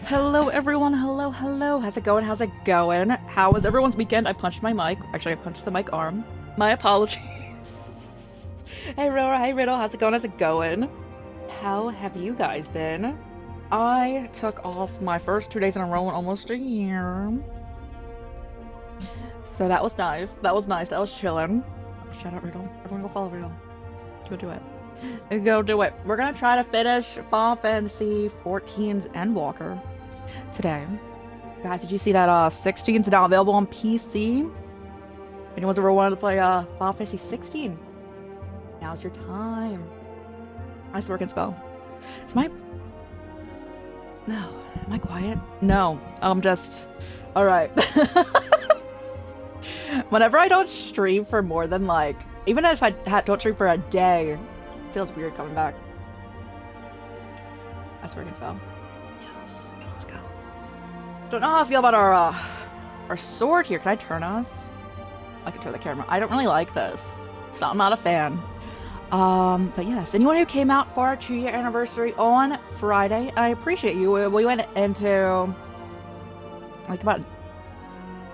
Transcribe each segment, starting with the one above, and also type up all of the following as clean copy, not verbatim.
Hello everyone, hello. How's it going? How was everyone's weekend? I punched my mic. Actually, I punched the mic arm. My apologies. Hey Riddle, how's it going? How have you guys been? I took off my first 2 days in a row in almost a year. So that was nice. That was chilling. Shout out Riddle. Everyone go follow Riddle. Go do it. Go do it. We're gonna try to finish Final Fantasy XIV's ENDWALKER today. Guys, did you see that 16 is now available on PC? If anyone's ever wanted to play Final Fantasy 16, now's your time. Nice working spell. No. Am I quiet? No. I'm just... Alright. Whenever I don't stream for more than like... Even if I don't stream for a day, it feels weird coming back. Nice working spell. Yes. Let's go. Don't know how I feel about our sword here. Can I turn us? I can turn the camera. I don't really like this. So I'm not a fan. But yes, anyone who came out for our 2-year anniversary on Friday, I appreciate you. We went into like about,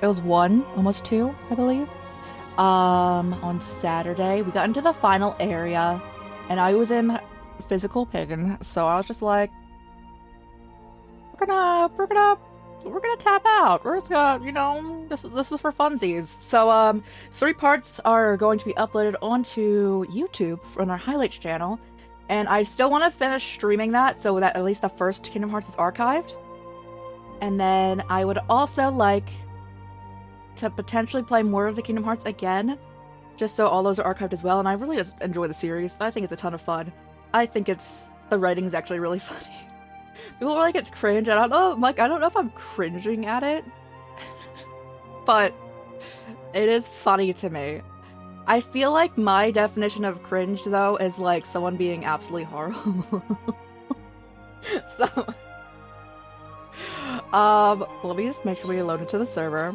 it was 1, almost 2, I believe. On Saturday, we got into the final area, and I was in physical pain, so I was just like, we're gonna tap out. We're just gonna, you know, this is for funsies. So, 3 parts are going to be uploaded onto YouTube from our highlights channel, and I still want to finish streaming that so that at least the first Kingdom Hearts is archived. And then I would also like to potentially play more of the Kingdom Hearts again, just so all those are archived as well. And I really just enjoy the series. I think it's a ton of fun. I think the writing is actually really funny. People are like, it's cringe. I don't know if I'm cringing at it, but it is funny to me. I feel like my definition of cringe, though, is like someone being absolutely horrible. So, let me just make sure we load into the server.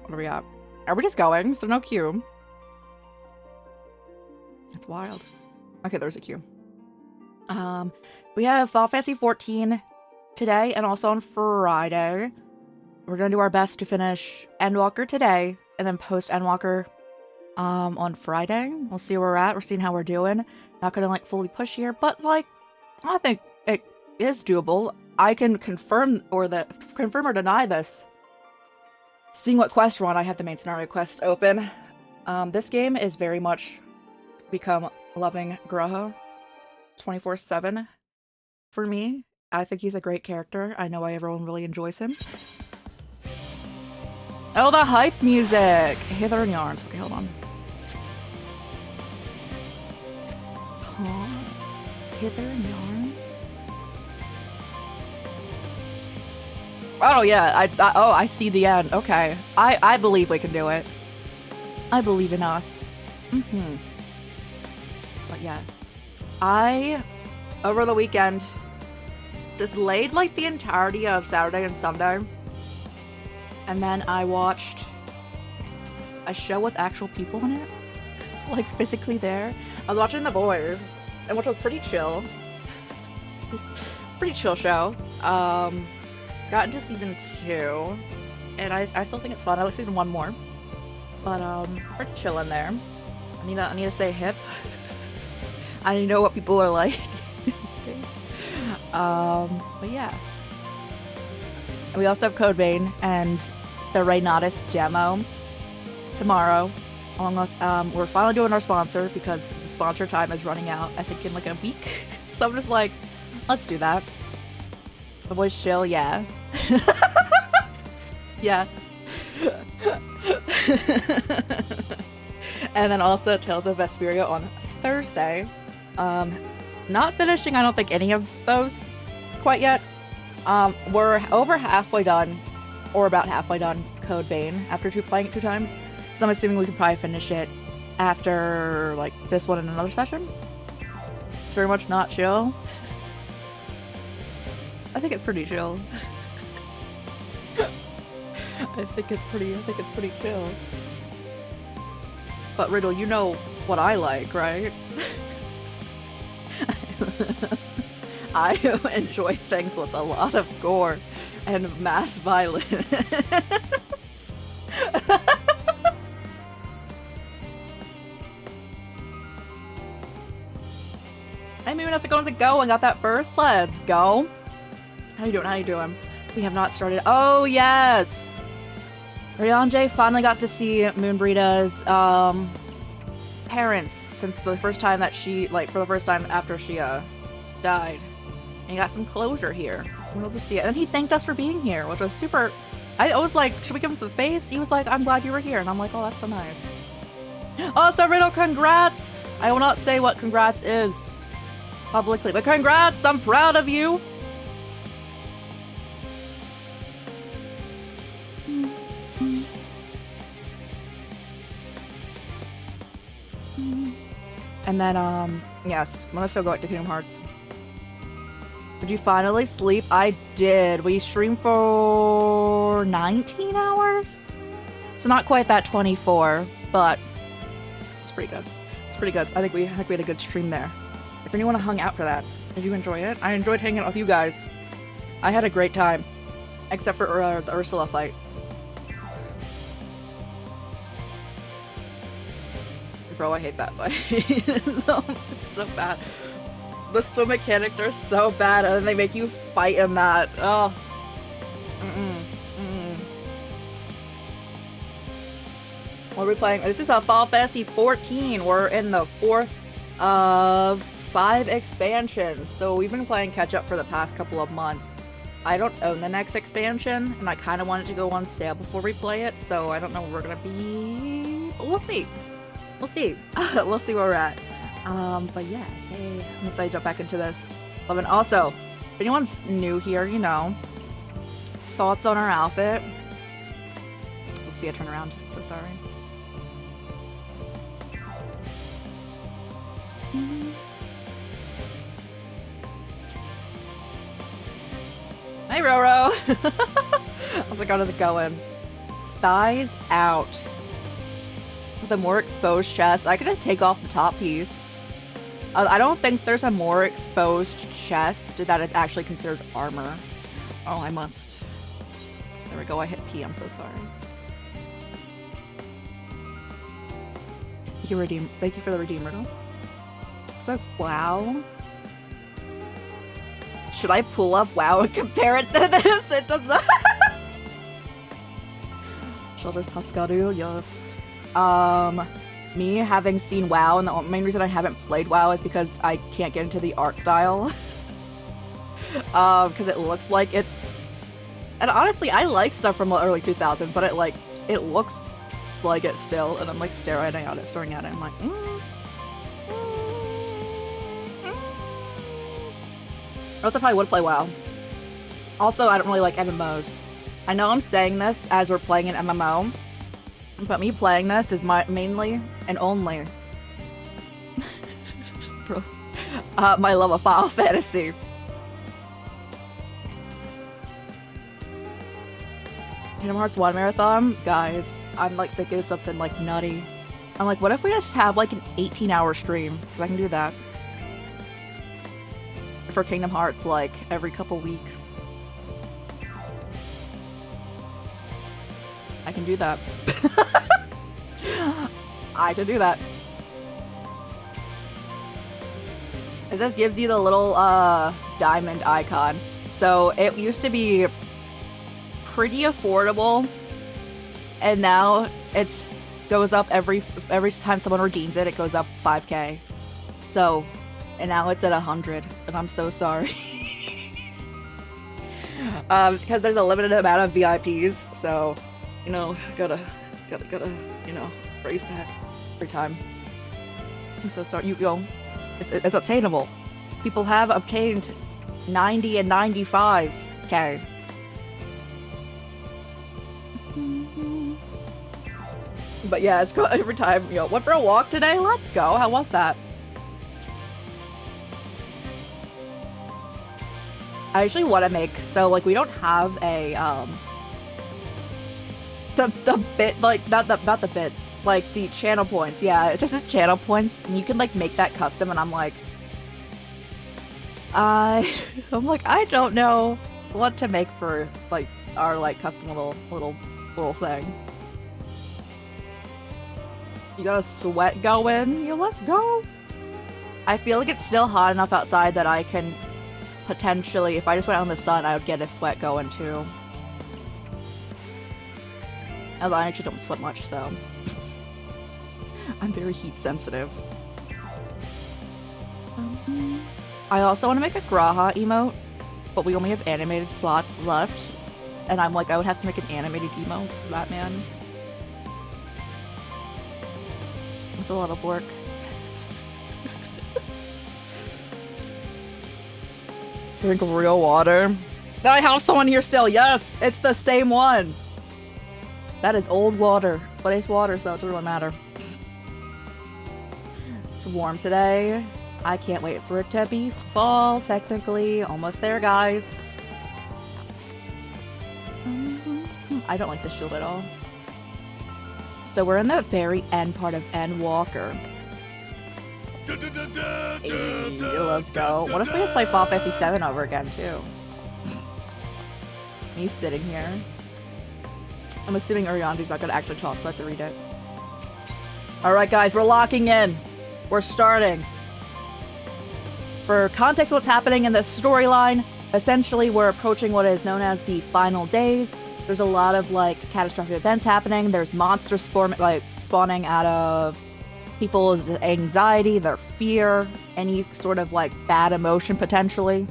What are we at? Are we just going? So no queue. That's wild. Okay, there's a queue. We have Final Fantasy 14 today and also on Friday. We're gonna do our best to finish ENDWALKER today and then post ENDWALKER on Friday. We'll see where we're at. We're seeing how we're doing. Not gonna like fully push here, but like I think it is doable. I can confirm or deny this. Seeing what quest we're on, I have the main scenario quests open. This game is very much become loving Graha 24/7 for me. I think he's a great character. I know why everyone really enjoys him. Oh, the hype music! Hither and Yarns. Okay, hold on. Pause. Hither and Yarns? Oh yeah, I see the end. Okay. I believe we can do it. I believe in us. But yes. I, over the weekend, just laid like the entirety of Saturday and Sunday. And then I watched a show with actual people in it. Like physically there. I was watching The Boys, and which was pretty chill. It's a pretty chill show. Got into season 2, and I still think it's fun. I like season 1 more, but we're chilling there. I need to stay hip. I know what people are like. But yeah. And we also have Code Vein and the Reynatis demo tomorrow, along with we're finally doing our sponsor because the sponsor time is running out. I think in like a week. So I'm just like, let's do that. The boys chill, yeah. Yeah. And then also Tales of Vesperia on Thursday. Not finishing, I don't think, any of those quite yet. We're over halfway done, or about halfway done, Code Vein, after playing it 2 times. So I'm assuming we can probably finish it after, like, this one in another session. It's very much not chill. I think it's pretty chill. I think it's pretty chill. But Riddle, you know what I like, right? I enjoy things with a lot of gore and mass violence. Hey, maybe that's going to go and got that first. Let's go. How you doing? How you doing? We have not started. Oh, yes. Ryanje finally got to see Moonbreeda's parents since the first time that she, like, for the first time after she died. And he got some closure here. We'll just see it. And he thanked us for being here, which was super. I was like, should we give him some space? He was like, I'm glad you were here. And I'm like, oh, that's so nice. Oh, Sabrina, congrats! I will not say what congrats is publicly, but congrats! I'm proud of you! And then, yes, I'm gonna still go back to Kingdom Hearts. Did you finally sleep? I did. We streamed for 19 hours? So not quite that 24, but it's pretty good. It's pretty good. I think we had a good stream there. If anyone hung out for that, did you enjoy it? I enjoyed hanging out with you guys. I had a great time. Except for the Ursula fight. Bro, I hate that fight. It's so bad. The swim mechanics are so bad, and then they make you fight in that. Oh. What are we playing? This is a Final Fantasy 14. We're in the 4th of 5 expansions. So we've been playing catch up for the past couple of months. I don't own the next expansion, and I kind of want it to go on sale before we play it, so I don't know where we're gonna be. But we'll see. We'll see. We'll see where we're at. But yeah, hey, I'm excited to jump back into this. And also, if anyone's new here, you know, thoughts on our outfit? Let's see, I turn around. I'm so sorry. Hey, Roro! How's it going? How's it going? Thighs out. With a more exposed chest. I could just take off the top piece. I don't think there's a more exposed chest that is actually considered armor. Oh, I must. There we go. I hit P. I'm so sorry. Thank you for the redeem riddle. So, wow. Should I pull up WoW and compare it to this? It does not. Shoulders Tascadu, yes. Me having seen WoW, and the main reason I haven't played WoW is because I can't get into the art style. Because it looks like it's... And honestly, I like stuff from the early 2000s, but it looks like it still, and I'm like staring at it, I'm like, Or else I probably would play WoW. Also, I don't really like MMOs. I know I'm saying this as we're playing an MMO, but me playing this is mainly and only my love of Final Fantasy. Kingdom Hearts 1 marathon? Guys, I'm like thinking it's something like nutty. I'm like, what if we just have like an 18-hour stream? Because I can do that. For Kingdom Hearts, like, every couple weeks. I can do that. I can do that. It just gives you the little diamond icon. So it used to be pretty affordable, and now it's goes up every time someone redeems it. It goes up 5K. So, and now it's at 100, and I'm so sorry. It's because there's a limited amount of VIPs, so you know, gotta, you know, raise that every time. I'm so sorry. You know, it's obtainable. People have obtained 90 and 95K. But yeah, it's cool every time. You know, went for a walk today. Let's go. How was that? I actually want to make, so like we don't have a the bit, like not the bits, like the channel points. Yeah, it just is channel points, and you can like make that custom, and I'm like I'm like, I don't know what to make for like our like custom little thing. You got a sweat going? Yeah, let's go. I feel like it's still hot enough outside that I can potentially, if I just went out in the sun, I would get a sweat going too. Although I actually don't sweat much, so I'm very heat sensitive. I also want to make a Graha emote, but we only have animated slots left. And I'm like, I would have to make an animated emote for that, man. It's a lot of work. Drink real water. I have someone here still. Yes, it's the same one. That is old water, but it's water, so it doesn't really matter. It's warm today. I can't wait for it to be fall, technically. Almost there, guys. I don't like this shield at all. So we're in the very end part of ENDWALKER. Hey, let's go. What if we just play Final Fantasy XIV over again, too? He's sitting here. I'm assuming Uriandi's not gonna actually talk, so I have to read it. Alright, guys, we're locking in. We're starting. For context of what's happening in this storyline, essentially we're approaching what is known as the final days. There's a lot of, like, catastrophic events happening. There's monsters spawning out of people's anxiety, their fear, any sort of, like, bad emotion, potentially.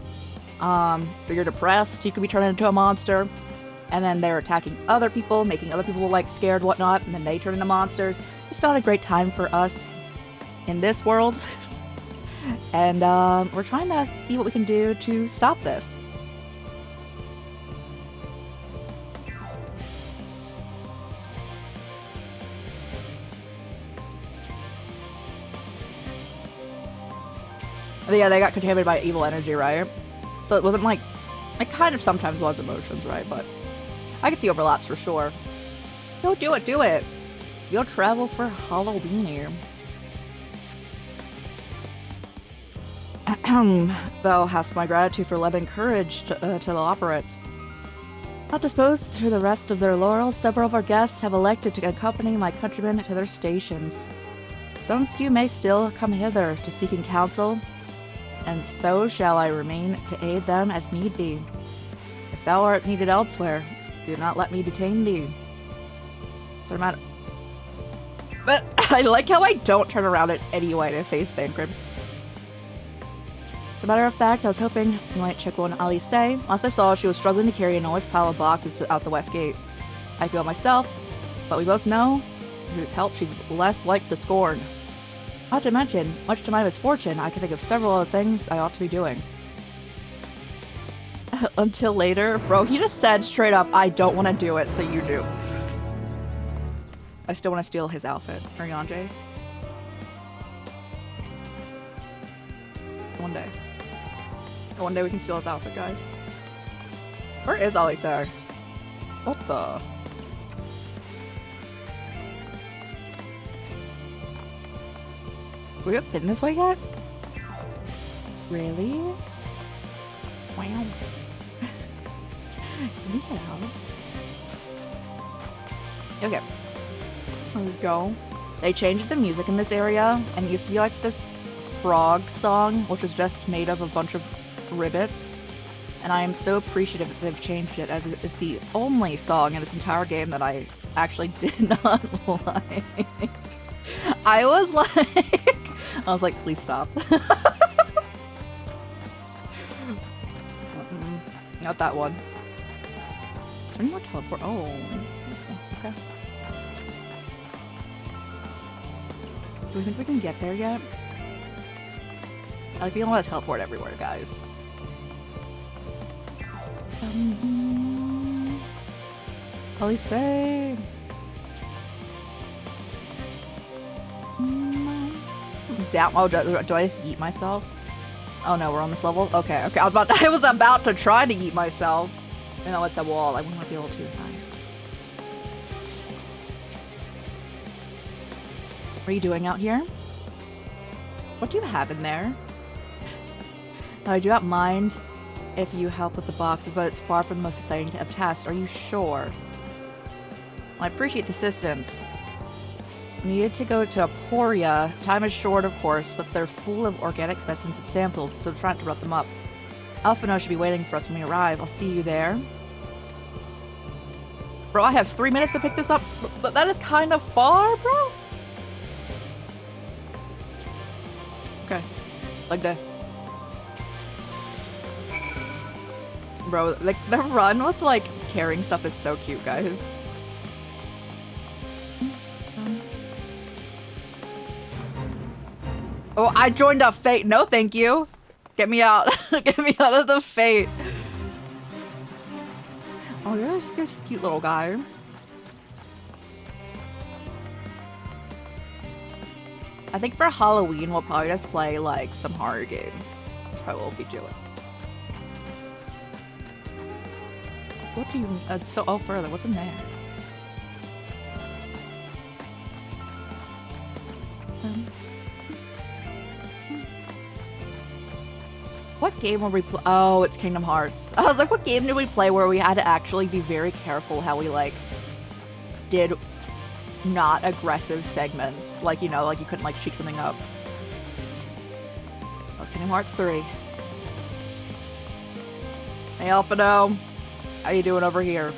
If you're depressed, you could be turned into a monster. And then they're attacking other people, making other people, like, scared, whatnot, and then they turn into monsters. It's not a great time for us in this world. And, we're trying to see what we can do to stop this. Yeah, they got contaminated by evil energy, right? So it wasn't like... It kind of sometimes was emotions, right? But I could see overlaps for sure. Go do it, do it! You'll travel for Halloween here. Thou hast my gratitude for lending courage to the operates. Not disposed to the rest of their laurels, several of our guests have elected to accompany my countrymen to their stations. Some few may still come hither to seeking counsel, and so shall I remain to aid them as need be. If thou art needed elsewhere, do not let me detain thee. So matter. But I like how I don't turn around at any way to face Thancred. As a matter of fact, I was hoping you might check on Alice. Last I saw, she was struggling to carry an enormous pile of boxes out the west gate. I feel myself, but we both know whose help she's less like to scorn. Not to mention, much to my misfortune, I can think of several other things I ought to be doing. Until later, bro, he just said straight up, I don't want to do it, so you do. I still want to steal his outfit, or Yanjay's. One day. One day we can steal his outfit, guys. Where is Alice? What the? We haven't been this way yet? Really? Wow. Can we get out? Okay. Let's go. They changed the music in this area, and it used to be like this frog song, which was just made of a bunch of ribbits. And I am so appreciative that they've changed it, as it is the only song in this entire game that I actually did not like. I was like, please stop. Not that one. Is there any more teleport? Oh, okay. Do we think we can get there yet? I like being able to teleport everywhere, guys. Alice. Down. Oh, do I just eat myself? Oh no, we're on this level. Okay, okay. I was about to try to eat myself. No, it's a wall. I wouldn't want to be able to. Nice. What are you doing out here? What do you have in there? I do not mind if you help with the boxes, but it's far from the most exciting of tasks. Are you sure? Well, I appreciate the assistance. We needed to go to Aporia. Time is short, of course, but they're full of organic specimens and samples, so try not to rough them up. Alphino should be waiting for us when we arrive. I'll see you there. Bro, I have 3 minutes to pick this up, but that is kind of far, bro. Okay. Like that. Bro, like, the run with, like, carrying stuff is so cute, guys. Oh, I joined a fate. No, thank you. Get me out. Get me out of the fate. Oh, you're a cute little guy. I think for Halloween, we'll probably just play, like, some horror games. That's probably what we'll be doing. What do you... oh, further. What's in there? What game will we play? Oh, it's Kingdom Hearts. I was like, what game did we play where we had to actually be very careful how we, like, did not aggressive segments? Like, you know, like you couldn't, like, cheek something up. That was Kingdom Hearts 3. Hey, Alpino. How you doing over here?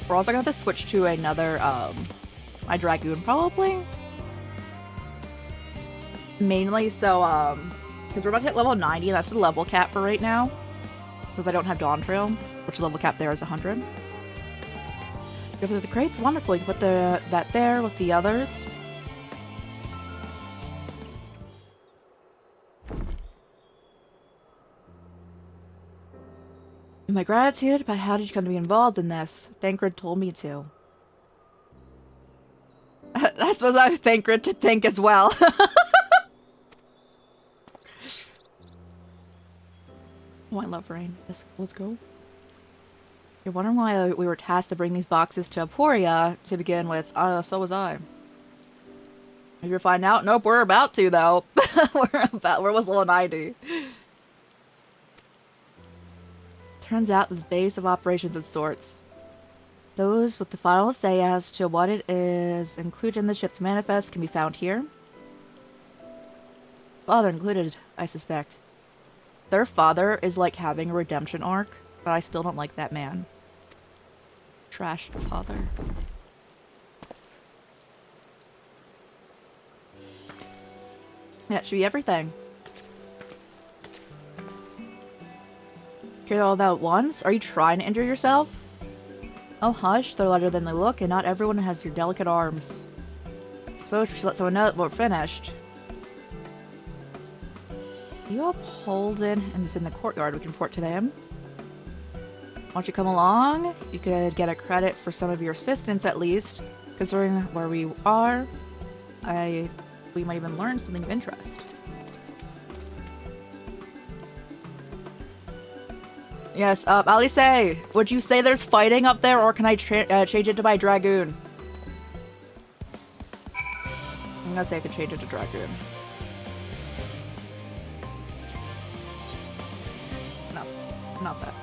We're also gonna have to switch to another, my Dragoon, probably? Mainly so, because we're about to hit level 90, and that's the level cap for right now. Since I don't have Dawn Trail, which the level cap there is 100. Go through the crates, wonderful. You can put that there with the others. My gratitude, but how did you come to be involved in this? Thancred told me to. I suppose I have Thancred to thank as well. Oh, I love rain. Let's go. You're wondering why we were tasked to bring these boxes to Aporia to begin with. So was I. If you're find out, nope, we're about to though. We're almost level 90. Turns out the base of operations of sorts. Those with the final say as to what it is included in the ship's manifest can be found here. Father included, I suspect. Their father is like having a redemption arc, but I still don't like that man. Trash father. Yeah, it should be everything. Hear all that at once? Are you trying to injure yourself? Oh hush, they're lighter than they look, and not everyone has your delicate arms. Suppose we should let someone know that we're finished. You all pulled in, and it's in the courtyard. We can report to them. Why don't you come along? You could get a credit for some of your assistance at least. Considering where we are, we might even learn something of interest. Yes, Alice, would you say there's fighting up there, or can I change it to my Dragoon? I'm gonna say I could change it to Dragoon. No, not that.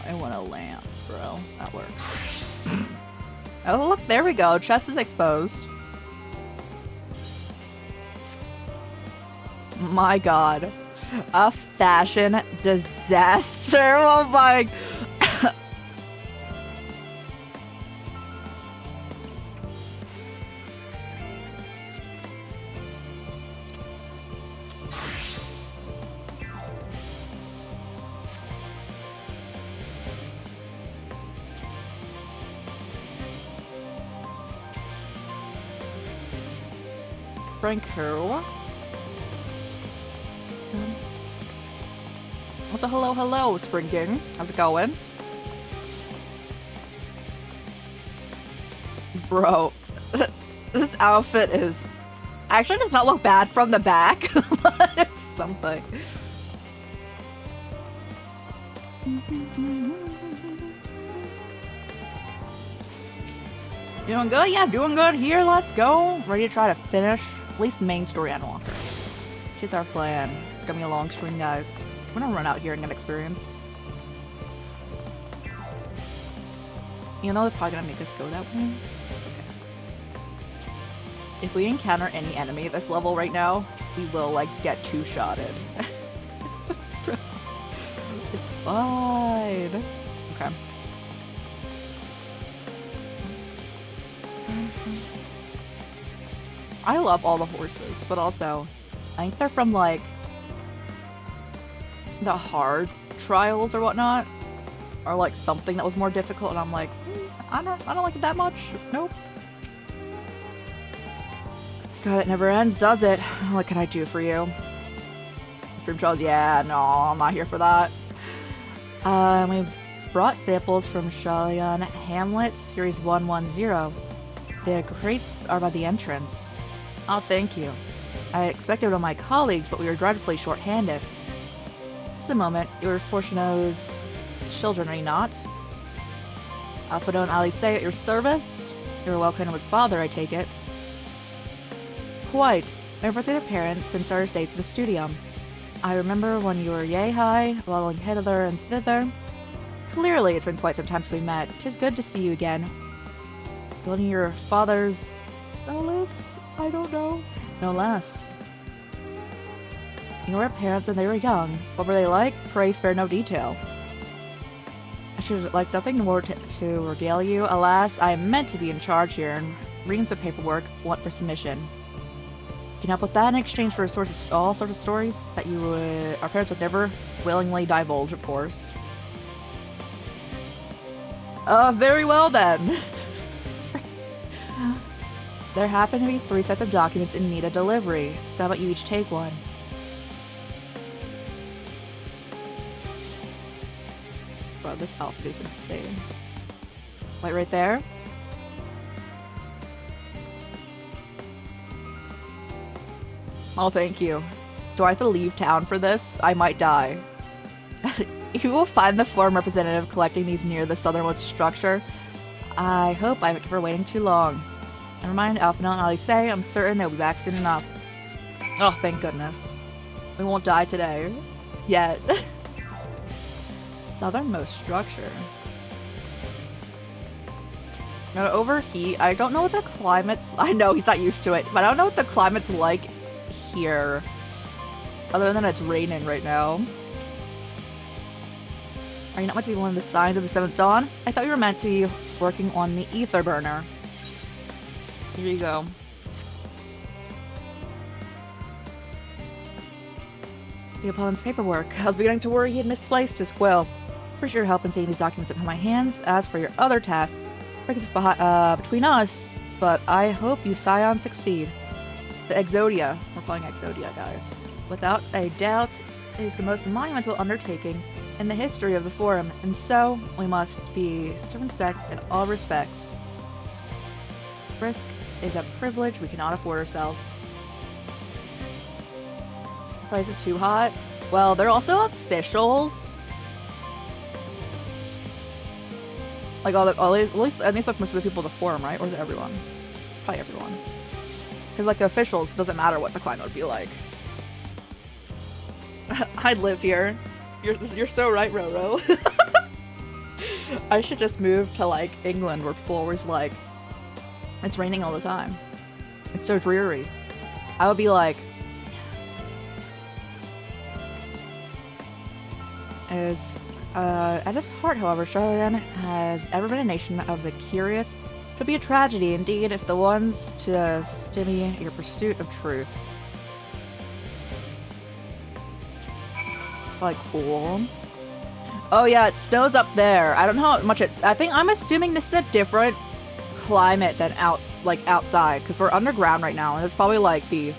I want a lance, bro. That works. Oh, look, there we go. Chest is exposed. My god. A fashion disaster. Oh my... Franco. Also, hello, Spring King. How's it going? Bro, this outfit is... Actually, does not look bad from the back, but it's so something. Doing good? Yeah, doing good here. Let's go. Ready to try to finish at least main story animals. Which is our plan. It's gonna be a long stream, guys. We're gonna run out here and get experience. You know, they're probably gonna make us go that way. It's okay. If we encounter any enemy at this level right now, we will, like, get two-shotted. It's fine. Okay. I love all the horses, but also, I think they're from, like, the hard trials or whatnot, or like something that was more difficult, and I'm like, I don't like it that much. Nope. God, it never ends, does it? What can I do for you? Stream trials? Yeah, no, I'm not here for that. We've brought samples from Shalian Hamlet, Series 110. The crates are by the entrance. Oh, thank you. I expected one of my colleagues, but we were dreadfully short-handed. Just a moment, you're Fortuno's children, are you not? Alfredo and Alice say at your service? You're well acquainted with father, I take it. Quite. I've worked with your parents since our days at the studio. I remember when you were yay high, waddling hither and thither. Clearly, it's been quite some time since we met. 'Tis good to see you again. One of your father's olives? I don't know. No less. You were parents when they were young. What were they like? Pray spare no detail. I should like nothing more to regale you. Alas, I am meant to be in charge here, and reams of paperwork want for submission. You can help with that in exchange for all sorts of stories that our parents would never willingly divulge, of course. Very well then. There happen to be 3 sets of documents in need of delivery, so how about you each take one? Bro, this outfit is insane. Wait, right there? Oh, thank you. Do I have to leave town for this? I might die. You will find the forum representative collecting these near the southernmost structure. I hope I haven't kept her waiting too long. Never mind, Alpha and Alice say, I'm certain they'll be back soon enough. Oh, thank goodness. We won't die today. Yet. Southernmost structure. Gonna overheat. I don't know what the climate's... I know he's not used to it, but I don't know what the climate's like here. Other than it's raining right now. Are you not meant to be one of the signs of the 7th dawn? I thought you were meant to be working on the ether burner. Here you go. The opponent's paperwork. I was beginning to worry he had misplaced his will. Appreciate your help in seeing these documents into my hands. As for your other task, break this between us, but I hope you Scion succeed. The Exodia. We're calling Exodia, guys. Without a doubt, it is the most monumental undertaking in the history of the Forum, and so we must be circumspect in all respects. Risk is a privilege we cannot afford ourselves. Why is it too hot? Well, they're also officials. Like at least like most of the people of the forum, right? Or is it everyone? Probably everyone. Because like the officials, doesn't matter what the climate would be like. I'd live here. You're so right, Roro. I should just move to like England where people always like, it's raining all the time. It's so dreary. I would be like, yes. At its heart, however, Charlatan has ever been a nation of the curious. It would be a tragedy, indeed, if the ones to stymie your pursuit of truth. It's like cool. Oh yeah, it snows up there. I don't know how much it's. I'm assuming this is a different climate than outside, because we're underground right now, and it's probably like the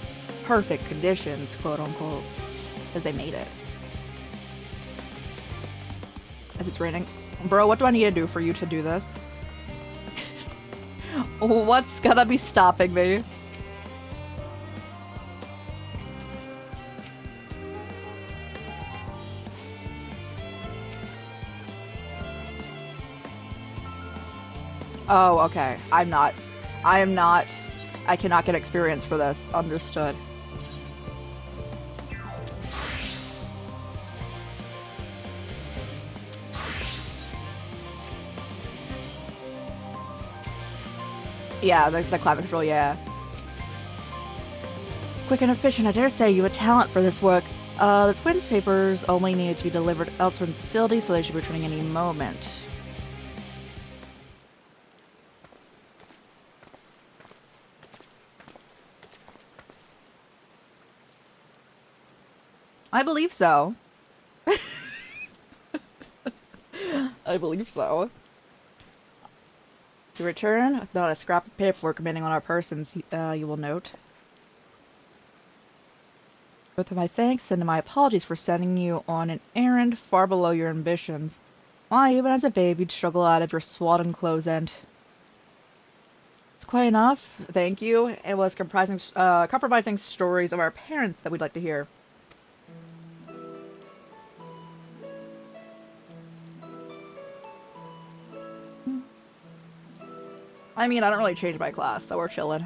perfect conditions, quote unquote, because they made it. As it's raining. Bro, what do I need to do for you to do this? What's gonna be stopping me? Oh, okay. I am not. I cannot get experience for this. Understood. Yeah, the climate control, yeah. Quick and efficient, I dare say you have talent for this work. The twins' papers only need to be delivered elsewhere in the facility, so they should be returning any moment. I believe so. I believe so. To return, without a scrap of paperwork remaining on our persons, you will note. With my thanks and my apologies for sending you on an errand far below your ambitions. Why, even as a babe, you'd struggle out of your swaddling clothes and... It's quite enough, thank you. It was compromising stories of our parents that we'd like to hear. I mean, I don't really change my class, so we're chilling.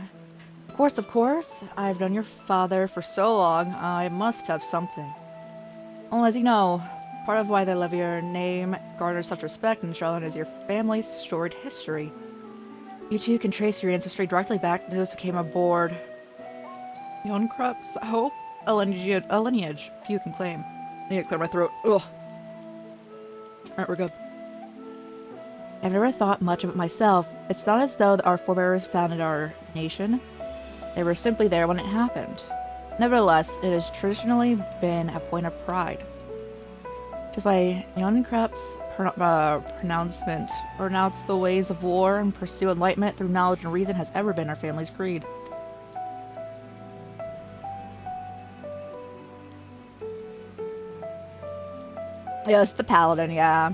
Of course. I've known your father for so long, I must have something. Well, as you know, part of why they love your name garners such respect in Charlotte is your family's storied history. You too can trace your ancestry directly back to those who came aboard. Yonkrups, I hope? A lineage few can claim. I need to clear my throat. Ugh. Alright, we're good. I've never thought much of it myself. It's not as though our forebears founded our nation. They were simply there when it happened. Nevertheless, it has traditionally been a point of pride. Just by Yonkrups' pronouncement, renounce the ways of war and pursue enlightenment through knowledge and reason has ever been our family's creed. Yes, the paladin, yeah.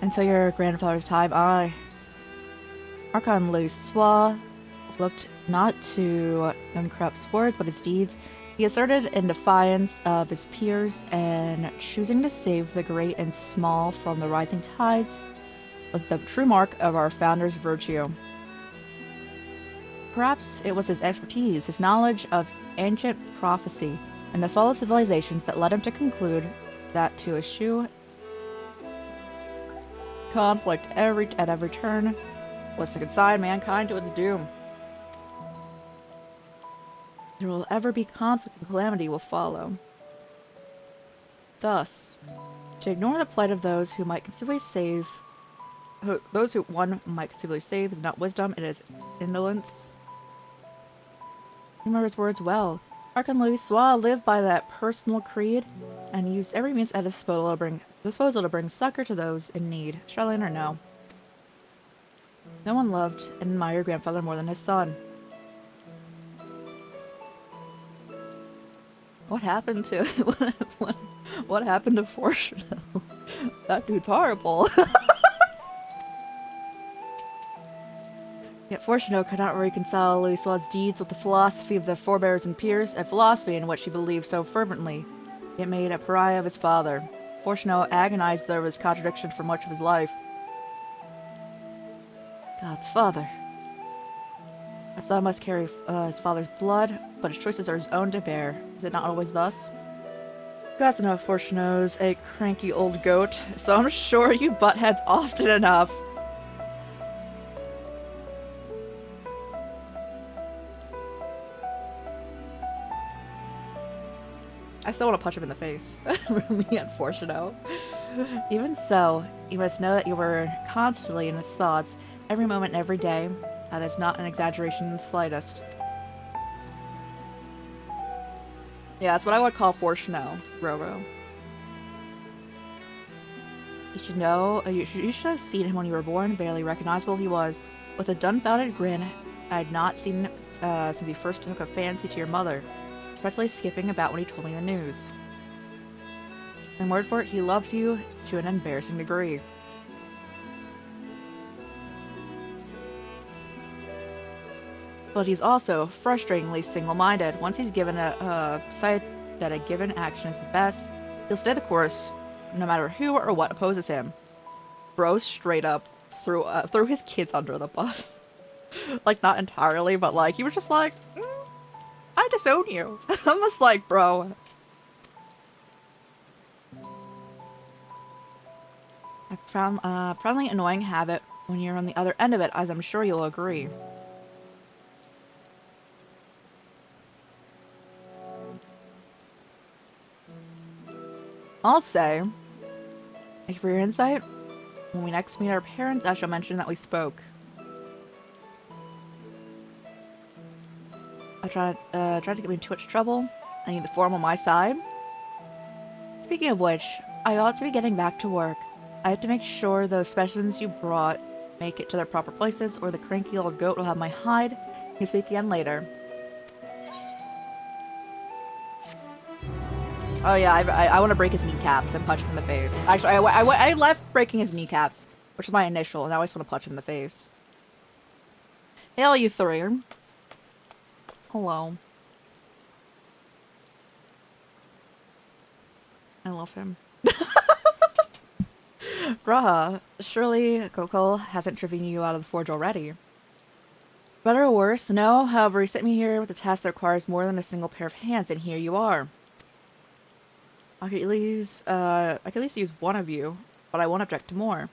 Until your grandfather's time, Archon Louisoix looked not to Yonkrups' words, but his deeds. He asserted in defiance of his peers, and choosing to save the great and small from the rising tides was the true mark of our founder's virtue. Perhaps it was his expertise, his knowledge of ancient prophecy, and the fall of civilizations that led him to conclude that to eschew conflict at every turn was to consign mankind to its doom. There will ever be conflict and calamity will follow. Thus, to ignore the plight of those who might conceivably save, those who one might conceivably save is not wisdom, it is indolence. Remember his words well. Archon Louisoix lived by that personal creed and used every means at his disposal to bring succor to those in need, Charlene or no. No one loved and admired your grandfather more than his son. What happened to what happened to Fortuno? That dude's horrible. Yet Fortuno could not reconcile Louisoix's deeds with the philosophy of the forebears and peers, a philosophy in which he believed so fervently. It made a pariah of his father. Fortuno agonized over his contradiction for much of his life. God's father. A son must carry his father's blood, but his choices are his own to bear. Is it not always thus? God's enough, Fortuno's a cranky old goat, so I'm sure you butt heads often enough. I still want to punch him in the face. Me and Fortuno. Even so, you must know that you were constantly in his thoughts, every moment and every day. That is not an exaggeration in the slightest. Yeah, that's what I would call Fortuno, Roro. You should know, you should have seen him when you were born, barely recognizable he was. With a dumbfounded grin I had not seen since he first took a fancy to your mother, practically skipping about when he told me the news. And word for it, he loves you to an embarrassing degree. But he's also frustratingly single-minded. Once he's given decided that a given action is the best, he'll stay the course, no matter who or what opposes him. Bro straight up threw his kids under the bus. Like, not entirely, but like, he was just like, I disown you. I'm just like, bro. I found a profoundly annoying habit when you're on the other end of it, as I'm sure you'll agree. I'll say, thank you for your insight. When we next meet our parents, I shall mention that we spoke. I tried to get me in too much trouble. I need the form on my side. Speaking of which, I ought to be getting back to work. I have to make sure those specimens you brought make it to their proper places, or the cranky old goat will have my hide. You can speak again later. Oh yeah, I want to break his kneecaps and punch him in the face. Actually, I left breaking his kneecaps, which is my initial, and now I just want to punch him in the face. Hail, you three. Hello. I love him. Graha, surely Coco hasn't driven you out of the forge already. Better or worse, no. However, he sent me here with a task that requires more than a single pair of hands, and here you are. I could at least use one of you, but I won't object to more.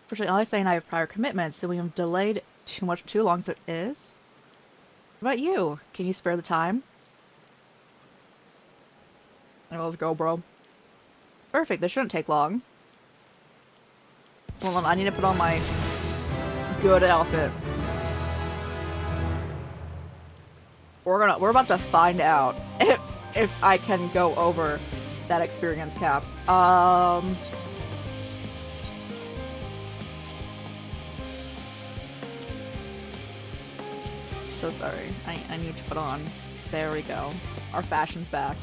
Fortunately, Alice and I have prior commitments, so we have delayed too long as it is. What about you? Can you spare the time? Let's go, bro. Perfect, this shouldn't take long. Hold on, I need to put on my good outfit. We're about to find out if I can go over that experience cap. So sorry. I need to put on. There we go. Our fashion's back.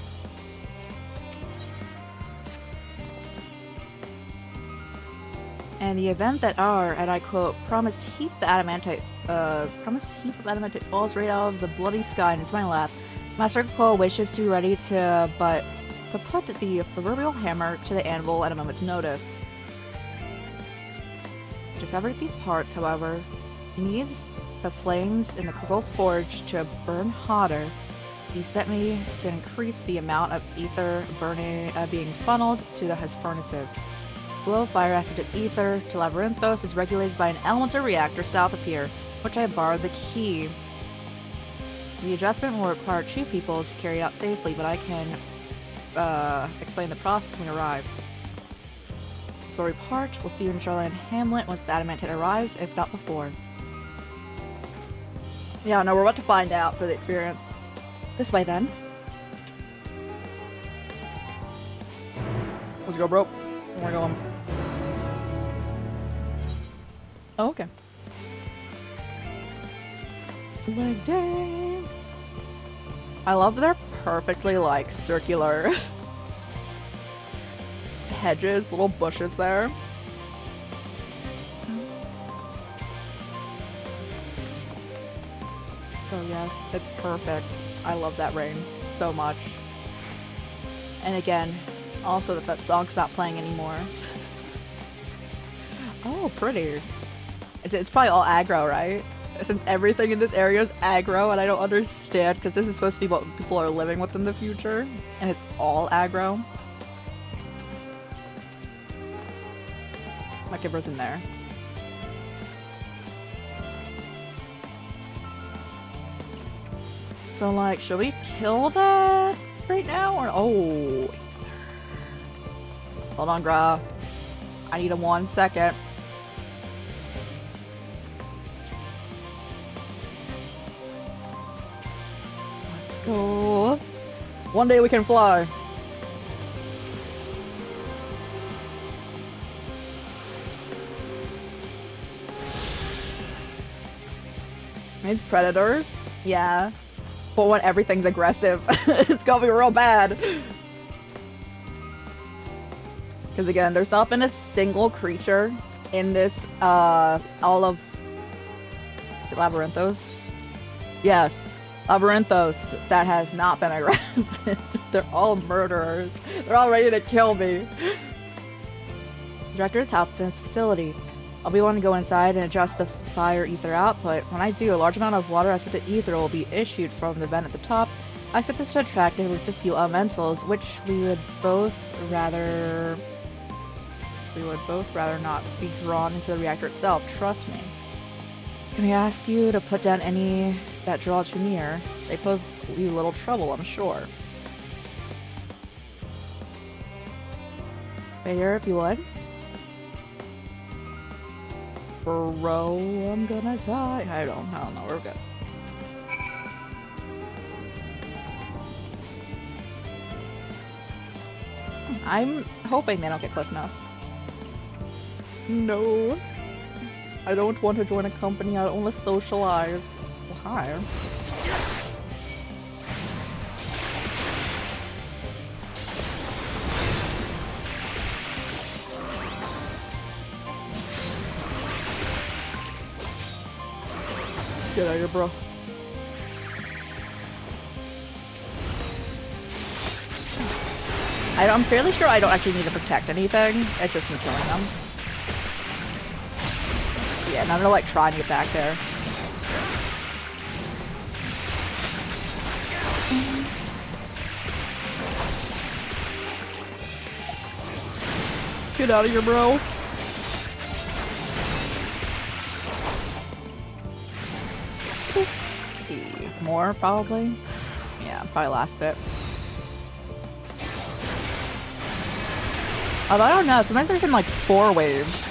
And the event that are, and I quote, promised heap of adamantite falls right out of the bloody sky and into my lap. Master Quill wishes to be ready to put the proverbial hammer to the anvil at a moment's notice. To fabricate these parts, however, he needs the flames in the Quill's forge to burn hotter. He sent me to increase the amount of ether being funneled to his furnaces. Flow of fire acid to ether to Labyrinthos is regulated by an elemental reactor south of here, which I borrowed the key. The adjustment will require 2 people to carry it out safely, but I can explain the process when we arrive. So where we part, we'll see you in Shoreland Hamlet once the adamantite arrives, if not before. Yeah, no, we're about to find out for the experience. This way then. Let's go, bro. Where are we going? Oh, okay. Like, dang. I love their perfectly, like, circular hedges, little bushes there. Oh yes, it's perfect. I love that rain so much. And again, also that song's not playing anymore. Oh, pretty. It's probably all aggro, right? Since everything in this area is aggro, and I don't understand, because this is supposed to be what people are living with in the future, and it's all aggro. My kibber's in there. So, like, should we kill that right now, or... Oh. Hold on, Gra. I need 1 second. Let's go. One day we can fly. It's predators. Yeah. But when everything's aggressive, it's gonna be real bad. Because again, there's not been a single creature in this, all of Labyrinthos. Yes, Labyrinthos that has not been aggressive. They're all murderers. They're all ready to kill me. Director's house in this facility. I'll be wanting to go inside and adjust the fire ether output. When I do, a large amount of water aspected ether will be issued from the vent at the top. I expect this to attract at least a few elementals, which we would both rather not be drawn into the reactor itself. Trust me. Can I ask you to put down any that draw too near? They pose you little trouble, I'm sure. Right here, if you would. Bro, I'm gonna die. I don't know. We're good. I'm hoping they don't get close enough. No. I don't want to join a company. I don't want to socialize. Well, hi. Get out of here, bro. I'm fairly sure I don't actually need to protect anything. It's just me killing them. Yeah, and I'm gonna like try and get back there. Get out of here, bro. More, probably. Yeah, probably last bit. Although I don't know, sometimes there's been like 4 waves.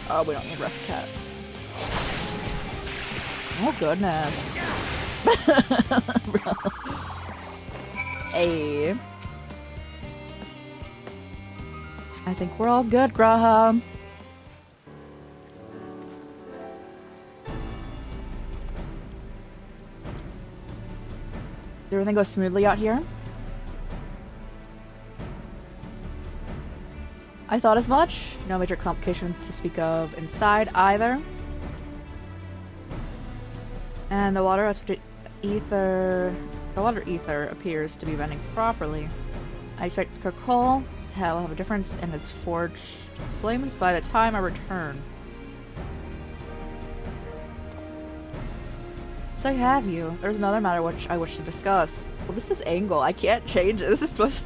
Oh, we don't need Rest Cat. Oh, goodness. Hey. I think we're all good, Graham. Did everything go smoothly out here? I thought as much. No major complications to speak of inside either. And the water ether appears to be venting properly. I expect Kakol to have a difference in his forged flames by the time I return. So I have you. There's another matter which I wish to discuss. What is this angle? I can't change it. This is supposed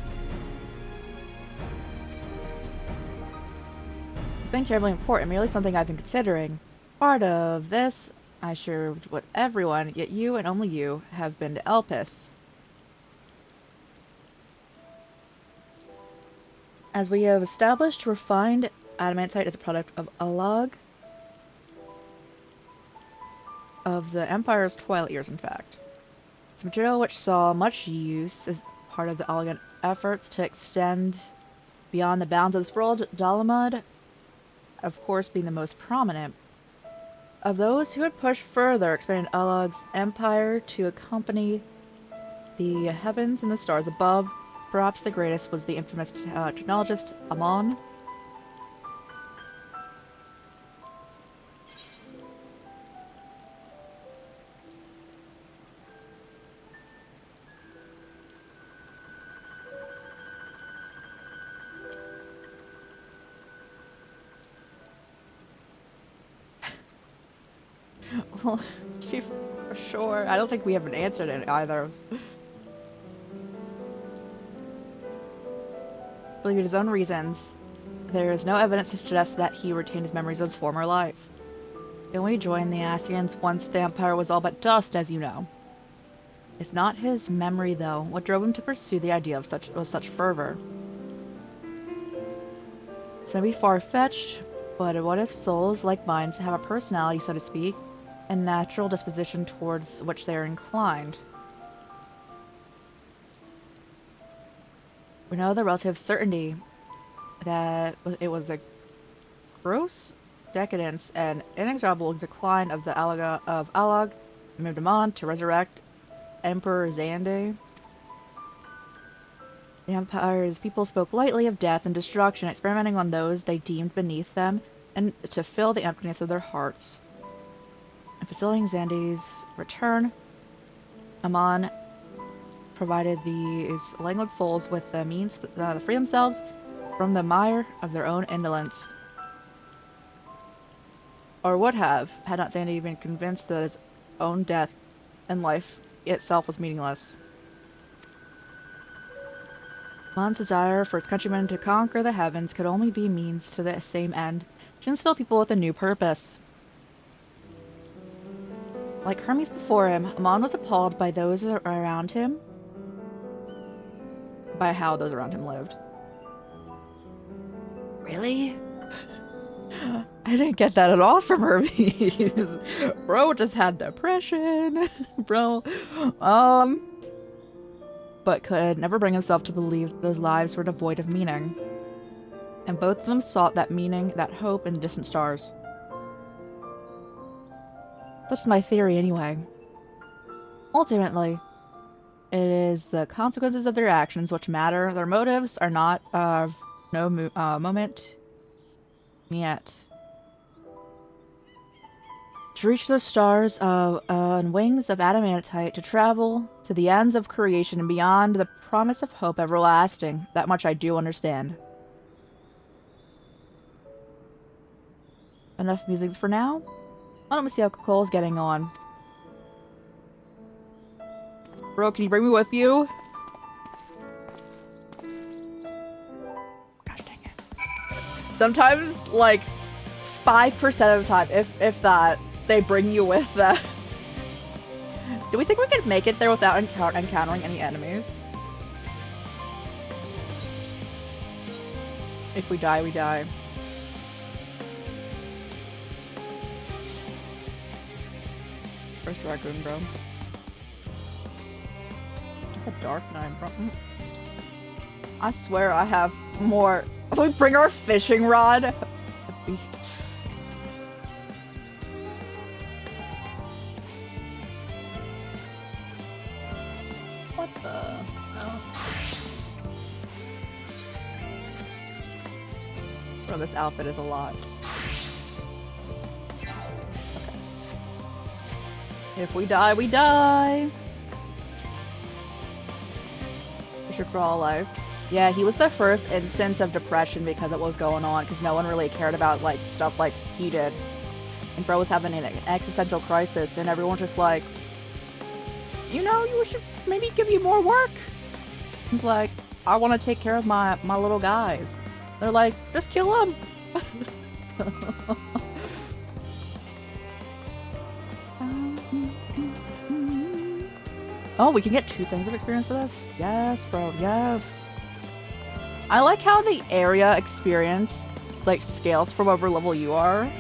Nothing terribly important, merely something I've been considering. Part of this, I shared with everyone, yet you and only you have been to Elpis. As we have established, refined adamantite is a product of Alag. Of the Empire's twilight years, in fact. It's a material which saw much use as part of the Alagan efforts to extend beyond the bounds of this world, Dalamud, of course, being the most prominent. Of those who had pushed further, expanded Alag's empire to accompany the heavens and the stars above, perhaps the greatest was the infamous technologist Amon. Well, for sure. I don't think we haven't answered it either. Believe his own reasons. There is no evidence to suggest that he retained his memories of his former life. He only joined the Asians once the Empire was all but dust, as you know. If not his memory, though, what drove him to pursue the idea of such fervor? This may be far-fetched, but what if souls like mine have a personality, so to speak, and natural disposition towards which they are inclined? We know the relative certainty that it was a gross decadence and inexorable decline of the Alag moved him on to resurrect Emperor Xande. The Empire's people spoke lightly of death and destruction, experimenting on those they deemed beneath them, and to fill the emptiness of their hearts. And facilitating Xandi's return, Amon provided these languid souls with the means to free themselves from the mire of their own indolence. Or would have, had not Xandi been convinced that his own death and life itself was meaningless. Amon's desire for his countrymen to conquer the heavens could only be means to the same end, to instill people with a new purpose. Like Hermes before him, Amon was appalled by those around him, by how those around him lived. Really? I didn't get that at all from Hermes. Bro just had depression. Bro. But could never bring himself to believe those lives were devoid of meaning. And both of them sought that meaning, that hope in distant stars. That's my theory anyway. Ultimately, it is the consequences of their actions which matter. Their motives are not of no moment yet. To reach those stars on wings of adamantite, to travel to the ends of creation and beyond the promise of hope everlasting. That much I do understand. Enough musings for now. Why don't we see how Cole's getting on? Bro, can you bring me with you? Gosh dang it. Sometimes, like, 5% of the time, if that, they bring you with them. Do we think we can make it there without encountering any enemies? If we die, we die. First raccoon, bro. It's a dark night, bro. I swear I have more. If we bring our fishing rod. What the? Oh. Bro, this outfit is a lot. If we die, we die. Fisher for all life. Yeah, he was the first instance of depression because of what was going on, because no one really cared about like stuff like he did. And bro was having an existential crisis, and everyone just like, you know, you should maybe give you more work. He's like, I want to take care of my little guys. They're like, just kill them. Oh, we can get 2 things of experience for this? Yes, bro, yes. I like how the area experience, like, scales from whatever level you are.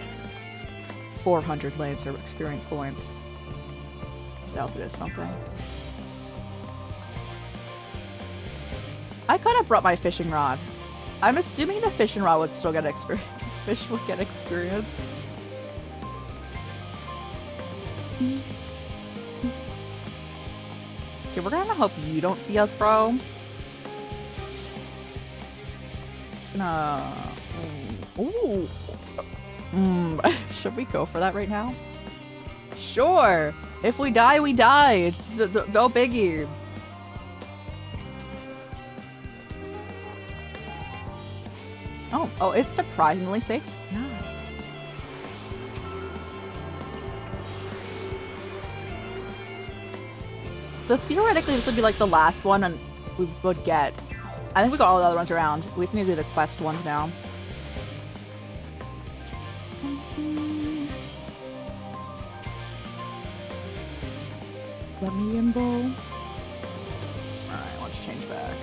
400 Lancer experience points. This outfit is something. I could have brought my fishing rod. I'm assuming the fishing rod would still get experience. Fish would get experience. Okay, we're gonna hope you don't see us, bro. Just gonna... Ooh. Should we go for that right now? Sure. If we die, we die. It's no biggie. Oh, it's surprisingly safe. Nice. So theoretically, this would be like the last one, and we would get. I think we got all the other ones around. We just need to do the quest ones now. Let me in, bro. Alright, let's change back.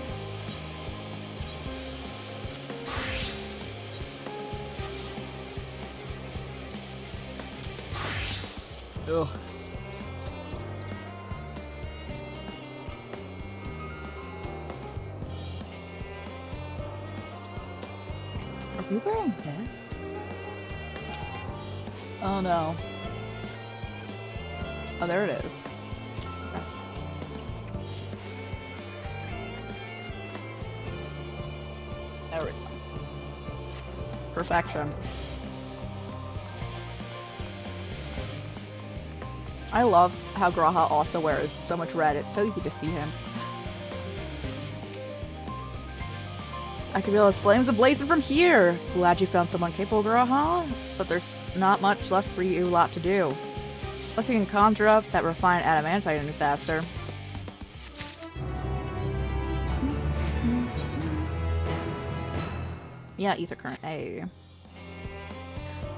Ugh. Are you wearing this? Oh no. Oh, there it is. Okay. There we go. Perfection. I love how Graha also wears so much red. It's so easy to see him. I can feel his flames ablazing from here. Glad you found someone capable, Graha. But there's not much left for you lot to do. Unless you can conjure up that refined adamantite any faster. Yeah, ether current. Hey.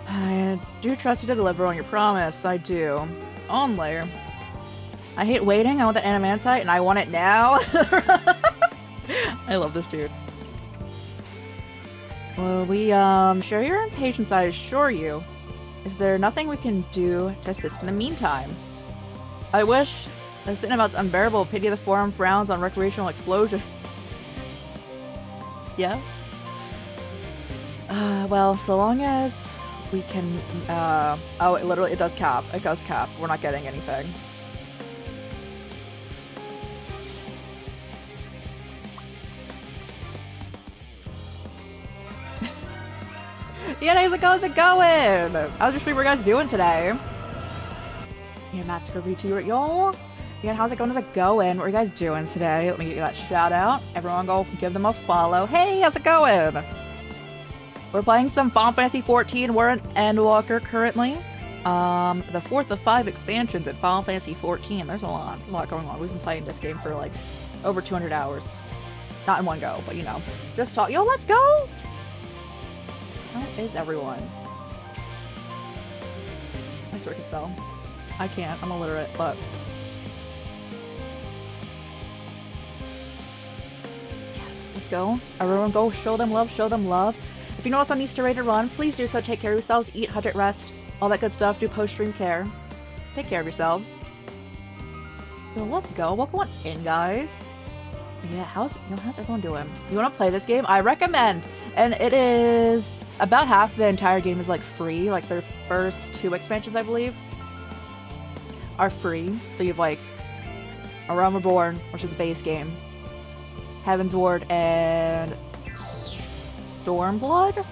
I do trust you to deliver on your promise. I do. Only. I hate waiting. I want the adamantite and I want it now. I love this dude. Well, we share your impatience, I assure you. Is there nothing we can do to assist in the meantime? I wish. The sin about's unbearable. Pity the forum frowns on recreational explosion. Yeah? Well, so long as we can, oh, it does cap. It does cap. We're not getting anything. Yeah, how's it going? How's your stream? What are you guys doing today? Yeah, Massacre V2, y'all. Yeah, how's it going? How's it going? What are you guys doing today? Let me get you that shout out. Everyone go give them a follow. Hey, how's it going? We're playing some Final Fantasy XIV. We're in ENDWALKER currently. The 4th of 5 expansions at Final Fantasy XIV. There's a lot going on. We've been playing this game for like over 200 hours. Not in one go, but you know. Just talk. Yo, let's go! How is everyone? I swear I can spell. I can't. I'm illiterate, but... Yes, let's go. Everyone go show them love, show them love. If you know us on Easter Raid to run, please do so. Take care of yourselves. Eat, hydrate, rest. All that good stuff. Do post-stream care. Take care of yourselves. So let's go. Welcome on in, guys. Yeah, how's everyone doing? You want to play this game? I recommend. And it is about half the entire game is like free. Like their first 2 expansions, I believe, are free. So you have like A Realm Reborn, which is the base game, Heaven's Ward, and Stormblood.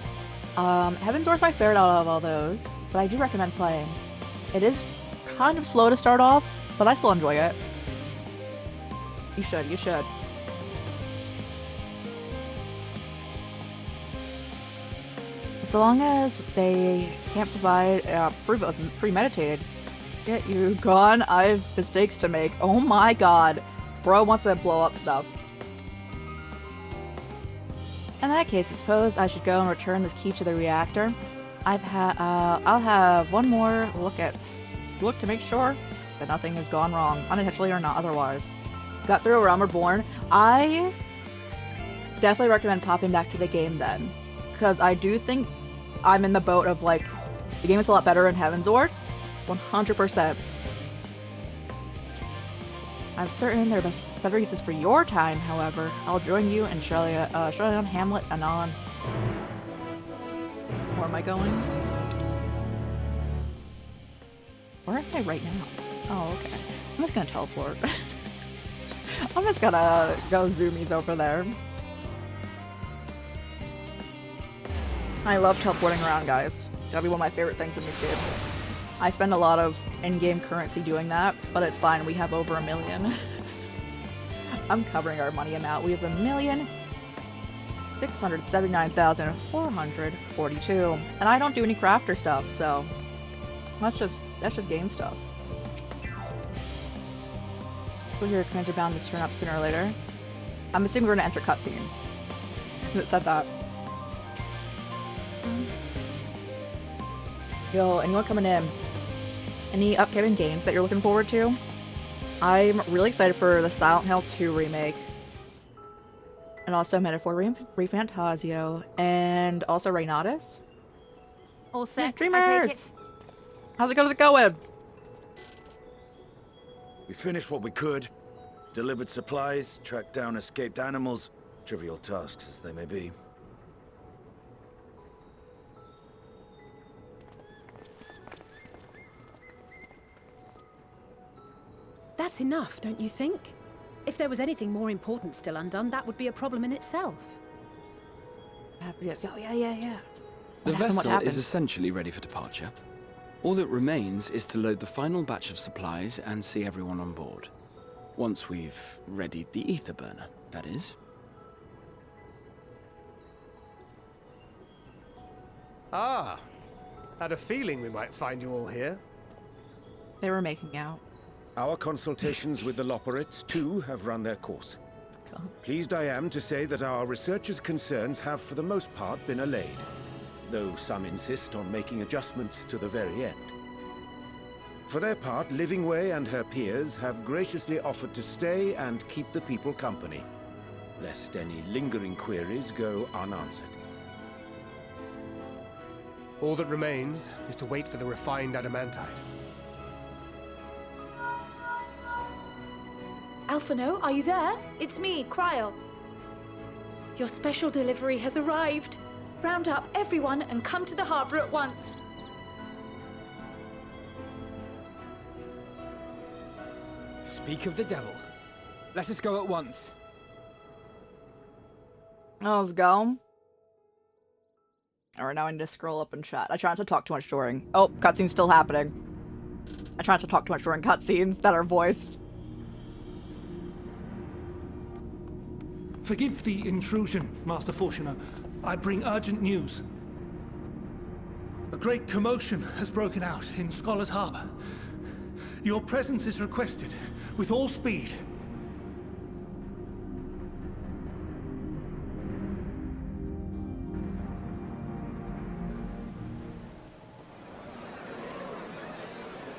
Heaven's Ward's my favorite out of all those, but I do recommend playing. It is kind of slow to start off, but I still enjoy it. You should. So long as they can't provide proof it was premeditated. Get you gone. I've mistakes to make. Oh my god. Bro wants to blow up stuff. In that case, I suppose I should go and return this key to the reactor. I'll have one more look to make sure that nothing has gone wrong, unintentionally or not otherwise. Got through A Realm Reborn. I definitely recommend popping back to the game then, because I do think I'm in the boat of like, the game is a lot better in Heaven's Ward, 100%. I'm certain there are better uses for your time, however. I'll join you in Charlotte Hamlet anon. Where am I going? Where am I right now? Oh, okay. I'm just gonna teleport. I'm just gonna go zoomies over there. I love teleporting around, guys. That'll be one of my favorite things in this game. I spend a lot of in-game currency doing that, but it's fine. We have over 1 million. I'm covering our money amount. We have 1,679,442, and I don't do any crafter stuff, so that's just game stuff. Well, your commands are bound to turn up sooner or later. I'm assuming we're gonna enter cutscene, since it said that. Yo, anyone coming in? Any upcoming games that you're looking forward to? I'm really excited for the Silent Hill 2 remake. And also Metaphor Refantasio. And also Reynatus. All set, Dreamers! I take it. How's it going? We finished what we could. Delivered supplies, tracked down escaped animals. Trivial tasks as they may be. That's enough, don't you think? If there was anything more important still undone, that would be a problem in itself. Oh, yeah. The vessel is essentially ready for departure. All that remains is to load the final batch of supplies and see everyone on board. Once we've readied the ether burner, that is. Ah, had a feeling we might find you all here. They were making out. Our consultations with the Loperates, too, have run their course. Pleased I am to say that our researchers' concerns have for the most part been allayed, though some insist on making adjustments to the very end. For their part, Livingway and her peers have graciously offered to stay and keep the people company, lest any lingering queries go unanswered. All that remains is to wait for the refined adamantite. Alphino, are you there? It's me, Cryo. Your special delivery has arrived. Round up everyone and come to the harbor at once. Speak of the devil. Let us go at once. Oh, let's go. Alright, now I need to scroll up and chat. I try not to talk too much during... Oh, cutscene's still happening. I try not to talk too much during cutscenes that are voiced. Forgive the intrusion, Master Fortuner. I bring urgent news. A great commotion has broken out in Scholar's Harbor. Your presence is requested, with all speed.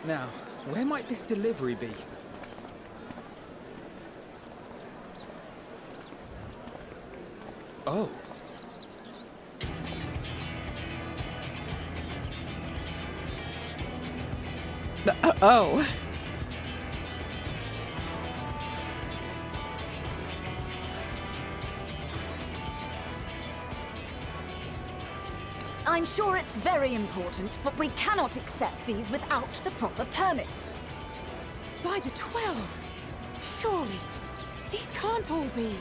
Now, where might this delivery be? Oh. Oh. I'm sure it's very important, but we cannot accept these without the proper permits. By the 12! Surely, these can't all be.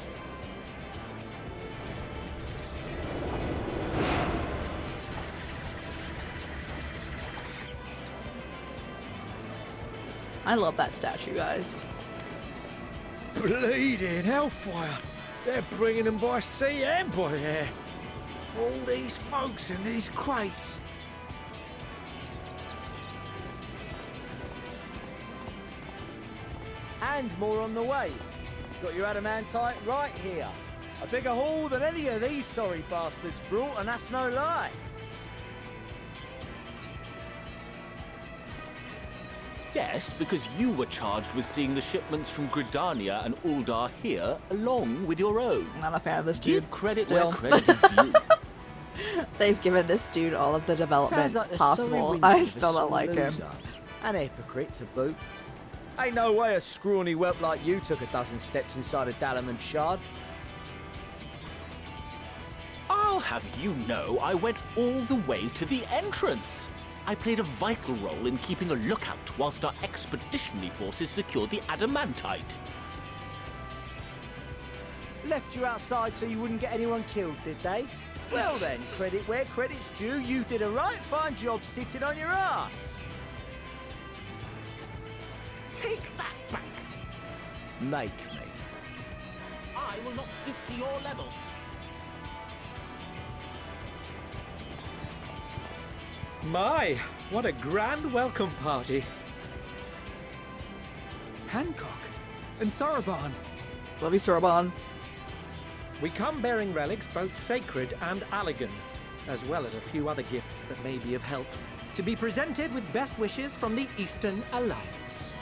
I love that statue, guys. Bleeding hellfire! They're bringing them by sea and by air. All these folks in these crates. And more on the way. Got your adamantite right here. A bigger haul than any of these sorry bastards brought, and that's no lie. Yes, because you were charged with seeing the shipments from Gridania and Uldar here, along with your own. I'm not a fan of this dude. Give credit still. where credit is due. They've given this dude all of the development Like possible. I still don't like him. An hypocrite to boot. Ain't no way a scrawny whelp like you took a dozen steps inside a Dalamon shard. I'll have you know I went all the way to the entrance. I played a vital role in keeping a lookout whilst our expeditionary forces secured the adamantite. Left you outside so you wouldn't get anyone killed, did they? Well then, credit where credit's due, you did a right fine job sitting on your ass. Take that back. Make me. I will not stoop to your level. My, what a grand welcome party. Hancock and Soroban. Love you, Soroban. We come bearing relics both sacred and Allegan, as well as a few other gifts that may be of help, to be presented with best wishes from the Eastern Alliance.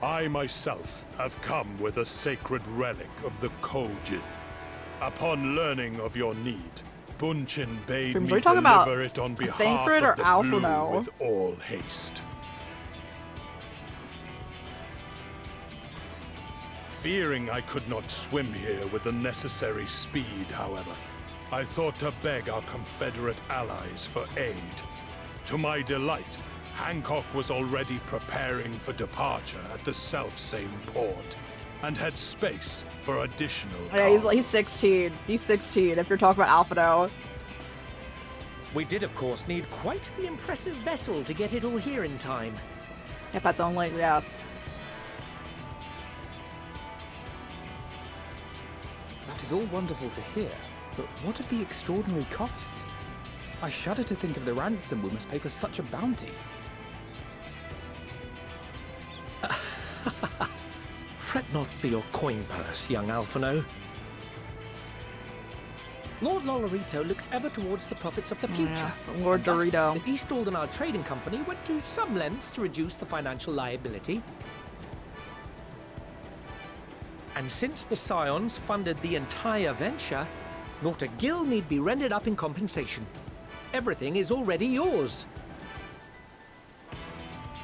I myself have come with a sacred relic of the Kojin. Upon learning of your need, Bunchin bade Are me we talking about deliver it on behalf Thancred or of the Alphino? Blue with all haste. Fearing I could not swim here with the necessary speed, however, I thought to beg our Confederate allies for aid. To my delight, Hancock was already preparing for departure at the selfsame port. and had space for additional Yeah, he's 16. He's 16 if you're talking about Alphado. We did, of course, need quite the impressive vessel to get it all here in time. If that's only, yes. That is all wonderful to hear, but what of the extraordinary cost? I shudder to think of the ransom we must pay for such a bounty. Fret not for your coin purse, young Alphano. Lord Lolorito looks ever towards the profits of the future. Yes, Lord Thus, Dorito. The East Aldenar Trading Company went to some lengths to reduce the financial liability. And since the Scions funded the entire venture, not a gill need be rendered up in compensation. Everything is already yours.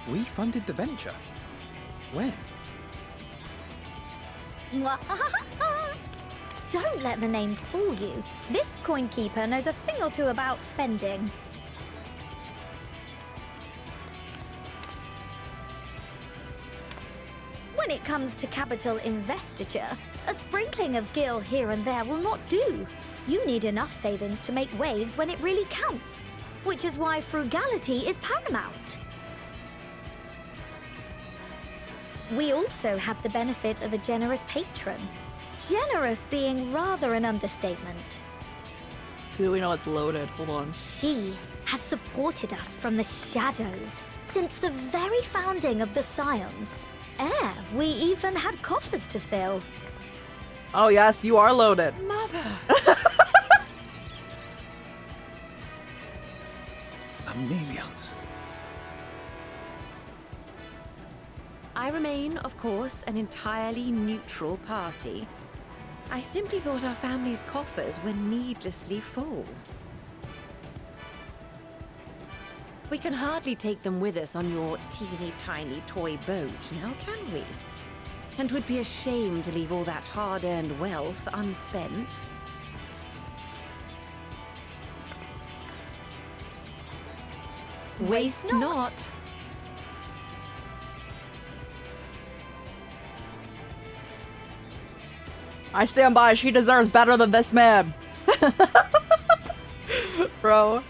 We funded the venture? When? Don't let the name fool you. This coin keeper knows a thing or two about spending. When it comes to capital investiture, a sprinkling of gil here and there will not do. You need enough savings to make waves when it really counts, which is why frugality is paramount. We also had the benefit of a generous patron. Generous being rather an understatement. Do we know it's loaded? Hold on. She has supported us from the shadows since the very founding of the Scions. We even had coffers to fill. Oh yes, you are loaded. Mother! Millions. I remain, of course, an entirely neutral party. I simply thought our family's coffers were needlessly full. We can hardly take them with us on your teeny-tiny toy boat, now can we? And 'twould be a shame to leave all that hard-earned wealth unspent. Waste not. I stand by. She deserves better than this man. Bro.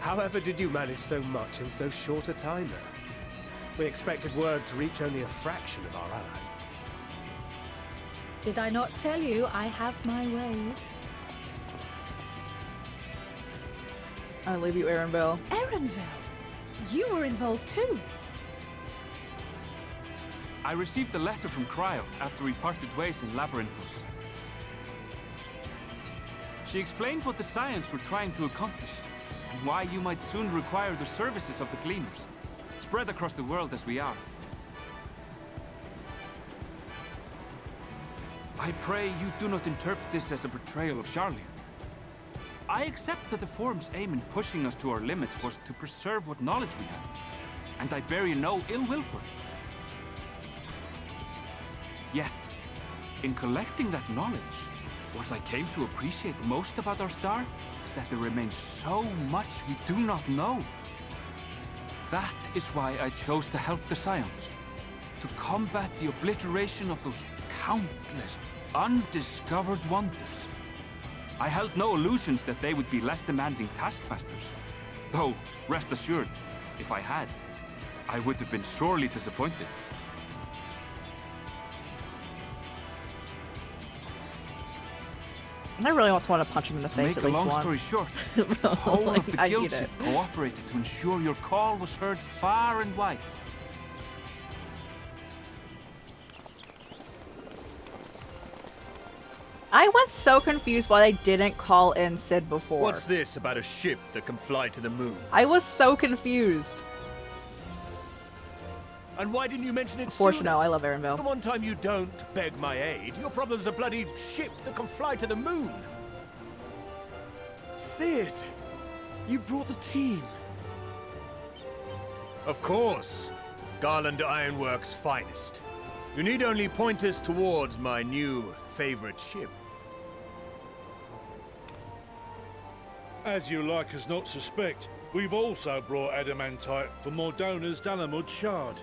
However did you manage so much in so short a time now? We expected word to reach only a fraction of our allies. Did I not tell you I have my ways? I leave you, Erenville. Erenville? You were involved too. I received a letter from Cryo after we parted ways in Labyrinthos. She explained what the Scions were trying to accomplish, and why you might soon require the services of the Gleaners, spread across the world as we are. I pray you do not interpret this as a betrayal of Charlian. I accept that the Forum's aim in pushing us to our limits was to preserve what knowledge we have, and I bear you no ill will for it. Yet, in collecting that knowledge, what I came to appreciate most about our star is that there remains so much we do not know. That is why I chose to help the Scions, to combat the obliteration of those countless, undiscovered wonders. I held no illusions that they would be less demanding taskmasters. Though, rest assured, if I had, I would have been sorely disappointed. I really want someone to punch him in the To face make at a least long once. story short, the whole of the I guild get it. cooperated to ensure your call was heard far and wide. I was so confused why they didn't call in Sid before. What's this about a ship that can fly to the moon? I was so confused. And why didn't you mention it Unfortunately, sooner? I love Erenville. The one time you don't beg my aid, your problem's a bloody ship that can fly to the moon. Sid, you brought the team. Of course. Garland Ironworks' finest. You need only point us towards my new favorite ship. As you like us not suspect, we've also brought adamantite for Mordona's Dalamud Shard.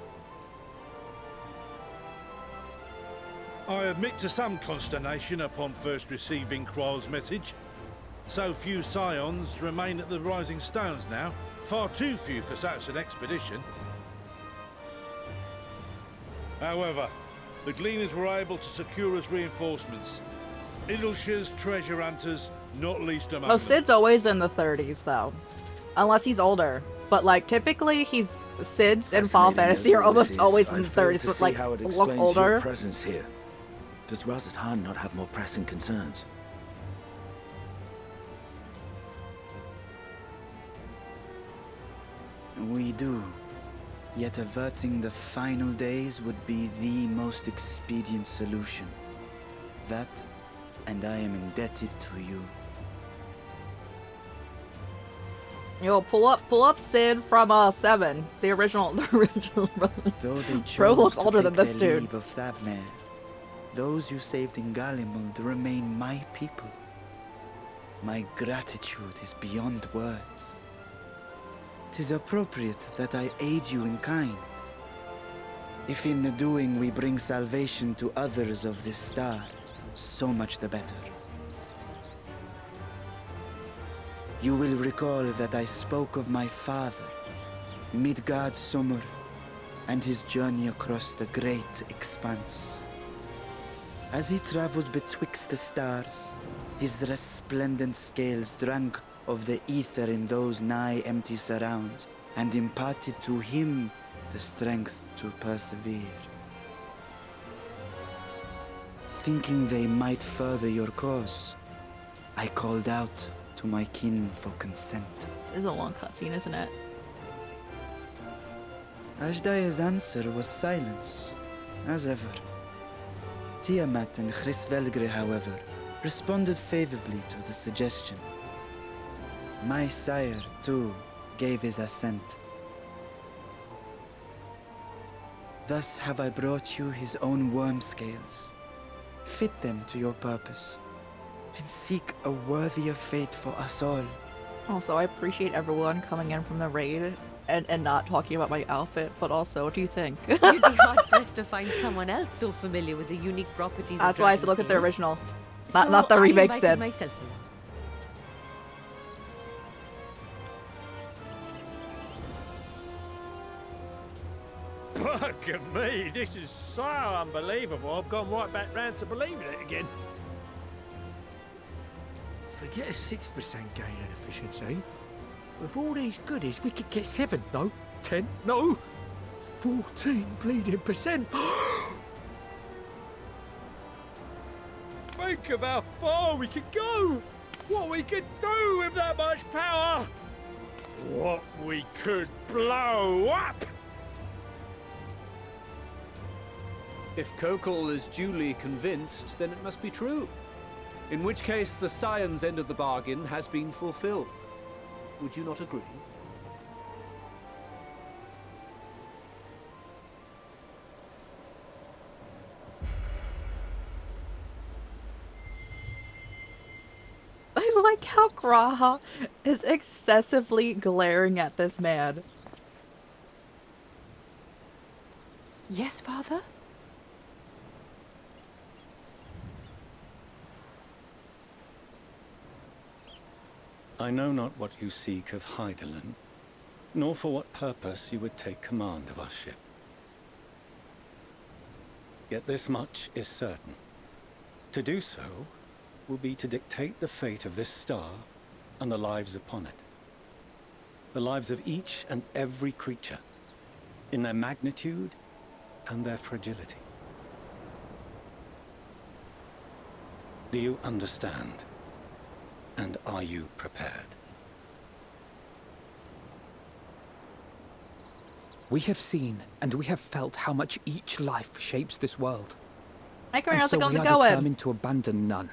I admit to some consternation upon first receiving Kroll's message. So few scions remain at the Rising Stones now. Far too few for such an expedition. However, the Gleaners were able to secure us reinforcements. Idleshires, treasure hunters, not least among Oh, them. Sid's always in the 30s, though. Unless he's older. But, like, typically, Sid's in Final Fantasy are almost always in the 30s, but, like, how it look explains older. your presence here. Does Razat Han not have more pressing concerns? We do. Yet averting the final days would be the most expedient solution. That, and I am indebted to you. Yo, pull up Sid from 7, the original Though they Bro looks chose to older than take this their dude. leave of Thavnair, those you saved in Galimund remain my people. My gratitude is beyond words. 'Tis appropriate that I aid you in kind. If in the doing we bring salvation to others of this star, so much the better. You will recall that I spoke of my father, Midgard Summer, and his journey across the great expanse. As he traveled betwixt the stars, his resplendent scales drank of the ether in those nigh empty surrounds, and imparted to him the strength to persevere. Thinking they might further your cause, I called out to my kin for consent. This is a long cutscene, isn't it? Ashdaya's answer was silence, as ever. Tiamat and Hrisvelgre, however, responded favorably to the suggestion. My sire, too, gave his assent. Thus have I brought you his own worm scales. Fit them to your purpose, and seek a worthier fate for us all. Also, I appreciate everyone coming in from the raid and not talking about my outfit, but also, what do you think? You'd be hard-pressed to find someone else so familiar with the unique properties of That's why I said look at the dragon original, scales. not the So remake I invited Sid. myself along. Bugger me, this is so unbelievable. I've gone right back round to believing it again. Forget a 6% gain in efficiency. With all these goodies, we could get 7, no, 10, no, 14 bleeding percent. Think of how far we could go. What we could do with that much power. What we could blow up. If Kokol is duly convinced, then it must be true. In which case, the Scion's end of the bargain has been fulfilled. Would you not agree? I like how Graha is excessively glaring at this man. Yes, father? I know not what you seek of Hydaelyn, nor for what purpose you would take command of our ship. Yet this much is certain. To do so will be to dictate the fate of this star and the lives upon it. The lives of each and every creature, in their magnitude and their fragility. Do you understand? And are you prepared? We have seen and we have felt how much each life shapes this world. Hi, Corinne, And how's so it we are going? determined to abandon none.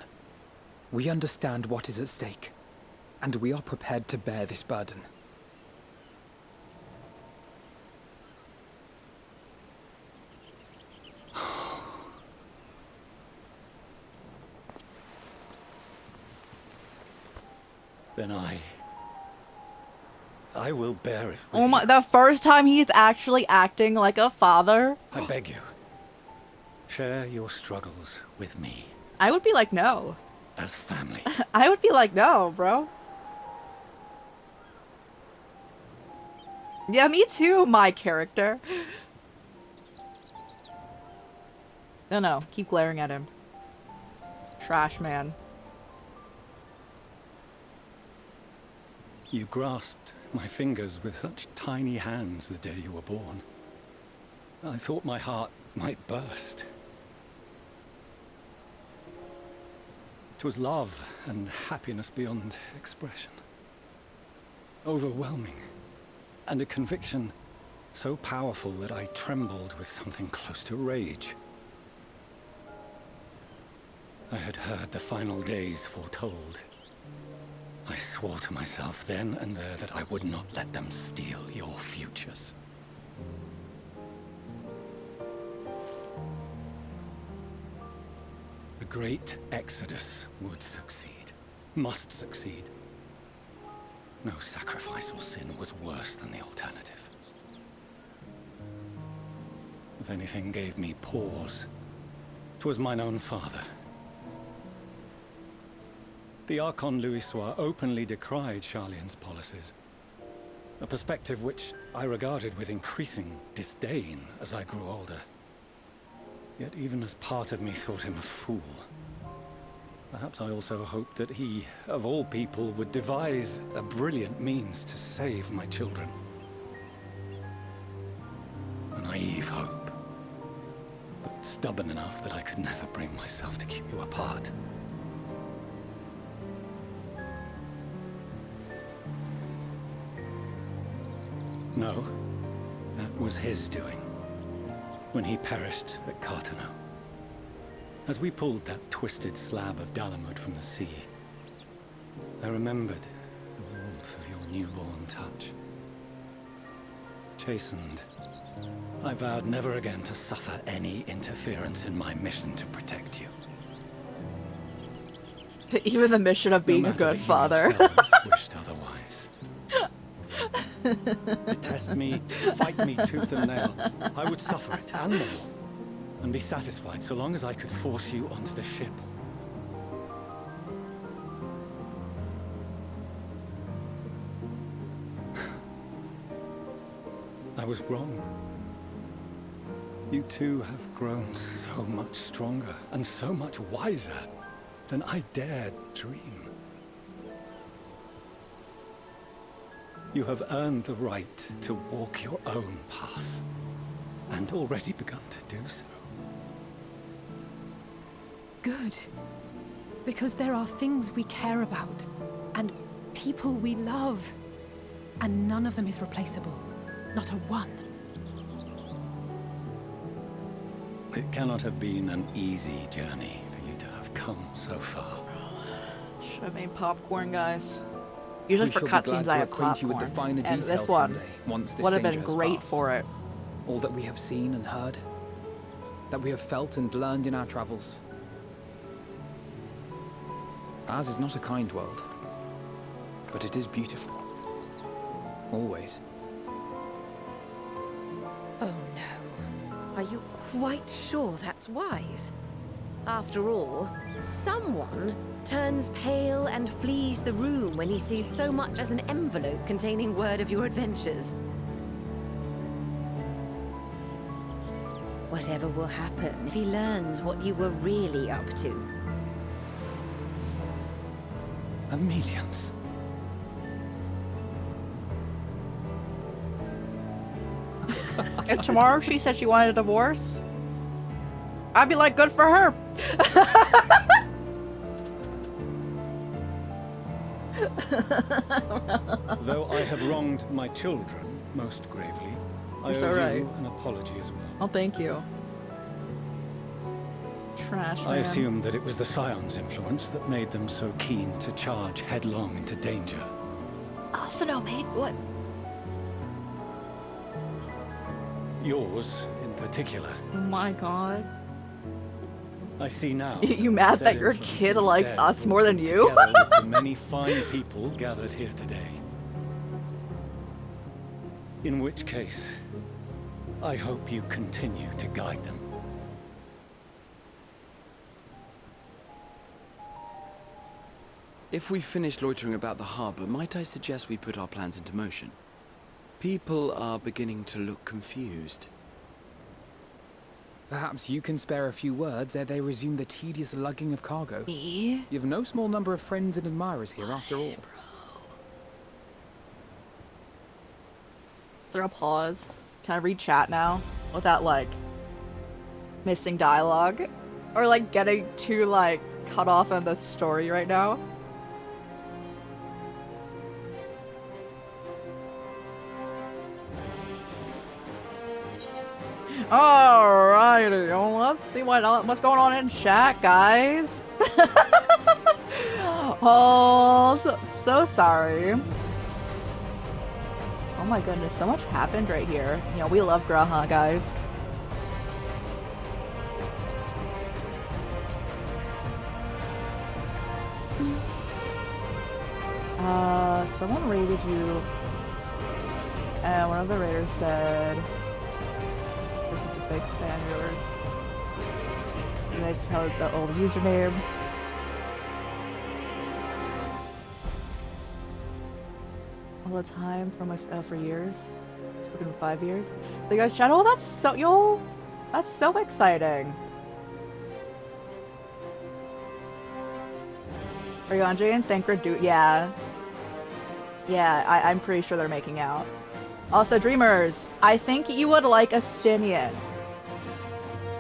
We understand what is at stake, and we are prepared to bear this burden. Then I will bear it. Oh my, the first time he's actually acting like a father. I beg you. share your struggles with me. I would be like, no. As family. I would be like, no, bro. Yeah, me too, my character. No, keep glaring at him. Trash man. You grasped my fingers with such tiny hands the day you were born. I thought my heart might burst. It was love and happiness beyond expression. Overwhelming. And a conviction so powerful that I trembled with something close to rage. I had heard the final days foretold. I swore to myself then and there that I would not let them steal your futures. The great Exodus would succeed, must succeed. No sacrifice or sin was worse than the alternative. If anything gave me pause, 'twas mine own father. The Archon Louisois openly decried Charlian's policies, a perspective which I regarded with increasing disdain as I grew older. Yet even as part of me thought him a fool, perhaps I also hoped that he, of all people, would devise a brilliant means to save my children. A naive hope, but stubborn enough that I could never bring myself to keep you apart. No, that was his doing, when he perished at Carteneau. As we pulled that twisted slab of Dalamud from the sea, I remembered the warmth of your newborn touch. Chastened, I vowed never again to suffer any interference in my mission to protect you. Even the mission of being a good father. Wished otherwise. Detest me, fight me tooth and nail. I would suffer it, and more, and be satisfied so long as I could force you onto the ship. I was wrong. You two have grown so much stronger and so much wiser than I dared dream. You have earned the right to walk your own path, and already begun to do so. Good. Because there are things we care about, and people we love, and none of them is replaceable. Not a one. It cannot have been an easy journey for you to have come so far. Should have made popcorn, guys. Usually We for shall be glad cutscenes to I have acquaint you with the popcorn, finer and details this one someday, once this would have danger been has great passed. for it. All that we have seen and heard, that we have felt and learned in our travels. Ours is not a kind world, but it is beautiful. Always. Oh no. Are you quite sure that's wise? After all, someone turns pale and flees the room when he sees so much as an envelope containing word of your adventures. Whatever will happen if he learns what you were really up to? Amelians. If tomorrow she said she wanted a divorce, I'd be like, good for her. Though I have wronged my children most gravely, I It's owe alright. you an apology as well. Oh, thank you. Trash man. I assumed that it was the Scion's influence that made them so keen to charge headlong into danger. Alphino, mate, what? Yours, in particular. Oh my god. I see now. You mad said that your influence kid likes instead us will more than come you? together with the many fine people gathered here today. In which case, I hope you continue to guide them. If we've finished loitering about the harbor, might I suggest we put our plans into motion? People are beginning to look confused. Perhaps you can spare a few words ere they resume the tedious lugging of cargo. Me? You have no small number of friends and admirers here after all. Is there a pause? Can I read chat now? Without, like, missing dialogue? Or, like, getting too, like, cut off on the story right now? Alrighty, well, let's see what's going on in chat, guys. Oh, so sorry. Oh my goodness, so much happened right here. You know, we love Graha, guys. Someone raided you. And one of the raiders said, "We're such a big fan of yours." And they tell the old username. All the time from us for years. It's been 5 years. They got Shadow. That's so that's so exciting. Are you on Jay and Thancred? Yeah. Yeah, I'm pretty sure they're making out. Also, Dreamers, I think you would like Astinian.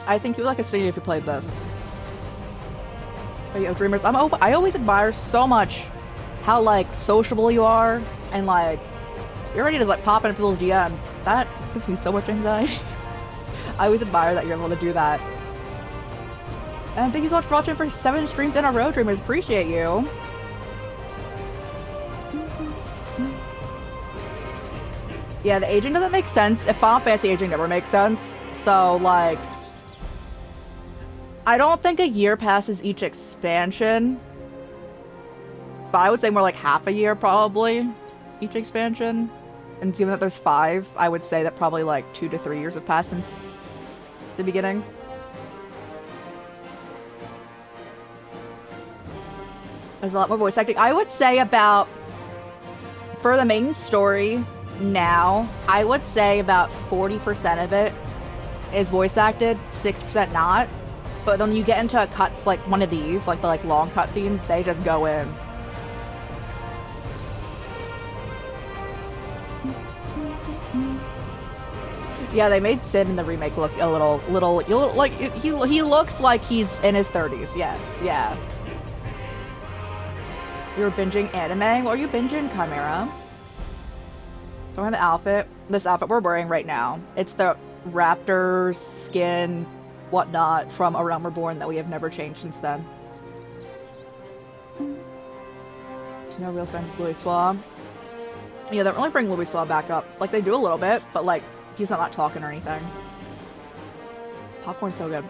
I think you would like Astinian if you played this. But yeah, Dreamers, I always admire so much how, like, sociable you are, and, like, you're ready to, like, pop into people's DMs. That gives me so much anxiety. I always admire that you're able to do that. And thank you so much for watching for 7 streams in a row, Dreamers. Appreciate you. Yeah, the aging doesn't make sense. If Final Fantasy aging never makes sense. So, like, I don't think a year passes each expansion. But I would say more like half a year, probably, each expansion. And given that there's 5, I would say that probably like 2 to 3 years have passed since the beginning. There's a lot more voice acting. I would say about, for the main story now, I would say about 40% of it is voice acted, 60% not. But then you get into cuts like one of these, like the long cutscenes, they just go in. Yeah, they made Sid in the remake look a little like he looks like he's in his 30s. Yes, yeah. You were binging anime? What are you binging, Chimera? Wearing the outfit. This outfit we're wearing right now. It's the raptor skin, whatnot from A Realm Reborn that we have never changed since then. There's no real signs of Louis Swab. Yeah, they don't really bring Louis Swab back up. Like, they do a little bit, but like, he's not talking or anything. Popcorn's so good.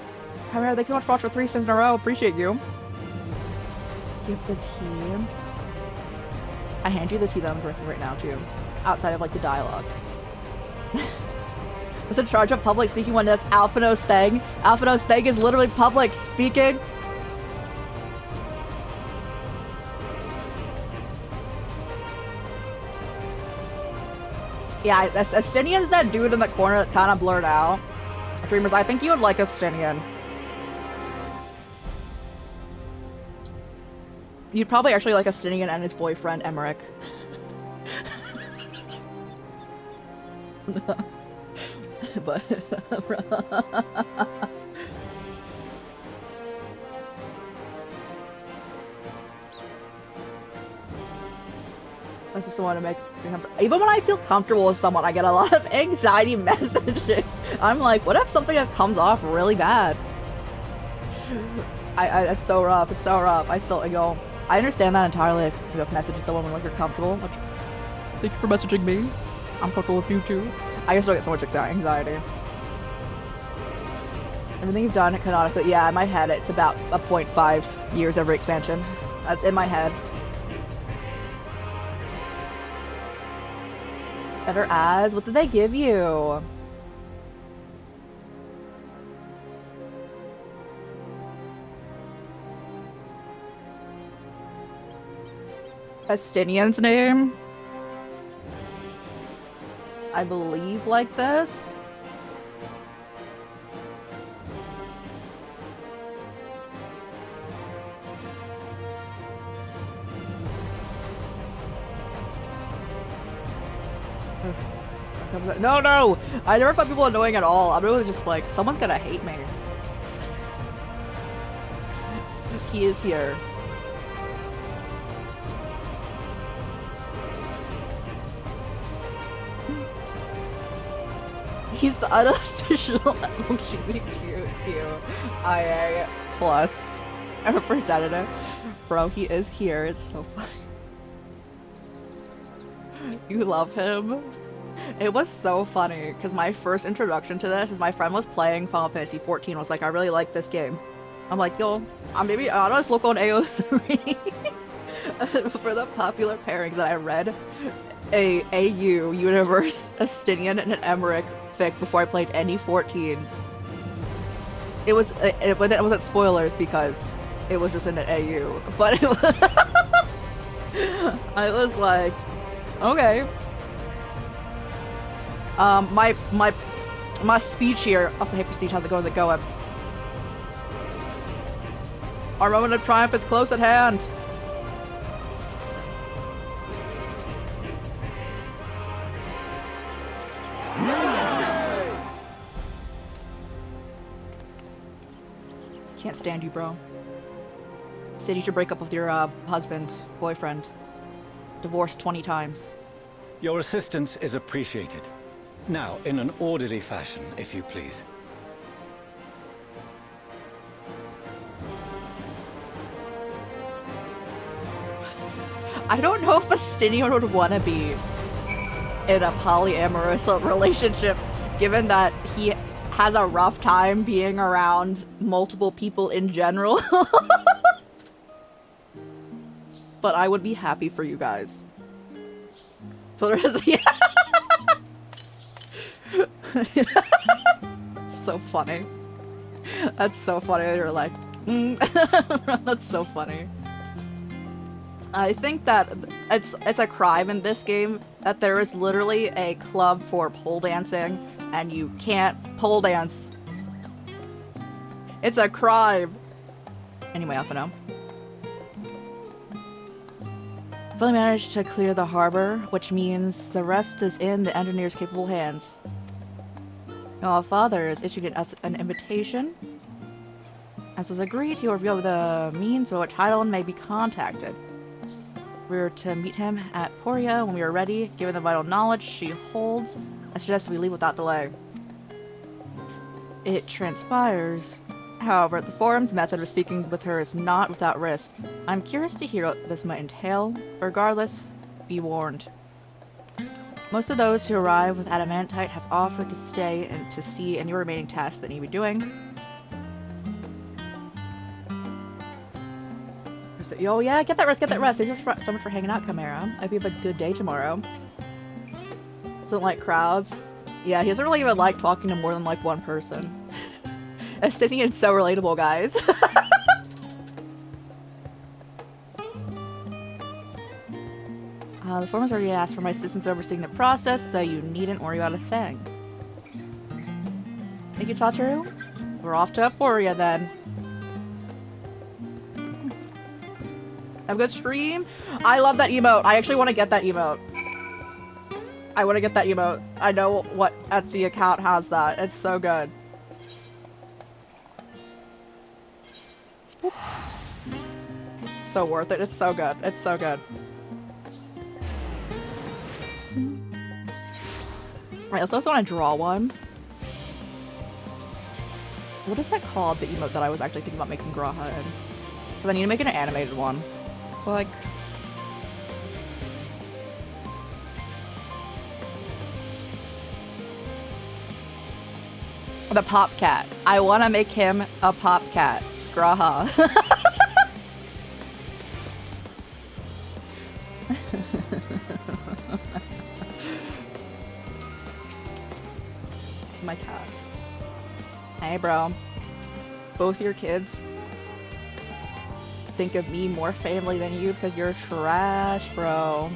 Chimera, thank you so much for watching for 3 streams in a row. Appreciate you. Give the tea. I hand you the tea that I'm drinking right now, too. Outside of, like, the dialogue. What's in charge of public speaking when that's Alphanos Thing? Alphanos Thing is literally public speaking. Yeah, Astinian's that dude in the corner that's kind of blurred out. Dreamers, I think you would like Astinian. You'd probably actually like Astinian and his boyfriend, Emmerich. But... I just want to make me comfortable. Even when I feel comfortable with someone, I get a lot of anxiety messaging. I'm like, what if something just comes off really bad? It's so rough. It's so rough. I understand that entirely if you have messaged someone when like you're comfortable. Which, thank you for messaging me. I'm comfortable with you too. I just don't get so much anxiety. Everything you've done canonically, yeah, in my head it's about a 0.5 years every expansion. That's in my head. Better ads? What did they give you? Estinian's name, I believe, like this. No, no! I never found people annoying at all. I'm really just like, someone's gonna hate me. He is here. He's the unofficial LGBTQIA plus representative. Bro, he is here. It's so funny. You love him? It was so funny because my first introduction to this is my friend was playing Final Fantasy 14. Was like, I really like this game. I'm like, yo, maybe I'll just look on AO3 for the popular pairings that I read. A AU Universe Estinian and an Emmerich fic before I played any 14. It wasn't spoilers because it was just in an AU, but it was I was like, okay. My speech here. Also, hey Prestige, how's it going? Our moment of triumph is close at hand. Can't stand you, bro. Said you should break up with your husband, boyfriend. Divorced 20 times. Your assistance is appreciated. Now, in an orderly fashion, if you please. I don't know if Estinian would want to be in a polyamorous relationship, given that he has a rough time being around multiple people in general. But I would be happy for you guys. So there's, yeah. So funny. That's so funny. You're like, That's so funny. I think that it's a crime in this game that there is literally a club for pole dancing and you can't pole dance. It's a crime. Anyway, off and on. Finally managed to clear the harbor, which means the rest is in the engineer's capable hands. Our father has issued us an invitation. As was agreed, he will reveal the means by which Heidelin may be contacted. We're to meet him at Poria when we are ready, given the vital knowledge she holds. I suggest we leave without delay. It transpires. However, the forum's method of speaking with her is not without risk. I'm curious to hear what this might entail. Regardless, be warned. Most of those who arrive with adamantite have offered to stay and to see any remaining tasks that need to be doing. So, oh yeah, get that rest, get that rest. Thank you so much for hanging out, Chimera. I hope you have a good day tomorrow. Doesn't like crowds. Yeah, he doesn't really even like talking to more than like one person. Estinian's so relatable, guys. The forum has already asked for my assistance overseeing the process, so you needn't worry about a thing. Thank you, Tataru. We're off to Aporia then. Have a good stream. I love that emote. I actually want to get that emote. I want to get that emote. I know what Etsy account has that. It's so good. So worth it. It's so good. It's so good. I also want to draw one. What is that called? The emote that I was actually thinking about making Graha in. Because I need to make an animated one. So like... The pop cat. I want to make him a pop cat. Graha. My cat. Hey, bro. Both your kids. think of me more family than you because you're trash, bro.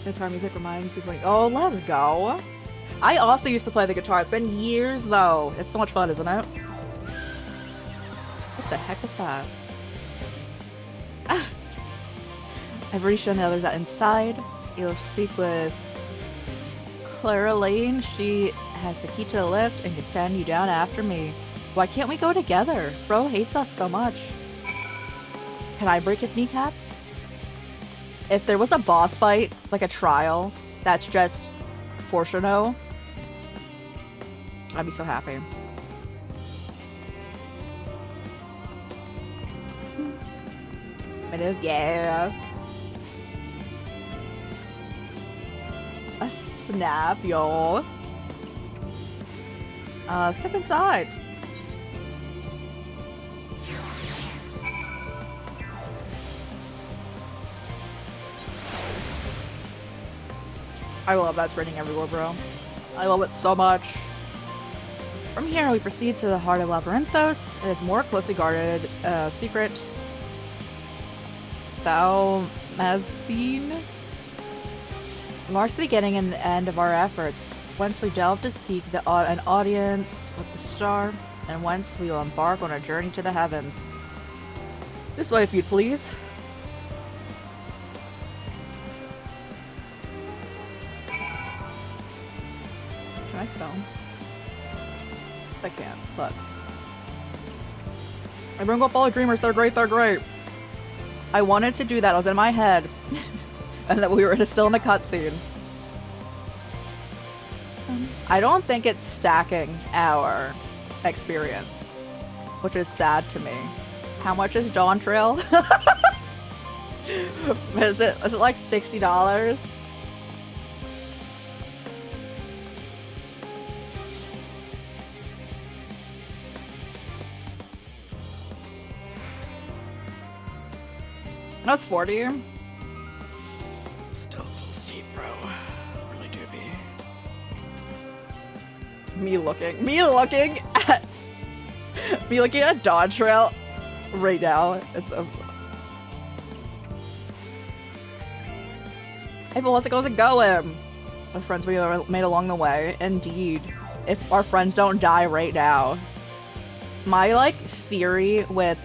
Guitar music reminds you of like, oh, let's go. I also used to play the guitar. It's been years though. It's so much fun, isn't it? What the heck is that? I've already shown the others that inside. You'll speak with Clara Lane. She has the key to the lift and can send you down after me. Why can't we go together? Bro hates us so much. Can I break his kneecaps? If there was a boss fight, like a trial, that's just Fortuno, I'd be so happy. It is, yeah. A snap, yo. Step inside. I love that it's raining everywhere, bro. I love it so much. From here, we proceed to the heart of Labyrinthos. It is more closely guarded, secret Thaumazian. Marks the beginning and the end of our efforts. Whence we delve to seek an audience with the star, and whence we will embark on a journey to the heavens. This way, if you'd please. Can I spell? I can't, but I bring up all the dreamers. They're great. They're great. I wanted to do that. I was in my head, and that we were still in the cutscene. I don't think it's stacking our experience, which is sad to me. How much is Dawn Trail? Is it like $60? No, it's 40. Still a little steep, bro. Really do be. Me looking at Dawn Trail right now. It's a. Hey, but how's it going? The friends we made along the way. Indeed. If our friends don't die right now. My, like, theory with,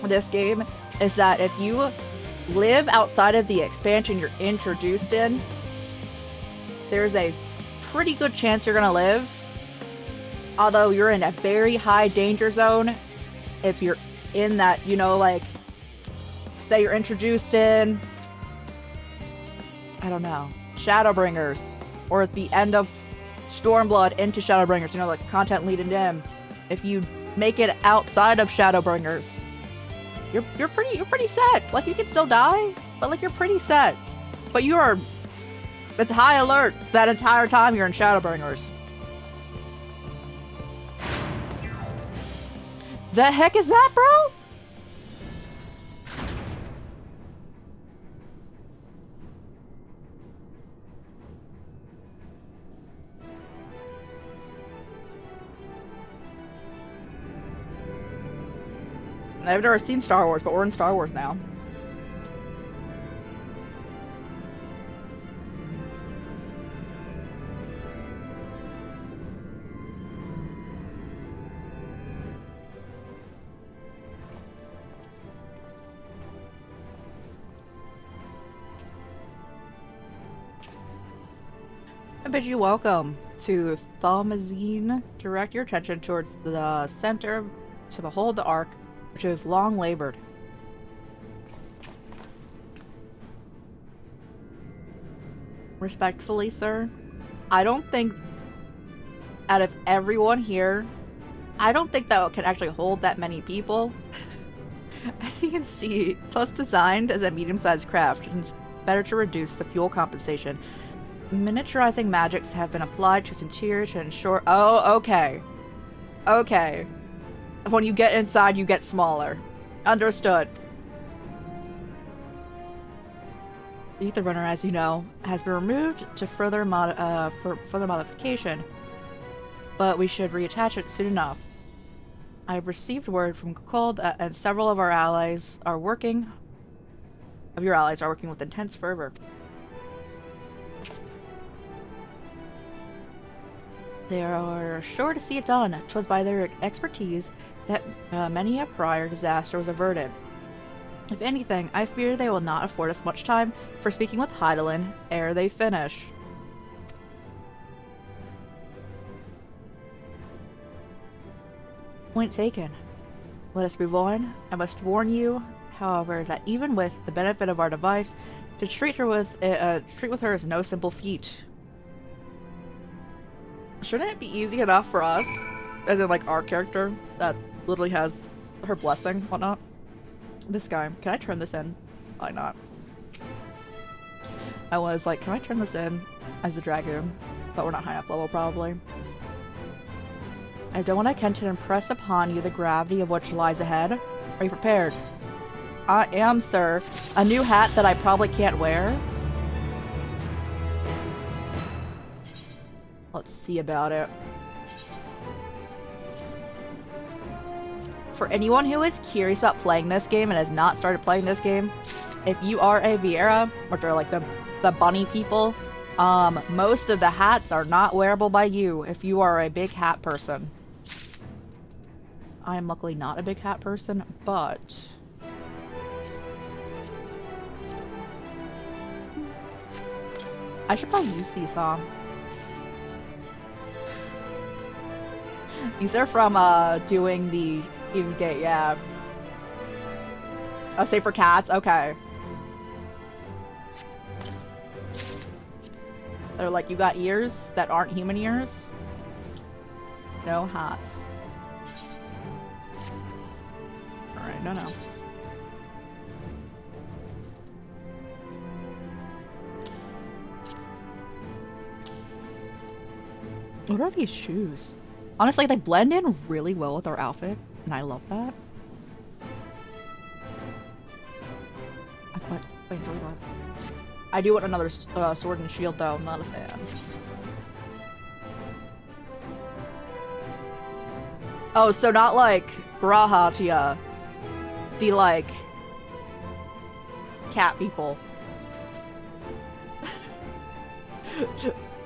this game is that if you live outside of the expansion you're introduced in, there's a pretty good chance you're gonna live. Although you're in a very high danger zone if you're in that, you know, like, say you're introduced in, I don't know, Shadowbringers, or at the end of Stormblood into Shadowbringers, you know, like content leading in. If you make it outside of Shadowbringers, you're pretty set. Like, you can still die, but like, you're pretty set. But it's high alert that entire time you're in Shadowbringers. The heck is that, bro? I've never seen Star Wars, but we're in Star Wars now. I bid you welcome to Thaumazian. Direct your attention towards the center to behold the arc which have long labored. Respectfully, sir, I don't think out of everyone here, I don't think that can actually hold that many people. As you can see, it was designed as a medium-sized craft, and it's better to reduce the fuel compensation. Miniaturizing magics have been applied to its interior to ensure— oh, okay. Okay. When you get inside, you get smaller. Understood. Ether Runner, as you know, has been removed to further modification, but we should reattach it soon enough. I've received word from Kukul that and several of our allies are working... of your allies are working with intense fervor. They are sure to see it done. 'Twas by their expertise that many a prior disaster was averted. If anything, I fear they will not afford us much time for speaking with Hydaelyn ere they finish. Point taken. Let us move on. I must warn you, however, that even with the benefit of our device, to treat her with is no simple feat. Shouldn't it be easy enough for us, as in like our character, that literally has her blessing, whatnot? This guy, can I turn this in? Why not? I was like, can I turn this in as the dragoon? But we're not high enough level, probably. I've done what I can to impress upon you the gravity of what lies ahead. Are you prepared? I am, sir. A new hat that I probably can't wear? Let's see about it. For anyone who is curious about playing this game and has not started playing this game, if you are a Vieira, which are like the bunny people, most of the hats are not wearable by you if you are a big hat person. I am luckily not a big hat person, but... I should probably use these, huh? These are from doing the Eden's Gate, yeah. Oh, save for cats? Okay. They're like, you got ears that aren't human ears? No hats. Alright, no. What are these shoes? Honestly, they blend in really well with our outfit, and I love that. I quite enjoy that. I do want another sword and shield, though. I'm not a fan. Oh, so not like Grahatia, the like cat people.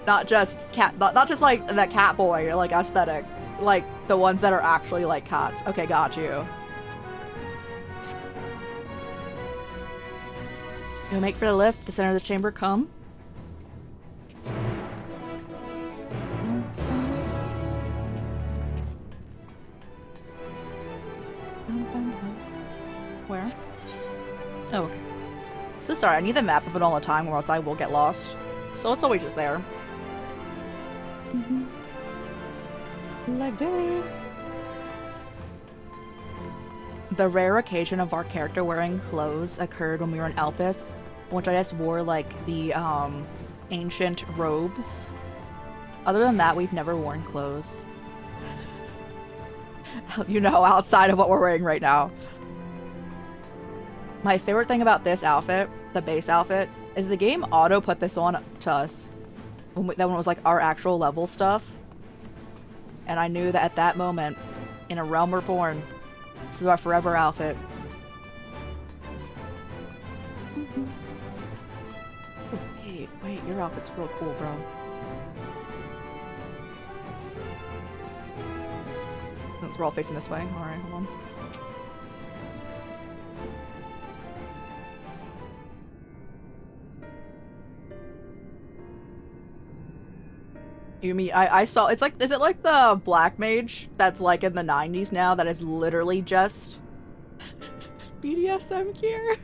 Not just cat, not just like the cat boy, like aesthetic, like the ones that are actually like cats. Okay, got you. You'll make for the lift, the center of the chamber, come. Where? Oh, okay. So sorry, I need the map of it all the time or else I will get lost. So it's always just there. Like day. The rare occasion of our character wearing clothes occurred when we were in Elpis, which I just wore like the ancient robes. Other than that, we've never worn clothes. You know, outside of what we're wearing right now. My favorite thing about this outfit, the base outfit, is the game auto put this on to us. That one was like our actual level stuff. And I knew that at that moment, in A Realm Reborn, this is our forever outfit. Wait, your outfit's real cool, bro. Since we're all facing this way. Alright, hold on. You mean, I saw, it's like, is it like the Black Mage that's like in the 90s now that is literally just BDSM gear?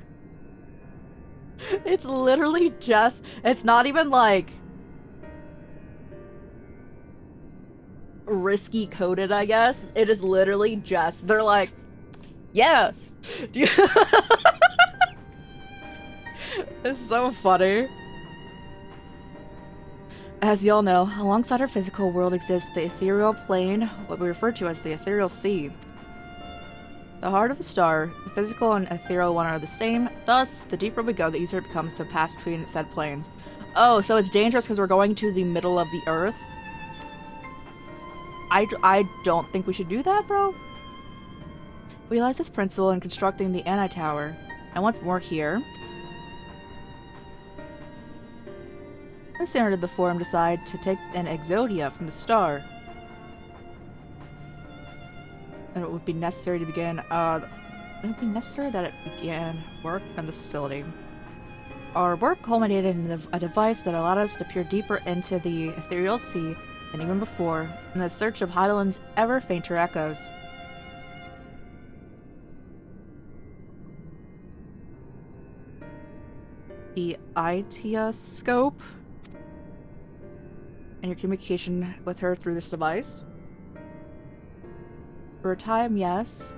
It's literally just, it's not even like risky coded, I guess. It is literally just, they're like, yeah. It's so funny. As y'all know, alongside our physical world exists the ethereal plane, what we refer to as the ethereal sea. The heart of a star, the physical and ethereal one are the same, thus, the deeper we go, the easier it becomes to pass between said planes. Oh, so it's dangerous because we're going to the middle of the earth? I don't think we should do that, bro. We realized this principle in constructing the anti-tower, and once more here. No sooner did the Forum decide to take an Exodia from the star, and it would be necessary to begin, it would be necessary that it began work on this facility. Our work culminated in a device that allowed us to peer deeper into the ethereal sea than even before, in the search of Heideland's ever fainter echoes. The ITIA scope and your communication with her through this device. For a time, yes,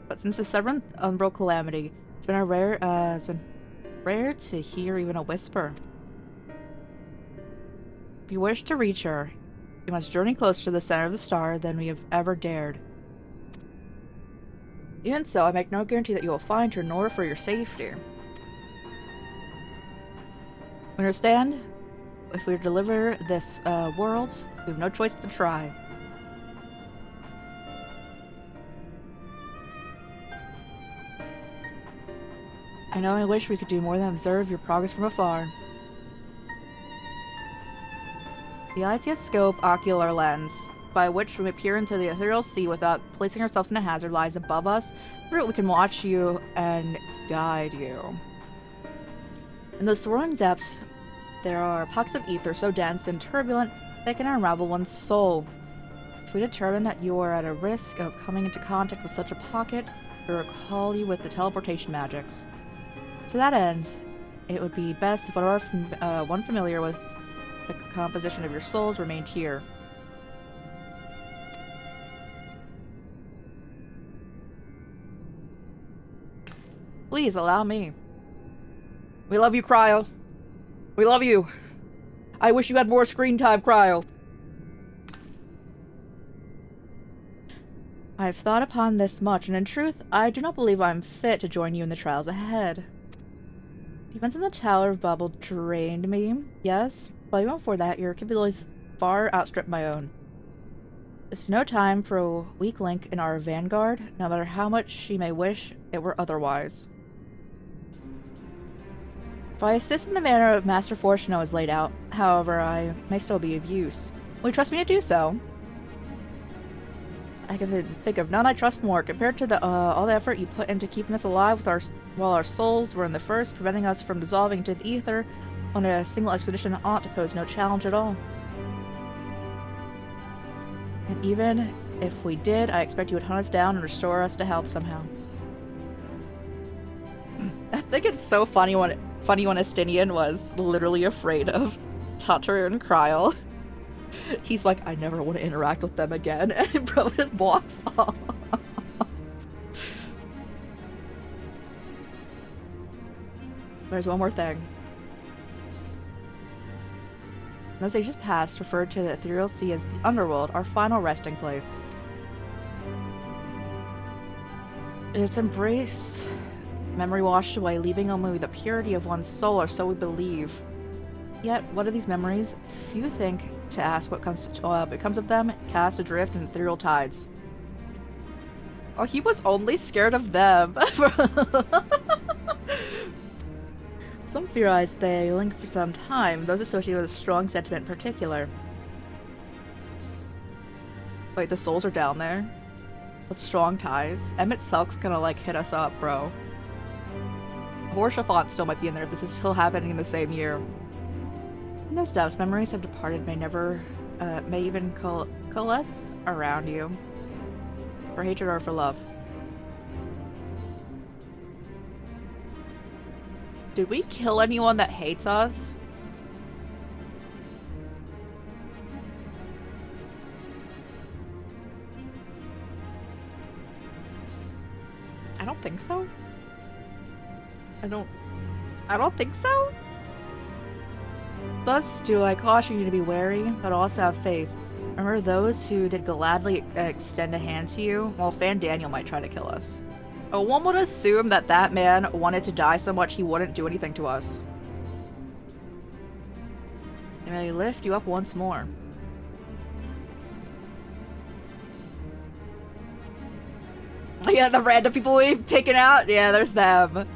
but since the 7th Umbral Calamity, it's been rare to hear even a whisper. If you wish to reach her, you must journey closer to the center of the star than we have ever dared. Even so, I make no guarantee that you will find her, nor for your safety. Understand? If we deliver this world, we have no choice but to try. I know I wish we could do more than observe your progress from afar. The ITS scope ocular lens, by which we peer into the ethereal sea without placing ourselves in a hazard, lies above us. Through it we can watch you and guide you. In the swirling depths, there are pockets of ether so dense and turbulent they can unravel one's soul. If we determine that you are at a risk of coming into contact with such a pocket, we recall you with the teleportation magics. To that end, it would be best if one familiar with the composition of your souls remained here. Please allow me. We love you, Cryle. We love you. I wish you had more screen time, Cryle. I've thought upon this much, and in truth, I do not believe I am fit to join you in the trials ahead. The events in the Tower of Bubble drained me, yes, but even before that, your capabilities far outstripped my own. There's no time for a weak link in our vanguard, no matter how much she may wish it were otherwise. If I assist in the manner of Master Fortuno has laid out, however, I may still be of use. Will you trust me to do so? I can think of none I trust more, compared to all the effort you put into keeping us alive while our souls were in the first, preventing us from dissolving into the ether on a single expedition ought to pose no challenge at all. And even if we did, I expect you would hunt us down and restore us to health somehow. I think it's so funny when Estinian was literally afraid of Tataru and Cryle. He's like, I never want to interact with them again, and bro just walks off. There's one more thing. Those ages past referred to the ethereal sea as the underworld, our final resting place. In its embrace, memory washed away, leaving only the purity of one's soul, or so we believe. Yet, what are these memories? Few think to ask what becomes of them, cast adrift in ethereal tides. Oh, he was only scared of them. Some theorize they link for some time, those associated with a strong sentiment in particular. Wait, the souls are down there? With strong ties? Emmett Selk's gonna, like, hit us up, bro. Horshafont still might be in there if this is still happening in the same year. And those doubts, memories have departed, may even coalesce around you. For hatred or for love. Did we kill anyone that hates us? I don't think so. I don't think so. Thus do I caution you to be wary, but also have faith. Remember those who did gladly extend a hand to you? Well, Fan Daniel might try to kill us. One would assume that that man wanted to die so much he wouldn't do anything to us. They may lift you up once more. Yeah, the random people we've taken out. Yeah, there's them.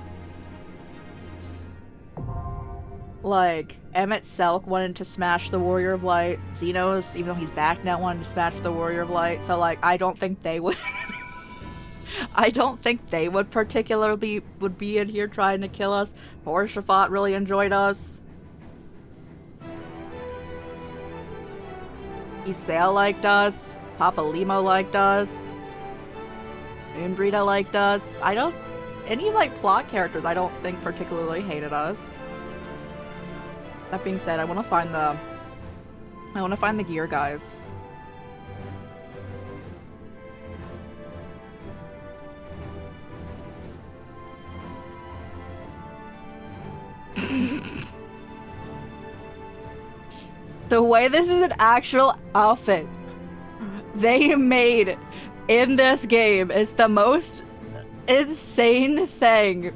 Like, Emmett Selk wanted to smash the Warrior of Light. Xenos, even though he's back now, wanted to smash the Warrior of Light. So, like, I don't think they would... I don't think they would particularly would be in here trying to kill us. Poor Shafat really enjoyed us. Isael liked us. Papa Limo liked us. Moonbrita liked us. I don't... Any, like, plot characters I don't think particularly hated us. That being said, I want to find the gear guys. The way this is an actual outfit they made in this game is the most insane thing.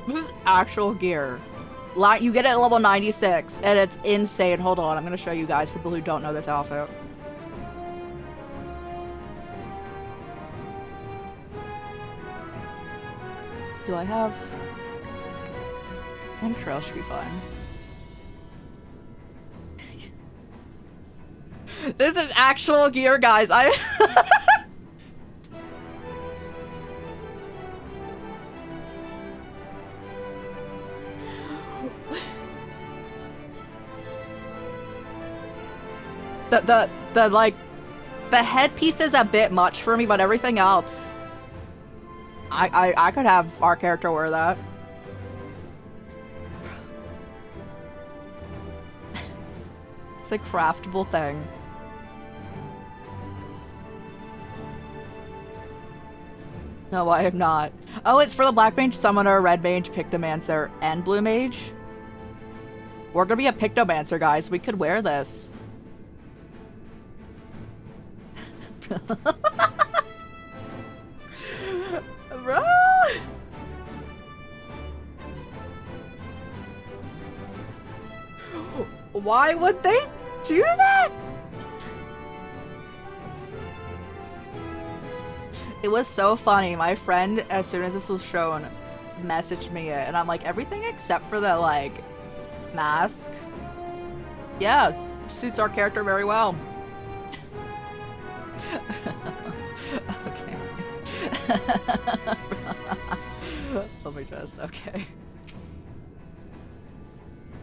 This is actual gear. You get it at level 96, and it's insane. Hold on, I'm gonna show you guys for people who don't know this outfit. Do I have... I think trail should be fine. This is actual gear, guys. The headpiece is a bit much for me, but everything else, I could have our character wear that. It's a craftable thing. No, I am not. Oh, it's for the Black Mage Summoner, Red Mage, Pictomancer, and Blue Mage. We're gonna be a Pictomancer, guys. We could wear this. Bro. Why would they do that? It was so funny. My friend, as soon as this was shown, messaged me it, and I'm like, everything except for the, like, mask. Yeah, suits our character very well. Okay. Let me just, okay.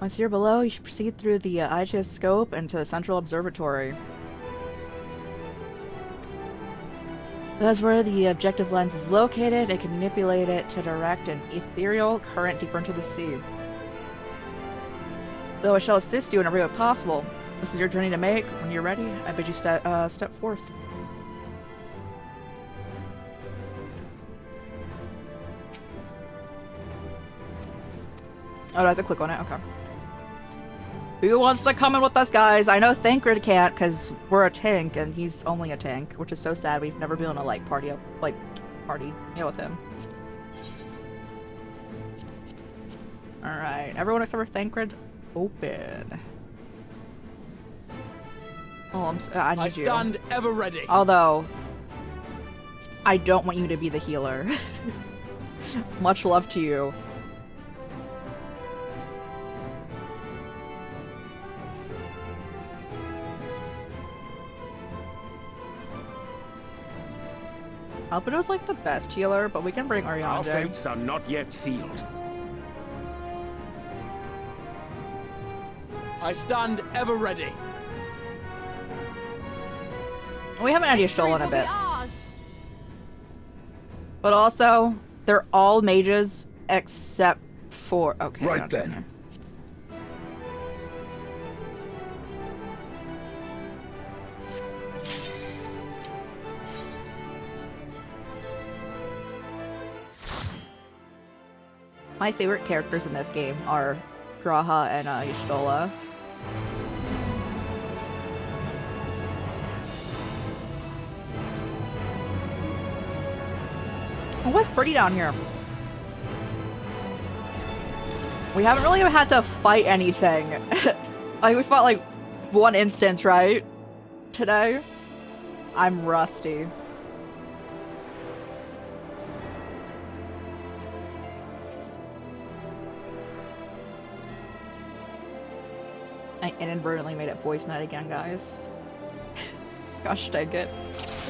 Once you're below, you should proceed through the IGS scope and to the central observatory. That's where the objective lens is located. It can manipulate it to direct an ethereal current deeper into the sea. Though it shall assist you in every way possible. This is your journey to make. When you're ready, I bid you step forth. Oh, do I have to click on it? Okay. Who wants to come in with us, guys? I know Thancred can't, because we're a tank, and he's only a tank, which is so sad. We've never been able to, like, party, with him. Alright, everyone except for Thancred, open. Oh, I need you. I stand ever ready. Although, I don't want you to be the healer. Much love to you. Albino's like the best healer, but we can bring Ariane. Our fates are not yet sealed. I stand ever ready. We haven't had Yashola in a bit. But also, they're all mages except for... Okay. Right then. My favorite characters in this game are Graha and Y'shtola. Oh, it's pretty down here. We haven't really had to fight anything. Like, we fought like one instance, right? Today? I'm rusty. I inadvertently made it boys' night again, guys. Gosh dang it.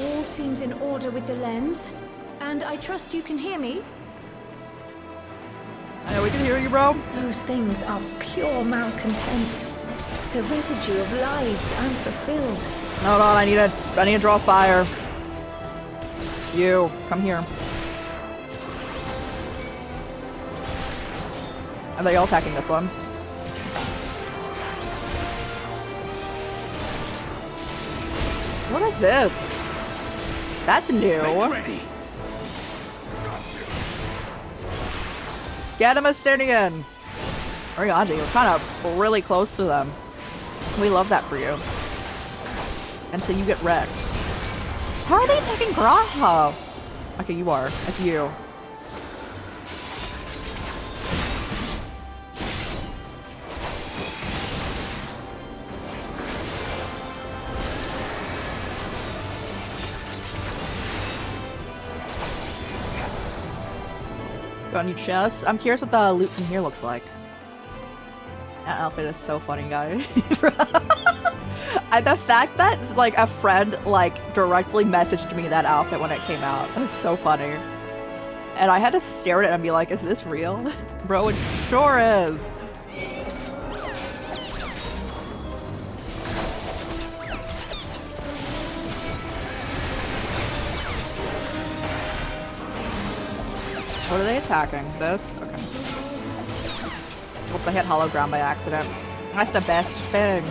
All seems in order with the lens. And I trust you can hear me? I know we can hear you, bro. Those things are pure malcontent. The residue of lives unfulfilled. Hold on, I need to draw fire. You, come here. Are they all attacking this one? What is this? That's new. Get him, Astinian! Ariadne, we're kind of really close to them. We love that for you. Until you get wrecked. How are they taking Graha? Okay, you are. It's you. Got any chests? I'm curious what the loot from here looks like. That outfit is so funny, guys. The fact that like a friend like directly messaged me that outfit when it came out was so funny. And I had to stare at it and be like, is this real? Bro, it sure is. What are they attacking? This? Okay. Hope they hit hollow ground by accident. That's the best thing.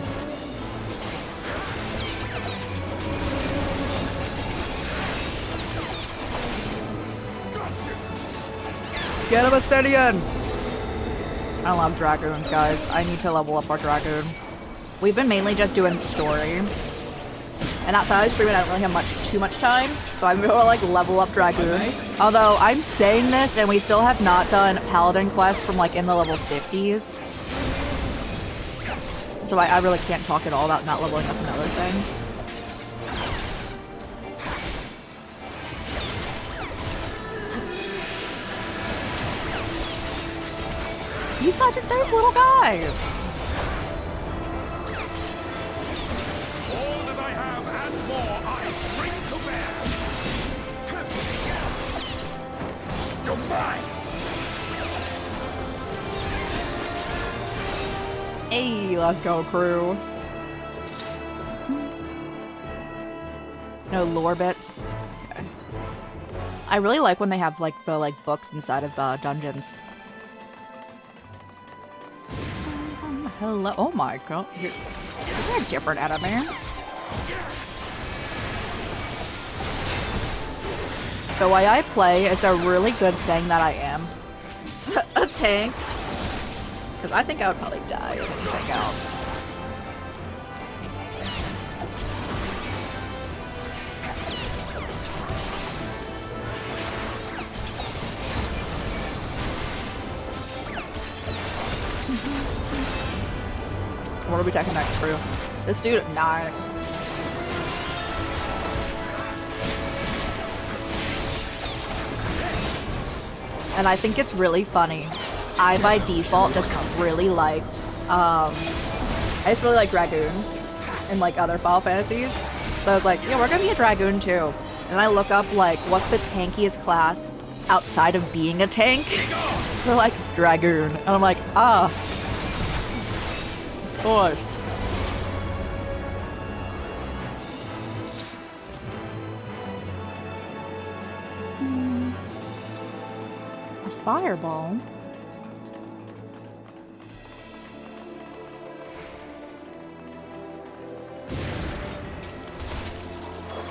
Get him, Astinian! I love dragoons, guys. I need to level up our dragoon. We've been mainly just doing story. And outside of streaming, I don't really have too much time, so I'm gonna like level up dragoon. Although I'm saying this, and we still have not done paladin quests from like in the level 50s. So I really can't talk at all about not leveling up another thing. These guys are those little guys. All that I have and more I bring to bear. You're mine. Hey, let's go, crew. No lore bits. Okay. I really like when they have like the books inside of dungeons. Hello. Oh my god. You're a different enemy. The way I play, it's a really good thing that I am a tank. Because I think I would probably die if anything else. What are we taking next, crew? This dude, nice. And I think it's really funny. I, by default, just really liked, I just really like dragoons in, like, other Final Fantasies. So I was like, yeah, we're gonna be a dragoon, too. And I look up, like, what's the tankiest class outside of being a tank? They're like, dragoon. And I'm like, ah. Of course. A fireball?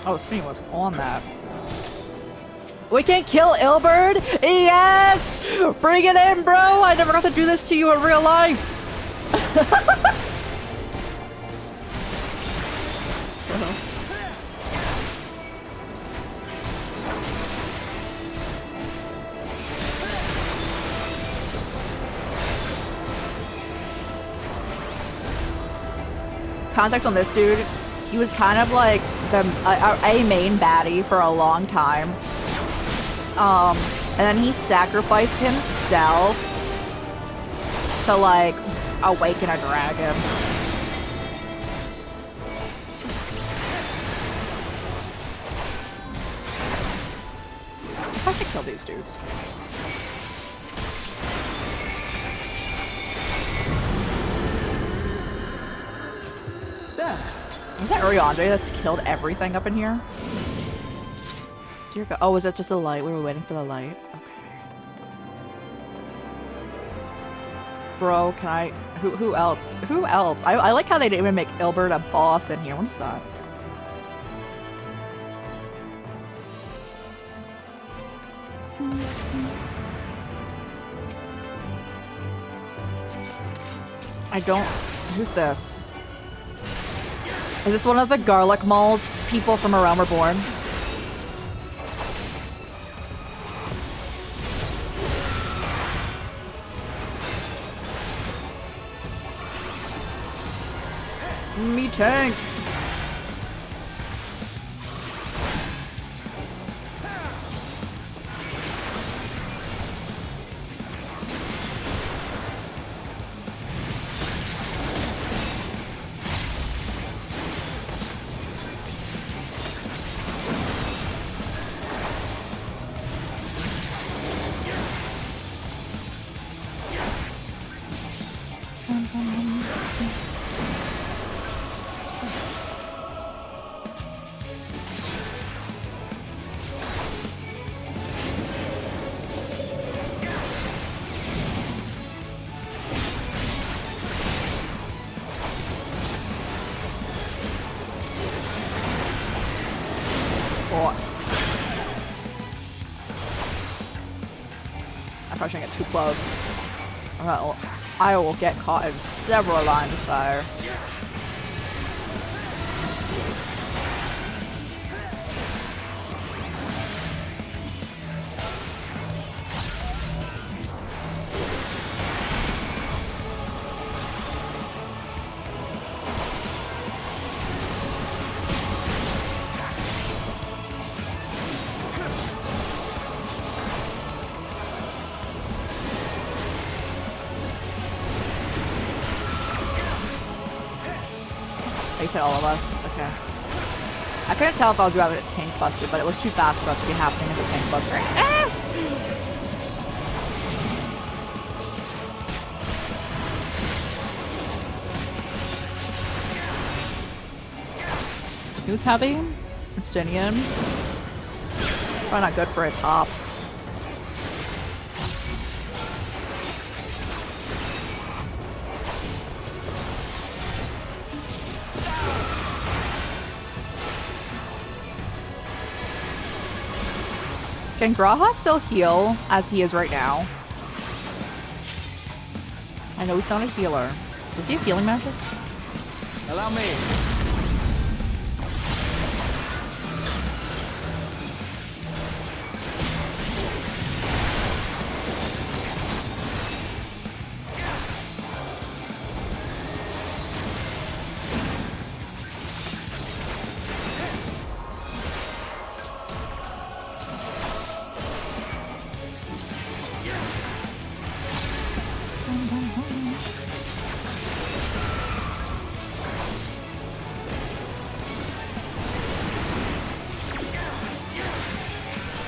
Oh, Sweeney was on that. We can kill Ilberd? Yes! Bring it in, bro! I never got to do this to you in real life! context on this dude, he was kind of like a main baddie for a long time. And then he sacrificed himself to like awaken a dragon. I should kill these dudes. Was that Ariandre that's killed everything up in here? Dear God. Oh, was it just the light? We were waiting for the light. Okay. Bro, can I... Who else? Who else? I like how they didn't even make Ilbert a boss in here. What is that? I don't... Who's this? Is this one of the garlic mauled people from A Realm Reborn? Me tank! I shouldn't get too close. I will get caught in several lines of fire. Hit all of us. Okay. I couldn't tell if I was grabbing a tank buster, but it was too fast for us to be happening as a tank buster. Ah! Who's heavy? Estinian. Probably not good for his hops. Can Graha still heal as he is right now? I know he's not a healer. Does he have healing magic? Allow me.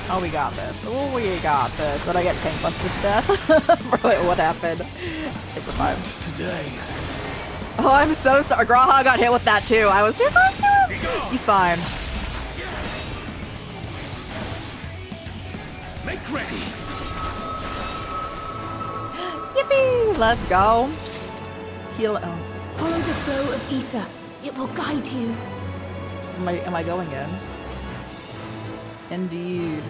Oh, we got this. Oh, we got this. Did I get tank busted to death? Bro, what happened? Take the five. Today. Oh, I'm so sorry. Graha got hit with that too. I was too close to him. He's fine. Make ready. Yippee! Let's go. Heal. Oh. Follow the flow of ether. It will guide you. Am I going in? Indeed.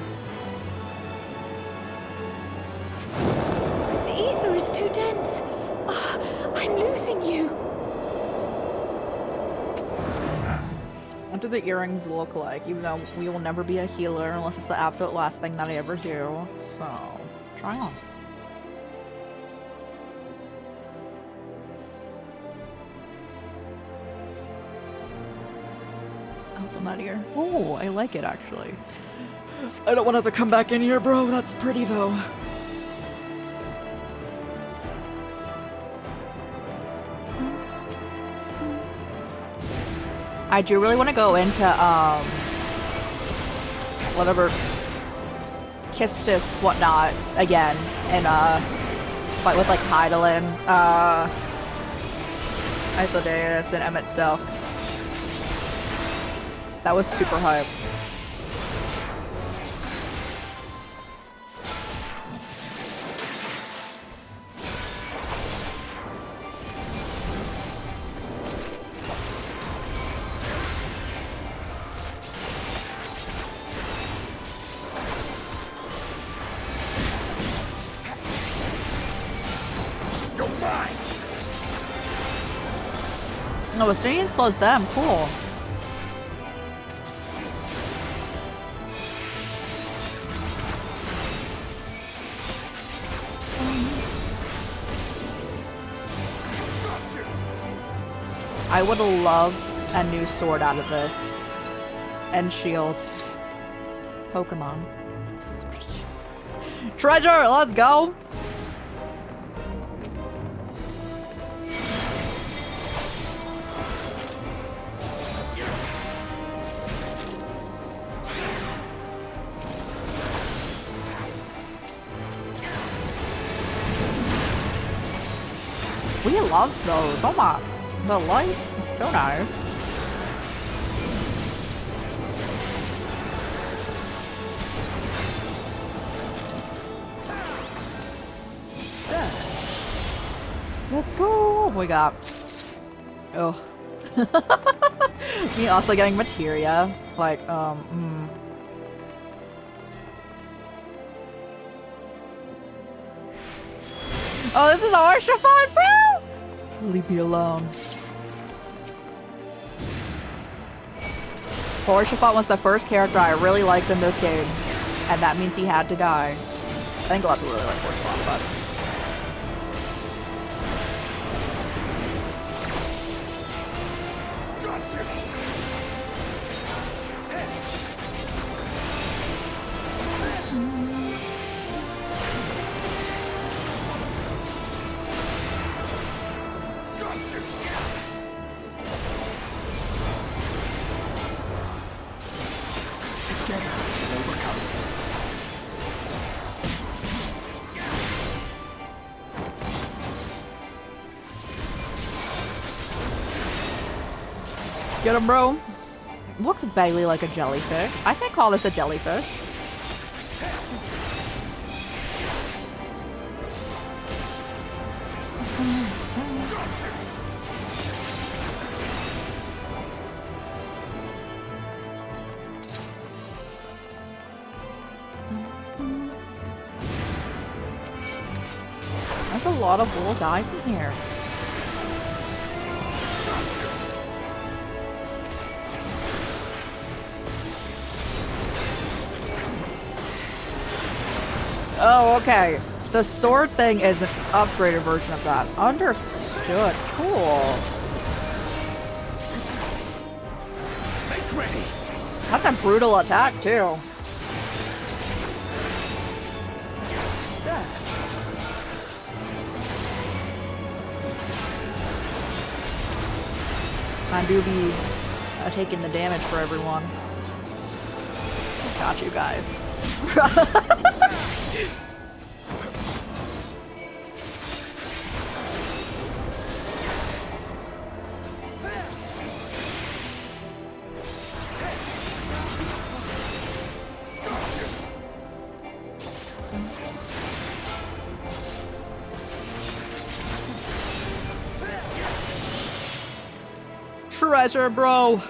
The ether is too dense. Oh, I'm losing you. What do the earrings look like? Even though we will never be a healer unless it's the absolute last thing that I ever do. So, try on. on that ear. Oh, I like it actually. I don't want to have to come back in here, bro. That's pretty though. I do really want to go into whatever Kistis whatnot again and fight with like Hydaelyn, Isledeus, and Emmett Silk. That was super hype. No, Assyrian slows them. Cool. I would love a new sword out of this. And shield. Pokemon. Treasure! Let's go! We love those. Oh my. The light is so nice. Let's go. We got. Oh. Me also getting materia. Like, Oh, this is Arshafon, bro! Leave me alone. Arshafon was the first character I really liked in this game, and that means he had to die. I think a lot of people really like Arshafon, but... Get him, bro. Looks vaguely like a jellyfish. I can call this a jellyfish. There's a lot of little guys in here. Oh, okay. The sword thing is an upgraded version of that. Understood. Cool. Make ready. That's a brutal attack, too. I do be taking the damage for everyone. Got you guys. Treasure, bro.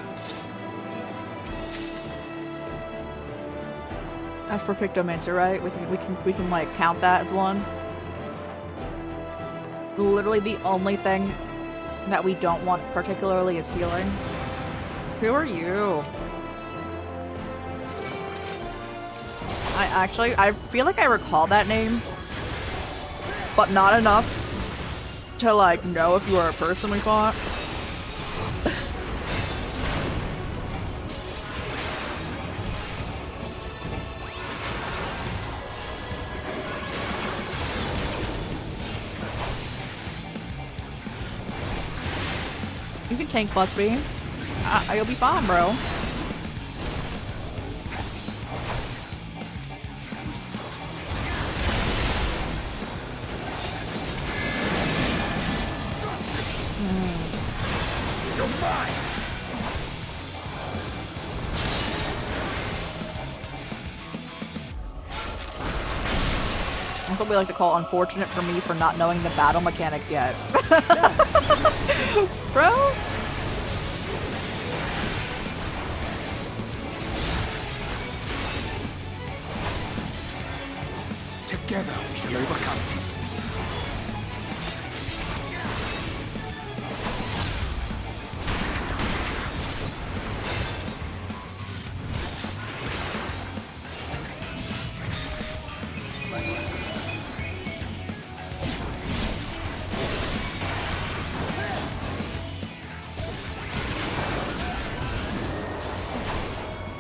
As for Pictomancer, right? We can like count that as one. Literally the only thing that we don't want particularly is healing. Who are you? I feel like I recall that name, but not enough to like know if you are a person we fought. You can tank plus me. You'll be fine, bro. You're fine. That's what we like to call unfortunate for me for not knowing the battle mechanics yet. Bro? Together we shall overcome this.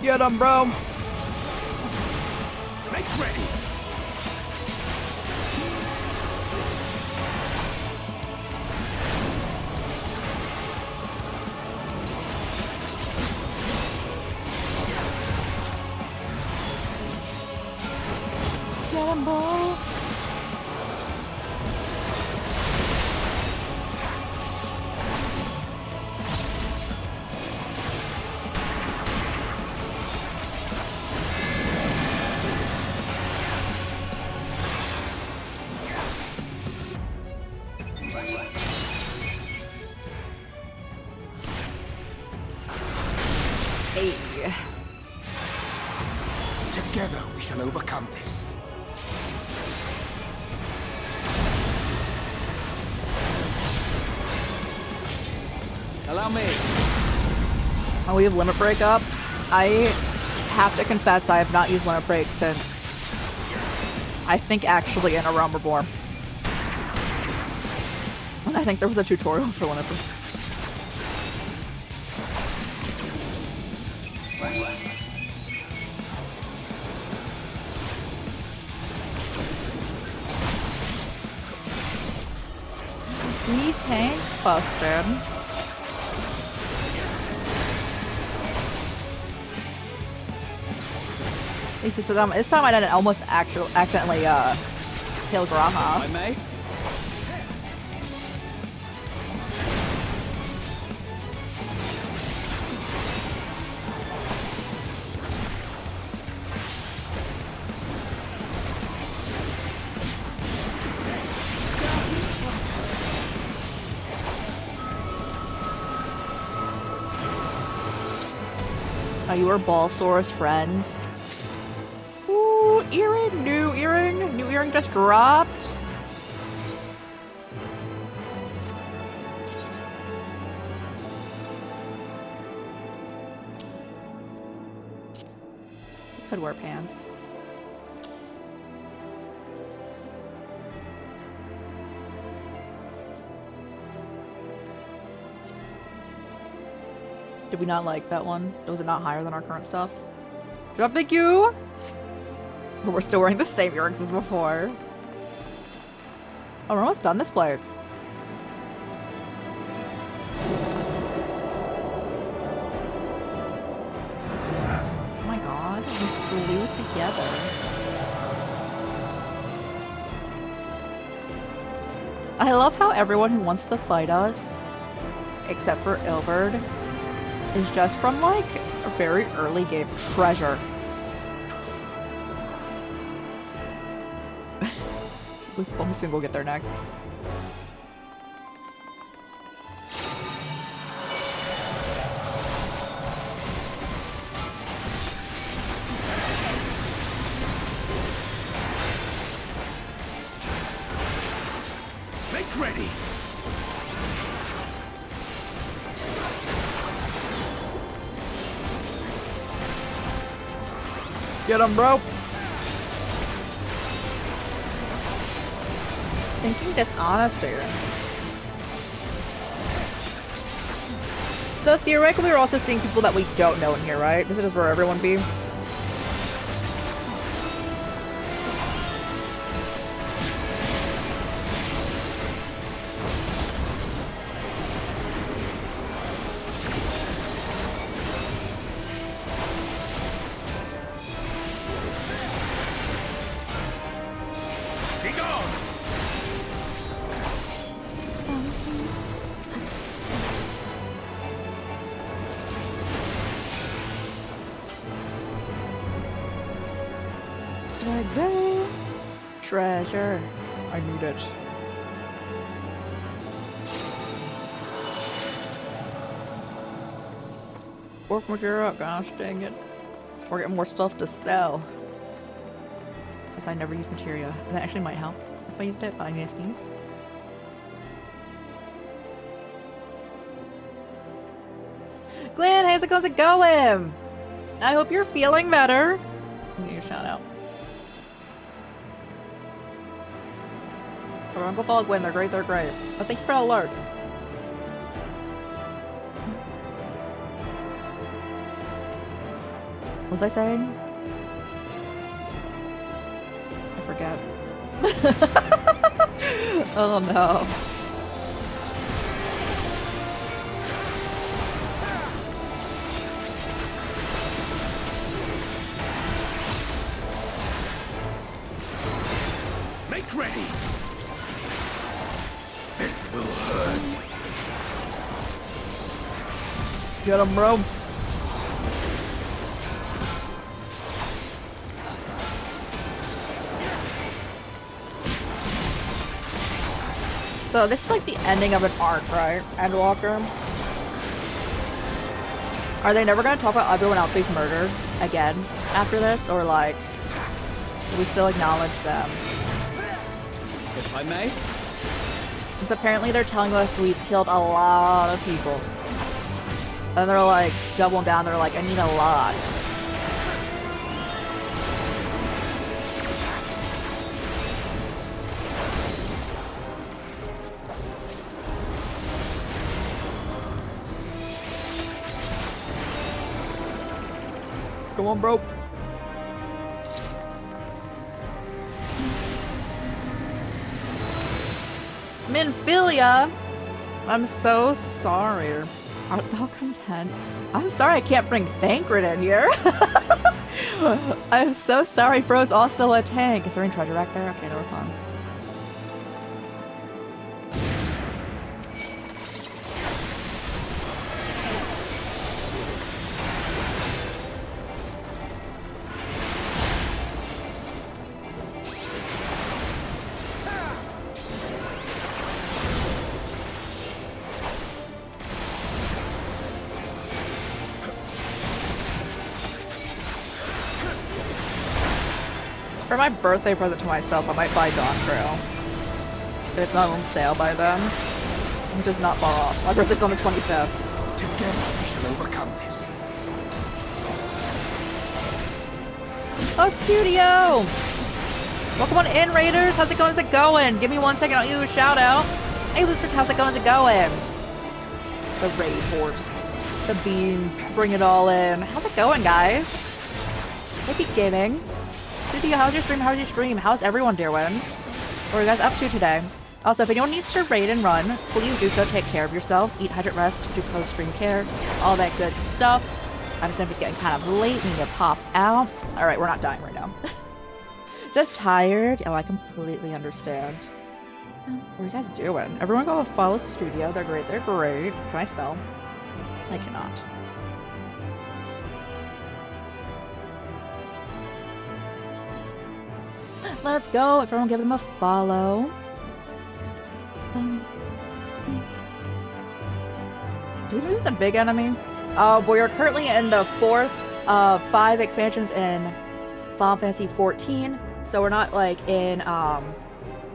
Get him, bro. Make ready. Get him, bro. Hey. Together we shall overcome this. Allow me. Oh, we have limit break up. I have to confess I have not used limit break since I think actually in A Realm Reborn. And I think there was a tutorial for limit break. We tank busted. At least this time I didn't almost accidentally kill Graha. I may. Oh, you were Balsaur's friend. Ooh, earring, new earring. New earring just dropped. Could wear pants. Did we not like that one? Was it not higher than our current stuff? Drop, thank you! We're still wearing the same earrings as before. Oh, we're almost done this place. Oh my god, it's glued together. I love how everyone who wants to fight us, except for Ilberd, is just from, like, a very early game treasure. I'm just gonna go get there next. Make ready. Get him, bro. Thinking dishonest here. So theoretically, we're also seeing people that we don't know in here, right? This is where everyone be. Like that. Treasure. I need it. Work my gear up, gosh dang it. Or get more stuff to sell. Because I never use materia. And that actually might help if I used it, but I need to sneeze. Gwen, how's it going? I hope you're feeling better. Give you a shout out. Everyone go follow Gwen, they're great, they're great. Oh, thank you for the alert. What was I saying? I forget. Oh no. Make ready! This will hurt. Get him, bro. So this is like the ending of an arc, right? Endwalker. Are they never gonna talk about everyone else we've murdered again after this? Or like, do we still acknowledge them? If I may? Since apparently they're telling us we've killed a lot of people. And they're like, doubling down, they're like, I need a lot. Come on, bro. Minfilia, I'm so sorry. Art thou content? I'm sorry I can't bring Thancred in here. I'm so sorry, bro's also a tank. Is there any treasure back there? Okay, no, we're fine. For my birthday present to myself, I might buy Dawn Trail. If it's not on sale by then, which is not far off. My birthday's on the 25th. Together we shall overcome this. Oh, studio! Welcome on in, Raiders. How's it going? How's it going? Give me 1 second. I'll give you a shout out. Hey, Lucifer, how's it going? How's it going? The raid horse. The beans. Bring it all in. How's it going, guys? Happy gaming. Studio, how's your stream? How's your stream? How's everyone doing? What are you guys up to today? Also, if anyone needs to raid and run, please do so. Take care of yourselves. Eat, hydrate, rest, do post-stream care, all that good stuff. I understand it's getting kind of late. We need to pop out. All right, we're not dying right now. Just tired. Oh, I completely understand. What are you guys doing? Everyone go follow Studio. They're great. They're great. Can I spell? I cannot. Let's go. Everyone give them a follow. Do you think this is a big enemy? We are currently in the 4th of 5 expansions in Final Fantasy XIV. So we're not like in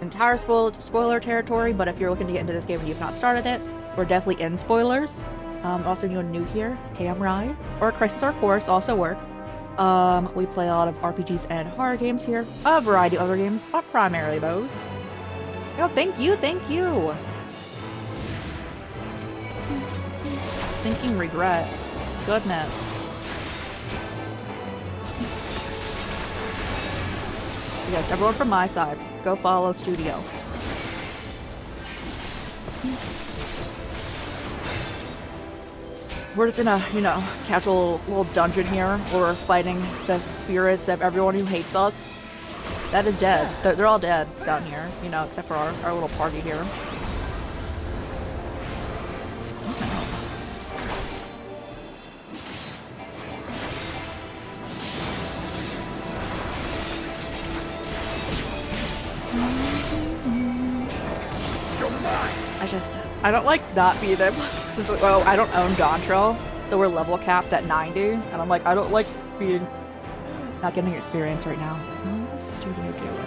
entire spoiler territory, but if you're looking to get into this game and you've not started it, we're definitely in spoilers. Also, if you're new here, hey, I'm Rai. Or Crisis or Chorus also work. We play a lot of RPGs and horror games here. A variety of other games, but primarily those. Oh, thank you, thank you. Sinking regret. Goodness. Yes, everyone from my side, go follow Studio. We're just in a, you know, casual little dungeon here where we're fighting the spirits of everyone who hates us. That is dead. They're all dead down here, you know, except for our little party here. I don't like not being able, since, well, I don't own Dontrell, so we're level capped at 90, and I'm like, I don't like being, not getting experience right now. How's the studio doing?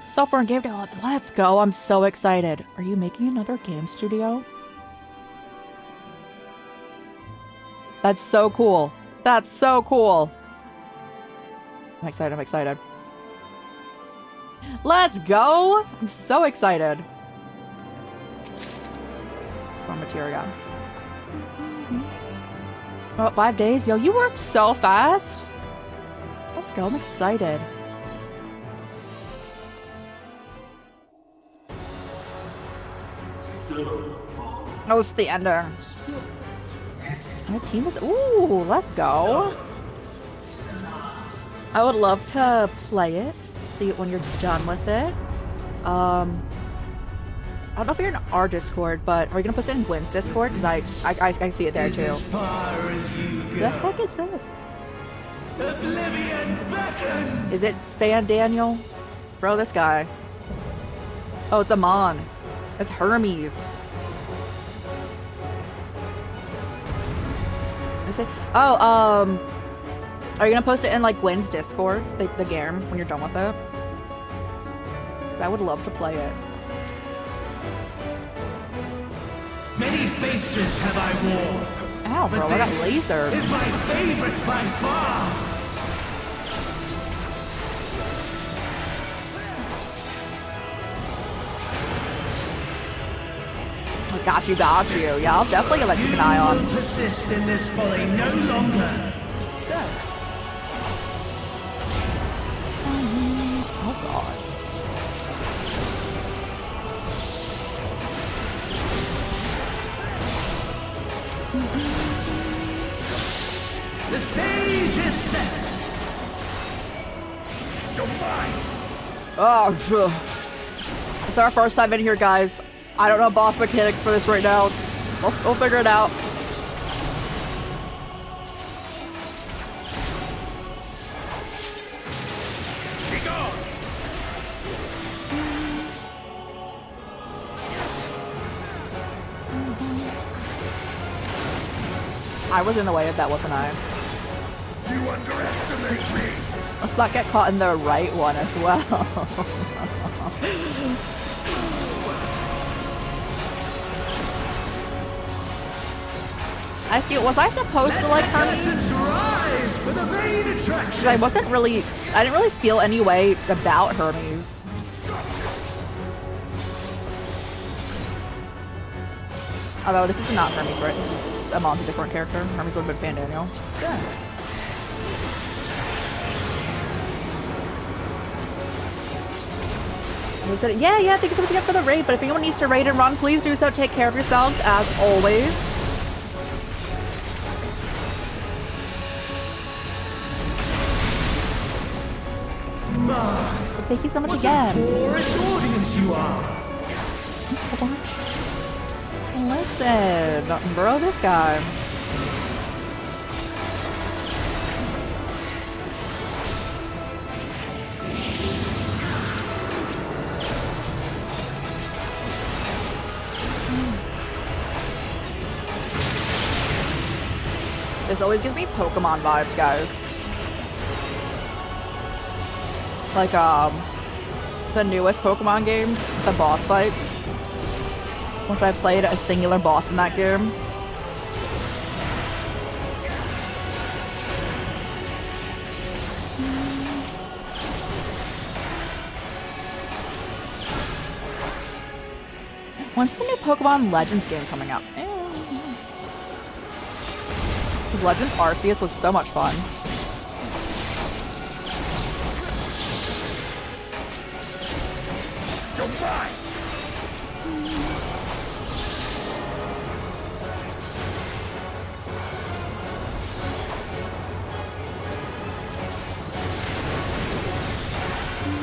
Software and game development. Let's go. I'm so excited. Are you making another game studio? That's so cool. That's so cool. I'm excited. I'm excited. Let's go. I'm so excited. More materia. About 5 days? Yo, you work so fast. Let's go. I'm excited. That was the ender. My team is. Ooh, let's go. I would love to play it, see it when you're done with it. I don't know if you're in our Discord, but are you gonna put it in Gwen's Discord? Because I see it there too. The heck is this? Is it Fan Daniel? Bro, this guy. Oh, it's Amon. It's Hermes. Oh, are you gonna post it in like Gwen's Discord, the game, when you're done with it? Because I would love to play it. Many faces have I worn. Ow, bro, I got laser. Is my favorite by far. Got you. Yeah, I'll definitely let you keep an eye on. You will persist in this folly no longer. Oh god. The stage is set. You're mine. Oh, it's our first time in here, guys. I don't know boss mechanics for this right now. We'll figure it out. Be gone. I was in the way of that, wasn't I? You underestimate me. Let's not get caught in the right one as well. Was I supposed to like Hermes? Because I didn't really feel any way about Hermes. Although this is not Hermes, right? This is Amon's a different character. Hermes would have been Fan Daniel. Yeah. He said, yeah, thank you so much for the raid, but if anyone needs to raid and run, please do so. Take care of yourselves, as always. Thank you so much again. Boorish audience you are. Listen, bro, this guy. This always gives me Pokemon vibes, guys. Like, the newest Pokemon game, the boss fights. Once I played a singular boss in that game. When's the new Pokemon Legends game coming out? Because Legends Arceus was so much fun.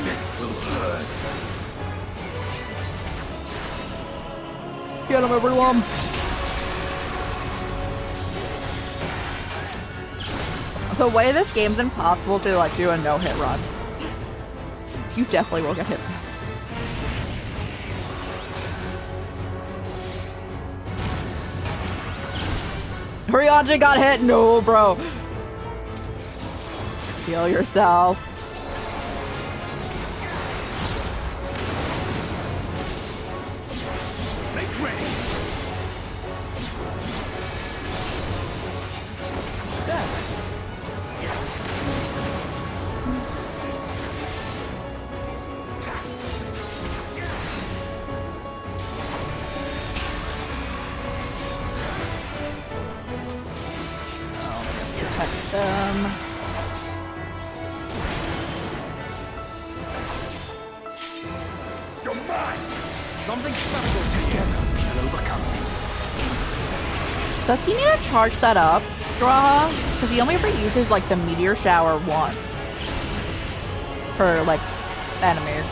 This will hurt. Get him, everyone! the way this game's impossible to like do a no-hit run. You definitely will get hit. Ryanja got hit. No, bro. Heal yourself. Make ready. Protect them. You're mine. Something special together. We shall overcome this. Does he need to charge that up, Draha? Because he only ever uses like the meteor shower once per like enemy.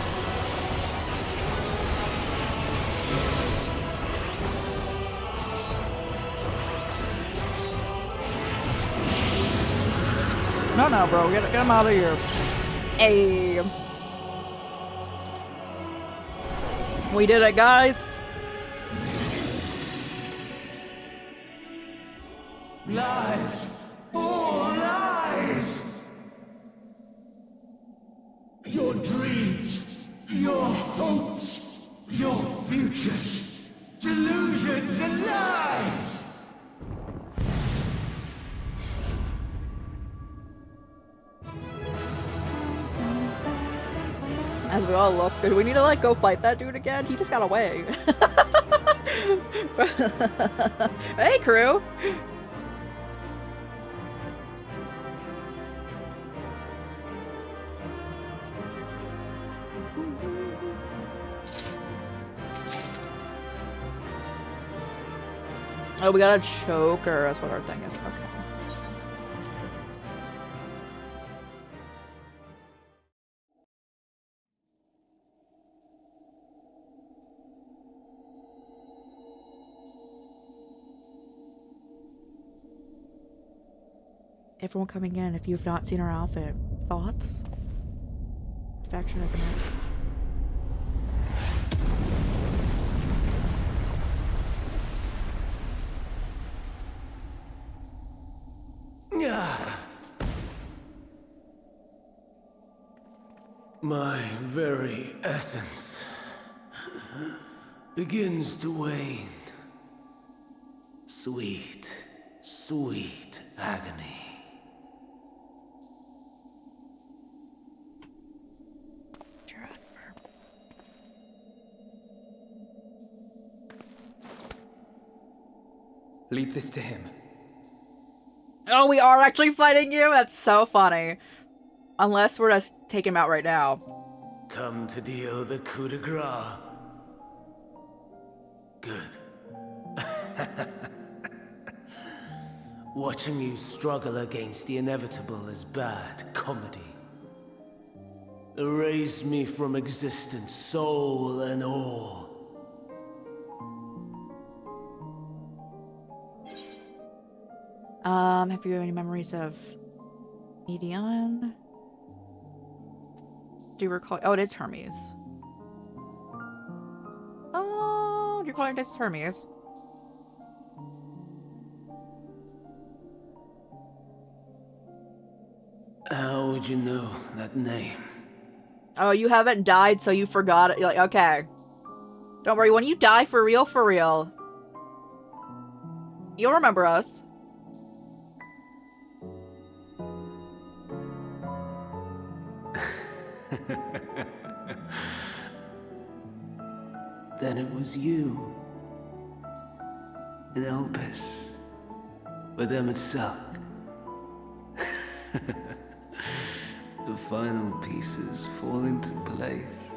No, bro, get him out of here. Hey, we did it, guys. Lies! All lies! Your dreams, your hopes, your futures, delusions and lies! As we all look, do we need to like go fight that dude again? He just got away. Hey, crew. Oh, we got a choker. That's what our thing is. Okay. Everyone coming in, if you've not seen our outfit, thoughts? Perfectionism. My very essence begins to wane. Sweet, sweet agony. Leave this to him. Oh, we are actually fighting you? That's so funny. Unless we're just taking him out right now. Come to deal the coup de grace. Good. Watching you struggle against the inevitable is bad comedy. Erase me from existence, soul and all. Have you any memories of Medion? Do you recall? Oh, it is Hermes. Oh, do you recall this is Hermes? How would you know that name? Oh, you haven't died, so you forgot it. You're like, okay. Don't worry, when you die for real, you'll remember us. Then it was you. In Elpis. With Emmett Suck. The final pieces fall into place.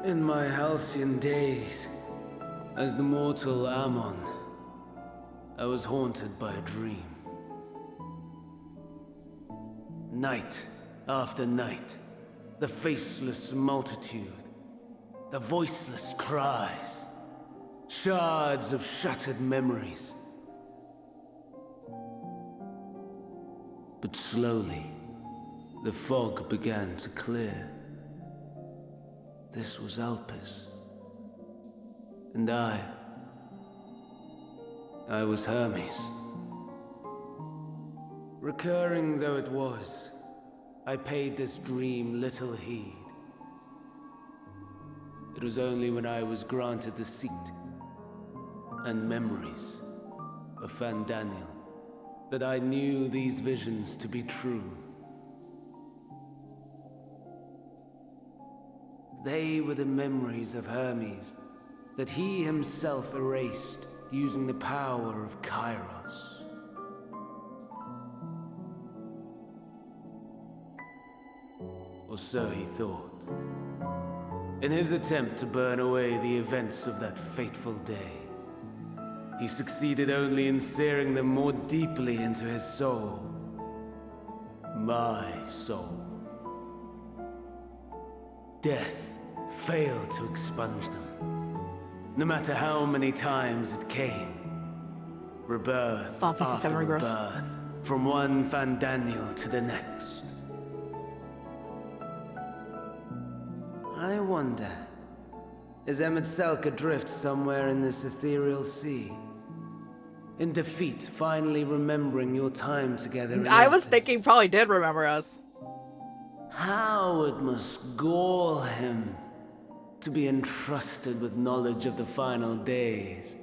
In my halcyon days, as the mortal Ammon, I was haunted by a dream. Night after night, the faceless multitude, the voiceless cries, Shards of shattered memories. But slowly, the fog began to clear. This was Alpes. And I was Hermes. Recurring though it was, I paid this dream little heed. It was only when I was granted the seat and memories of Fandaniel that I knew these visions to be true. They were the memories of Hermes that he himself erased using the power of Kairos. Or so he thought. In his attempt to burn away the events of that fateful day, he succeeded only in searing them more deeply into his soul. My soul. Death failed to expunge them, no matter how many times it came. Rebirth after rebirth, from one Fandaniel to the next. I wonder, is Emmett Selk adrift somewhere in this ethereal sea? In defeat, finally remembering your time together. I was thinking he probably did remember us. How it must gall him to be entrusted with knowledge of the final days,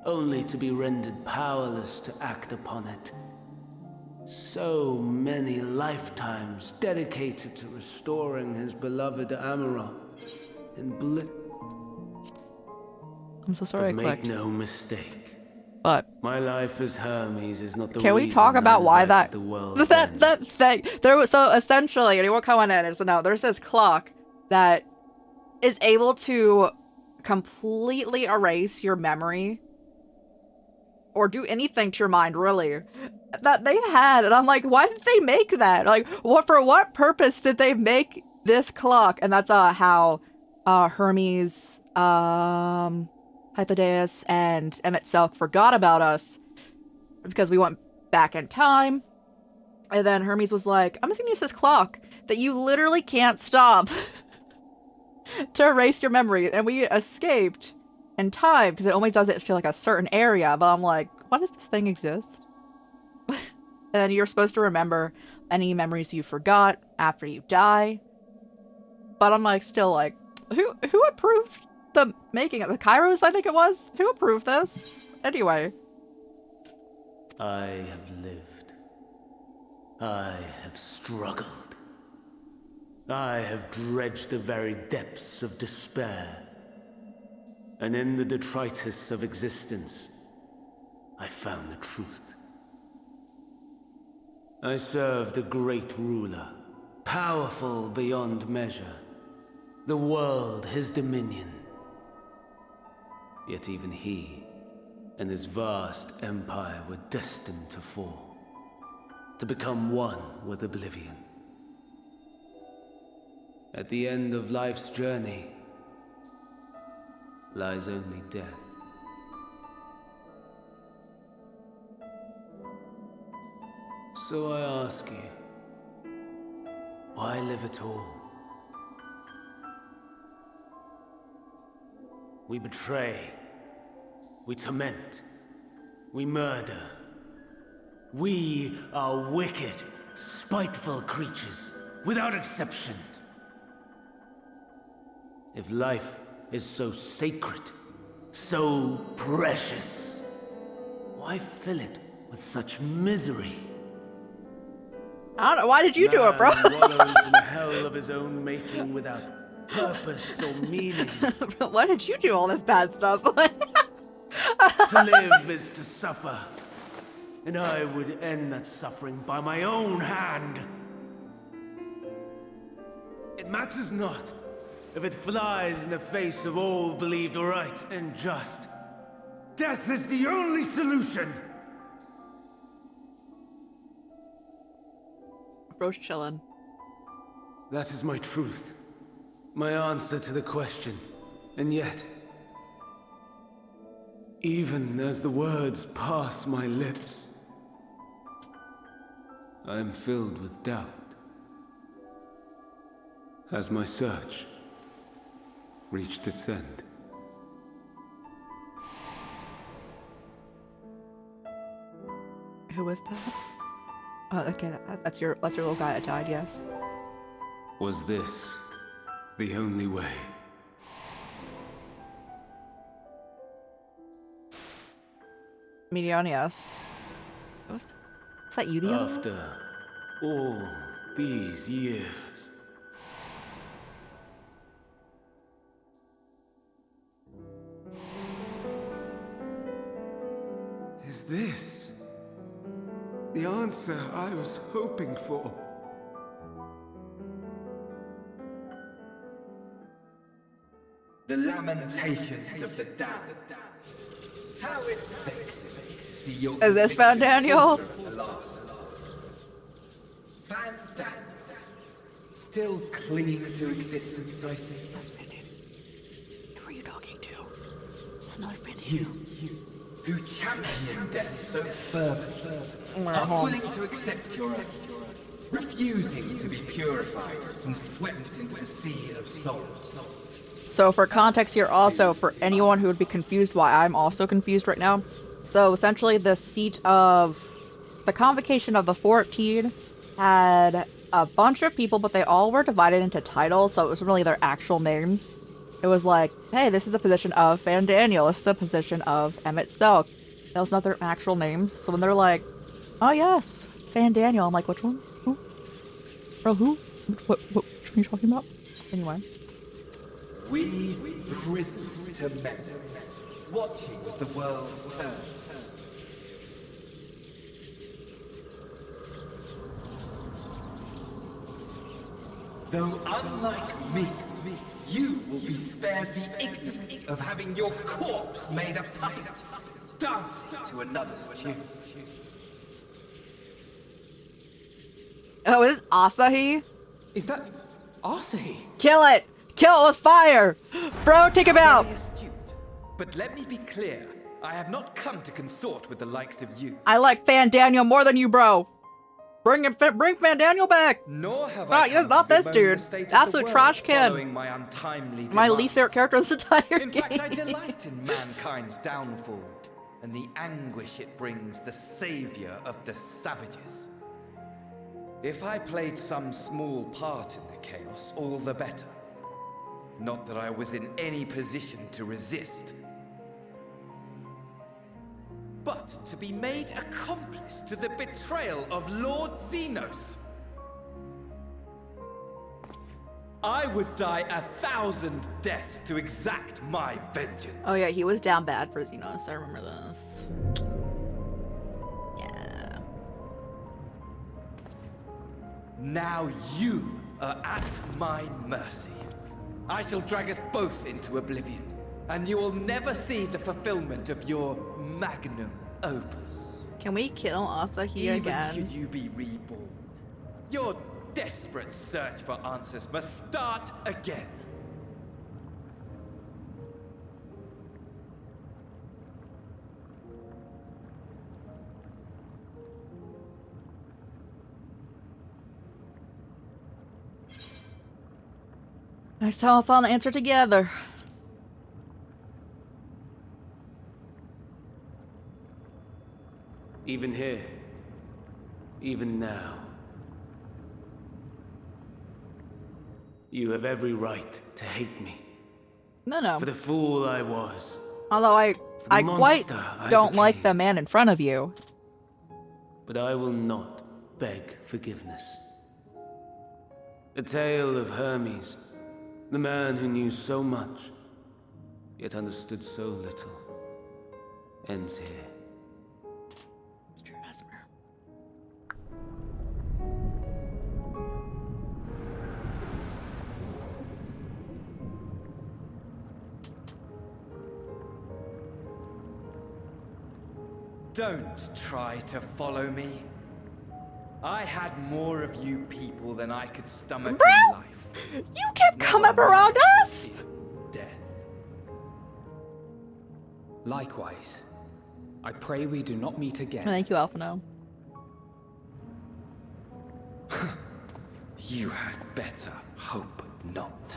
only to be rendered powerless to act upon it. So many lifetimes dedicated to restoring his beloved Amarok and bliss. I'm so sorry I clicked. Make no mistake. But my life as Hermes is not the can we talk about why that that thing there was? So essentially, anyone coming in and so no, there's this clock that is able to completely erase your memory or do anything to your mind, really, that they had. And I'm like, why did they make that? Like, for what purpose did they make this clock? And that's how Hermes, Hypodeus, and Emmett Selk forgot about us because we went back in time. And then Hermes was like, I'm just gonna use this clock that you literally can't stop to erase your memory. And we escaped in time because it only does it to like a certain area. But I'm like, why does this thing exist? And then you're supposed to remember any memories you forgot after you die. But I'm like, still like, who approved the making of the Kairos? I think it was. Who approved this? Anyway. I have lived. I have struggled. I have dredged the very depths of despair. And in the detritus of existence, I found the truth. I served a great ruler, powerful beyond measure. The world his dominion. Yet even he and his vast empire were destined to fall, to become one with oblivion. At the end of life's journey lies only death. So I ask you, why live at all? We betray, we torment, we murder. We are wicked, spiteful creatures, without exception. If life is so sacred, so precious, why fill it with such misery? I don't know, why did you do it, bro? Wallows in hell of his own making without purpose or meaning. Why did you do all this bad stuff? To live is to suffer, and I would end that suffering by my own hand. It matters not if it flies in the face of all believed right and just. Death is the only solution. Bro's chillin'. That is my truth. My answer to the question. And yet, Even as the words pass my lips, I am filled with doubt. Has my search reached its end? Who was that? Oh, okay, that's your little guy that died, yes. Was this the only way? Medion, yes. Was that you the other one? After all these years, is this the answer I was hoping for? The lamentations of the damned. How it vexes me to see your Is this Fan Daniel? Fan Daniel. Still clinging to existence, I see. Who are you talking to? It's another Fan You, who champion death so fervently, unwilling to accept your own, refusing to be purified and swept into the sea of souls. So for context here also, for anyone who would be confused why I'm also confused right now. So essentially the seat of the convocation of the 14 had a bunch of people, but they all were divided into titles, so it wasn't really their actual names. It was like, hey, this is the position of Fan Daniel, this is the position of Emmett Selk. That was not their actual names. So when they're like, oh yes, Fan Daniel, I'm like, which one? Who? Bro, who? What are you talking about? Anyway. We prisoners to men, watching as the world turns. Though unlike me, you will be spared the ignominy of having your corpse made a puppet, dancing to another's tune. Oh, is this Asahi? Is that Asahi? Kill it! Kill it with fire! Bro, take him out! Very astute. But let me be clear, I have not come to consort with the likes of you. I like Fan Daniel more than you, bro. Bring Fan Daniel back. Nor have I come not to this bemoan dude. the state of Absolute the trash world can. following my untimely My least favorite character in this entire In game. fact, I delight in mankind's downfall and the anguish it brings the savior of the savages. If I played some small part in the chaos, all the better. Not that I was in any position to resist. But to be made accomplice to the betrayal of Lord Xenos. I would die 1,000 deaths to exact my vengeance. Oh yeah, he was down bad for Xenos. I remember this. Yeah. Now you are at my mercy. I shall drag us both into oblivion, and you will never see the fulfillment of your magnum opus. Can we kill Asahi Even again? should you be reborn, your desperate search for answers must start again. Nice how I found an answer together. Even here, even now, you have every right to hate me. No. For the fool I was. Although I quite monster I don't like the man in front of you. But I will not beg forgiveness. The tale of Hermes, the man who knew so much, yet understood so little, ends here. Don't try to follow me. I had more of you people than I could stomach in life. You kept coming up around us! Death. Likewise. I pray we do not meet again. Thank you, Alphino. You had better hope not.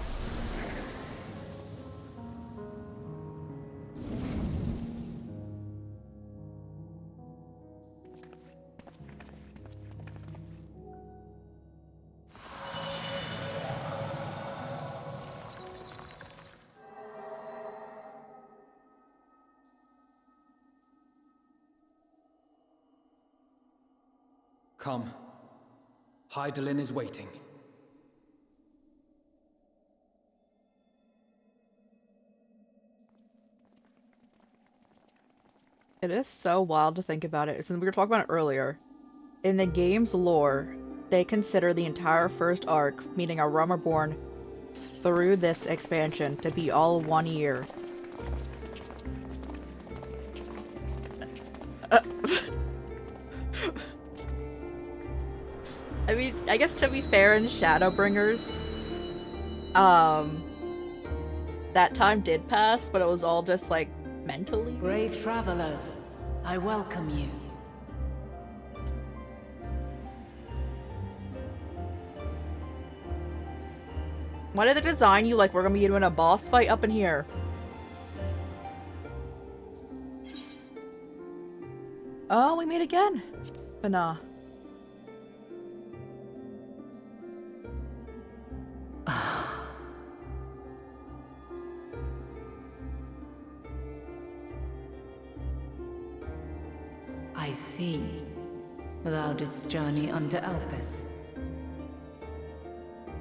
Come. Hydaelyn is waiting. It is so wild to think about it. Since we were talking about it earlier, in the game's lore, they consider the entire first arc, meaning A Realm Reborn, through this expansion, to be all 1 year. I mean, I guess to be fair, in Shadowbringers, that time did pass, but it was all just, like, mentally. Brave travelers, I welcome you. Why did they design you like we're gonna be doing a boss fight up in here? Oh, we meet again. But nah. I see. Thou didst journey unto Elpis.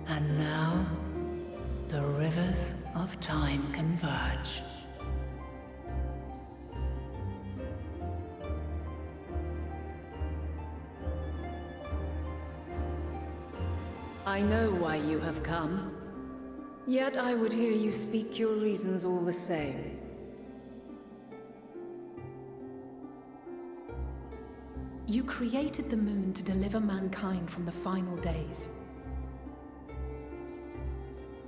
And now, the rivers of time converge. I know why you have come. Yet I would hear you speak your reasons all the same. You created the moon to deliver mankind from the final days.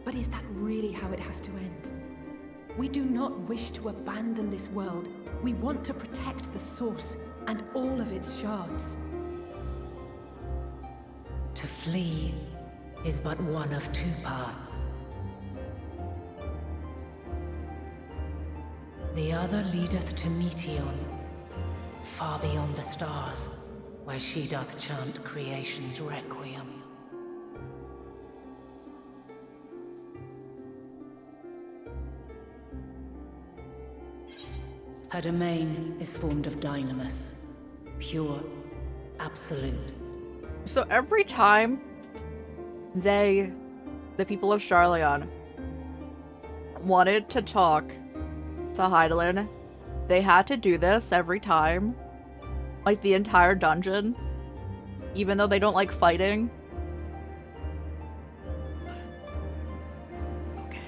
But is that really how it has to end? We do not wish to abandon this world. We want to protect the source and all of its shards. To flee is but one of two paths. The other leadeth to Meteon, far beyond the stars, where she doth chant creation's requiem. Her domain is formed of dynamis, pure, absolute. So every time the people of Charleon, wanted to talk to Hydaelyn, they had to do this every time. Like the entire dungeon. Even though they don't like fighting. Okay.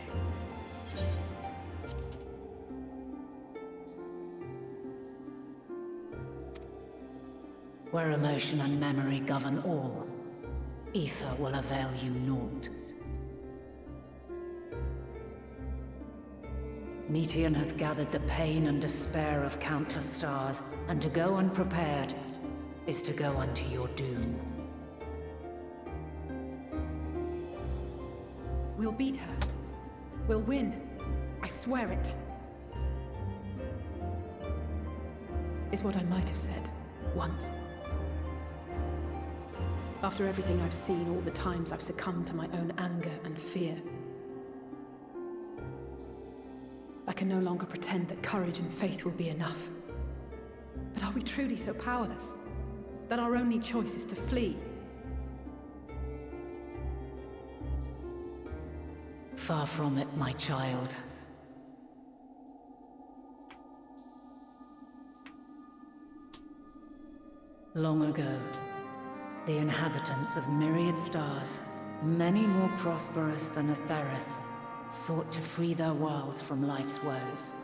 Where emotion and memory govern all, ether will avail you naught. Meteon hath gathered the pain and despair of countless stars, and to go unprepared is to go unto your doom. We'll beat her. We'll win. I swear it. Is what I might have said once. After everything I've seen, all the times I've succumbed to my own anger and fear. I can no longer pretend that courage and faith will be enough. But are we truly so powerless? That our only choice is to flee? Far from it, my child. Long ago, the inhabitants of myriad stars, many more prosperous than Atheris, sought to free their worlds from life's woes.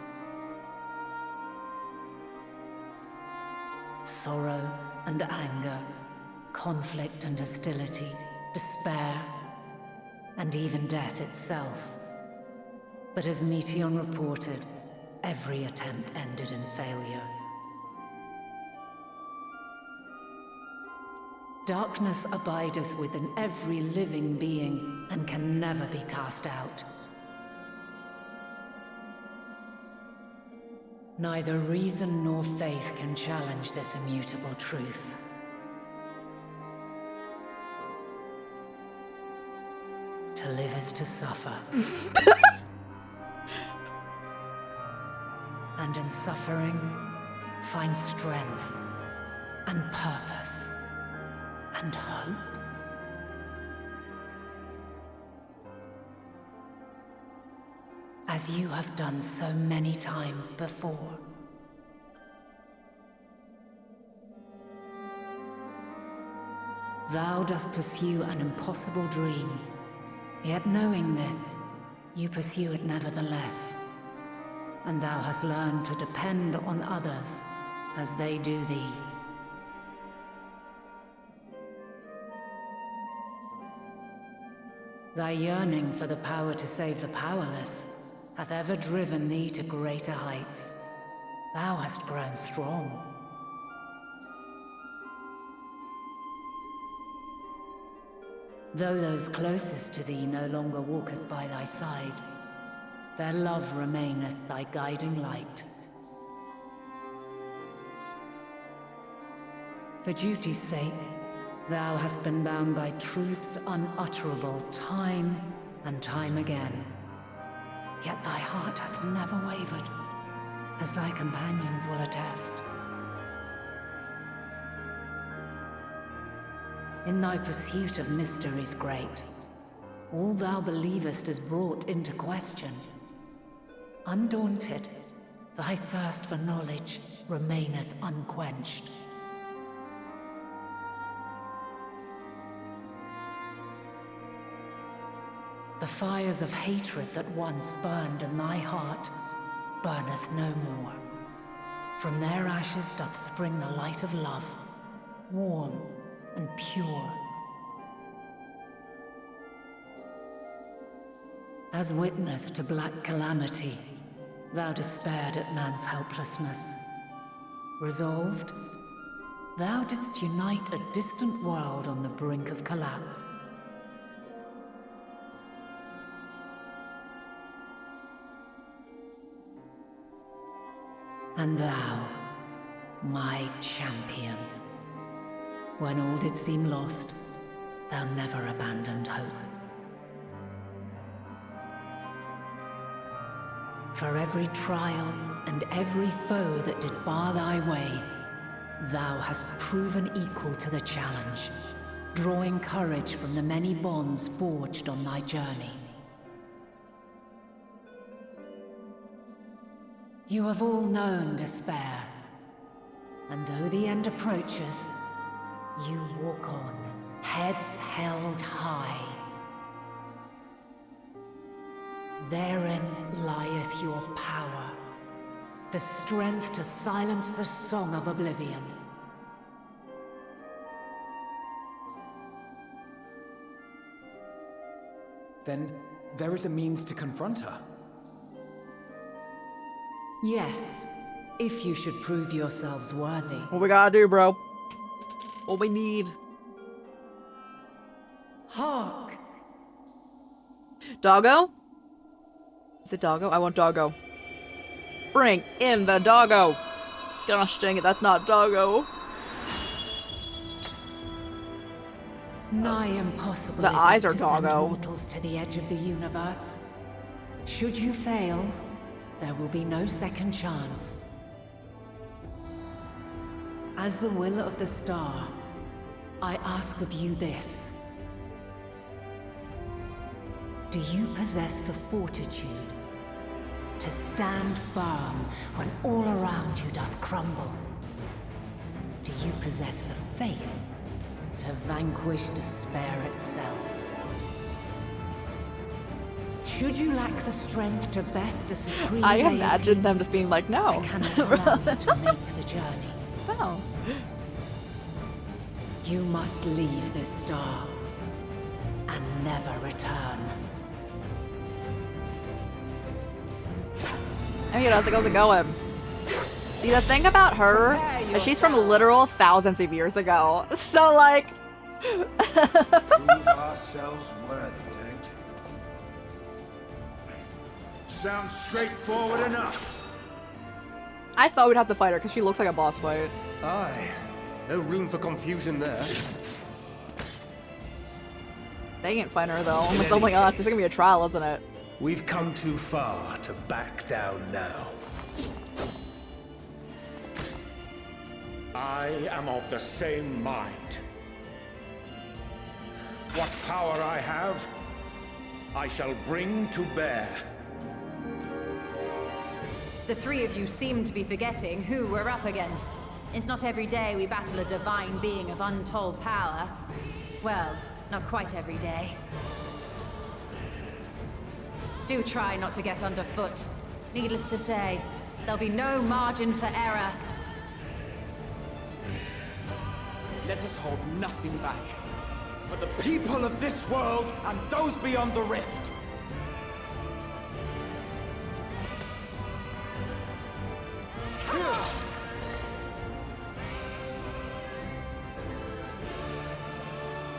Sorrow and anger, conflict and hostility, despair, and even death itself. But as Meteon reported, every attempt ended in failure. Darkness abideth within every living being and can never be cast out. Neither reason nor faith can challenge this immutable truth. To live is to suffer. And in suffering, find strength and purpose and hope. As you have done so many times before. Thou dost pursue an impossible dream, yet knowing this, you pursue it nevertheless. And thou hast learned to depend on others as they do thee. Thy yearning for the power to save the powerless hath ever driven thee to greater heights. Thou hast grown strong. Though those closest to thee no longer walketh by thy side, their love remaineth thy guiding light. For duty's sake, thou hast been bound by truths unutterable time and time again. Yet thy heart hath never wavered, as thy companions will attest. In thy pursuit of mysteries great, all thou believest is brought into question. Undaunted, thy thirst for knowledge remaineth unquenched. The fires of hatred that once burned in thy heart burneth no more. From their ashes doth spring the light of love, warm and pure. As witness to black calamity, thou despaired at man's helplessness. Resolved, thou didst unite a distant world on the brink of collapse. And thou, my champion, when all did seem lost, thou never abandoned hope. For every trial and every foe that did bar thy way, thou hast proven equal to the challenge, drawing courage from the many bonds forged on thy journey. You have all known despair, and though the end approacheth, you walk on, heads held high. Therein lieth your power, the strength to silence the song of oblivion. Then there is a means to confront her. Yes, if you should prove yourselves worthy. What we gotta do, bro? What we need? Hark! Doggo? Is it doggo? I want doggo. Bring in the doggo! Gosh dang it, that's not doggo. Nigh impossible. The eyes are to send doggo. mortals to the edge of the universe. Should you fail, there will be no second chance. As the will of the star, I ask of you this. Do you possess the fortitude to stand firm when all around you doth crumble? Do you possess the faith to vanquish despair itself? Should you lack the strength to best a supreme I deity, imagine them just being like, no. I cannot allow you to make the journey. No. You must leave this star and never return. Hey, how's it going? See, the thing about her is she's from literal thousands of years ago. So, like... Prove ourselves worthy, eh? Sounds straightforward enough. I thought we'd have to fight her because she looks like a boss fight. Aye. No room for confusion there. They ain't fighting her though. Almost like us. This is gonna be a trial, isn't it? We've come too far to back down now. I am of the same mind. What power I have, I shall bring to bear. The three of you seem to be forgetting who we're up against. It's not every day we battle a divine being of untold power. Well, not quite every day. Do try not to get underfoot. Needless to say, there'll be no margin for error. Let us hold nothing back. For the people of this world and those beyond the rift.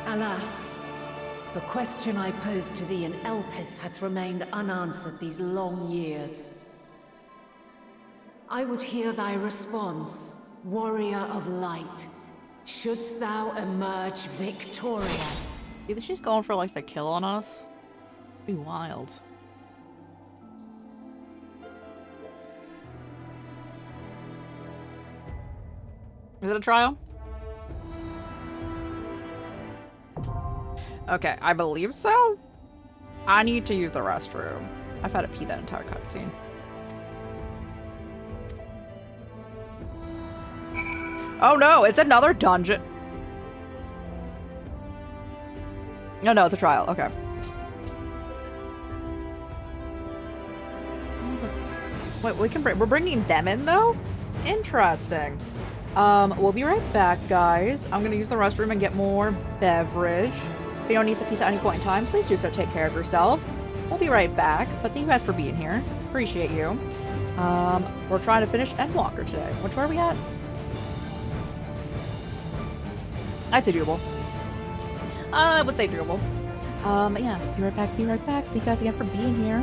Alas, the question I posed to thee in Elpis hath remained unanswered these long years. I would hear thy response, warrior of light. Shouldst thou emerge victorious? You think she's going for like the kill on us? Be wild. Is it a trial? Okay, I believe so. I need to use the restroom. I've had to pee that entire cutscene. Oh no, it's another dungeon. No, it's a trial. Okay. Wait, we're bringing them in though? Interesting. We'll be right back, guys. I'm gonna use the restroom and get more beverage. If anyone needs a piece at any point in time, please do so. Take care of yourselves. We'll be right back, but thank you guys for being here. Appreciate you. We're trying to finish ENDWALKER today. Where are we at? I'd say doable. I would say doable. Yes, be right back, be right back. Thank you guys again for being here.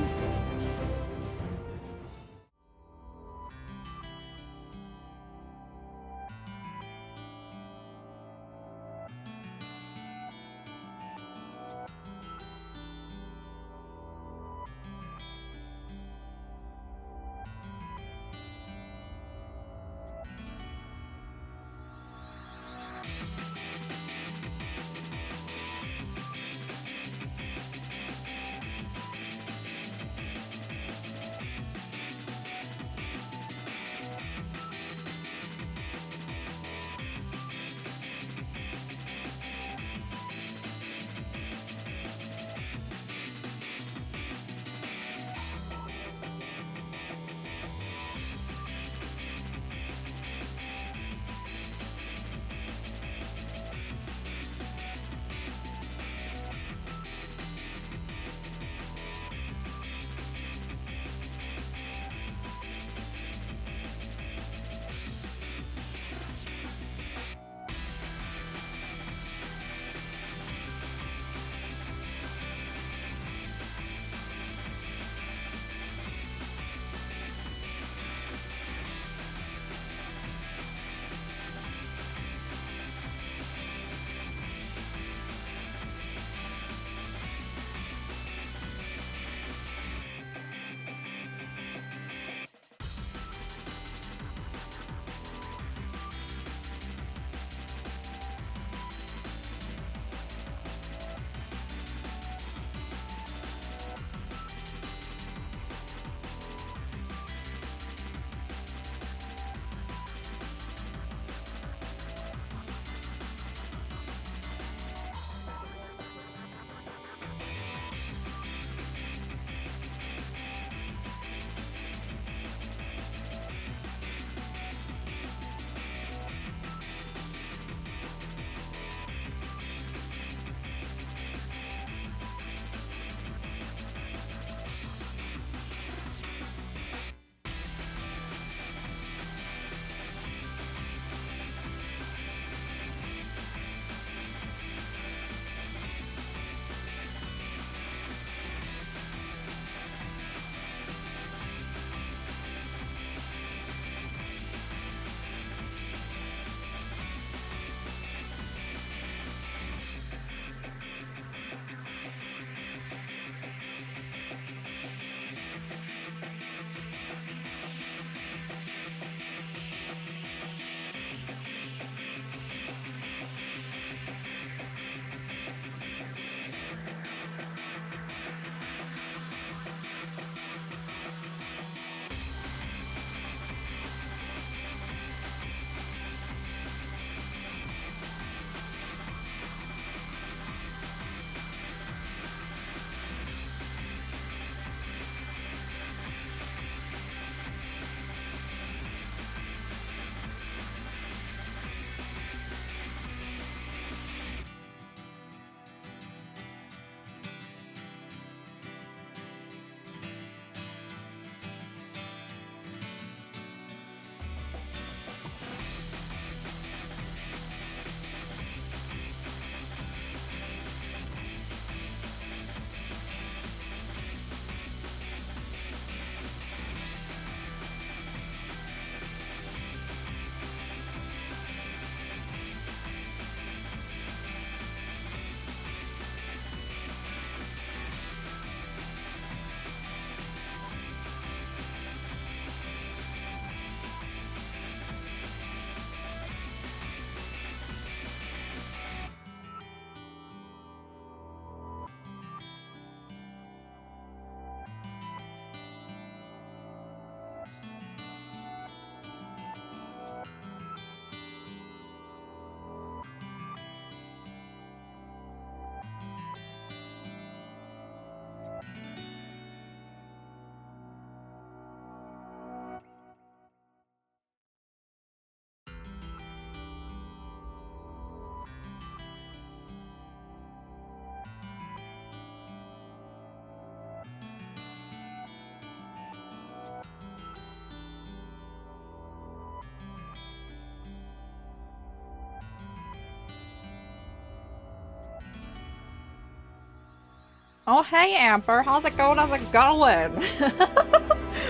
Oh, hey, Amber. How's it going? How's it going?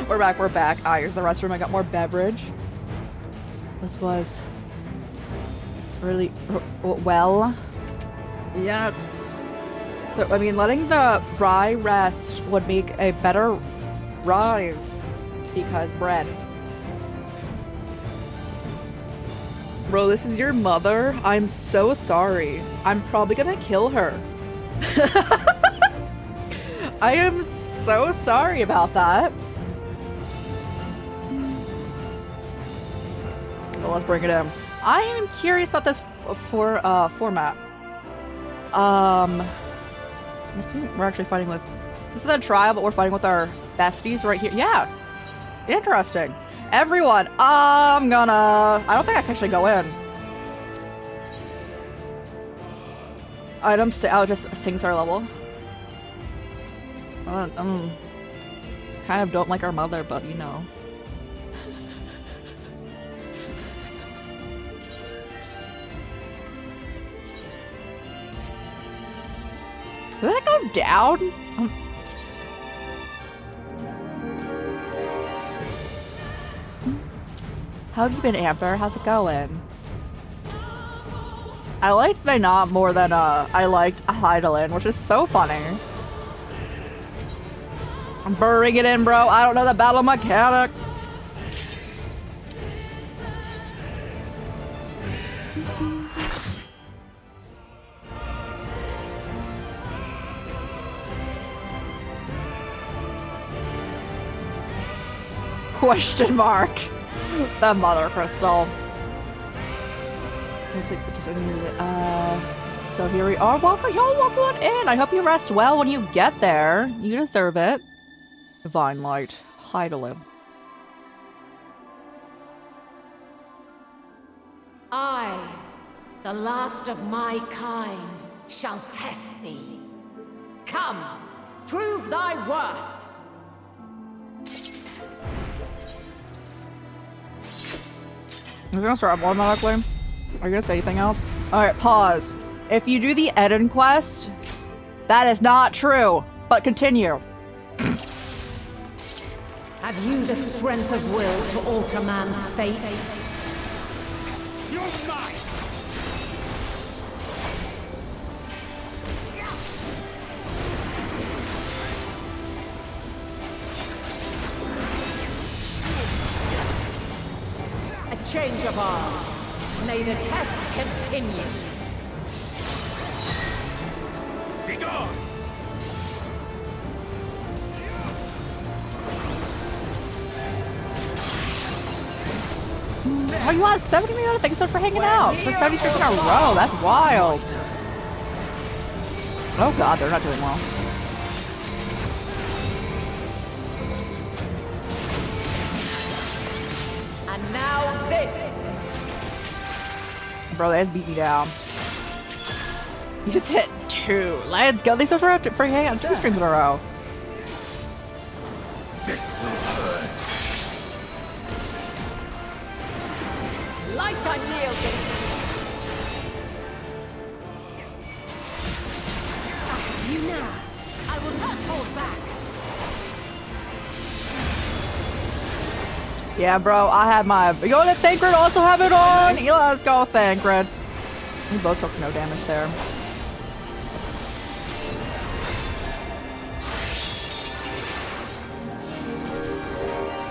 We're back. Ah, here's the restroom. I got more beverage. This was really well. Yes. I mean, letting the rye rest would make a better rise because bread. Bro, this is your mother? I'm so sorry. I'm probably gonna kill her. I am so sorry about that. So let's bring it in. I am curious about this format. I'm assuming we're actually fighting with... This is a trial, but we're fighting with our besties right here. Yeah. Interesting. Everyone, I don't think I can actually go in. Items, oh, just sinks our level. Kind of don't like our mother, but you know. Did that go down? How have you been, Amber? How's it going? I liked my knob more than I liked Heidelin, which is so funny. Bring it in, bro. I don't know the battle mechanics. Question mark. The mother crystal. So here we are. Walker, y'all walk on in. I hope you rest well when you get there. You deserve it. Divine light. Heidelin. I, the last of my kind, shall test thee. Come, prove thy worth. I'm gonna start automatically. Are you gonna say anything else? Alright, pause. If you do the Eden quest, that is not true. But continue. Have you the strength of will to alter man's fate? You're mine! A change of arms. May the test continue. Be gone! Oh, you want 70 million? Thanks so much for hanging out. For 70 streaks in a row. That's wild. Oh god, they're not doing well. And now this. Bro, they just beat me down. You just hit 2. Let's go. They still try to hang out 2 streams in a row. This will hurt. Light unyielding. You now. I will not hold back. Yeah, bro, I had my... You want to Thancred also have it on? Yeah, let's go, Thancred. We both took no damage there.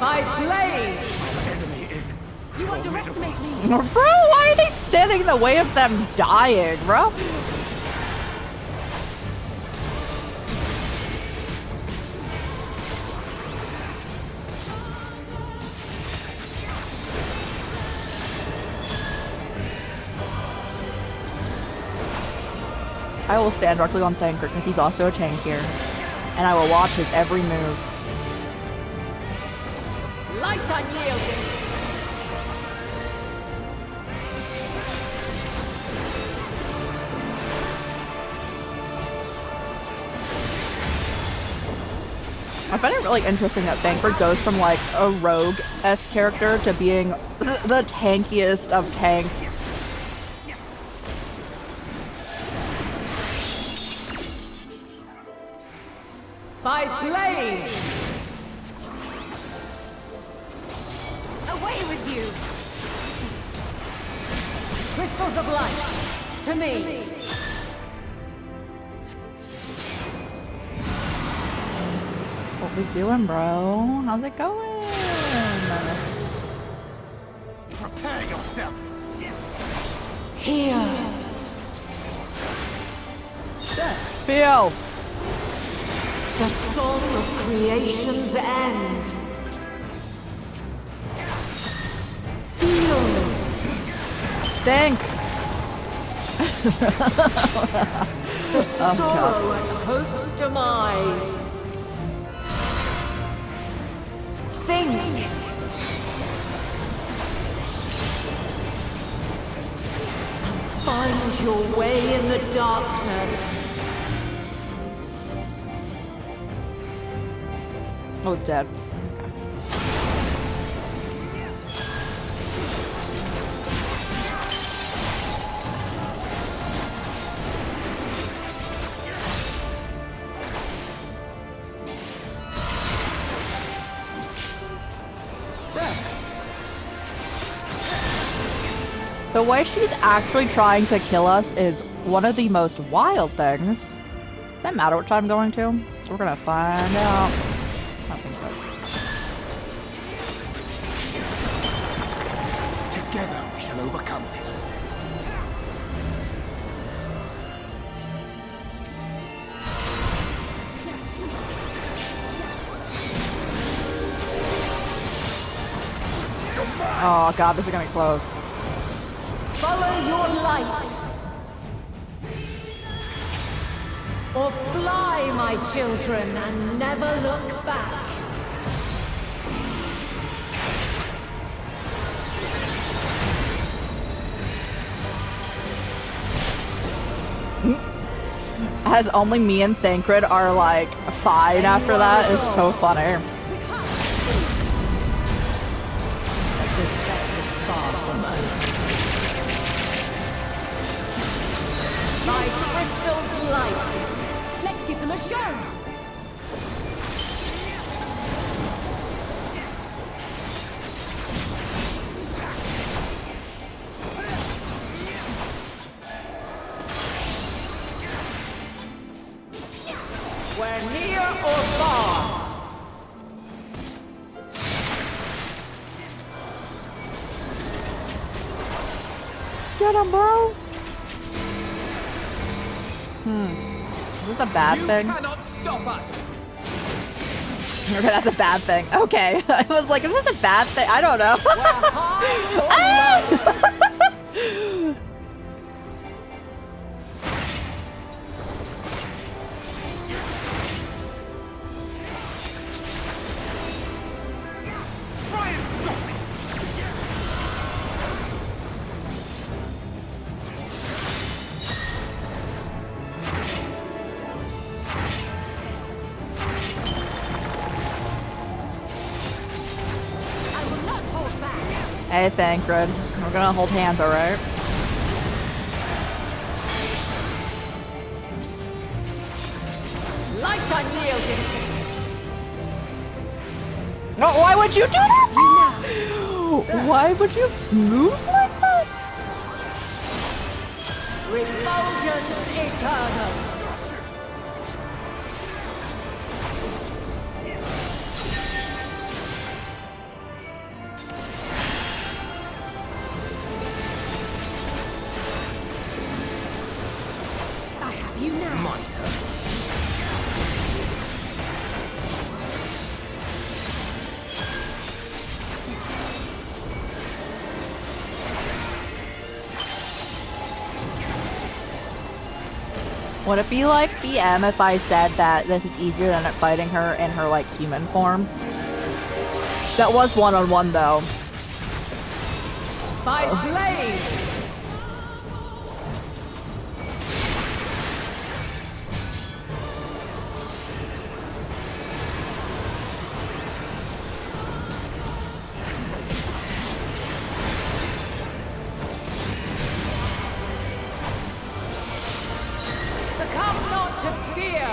By blade! You underestimate me. Bro, why are they standing in the way of them dying, bro? I will stand directly on Thancred because he's also a tank here. And I will watch his every move. Light unyielding. I find it really interesting that Thancred goes from like a rogue-esque character to being the tankiest of tanks. By blade! Away with you! Crystals of light, to me! What we doing, bro? How's it going? Prepare yourself! Here! Feel! The song of creation's end! Feel! Stink! The sorrow and hope's demise! Think! Find your way in the darkness! Oh, it's dead. The way she's actually trying to kill us is one of the most wild things. Does that matter what time I'm going to? We're gonna find out. I think so. Together we shall overcome this. Oh god, this is gonna be close. Follow your light! Or fly, my children, and never look back! As only me and Thancred are like fine after that is so funny. This test is far from over. My crystal's light! Let's give them a show! We're near or far! Get him, bro! Is this a bad thing? You cannot stop us! Okay, that's a bad thing. Okay. I was like, is this a bad thing? I don't know. Try and stop me! I will not hold back! Hey, Thancred. We're gonna hold hands, alright? Light unyielding! No, why would you do that? Why would you move like that? Refulgence eternal! I have you now! My turn. Would it be like BM if I said that this is easier than fighting her in her like human form? That was one-on-one though. By blade! Succumb not to fear!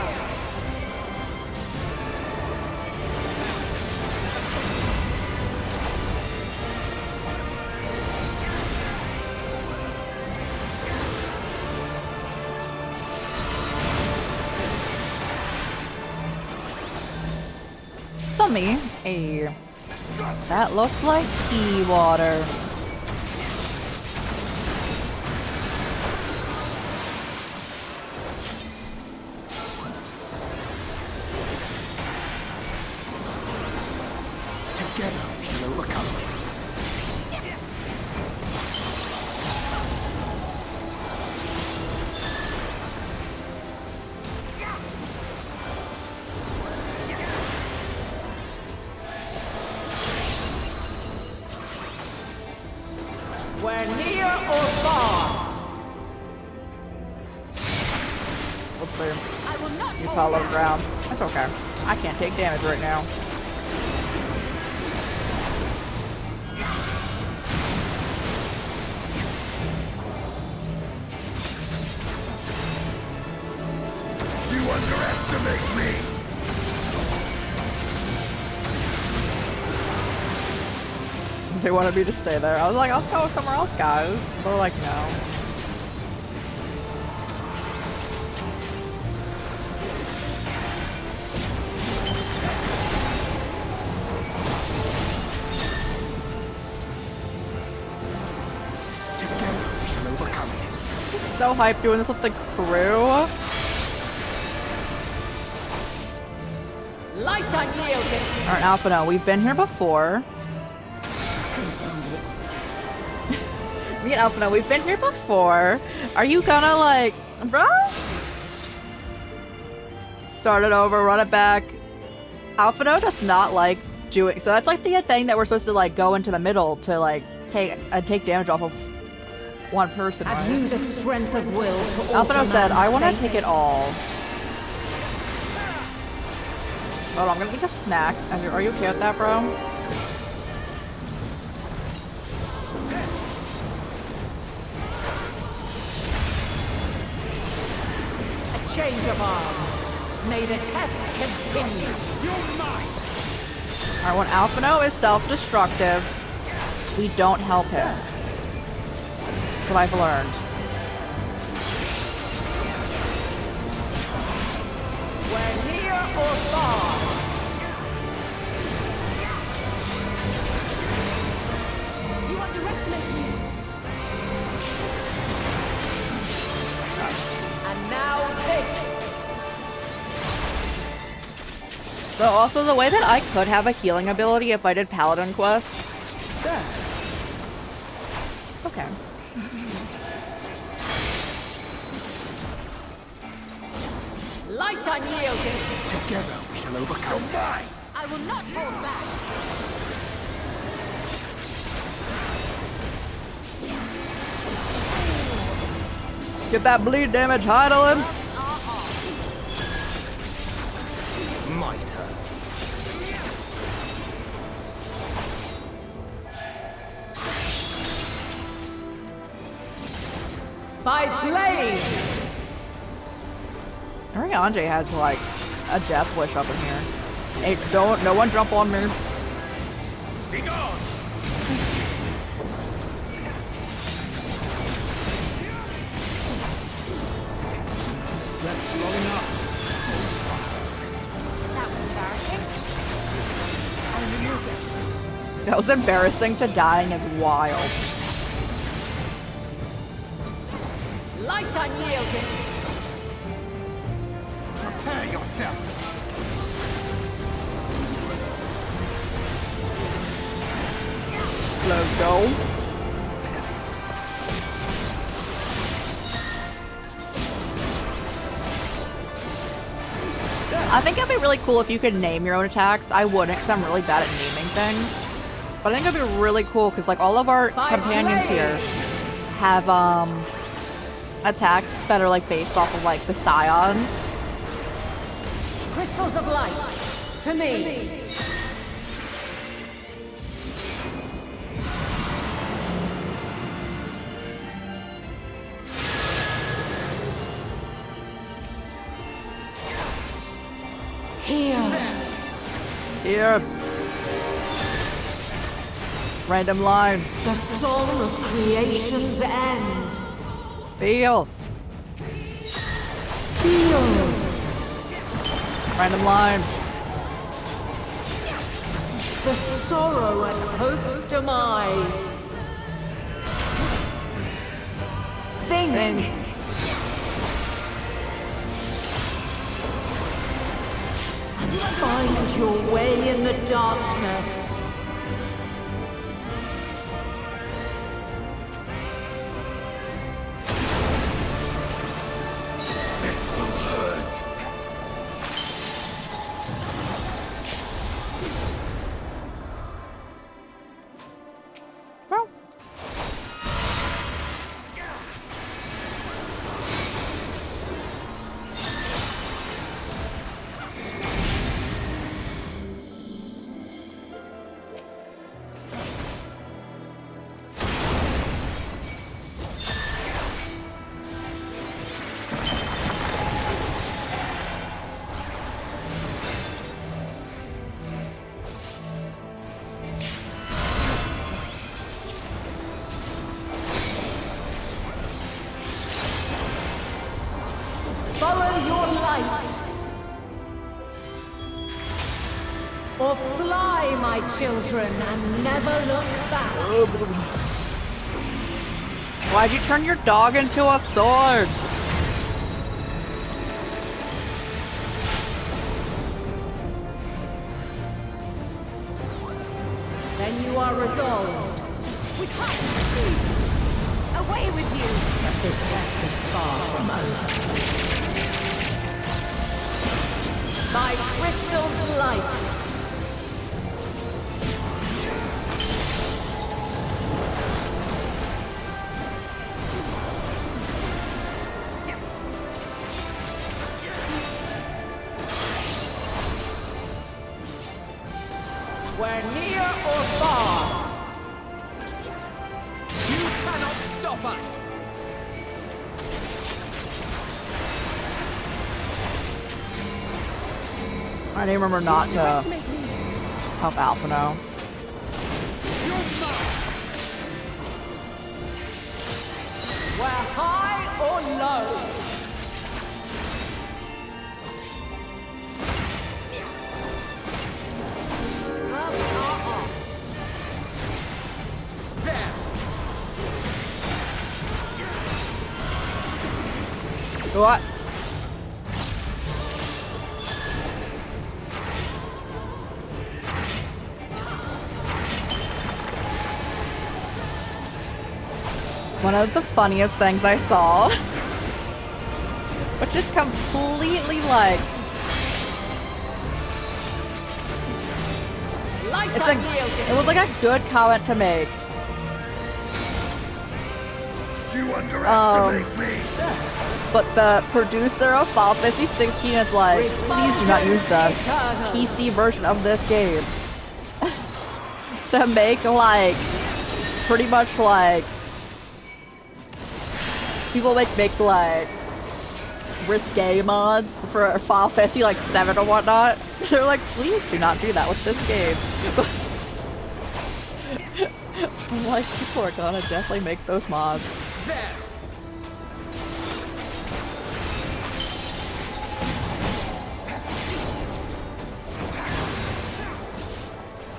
on me. Hey. That looks like key water. Together we shall overcome this. We're near or far. Let's see. I will not He's hold hollow back. ground. That's okay. I can't take damage right now. You underestimate me! They wanted me to stay there. I was like, I'll go somewhere else, guys. They're like, no. Together we shall overcome this. So hyped doing this with the crew. Light unyielding. Alright, Alphino, we've been here before. Me and Alphino, we've been here before. Are you gonna, like, bro? Start it over, run it back. Alphino does not like doing, so that's like the thing that we're supposed to, like, go into the middle to, like, take damage off of one person, right? Have you the strength of will to Alphino alter said, I want to man's take it all. Hold on, I'm gonna eat a snack. Are you okay with that, bro? A change of arms. May the test continue. You're mine. Alright, when Alphino is self-destructive, we don't help him. That's what I've learned. We're near or far. You underestimate me. And now this. So also the way that I could have a healing ability if I did Paladin quests. There. It's okay. Light unyielding. Together we shall overcome this. I will not hold back. Get that bleed damage, Heidelin! My turn. By blade. Ariandre has like a death wish up in here. Hey, no one jump on me. Be gone! Slept long enough. That was embarrassing. I removed it. That was embarrassing to dying is wild. Light unyielding. Prepare yourself. Let's go. I think it'd be really cool if you could name your own attacks. I wouldn't, because I'm really bad at naming things. But I think it'd be really cool, because like all of our companions here have attacks that are like based off of like the scions. Crystals of light. To me. Here. Random line. The song of creation's end. Feel. Feel. Random line. the sorrow at hope's demise. Think. And find your way in the darkness. This will hurt. Follow your light. Or fly, my children, and never look back. Why'd you turn your dog into a sword? Then you are resolved. We can't see. Away with you! But this test is far from over. My crystal's light. We're near or far. You cannot stop us! I need to remember not to help Alphino. We're high or low. What? One of the funniest things I saw, which is completely like, it was like a good comment to make. You underestimate me. But the producer of Final Fantasy 16 is like, please do not use the PC version of this game to make like, pretty much like, people make like risque mods for Final Fantasy like 7 or whatnot. They're like, please do not do that with this game. I'm like, people are gonna definitely make those mods.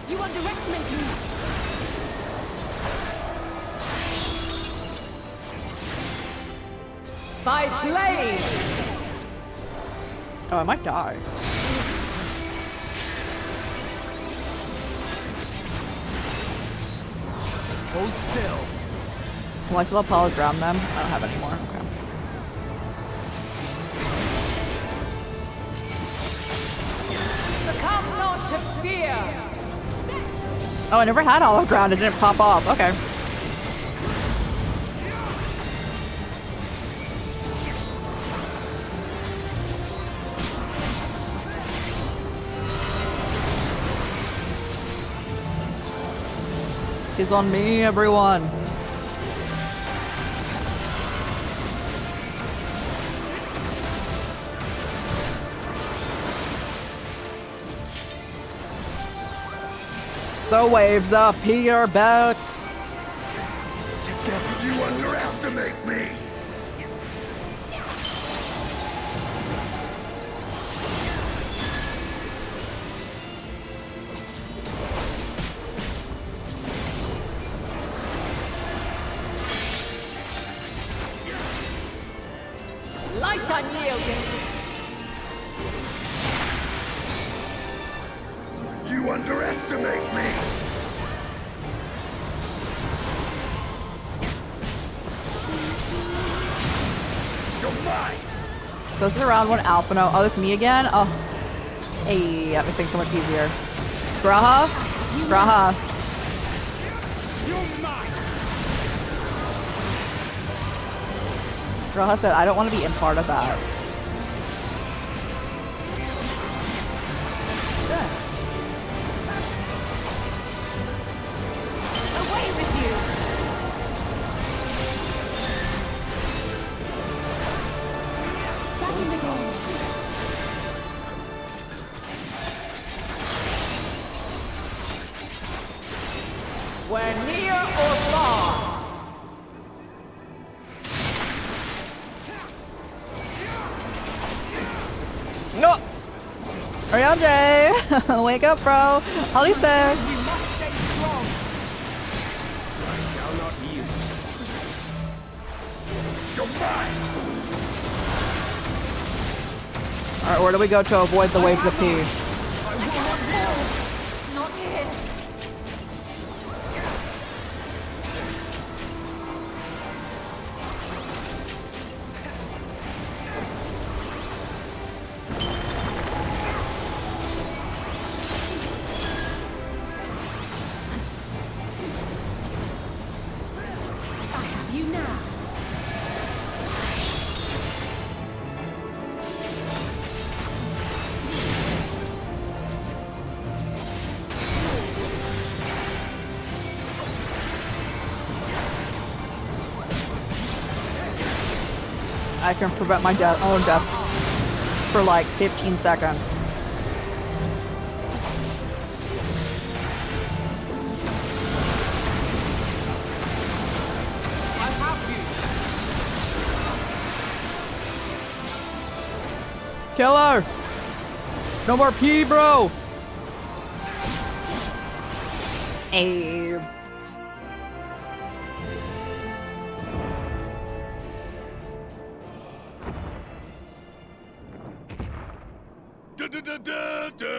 You underestimate me! By blade! Oh, I might die. Hold still. Will I still have Power Drown them? I don't have any more. Okay. Succumb not to fear! Oh, I never had Olive Ground. It didn't pop off. Okay. She's on me, everyone. The waves appear back. Together you underestimate me. You underestimate me! You're mine! So this is round 1 Alphino. Oh, it's me again? Oh. Hey, that makes things so much easier. Graha? Graha. Graha said, I don't want to be in part of that. Away with you! Back in the game. We're near or far. No! Ariane! Wake up, bro! Holly said. We must stay strong! I shall not yield. You're mine! Alright, where do we go to avoid the waves of peace? Not here. I have you now. I can prevent my own death for like 15 seconds. I have you! Kill her! No more pee, bro! Hey.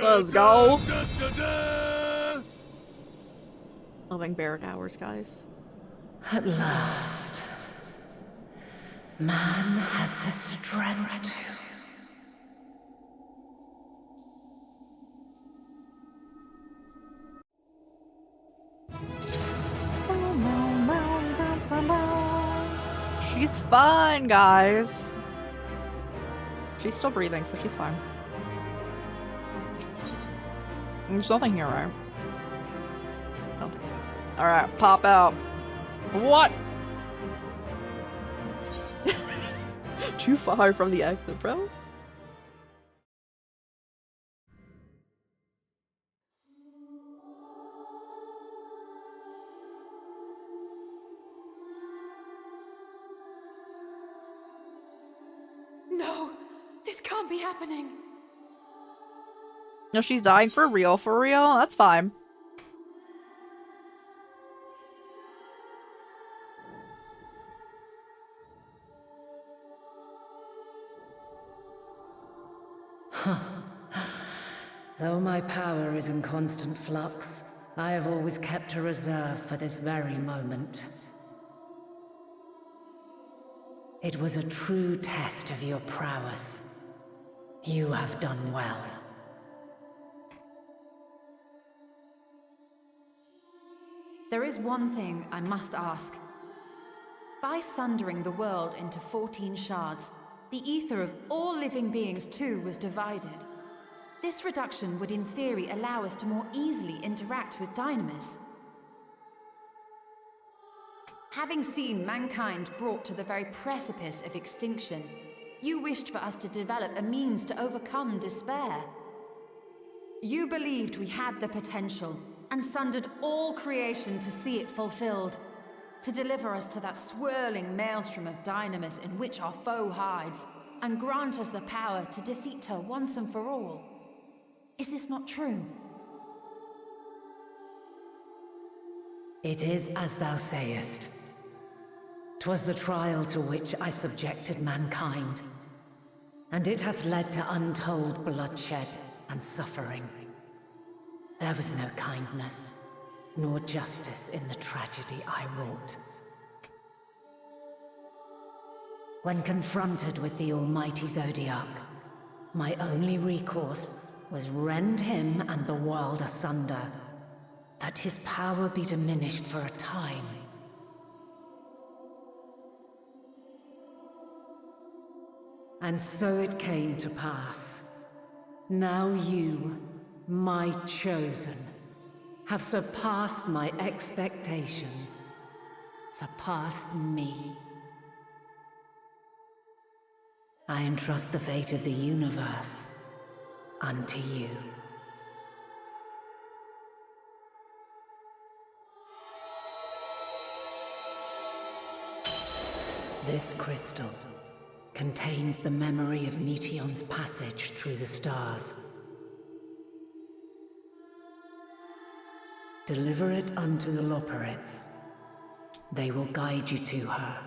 Let's go. Loving barrack hours, guys. At last, man has the strength to. She's fine, guys. She's still breathing, so she's fine. There's nothing here, right? I don't think so. Alright, pop out. What? Too far from the exit, bro. No, this can't be happening. No, she's dying for real, for real. That's fine. Though my power is in constant flux, I have always kept a reserve for this very moment. It was a true test of your prowess. You have done well. There is one thing I must ask. By sundering the world into 14 shards, the ether of all living beings too was divided. This reduction would in theory allow us to more easily interact with Dynamis. Having seen mankind brought to the very precipice of extinction, you wished for us to develop a means to overcome despair. You believed we had the potential, and sundered all creation to see it fulfilled, to deliver us to that swirling maelstrom of Dynamis in which our foe hides, and grant us the power to defeat her once and for all. Is this not true? It is as thou sayest. 'Twas the trial to which I subjected mankind. and it hath led to untold bloodshed and suffering. There was no kindness, nor justice in the tragedy I wrought. When confronted with the almighty Zodiac, my only recourse was rend him and the world asunder, that his power be diminished for a time. And so it came to pass. Now you, my chosen, have surpassed my expectations, surpassed me. I entrust the fate of the universe unto you. This crystal contains the memory of Meteion's passage through the stars. Deliver it unto the Loporrits. They will guide you to her.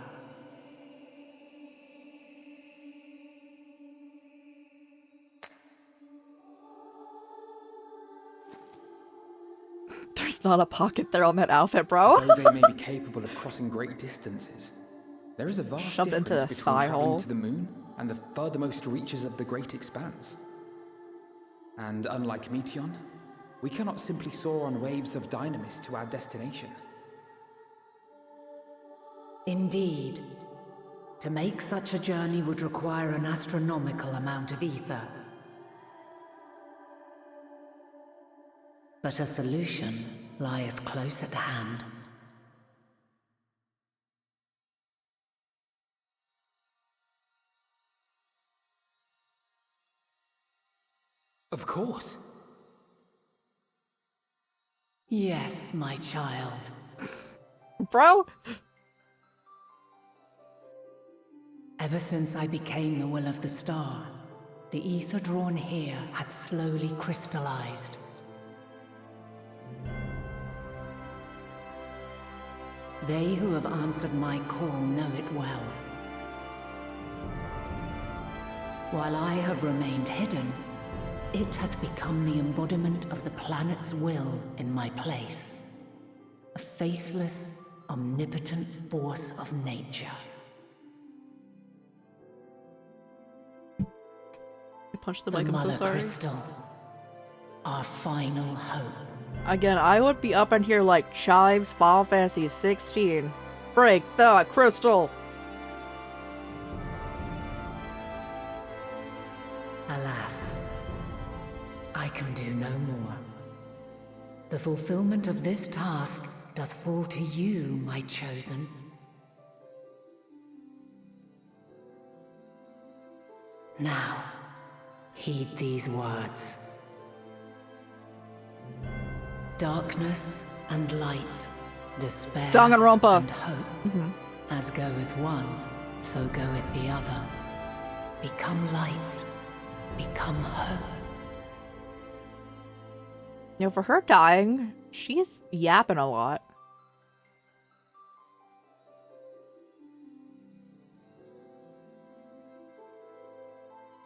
There's not a pocket there on that outfit, bro. Though they may be capable of crossing great distances, there is a vast Shoved into difference the between thigh traveling hole. to the moon and the furthermost reaches of the great expanse. And unlike Meteion, we cannot simply soar on waves of dynamis to our destination. Indeed. To make such a journey would require an astronomical amount of ether. But a solution lieth close at hand. Of course. Yes, my child. Bro! Ever since I became the will of the star, the ether drawn here had slowly crystallized. They who have answered my call know it well. While I have remained hidden, it hath become the embodiment of the planet's will in my place. A faceless, omnipotent force of nature. I punched the The mic, I'm so Mother sorry. Crystal. Our final hope. Again, I would be up in here like Chives Final Fantasy 16. Break the crystal! Alas, I can do no more. The fulfillment of this task doth fall to you, my chosen. Now, heed these words. Darkness and light, despair Danganronpa. and hope. As goeth one, so goeth the other. Become light, become hope. You know, for her dying, she's yapping a lot.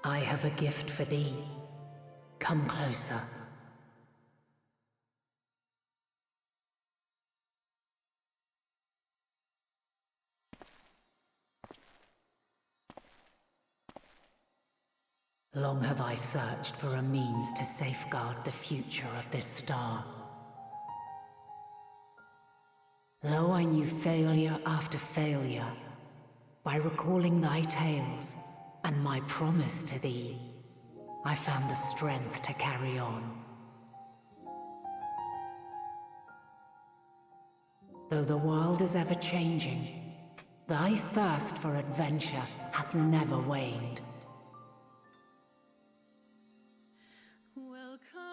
I have a gift for thee. Come closer. Long have I searched for a means to safeguard the future of this star. Though I knew failure after failure, by recalling thy tales and my promise to thee, I found the strength to carry on. Though the world is ever changing, thy thirst for adventure hath never waned.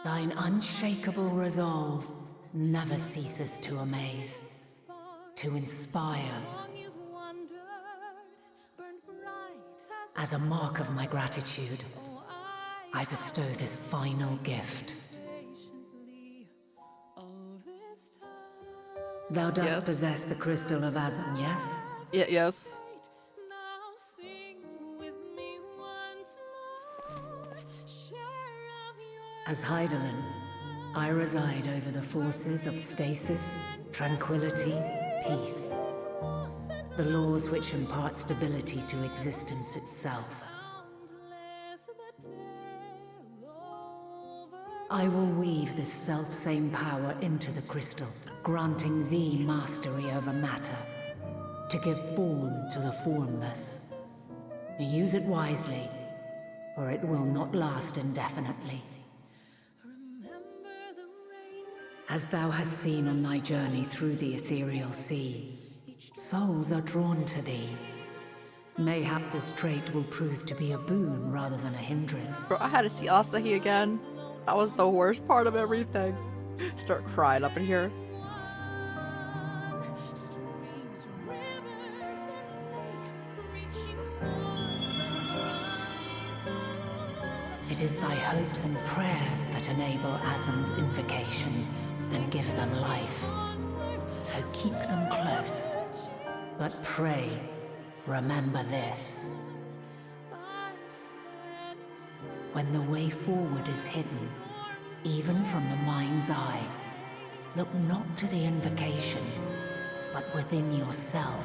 Thine unshakable resolve never ceases to amaze, to inspire. As a mark of my gratitude, I bestow this final gift. Thou dost Yes. possess the crystal of Azan, yes? Yes. As Hydaelyn, I reside over the forces of stasis, tranquility, peace. The laws which impart stability to existence itself. I will weave this self-same power into the crystal, granting thee mastery over matter, to give form to the formless. Use it wisely, or it will not last indefinitely. As thou hast seen on thy journey through the ethereal sea, souls are drawn to thee. Mayhap this trait will prove to be a boon rather than a hindrance. Bro, I had to see Asahi again. That was the worst part of everything. Start crying up in here. It is thy hopes and prayers that enable Azam's invocations and give them life. So keep them close. But pray, remember this. When the way forward is hidden, even from the mind's eye, look not to the invocation, but within yourself.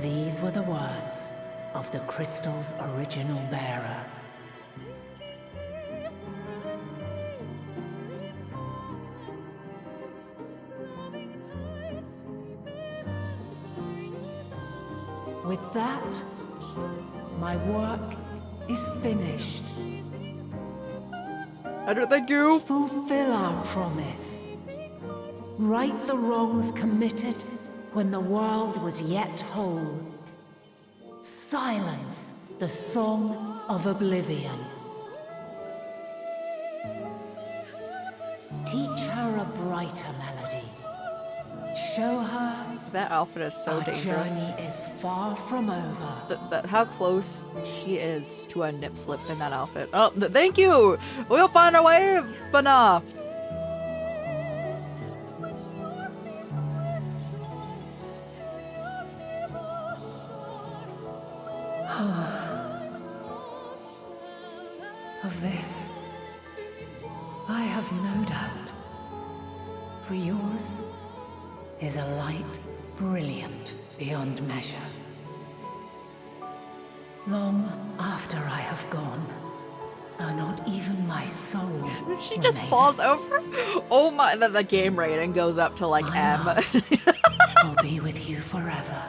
These were the words of the crystal's original bearer. With that, my work is finished. Thank you. Fulfill our promise. Right the wrongs committed when the world was yet whole. Silence the song of oblivion. Teach her a brighter melody. Show her that outfit is so dangerous. Our journey is far from over. How close she is to a nip slip in that outfit. Oh, thank you. We'll find our way, but nah. Of this, I have no doubt. For yours is a light brilliant beyond measure. Long after I have gone, though not even my soul She just falls over? Oh my, the game rating goes up to like M. Will be with you forever,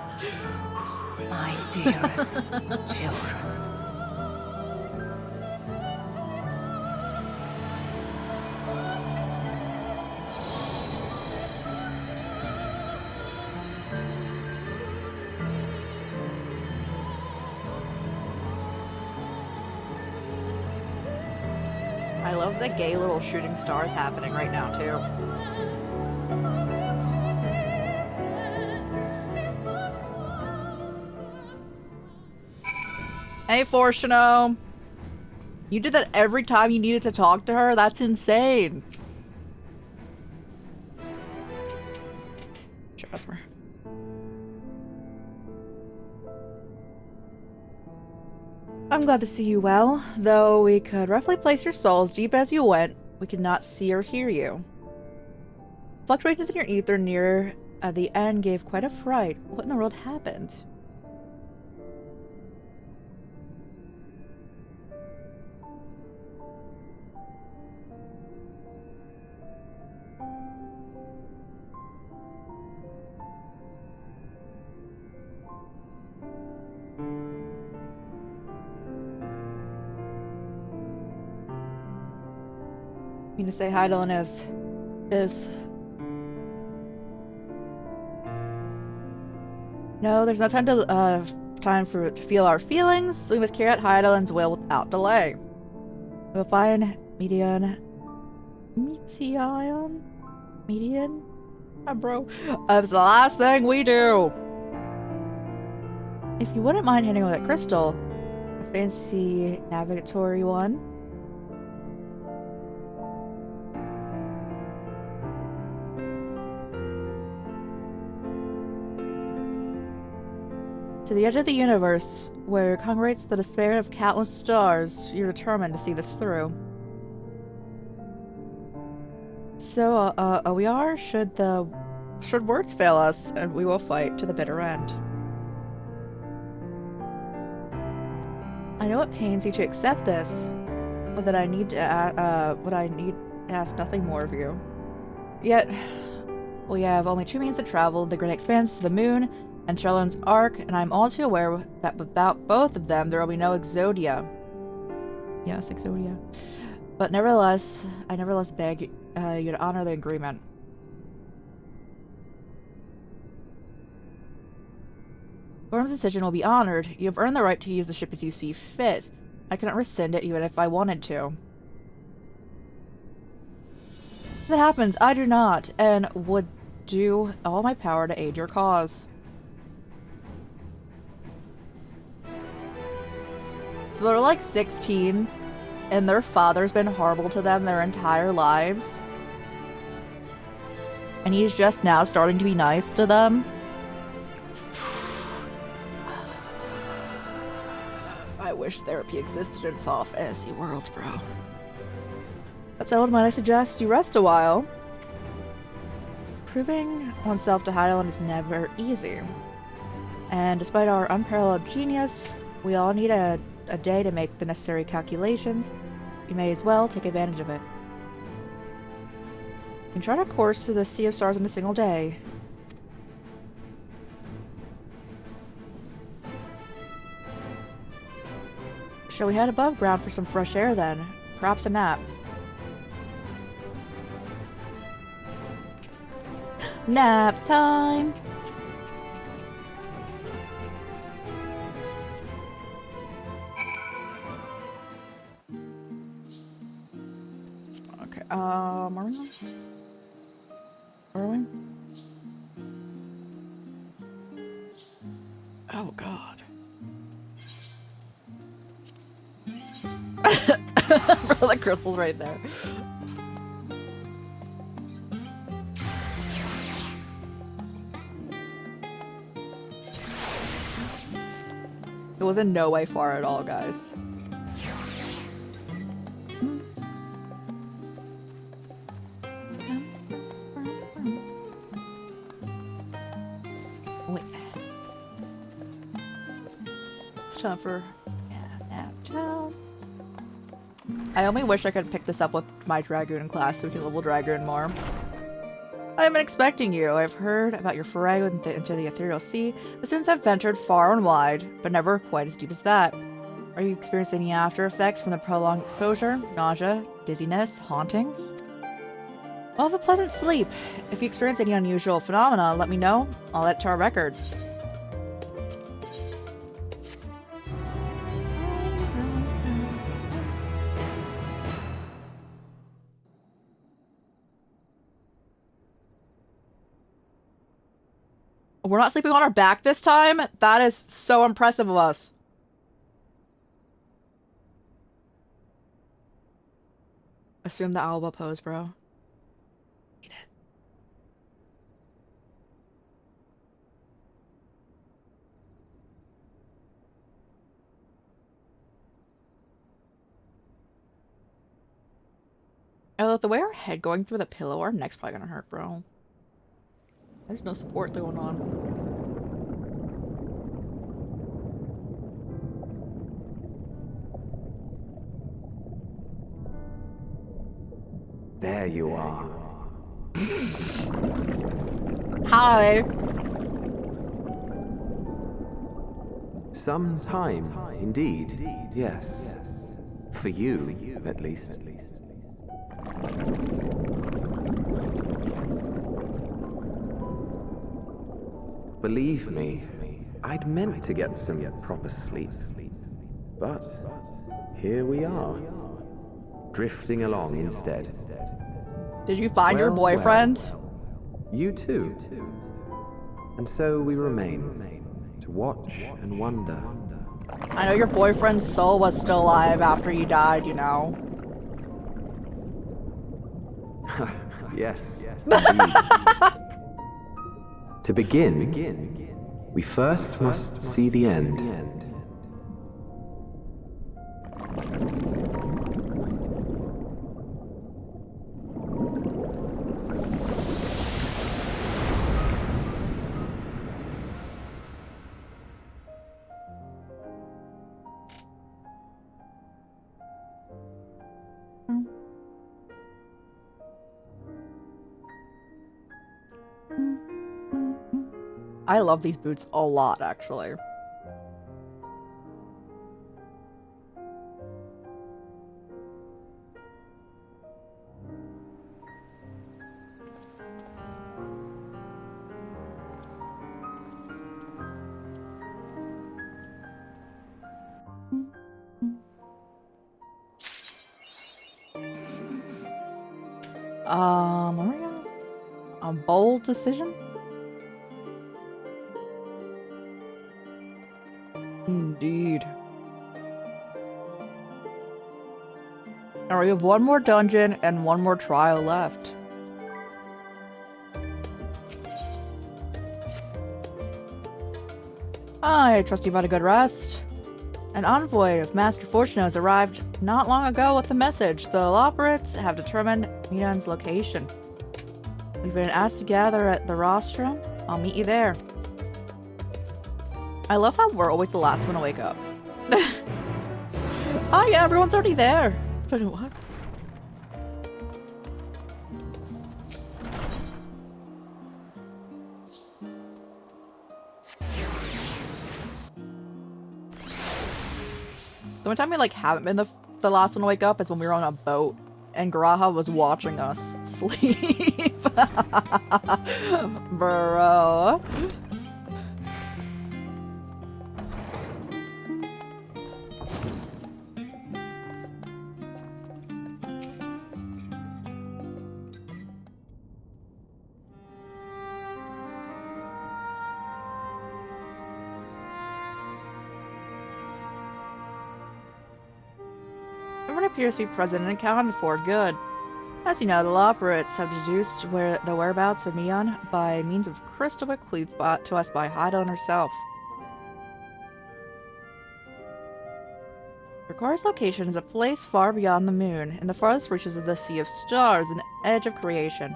my dearest children. I love the gay little shooting stars happening right now, too. Hey, Fortuno. You did that every time you needed to talk to her? That's insane. Sure, customer. I'm glad to see you well. Though we could roughly place your soul as deep as you went, we could not see or hear you. Fluctuations in your ether near the end gave quite a fright. What in the world happened? You need to say hi to Linus. No, there's no time to feel our feelings, so we must carry out Hydaelyn's will without delay. We'll find Median. Bro. It's the last thing we do. If you wouldn't mind handing over that crystal, a fancy navigatory one. To the edge of the universe, where congregates the despair of countless stars, you're determined to see this through. So, we are, should words fail us, and we will fight to the bitter end. I know it pains you to accept this, but that I need to ask nothing more of you. Yet, we have only 2 means to travel, the great expanse to the moon, and Shelon's Ark, and I'm all too aware that without both of them, there will be no Exodia. Yes, Exodia. But nevertheless, I beg you to honor the agreement. Gorham's decision will be honored. You have earned the right to use the ship as you see fit. I cannot rescind it even if I wanted to. If it happens, I do not, and would do all my power to aid your cause. So they're like 16, and their father's been horrible to them their entire lives. And he's just now starting to be nice to them. I wish therapy existed in Final Fantasy worlds, bro. That settled, might I suggest you rest a while? Proving oneself to Hydaelyn is never easy. And despite our unparalleled genius, we all need a day to make the necessary calculations. You may as well take advantage of it. You can chart a course through the Sea of Stars in a single day. Shall we head above ground for some fresh air then? Perhaps a nap. Nap time! Okay, are we on? Are we? Oh god. Bro, the crystal's right there. It was in no way far at all, guys. Wait. It's time for nap time. I only wish I could pick this up with my Dragoon class so we can level Dragoon more. I've been expecting you. I've heard about your foray into the ethereal sea. The students have ventured far and wide, but never quite as deep as that. Are you experiencing any after effects from the prolonged exposure? Nausea, dizziness, hauntings? Well, have a pleasant sleep. If you experience any unusual phenomena, let me know. I'll add it to our records. We're not sleeping on our back this time? That is so impressive of us. Assume the Alba pose, bro. Eat it. Oh, the way our head going through the pillow, our neck's probably gonna hurt, bro. There's no support going on. There you are. Hi. Some time, indeed. Yes. For you, at least. Believe me, I'd meant to get some proper sleep. But here we are, drifting along instead. Did you find your boyfriend? Well, you too. And so we remain, to watch and wonder. I know your boyfriend's soul was still alive after you died, you know. Yes. To begin, We first must see the end. I love these boots a lot, actually. Where are we going? A bold decision? Indeed. Alright, we have one more dungeon and one more trial left. I trust you've had a good rest. An envoy of Master Fortuna has arrived not long ago with a message. The Loporits have determined Midan's location. We've been asked to gather at the rostrum. I'll meet you there. I love how we're always the last one to wake up. Oh yeah, everyone's already there. But what? The only time we like haven't been the last one to wake up is when we were on a boat and Garaha was watching us sleep. Bro. Appears to be present and accounted for. Good. As you know, the Loporits have deduced the whereabouts of Midan by means of crystal bequeathed to us by Hydaelyn herself. Require's location is a place far beyond the moon, in the farthest reaches of the Sea of Stars, an edge of creation.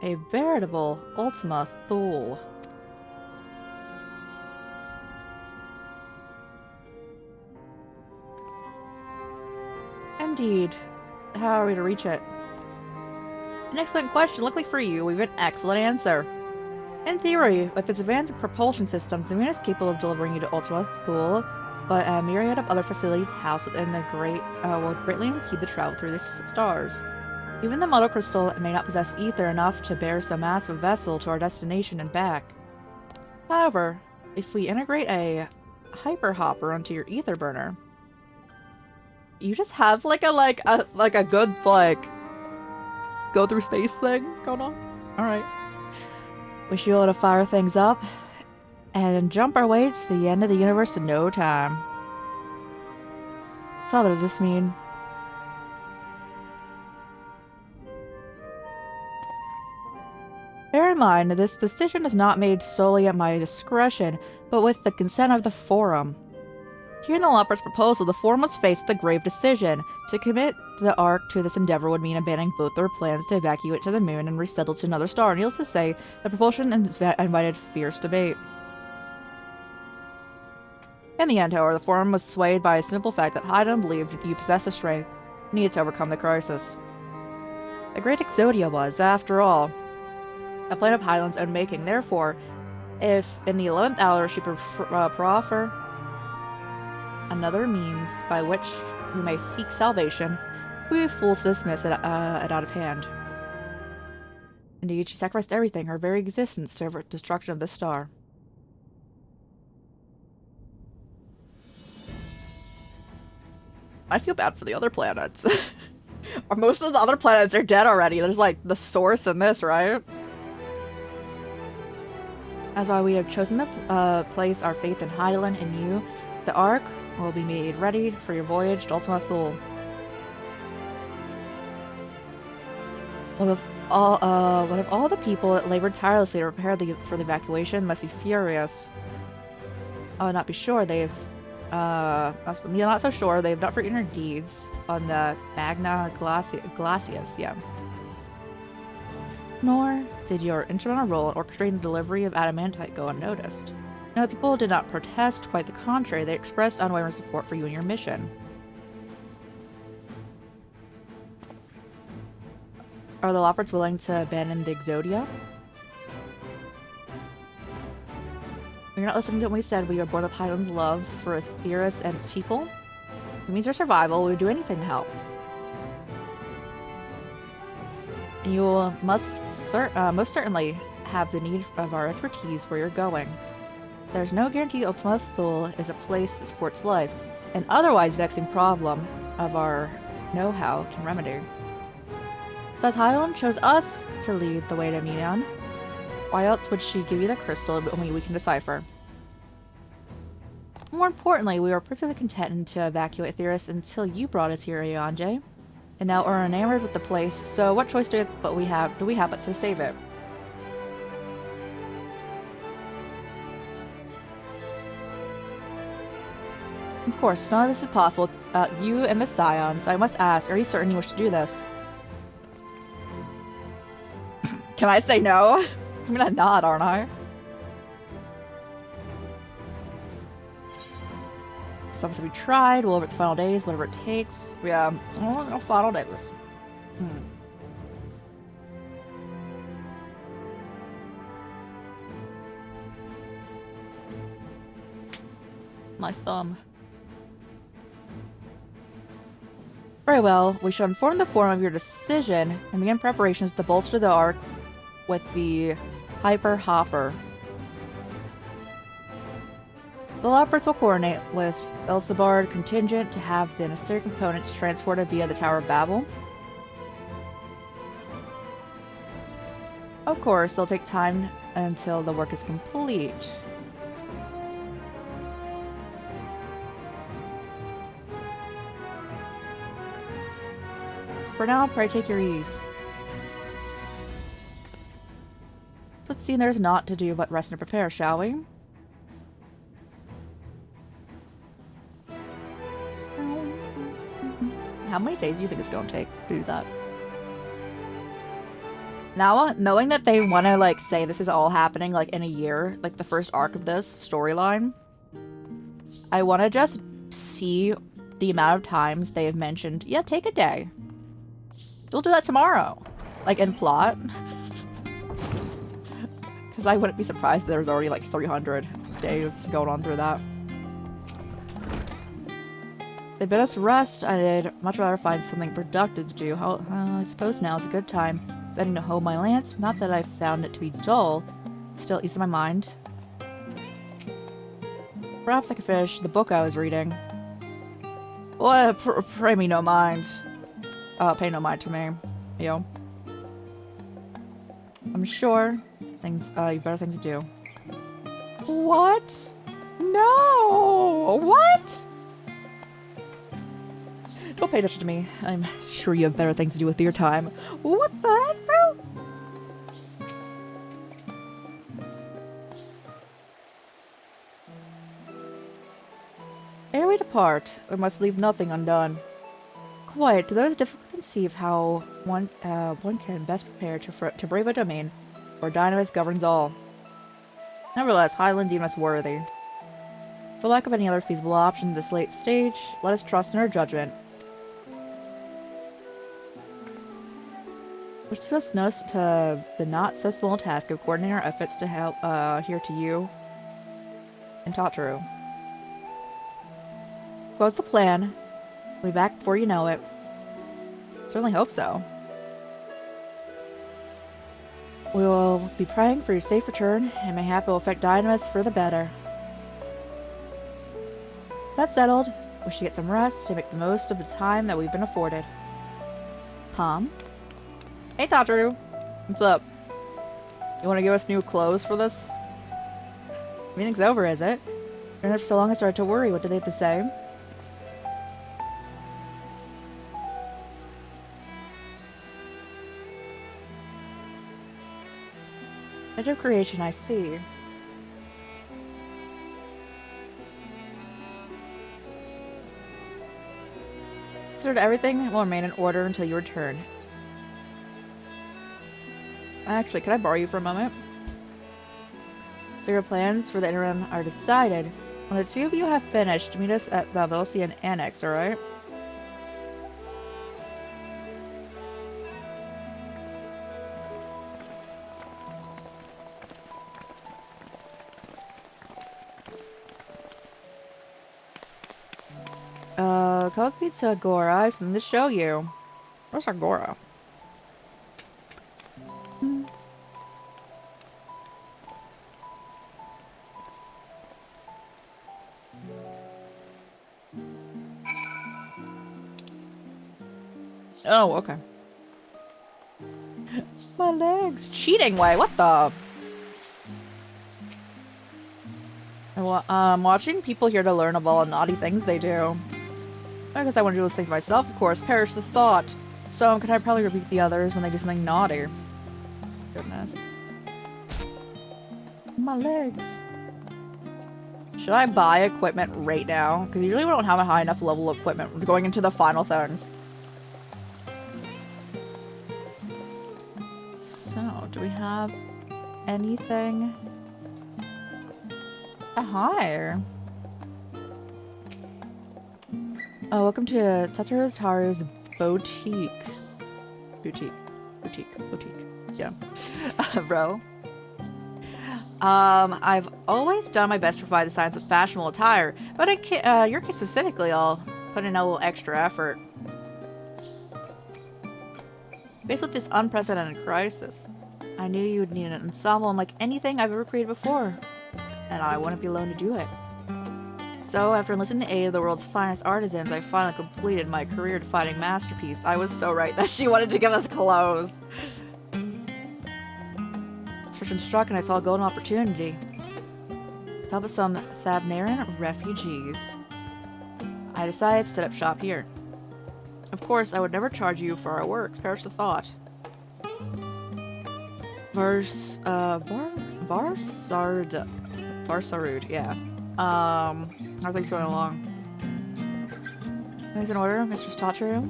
A veritable Ultima Thule. Indeed. How are we to reach it? An excellent question. Luckily for you, we have an excellent answer. In theory, with its advanced propulsion systems, the moon is capable of delivering you to Ultima Thule, but a myriad of other facilities housed within the will greatly impede the travel through the stars. Even the Mother Crystal may not possess ether enough to bear so massive a vessel to our destination and back. However, if we integrate a hyper hopper onto your ether burner, you just have like a good go through space thing going on. All right, we should be able to fire things up and jump our way to the end of the universe in no time. So what does this mean? Bear in mind, this decision is not made solely at my discretion, but with the consent of the Forum. Hearing the Loporits' proposal, the Forum was faced with a grave decision. To commit the Ark to this endeavor would mean abandoning both their plans to evacuate to the moon and resettle to another star. Needless to say, the propulsion invited fierce debate. In the end, however, the Forum was swayed by a simple fact that Hydaelyn believed you possessed the strength needed to overcome the crisis. The great Exodia was, after all, a plan of Hydaelyn's own making. Therefore, if in the 11th hour she proffer another means by which we may seek salvation, we would be fools to dismiss it out of hand. Indeed, she sacrificed everything, her very existence, to avert destruction of this star. I feel bad for the other planets. Most of the other planets are dead already. There's like the source in this, right? That's why we have chosen to place our faith in Hydaelyn and you. The Ark will be made ready for your voyage to Ultima Thule. One of all the people that labored tirelessly to prepare for the evacuation must be furious. Oh, not be sure they've, not so sure they've not forgotten their deeds on the Magna Glacius, yeah. Nor did your instrumental role in orchestrating the delivery of adamantite go unnoticed. No, people did not protest, quite the contrary, they expressed unwavering support for you and your mission. Are the Loports willing to abandon the Exodia? You're not listening to what we said. We are born of Highland's love for Etheirys and its people. It means your survival. We would do anything to help. And you will most certainly have the need of our expertise where you're going. There's no guarantee Ultima Thule is a place that supports life. An otherwise vexing problem of our know-how can remedy. Besides, Highland chose us to lead the way to Milan. Why else would she give you the crystal only we can decipher? More importantly, we were perfectly content to evacuate Etheirys until you brought us here, Ayanje. And now we're enamored with the place, so what choice do we have but to save it? Of course, none of this is possible without you and the Scions. I must ask, are you certain you wish to do this? Can I say no? I'm gonna nod, aren't I? Some to be tried, we'll over the final days, whatever it takes. Yeah, final days. My thumb. Very well, we shall inform the forum of your decision and begin preparations to bolster the Ark with the Hyper Hopper. The Loports will coordinate with Elsabard contingent to have the necessary components transported via the Tower of Babel. Of course, it'll take time until the work is complete. For now, pray take your ease. But seeing there's naught to do but rest and prepare, shall we? How many days do you think it's going to take to do that? Now, knowing that they want to, like, say this is all happening, like, in a year, like, the first arc of this storyline, I want to just see the amount of times they have mentioned, yeah, take a day. We'll do that tomorrow. Like, in plot. Because I wouldn't be surprised if there was already, like, 300 days going on through that. They bid us rest. I'd much rather find something productive to do. I suppose now is a good time. Setting to hoe my lance. Not that I've found it to be dull. Still eases my mind. Perhaps I could finish the book I was reading. Well, pray me no mind. Pay no mind to me. Yo. I'm sure you've better things to do. What? No! What? Don't pay attention to me. I'm sure you have better things to do with your time. What the heck, bro? Ere we depart, we must leave nothing undone. Quite, to those difficult to conceive how one can best prepare to brave a domain where Dynamis governs all. Nevertheless, Highland deemed us worthy. For lack of any other feasible option at this late stage, let us trust in her judgment. Which just us to the not so small task of coordinating our efforts to help here to you and Tataru. Goes the plan. We'll be back before you know it. Certainly hope so. We will be praying for your safe return, and mayhap it will affect Dynamis for the better. That settled, we should get some rest to make the most of the time that we've been afforded. Hey Tataru, what's up? You want to give us new clothes for this? Everything's over, is it? Been there for so long I started to worry. What do they have to say? Edge of creation, I see. Considered everything will remain in order until you return. Actually, can I borrow you for a moment? So your plans for the interim are decided. When the two of you have finished, meet us at the Velocian Annex, alright? Come with me to Agora. I have something to show you. Where's Agora? Oh, okay. My legs. Cheating way. What the? Watching people here to learn of all the naughty things they do. I guess I want to do those things myself, of course. Perish the thought. So, can I probably rebuke the others when they do something naughty? Goodness. My legs. Should I buy equipment right now? Because usually we don't have a high enough level of equipment going into the final things. So, do we have anything? Hi. Oh, welcome to Tetsuro Taro's boutique. Boutique. Yeah. Bro. I've always done my best to provide the science of fashionable attire, but in your case specifically, I'll put in a little extra effort. Faced with this unprecedented crisis, I knew you would need an ensemble unlike anything I've ever created before, and I wouldn't be alone to do it. So, after enlisting the aid of the world's finest artisans, I finally completed my career-defining masterpiece. I was so right that she wanted to give us clothes. Inspiration struck and I saw a golden opportunity. To help with some Thavnaran refugees, I decided to set up shop here. Of course, I would never charge you for our work. Perish the thought. Varsarud, yeah. How are things going along? Things in order, Mr. Statru?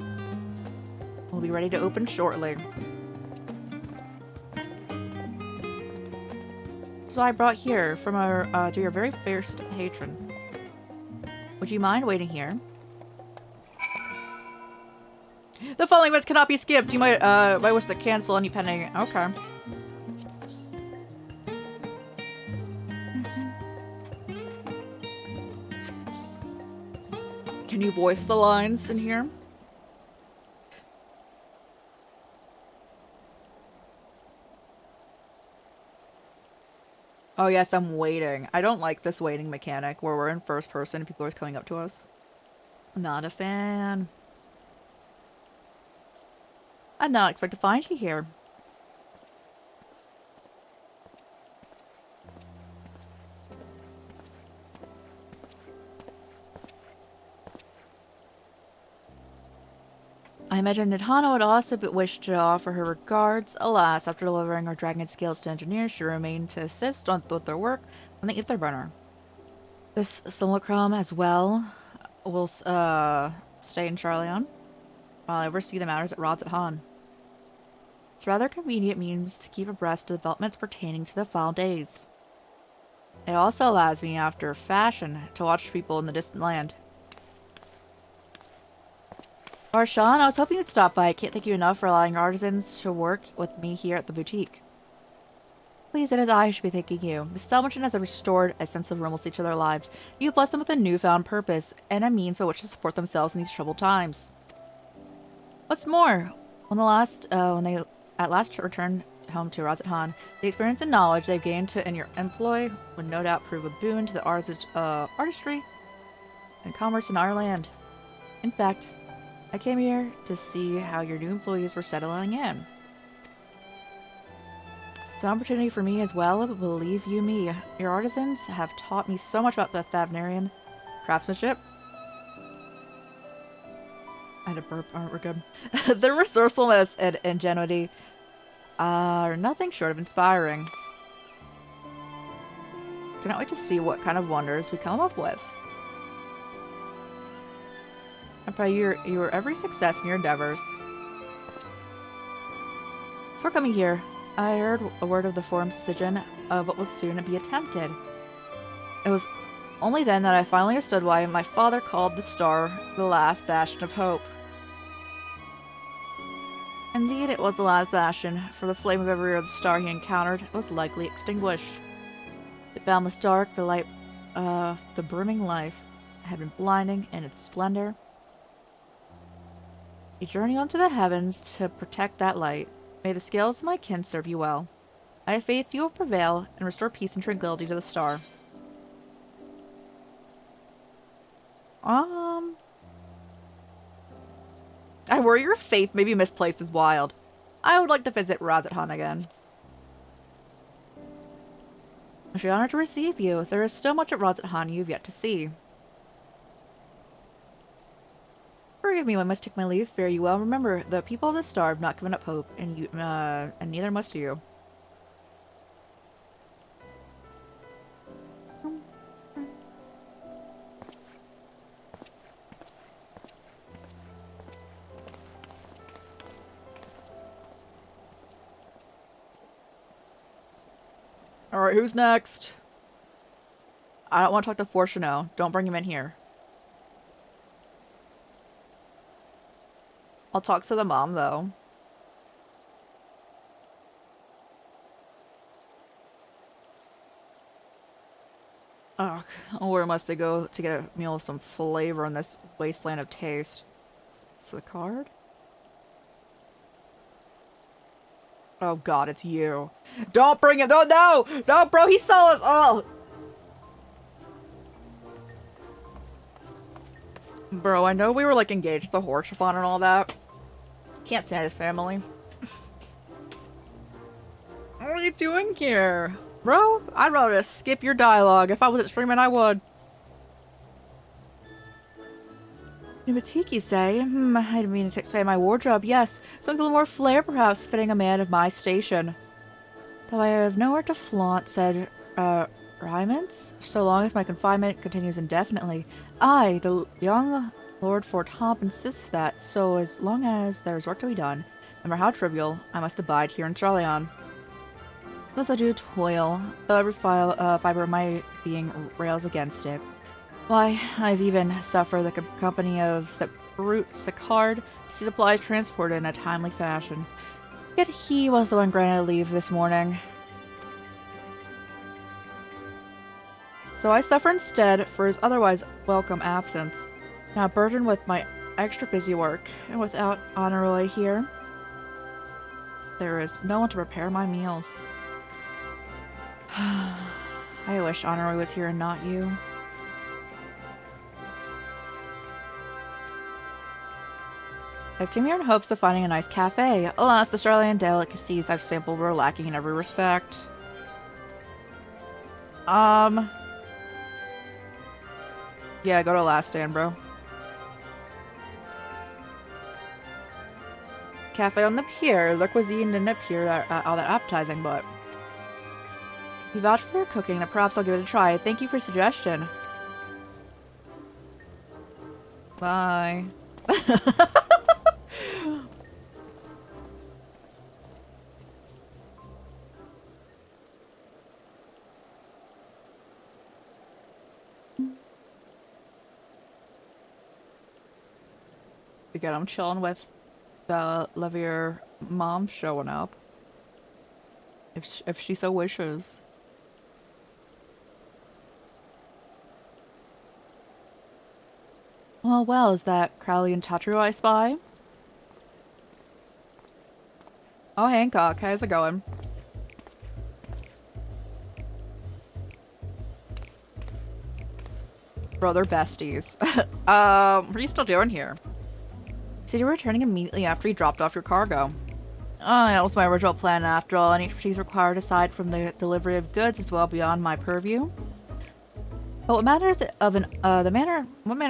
We'll be ready to open shortly. So I brought here from our to your very first patron. Would you mind waiting here? The following events cannot be skipped. You might wish to cancel any pending. Okay. Can you voice the lines in here? Oh yes, I'm waiting. I don't like this waiting mechanic where we're in first person and people are always coming up to us. Not a fan. I did not expect to find you here. I imagine Nidhana would also wish to offer her regards. Alas, after delivering her dragon skills to engineers, she remained to assist with their work on the ether burner. This simulacrum as well will stay in Charleon while I oversee the matters at Rods at Han. It's a rather convenient means to keep abreast of developments pertaining to the final days. It also allows me, after fashion, to watch people in the distant land. Arshan, I was hoping you'd stop by. I can't thank you enough for allowing your artisans to work with me here at the boutique. Please, it is I who should be thanking you. The establishment has restored a sense of normalcy to their lives. You bless them with a newfound purpose, and a means by which to support themselves in these troubled times. What's more, when they at last returned home to Razat-Han, the experience and knowledge they've gained in your employ would no doubt prove a boon to the artistry and commerce in our land. In fact, I came here to see how your new employees were settling in. It's an opportunity for me as well, but believe you me, your artisans have taught me so much about the Thavnaran craftsmanship. I had a burp, aren't we good? Their resourcefulness and ingenuity are nothing short of inspiring. Cannot wait to see what kind of wonders we come up with. I pray your every success in your endeavors. Before coming here, I heard a word of the forum's decision of what was soon to be attempted. It was only then that I finally understood why my father called the star the last bastion of hope. Indeed, it was the last bastion, for the flame of every other star he encountered was likely extinguished. The boundless dark, the light of the brimming life, had been blinding in its splendor. A journey onto the heavens to protect that light. May the scales of my kin serve you well. I have faith you will prevail and restore peace and tranquility to the star. I worry your faith may be misplaced as wild. I would like to visit Razathan again. I should be honored to receive you. There is still much at Razathan you've yet to see. Forgive me, I must take my leave. Fare you well. Remember, the people of the star have not given up hope, and you, and neither must you. Alright, who's next? I don't want to talk to Fortuno. Don't bring him in here. I'll talk to the mom, though. Ugh, where must I go to get a meal with some flavor in this wasteland of taste? It's a card? Oh god, it's you. Don't bring him! No! No, bro, he saw us all! Bro, I know we were like engaged to the Horchafon and all that. Can't stand his family. What are you doing here? Bro, I'd rather just skip your dialogue. If I wasn't streaming, I would. New boutique, you say? I didn't mean to expand my wardrobe. Yes, something a little more flair, perhaps, fitting a man of my station. Though I have nowhere to flaunt, said, Rymans? So long as my confinement continues indefinitely. I, the young Lord Fort Hump, insists that, so as long as there is work to be done, no matter how trivial, I must abide here in Charleon. Thus I do toil, though every fiber of my being rails against it. Why, I've even suffered the company of that brute Sicard to see supplies transported in a timely fashion. Yet he was the one granted leave this morning. So I suffer instead for his otherwise welcome absence. Now burdened with my extra busy work, and without Honoroi here, there is no one to prepare my meals. I wish Honoroi was here and not you. I've come here in hopes of finding a nice cafe. Alas, the Charleon delicacies I've sampled were lacking in every respect. Yeah, go to Last Stand, bro. Cafe on the pier. The cuisine didn't appear all that appetizing, but you vouch for their cooking, then perhaps I'll give it a try. Thank you for suggestion. Bye. Again, I'm chilling with the Levier mom showing up. If she so wishes. Well, is that Crowley and Tatru I spy? Oh, Hancock, how's it going? Bro, they're besties. What are you still doing here? So you're returning immediately after you dropped off your cargo. Oh, that was my original plan after all. Any expertise required aside from the delivery of goods is well beyond my purview. But what manner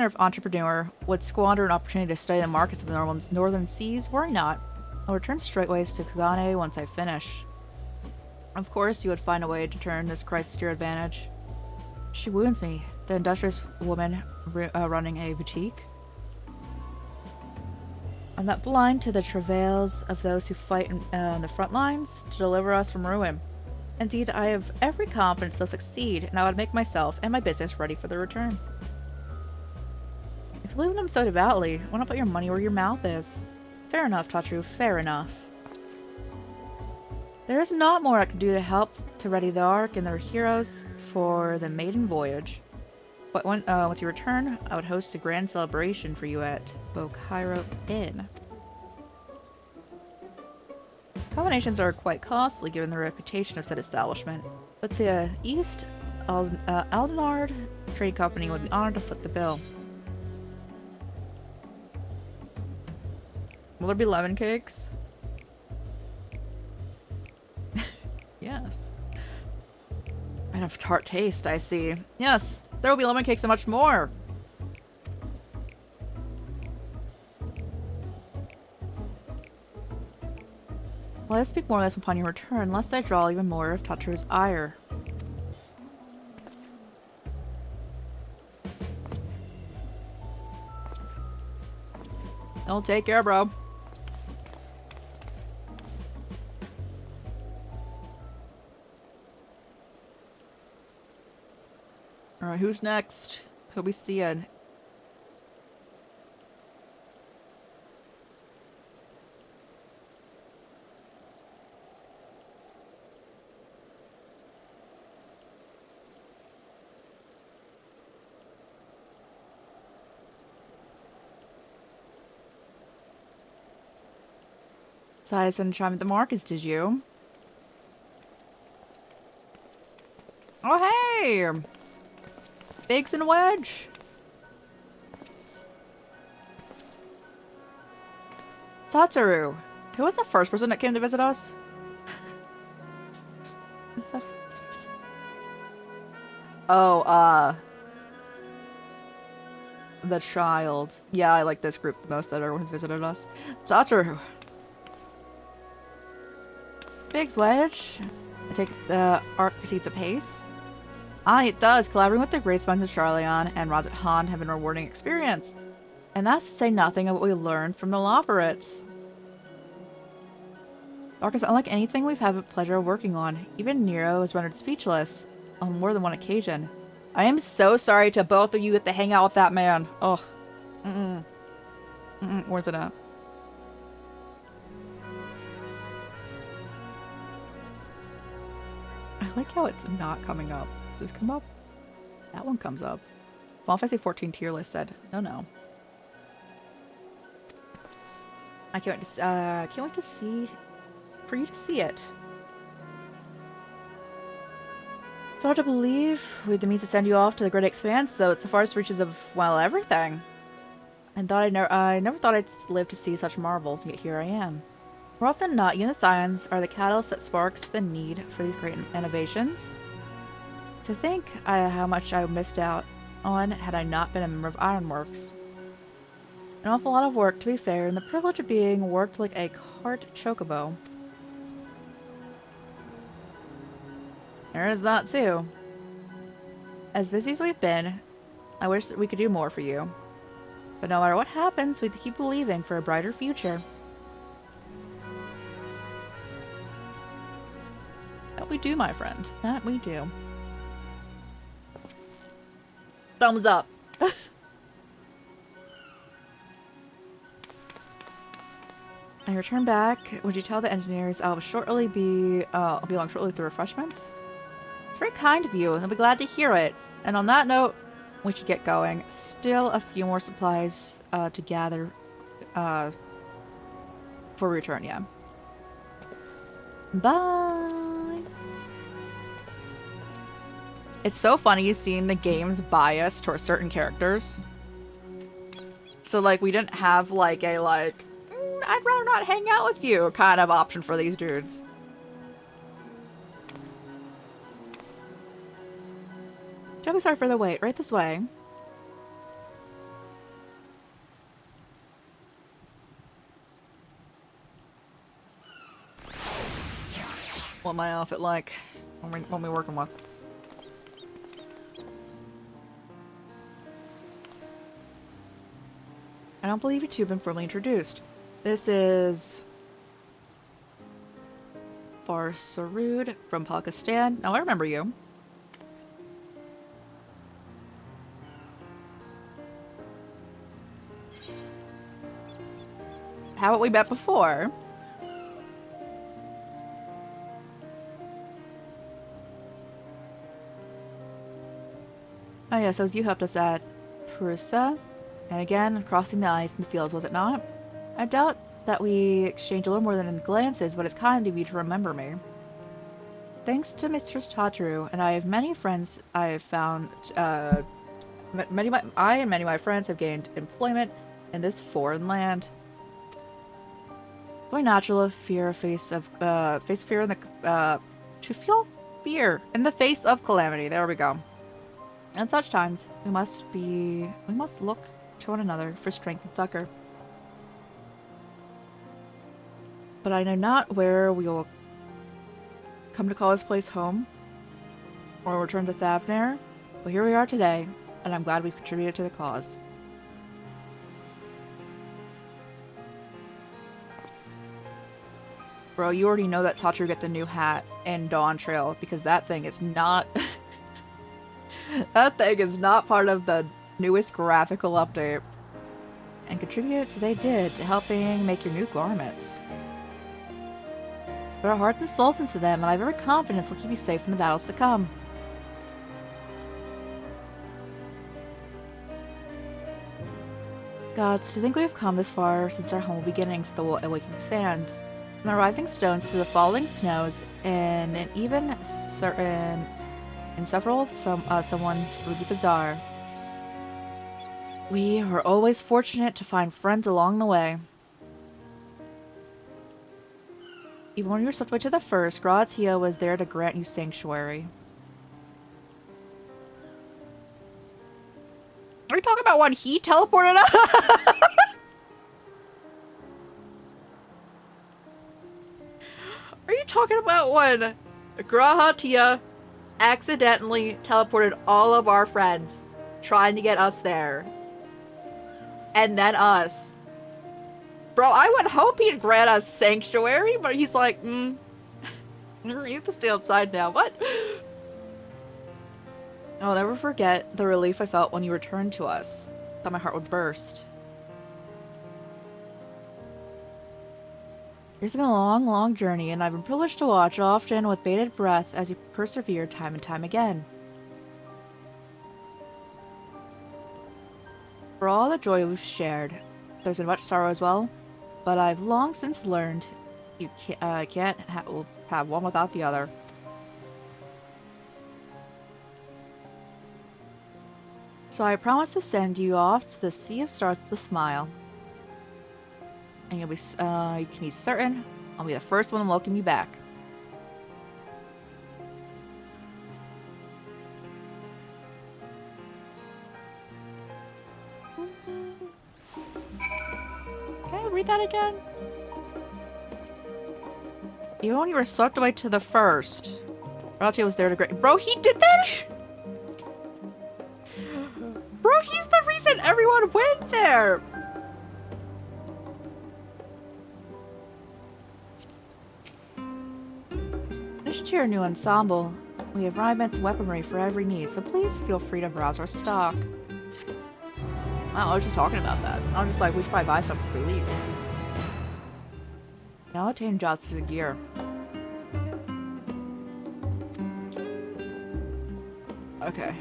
of entrepreneur would squander an opportunity to study the markets of the northern seas? Worry not. I'll return straightways to Kugane once I finish. Of course, you would find a way to turn this crisis to your advantage. She wounds me. The industrious woman running a boutique. I'm not blind to the travails of those who fight in the front lines to deliver us from ruin. Indeed, I have every confidence they'll succeed, and I would make myself and my business ready for their return. If you believe in them so devoutly, why not put your money where your mouth is? Fair enough, Tatru, fair enough. There is not more I can do to help to ready the Ark and their heroes for the maiden voyage. But once you return, I would host a grand celebration for you at Bocairo Inn. Combinations are quite costly given the reputation of said establishment, but the East Aldenard Trade Company would be honored to foot the bill. Will there be lemon cakes? Yes. And of tart taste, I see. Yes, there will be lemon cakes and much more. Let us speak more of this upon your return, lest I draw even more of Tatru's ire. I'll take care, bro. Alright, who's next? Who we seeing? So I spent time at the markets, did you? Oh, hey! Biggs and Wedge! Satoru! Who was the first person that came to visit us? Who's the first person? Oh, the child. Yeah, I like this group the most that everyone's visited us. Satoru! Biggs, Wedge. I take the arc proceeds apace. Ah, it does. Collaborating with the great spines of Charlion and Razat Han have been a rewarding experience. And that's to say nothing of what we learned from the Loperates. The arc is unlike anything we've had the pleasure of working on. Even Nero was rendered speechless on more than one occasion. I am so sorry to both of you get to hang out with that man. Ugh. Where's it at? I like how it's not coming up. Does it come up? That one comes up. Final Fantasy 14 tier list said, no. I can't wait to see, for you to see it. It's hard to believe we had the means to send you off to the great expanse, though it's the farthest reaches of, well, everything. And I never thought I'd live to see such marvels, and yet here I am. More often than not, you and the Scions are the catalyst that sparks the need for these great innovations. To think how much I missed out on had I not been a member of Ironworks. An awful lot of work, to be fair, and the privilege of being worked like a cart chocobo. There is that too. As busy as we've been, I wish that we could do more for you. But no matter what happens, we keep believing for a brighter future. That we do, my friend. That we do. Thumbs up. I return back. Would you tell the engineers I'll be along shortly with the refreshments? It's very kind of you. They'll be glad to hear it. And on that note, we should get going. Still a few more supplies to gather for return, yeah. Bye! It's so funny seeing the game's bias towards certain characters. So, like, we didn't have, like, a, like, I'd rather not hang out with you kind of option for these dudes. Don't be sorry for the wait. Right this way. What my outfit like? What we working with? I don't believe you two have been formally introduced. This is Barsarud from Pakistan. Now I remember you. How about we met before? Oh yes, you helped us at Prusa, and again, crossing the ice in the fields, was it not? I doubt that we exchanged a little more than glances, but it's kind of you to remember me. Thanks to Mistress Tatru, and I have many friends I have found, I and many of my friends have gained employment in this foreign land. Going natural to face fear in the, to feel fear in the face of calamity. There we go. At such times, we must look to one another for strength and succor. But I know not where we will come to call this place home, or return to Thavnair, but here we are today, and I'm glad we contributed to the cause. Bro, you already know that Tatru gets a new hat in Dawn Trail, because that thing is not... that thing is not part of the newest graphical update. And contribute, so they did, to helping make your new garments. Put our hearts and souls into them, and I have every confidence will keep you safe from the battles to come. Gods, to think we have come this far since our humble beginnings at the awakening sand. From the rising stones to the falling snows, and even certain... in several of someone's Ruby Bazaar. We were always fortunate to find friends along the way. Even when you were swept away to the first, Gratia was there to grant you sanctuary. Are you talking about when he teleported us? Are you talking about when Gratia accidentally teleported all of our friends, trying to get us there? And then us. Bro, I would hope he'd grant us sanctuary, but he's like, you have to stay outside now. What? I'll never forget the relief I felt when you returned to us. I thought my heart would burst. It's been a long, long journey, and I've been privileged to watch, often with bated breath, as you persevere time and time again. For all the joy we've shared, there's been much sorrow as well, but I've long since learned you can't have one without the other. So I promise to send you off to the Sea of Stars with a smile. And you can be certain I'll be the first one to welcome you back. Can I read that again? Even when you were swept away to the first, Ratia was there to great. Bro, he did that? Bro, he's the reason everyone went there. To your new ensemble. We have rudiments and weaponry for every need, so please feel free to browse our stock. Wow, I was just talking about that. I was just like, we should probably buy some before we leave. Now attain job specific gear. Okay.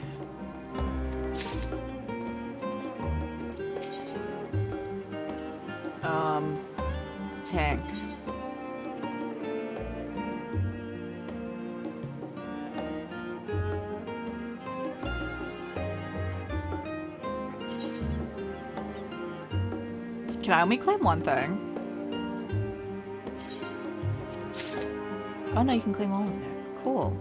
Tank. Can I only claim one thing? Oh no, you can claim all of it. Cool.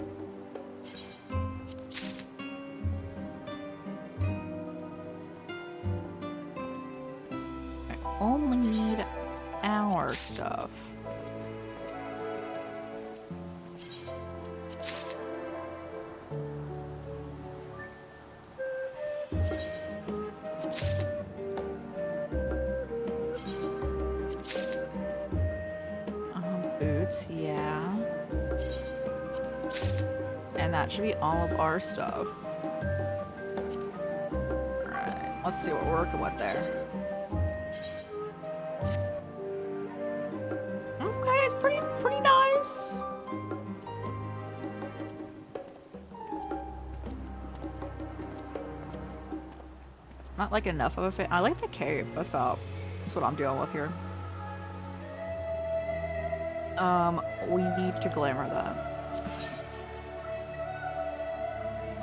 I only need our stuff. And that should be all of our stuff. Alright, let's see what we're working with there. Okay, it's pretty nice. Not like enough of a fan. I like the cave. That's what I'm dealing with here. We need to glamour that.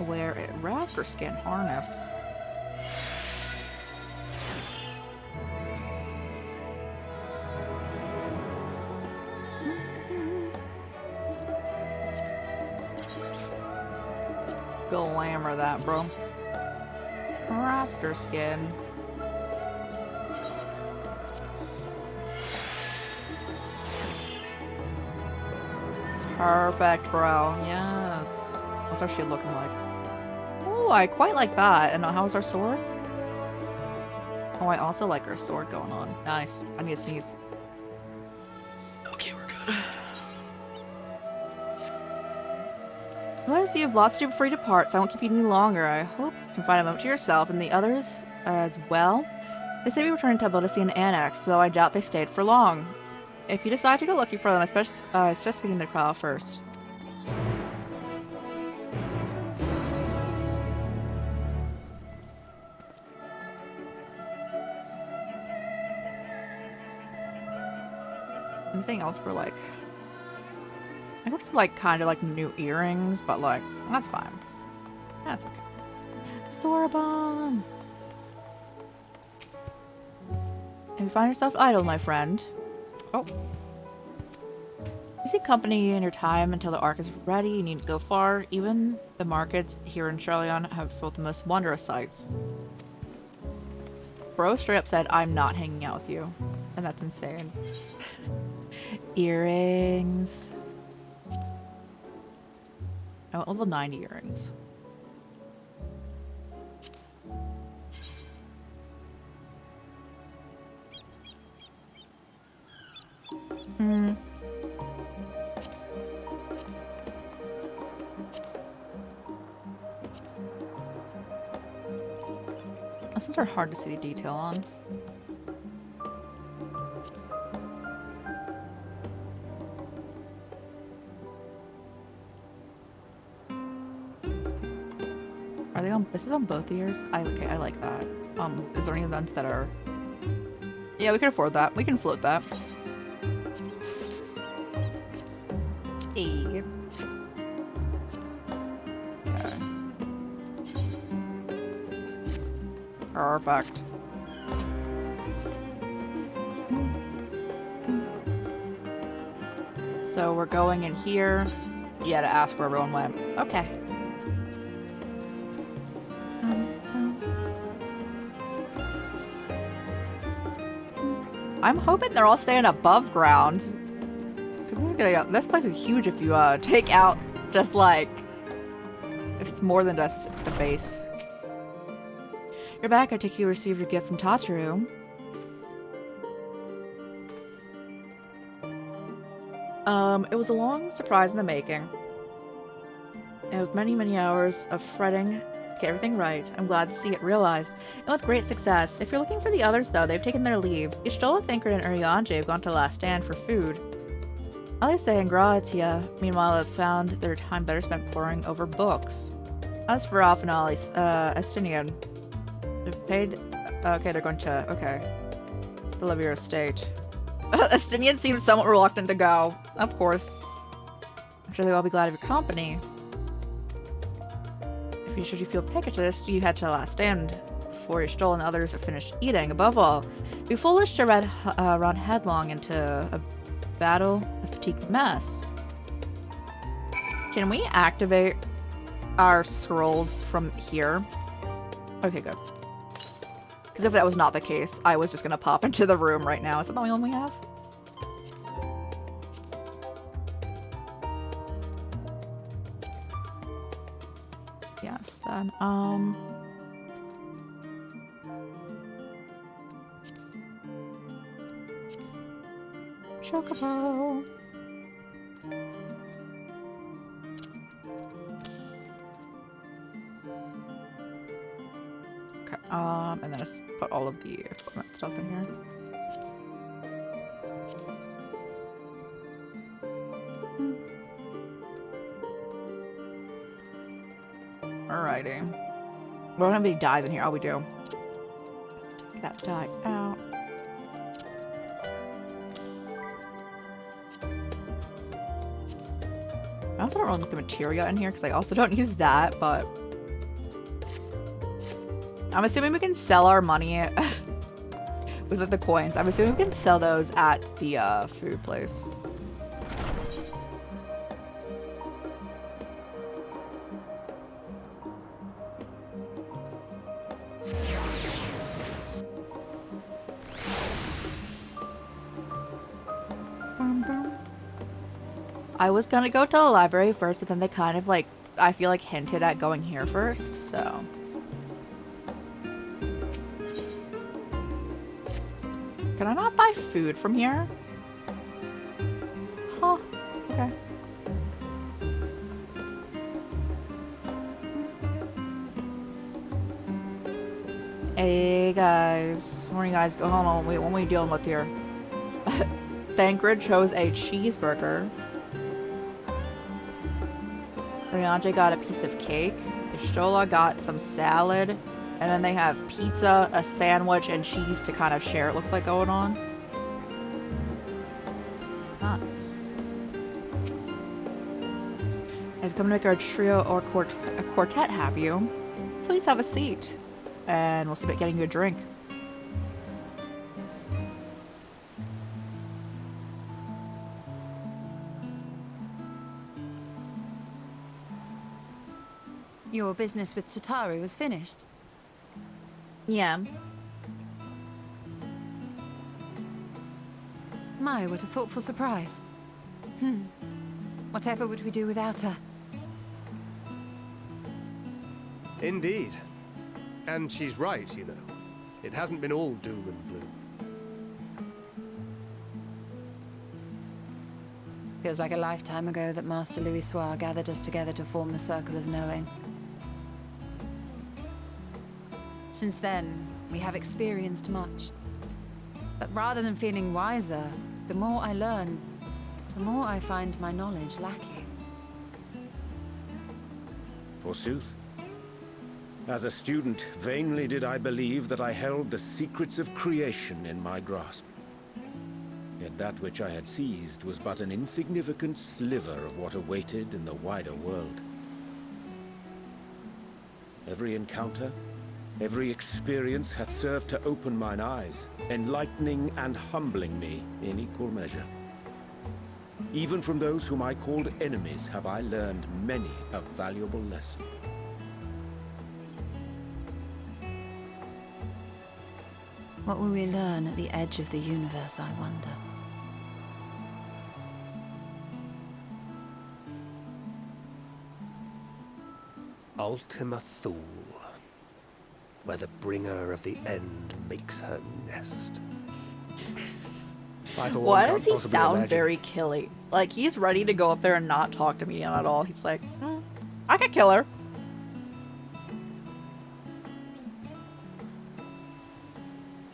Wear a raptor skin harness. Glamour that, bro. Raptor skin. Perfect, bro. Yes. What's our shield looking like? Oh, I quite like that. And how's our sword? Oh, I also like our sword going on. Nice. I need to sneeze. Okay, we're good. Well, you have lots to do before you depart, so I won't keep you any longer. I hope you can find a moment to yourself and the others as well. They say we returned to Abodisi and Annex, though I doubt they stayed for long. If you decide to go looking for them, especially, it's just speaking to Kyle first. Anything else for like... I would just like kind of like new earrings, but like, that's fine. That's okay. Sorbonne! If you find yourself idle, my friend... Oh. You see company in your time until the arc is ready. You need to go far. Even the markets here in Charleon have filled the most wondrous sights. Bro straight up said, I'm not hanging out with you. And that's insane. Earrings. Oh, level 90 earrings. Hmm. Those ones are hard to see the detail on. Are they on? This is on both ears. Okay, I like that. Is there any events that are? Yeah, we can afford that. We can float that. Hey. Okay. Perfect. So we're going in here. Yeah, to ask where everyone went. Okay. I'm hoping they're all staying above ground. Because this place is huge if you take out just like... if it's more than just the base. You're back. I take you received your gift from Tataru. It was a long surprise in the making. And with many, many hours of fretting to get everything right, I'm glad to see it realized, and with great success. If you're looking for the others, though, they've taken their leave. Ishtola, Thancred, and Urianger have gone to Last Stand for food. Alice and Gratia, meanwhile, have found their time better spent poring over books. As for Alpha and Alice, Estinian, they've paid... okay, they're going to... okay. Deliver your estate. Estinian seems somewhat reluctant to go. Of course. I'm sure they'll all be glad of your company. Should you feel peckish, you head to the Last Stand before Ishtola and the others are finished eating. Above all, be foolish to run headlong into a battle, a fatigued mess. Can we activate our scrolls from here? Okay, good. Because if that was not the case, I was just going to pop into the room right now. Is that the only one we have? Yes, then, Chocobo. Okay, and then just put all of the equipment stuff in here. Alrighty. We don't have any dyes in here. Oh, we do. Get that dye out. I also don't really need the materia in here because I also don't use that, but I'm assuming we can sell our money with like, the coins. I'm assuming we can sell those at the food place. I was gonna go to the library first, but then they kind of like, I feel like hinted at going here first, so. Can I not buy food from here? Huh, okay. Hey guys, what are you guys, hold on, wait, what are we dealing with here? Thancred chose a cheeseburger. Rianche got a piece of cake. Ishtola got some salad. And then they have pizza, a sandwich, and cheese to kind of share, it looks like, going on. Nice. I've come to make our trio or a quartet, have you? Please have a seat. And we'll see about getting you a drink. Your business with Chitauri was finished? Yeah. My, what a thoughtful surprise. Whatever would we do without her? Indeed. And she's right, you know. It hasn't been all doom and gloom. Feels like a lifetime ago that Master Louis Soir gathered us together to form the Circle of Knowing. Since then, we have experienced much. But rather than feeling wiser, the more I learn, the more I find my knowledge lacking. Forsooth. As a student, vainly did I believe that I held the secrets of creation in my grasp. Yet that which I had seized was but an insignificant sliver of what awaited in the wider world. Every encounter, every experience hath served to open mine eyes, enlightening and humbling me in equal measure. Even from those whom I called enemies have I learned many a valuable lesson. What will we learn at the edge of the universe, I wonder? Ultima Thule, where the bringer of the end makes her nest. Why does he sound very killy? Like, he's ready to go up there and not talk to Medion at all. He's like, I could kill her.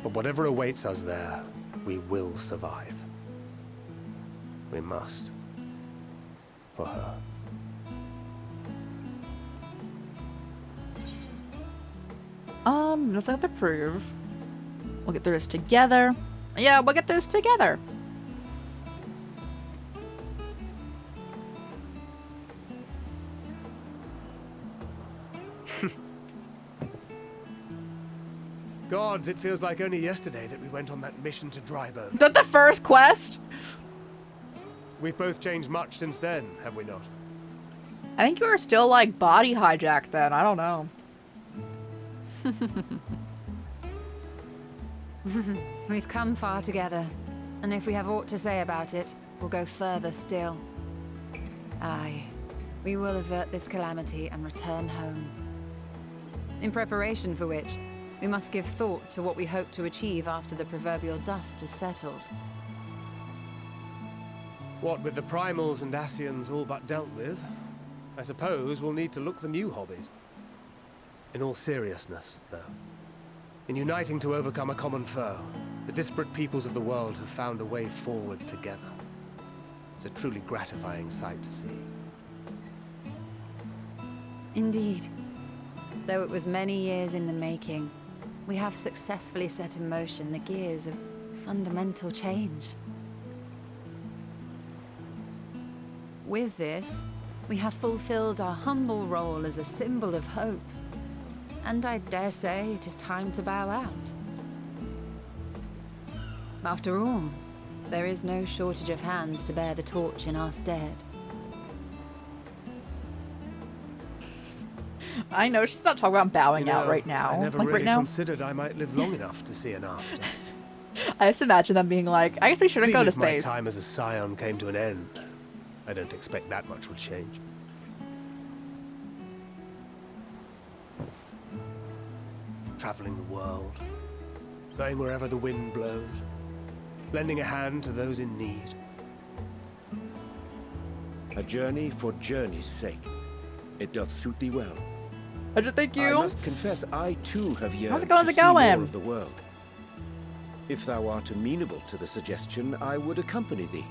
But whatever awaits us there, we will survive. We must. For her. Nothing to prove. We'll get through this together. Yeah, we'll get through this together. Gods, it feels like only yesterday that we went on that mission to Dryburn. Is that the first quest? We've both changed much since then, have we not? I think you were still, like, body hijacked then. I don't know. We've come far together, and if we have aught to say about it, we'll go further still. Aye, we will avert this calamity and return home. In preparation for which, we must give thought to what we hope to achieve after the proverbial dust is settled. What with the primals and Ascians all but dealt with, I suppose we'll need to look for new hobbies. In all seriousness, though, In uniting to overcome a common foe, the disparate peoples of the world have found a way forward together. It's a truly gratifying sight to see. Indeed. Though it was many years in the making, we have successfully set in motion the gears of fundamental change. With this, we have fulfilled our humble role as a symbol of hope. And I dare say it is time to bow out. After all, there is no shortage of hands to bear the torch in our stead. I know she's not talking about bowing out right now. I never like really right now. considered I might live long enough to see an after. I just imagine them being like, I guess we shouldn't go to Even if space. my time as a scion came to an end, I don't expect that much will change. Traveling the world, going wherever the wind blows, lending a hand to those in need. A journey for journey's sake. It doth suit thee well. Thank you. I must confess, I too have yearned How's it going? to How's it see more going? of the world. If thou art amenable to the suggestion, I would accompany thee.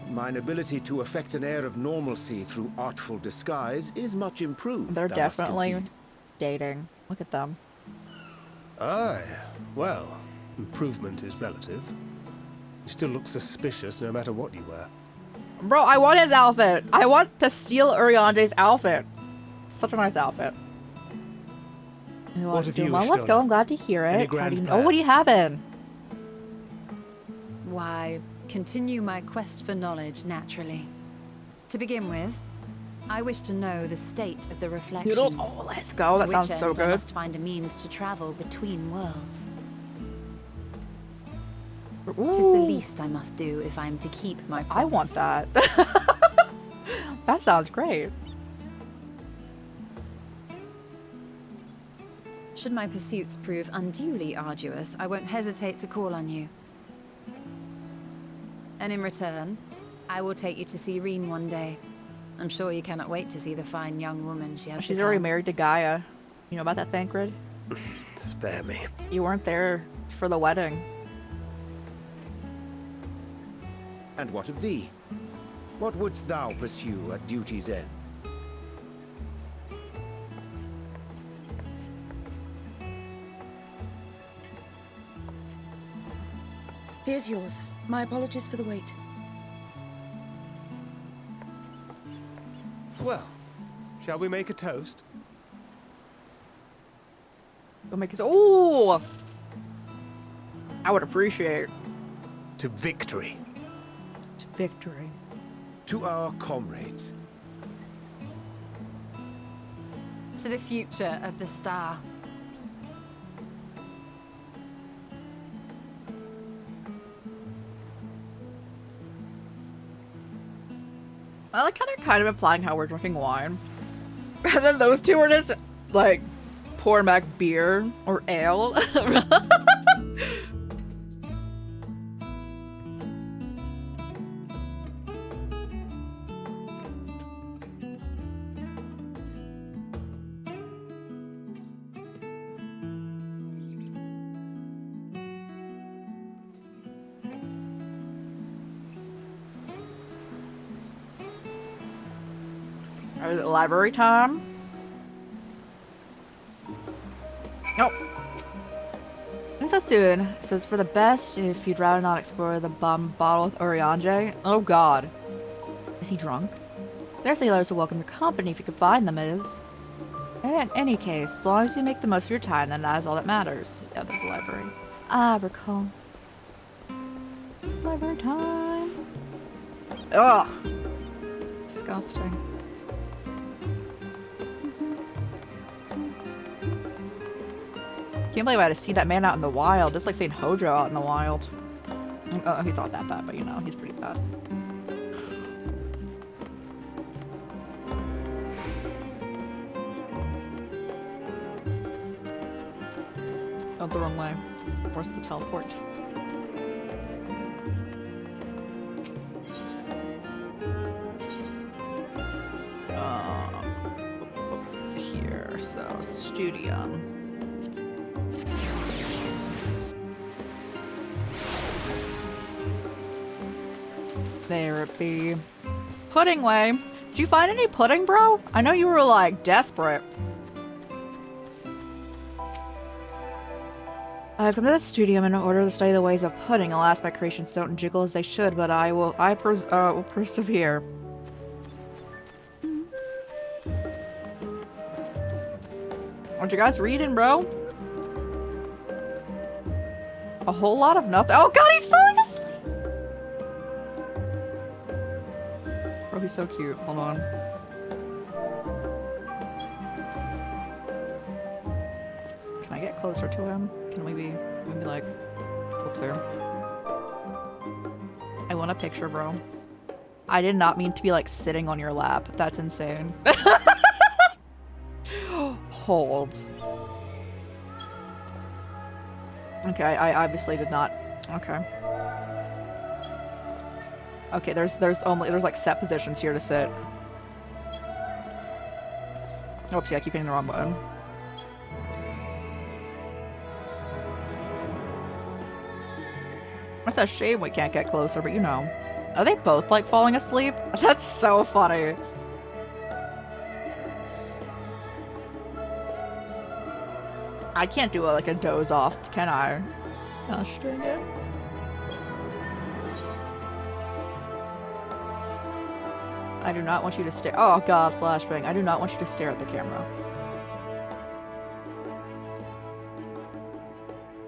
Mine ability to affect an air of normalcy through artful disguise is much improved. They're thou must definitely concede. dating. Look at them. Aye, well, improvement is relative. You still look suspicious no matter what you wear. Bro, I want his outfit. I want to steal Uriange's outfit. Such a nice outfit. What have you Well, let's stolen? go. I'm glad to hear Any it. How grand do you know? What do you have in? Why, continue my quest for knowledge naturally. To begin with, I wish to know the state of the reflections. Noodles? Oh, let's go. To That which sounds so end I good. must find a means to travel between worlds. Tis the least I must do if I am to keep my promise. I want that. That sounds great. Should my pursuits prove unduly arduous, I won't hesitate to call on you. And in return, I will take you to see Reen one day. I'm sure you cannot wait to see the fine young woman she has She's already married to Gaia. You know about that, Thancred? Spare me. You weren't there for the wedding. And what of thee? What wouldst thou pursue at duty's end? Here's yours. My apologies for the wait. Well, shall we make a toast? We'll make us. Ooh! I would appreciate. To victory. To victory. To our comrades. To the future of the star. I like how they're kind of implying how we're drinking wine. And then those two are just, like, pouring back beer or ale. Is it library time? Nope. What's that doing? So it's for the best if you'd rather not explore the bum bottle with Uriange. Oh god. Is he drunk? There are sailors who welcome your company if you can find them, is. And in any case, as long as you make the most of your time, then that is all that matters. Yeah, there's the library. I recall. Library time. Ugh. Disgusting. Can't believe I had to see that man out in the wild. It's like seeing Hojo out in the wild. Oh, he's not that bad, but you know, he's pretty bad. Oh, the wrong way. Force the teleport. Here, so studium. There it be. Pudding way. Did you find any pudding, bro? I know you were like desperate. I've come to the studio in order to study the ways of pudding. Alas, my creations don't jiggle as they should, but will persevere. What you guys reading, bro? A whole lot of nothing. Oh god, he's falling asleep! Bro, he's so cute. Hold on. Can I get closer to him? Can we be like... Oops, there. I want a picture, bro. I did not mean to be like sitting on your lap. That's insane. Hold. Okay, I obviously did not. Okay. Okay, there's like set positions here to sit. Oops, yeah, I keep hitting the wrong button. It's a shame we can't get closer, but you know. Are they both like falling asleep? That's so funny. I can't do like a doze off, can I? Gosh dang it. I do not want you to stare. Oh god, flashbang. I do not want you to stare at the camera.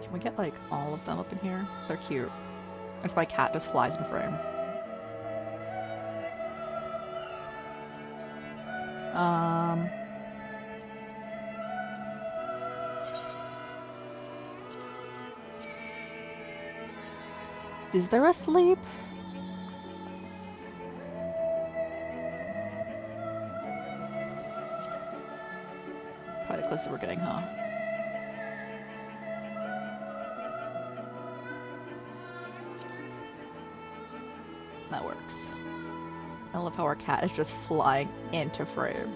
Can we get like all of them up in here? They're cute. That's why cat just flies in frame. Is there a sleep? Probably the closest we're getting, huh? That works. I love how our cat is just flying into frame.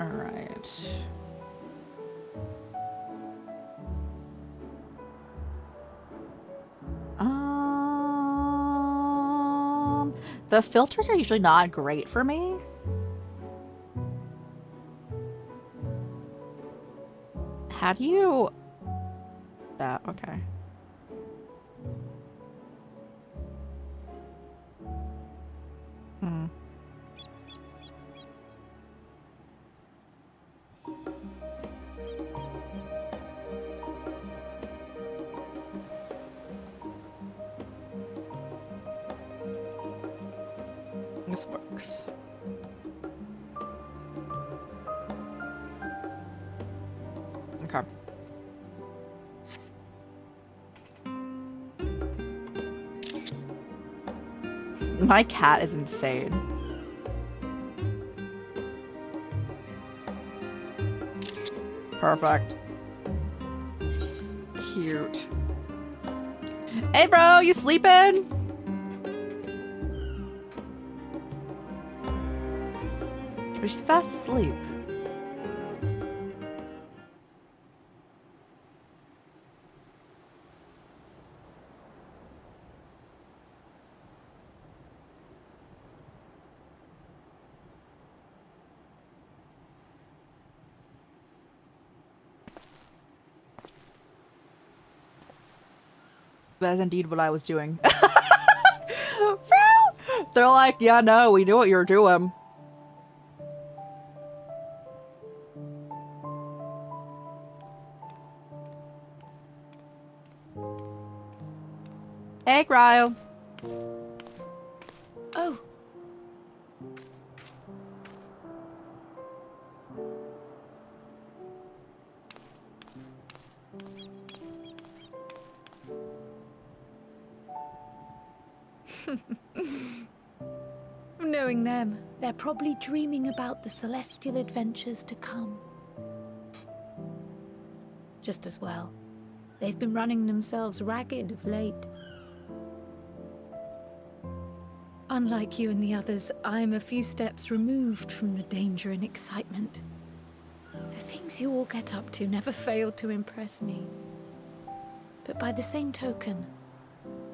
Alright. The filters are usually not great for me. How do you... that, okay. This works. Okay. My cat is insane. Perfect. Cute. Hey bro, you sleeping? She's fast asleep. That is indeed what I was doing. They're like, yeah, no, we knew what you were doing. Hey, Cryo. Oh. Knowing them, they're probably dreaming about the celestial adventures to come. Just as well. They've been running themselves ragged of late. Unlike you and the others, I'm a few steps removed from the danger and excitement. The things you all get up to never fail to impress me. But by the same token,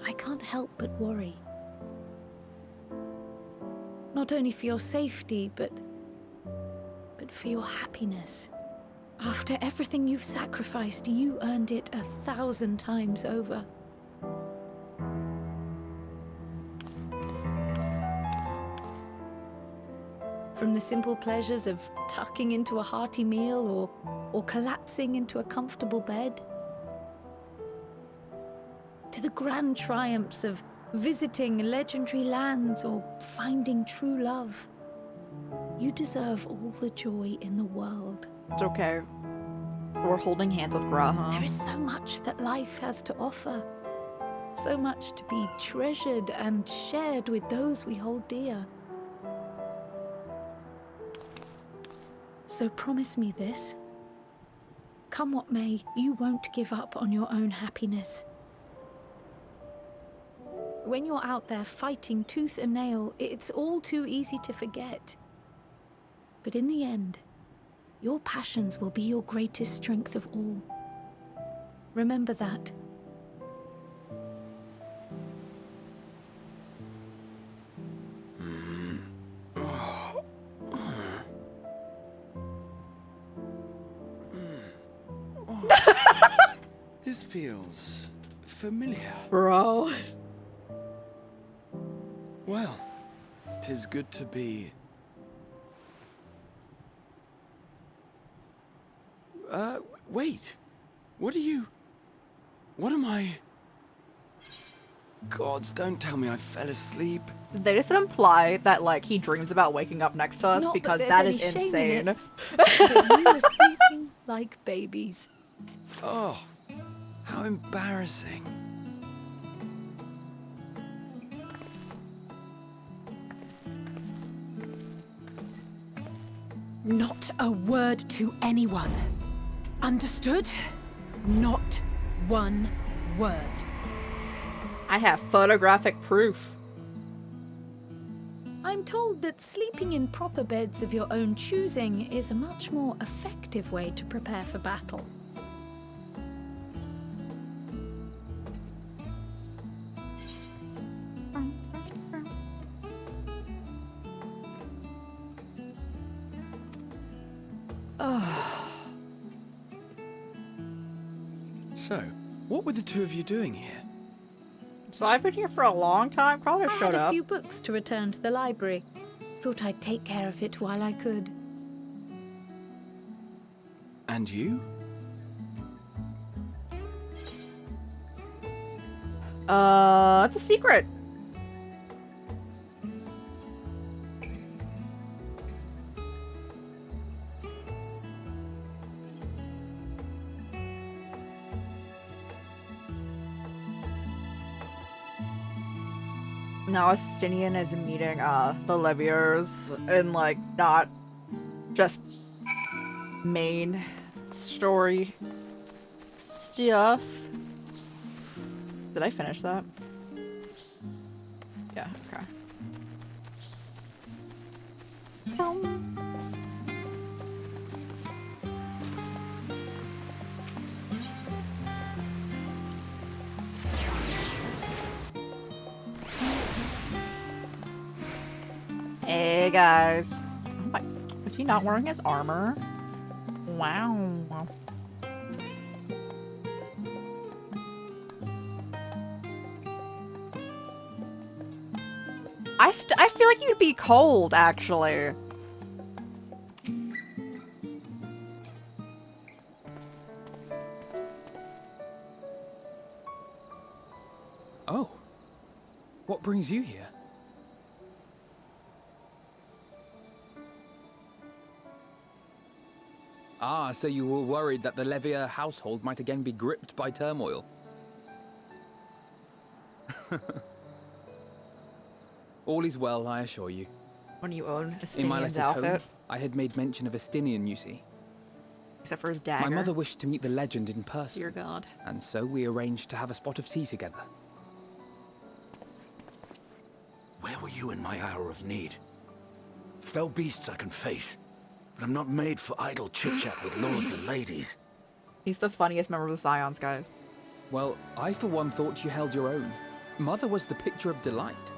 I can't help but worry. Not only for your safety, but for your happiness. After everything you've sacrificed, you earned it 1,000 times over. From the simple pleasures of tucking into a hearty meal or collapsing into a comfortable bed, to the grand triumphs of visiting legendary lands or finding true love. You deserve all the joy in the world. It's okay. We're holding hands with Graham. There is so much that life has to offer. So much to be treasured and shared with those we hold dear. So promise me this. Come what may, you won't give up on your own happiness. When you're out there fighting tooth and nail, it's all too easy to forget. But in the end, your passions will be your greatest strength of all. Remember that. This feels familiar. Bro. Well, 'tis good to be... wait. What am I... Gods, don't tell me I fell asleep. Did they just imply that, like, he dreams about waking up next to us? Not because that that there's is any shame in insane. it, but we were sleeping like babies. Oh, how embarrassing. Not a word to anyone. Understood? Not one word. I have photographic proof. I'm told that sleeping in proper beds of your own choosing is a much more effective way to prepare for battle. So, what were the two of you doing here? So I've been here for a long time. Probably I showed had a up. few books to return to the library. Thought I'd take care of it while I could. And you? It's a secret. Now Estinian is meeting the Leviers in like not just main story stuff. Did I finish that? Yeah, okay. Hey guys. Oh my, is he not wearing his armor? Wow. I feel like you'd be cold, actually. Oh. What brings you here? Ah, so you were worried that the Levier household might again be gripped by turmoil. All is well, I assure you. When you own In my Estinian's letters home, outfit. I had made mention of Estinian, you see. Except for his dagger. My mother wished to meet the legend in person. Dear God. And so we arranged to have a spot of tea together. Where were you in my hour of need? Fell beasts I can face, but I'm not made for idle chit-chat with lords and ladies. He's the funniest member of the Scions, guys. Well, I for one thought you held your own. Mother was the picture of delight.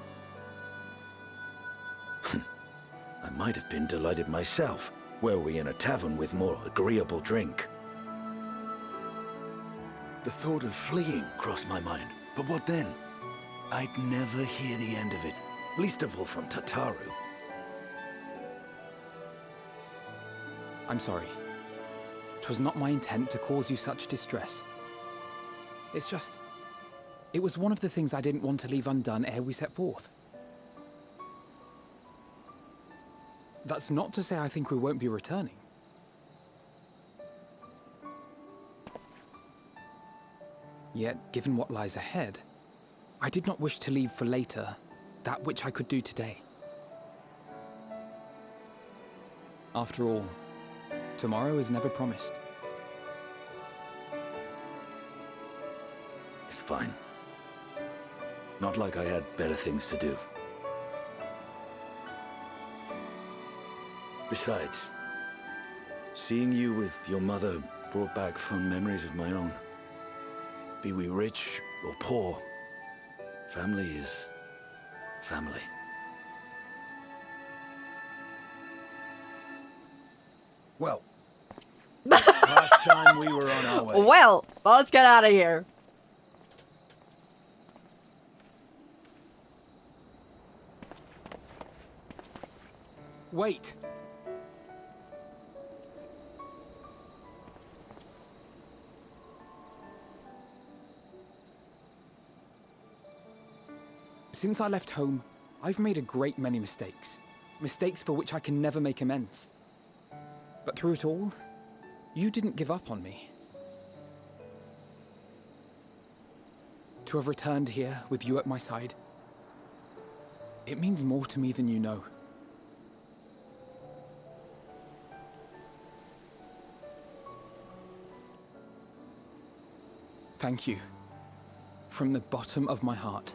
I might have been delighted myself, were we in a tavern with more agreeable drink. The thought of fleeing crossed my mind, but what then? I'd never hear the end of it, least of all from Tataru. I'm sorry. 'Twas not my intent to cause you such distress. It's just... it was one of the things I didn't want to leave undone ere we set forth. That's not to say I think we won't be returning. Yet, given what lies ahead, I did not wish to leave for later that which I could do today. After all, tomorrow is never promised. It's fine. Not like I had better things to do. Besides, seeing you with your mother brought back fond memories of my own. Be we rich or poor, family is family. Well, last time we were on our way. Well, let's get out of here. Wait! Since I left home, I've made a great many mistakes. Mistakes for which I can never make amends. But through it all, you didn't give up on me. To have returned here with you at my side, it means more to me than you know. Thank you, from the bottom of my heart.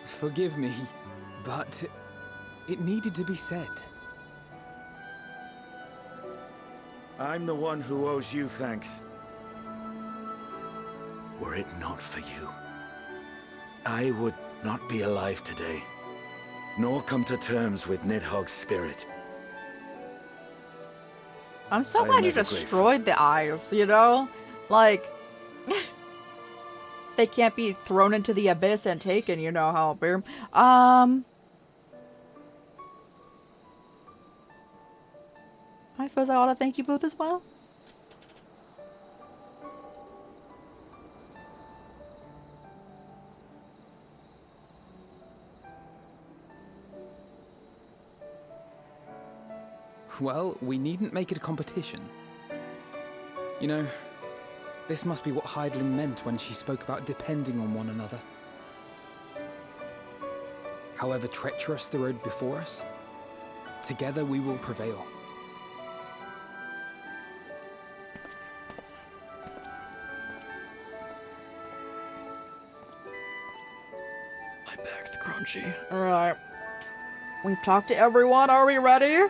Forgive me, but it needed to be said. I'm the one who owes you thanks. Were it not for you, I would not be alive today, nor come to terms with Nidhogg's spirit. I'm so glad you destroyed the eyes, you know? Like, they can't be thrown into the abyss and taken, you know how, boom. I suppose I ought to thank you both as well. Well, we needn't make it a competition. You know, this must be what Hydaelyn meant when she spoke about depending on one another. However treacherous the road before us, together we will prevail. My back's crunchy. Alright. We've talked to everyone. Are we ready?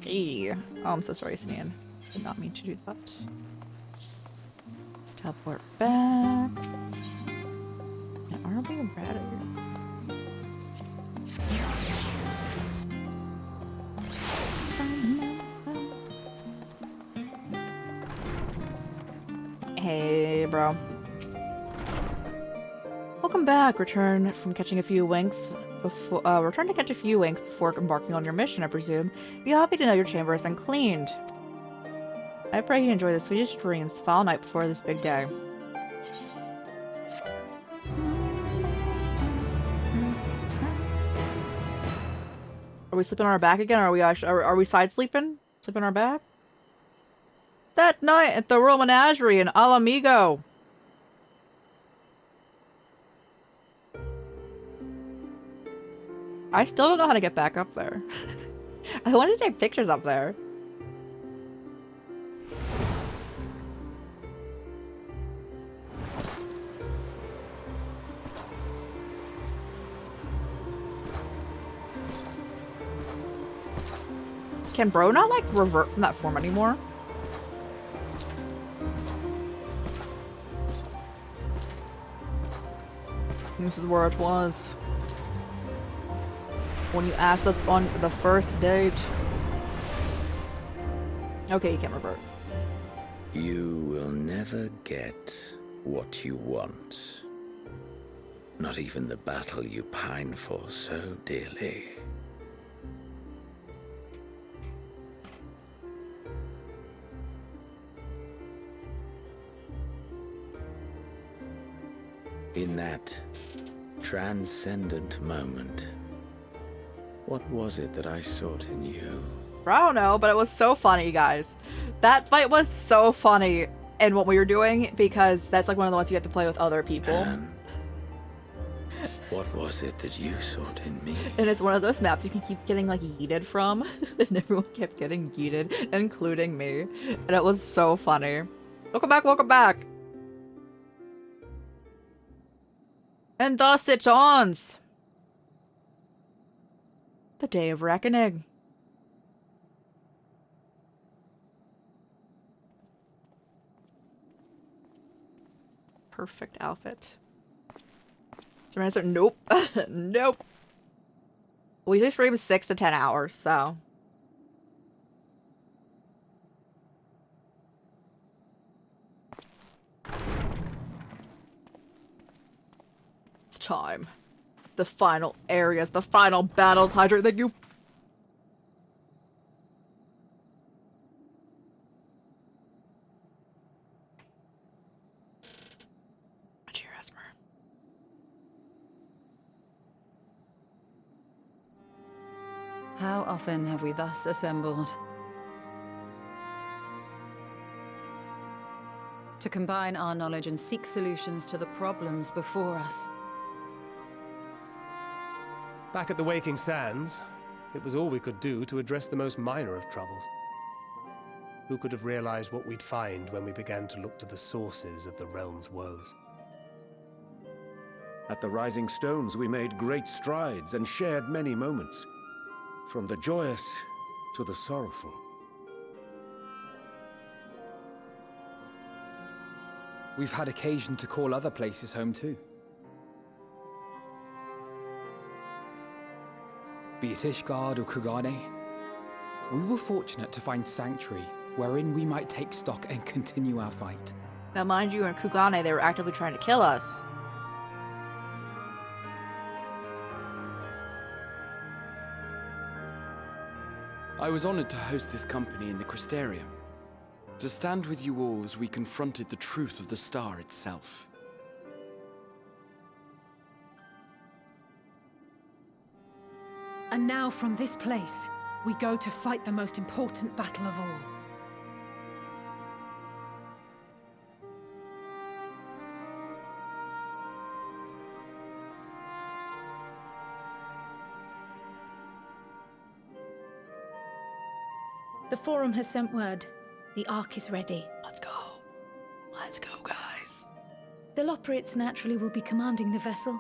Hey. Oh, I'm so sorry, Simeon. Did not mean to do that. Let's teleport back. And are we ready? Hey, bro. Welcome back. Return to catch a few winks before embarking on your mission, I presume. Be happy to know your chamber has been cleaned. I pray you enjoy the sweetest dreams the foul night before this big day. Are we sleeping on our back again? Or are we actually, are we side sleeping? Sleeping on our back? That night at the Royal Menagerie in Alamigo. I still don't know how to get back up there. I want to take pictures up there. Can bro not, like, revert from that form anymore? This is where it was. When you asked us on the first date. Okay, you can't revert. You will never get what you want. Not even the battle you pine for so dearly. In that transcendent moment, what was it that I sought in you? I don't know, but it was so funny, guys. That fight was so funny in what we were doing because that's like one of the ones you have to play with other people. And what was it that you sought in me? And it's one of those maps you can keep getting like yeeted from. And everyone kept getting yeeted, including me. And it was so funny. Welcome back, welcome back. And thus it dawns. The day of reckoning. Perfect outfit. Nope. Nope. We usually stream 6 to 10 hours, so. It's time. The final areas, the final battles. Hydrate, thank you. How often have we thus assembled? To combine our knowledge and seek solutions to the problems before us. Back at the Waking Sands, it was all we could do to address the most minor of troubles. Who could have realized what we'd find when we began to look to the sources of the realm's woes? At the Rising Stones, we made great strides and shared many moments. From the joyous to the sorrowful. We've had occasion to call other places home too. Be it Ishgard or Kugane, we were fortunate to find sanctuary wherein we might take stock and continue our fight. Now mind you, in Kugane they were actively trying to kill us. I was honored to host this company in the Crystarium, to stand with you all as we confronted the truth of the star itself. And now from this place, we go to fight the most important battle of all. The Forum has sent word. The Ark is ready. Let's go. Let's go, guys. The Loporrits naturally will be commanding the vessel.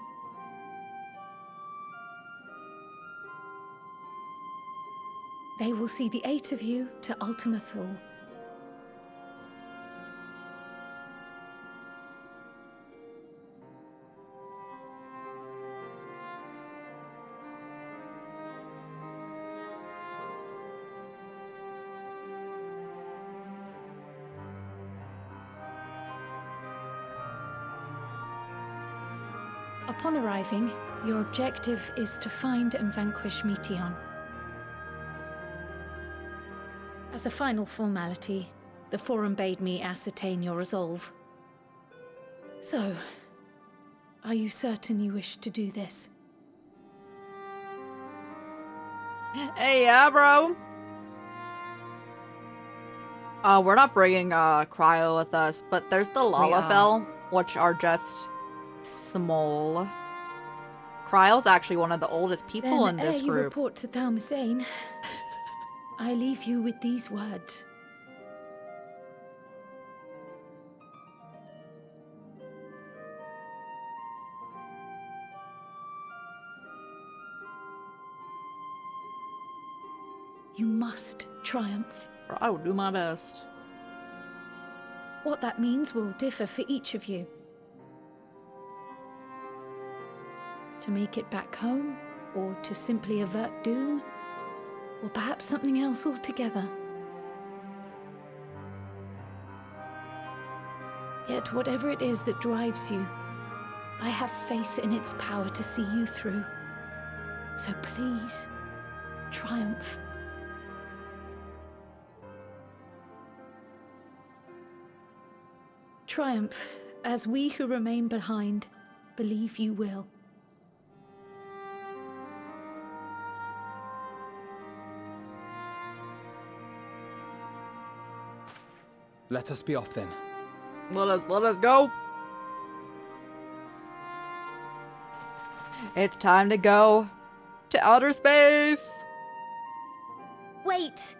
They will see the 8 of you to Ultima Thule. Upon arriving, your objective is to find and vanquish Meteon. As a final formality, the Forum bade me ascertain your resolve. So, are you certain you wish to do this? Hey, yeah, bro. We're not bringing Cryo with us, but there's the Lalafell, which are just small. Cryo's actually one of the oldest people in this ere you group. report to Thalmasane, I leave you with these words. You must triumph. I will do my best. What that means will differ for each of you. To make it back home, or to simply avert doom, or perhaps something else altogether. Yet whatever it is that drives you, I have faith in its power to see you through. So please, triumph. Triumph, as we who remain behind believe you will. Let us be off then. Let us go. It's time to go to outer space. Wait.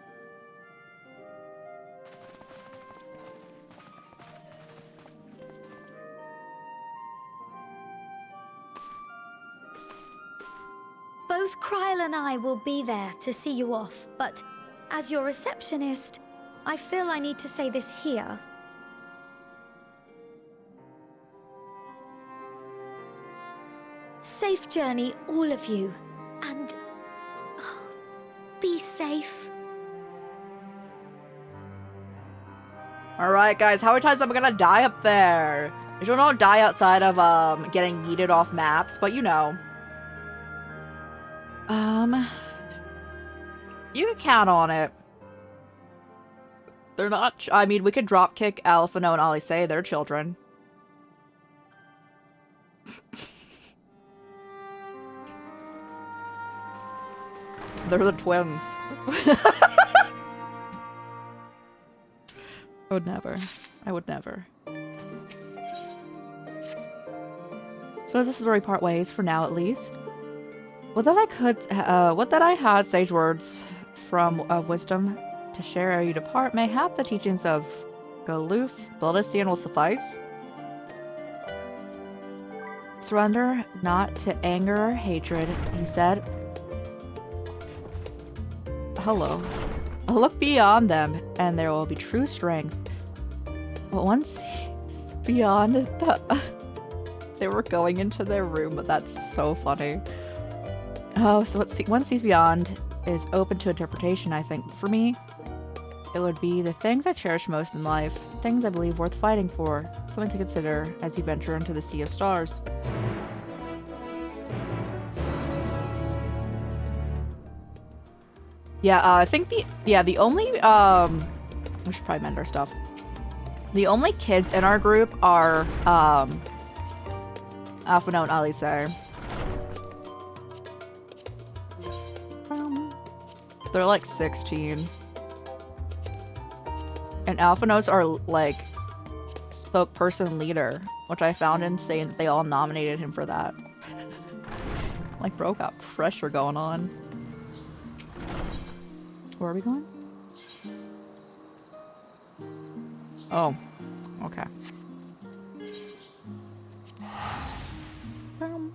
Both Kryl and I will be there to see you off, but as your receptionist, I feel I need to say this here. Safe journey, all of you, and be safe. Alright guys, how many times am I gonna die up there? You don't die outside of getting yeeted off maps, but you know. You can count on it. They're not I mean, we could dropkick Alphino and Alice, their children. They're the twins. I would never. I would never. Suppose this is where we part ways, for now at least. Would that I had sage words of wisdom to share ere you depart. Mayhap the teachings of Galuf Baldistian will suffice. Surrender not to anger or hatred, he said. Hello. Look beyond them, and there will be true strength. But once he's beyond the... They were going into their room, but that's so funny. Oh, so once he's beyond is open to interpretation, I think. For me, it would be the things I cherish most in life, things I believe worth fighting for, something to consider as you venture into the sea of stars. Yeah, I think the only, we should probably mend our stuff. The only kids in our group are, Alphino and Alice. They're like 16. And Alphino's are like spokesperson leader, which I found insane that they all nominated him for that. Like, bro got pressure going on. Where are we going? Oh, okay. Time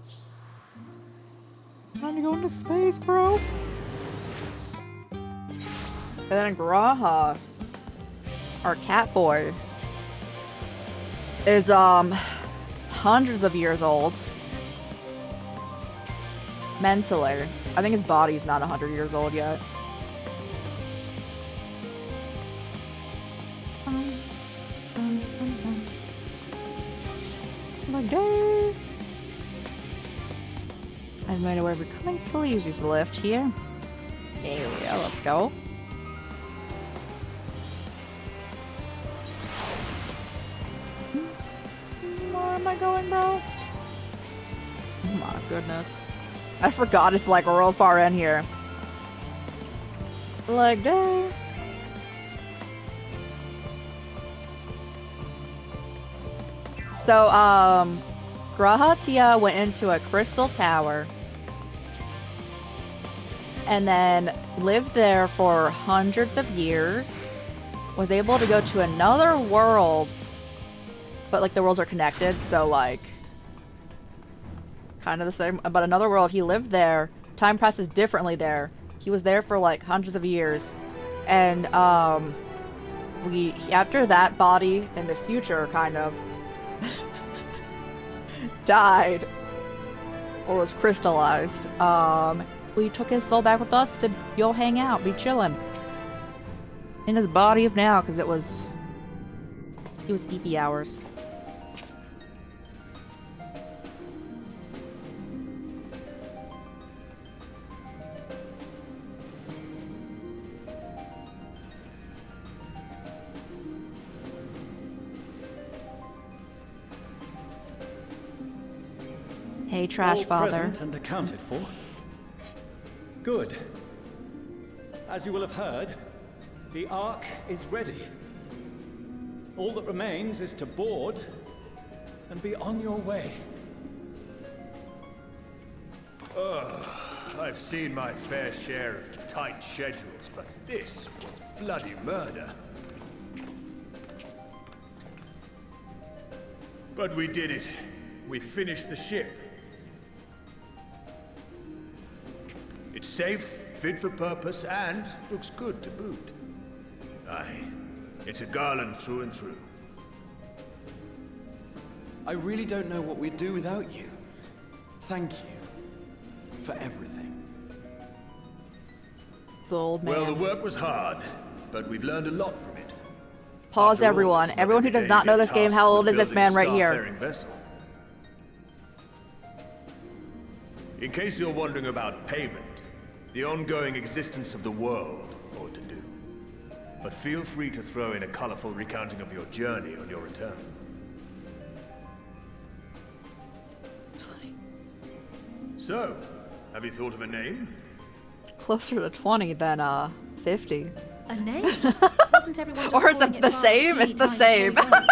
to go into space, bro. And then Graha, our cat boy, is hundreds of years old. Mentally. I think his body's not 100 years old yet. Like, dang. I've made a way of becoming. Please use the lift here. There we go, let's go. Where am I going, bro? Oh my goodness. I forgot it's like real far in here. Like, dang. So, Grahatia went into a crystal tower and then lived there for hundreds of years, was able to go to another world, but like the worlds are connected, so like kind of the same, but another world. He lived there. Time passes differently there. He was there for like hundreds of years. And after that body in the future kind of died or was crystallized, we took his soul back with us to go hang out, be chilling in his body of now, because it was EP hours. Hey, Trash Father. Present and accounted for. Good. As you will have heard, the Ark is ready. All that remains is to board and be on your way. I've seen my fair share of tight schedules, but this was bloody murder. But we did it. We finished the ship. It's safe, fit for purpose, and looks good to boot. Aye, it's a garland through and through. I really don't know what we'd do without you. Thank you for everything. The old man. Well, the work was hard, but we've learned a lot from it. Pause, After all, everyone. it's not Everyone who every does day not you know get this game, tasked how old with is this building a man right here? star-faring vessel. In case you're wondering about payment, the ongoing existence of the world ought to do. But feel free to throw in a colorful recounting of your journey on your return. So, have you thought of a name? Closer to 20 than 50. A name? Wasn't everyone just Or it's calling it the fast same? tea It's the time same. before you went?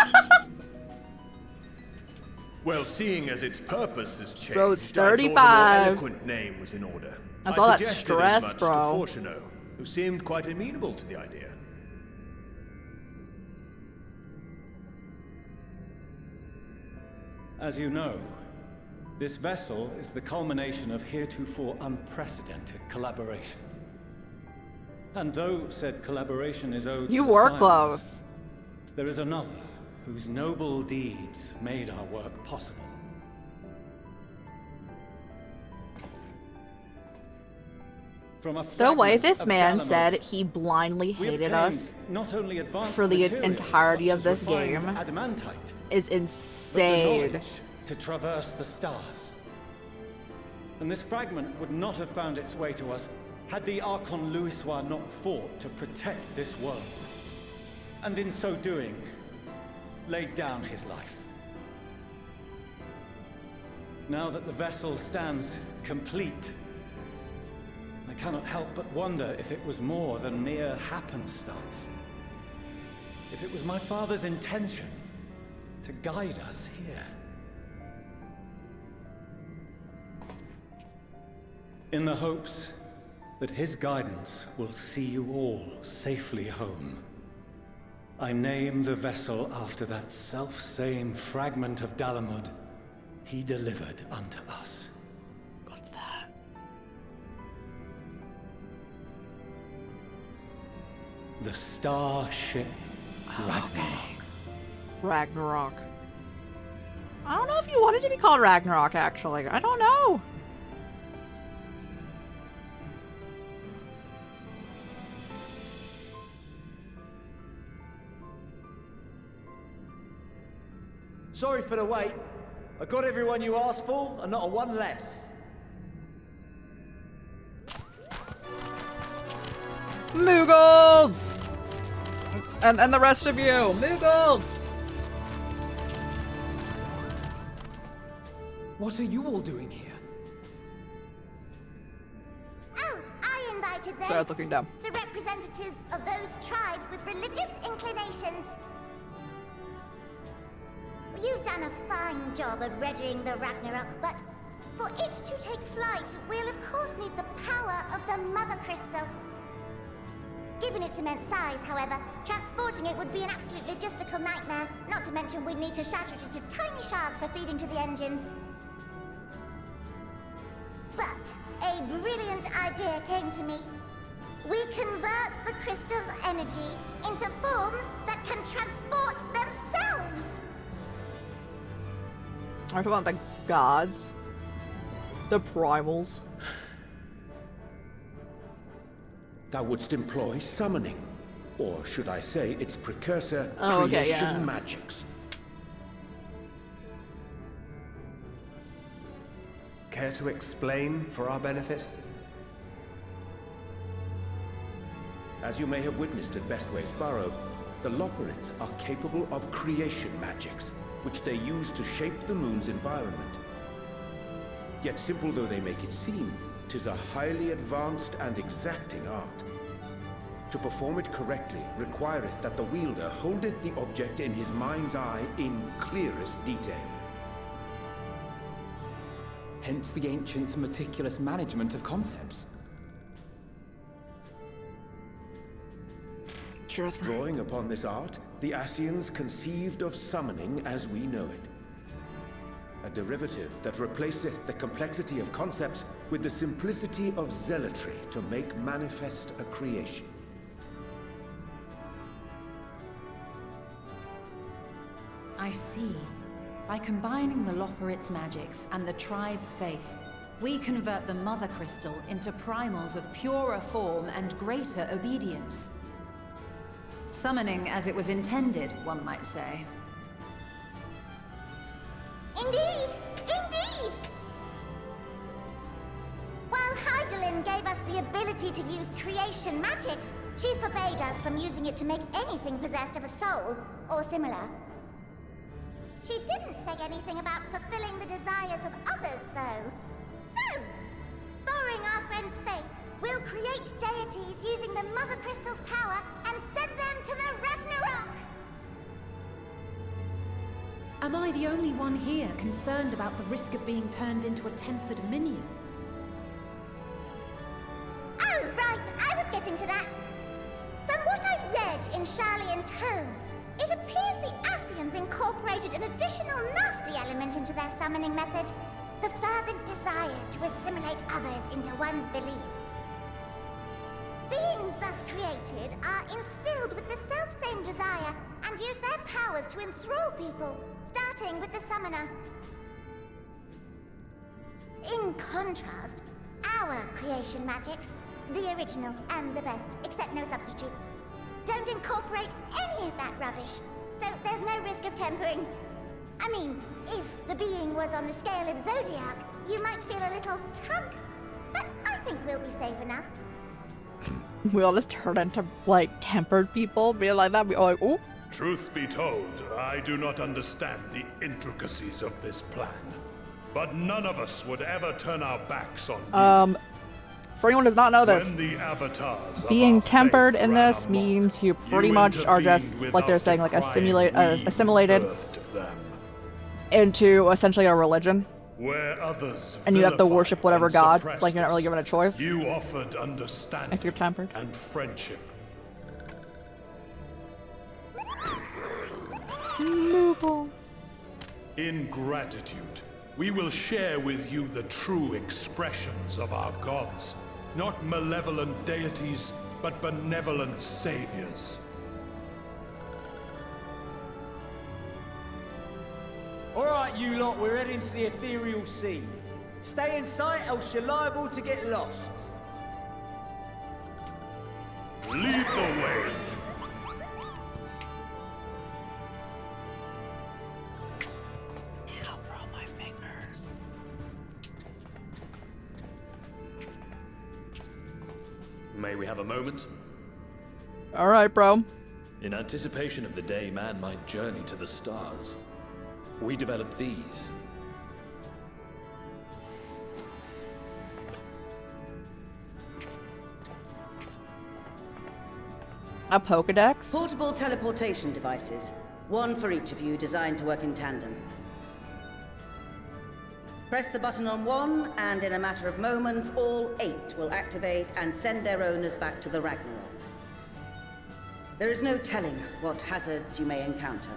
Well, seeing as its purpose has changed, Bro, it's I thought a 35. more eloquent name was in order. That's I all that suggested stress, as much bro. to Fortuno, who seemed quite amenable to the idea. As you know, this vessel is the culmination of heretofore unprecedented collaboration. And though said collaboration is owed You to the wore Scions, gloves. there is another whose noble deeds made our work possible. From a The way fragment this of man Dalamud, said he blindly we hated obtained us not only advanced for the materials entirety such of as this refined game adamantite, is but the insane. knowledge to traverse the stars. And this fragment would not have found its way to us had the Archon Louisois not fought to protect this world. And in so doing, laid down his life. Now that the vessel stands complete, I cannot help but wonder if it was more than mere happenstance. If it was my father's intention to guide us here. In the hopes that his guidance will see you all safely home, I name the vessel after that self-same fragment of Dalamud he delivered unto us. What's that? The starship Ragnarok. Ragnarok. I don't know if you want it to be called Ragnarok, actually. I don't know. Sorry for the wait. I got everyone you asked for, and not a one less. Moogles! And the rest of you, Moogles! What are you all doing here? Oh, I invited them. Sorry, I was looking down. The representatives of those tribes with religious inclinations. You've done a fine job of readying the Ragnarok, but for it to take flight, we'll of course need the power of the Mother Crystal. Given its immense size, however, transporting it would be an absolute logistical nightmare, not to mention we'd need to shatter it into tiny shards for feeding to the engines. But a brilliant idea came to me. we convert the crystal's energy into forms that can transport themselves. Are you talking about the gods? The primals? Thou wouldst employ summoning, or should I say its precursor, Oh, okay, creation yes. magics. Care to explain for our benefit? As you may have witnessed at Bestway's Burrow, the Loporrits are capable of creation magics, which they use to shape the moon's environment. Yet simple though they make it seem, 'tis a highly advanced and exacting art. To perform it correctly requireth that the wielder holdeth the object in his mind's eye in clearest detail. Hence the ancients' meticulous management of concepts. Drawing upon this art, the Ascians conceived of summoning as we know it. A derivative that replaceth the complexity of concepts with the simplicity of zealotry to make manifest a creation. I see. By combining the Loporrit's magics and the tribe's faith, we convert the Mother Crystal into primals of purer form and greater obedience. Summoning as it was intended, one might say. Indeed! Indeed! While Heidelin gave us the ability to use creation magics, she forbade us from using it to make anything possessed of a soul, or similar. She didn't say anything about fulfilling the desires of others, though. So, borrowing our friend's faith, we'll create deities using the Mother Crystal's power and send them to the Ragnarok! Am I the only one here concerned about the risk of being turned into a tempered minion? Oh, right, I was getting to that. From what I've read in Sharlayan tomes, it appears the Ascians incorporated an additional nasty element into their summoning method. The fervent desire to assimilate others into one's belief. Beings thus created are instilled with the self-same desire and use their powers to enthrall people, starting with the summoner. In contrast, our creation magics, the original and the best, except no substitutes, don't incorporate any of that rubbish, so there's no risk of tempering. I mean, if the being was on the scale of Zodiac, you might feel a little tug, but I think we'll be safe enough. We all just turn into, like, tempered people, being like that, we all like, ooh. Truth be told, I do not understand the intricacies of this plan. But none of us would ever turn our backs on you. For anyone who does not know this, When the avatars of being our tempered faith in ran this amok, means you pretty you much are just, intervened like they're without saying, like decrying assimilated birthed them. into essentially a religion. Where others And you have to vilified worship whatever and god, suppressed like you're not really us, given a choice. You offered understanding If you're tempered. and friendship. In gratitude, we will share with you the true expressions of our gods. Not malevolent deities, but benevolent saviors. Alright, you lot, we're heading to the ethereal sea. Stay in sight, else you're liable to get lost. Lead the way. May we have a moment? All right, bro. In anticipation of the day man might journey to the stars, we developed these. A Pokedex? Portable teleportation devices. One for each of you, designed to work in tandem. Press the button on one, and in a matter of moments, all 8 will activate and send their owners back to the Ragnarok. There is no telling what hazards you may encounter.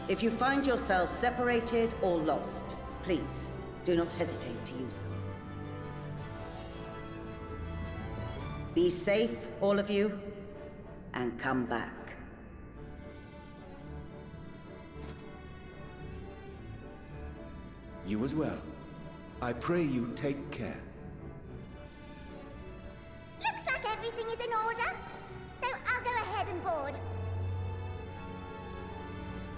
If you find yourself separated or lost, please do not hesitate to use them. Be safe, all of you, and come back. You as well. I pray you take care. Looks like everything is in order, so I'll go ahead and board.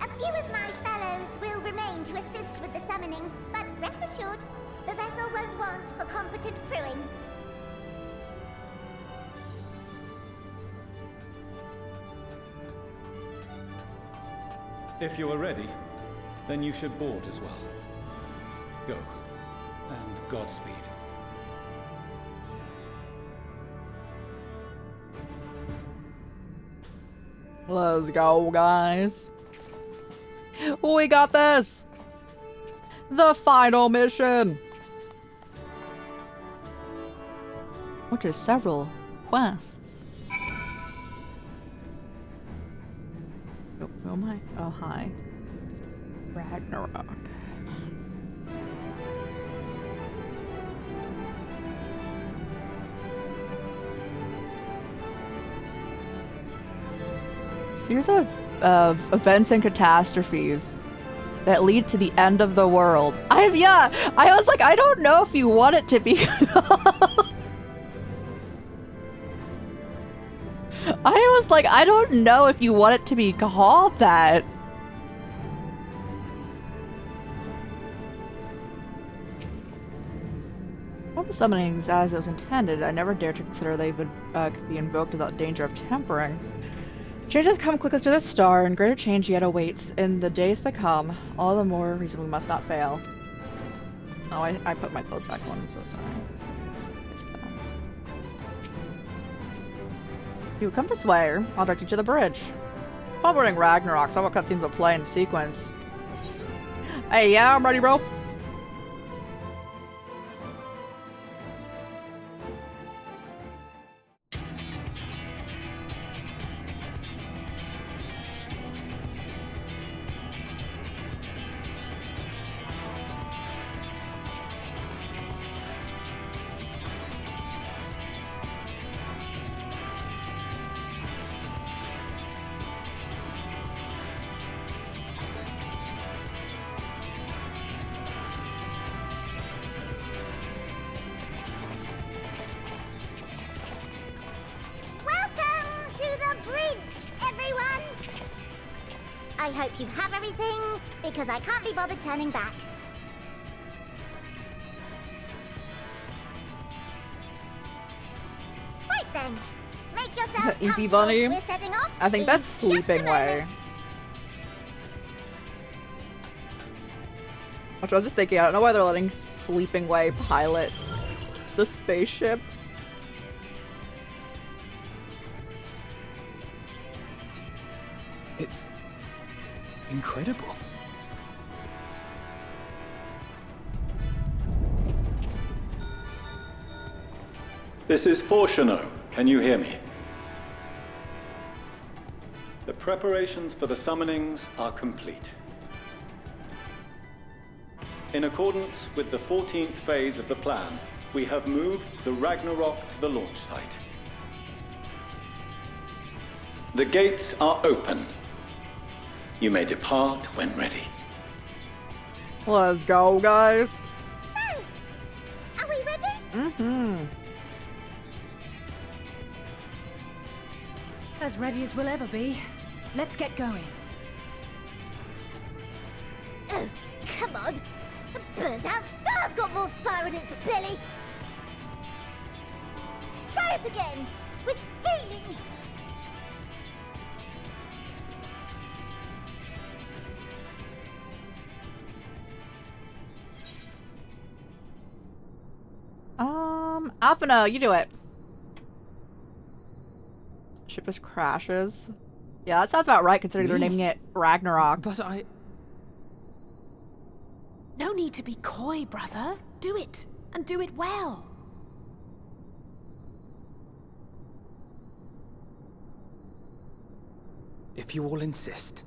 A few of my fellows will remain to assist with the summonings, but rest assured, the vessel won't want for competent crewing. If you are ready, then you should board as well. Go, and Godspeed. Let's go, guys. We got this! The final mission! Which is several quests. Oh, who am I? Oh, hi. Ragnarok. Series of events and catastrophes that lead to the end of the world. I was like, I don't know if you want it to be. I was like, I don't know if you want it to be called that. All the summonings as it was intended, I never dared to consider they would could be invoked without danger of tempering. Changes come quickly to the star, and greater change yet awaits in the days to come. All the more reason we must not fail. Oh, I put my clothes back on, I'm so sorry. You come this way, I'll direct you to the bridge. Onboarding Ragnarok, several cutscenes will play in sequence. Hey, yeah, I'm ready, bro. I hope you have everything, because I can't be bothered turning back. Right then, make yourselves Inky comfortable. Bunny. We're setting off. I think that's Sleeping Way. Which I was just thinking, I don't know why they're letting Sleeping Way pilot the spaceship. It's incredible. This is Portiono. Can you hear me? The preparations for the summonings are complete. In accordance with the 14th phase of the plan, we have moved the Ragnarok to the launch site. The gates are open. You may depart when ready. Let's go, guys. So, are we ready? Mm-hmm. As ready as we'll ever be. Let's get going. Oh, come on. The burnt-out star's got more fire in its belly. Try it again, with feeling. Alphino, you do it. Ship just crashes. Yeah, that sounds about right considering they're naming it Ragnarok. But No need to be coy, brother. Do it, and do it well. if you all insist.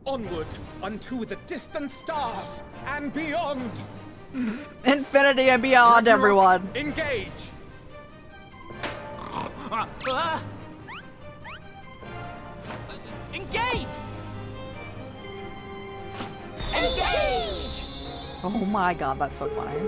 Onward unto the distant stars and beyond! Infinity and beyond, everyone. Engage! Engage! Engage! Oh my god, that's so funny.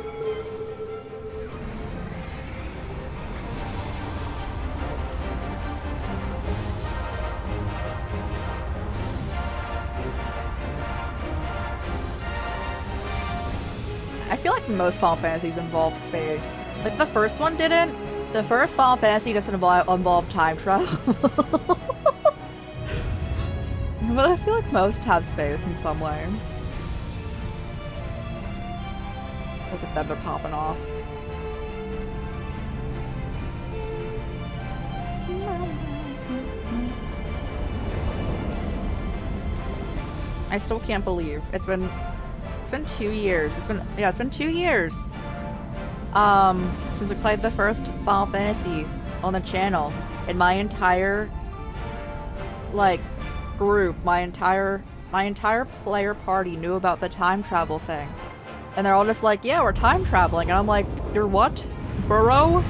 I feel like most Final Fantasies involve space. Like the first one didn't. The first Final Fantasy doesn't involve time travel. But I feel like most have space in some way. Look at them, they're popping off. I still can't believe it's been 2 years. It's been 2 years. Since we played the first Final Fantasy on the channel, and my entire group, my entire player party knew about the time travel thing. And they're all just like, yeah, we're time traveling. And I'm like, you're what? Burrow?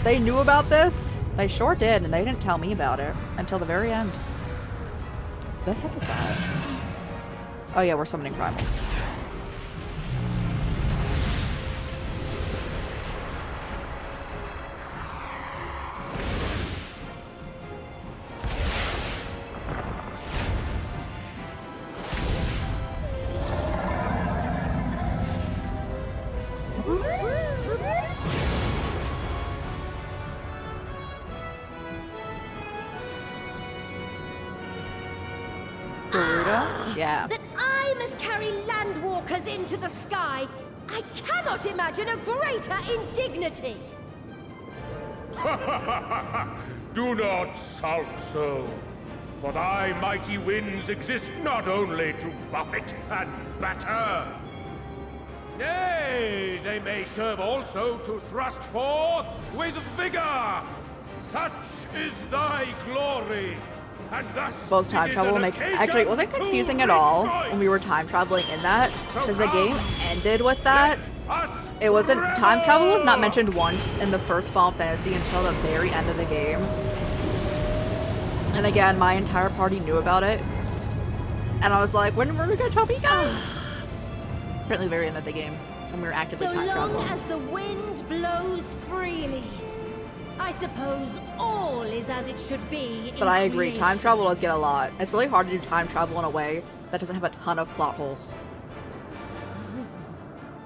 They knew about this? They sure did, and they didn't tell me about it until the very end. The heck is that? Oh yeah, we're summoning primals. Yeah. That I must carry landwalkers into the sky. I cannot imagine a greater indignity. Do not sulk so, for thy mighty winds exist not only to buffet and batter. Nay, they may serve also to thrust forth with vigor. Such is thy glory. And thus Both time travel will make. Actually, it wasn't confusing at all when we were time traveling in that, because the game ended with that. It wasn't. Time travel was not mentioned once in the first Final Fantasy until the very end of the game. And again, my entire party knew about it. And I was like, when were we gonna tell you guys? Apparently, the very end of the game, when we were actively time traveling. So long as the wind blows freely. I suppose all is as it should be. But I agree, time travel does get a lot. It's really hard to do time travel in a way that doesn't have a ton of plot holes.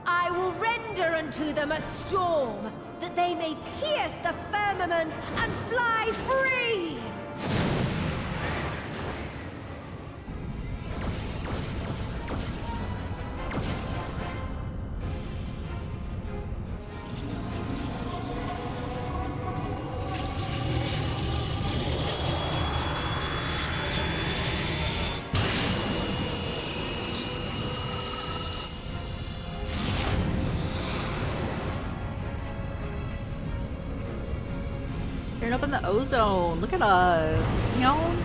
I will render unto them a storm, that they may pierce the firmament and fly free! Turn up in the ozone. Look at us. You know?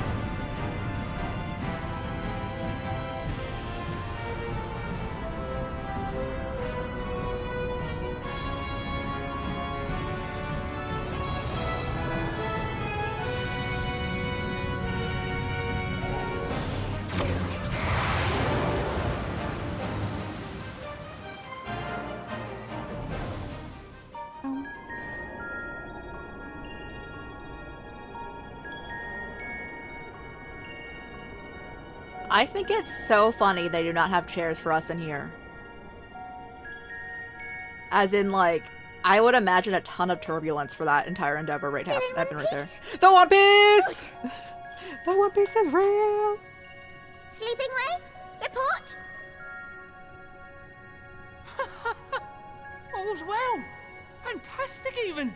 I think it's so funny they do not have chairs for us in here. As in, like, I would imagine a ton of turbulence for that entire endeavor right happening right there. The One Piece! The One Piece is real! Sleeping Way? Report? All's well. Fantastic, even.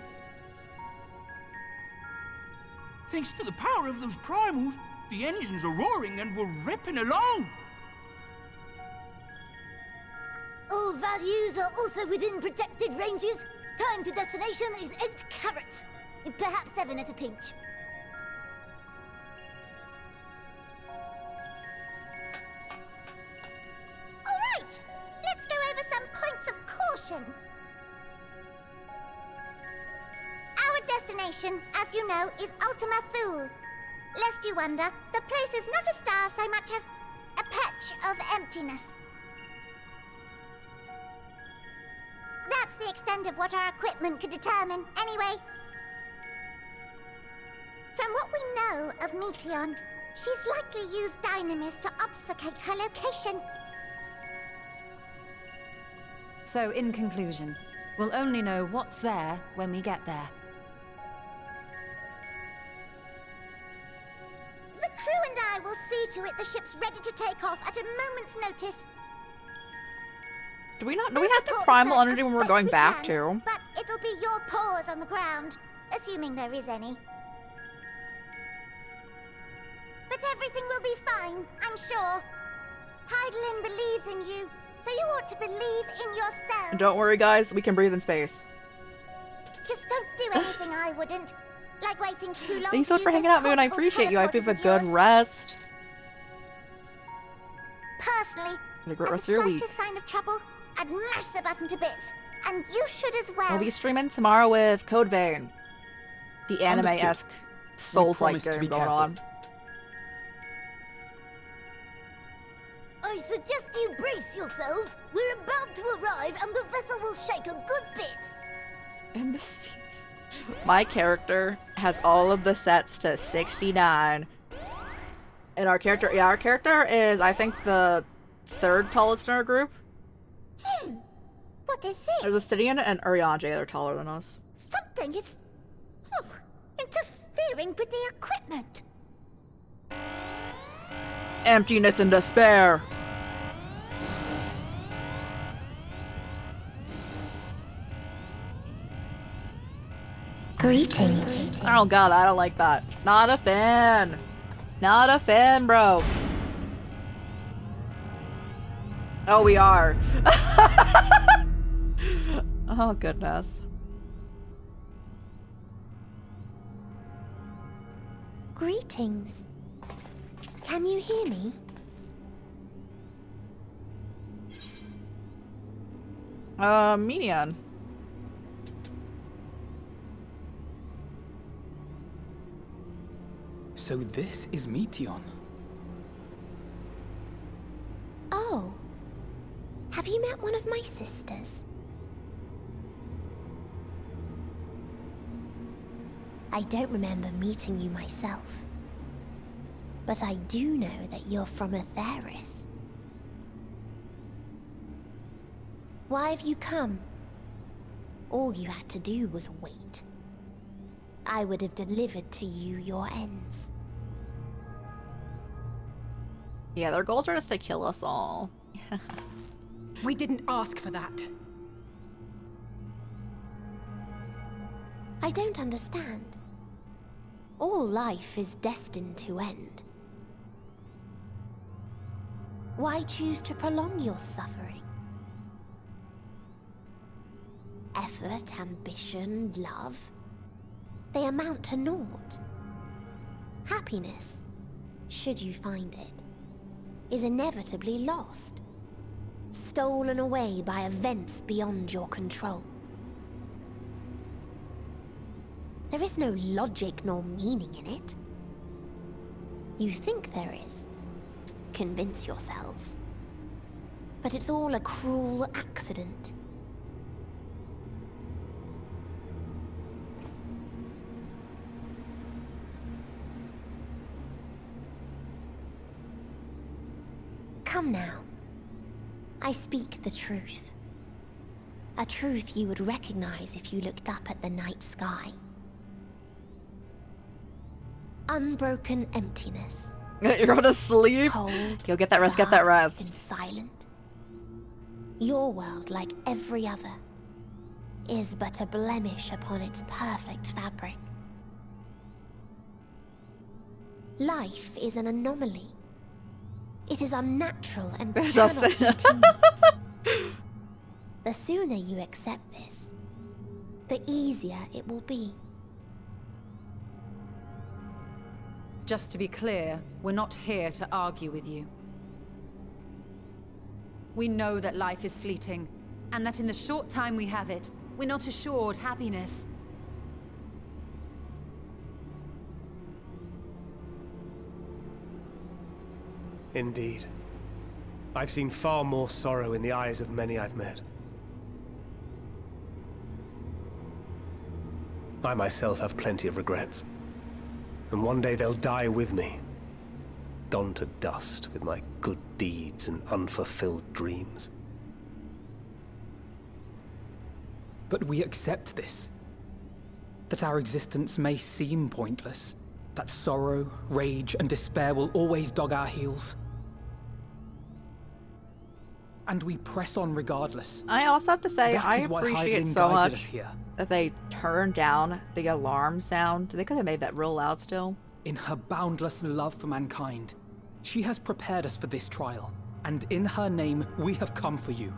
Thanks to the power of those primals, the engines are roaring and we're ripping along. All values are also within projected ranges. Time to destination is 8 carats. Perhaps 7 at a pinch. All right, let's go over some points of deception. Our destination, as you know, is Ultima Thule. Lest you wonder, the place is not a star so much as a patch of emptiness. That's the extent of what our equipment could determine, anyway. From what we know of Meteon, she's likely used Dynamis to obfuscate her location. So, in conclusion, we'll only know what's there when we get there. The crew and I will see to it the ship's ready to take off at a moment's notice. Do we have the primal energy when we're going back to? But it'll be your paws on the ground, assuming there is any. But everything will be fine, I'm sure. Hydaelyn believes in you, so you ought to believe in yourself. And don't worry, guys, we can breathe in space. Just don't do anything I wouldn't. Like waiting too long. Thanks so much for hanging out, Moon. I appreciate you. I hope you have a good rest. Personally, Have a great rest of your week. slightest sign of trouble, I'd mash the button to bits. And you should as well. I'll be streaming tomorrow with Code Vein. The anime-esque Souls-like game going on. I suggest you brace yourselves. We're about to arrive and the vessel will shake a good bit. And the seats. My character has all of the sets to 69. And our character is, I think, the third tallest in our group. What is this? There's a Stydian and Urianger. They're taller than us. Something is interfering with the equipment. Emptiness and despair. Greetings. Oh god, I don't like that. Not a fan. Not a fan, bro. Oh, we are. Oh, goodness. Greetings. Can you hear me? Median. So this is Meteon. Oh. Have you met one of my sisters? I don't remember meeting you myself. But I do know that you're from Atheris. Why have you come? All you had to do was wait. I would have delivered to you your ends. Yeah, their goals are just to kill us all. We didn't ask for that. I don't understand. All life is destined to end. Why choose to prolong your suffering? Effort, ambition, love, they amount to naught. Happiness, should you find it, is inevitably lost, stolen away by events beyond your control. There is no logic nor meaning in it. You think there is. Convince yourselves. But it's all a cruel accident. Come now. I speak the truth. A truth you would recognize if you looked up at the night sky. Unbroken emptiness. You're going to sleep? Cold, you'll get that rest, get that rest. And silent. Your world, like every other, is but a blemish upon its perfect fabric. Life is an anomaly. It is unnatural and cannot continue. The sooner you accept this, the easier it will be. Just to be clear, we're not here to argue with you. We know that life is fleeting, and that in the short time we have it, we're not assured happiness. Indeed. I've seen far more sorrow in the eyes of many I've met. I myself have plenty of regrets. And one day they'll die with me. Gone to dust with my good deeds and unfulfilled dreams. But we accept this. That our existence may seem pointless. That sorrow, rage, and despair will always dog our heels. And we press on regardless. I also have to say, That I is why appreciate Hydaelyn so guided much us here. that they turned down the alarm sound. They could have made that real loud still. In her boundless love for mankind, she has prepared us for this trial. And in her name, we have come for you.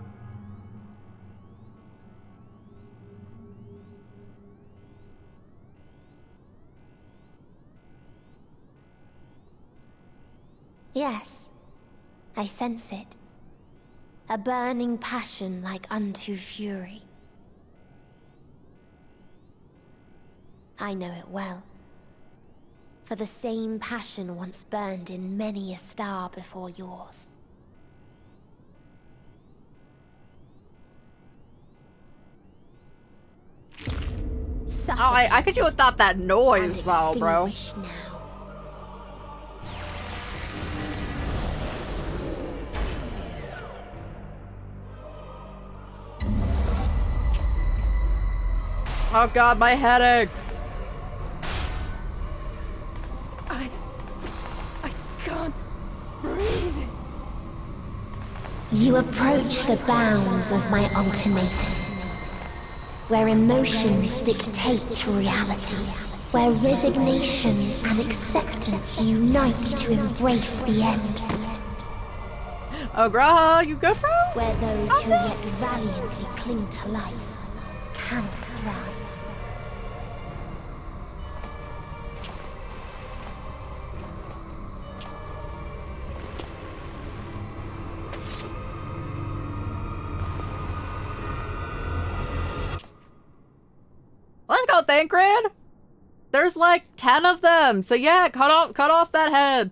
Yes, I sense it. A burning passion like unto fury. I know it well. For the same passion once burned in many a star before yours. Oh, I could do without that noise though, bro. Now. Oh god, my headaches. I can't breathe. You approach the bounds of my ultimatum, where emotions dictate reality, where resignation and acceptance unite to embrace the end. Oh, Graha, you good, bro? Where those who yet valiantly cling to life cannot thrive. Let's go, Thancred. There's like 10 of them. So yeah, cut off that head.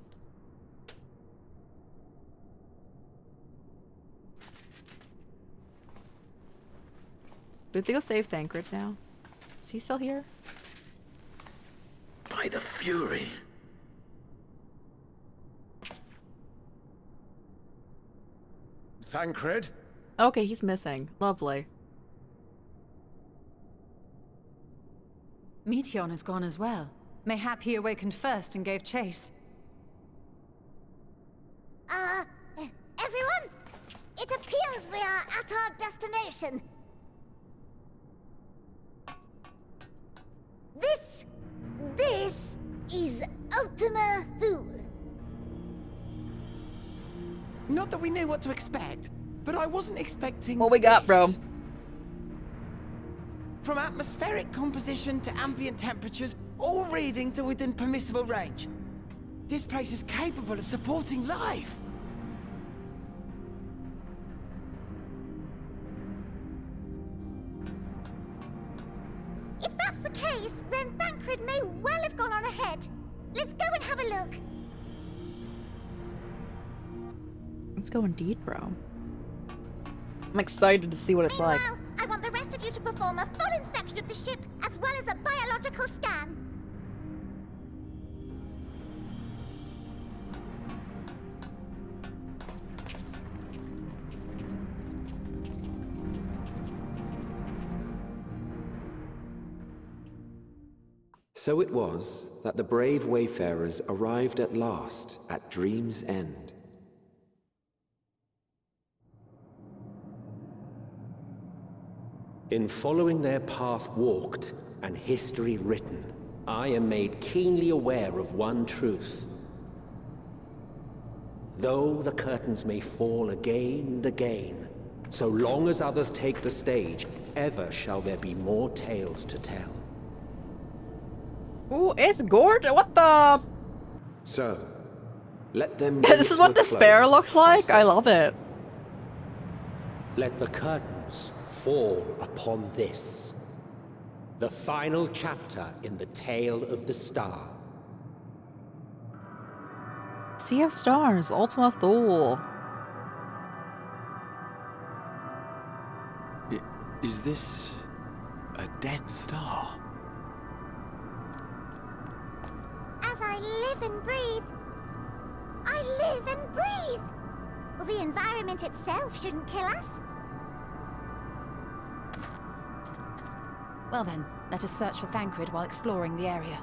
Do they go save Thancred now? Is he still here? By the Fury. Thancred? Okay, he's missing. Lovely. Meteion has gone as well. Mayhap he awakened first and gave chase. Everyone? It appears we are at our destination. This is Ultima Thule. Not that we knew what to expect, but I wasn't expecting What we got, bro? From atmospheric composition to ambient temperatures, all readings are within permissible range. This place is capable of supporting life. If that's the case, then Thancred may well have gone on ahead. Let's go and have a look. Let's go indeed, bro. I'm excited to see what it's like. Meanwhile, I want the rest of you to perform a full inspection of the ship, as well as a biological scan. So it was that the brave wayfarers arrived at last at Dream's End. In following their path walked and history written, I am made keenly aware of one truth. Though the curtains may fall again and again, so long as others take the stage, ever shall there be more tales to tell. Ooh, it's gorgeous. What the? So, let them This is what despair looks like? I love it. Let the curtains fall upon this. The final chapter in the tale of the star. Sea of Stars, Ultima Thule. Is this a dead star? As I live and breathe, I live and breathe. Well, the environment itself shouldn't kill us. Well then, let us search for Thancred while exploring the area.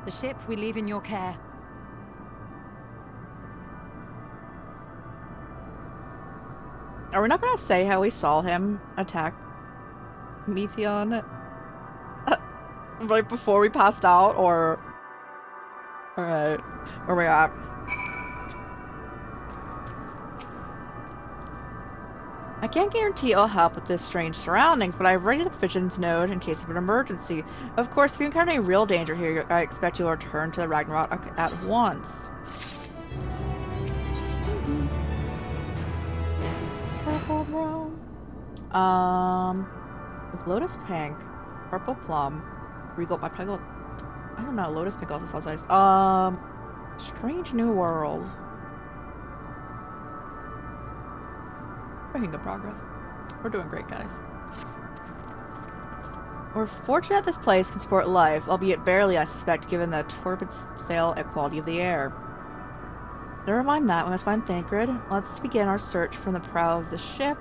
The ship we leave in your care. Are we not gonna say how we saw him attack Meteon right before we passed out, or... Alright, where we at? I can't guarantee I'll help with this strange surroundings, but I've readied the provisions node in case of an emergency. Of course, if you encounter any real danger here, I expect you'll return to the Ragnarok at once. Bro. Lotus Pink, Purple Plum, Regal by Peggle. I don't know, Lotus Pink also sounds nice. Strange New World. Making good progress. We're doing great, guys. We're fortunate this place can support life, albeit barely, I suspect, given the torpid stale quality of the air. Never mind that, we must find Thancred. Let's begin our search from the prow of the ship.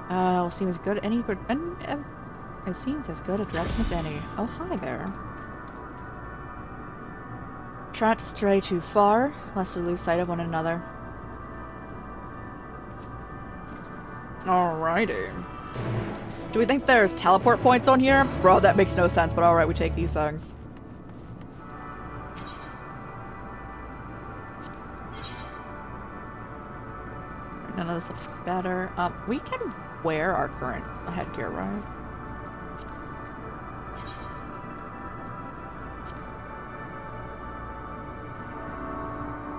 Will seem as good it seems as good a direction as any. Oh, hi there. Try not to stray too far, lest we lose sight of one another. Alrighty. Do we think there's teleport points on here? Bro, that makes no sense, but alright, we take these things. None of this looks better. We can wear our current headgear, right?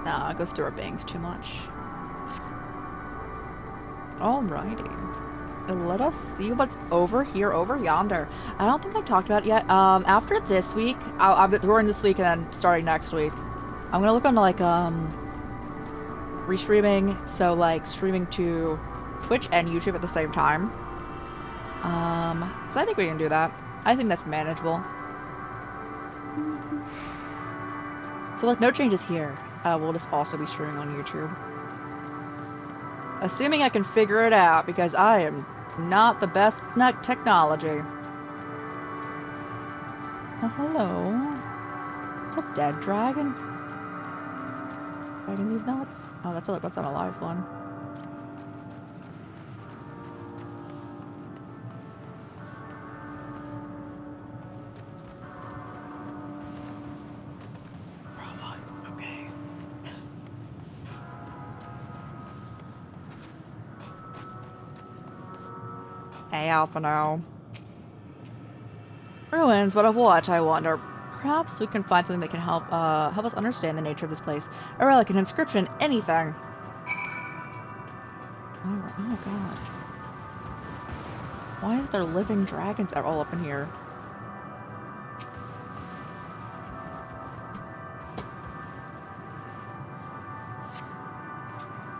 Nah, it goes through our bangs too much. Alrighty. Let us see what's over here, over yonder. I don't think I talked about it yet. After this week, we're in this week and then starting next week, I'm gonna look on like, restreaming, so like streaming to Twitch and YouTube at the same time. So I think we can do that. I think that's manageable. So like no changes here. We'll just also be streaming on YouTube. Assuming I can figure it out, because I am not the best at technology. Oh, hello. It's a dead dragon. Dragging these nuts? Oh, that's an alive one. Robot, okay. Hey, Alpha now. Ruins, but of what, I wonder? Perhaps we can find something that can help us understand the nature of this place. A relic, an inscription, anything. Oh god. Why is there living dragons all up in here?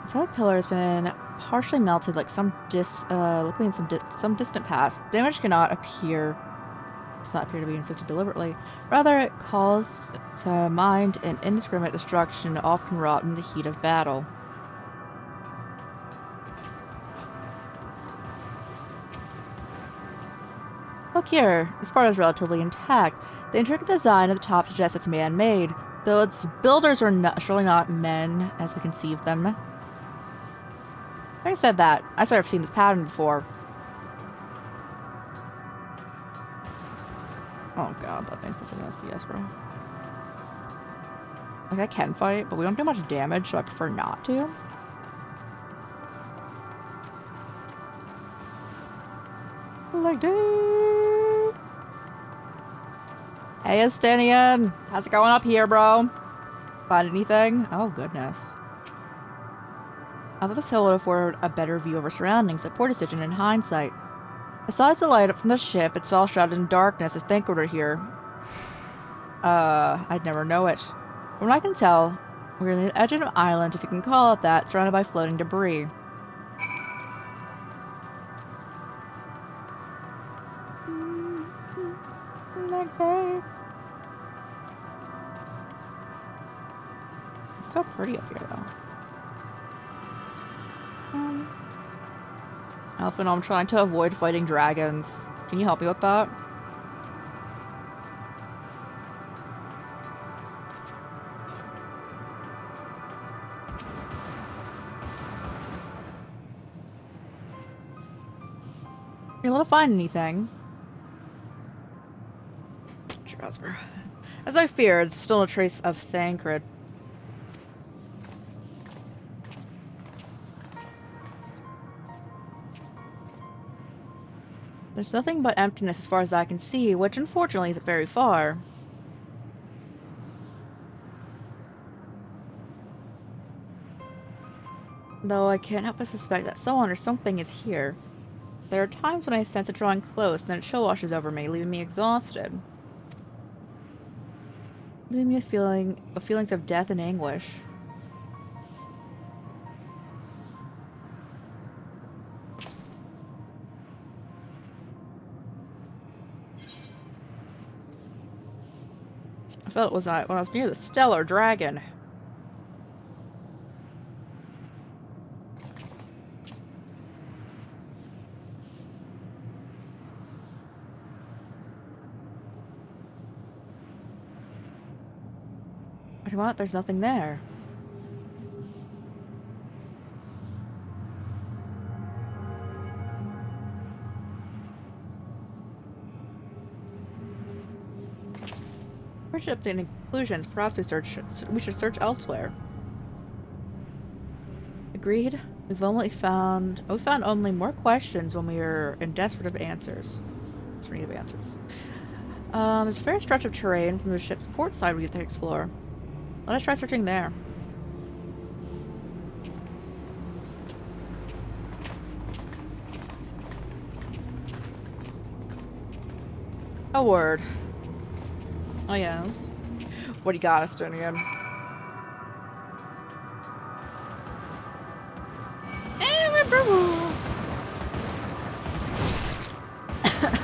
The top pillar has been partially melted, like looking in some distant past. Damage cannot appear. Does not appear to be inflicted deliberately. Rather, it caused to mind an indiscriminate destruction often wrought in the heat of battle. Look here, this part is relatively intact. The intricate design at the top suggests it's man-made, though its builders are surely not men as we conceive them. Having said that, I sort of seen this pattern before. Oh god, that thing's definitely gonna see us, bro. Like, I can fight, but we don't do much damage, so I prefer not to. Like, dude. Hey, Estinian! How's it going up here, bro? Find anything? Oh, goodness. I thought this hill would afford a better view of our surroundings, a poor decision in hindsight. Besides the light up from the ship, it's all shrouded in darkness as Thancred are here. I'd never know it. From what I can tell, we're on the edge of an island, if you can call it that, surrounded by floating debris. It's so pretty up here, though. Alpha, I'm trying to avoid fighting dragons. Can you help me with that? You able to find anything? Strasbourg. As I feared, still no trace of Thancred. There's nothing but emptiness as far as I can see, which unfortunately isn't very far. Though I can't help but suspect that someone or something is here. There are times when I sense it drawing close, and then it chill washes over me, leaving me exhausted. Leaving me with feelings of death and anguish. I felt it was when I was near the stellar dragon. What? There's nothing there. We're updating conclusions. Perhaps we should search elsewhere. Agreed. We found only more questions when we were in desperate need of answers. There's a fair stretch of terrain from the ship's port side we get to explore. Let us try searching there. A word. Oh yes. What do you got, Estonian?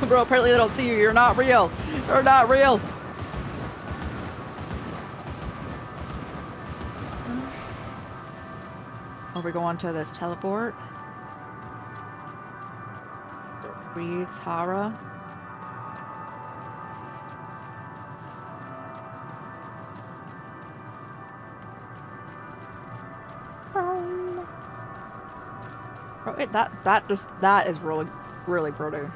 Bro, apparently they don't see you. You're not real. You're not real. Or we go on to this teleport. Read Tara. Bro, that is really pretty.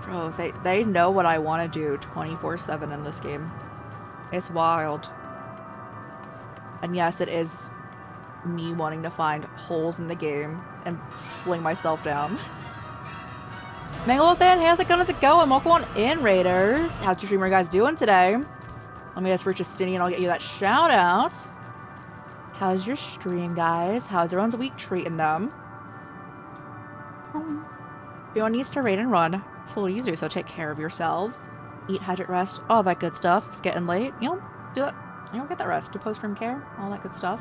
Bro, they know what I want to do 24/7 in this game. It's wild. And yes, it is me wanting to find holes in the game and fling myself down. Mangalothan, how's it going? Welcome on in, Raiders. How's your streamer guys doing today? Let me just reach Justinian and I'll get you that shout out. How's your stream, guys? How's everyone's week treating them? If anyone needs to raid and run, please do so. Take care of yourselves. Eat, hydrate, rest, all that good stuff. It's getting late. You know, do it. You know, get that rest. Do post-stream care. All that good stuff.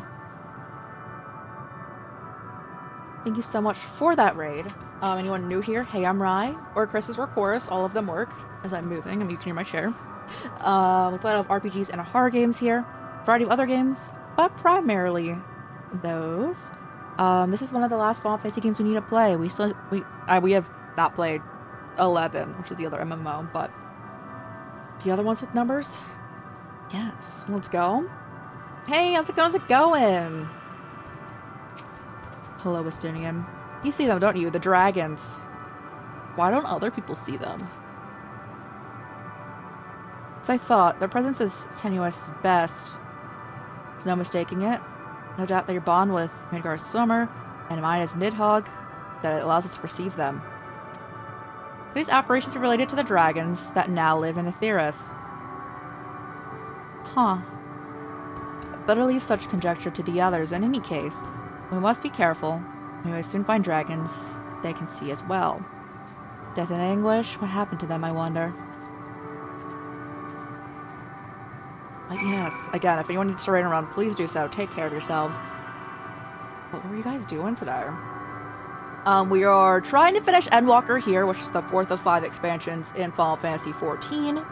Thank you so much for that raid. Anyone new here? Hey, I'm Rye. Or Chris's or Chorus. All of them work as I'm moving. You can hear my chair. We play a lot of RPGs and horror games here. A variety of other games, but primarily those. This is one of the last Final Fantasy games we need to play. We have not played 11, which is the other MMO, but the other ones with numbers? Yes. Let's go. Hey, how's it going? Hello, Estonian. You see them, don't you? The dragons. Why don't other people see them? As I thought, their presence is tenuous at best. There's no mistaking it. No doubt that your bond with Midgar's Swimmer and mine is Nidhogg, that it allows us to perceive them. These operations are related to the dragons that now live in Aetheris. Huh. Better leave such conjecture to the others. In any case, we must be careful. We may soon find dragons they can see as well. Death and anguish? What happened to them, I wonder? Yes, again, if anyone needs to raid around, please do so. Take care of yourselves. What were you guys doing today? We are trying to finish ENDWALKER here, which is the 4th of 5 expansions in Final Fantasy XIV.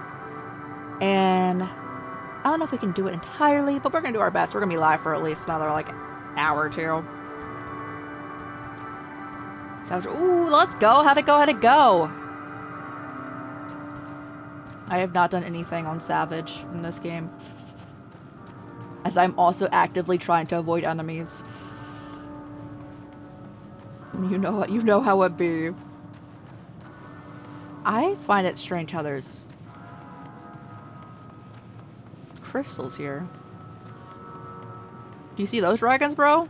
And I don't know if we can do it entirely, but we're going to do our best. We're going to be live for at least another, like, hour or two. Ooh, let's go. How'd it go? How'd it go? I have not done anything on Savage in this game, as I'm also actively trying to avoid enemies. You know how it be. I find it strange how there's crystals here. Do you see those dragons, bro?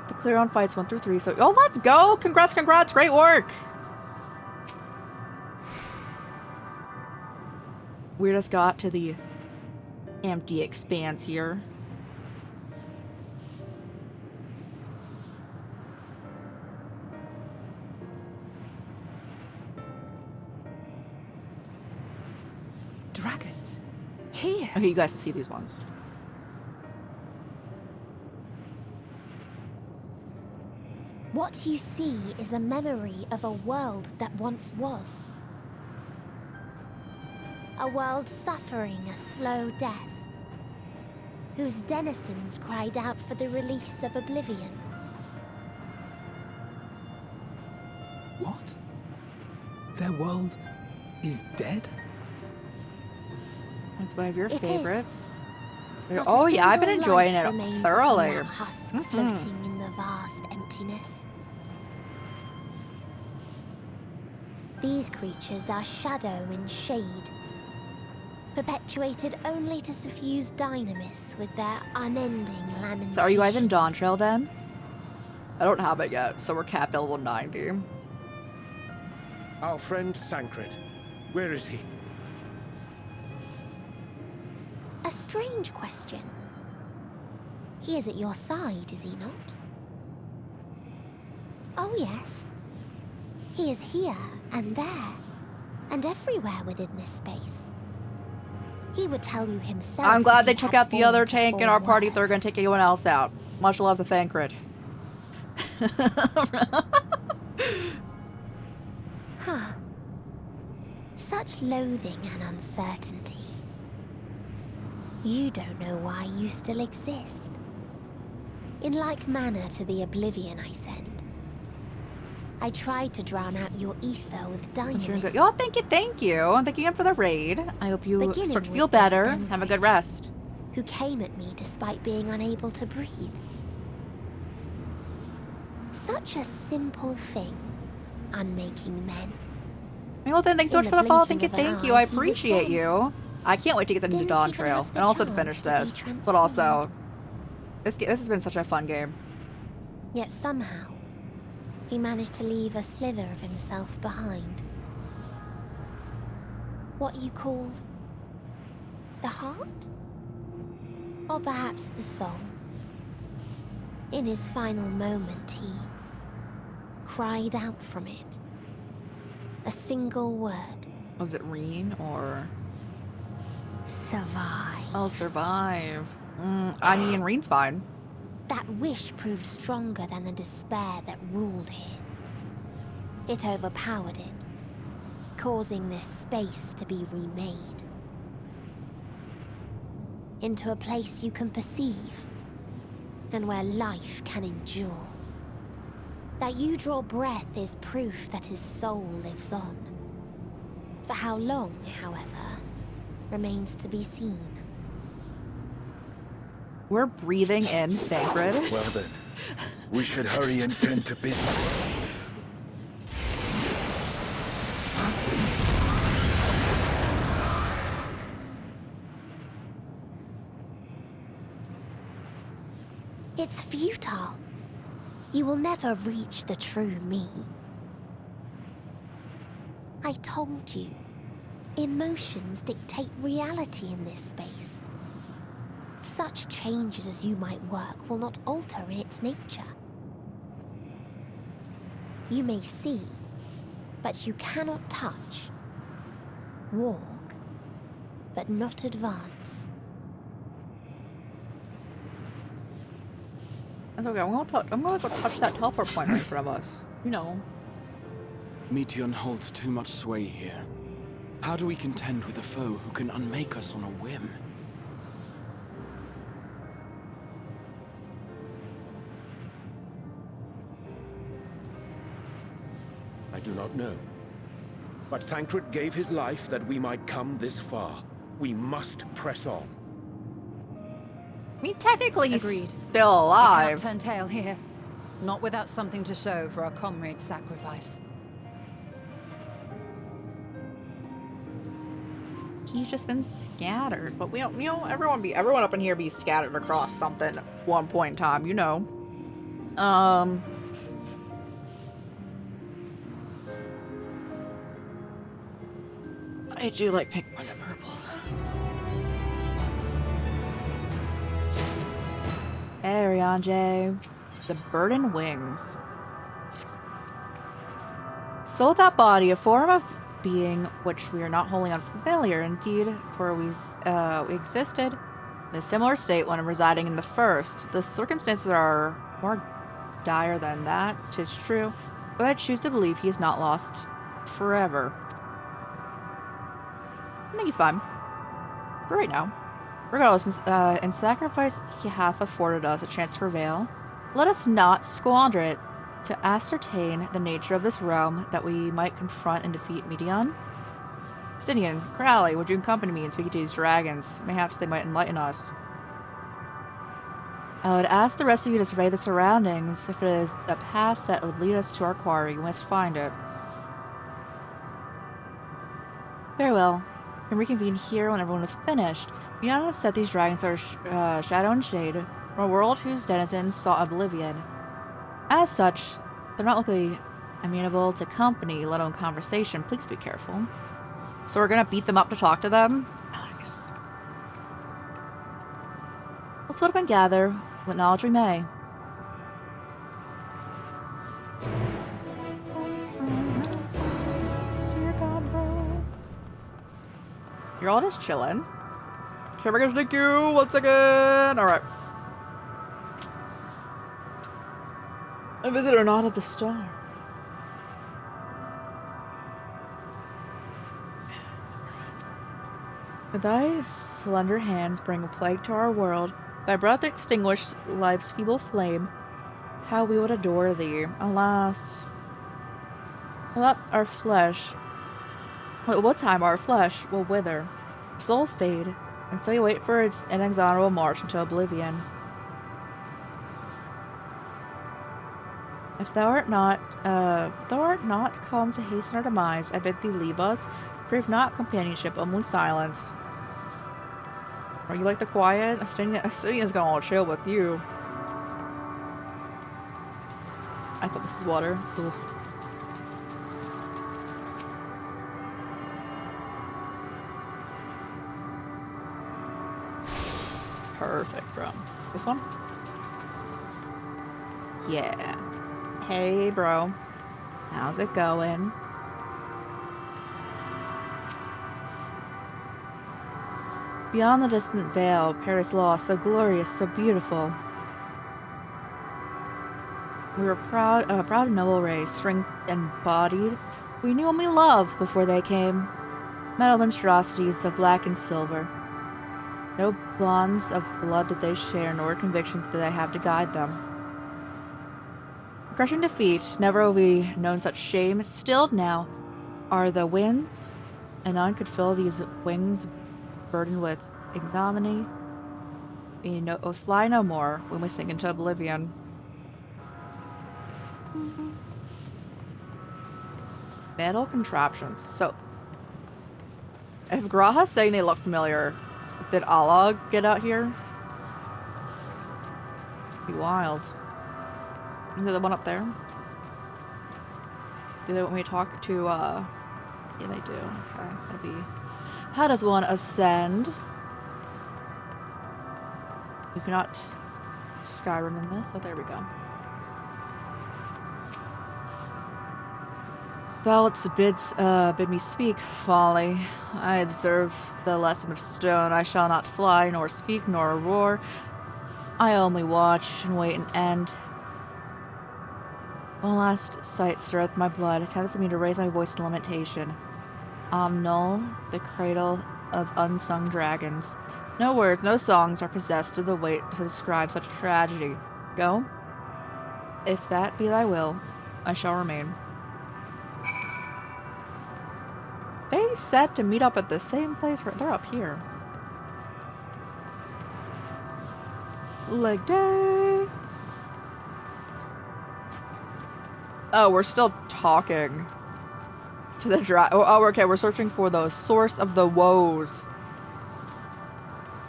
The clear on fights 1 through 3. So, oh, let's go! Congrats, congrats! Great work! We just got to the empty expanse here. Dragons? Here? Okay, you guys can see these ones. What you see is a memory of a world that once was. A world suffering a slow death, whose denizens cried out for the release of oblivion. What? Their world is dead? That's one of your It is. favorites. Not Oh a yeah, I've been single enjoying life it remains thoroughly. upon that husk floating in the vast emptiness. These creatures are shadow and shade, perpetuated only to suffuse dynamis with their unending lamentations. So are you guys in Dawn Trail then? I don't have it yet, so we're capped at level 90. Our friend Thancred. Where is he? A strange question. He is at your side, is he not? Oh yes. He is here and there, and everywhere within this space. He would tell you himself. I'm glad if they he took had out the other formed to tank in form our party if they're words. going to take anyone else out. Much love to Thancred. Huh. Such loathing and uncertainty. You don't know why you still exist. In like manner to the oblivion I send. I tried to drown out your ether with dynamis. Oh, thank you. And thank you again for the raid. I hope you Beginning start to with feel this better. then Have a good rest. Who came at me despite being unable to breathe. Such a simple thing, unmaking men. Well then, thanks so In much the for the follow. blinking Thank of you. an I eye, he was appreciate gone. you. I can't wait to get into Didn't Dawn even Trail have the and also to chance finish to be this. But transformed. also, this has been such a fun game. Yet somehow, he managed to leave a slither of himself behind. What you call the heart? Or perhaps the soul? In his final moment, he cried out from it. A single word. Was it Reen or... Survive. Oh, survive. I mean, Reen's fine. That wish proved stronger than the despair that ruled here. It overpowered it, causing this space to be remade. Into a place you can perceive, and where life can endure. That you draw breath is proof that his soul lives on. For how long, however, remains to be seen. We're breathing in Thancred. Well then, we should hurry and tend to business. It's futile. You will never reach the true me. I told you. Emotions dictate reality in this space. Such changes as you might work will not alter in its nature. You may see, but you cannot touch. Walk, but not advance. That's okay. I'm gonna go touch that teleport point right in front of us. You know. Meteon holds too much sway here. How do we contend with a foe who can unmake us on a whim? I do not know. But Thancred gave his life that we might come this far. We must press on. I mean, technically he's Agreed. still We alive. cannot turn tail here. Not without something to show for our comrade's sacrifice. He's just been scattered, but we don't, you know, everyone up in here be scattered across something at one point in time, you know. I do like pink more than purple. Hey, Rianjay. The burdened wings. So that body, a form of being which we are not wholly unfamiliar, indeed, for we existed in a similar state when residing in the first. The circumstances are more dire than that, 'tis true, but I choose to believe he is not lost forever. I think he's fine. For right now. Regardless, in sacrifice he hath afforded us a chance to prevail. Let us not squander it to ascertain the nature of this realm that we might confront and defeat Meteon. Sidian, Crowley, would you accompany me and speak to these dragons? Mayhaps they might enlighten us. I would ask the rest of you to survey the surroundings. If it is a path that would lead us to our quarry, we must find it. Very well. We can reconvene here when everyone is finished. Beyond us said these dragons are shadow and shade, from a world whose denizens sought oblivion. As such, they're not likely amenable to company, let alone conversation. Please be careful. So we're gonna beat them up to talk to them? Nice. Let's split up and gather what knowledge we may. You're all just chilling. Okay, we're gonna take you 1 second. Alright. A visitor not of the star. Thy slender hands bring a plague to our world. Thy breath extinguish life's feeble flame. How we would adore thee. Alas. Let our flesh. At what time our flesh will wither, our souls fade, and so we wait for its inexorable march into oblivion. If thou art not come to hasten our demise, I bid thee leave us. Prove not companionship, only silence. Are you like the quiet? Astidian's gonna all chill with you. I thought this was water. Ugh. Perfect, bro. This one? Yeah. Hey, bro. How's it going? Beyond the distant veil, paradise lost, so glorious, so beautiful. We were proud and noble race, strength embodied. We knew only love before they came. Metal monstrosities of black and silver. No bonds of blood did they share, nor convictions did they have to guide them. Crushing defeat, never have we known such shame. Stilled now are the winds, and none could fill these wings burdened with ignominy. We fly no more when we sink into oblivion. Metal contraptions. So, if Graha's saying they look familiar, did Allah get out here? Be wild. Is there the one up there? Do they want me to talk to, Yeah, they do. Okay. That'll be... How does one ascend? You cannot Skyrim in this. Oh, there we go. Thou bid me speak, folly. I observe the lesson of stone. I shall not fly, nor speak, nor roar. I only watch and wait and end. One last sight stirreth my blood, tempteth me to raise my voice in lamentation. Null, the cradle of unsung dragons. No words, no songs are possessed of the weight to describe such a tragedy. Go. If that be thy will, I shall remain. They said to meet up at the same place where they're up here. Leg day. Oh, we're still talking to the oh, okay, we're searching for the source of the woes.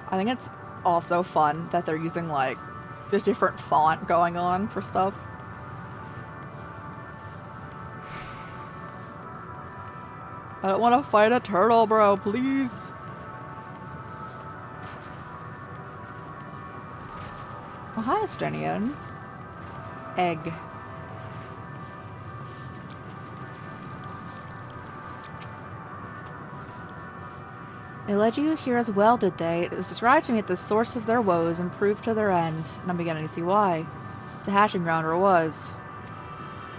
I think it's also fun that they're using like the different font going on for stuff. I don't want to fight a turtle, bro, please. Oh, hi, Estonian. Egg. They led you here as well, did they? It was described to me at the source of their woes and proved to their end, and I'm beginning to see why. It's a hatching ground, or it was.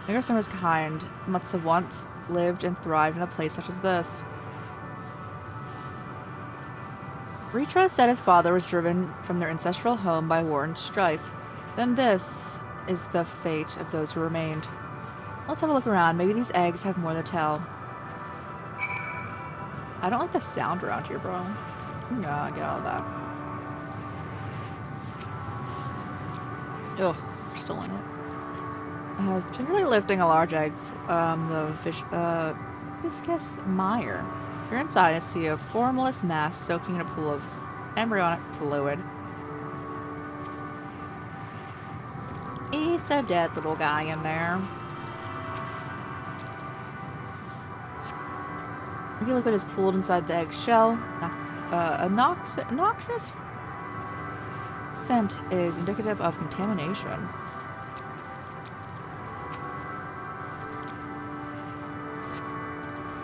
Nickerson was kind, must have once lived and thrived in a place such as this. Retro said his father was driven from their ancestral home by war and strife. Then this is the fate of those who remained. Let's have a look around. Maybe these eggs have more to tell. I don't like the sound around here, bro. I'm gonna get out of that. Ugh, we're still in it. Generally lifting a large egg, the fish, viscous mire. You're inside and see a formless mass soaking in a pool of embryonic fluid. He's so dead, little guy in there. The liquid is pooled inside the egg shell. A noxious scent is indicative of contamination.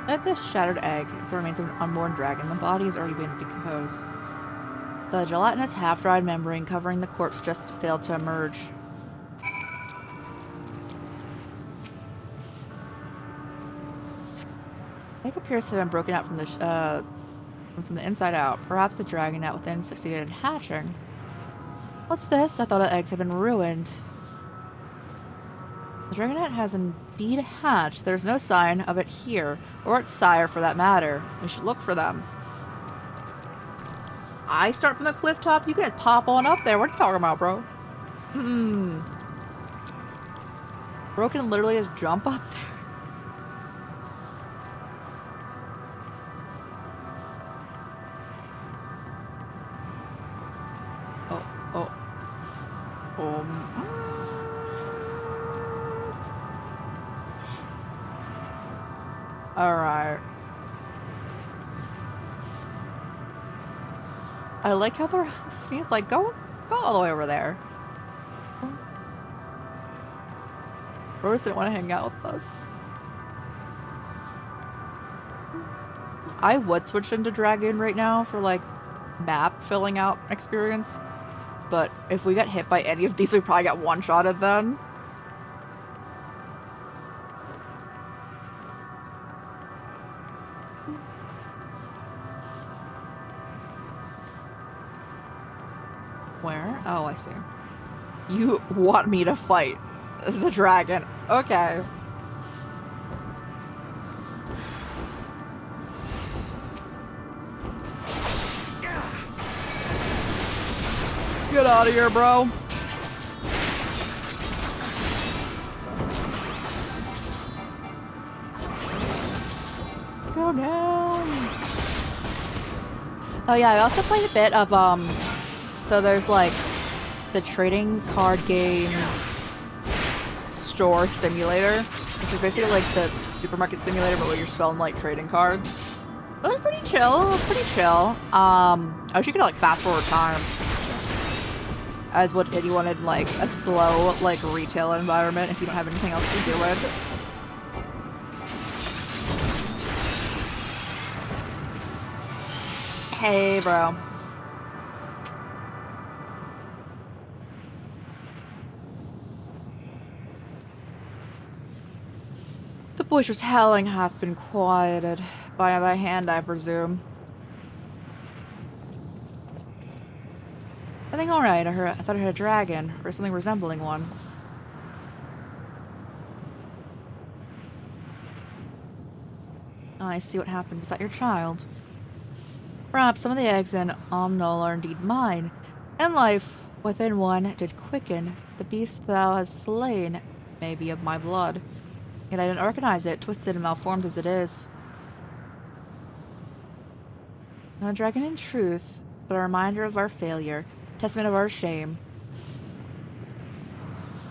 At the shattered egg is the remains of an unborn dragon. The body has already been decomposed. The gelatinous half-dried membrane covering the corpse just failed to emerge. The egg appears to have been broken out from the inside out. Perhaps the dragon out within succeeded in hatching. What's this? I thought the eggs had been ruined. The dragonette has indeed hatched. There's no sign of it here, or its sire for that matter. We should look for them. I start from the cliff top? You can just pop on up there. What are you talking about, bro? Bro can literally just jump up there. Alright. I like how they're sneeze like go all the way over there. Rose didn't want to hang out with us. I would switch into Dragon right now for like map filling out experience. But if we get hit by any of these, we probably get one-shotted then. Where? Oh, I see. You want me to fight the dragon. Okay. Get out of here, bro. Go down. Oh yeah, I also played a bit of so there's like the trading card game store simulator, which is basically like the supermarket simulator, but where you're selling like trading cards. It was pretty chill. It was pretty chill. I wish you could like fast forward time. As what if you wanted like a slow like retail environment if you don't have anything else to do with. Hey, bro. The boisterous howling hath been quieted by thy hand, I presume. I think alright. I thought I heard a dragon, or something resembling one. I see what happened. Was that your child? Perhaps some of the eggs in Omnol are indeed mine, and life within one did quicken. The beast thou hast slain may be of my blood. Yet I didn't recognize it, twisted and malformed as it is. Not a dragon in truth, but a reminder of our failure, testament of our shame.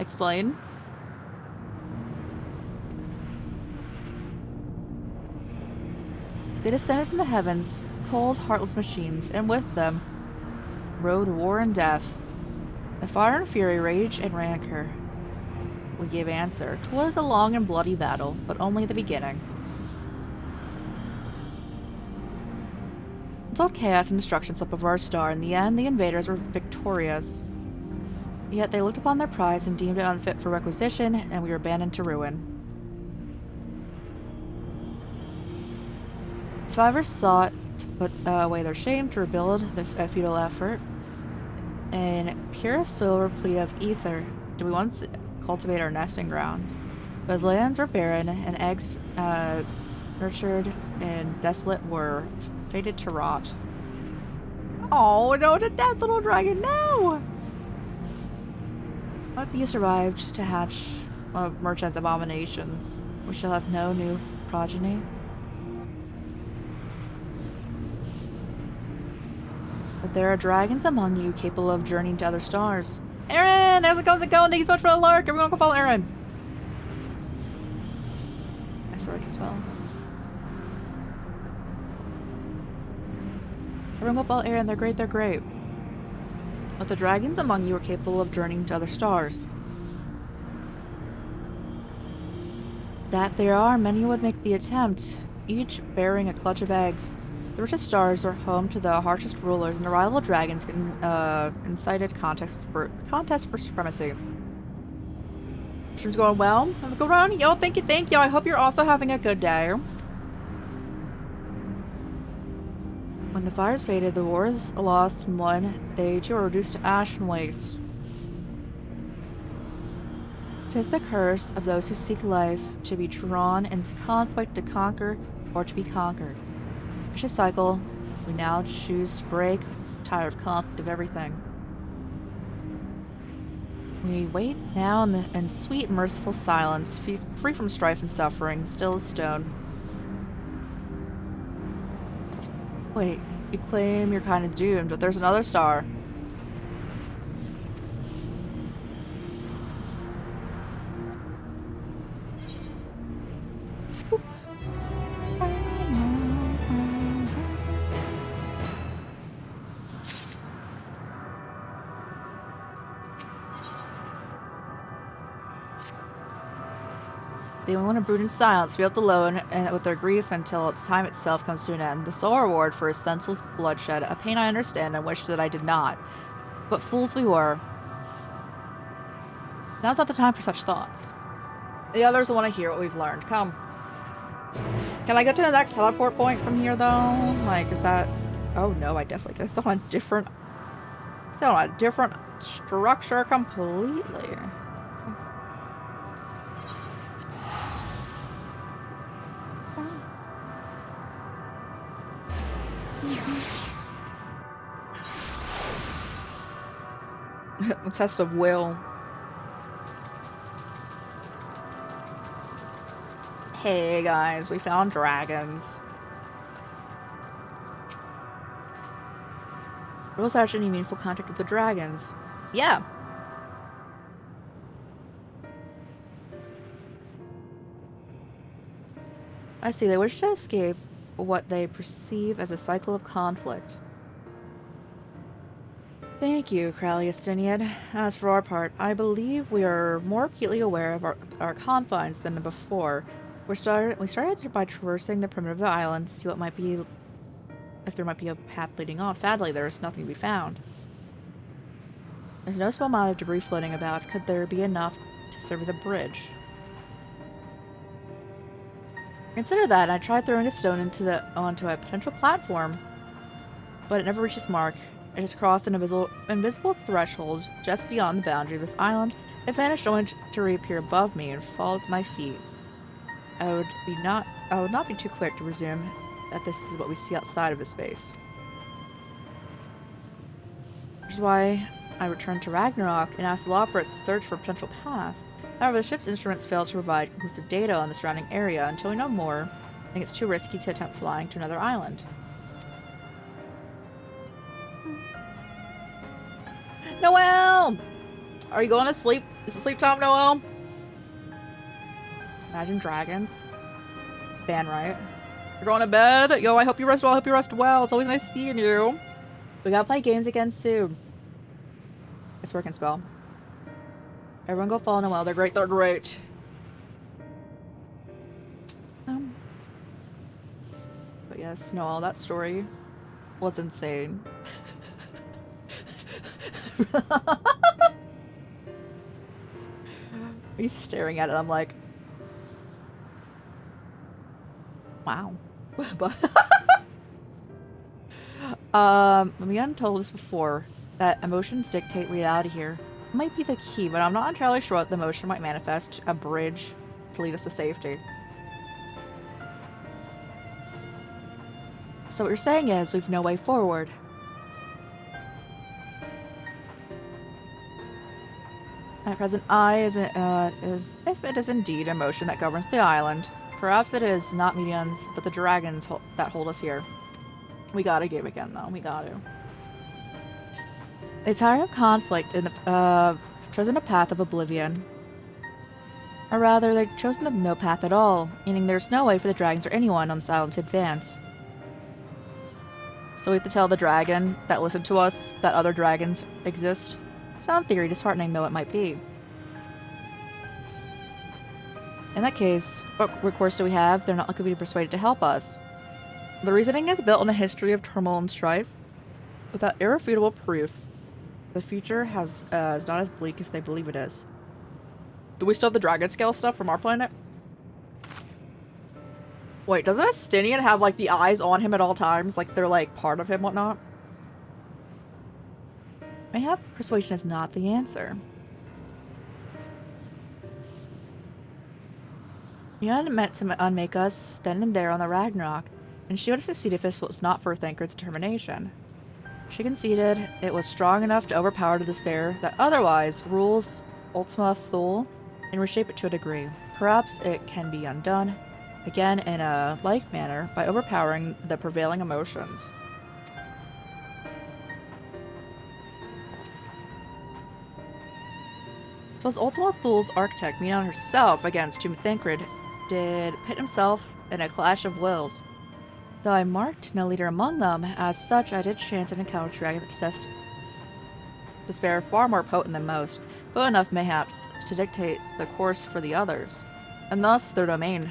Explain? They descended from the heavens, cold, heartless machines, and with them rode war and death. The fire and fury, rage and rancor. We gave answer. 'Twas a long and bloody battle, but only the beginning. Until chaos and destruction swept over our star, in the end, the invaders were victorious. Yet they looked upon their prize and deemed it unfit for requisition, and we were abandoned to ruin. Survivors sought to put away their shame, to rebuild the futile effort. In purest soil replete of ether, did we once cultivate our nesting grounds. But as lands were barren and eggs nurtured and desolate were fated to rot. Oh no, the dead little dragon, no! What if you survived to hatch merchant's abominations? We shall have no new progeny. But there are dragons among you capable of journeying to other stars. Aaron! How's it going? Thank you so much for the lark! Everyone go follow Aaron! I swear I can spell. Everyone go follow Aaron, they're great, they're great. But the dragons among you are capable of journeying to other stars. That there are many would make the attempt, each bearing a clutch of eggs. The richest stars are home to the harshest rulers, and the rival dragons incited contest for supremacy. Stream's going well. How's it going? Yo, thank you, thank you. I hope you're also having a good day. When the fires faded, the wars lost and won. They too were reduced to ash and waste. 'Tis the curse of those who seek life, to be drawn into conflict, to conquer, or to be conquered. Vicious cycle we now choose to break, tired of conflict of everything. We wait now in sweet, merciful silence, free from strife and suffering, still as stone. Wait, you claim your kind is doomed, but there's another star. They want to brood in silence, be left alone and with their grief until time itself comes to an end. The sole reward for senseless bloodshed, a pain I understand and wish that I did not. But fools we were. Now's not the time for such thoughts. The others want to hear what we've learned. Come. Can I get to the next teleport point from here, though? Like, is that... Oh, no, I definitely can. It's still on a different... Still on a different structure completely. The test of will. Hey guys, we found dragons. Was actually any meaningful contact with the dragons? Yeah. I see. They wish to escape what they perceive as a cycle of conflict. Thank you, Kraliustinian. As for our part, I believe we are more acutely aware of our confines than before. We started by traversing the perimeter of the island to see what might be, if there might be a path leading off. Sadly, there is nothing to be found. There's no small amount of debris floating about. Could there be enough to serve as a bridge? Consider that. I tried throwing a stone onto a potential platform, but it never reached its mark. It just crossed an invisible threshold just beyond the boundary of this island. It vanished only to reappear above me and fall at my feet. I would not be too quick to presume that this is what we see outside of this space. Which is why I returned to Ragnarok and asked the Loppers to search for a potential path. However, the ship's instruments failed to provide conclusive data on the surrounding area. Until we know more, I think it's too risky to attempt flying to another island. Noel! Are you going to sleep? Is it sleep time, Noel? Imagine Dragons. It's band, right? You're going to bed? Yo, I hope you rest well. I hope you rest well. It's always nice seeing you. We gotta play games again soon. It's working, Spell. Everyone go follow Noel. They're great. They're great. But yes, Noel, that story was insane. He's staring at it. I'm like, wow. Leanne told us before that emotions dictate reality here. It might be the key, but I'm not entirely sure what the emotion might manifest. A bridge to lead us to safety. So what you're saying is we've no way forward. At present, is if it is indeed emotion that governs the island. Perhaps it is not mediums, but the dragons that hold us here. We gotta game again, though. We gotta. They tire of conflict and chosen a path of oblivion. Or rather, they've chosen the no path at all, meaning there's no way for the dragons or anyone on this island to advance. So we have to tell the dragon that listened to us that other dragons exist. Sound theory, disheartening though it might be. In that case, what recourse do we have? They're not likely to be persuaded to help us. The reasoning is built on a history of turmoil and strife. Without irrefutable proof, the future is not as bleak as they believe it is. Do we still have the dragon scale stuff from our planet? Wait, doesn't Estinian have like the eyes on him at all times? Like they're like part of him, whatnot? Mayhap persuasion is not the answer. Yuna meant to unmake us then and there on the Ragnarok, and she would have succeeded if this was not for Thancred's determination. She conceded it was strong enough to overpower the despair that otherwise rules Ultima Thule and reshape it to a degree. Perhaps it can be undone, again in a like manner, by overpowering the prevailing emotions. Twas Ultima Thule's architect, Minon herself, against whom Thancred did pit himself in a clash of wills. Though I marked no leader among them, as such I did chance an encounter dragon that possessed despair far more potent than most, but enough mayhaps to dictate the course for the others, and thus their domain.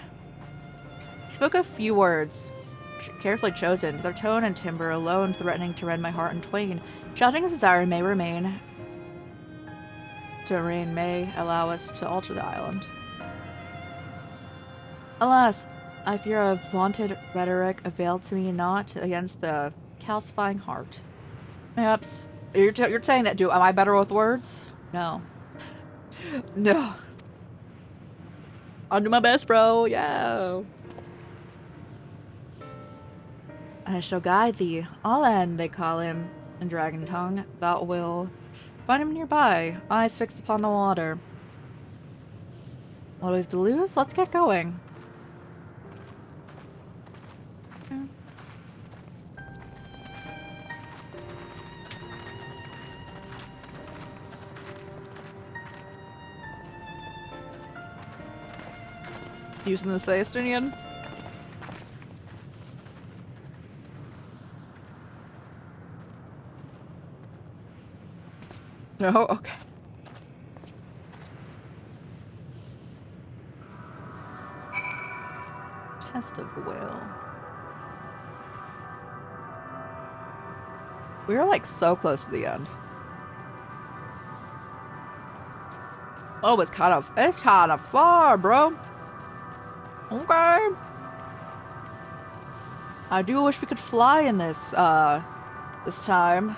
He spoke a few words, carefully chosen, their tone and timbre alone threatening to rend my heart in twain. Shouting his desire may allow us to alter the island. Alas, I fear a vaunted rhetoric availed to me not against the calcifying heart. Perhaps you're saying that, am I better with words? No. No. I'll do my best, bro. Yeah. I shall guide thee. Allen, they call him in dragon tongue. Thou will find him nearby, eyes fixed upon the water. What do we have to lose? Let's get going. You something to say, Estinian? No? Okay. Test of will. We're like so close to the end. Oh, it's kind of far, bro. Okay. I do wish we could fly in this this time.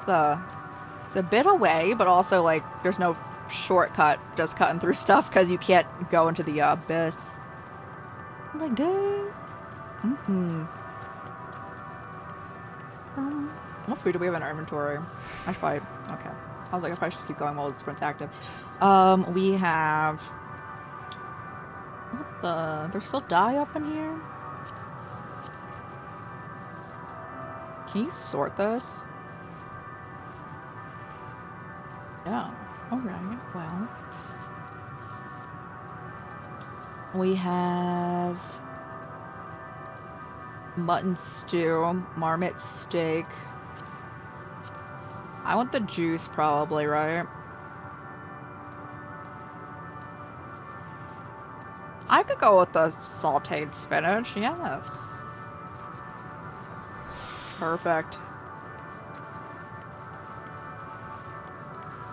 It's a bit away, but also like there's no shortcut just cutting through stuff because you can't go into the abyss. Like, dang. What food do we have in our inventory? I should probably, okay. I was like, I probably should keep going while the sprint's active. We have, what the, there's still dye up in here? Can you sort this? No. Alright, well. We have mutton stew, marmot steak. I want the juice probably, right? I could go with the sauteed spinach, yes. Perfect.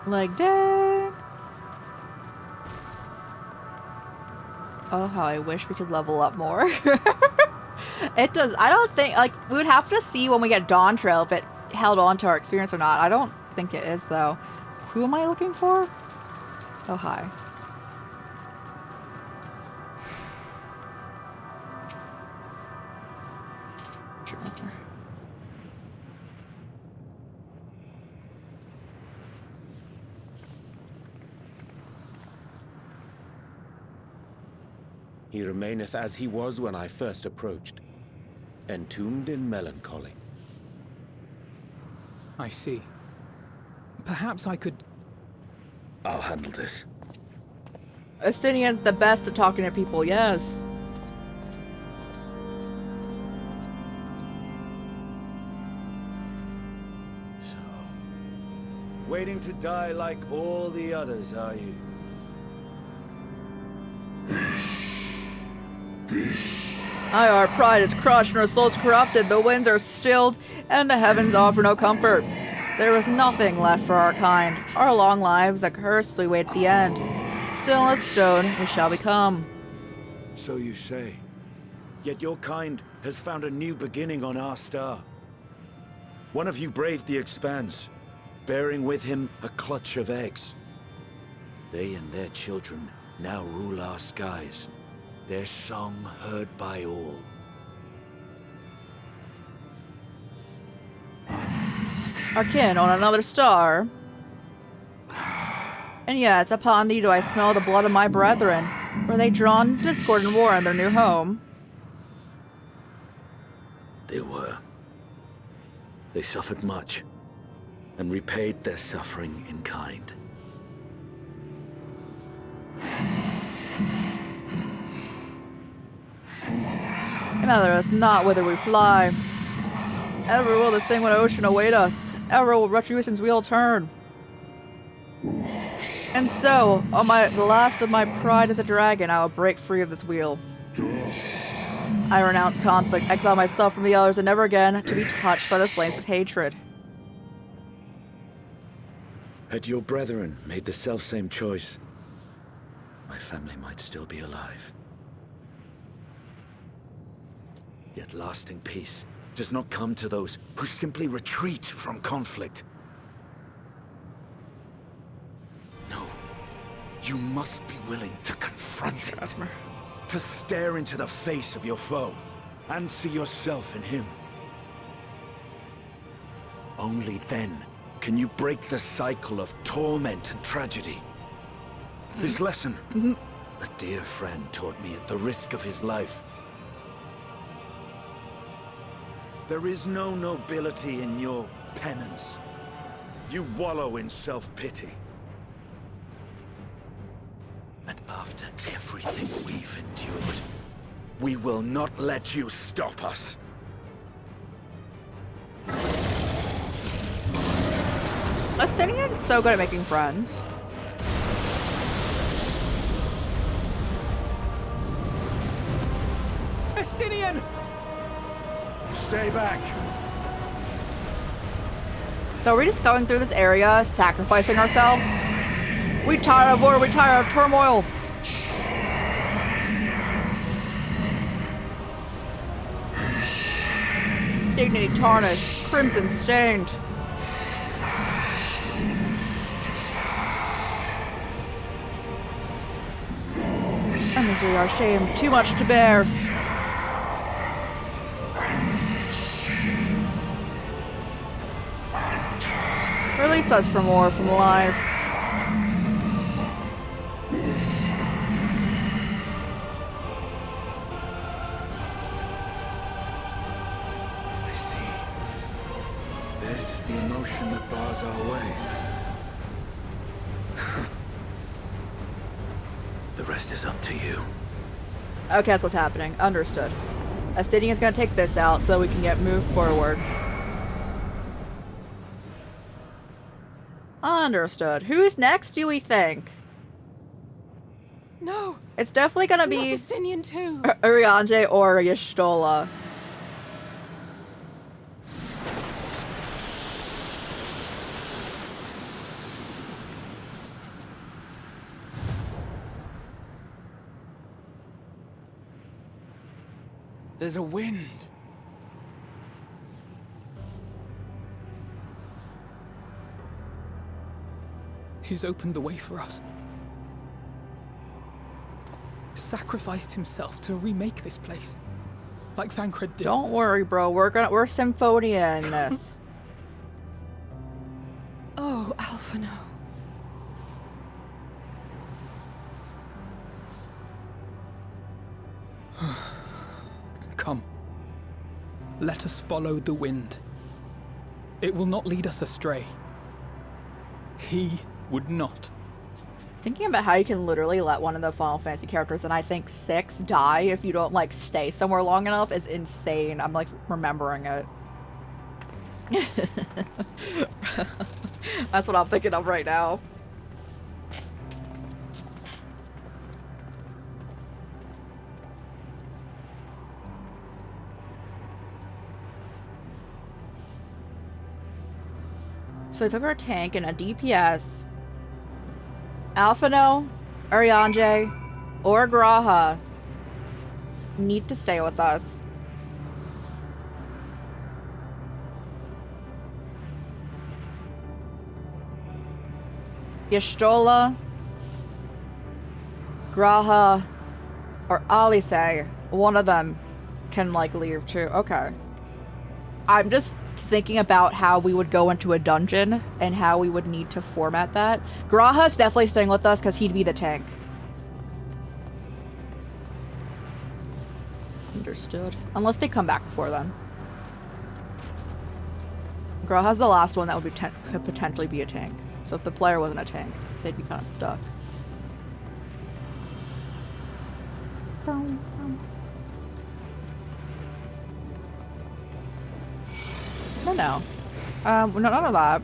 Like, dang. Oh, how I wish we could level up more. It does. I don't think, like, we would have to see when we get Dawn Trail if it held on to our experience or not. I don't think it is, though. Who am I looking for? Oh, hi. Master. He remaineth as he was when I first approached, entombed in melancholy. I see. Perhaps I could... I'll handle this. Estinian's the best at talking to people, yes. So, waiting to die like all the others, are you? Aye, our pride is crushed and our souls corrupted. The winds are stilled and the heavens offer no comfort. There is nothing left for our kind. Our long lives a curse we wait the end. Still as stone we shall become. So you say. Yet your kind has found a new beginning on our star. One of you braved the expanse, bearing with him a clutch of eggs. They and their children now rule our skies, their song heard by all. Our kin on another star. And yet, upon thee do I smell the blood of my brethren. Were they drawn to discord and war in their new home? They were. They suffered much, and repaid their suffering in kind. It mattereth not whither we fly. Ever will the sanguine ocean await us. Ever will retribution's wheel turn. And so, on the last of my pride as a dragon, I will break free of this wheel. I renounce conflict, exile myself from the others, and never again to be touched by the flames of hatred. Had your brethren made the selfsame choice, my family might still be alive. Yet lasting peace does not come to those who simply retreat from conflict. No, you must be willing to confront it. To stare into the face of your foe, and see yourself in him. Only then can you break the cycle of torment and tragedy. This lesson, a dear friend taught me at the risk of his life. There is no nobility in your penance. You wallow in self-pity. And after everything we've endured, we will not let you stop us. Estinian is so good at making friends. Estinian! Stay back. So we're just going through this area, sacrificing ourselves. We tire of war, we tire of turmoil. Dignity tarnished, crimson stained. Our misery, our shame, too much to bear. Release us from war, from life. I see. Theirs is the emotion that bars our way. The rest is up to you. Okay, that's what's happening. Understood. Estinian is gonna take this out so we can get moved forward. Understood. Who's next, do we think? No. It's definitely gonna be Not Estinian too. Urianger or Y'shtola. There's a wind. He's opened the way for us. Sacrificed himself to remake this place. Like Thancred did. Don't worry, bro. We're Symphonia in this. Oh, Alphino. Come. Let us follow the wind. It will not lead us astray. He would not. Thinking about how you can literally let one of the Final Fantasy characters, and I think 6, die if you don't, like, stay somewhere long enough is insane. I'm, like, remembering it. That's what I'm thinking of right now. So I took our tank and a DPS. Alphino, Urianger, or Graha need to stay with us. Y'shtola, Graha, or Alice, one of them can, like, leave too. Okay. I'm just thinking about how we would go into a dungeon and how we would need to format that. Graha's definitely staying with us because he'd be the tank. Understood. Unless they come back before then. Graha's the last one that would be could potentially be a tank. So if the player wasn't a tank, they'd be kind of stuck. No. None of that.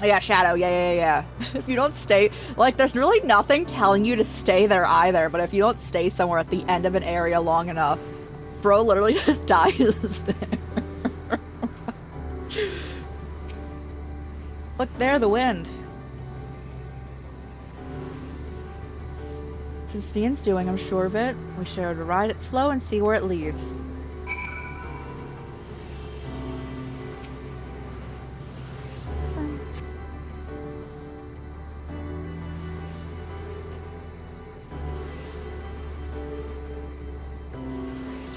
Yeah, Shadow. Yeah. If you don't stay, like, there's really nothing telling you to stay there either, but if you don't stay somewhere at the end of an area long enough, bro literally just dies there. Look there, the wind. Estinian's doing, I'm sure of it. We share to ride its flow and see where it leads.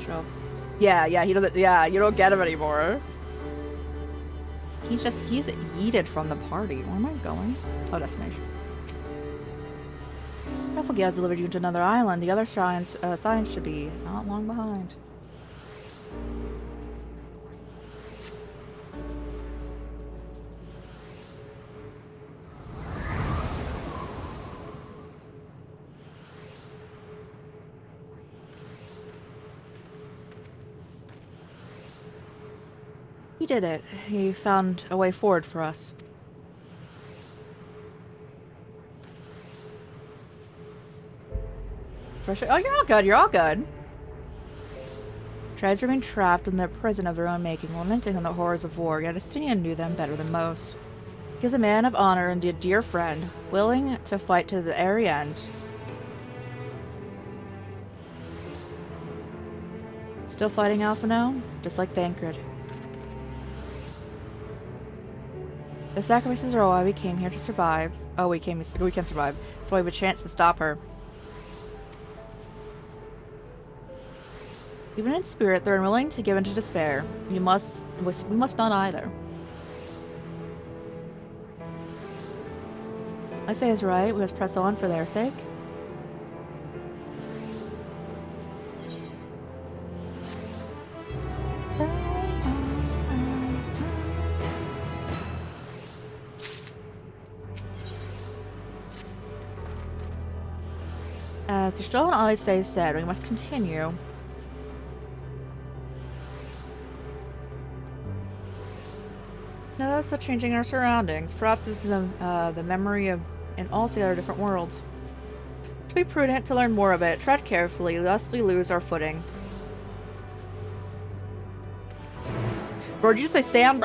Sure. Yeah, he doesn't, you don't get him anymore. He's yeeted from the party. Where am I going? Oh, destination. Rafflegia has delivered you to another island. The other signs should be not long behind. He did it. He found a way forward for us. Oh, you're all good. You're all good. Tribes remain trapped in the prison of their own making, lamenting on the horrors of war, yet Estinian knew them better than most. He was a man of honor and a dear friend, willing to fight to the very end. Still fighting Alpha now? Just like Thancred. The sacrifices are why we came here to survive. Oh, we can survive. So we have a chance to stop her. Even in spirit, they're unwilling to give in to despair. We must not either. I say is right. We must press on for their sake. As Stroll and Alise said, we must continue. Now that's also changing our surroundings. Perhaps this is the memory of an altogether different world. To be prudent, to learn more of it, tread carefully, lest we lose our footing. Bro, did you say sand?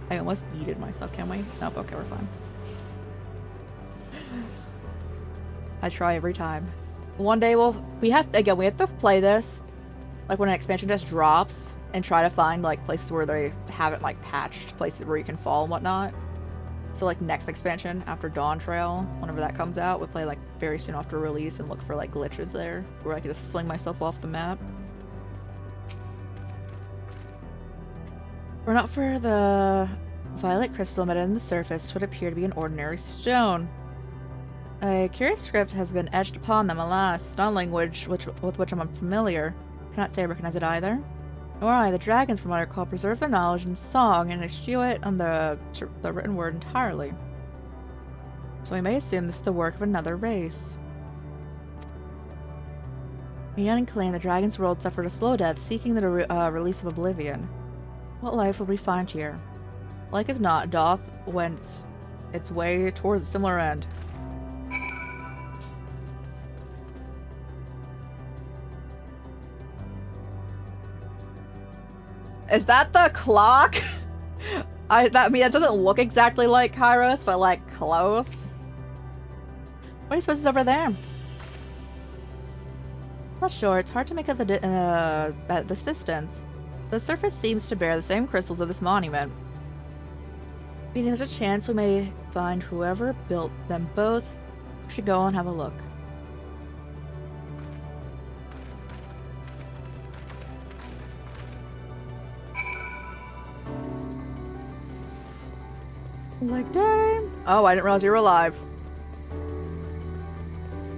I almost yeeted myself, can we? Nope, okay, we're fine. I try every time. One day we have to play this like when an expansion just drops and try to find like places where they haven't like patched, places where you can fall and whatnot. So like next expansion after Dawn Trail, whenever that comes out, we'll play like very soon after release and look for like glitches there where I can just fling myself off the map. Were not for the violet crystal embedded in the surface, it would appear to be an ordinary stone. A curious script has been etched upon them, alas. It's not a language with which I'm unfamiliar. Cannot say I recognize it either. Nor I. The dragons, from what I recall, preserve their knowledge in song and eschew it on the written word entirely. So we may assume this is the work of another race. In Young Clan, the dragon's world suffered a slow death, seeking the release of oblivion. What life will we find here? Like as not, doth went its way towards a similar end. Is that the clock? I mean, it doesn't look exactly like Kairos, but like close. What do you suppose is over there? Not sure. It's hard to make out at this distance. The surface seems to bear the same crystals of this monument. Meaning there's a chance we may find whoever built them both. We should go and have a look. Like, damn. Oh, I didn't realize you were alive.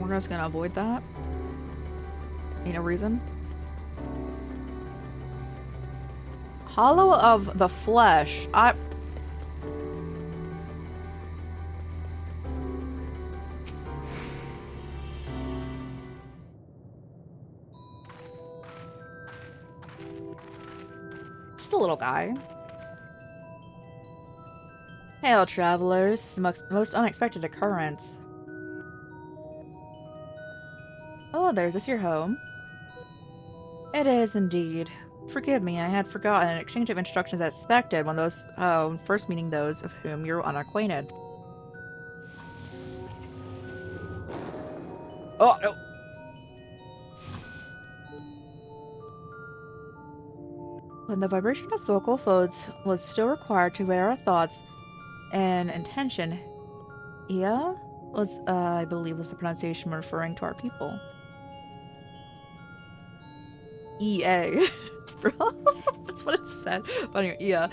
We're just gonna avoid that. Ain't no reason. Hollow of the Flesh. Just a little guy. Hail, travelers. This is the most unexpected occurrence. Oh, there's this your home? It is indeed. Forgive me, I had forgotten an exchange of instructions as expected when those, first meeting those of whom you're unacquainted. Oh, no! When the vibration of vocal folds was still required to wear our thoughts and intention, Ia was, I believe, was the pronunciation referring to our people. EA. That's what it said. But anyway, yeah.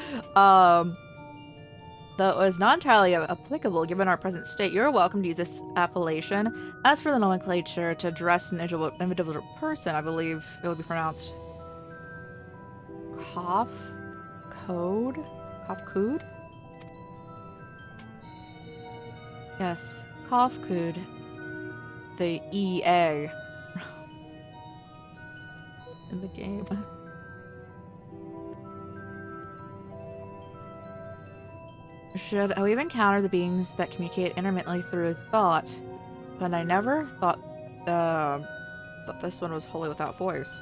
Though it was not entirely applicable given our present state, you're welcome to use this appellation. As for the nomenclature to address an individual person, I believe it would be pronounced Kafkood? Yes, Kafkood. The EA. in the game. We've encountered the beings that communicate intermittently through thought, but I never thought that this one was wholly without voice.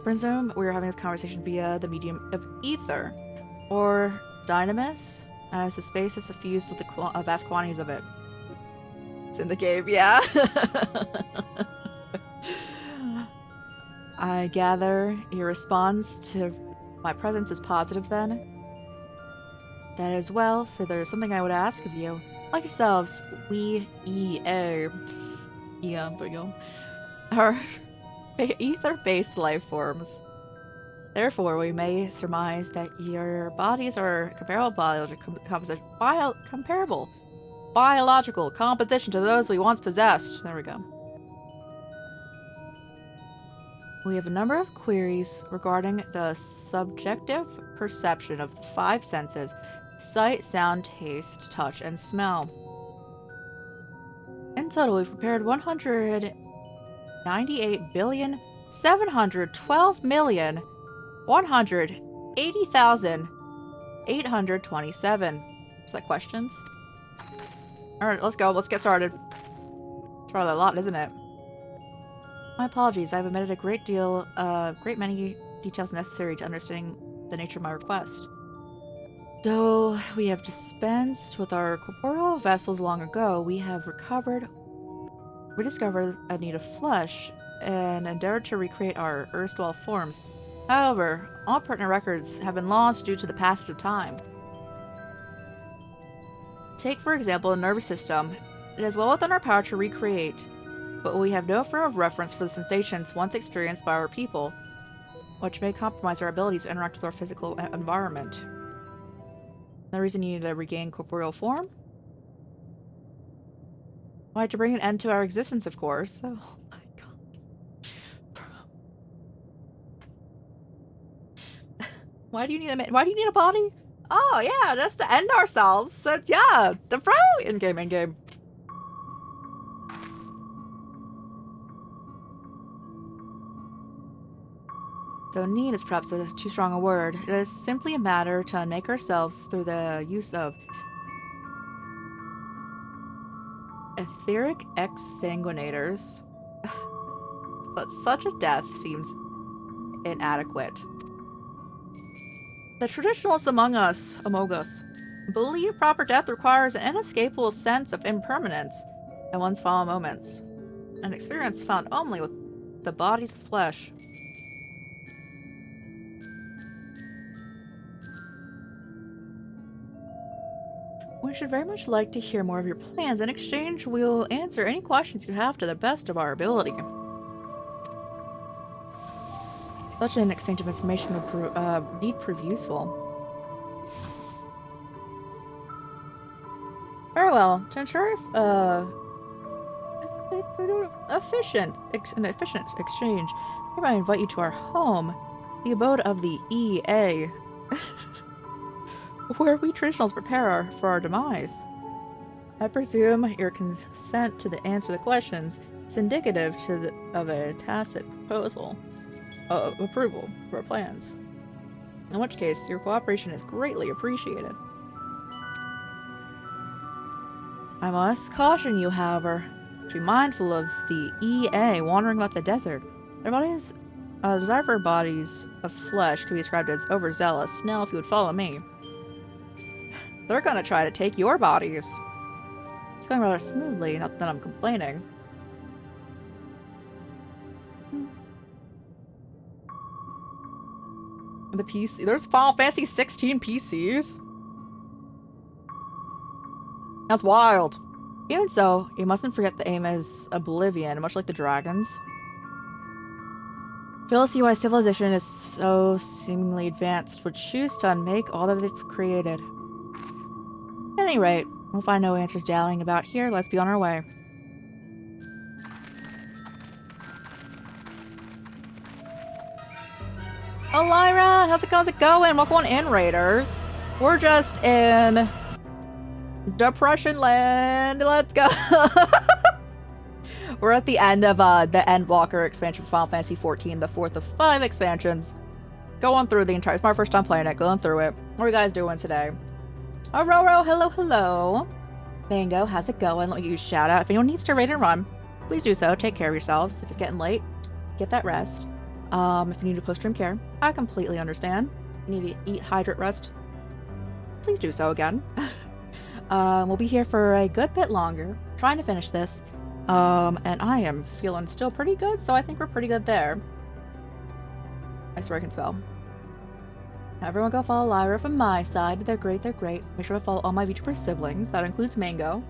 Presume we were having this conversation via the medium of ether, or dynamis, as the space is suffused with the vast quantities of it. It's in the game, yeah. I gather your response to my presence is positive then? That as well, for there's something I would ask of you. Like yourselves, we EA, are ether-based life forms. Therefore, we may surmise that your bodies are comparable biological composition to those we once possessed. There we go. We have a number of queries regarding the subjective perception of the 5 senses: sight, sound, taste, touch, and smell. In total, we've prepared 198,712,180,827. Is that questions? Alright, let's go. Let's get started. It's rather a lot, isn't it? My apologies. I've omitted a great many details necessary to understanding the nature of my request. Though we have dispensed with our corporeal vessels long ago, we have rediscovered a need of flesh and endeavored to recreate our erstwhile forms. However, all pertinent records have been lost due to the passage of time. Take, for example, the nervous system. It is well within our power to recreate, but we have no frame of reference for the sensations once experienced by our people, which may compromise our abilities to interact with our physical environment. The reason you need to regain corporeal form? Why, to bring an end to our existence, of course. Oh my god. Why do you need a body? Oh yeah, just to end ourselves. So yeah, the pro in-game. Though need is perhaps too strong a word, it is simply a matter to unmake ourselves through the use of etheric exsanguinators. But such a death seems inadequate. The traditionalists among us believe proper death requires an inescapable sense of impermanence in one's final moments, an experience found only with the bodies of flesh. We should very much like to hear more of your plans. In exchange, we'll answer any questions you have to the best of our ability. Such an exchange of information would indeed prove useful. Very well. To ensure an efficient exchange, hereby invite you to our home, the abode of the EA. Where we traditionals prepare for our demise. I presume your consent to answer the questions is indicative of a tacit proposal of approval for our plans. In which case, your cooperation is greatly appreciated. I must caution you, however, to be mindful of the EA wandering about the desert. Their bodies, desire for bodies of flesh could be described as overzealous. Now, if you would follow me. They're gonna try to take your bodies. It's going rather smoothly, not that I'm complaining. The PC, there's Final Fantasy 16 PCs. That's wild. Even so, you mustn't forget the aim is oblivion, much like the dragons. Fail to see why civilization is so seemingly advanced would choose to unmake all that they've created. At any rate, we'll find no answers dallying about here. Let's be on our way. Oh, Lyra! How's it going? Welcome on in, Raiders. We're just in Depression Land. Let's go. We're at the end of the ENDWALKER expansion for Final Fantasy XIV, the 4th of 5 expansions. Going through the entire... It's my first time playing it, going through it. What are you guys doing today? Oh, Roro, hello, hello. Mango, how's it going? Let me give you a shout out. If anyone needs to raid and run, please do so. Take care of yourselves. If it's getting late, get that rest. If you need to post-stream care, I completely understand. If you need to eat, hydrate, rest, please do so again. We'll be here for a good bit longer, trying to finish this. And I am feeling still pretty good, so I think we're pretty good there. I swear I can spell. Everyone go follow Lyra from my side. They're great, they're great. Make sure to follow all my VTuber siblings. That includes Mango.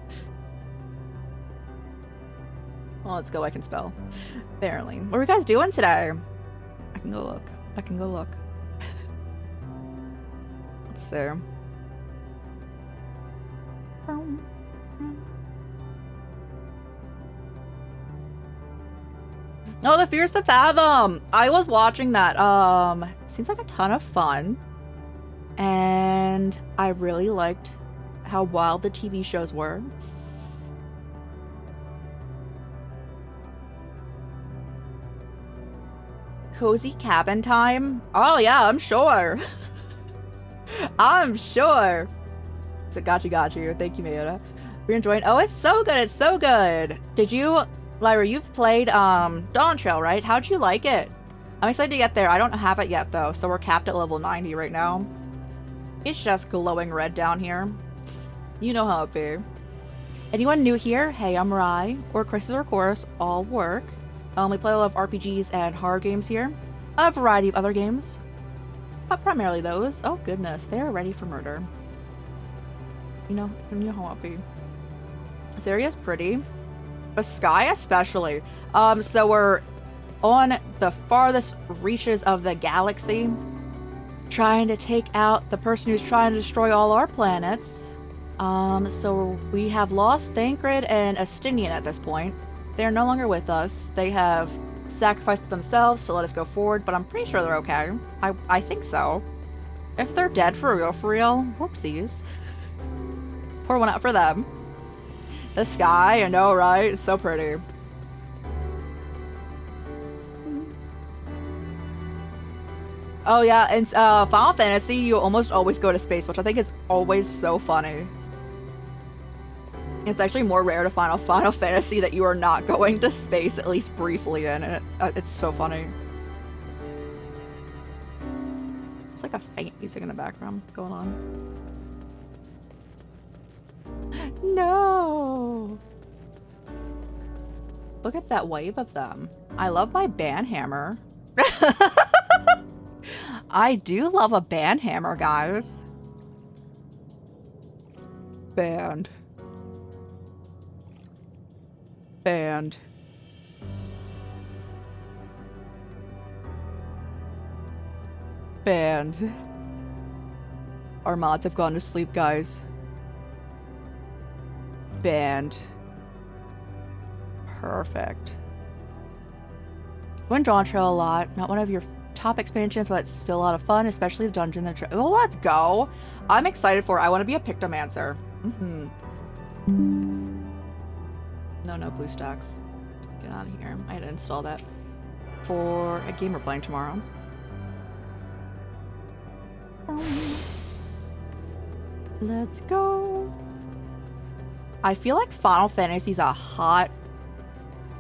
Well, let's go, I can spell. Apparently. What are you guys doing today? I can go look. I can go look. Let's see. Oh, the Fears to Fathom! I was watching that. Seems like a ton of fun. And I really liked how wild the TV shows were. Cozy cabin time? Oh yeah, I'm sure. I'm sure. So got you. Thank you, Mayota. We're enjoying. Oh, it's so good. It's so good. Did you, Lyra? You've played Dawn Trail, right? How'd you like it? I'm excited to get there. I don't have it yet though, so we're capped at level 90 right now. It's just glowing red down here. You know how it be. Anyone new here? Hey, I'm Rai. Or Crisis or Chorus, all work. We play a lot of RPGs and horror games here. A variety of other games, but primarily those. Oh goodness, they are ready for murder. You know how it be. This area is pretty. The sky especially. So we're on the farthest reaches of the galaxy, trying to take out the person who's trying to destroy all our planets. So we have lost Thancred and Astinian at this point. They're no longer with us. They have sacrificed themselves to let us go forward, but I'm pretty sure they're okay. I think so. If they're dead for real, whoopsies. Pour one out for them. The sky, I know, right? It's so pretty. Oh yeah, and Final Fantasy, you almost always go to space, which I think is always so funny. It's actually more rare to find a Final Fantasy that you are not going to space, at least briefly in, and it's so funny. It's like a faint music in the background going on. No! Look at that wave of them. I love my banhammer. I do love a banhammer, guys. Band. Our mods have gone to sleep, guys. Band. Perfect. Went Dawn Trail a lot. Not one of your top expansions, but it's still a lot of fun, especially the dungeon. Oh, let's go. I'm excited for it. I want to be a Pictomancer. No blue stacks. Get out of here. I had to install that for a game we're playing tomorrow. Let's go. I feel like Final Fantasy's a hot,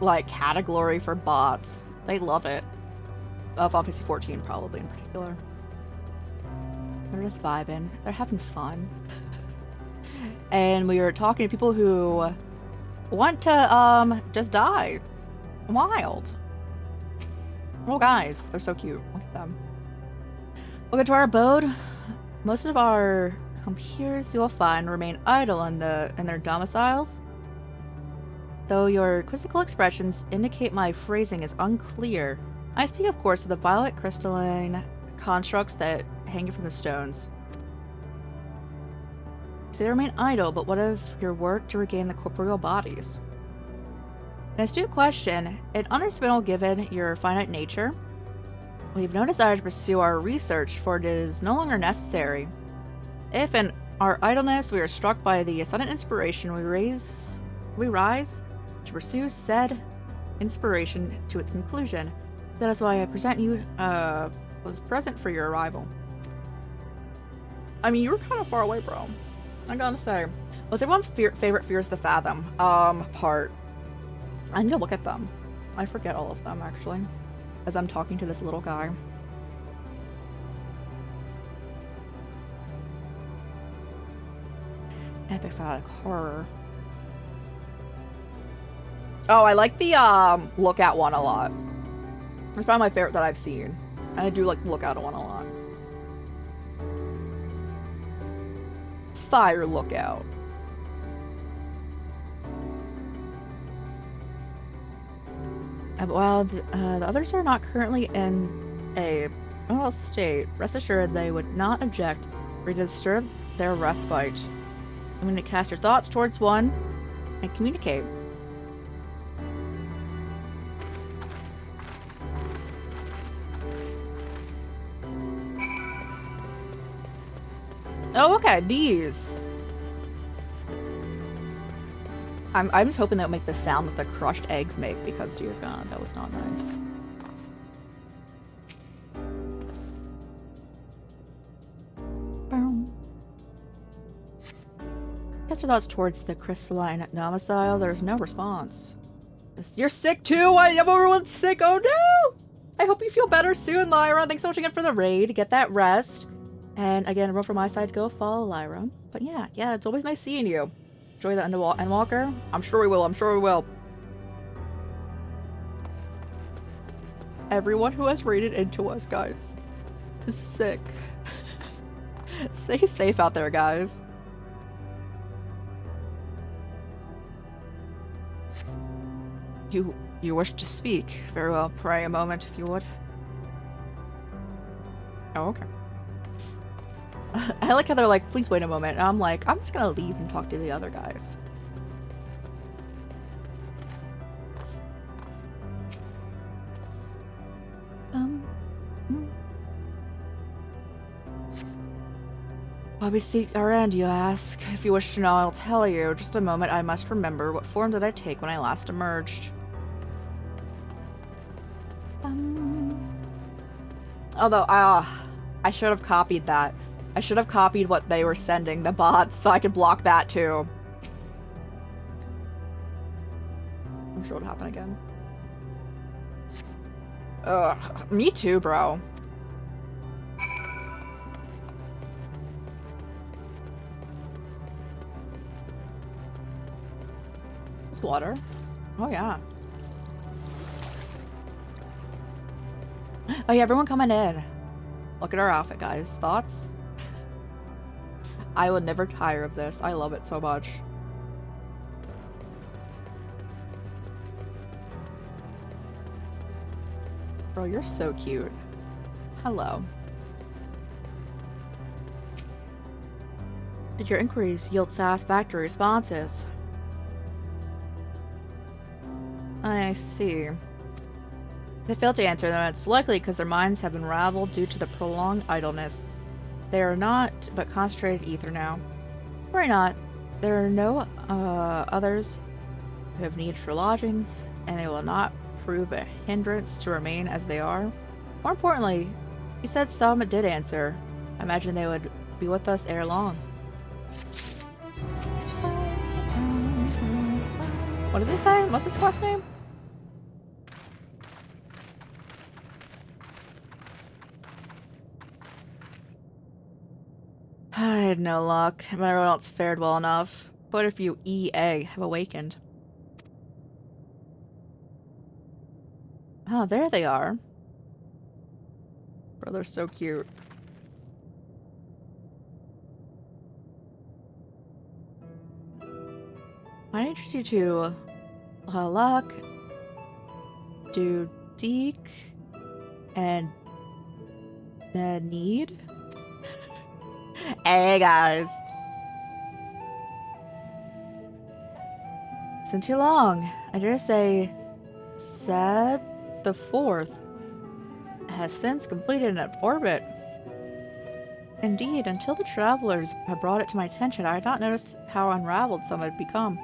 like, category for bots. They love it. Final Fantasy 14 probably in particular. They're just vibing. They're having fun. And we were talking to people who want to just die. Wild. Oh guys, they're so cute. Look at them. We'll get to our abode. Most of our compeers you'll find remain idle in their domiciles. Though your quizzical expressions indicate my phrasing is unclear. I speak, of course, of the violet crystalline constructs that hang from the stones. So they remain idle, but what of your work to regain the corporeal bodies? An astute question, and understandable given your finite nature. We have no desire to pursue our research, for it is no longer necessary. If in our idleness we are struck by the sudden inspiration, we rise to pursue said inspiration to its conclusion. That is why I present you, was present for your arrival. I mean, you were kind of far away, bro. I gotta say. What's everyone's favorite fears the Fathom, part? I need to look at them. I forget all of them, actually, as I'm talking to this little guy. Episodic horror. Oh, I like the Lookout one a lot. It's probably my favorite that I've seen. I do like the Lookout one a lot. Fire Lookout. While the others are not currently in a well state, rest assured they would not object or disturb their respite. I'm going to cast your thoughts towards one and communicate. Oh, okay, these. I'm just hoping they'll make the sound that the crushed eggs make, because dear God, that was not nice. Cast your thoughts towards the crystalline domicile. There's no response. You're sick too? Everyone's sick. Oh no! I hope you feel better soon, Lyra. Thanks so much again for the raid. Get that rest. And again, roll from my side, go follow Lyra. But yeah, it's always nice seeing you. Enjoy the Endwalker? I'm sure we will, I'm sure we will. Everyone who has raided into us, guys, is sick. Stay safe out there, guys. You wish to speak? Very well, pray a moment if you would. Oh, okay. I like how they're like, please wait a moment. And I'm like, I'm just gonna leave and talk to the other guys. Why we seek our end, you ask? If you wish to know, I'll tell you. Just a moment, I must remember. What form did I take when I last emerged? Although, I should have copied that. I should have copied what they were sending, the bots, so I could block that too. I'm sure it'll happen again. Ugh, me too, bro. It's water. Oh yeah. Oh yeah, everyone coming in. Look at our outfit, guys. Thoughts? I will never tire of this. I love it so much. Bro, you're so cute. Hello. Did your inquiries yield satisfactory responses? I see. They failed to answer them. It's likely because their minds have unraveled due to the prolonged idleness. They are not but concentrated ether now. Worry not. There are no others who have need for lodgings, and they will not prove a hindrance to remain as they are. More importantly, you said some did answer. I imagine they would be with us ere long. What does it say? What's this quest name? I had no luck, but everyone else fared well enough. Quite a few EA have awakened. Oh, there they are. Bro, they're so cute. I introduce you to Luck, Dudik, and Need. Hey guys. It's been too long. I dare say Sad the Fourth has since completed an orbit. Indeed, until the travelers have brought it to my attention, I had not noticed how unraveled some had become.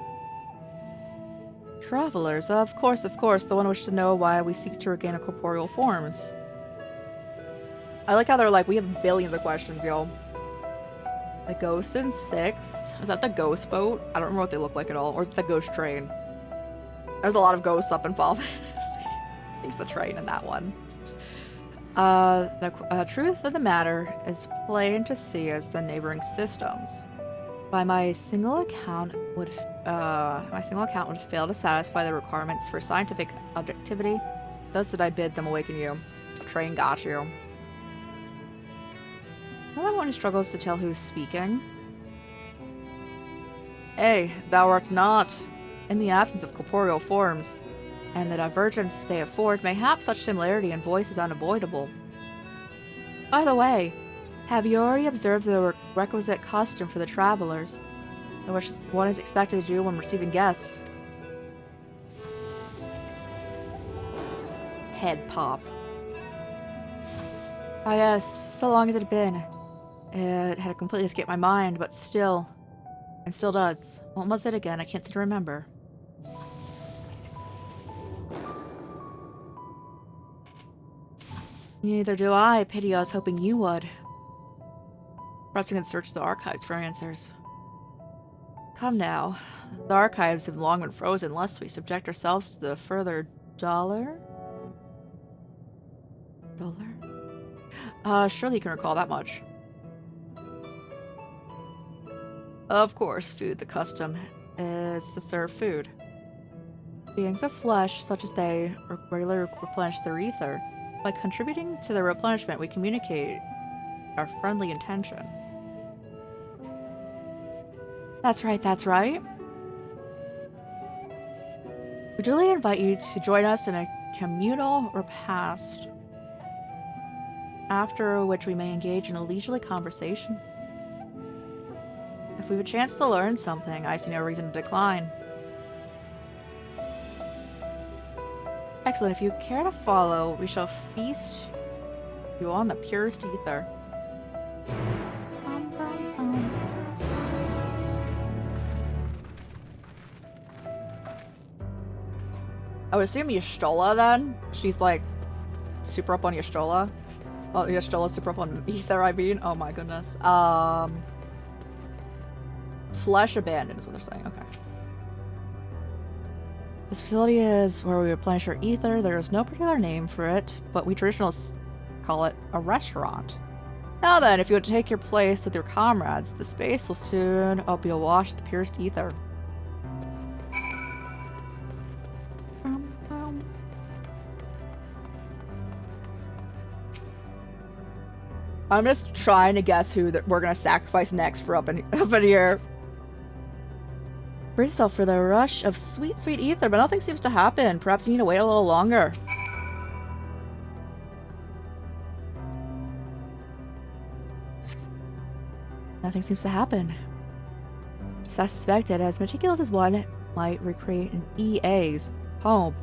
Travelers, of course, the one who wishes to know why we seek to regain our corporeal forms. I like how they're like, we have billions of questions, yo. The Ghost in 6? Is that the ghost boat? I don't remember what they look like at all. Or is it the ghost train? There's a lot of ghosts up in Final Fantasy. I think it's the train in that one. The truth of the matter is plain to see as the neighboring systems. By my single account would fail to satisfy the requirements for scientific objectivity. Thus did I bid them awaken you. The train got you. Another one who struggles to tell who's speaking. Hey, thou art not. In the absence of corporeal forms, and the divergence they afford, mayhap such similarity in voice is unavoidable. By the way, have you already observed the requisite custom for the travelers, which one is expected to do when receiving guests? Head pop. Ah yes, so long as it had been. It had completely escaped my mind, but still, and still does. What was it again? I can't seem to remember. Neither do I. Pity I was hoping you would. Perhaps we can search the archives for answers. Come now. The archives have long been frozen lest we subject ourselves to the further dollar? Surely you can recall that much. Of course, food. The custom is to serve food. Beings of flesh, such as they, regularly replenish their ether. By contributing to their replenishment, we communicate our friendly intention. That's right, that's right. We duly invite you to join us in a communal repast, after which we may engage in a leisurely conversation. If we have a chance to learn something, I see no reason to decline. Excellent. If you care to follow, we shall feast you on the purest ether. I would assume Y'shtola then. She's like super up on Y'shtola. Oh, Y'shtola's super up on ether, I mean. Oh my goodness. Flesh abandoned is what they're saying. Okay. This facility is where we replenish our ether. There is no particular name for it, but we traditionalists call it a restaurant. Now then, if you would take your place with your comrades, the space will soon be awash with the purest ether. I'm just trying to guess who that we're gonna sacrifice next for up in here. Brace yourself for the rush of sweet, sweet ether, but nothing seems to happen. Perhaps you need to wait a little longer. Nothing seems to happen. Just as suspected, as meticulous as one might recreate an EA's home.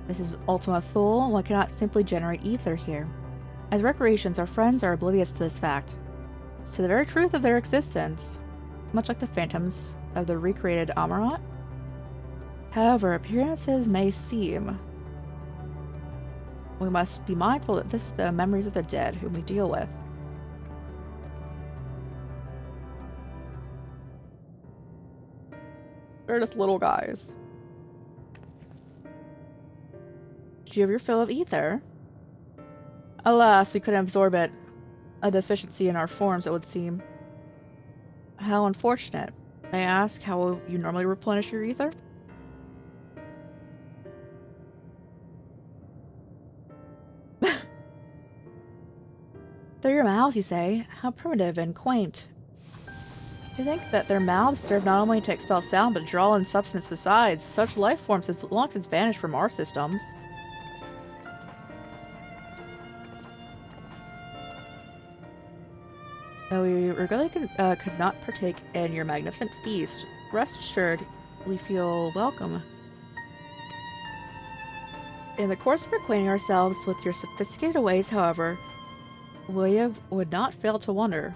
This is Ultima Thule. One cannot simply generate ether here. As recreations, our friends are oblivious to this fact. It's to the very truth of their existence, much like the phantoms of the recreated Amaranth. However, appearances may seem. We must be mindful that this is the memories of the dead whom we deal with. They're just little guys. Did you have your fill of ether? Alas, we couldn't absorb it. A deficiency in our forms, it would seem. How unfortunate. May I ask how you normally replenish your ether? Through your mouths, you say? How primitive and quaint. You think that their mouths serve not only to expel sound, but to draw in substance besides. Such life forms have long since vanished from our systems. Though we really could not partake in your magnificent feast, rest assured we feel welcome. In the course of acquainting ourselves with your sophisticated ways, however, we would not fail to wonder,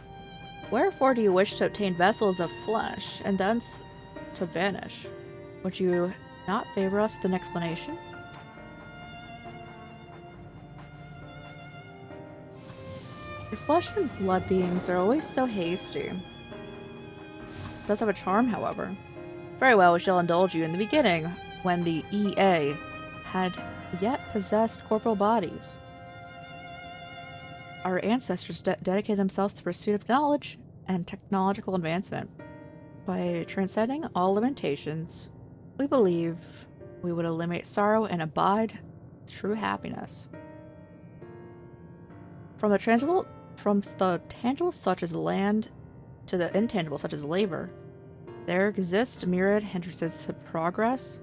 wherefore do you wish to obtain vessels of flesh, and thence to vanish? Would you not favor us with an explanation? Your flesh and blood beings are always so hasty. It does have a charm, however. Very well, we shall indulge you. In the beginning, when the EA had yet possessed corporal bodies, our ancestors dedicated themselves to the pursuit of knowledge and technological advancement. By transcending all limitations, we believe we would eliminate sorrow and abide true happiness. From the tangible such as land to the intangible such as labor, there exist myriad hindrances to progress,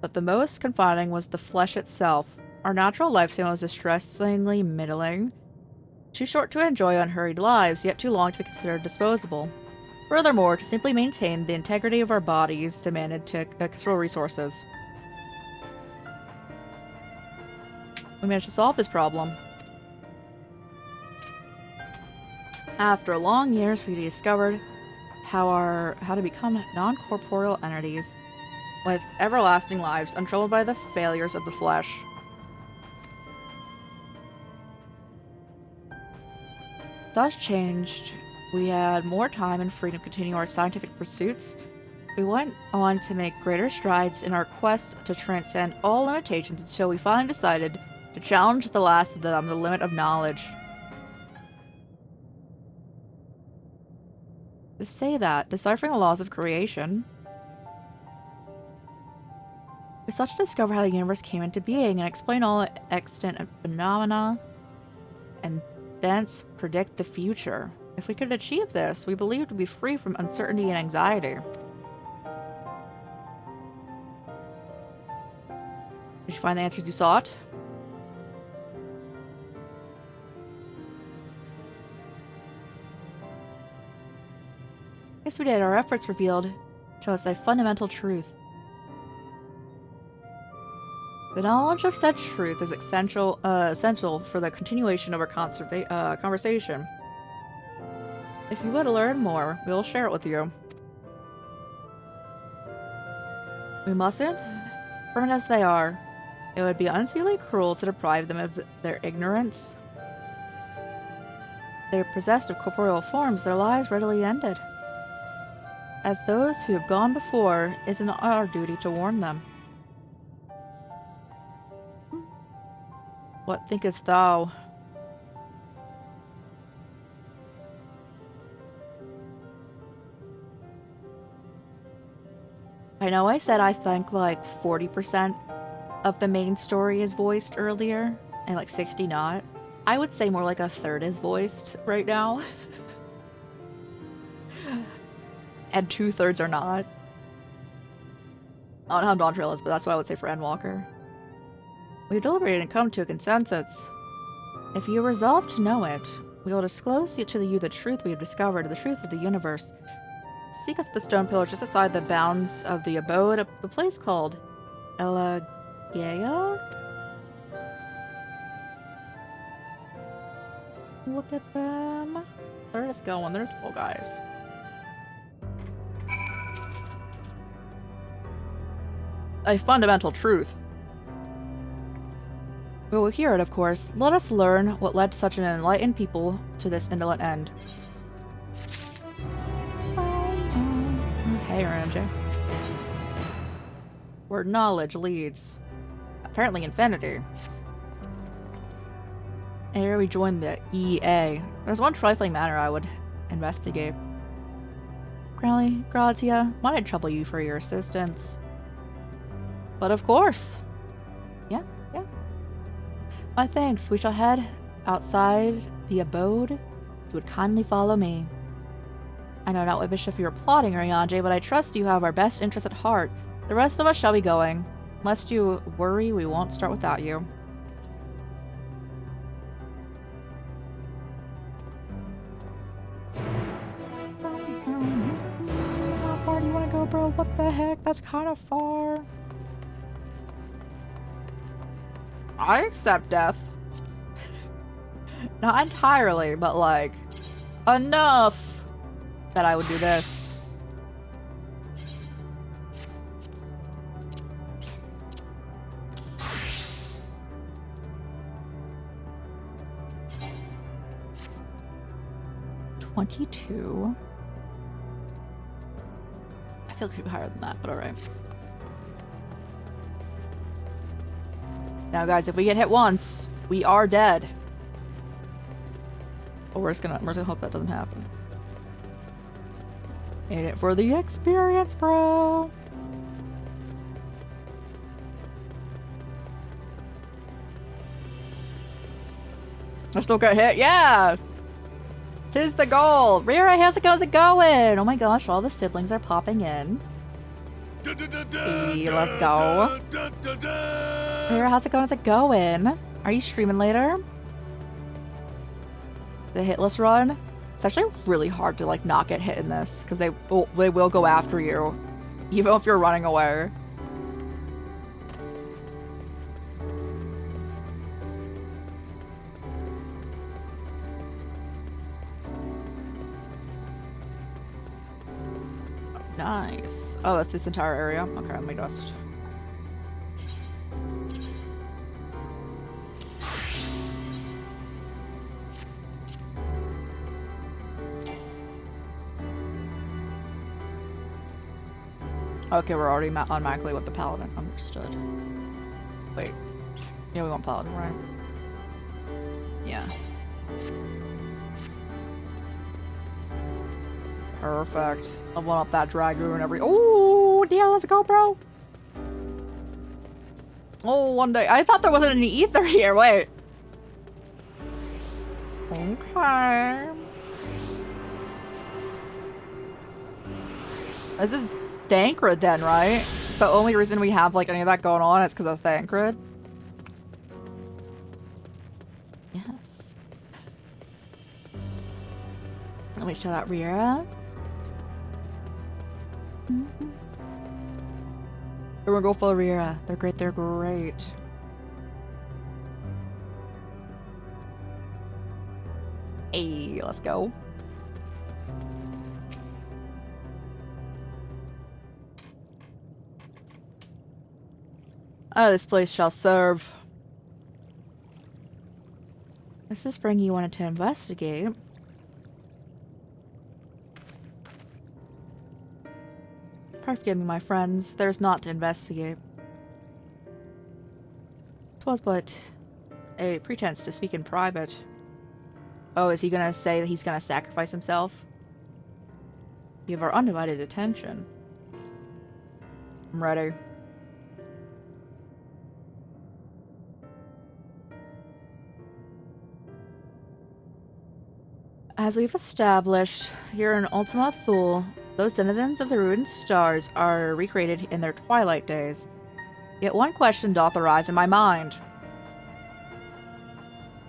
but the most confining was the flesh itself. Our natural lifespan was distressingly middling, too short to enjoy unhurried lives, yet too long to be considered disposable. Furthermore, to simply maintain the integrity of our bodies demanded considerable resources. We managed to solve this problem. After long years, we discovered how to become non-corporeal entities with everlasting lives, untroubled by the failures of the flesh. Thus changed, we had more time and freedom to continue our scientific pursuits. We went on to make greater strides in our quest to transcend all limitations until we finally decided to challenge the last of them, the limit of knowledge. To say that, deciphering the laws of creation, we sought to discover how the universe came into being and explain all extant phenomena, and thence predict the future. If we could achieve this, we believed we'd be free from uncertainty and anxiety. Did you find the answers you sought? Yes, we did. Our efforts revealed to us a fundamental truth. The knowledge of such truth is essential for the continuation of our conversation. If you would learn more, we will share it with you. We mustn't, firm as they are. It would be unspeakably cruel to deprive them of their ignorance. They are possessed of corporeal forms, their lives readily ended. As those who have gone before, it is our duty to warn them. What thinkest thou? I know I said I think like 40% of the main story is voiced earlier, and like 60 not. I would say more like a third is voiced right now. And 2/3 are not. I don't know how Dawn Trail is, but that's what I would say for ENDWALKER. We've deliberated and come to a consensus. If you resolve to know it, we will disclose to you the truth we have discovered, the truth of the universe. Seek us the stone pillar just outside the bounds of the abode, the place called Elagea? Look at them. They're just going. There's little guys. A fundamental truth. We will hear it, of course. Let us learn what led such an enlightened people to this indolent end. Hey, Ranger. Where knowledge leads. Apparently infinity. Here we join the EA. There's one trifling matter I would investigate. Crowley, Grazia, might I trouble you for your assistance? But of course. Yeah. My thanks. We shall head outside the abode. You would kindly follow me. I know not what mischief you are plotting, Ryanje, but I trust you have our best interests at heart. The rest of us shall be going. Lest you worry, we won't start without you. How far do you want to go, bro? What the heck? That's kind of far. I accept death. Not entirely, but like, enough that I would do this. 22. I feel like it should be higher than that, but alright. Now guys, if we get hit once, we are dead. But we're just gonna hope that doesn't happen. In it for the experience, bro. Let's still get hit. Yeah! 'Tis the goal. Rira, how's it going? Oh my gosh, all the siblings are popping in. Hey, let's go. Rira, how's it going? Are you streaming later? The hitless run? It's actually really hard to like not get hit in this because they will go after you, even if you're running away. Nice. Oh, that's this entire area? Okay, let me just... Okay, we're already automatically with the paladin. Understood. Wait. Yeah, we want paladin, right? Yeah. Perfect. Level up that dragoon and every— oh, yeah, let's go, bro. Oh, one day. I thought there wasn't any ether here. Wait. Okay. This is Thancred then, right? The only reason we have like any of that going on is because of Thancred. Yes. Let me shout out Rira. Everyone go follow Rira. They're great. They're great. Hey, let's go. Oh, this place shall serve. This is spring you wanted to investigate. Forgive me, my friends. There's naught to investigate. 'Twas but a pretense to speak in private. Oh, is he gonna say that he's gonna sacrifice himself? You have our undivided attention. I'm ready. As we've established, here in Ultima Thule, those denizens of the ruined stars are recreated in their twilight days. Yet one question doth arise in my mind.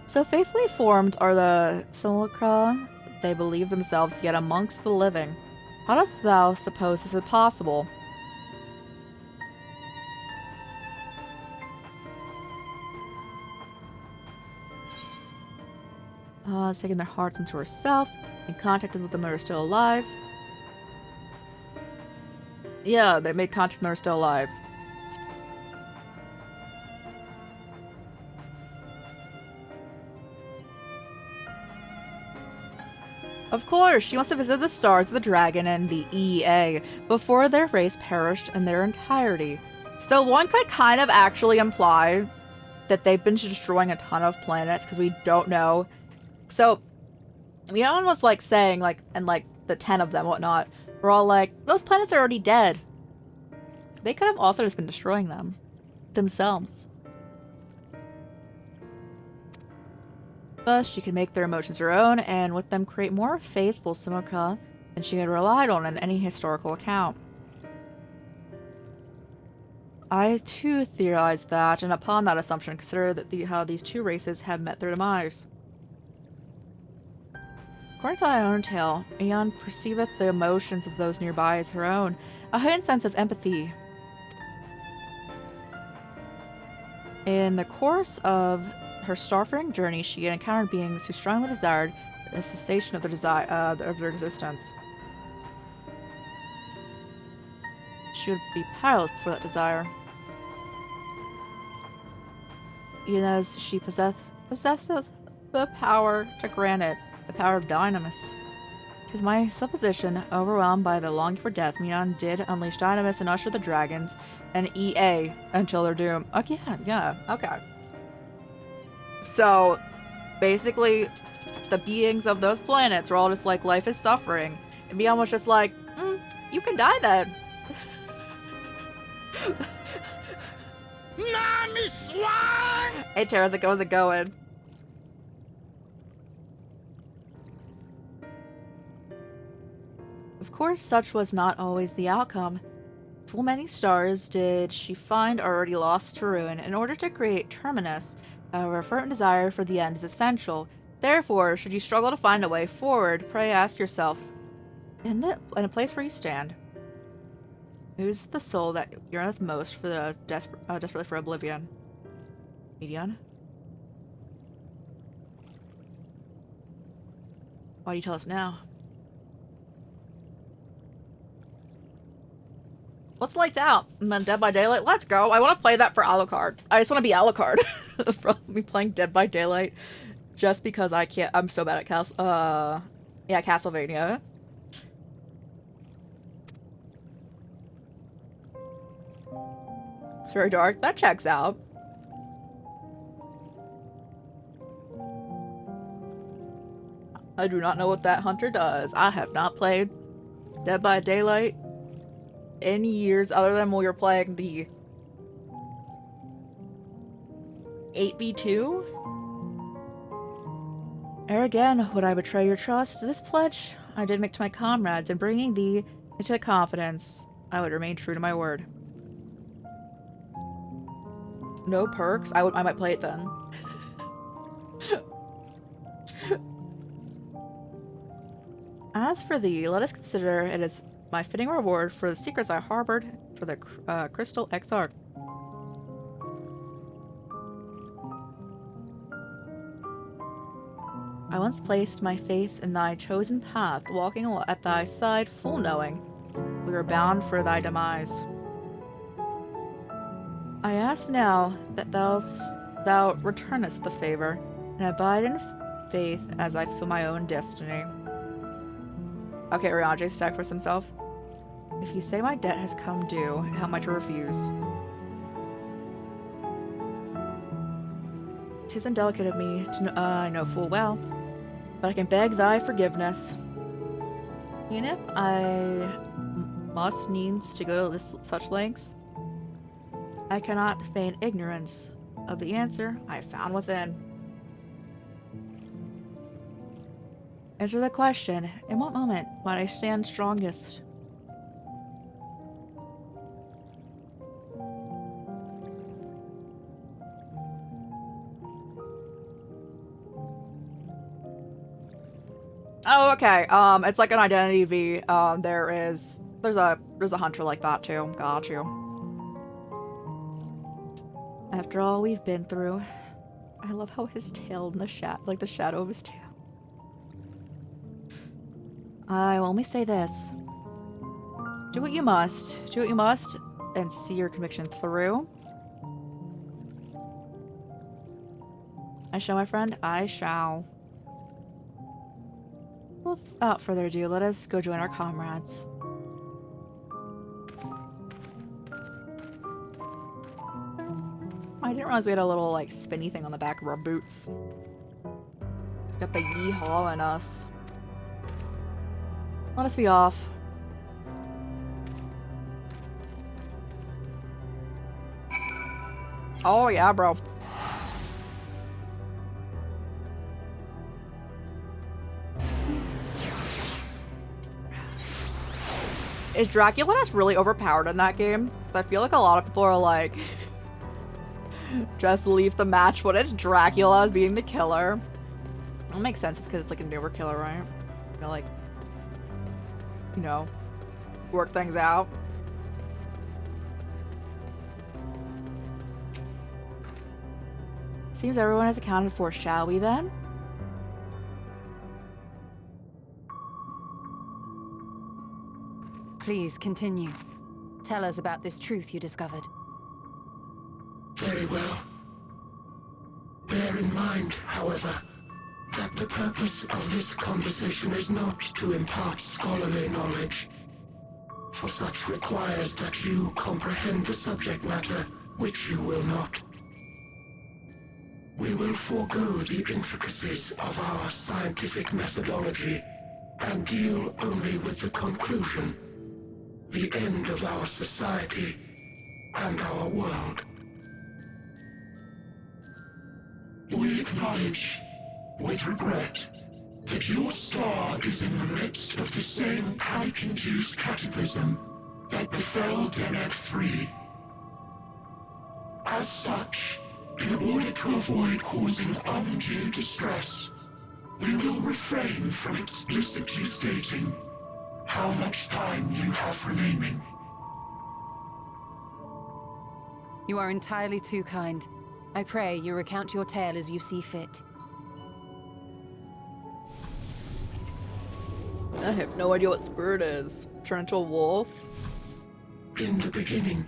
So faithfully formed are the simulacra, they believe themselves yet amongst the living. How dost thou suppose this is possible? Taking their hearts into herself, in contact with them that are still alive. Yeah, they made contact and they're still alive. Of course, she must have visited the stars of the dragon and the EA before their race perished in their entirety. So one could kind of actually imply that they've been destroying a ton of planets because we don't know. So, Leon was like saying, like, and like the 10 of them, whatnot, we're all like, those planets are already dead. They could have also just been destroying them themselves. Thus, she could make their emotions her own, and with them create more faithful simulacra than she had relied on in any historical account. I too theorized that, and upon that assumption, consider that how these two races have met their demise. According to thy own tale, Aeon perceiveth the emotions of those nearby as her own, a heightened sense of empathy. In the course of her starfaring journey, she had encountered beings who strongly desired the cessation of their existence. She would be powerless before that desire. Even as she possesseth the power to grant it, the power of dynamis. 'Tis my supposition, overwhelmed by the longing for death, Minon did unleash Dynamis and usher the dragons and EA until their doom. Okay, yeah, okay. So, basically, the beings of those planets were all just like, life is suffering. And Minon was just like, you can die then. Hey, Tara, how's it going? Of course, such was not always the outcome. Full many stars did she find already lost to ruin. In order to create Terminus, a fervent desire for the end is essential. Therefore, should you struggle to find a way forward, pray ask yourself, in a place where you stand, who's the soul that yearneth most for the desperately for oblivion? Medion? Why do you tell us now? What's Lights Out? Dead by Daylight? Let's go. I want to play that for Alucard. I just want to be Alucard from me playing Dead by Daylight just because I can't. I'm so bad at Castlevania. It's very dark. That checks out. I do not know what that hunter does. I have not played Dead by Daylight in years other than when we were playing the 8v2. Ere again would I betray your trust. This pledge I did make to my comrades, and bringing thee into confidence, I would remain true to my word. No perks? I might play it then. As for thee, let us consider it as my fitting reward for the secrets I harbored for the Crystal XR. I once placed my faith in thy chosen path, walking at thy side, full knowing we were bound for thy demise. I ask now that thou returnest the favor, and abide in faith as I feel my own destiny. Okay, Riaje sacrificed himself. If you say my debt has come due, how am I to refuse? 'Tis indelicate of me to I know full well, but I can beg thy forgiveness. Even if I must needs to go to such lengths, I cannot feign ignorance of the answer I found within. Answer the question, in what moment might I stand strongest? Oh, okay. It's like an identity V. There's a hunter like that too. Got you. After all we've been through, I love how his tail in the the shadow of his tail. I will only say this. Do what you must. Do what you must and see your conviction through. I shall, my friend. I shall. Without further ado, let us go join our comrades. I didn't realize we had a little, like, spinny thing on the back of our boots. Got the yeehaw in us. Let us be off. Oh, yeah, bro. Is Dracula just really overpowered in that game? I feel like a lot of people are like, just leave the match when it's Dracula as being the killer. It makes sense because it's like a newer killer, right? You know, like, you know, work things out. Seems everyone is accounted for, shall we then? Please continue. Tell us about this truth you discovered. Very well. Bear in mind, however, that the purpose of this conversation is not to impart scholarly knowledge, for such requires that you comprehend the subject matter, which you will not. We will forego the intricacies of our scientific methodology and deal only with the conclusion, the end of our society and our world. We acknowledge, with regret, that your star is in the midst of the same panic-induced cataclysm that befell Deneb 3. As such, in order to avoid causing undue distress, we will refrain from explicitly stating how much time you have remaining. You are entirely too kind. I pray you recount your tale as you see fit. I have no idea what spirit is. Turn into a wolf? In the beginning,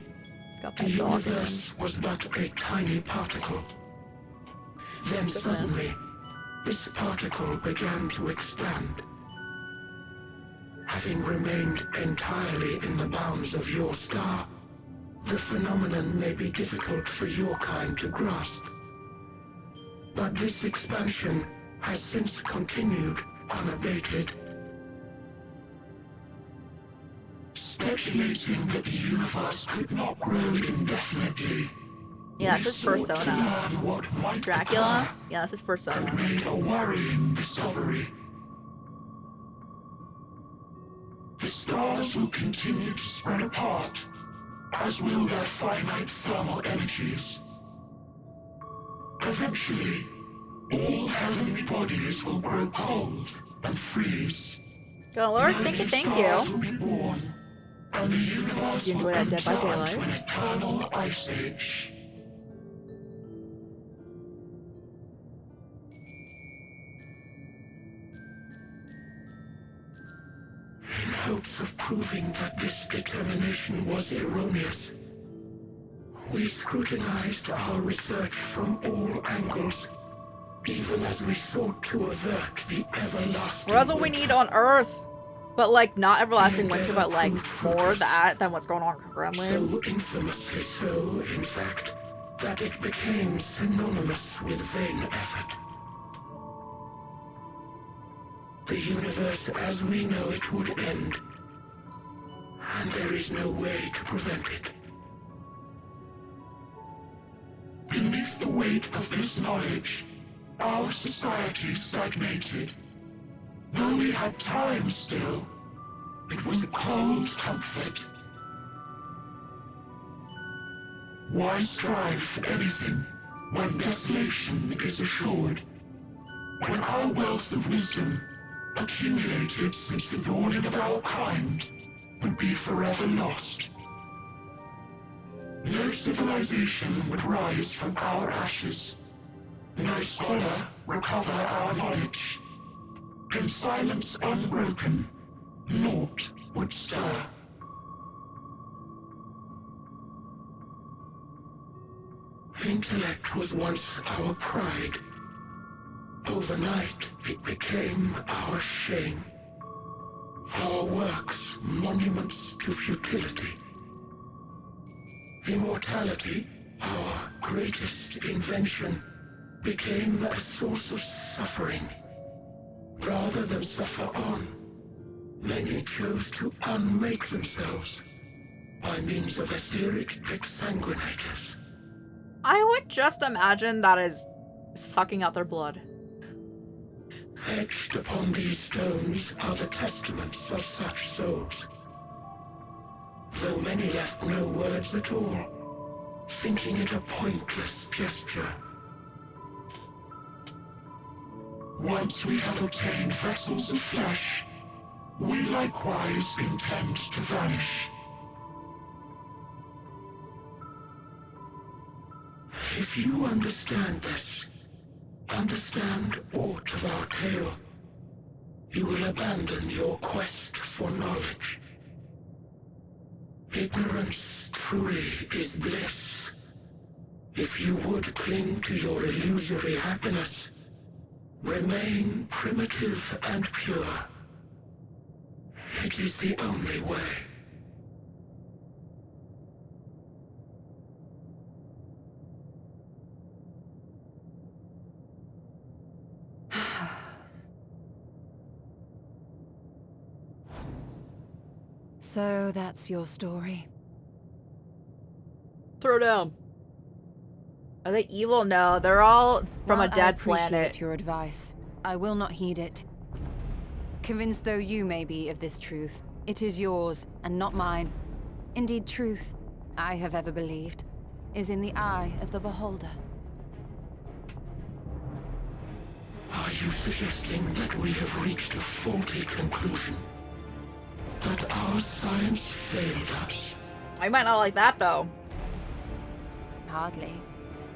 got the that dog universe was but a tiny particle. Then suddenly, this particle began to expand. Having remained entirely in the bounds of your star, the phenomenon may be difficult for your kind to grasp. But this expansion has since continued unabated. Speculating that the universe could not grow indefinitely. Yeah, that's his persona. Dracula? Yeah, that's his persona. And made a worrying discovery. The stars will continue to spread apart, as will their finite thermal energies. Eventually, all heavenly bodies will grow cold and freeze. Go, Lord, thank you. Will be born, and the universe You enjoy will that Dead by return Daylight? to an eternal ice age. In hopes of proving that this determination was erroneous, we scrutinized our research from all angles, even as we sought to avert the everlasting Well, that's what we need on Earth. But, like, not everlasting winter, but, like, more that than what's going on currently. So infamously so, in fact, that it became synonymous with vain effort. The universe as we know it would end, and there is no way to prevent it. Beneath the weight of this knowledge, our society stagnated. Though we had time still, it was a cold comfort. Why strive for anything when desolation is assured? When our wealth of wisdom, accumulated since the dawning of our kind, would be forever lost. No civilization would rise from our ashes. No scholar recover our knowledge. In silence unbroken, naught would stir. Intellect was once our pride. Overnight, it became our shame. Our works, monuments to futility. Immortality, our greatest invention, became a source of suffering. Rather than suffer on, many chose to unmake themselves by means of etheric exsanguinators. I would just imagine that is sucking out their blood. Etched upon these stones are the testaments of such souls. Though many left no words at all, thinking it a pointless gesture. Once we have obtained vessels of flesh, we likewise intend to vanish. If you understand this, understand aught of our tale, you will abandon your quest for knowledge. Ignorance truly is bliss. If you would cling to your illusory happiness, Remain primitive and pure. It is the only way. So that's your story. Throw down. Are they evil? No, they're all from a dead I appreciate planet. your advice. I will not heed it. Convinced though you may be of this truth, it is yours and not mine. Indeed, truth, I have ever believed, is in the eye of the beholder. Are you suggesting that we have reached a faulty conclusion? That our science failed us? I might not like that, though. Hardly.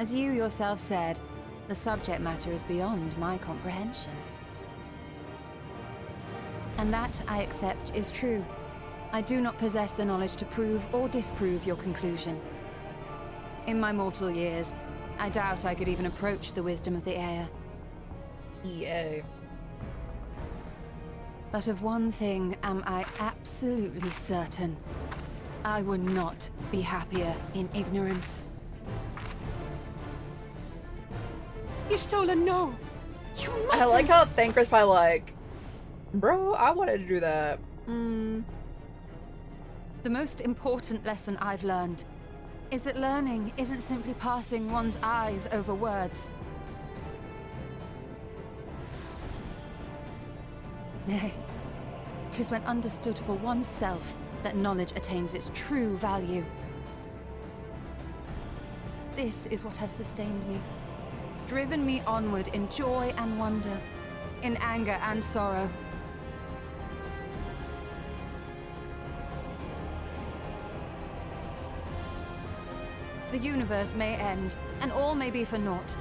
As you yourself said, the subject matter is beyond my comprehension. And that, I accept, is true. I do not possess the knowledge to prove or disprove your conclusion. In my mortal years, I doubt I could even approach the wisdom of the Air. EA. But of one thing am I absolutely certain. I would not be happier in ignorance. Y'shtola, no! You mustn't! I like how Thanker's probably like, bro, I wanted to do that. The most important lesson I've learned is that learning isn't simply passing one's eyes over words. Nay, 'tis when understood for oneself that knowledge attains its true value. This is what has sustained me, driven me onward in joy and wonder, in anger and sorrow. The universe may end, and all may be for naught,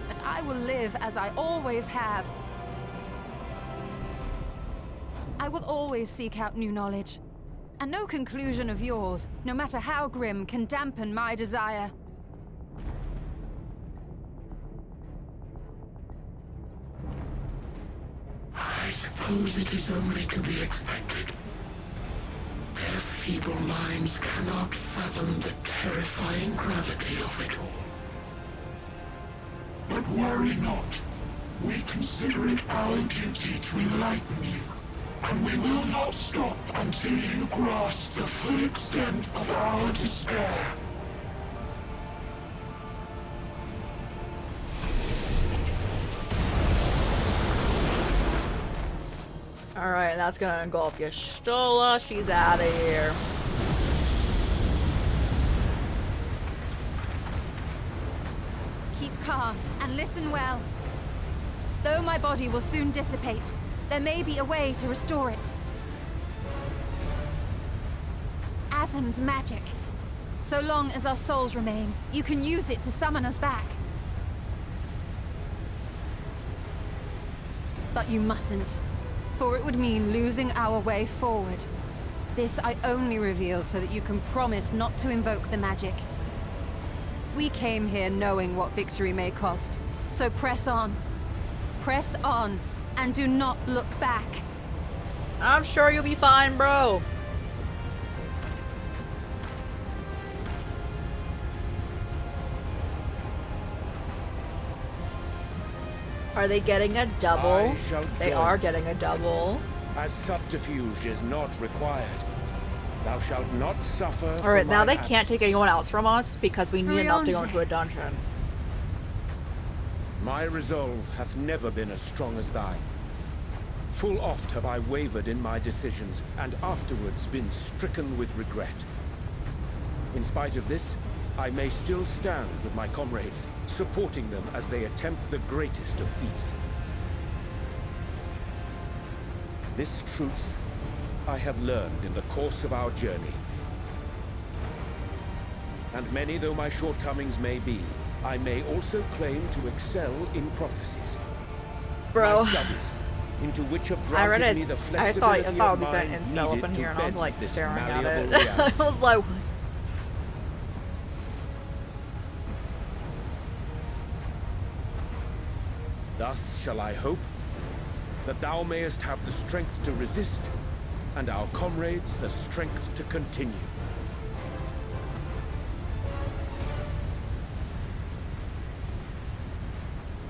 but I will live as I always have. I will always seek out new knowledge, and no conclusion of yours, no matter how grim, can dampen my desire. I suppose it is only to be expected. Their feeble minds cannot fathom the terrifying gravity of it all. But worry not. We consider it our duty to enlighten you, and we will not stop until you grasp the full extent of our despair. Alright, that's gonna engulf Y'shtola. She's out of here. Keep calm and listen well. Though my body will soon dissipate, there may be a way to restore it. Asm's magic. So long as our souls remain, you can use it to summon us back. But you mustn't, for it would mean losing our way forward. This I only reveal so that you can promise not to invoke the magic. We came here knowing what victory may cost, so press on. Press on, and do not look back. I'm sure you'll be fine, bro. Are they getting a double? I shall They join are getting a double. As subterfuge is not required. Thou shalt not suffer. Alright, for now my they can't take absence. anyone else from us because we need enough to go Riange. into a dungeon. My resolve hath never been as strong as thine. Full oft have I wavered in my decisions, and afterwards been stricken with regret. In spite of this, I may still stand with my comrades, supporting them as they attempt the greatest of feats. This truth I have learned in the course of our journey. And many though my shortcomings may be, I may also claim to excel in prophecies. Bro. My studies, into which have I read granted it. me the I flexibility thought it would of be sent mind in up needed in to here, and I was bend like this staring at it. malleable I reality. was like, Thus shall I hope that thou mayest have the strength to resist, and our comrades the strength to continue.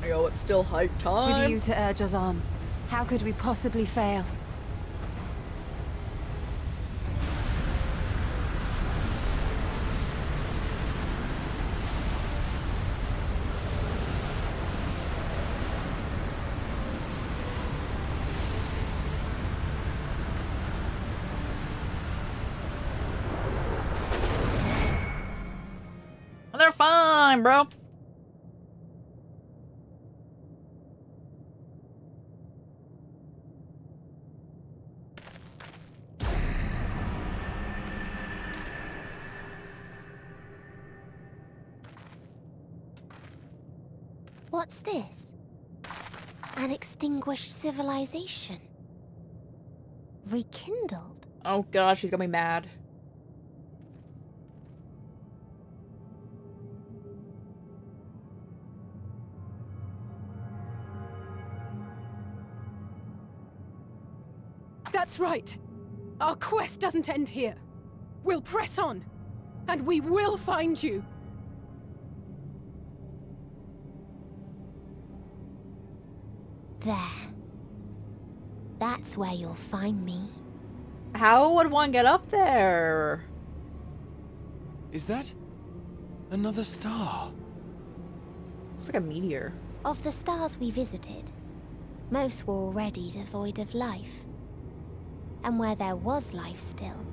Yo, it's still hike time. With you to urge us on, how could we possibly fail? They're fine, bro. What's this? An extinguished civilization. Rekindled. Oh gosh, she's gonna be mad. That's right. Our quest doesn't end here. We'll press on, and we will find you. There. That's where you'll find me. How would one get up there? Is that another star? It's like a meteor. Of the stars we visited, most were already devoid of life. And where there was life still,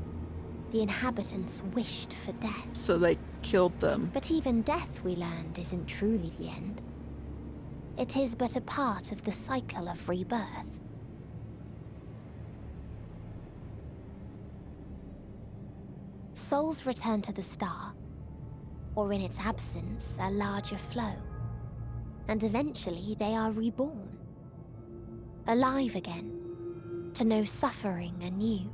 the inhabitants wished for death. So they killed them. But even death, we learned, isn't truly the end. It is but a part of the cycle of rebirth. Souls return to the star, or in its absence, a larger flow. And eventually they are reborn. Alive again, to know suffering anew.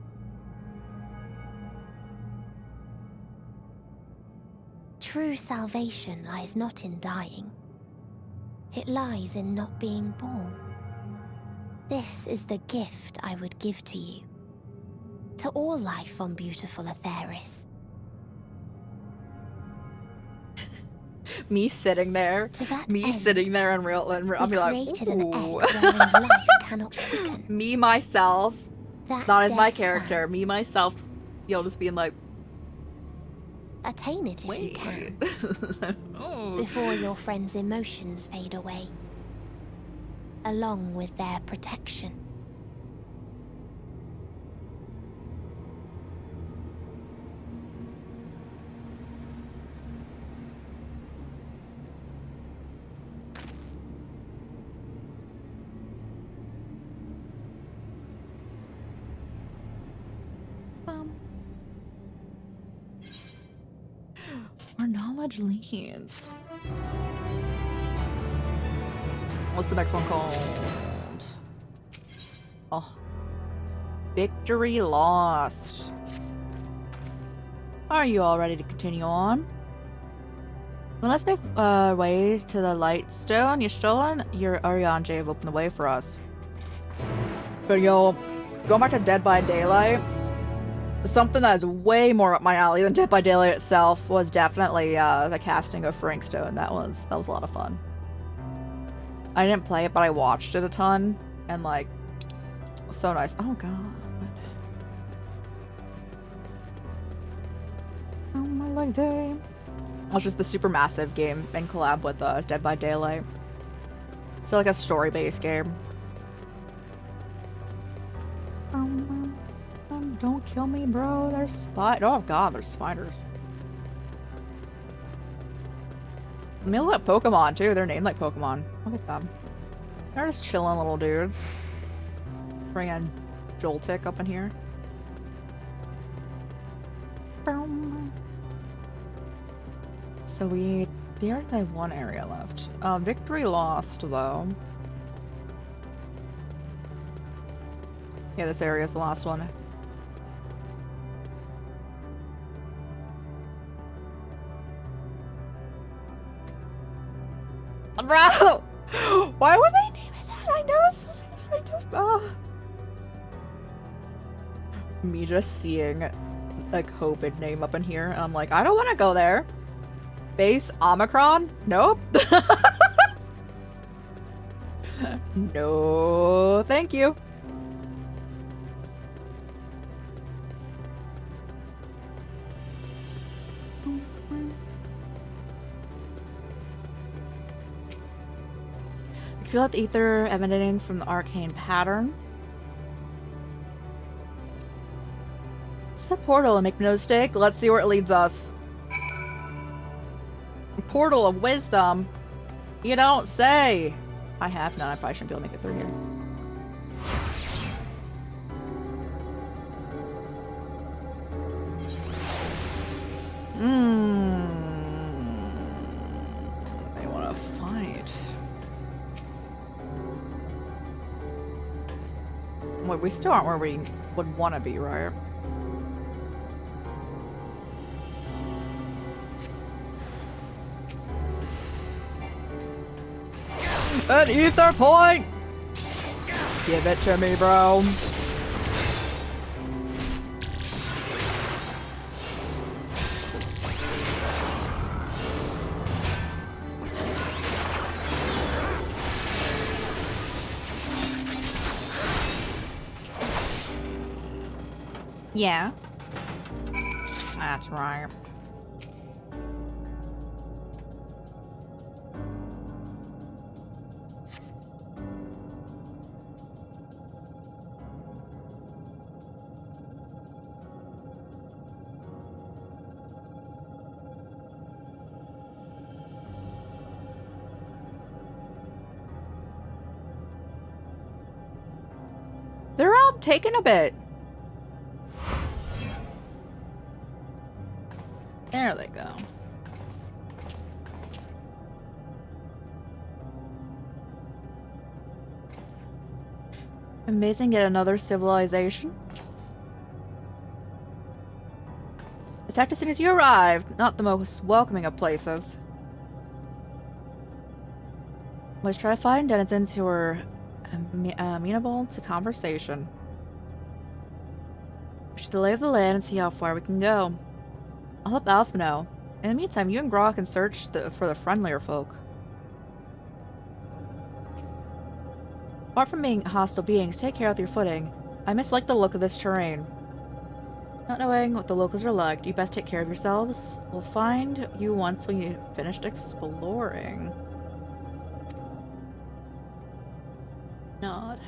True salvation lies not in dying. It lies in not being born. This is the gift I would give to you. To all life on beautiful Aetheris. Me sitting there. To that me end, sitting there in real. I'll be like, created an egg ooh. wherein life cannot quicken. Me myself. That Not as my dead character. sun. Me myself. You'll just being like. Attain it if you can. Oh. Before your friends' emotions fade away. Along with their protection. Where knowledge leads. What's the next one called? Oh. Victory lost. Are you all ready to continue on? Well, let's make way to the Lightstone. Yishtolin, your Arianje have opened the way for us. But yo, going back to Dead by Daylight, something that is way more up my alley than Dead by Daylight itself was definitely the casting of Frankstone. That was a lot of fun. I didn't play it, but I watched it a ton, and like, so nice. Oh god. Oh my leg day. It was just the super massive game in collab with Dead by Daylight. So like a story-based game. Don't kill me, bro. There's oh god, there's spiders. They look like Pokemon too. They're named like Pokemon. Look at them. They're just chilling little dudes. Bring in Joltik up in here. So we already have one area left. Victory lost though. Yeah, this area is the last one. Bro! Why would they I know something kind of. Oh. Me just seeing a COVID name up in here, and I'm like, I don't want to go there. Base Omicron? Nope. No, thank you. I feel like the ether emanating from the arcane pattern. It's a portal, and make no mistake. Let's see where it leads us. A portal of wisdom. You don't say. I have none. I probably shouldn't be able to make it through here. They want to fight. Wait, we still aren't where we would want to be, right? An ether point! Give it to me, bro. Yeah. That's right. They're all taking a bit. There they go. Amazing, yet another civilization. Attacked as soon as you arrived. Not the most welcoming of places. Let's try to find denizens who are amenable to conversation. Push the lay of the land and see how far we can go. I'll help Alpha know. In the meantime, you and Grok can search for the friendlier folk. Apart from being hostile beings, take care of your footing. I mislike the look of this terrain. Not knowing what the locals are like, you best take care of yourselves. We'll find you once when you've finished exploring. Nod.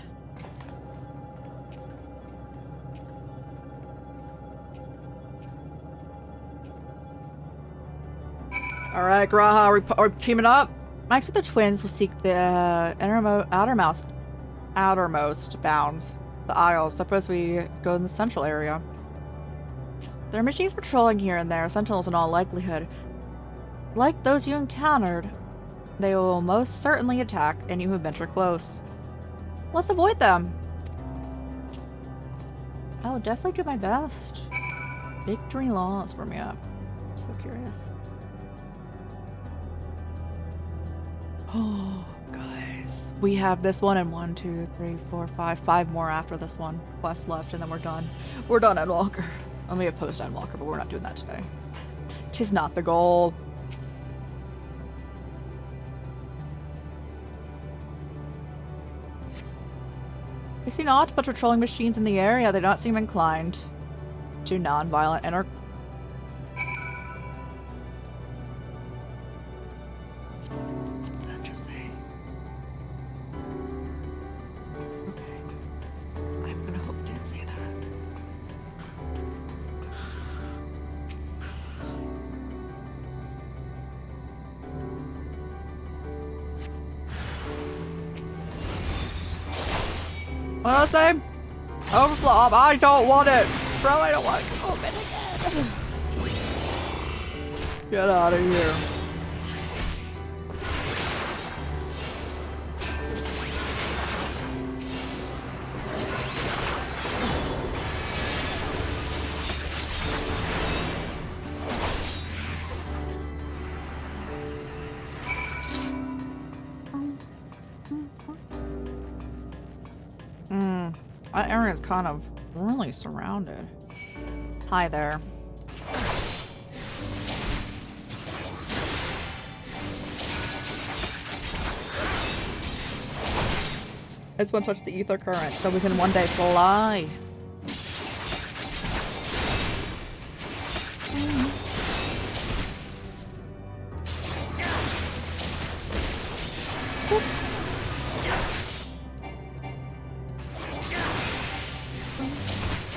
Alright, Graha, we're teaming up. I expect the twins will seek the outermost bounds, the Isles. Suppose we go in the central area. There are machines patrolling here and there, sentinels in all likelihood. Like those you encountered, they will most certainly attack any who venture close. Let's avoid them. I will definitely do my best. Victory laws for me up. So curious. Oh, guys. We have this one and 1, 2, 3, 4, 5. 5 more after this one. Quest left and then we're done. We're done ENDWALKER. I may have post ENDWALKER, but we're not doing that today. Tis not the goal. We see naught but patrolling machines in the area. They do not seem inclined to non-violent and are what did I say? Overflow. I don't want it. Bro, I don't want to open again. Get out of here. That area is kind of really surrounded. Hi there. I just want to touch the ether current so we can one day fly.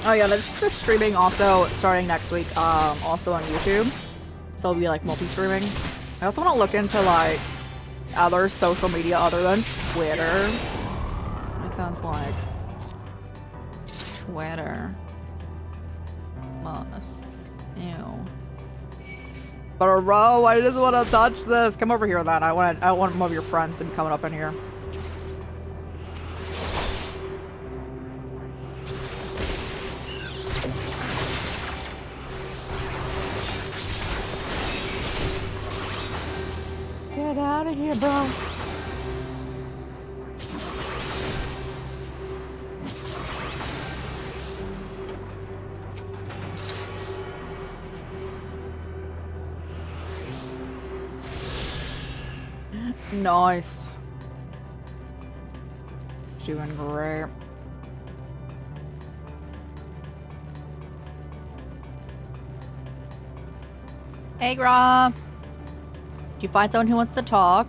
Oh yeah, there's streaming also starting next week, also on YouTube. So it'll be like multi-streaming. I also want to look into like other social media other than Twitter. Icons like Twitter. Musk. Ew. Bro, I just want to touch this. Come over here then. I want more of your friends to be coming up in here. Get out of here, bro. Nice. Doing great. Hey, Grom. Do you find someone who wants to talk?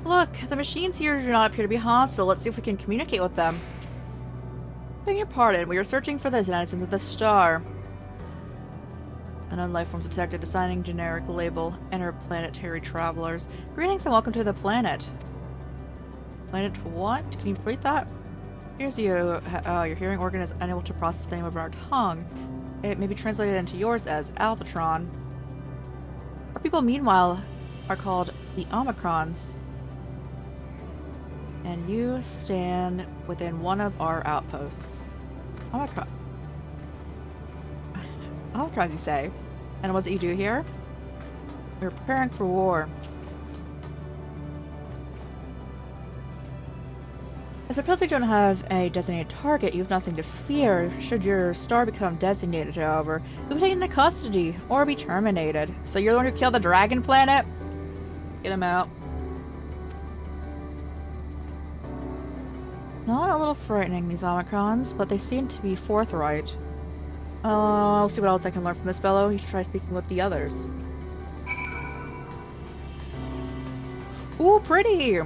Look, the machines here do not appear to be hostile. Let's see if we can communicate with them. Beg your pardon, we are searching for the denizens of the star. Unknown life forms detected, assigning generic label interplanetary travelers. Greetings and welcome to the planet. Planet what? Can you repeat that? Here's you. Your hearing organ is unable to process the name of our tongue. It may be translated into yours as Alphatron. Our people, meanwhile, are called the Omicrons. And you stand within one of our outposts. Omicron. Omicrons, you say? And what's it you do here? We're preparing for war. As suppose you don't have a designated target, you have nothing to fear. Should your star become designated, however, you'll be taken into custody or be terminated. So you're the one who killed the dragon planet? Get him out. Not a little frightening, these Omicrons, but they seem to be forthright. I'll see what else I can learn from this fellow. You should try speaking with the others. Ooh, pretty!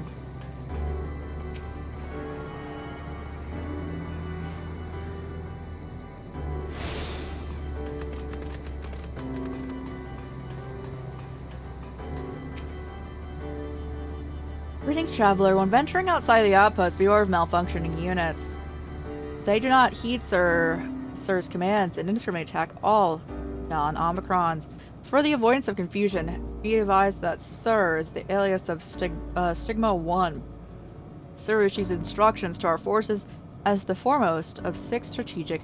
Greetings, traveler. When venturing outside the outpost, beware of malfunctioning units. They do not heed Sir's commands and indiscriminately attack all non-Omicrons. For the avoidance of confusion, be advised that Sir is the alias of Stigma 1. Sir issues instructions to our forces as the foremost of 6 strategic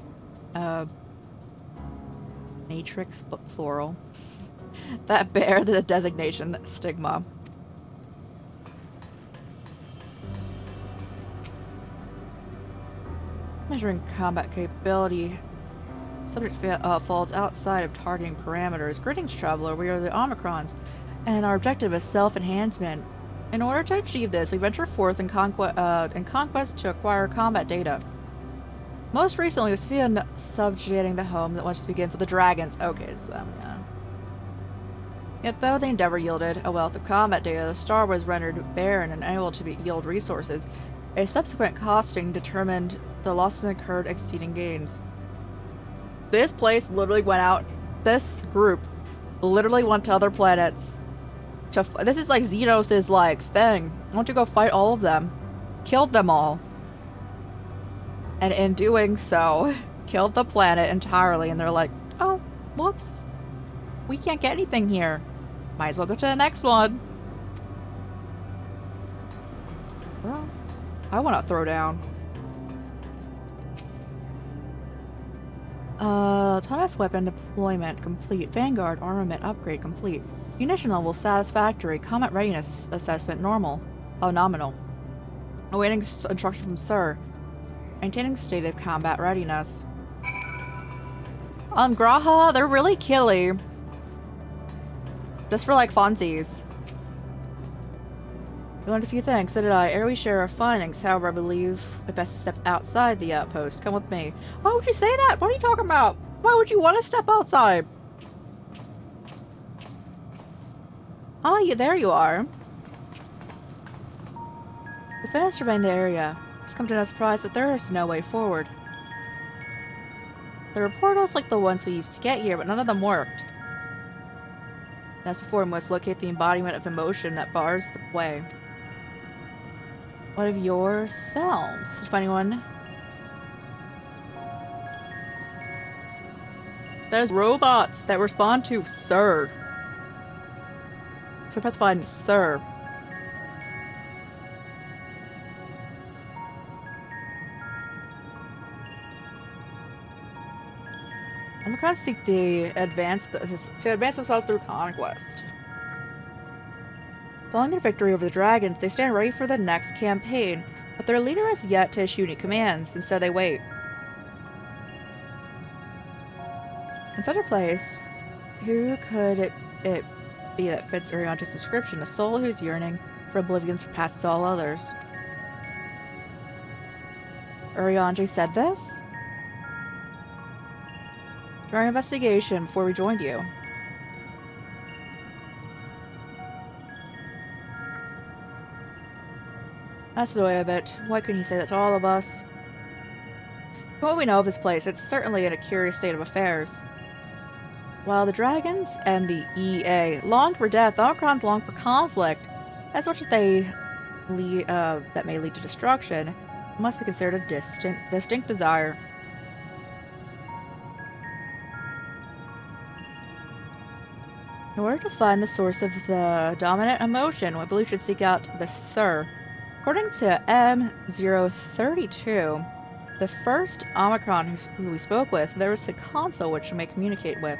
matrix, but plural, that bear the designation Stigma. Measuring combat capability. Subject falls outside of targeting parameters. Greetings, traveler. We are the Omicrons, and our objective is self-enhancement. In order to achieve this, we venture forth in conquest to acquire combat data. Most recently, we've seen subjugating the home that once begins with the dragons. Okay, so yeah. Yet though the endeavor yielded a wealth of combat data, the star was rendered barren and unable to yield resources. A subsequent costing determined the losses incurred exceeding gains. This place literally went out. This group literally went to other planets. This is like Xenos' like thing. I want to go fight all of them. Killed them all. And in doing so, killed the planet entirely. And they're like, oh, whoops. We can't get anything here. Might as well go to the next one. Well, I want to throw down. Autonomous weapon deployment complete. Vanguard armament upgrade complete. Munition level satisfactory. Combat readiness assessment normal. Oh, nominal. Awaiting instruction from Sir. Maintaining state of combat readiness. Graha, they're really killy. Just for like funsies. We learned a few things, so did I. Ere we share our findings, however, I believe it best to step outside the outpost. Come with me. Why would you say that? What are you talking about? Why would you want to step outside? Ah, there you are. We finished surveying the area. It's come to no surprise, but there is no way forward. There were portals like the ones we used to get here, but none of them worked. As before, we must locate the embodiment of emotion that bars the way. What of yourselves? Did you find anyone? There's robots that respond to Sir. So we're about to find Sir. I'm gonna seek to advance themselves through conquest. Following their victory over the dragons, they stand ready for the next campaign, but their leader has yet to issue any commands, and so they wait. In such a place, who could it be that fits Uriandra's description? A soul whose yearning for oblivion surpasses all others. Uriandra said this? During our investigation before we joined you. That's the way of it. Why couldn't he say that to all of us? From what we know of this place, it's certainly in a curious state of affairs. While the dragons and the EA longed for death, the Omicrons longed for conflict. As much as that may lead to destruction, it must be considered a distinct desire. In order to find the source of the dominant emotion, we believe we should seek out the Sir. According to M032, the first Omicron who we spoke with, there was a console which we may communicate with.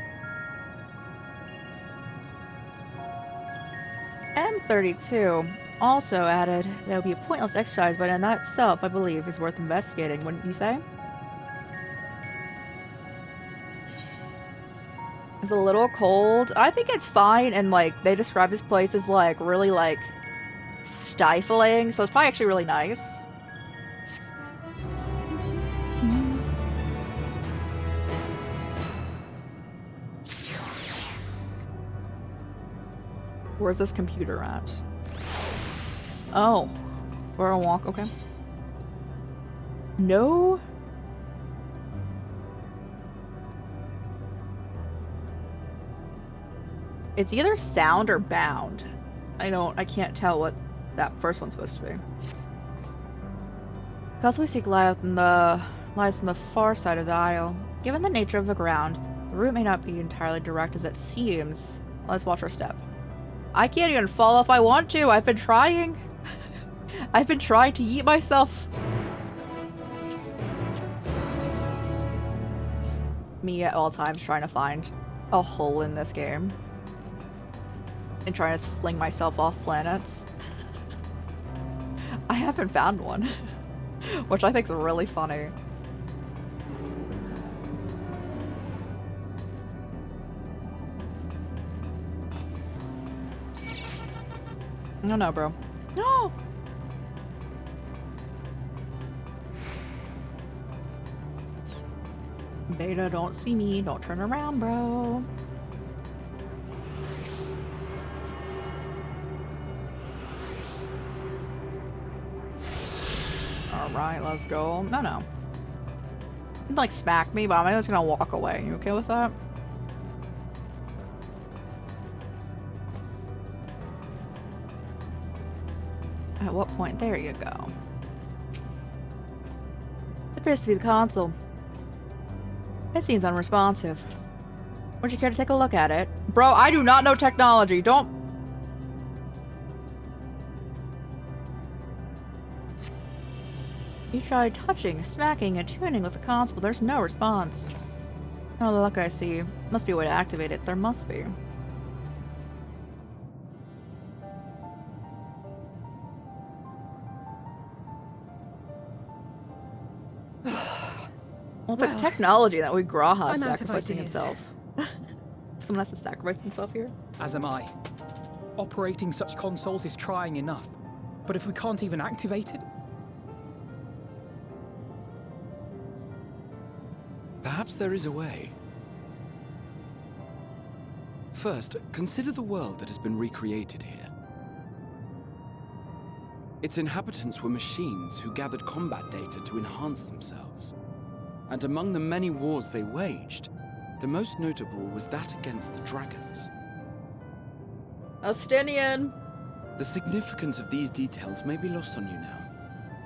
M32 also added that would be a pointless exercise, but in that itself, I believe, is worth investigating, wouldn't you say? It's a little cold. I think it's fine, and like they describe this place as like really like stifling, so it's probably actually really nice. Where's this computer at? Oh, we're gonna walk. Okay. No. It's either sound or bound. I can't tell what that first one's supposed to be. Because we seek lies on the far side of the isle. Given the nature of the ground, the route may not be entirely direct as it seems. Let's watch our step. I can't even fall if I want to. I've been trying. I've been trying to yeet myself. Me at all times trying to find a hole in this game. And trying to fling myself off planets. I haven't found one. Which I think is really funny. No, no, bro. No! Beta, don't see me. Don't turn around, bro. Alright, let's go. No, no. You'd like smack me, but I'm just gonna walk away. You okay with that? At what point? There you go. It appears to be the console. It seems unresponsive. Would you care to take a look at it? Bro, I do not know technology. Don't... You tried touching, smacking, and tuning with the console, but there's no response. Oh, look, I see. Must be a way to activate it. There must be. if it's technology, that would Graha I'm out of sacrificing ideas. himself. Someone has to sacrifice himself here. As am I. Operating such consoles is trying enough. But if we can't even activate it? Perhaps there is a way. First, consider the world that has been recreated here. Its inhabitants were machines who gathered combat data to enhance themselves. And among the many wars they waged, the most notable was that against the dragons. Austinian! The significance of these details may be lost on you now,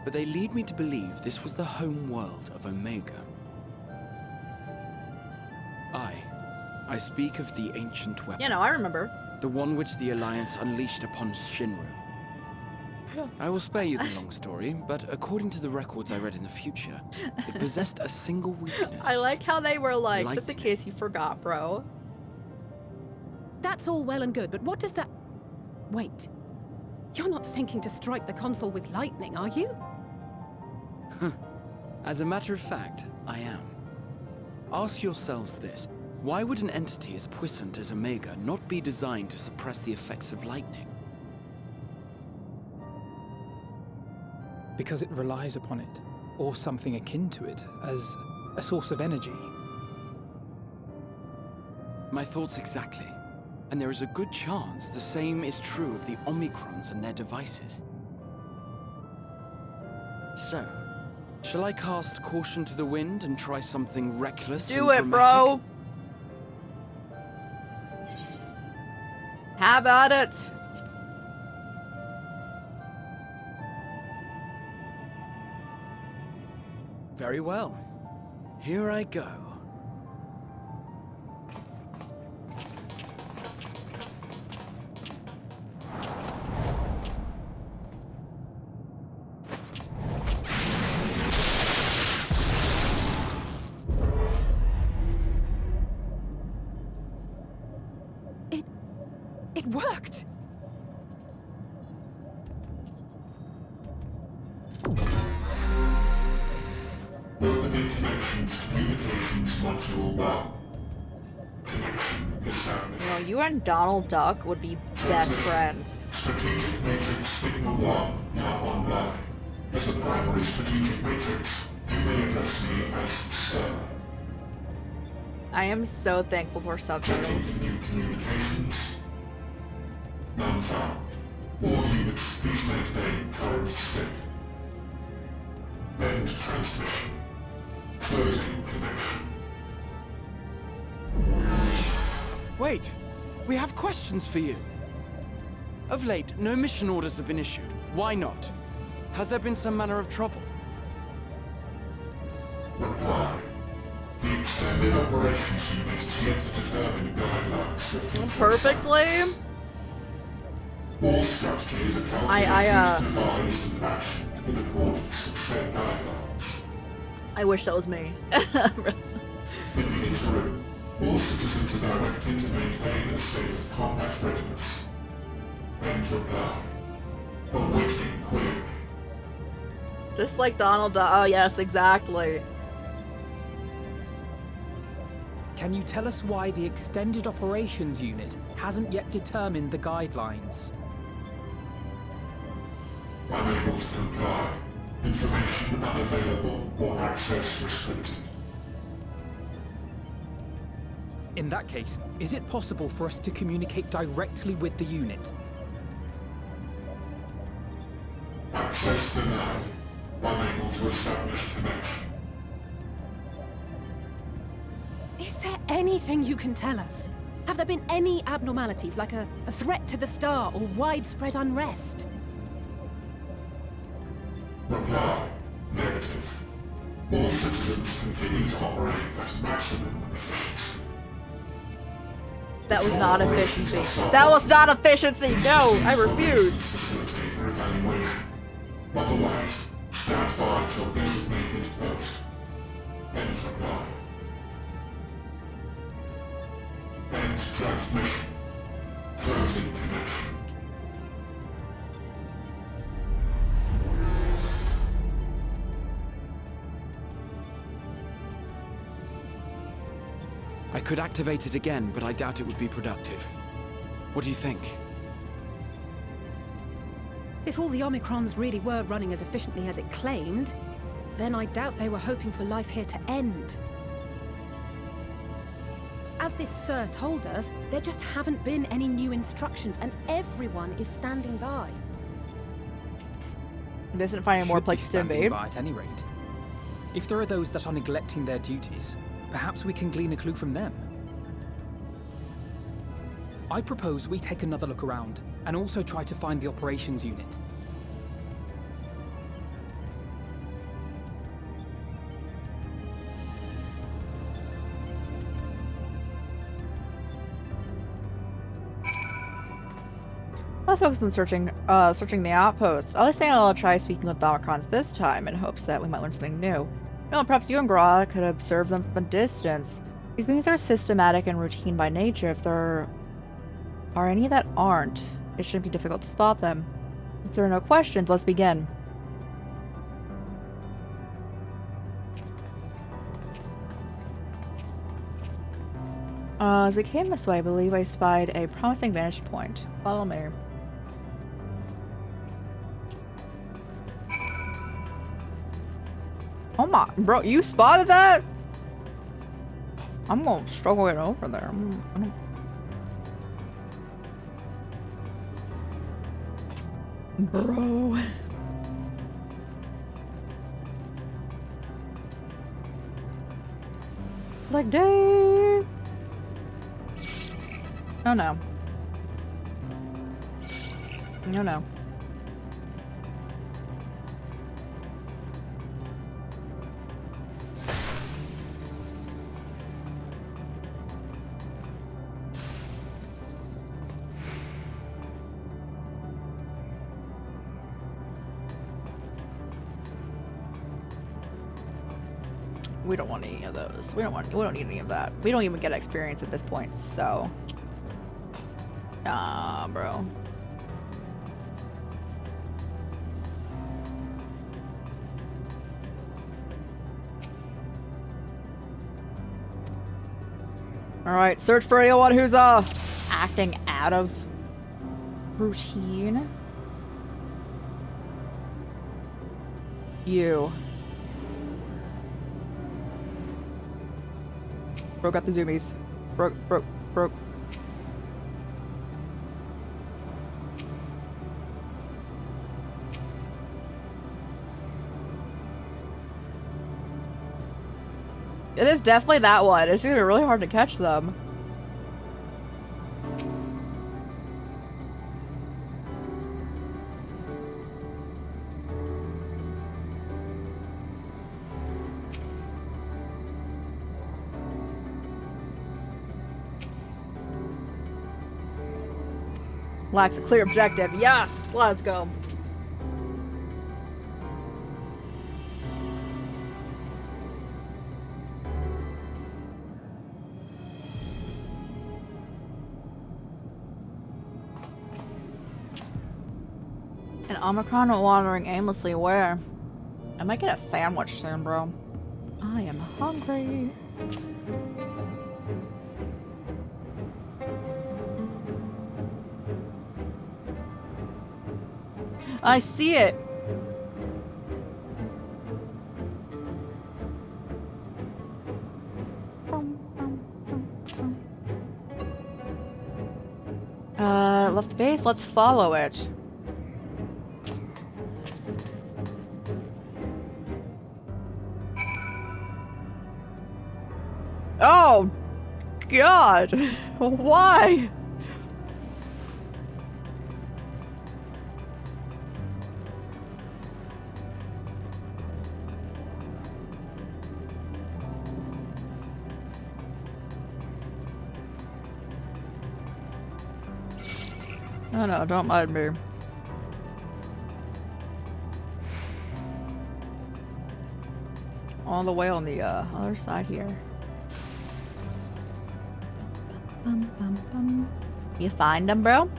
but they lead me to believe this was the home world of Omega. I speak of the ancient weapon. You know, I remember. The one which the Alliance unleashed upon Shinru. I will spare you the long story, but according to the records I read in the future, it possessed a single weakness. I like how they were like, Lightning. just in case you forgot, bro. That's all well and good, but what does that... Wait. You're not thinking to strike the console with lightning, are you? As a matter of fact, I am. Ask yourselves this. Why would an entity as puissant as Omega not be designed to suppress the effects of lightning? Because it relies upon it, or something akin to it, as a source of energy. My thoughts exactly. And there is a good chance the same is true of the Omicrons and their devices. So, shall I cast caution to the wind and try something reckless and Do it, dramatic? bro! Have at it! Very well. Here I go. It worked! Opening connection to communications module 1. Connection established. You know, you and Donald Duck would be best friends. Strategic Matrix Signal 1 now online. As a primary strategic matrix, you may address me as Sir. I am so thankful for subtitles. New communications. None found. All units, please maintain current state. End transmission. Closing connection. Wait! We have questions for you. Of late, no mission orders have been issued. Why not? Has there been some manner of trouble? Reply. The extended operations unit is yet to determine guidelines. Perfectly. All strategies are devised and actioned in accordance with said guidelines. I wish that was me. In the interim, all citizens are directed to maintain a state of combat readiness. End reply. Awaiting query. Just like Donald Duck. Oh, yes, exactly. Can you tell us why the Extended Operations Unit hasn't yet determined the guidelines? Unable to comply. Information unavailable or access restricted. In that case, is it possible for us to communicate directly with the unit? Access denied. Unable to establish connection. Is there anything you can tell us? Have there been any abnormalities, like a threat to the star or widespread unrest? Reply. Negative. All citizens continue to operate at maximum efficiency. That was not efficiency. That was not efficiency! No, I refuse! Facilitate for evaluation. Otherwise, stand by at your designated post. End reply. End transmission. Closing connection. I could activate it again, but I doubt it would be productive. What do you think? If all the Omicrons really were running as efficiently as it claimed, then I doubt they were hoping for life here to end. As this Sir told us, there just haven't been any new instructions, and everyone is standing by. They isn't finding more places to invade. At any rate, if there are those that are neglecting their duties, perhaps we can glean a clue from them. I propose we take another look around, and also try to find the operations unit. Let's focus on searching the outpost. I'll say I'll try speaking with the Omicrons this time in hopes that we might learn something new. You know, perhaps you and Gra could observe them from a distance. These beings are systematic and routine by nature. If there are any that aren't, it shouldn't be difficult to spot them. If there are no questions, let's begin. As we came this way, I believe I spied a promising vantage point. Follow me. Oh my, bro, you spotted that? I'm gonna struggle getting over there. Bro. Like, Dave. Oh no. No, no. We don't want any of those. We don't need any of that. We don't even get experience at this point, so. Ah, bro. Alright, search for anyone who's acting out of routine. You. Bro got the zoomies. Broke. It is definitely that one. It's gonna be really hard to catch them. Lacks a clear objective. Yes! Let's go. An Omicron wandering aimlessly where? I might get a sandwich soon, bro. I am hungry. I see it. Left the base. Let's follow it. Oh, God. Why? Oh no, don't mind me. All the way on the other side here. You find them, bro?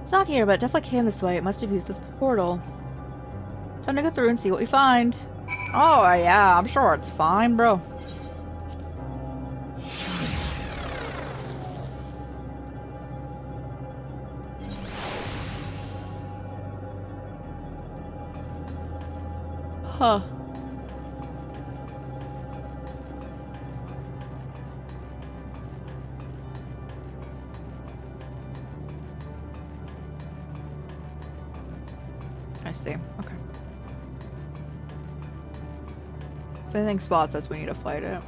It's not here, but it definitely came this way. It must have used this portal. Time to go through and see what we find. Oh, yeah, I'm sure it's fine, bro. Huh. I see. Okay. If anything spots us, we need to fight it.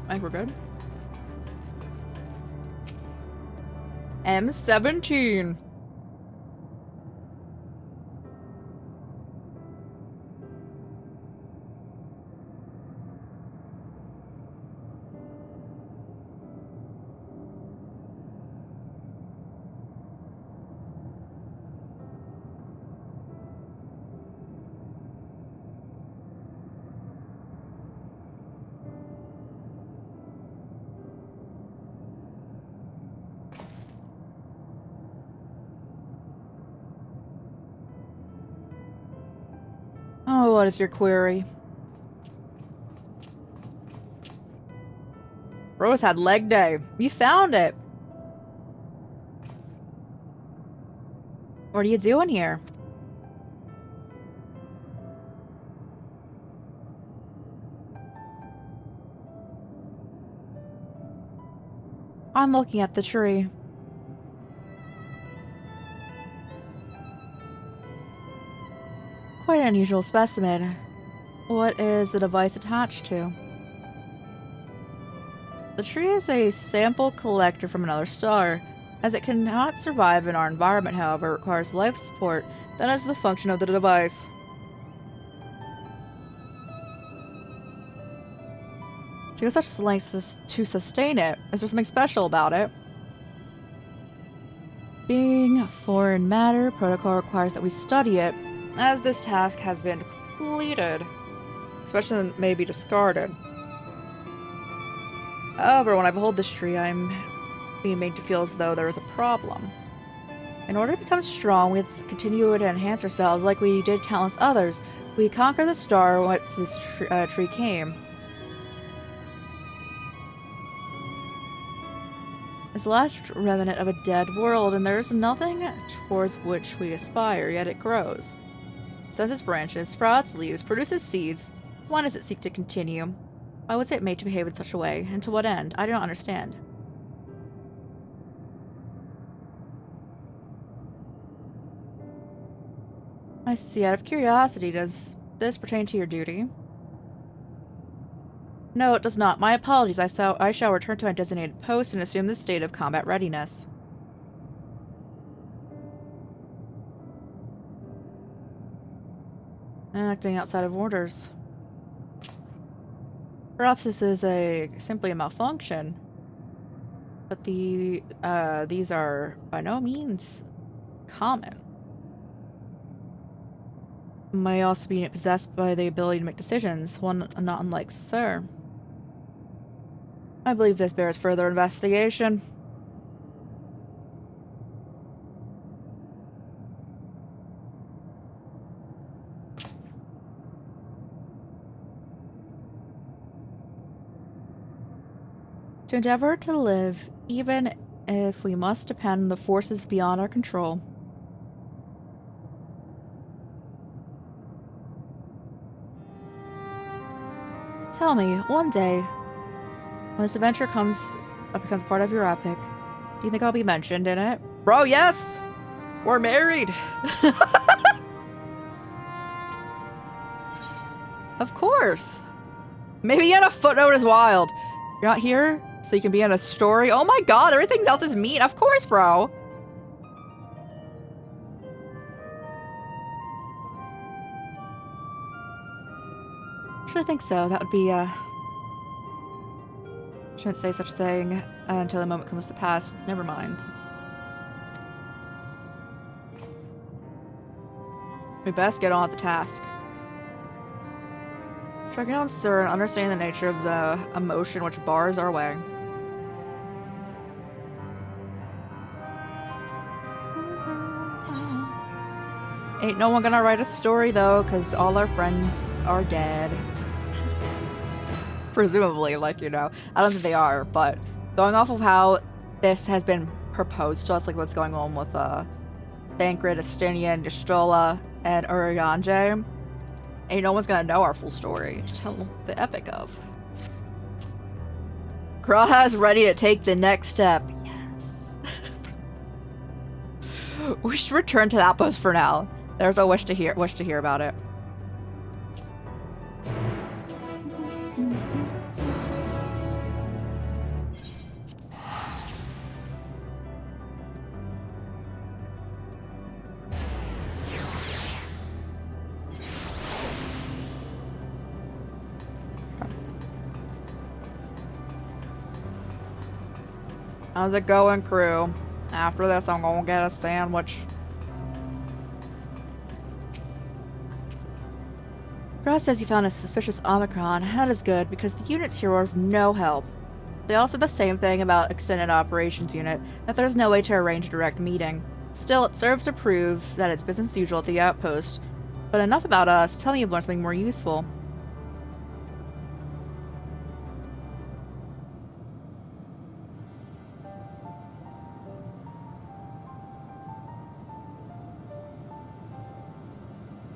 I think we're good. M17. Oh, what is your query? Rose had leg day. You found it. What are you doing here? I'm looking at the tree. Quite an unusual specimen. What is the device attached to? The tree is a sample collector from another star. As it cannot survive in our environment, however, it requires life support. That is the function of the device. To go such lengths to sustain it. Is there something special about it? Being foreign matter, protocol requires that we study it. As this task has been completed, specimen may be discarded. However, when I behold this tree, I'm being made to feel as though there is a problem. In order to become strong, we have to continue to enhance ourselves like we did countless others. We conquer the star once this tree came. It's the last remnant of a dead world, and there is nothing towards which we aspire, yet it grows. Sends its branches, sprouts leaves, produces seeds. Why does it seek to continue? Why was it made to behave in such a way? And to what end? I do not understand. I see. Out of curiosity, does this pertain to your duty? No, it does not. My apologies. I shall return to my designated post and assume the state of combat readiness. Acting outside of orders. Perhaps this is simply a malfunction. But these are by no means common. May also be possessed by the ability to make decisions, one not unlike Sir. I believe this bears further investigation. To endeavor to live, even if we must depend on the forces beyond our control. Tell me, one day, when this adventure becomes part of your epic, do you think I'll be mentioned in it? Bro, yes! We're married! Of course! Maybe yet a footnote is wild. You're not here, so you can be in a story? Oh my god, everything else is meat! Of course, bro! I think so. That would be, shouldn't say such a thing until the moment comes to pass. Never mind. We best get on with the task. Tracking down Sir and understanding the nature of the emotion which bars our way. Ain't no one gonna write a story though, because all our friends are dead. Presumably, like, you know. I don't think they are, but going off of how this has been proposed to us, like what's going on with Thancred, Estinian, Ystrola, and Urianger, ain't no one's gonna know our full story to tell the epic of. Graha's ready to take the next step. Yes. We should return to that post for now. There's a wish to hear about it. How's it going, crew? After this, I'm gonna get a sandwich. Grass says you found a suspicious Omicron. That is good, because the units here are of no help. They all said the same thing about Extended Operations Unit, that there's no way to arrange a direct meeting. Still, it serves to prove that it's business as usual at the outpost. But enough about us. Tell me you've learned something more useful.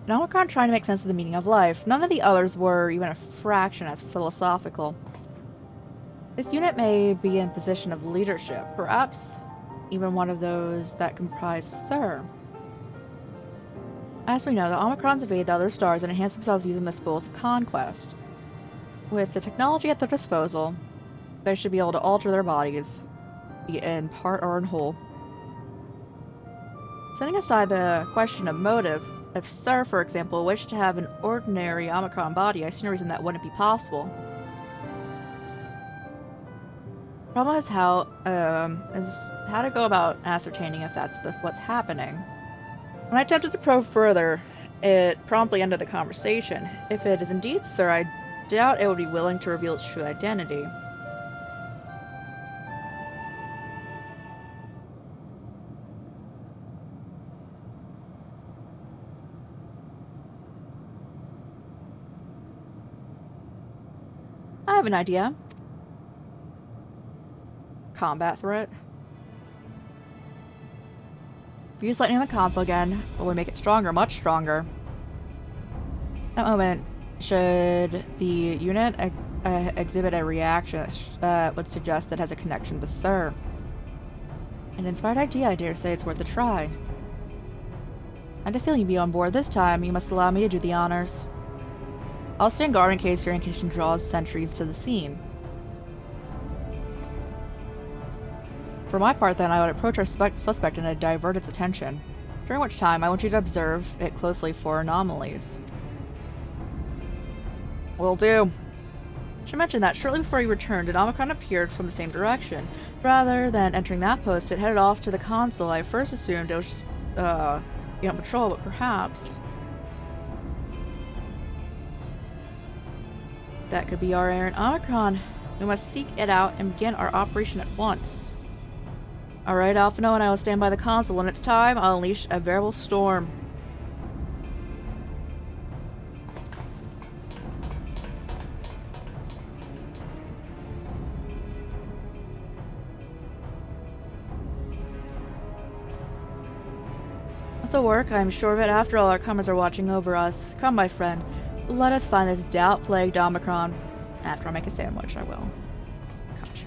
An Omicron trying to make sense of the meaning of life. None of the others were even a fraction as philosophical. This unit may be in position of leadership, perhaps even one of those that comprise Sir. As we know, the Omicrons evade the other stars and enhance themselves using the spoils of conquest. With the technology at their disposal, they should be able to alter their bodies, be it in part or in whole. Setting aside the question of motive, if Sir, for example, wished to have an ordinary Omicron body, I see no reason that wouldn't be possible. The problem is how to go about ascertaining if that's what's happening. When I attempted to probe further, it promptly ended the conversation. If it is indeed Sir, I doubt it would be willing to reveal its true identity. I have an idea. Combat threat. Fuse lightning on the console again, but we make it stronger, much stronger. At that moment, should the unit exhibit a reaction that would suggest it has a connection to Sir? An inspired idea, I dare say it's worth a try. I had a feeling you'd be on board this time. You must allow me to do the honors. I'll stand guard in case your incantation draws sentries to the scene. For my part, then, I would approach our suspect and divert its attention, during which time I want you to observe it closely for anomalies. Will do. I should mention that shortly before you returned, an Omicron appeared from the same direction. Rather than entering that post, it headed off to the console. I first assumed it was just, on patrol, but perhaps that could be our errant Omicron. We must seek it out and begin our operation at once. Alright, Alphino and I will stand by the console. When it's time, I'll unleash a veritable storm. This will work, I'm sure of it. After all, our comers are watching over us. Come, my friend. Let us find this doubt-plagued Omicron. After I make a sandwich, I will. Gotcha.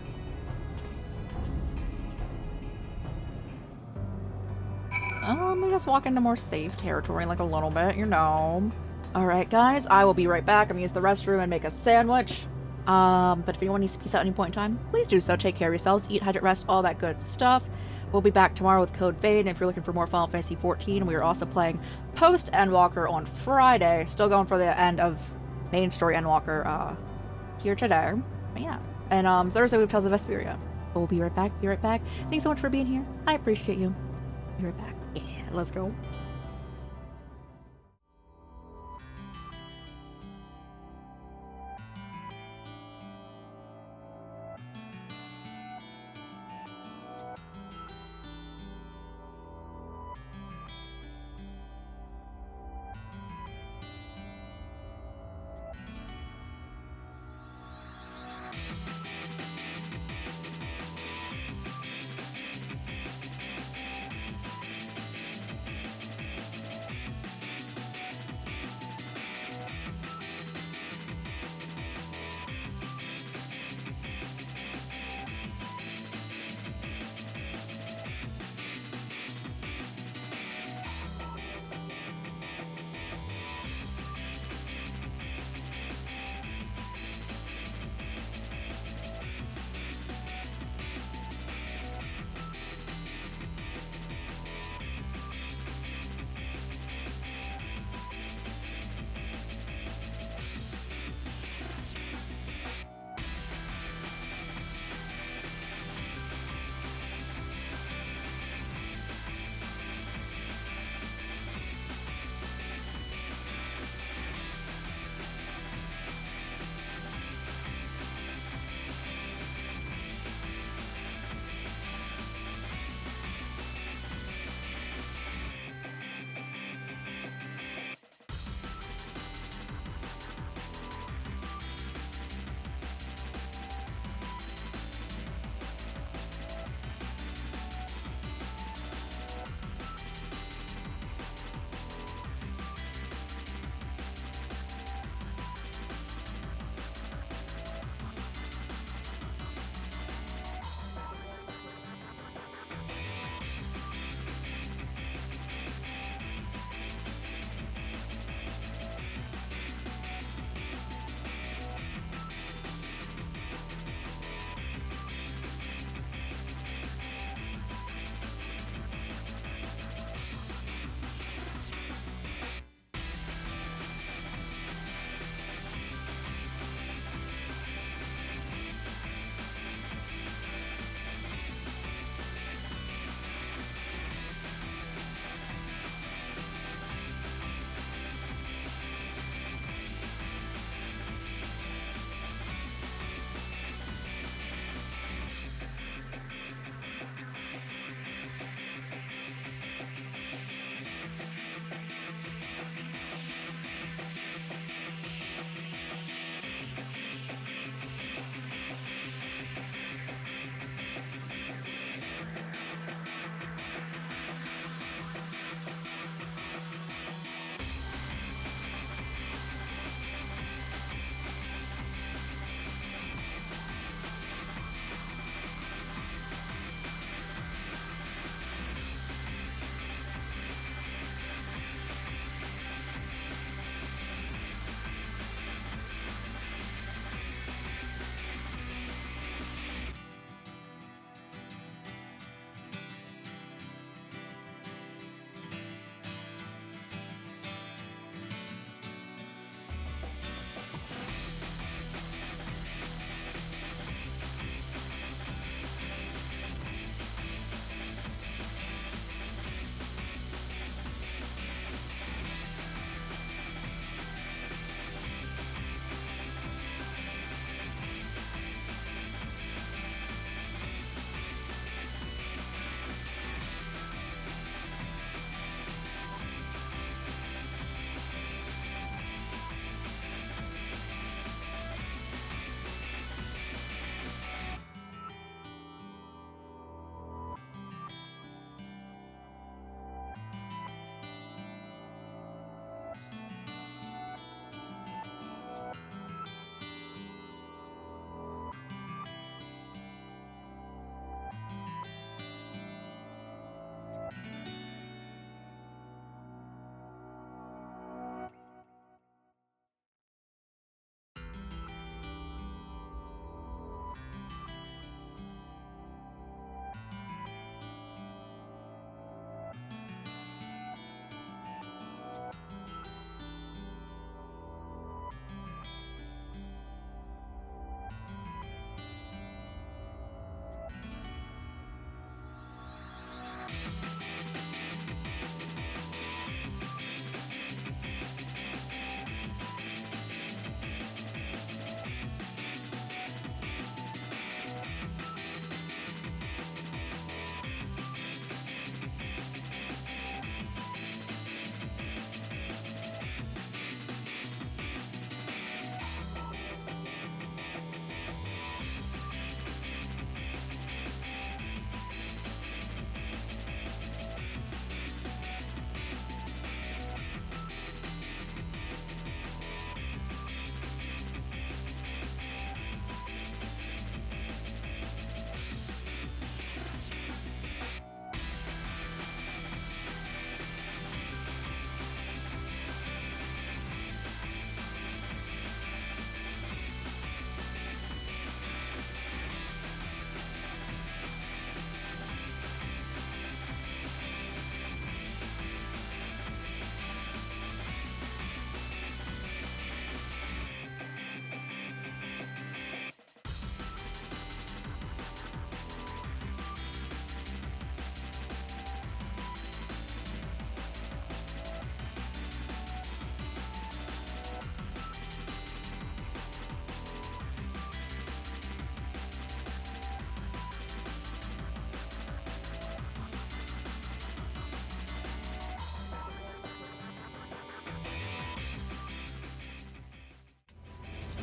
Let me just walk into more safe territory, like a little bit, you know. Alright, guys, I will be right back. I'm gonna use the restroom and make a sandwich. But if anyone needs to peace out at any point in time, please do so. Take care of yourselves, eat, hydrate, rest, all that good stuff. We'll be back tomorrow with Code Vein. If you're looking for more Final Fantasy XIV, we are also playing post Endwalker on Friday. Still going for the end of main story Endwalker here today. But yeah. And Thursday we have Tales of Vesperia. But we'll be right back. Be right back. Thanks so much for being here. I appreciate you. Be right back. Yeah, let's go.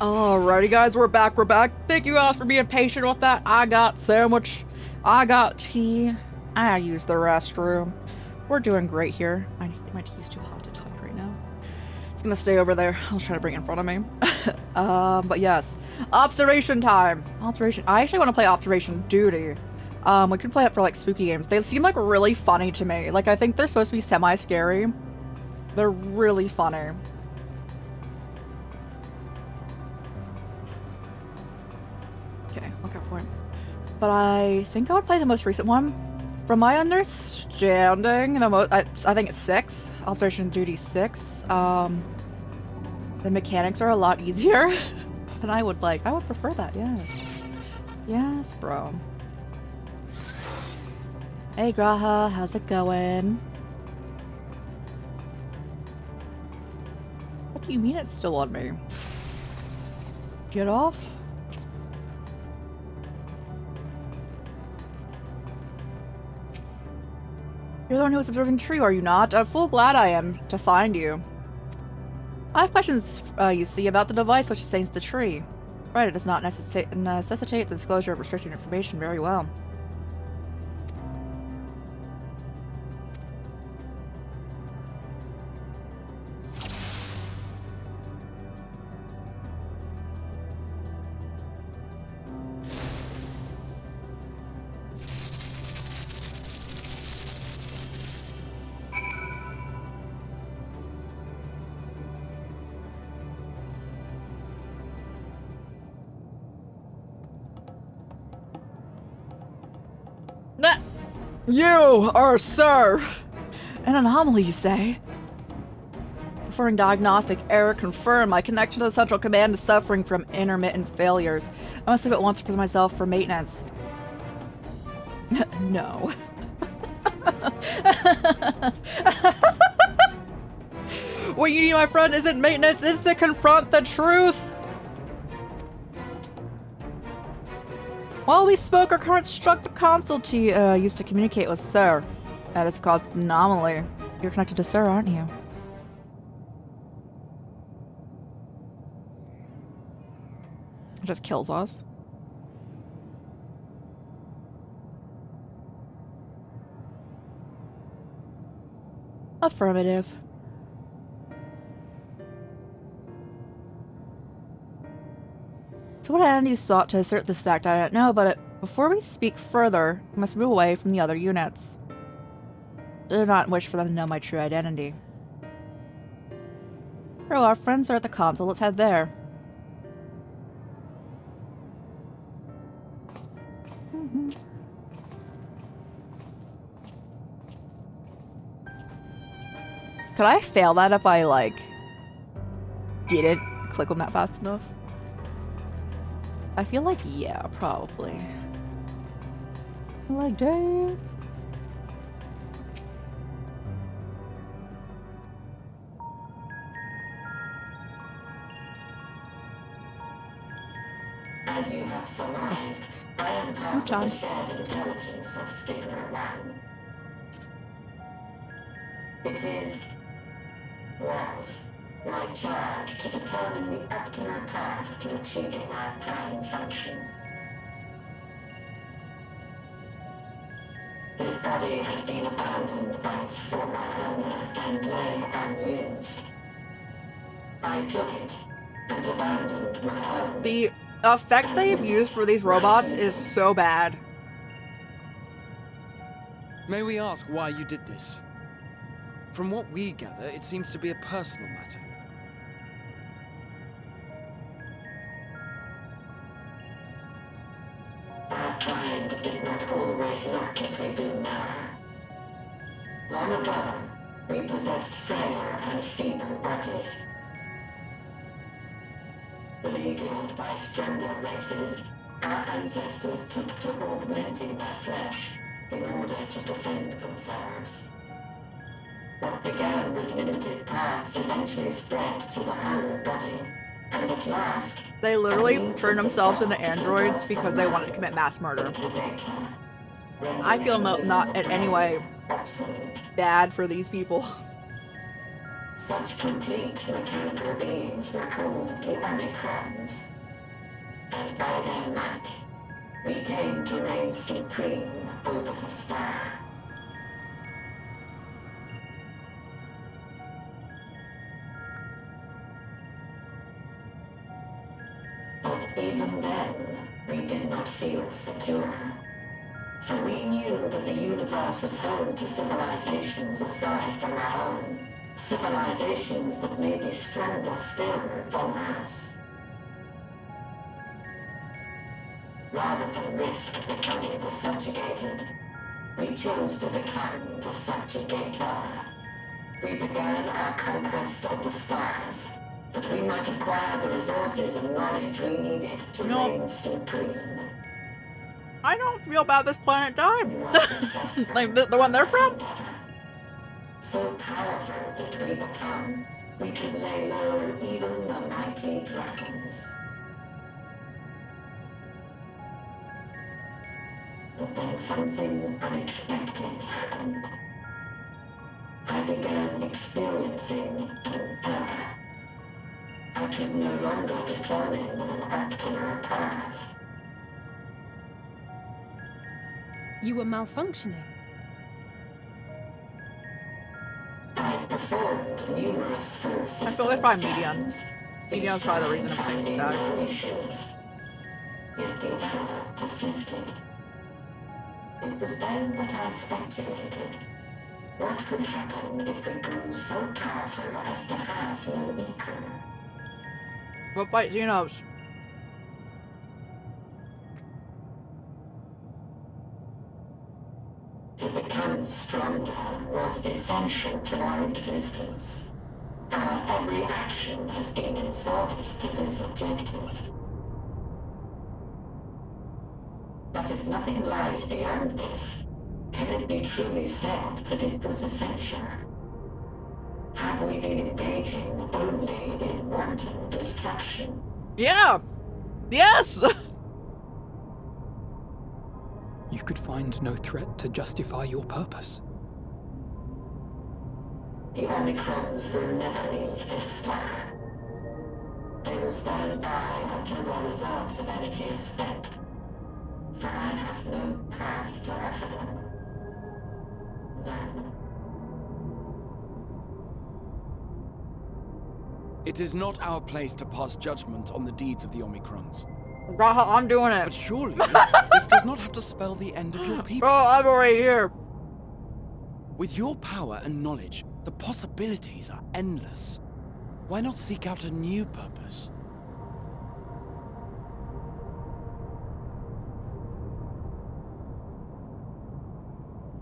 Alrighty guys, we're back. Thank you guys for being patient with that. I got sandwich, I got tea, I used the restroom. We're doing great here. My tea's too hot to touch right now. It's gonna stay over there. I'll try to bring it in front of me. But yes, observation time. I actually want to play Observation Duty. We could play it for like spooky games. They seem like really funny to me. Like I think they're supposed to be semi-scary. They're really funny. Okay, look out for it. But I think I would play the most recent one. From my understanding, I think it's 6. Observation Duty 6. The mechanics are a lot easier. And I would prefer that, yes. Yes, bro. Hey Graha, how's it going? What do you mean it's still on me? Get off? You're the one who was observing the tree, are you not? I'm full glad I am to find you. I have questions, you see, about the device which sustains the tree. Right, it does not necessitate the disclosure of restricted information. Very well. You are, sir, an anomaly, you say? Referring diagnostic error confirmed. My connection to the Central Command is suffering from intermittent failures. I must leave at once to present myself for maintenance. No. What you need, my friend, isn't maintenance, it's to confront the truth. While we spoke, our current constructive console used to communicate with Sir. That has caused an anomaly. You're connected to Sir, aren't you? It just kills us. Affirmative. To what end you sought to assert this fact, I don't know, but before we speak further, we must move away from the other units. I do not wish for them to know my true identity. Oh, our friends are at the console. Let's head there. Could I fail that if I, like, didn't click on that fast enough? I feel like, yeah, probably. Like, damn. As you have surmised, I am part of the shared intelligence of Stigma 1. It was my charge to determine the optimal path to achieving our prime function. His body had been abandoned by its former owner and lay unused. I took it and abandoned my own. The effect they've used for these robots is so bad. May we ask why you did this? From what we gather, it seems to be a personal matter. Our kind did not always look as we do now. Long ago, we possessed frail and feeble bodies. Beleaguered by stronger races, our ancestors took to augmenting their flesh in order to defend themselves. What began with limited parts eventually spread to the whole body, and at last... They literally turned themselves into androids because they wanted to commit mass murder. I feel not in any way bad for these people. Such complete mechanical beings were called the Omicrons. And by their might, we came to reign supreme over the star. But even then, we did not feel secure. For we knew that the universe was home to civilizations aside from our own. Civilizations that may be stronger still than us. Rather than risk becoming the subjugated, we chose to become the subjugator. We began our conquest of the stars, that we might acquire the resources and knowledge we needed to reign supreme. I don't feel bad this planet died. Like the one they're from? So powerful did we become, we could lay low even the mighty dragons. But then something unexpected happened. I began experiencing an error. I could no longer determine an optimal path. You were malfunctioning. I performed numerous full system I feel like probably Medium. Medium's probably the reason everything died. Yet the error persisted. It was then that I speculated. What could happen if we grew so powerful as to have no equal? We'll fight Xenos. To become stronger was essential to our existence. Our every action has been in service to this objective. But if nothing lies beyond this, can it be truly said that it was essential? Have we been engaging only in wanton destruction? Yeah! Yes! You could find no threat to justify your purpose. The Omicrons will never leave this star. They will stand by until their reserves of energy is spent. For I have no path to offer them. None. It is not our place to pass judgment on the deeds of the Omicrons. Raha, I'm doing it. But surely, this does not have to spell the end of your people. Bro, I'm already here. With your power and knowledge, the possibilities are endless. Why not seek out a new purpose?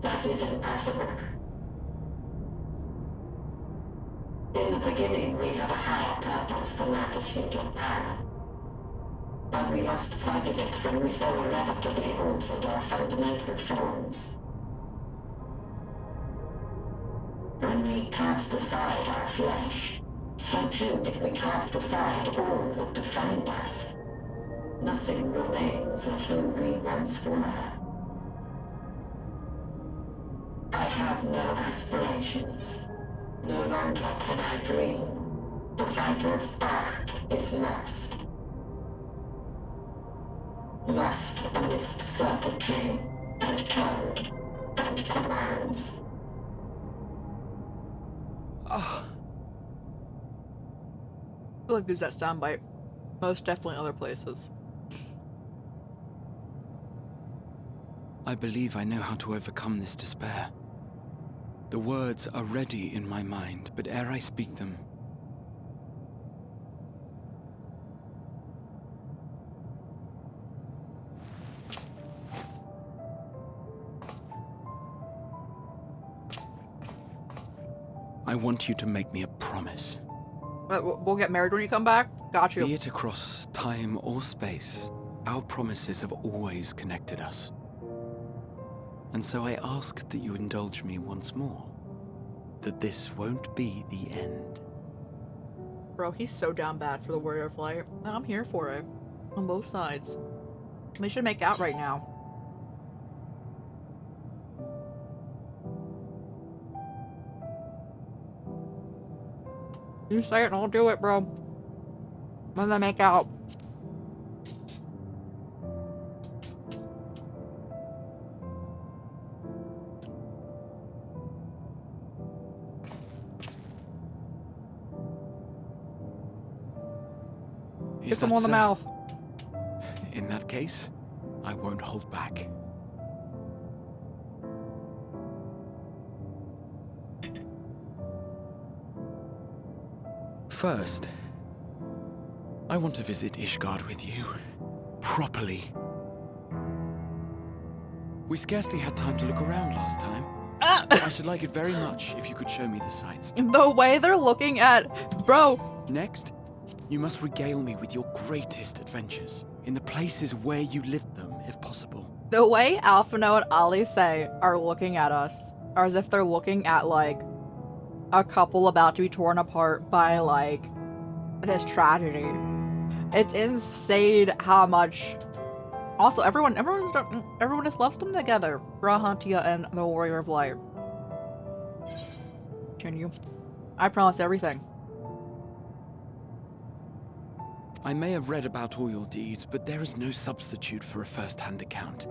That is impossible. In the beginning, we had a higher purpose than our pursuit of power. But we lost sight of it when we so irrevocably altered our fundamental forms. When we cast aside our flesh, so too did we cast aside all that defined us. Nothing remains of who we once were. I have no aspirations. No longer can I dream. The vital spark is lost. Lost amidst circuitry and code and commands. I feel like there's that soundbite. Most definitely other places. I believe I know how to overcome this despair. The words are ready in my mind, but ere I speak them, I want you to make me a promise. We'll get married when you come back? Got you. Be it across time or space, our promises have always connected us. And so I ask that you indulge me once more. That this won't be the end. Bro, he's so down bad for the Warrior of Light. And I'm here for it. On both sides. They should make out right now. You say it and I'll do it, bro. When they make out. Is Kick him that on the so? mouth. In that case, I won't hold back. First, I want to visit Ishgard with you. Properly. We scarcely had time to look around last time. I should like it very much if you could show me the sights. The way they're looking at... Bro! Next, you must regale me with your greatest adventures, in the places where you lived them, if possible. The way Alphino and Ali say are looking at us are as if they're looking at, like, a couple about to be torn apart by, like, this tragedy. It's insane how much... Also, everyone just loves them together. Rahantia and the Warrior of Light. Continue. I promise everything. I may have read about all your deeds, but there is no substitute for a first-hand account.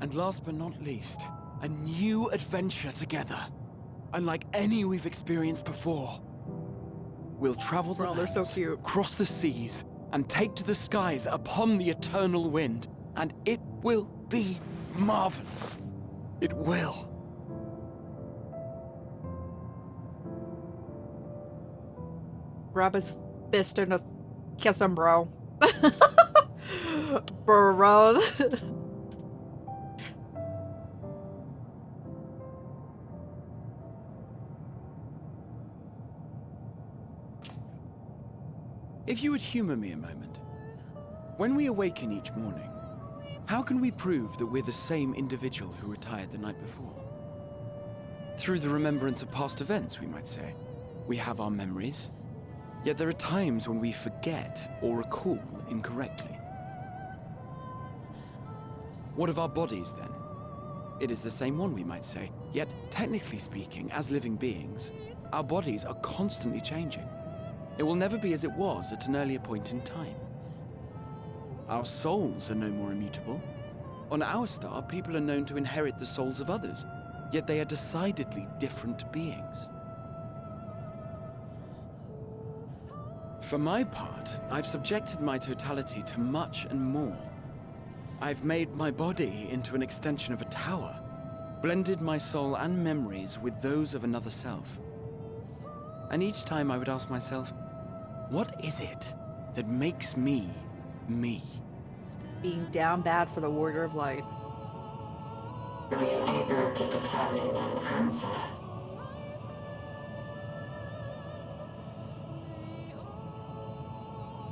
And last but not least, a new adventure together. Unlike any we've experienced before. We'll travel the lands, they're so cute. Cross the seas, and take to the skies upon the eternal wind. And it will be marvelous. It will. Grab his fist and just kiss him, bro. Bro. If you would humor me a moment. When we awaken each morning, how can we prove that we're the same individual who retired the night before? Through the remembrance of past events, we might say. We have our memories, yet there are times when we forget or recall incorrectly. What of our bodies, then? It is the same one, we might say, yet technically speaking, as living beings, our bodies are constantly changing. It will never be as it was at an earlier point in time. Our souls are no more immutable. On our star, people are known to inherit the souls of others, yet they are decidedly different beings. For my part, I've subjected my totality to much and more. I've made my body into an extension of a tower, blended my soul and memories with those of another self. And each time I would ask myself, what is it that makes me, me? Being down bad for the Warrior of Light. Are you able to determine an answer?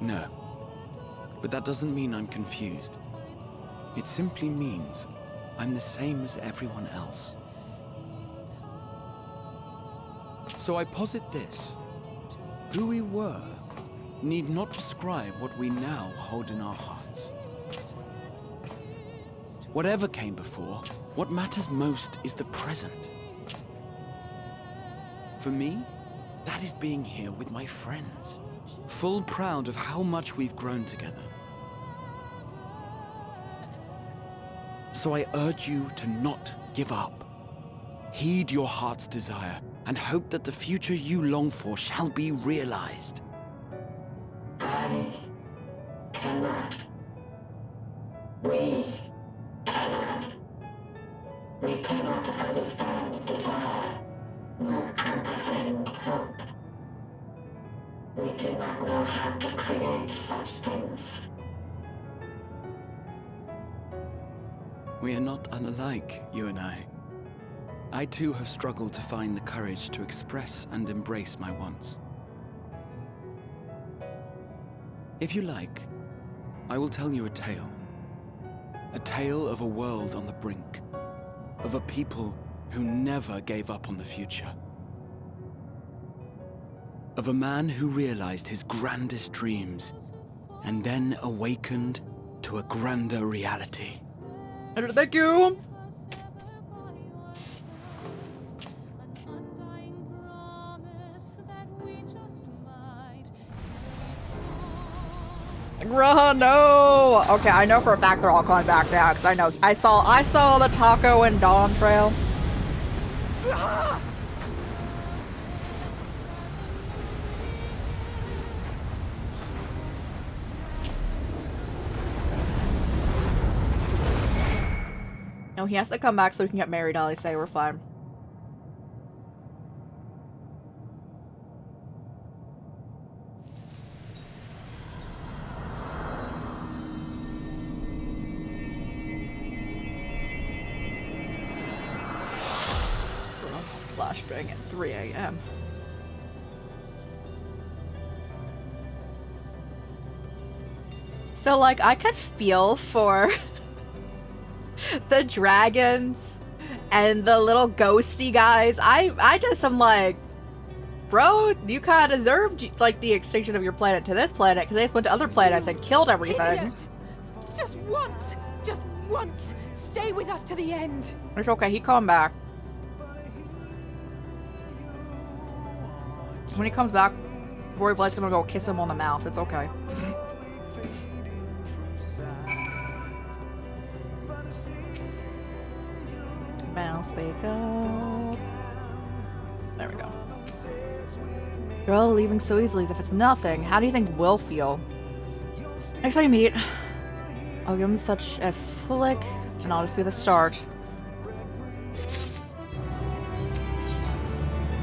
No. But that doesn't mean I'm confused. It simply means I'm the same as everyone else. So I posit this. Who we were need not describe what we now hold in our hearts. Whatever came before, what matters most is the present. For me, that is being here with my friends, full proud of how much we've grown together. So I urge you to not give up. Heed your heart's desire and hope that the future you long for shall be realized. I cannot. We cannot. We cannot understand desire, nor comprehend hope. We do not know how to create such things. We are not unlike, you and I. I too have struggled to find the courage to express and embrace my wants. If you like, I will tell you a tale. A tale of a world on the brink. Of a people who never gave up on the future. Of a man who realized his grandest dreams and then awakened to a grander reality. Thank you! Bruh, no! Okay, I know for a fact they're all coming back now, because I know I saw the Taco and Dawn trail. No, he has to come back so we can get married, I'll say we're fine. Flashbang at 3 a.m. So, like, I could feel for the dragons and the little ghosty guys. I just am like, bro, you kind of deserved, like, the extinction of your planet to this planet, because they just went to other planets and killed everything. Idiot! Just once, stay with us to the end. It's okay, he coming back. When he comes back, Roy Vlight's gonna go kiss him on the mouth. It's okay. Mouse, wake up. There we go. You're all leaving so easily as if it's nothing. How do you think we'll feel? Next time you meet, I'll give him such a flick, and I'll just be the start.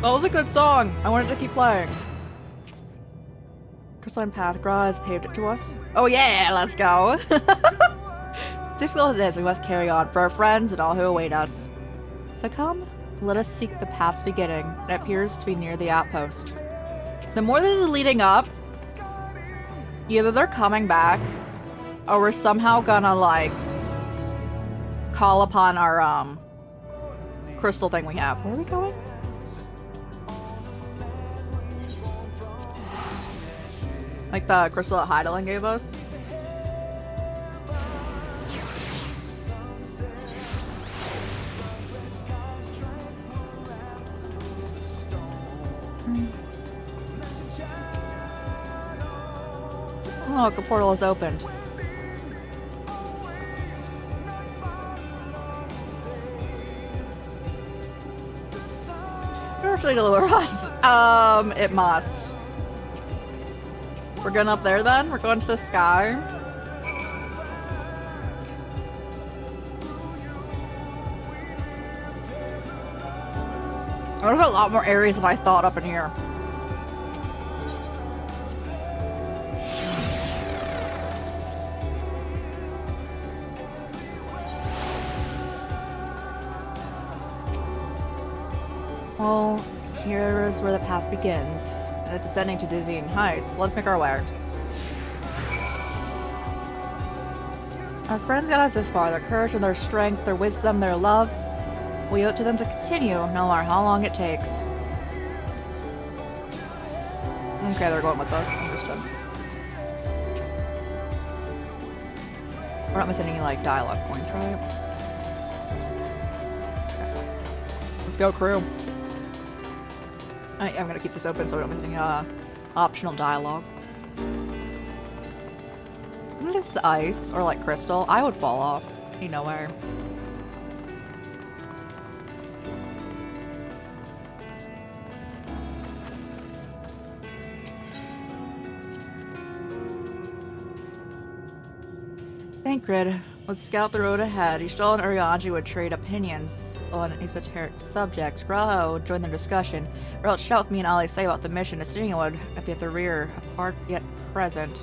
That was a good song. I wanted to keep playing. Crystalline Path, Gra has paved it to us. Oh yeah, let's go. Difficult as it is, we must carry on for our friends and all who await us. So come, let us seek the path's beginning. It appears to be near the outpost. The more this is leading up, either they're coming back, or we're somehow gonna, like, call upon our, crystal thing we have. Where are we going? Like the crystal that Heidelin gave us. Oh, look, a portal is opened. Actually, to lure us. It must. We're going up there then? We're going to the sky? There's a lot more areas than I thought up in here. Well, here is where the path begins. And it's ascending to dizzying heights. Let's make our way. Our friends got us this far. Their courage and their strength, their wisdom, their love. We owe it to them to continue, no matter how long it takes. Okay, they're going with us. Understood. We're not missing any, like, dialogue points, right? Okay. Let's go, crew. I'm gonna keep this open so we don't miss any optional dialogue. If this is ice or like crystal, I would fall off. Ain't nowhere. Thancred, let's scout the road ahead. Yshtal and Urianger would trade opinions on esoteric subjects. Graho would join the discussion. Or else shout with me and Ali say about the mission. Estinian would be at the rear, apart yet present.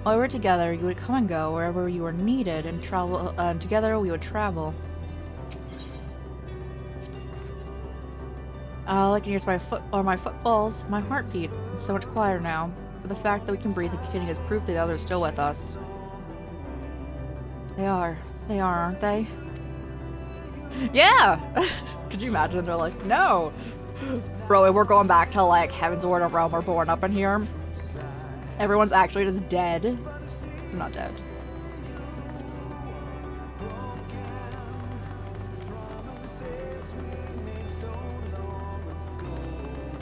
While we were together, you would come and go wherever you were needed, and travel. Together we would travel. All I can hear is my footfalls, my heartbeat. It's so much quieter now. But the fact that we can breathe and continue is proof that the others are still with us. They are, aren't they? Yeah! Could you imagine? They're like, no! Bro, we're going back to, like, Heaven's Ward of Realm. We're born up in here. Everyone's actually just dead. I'm not dead.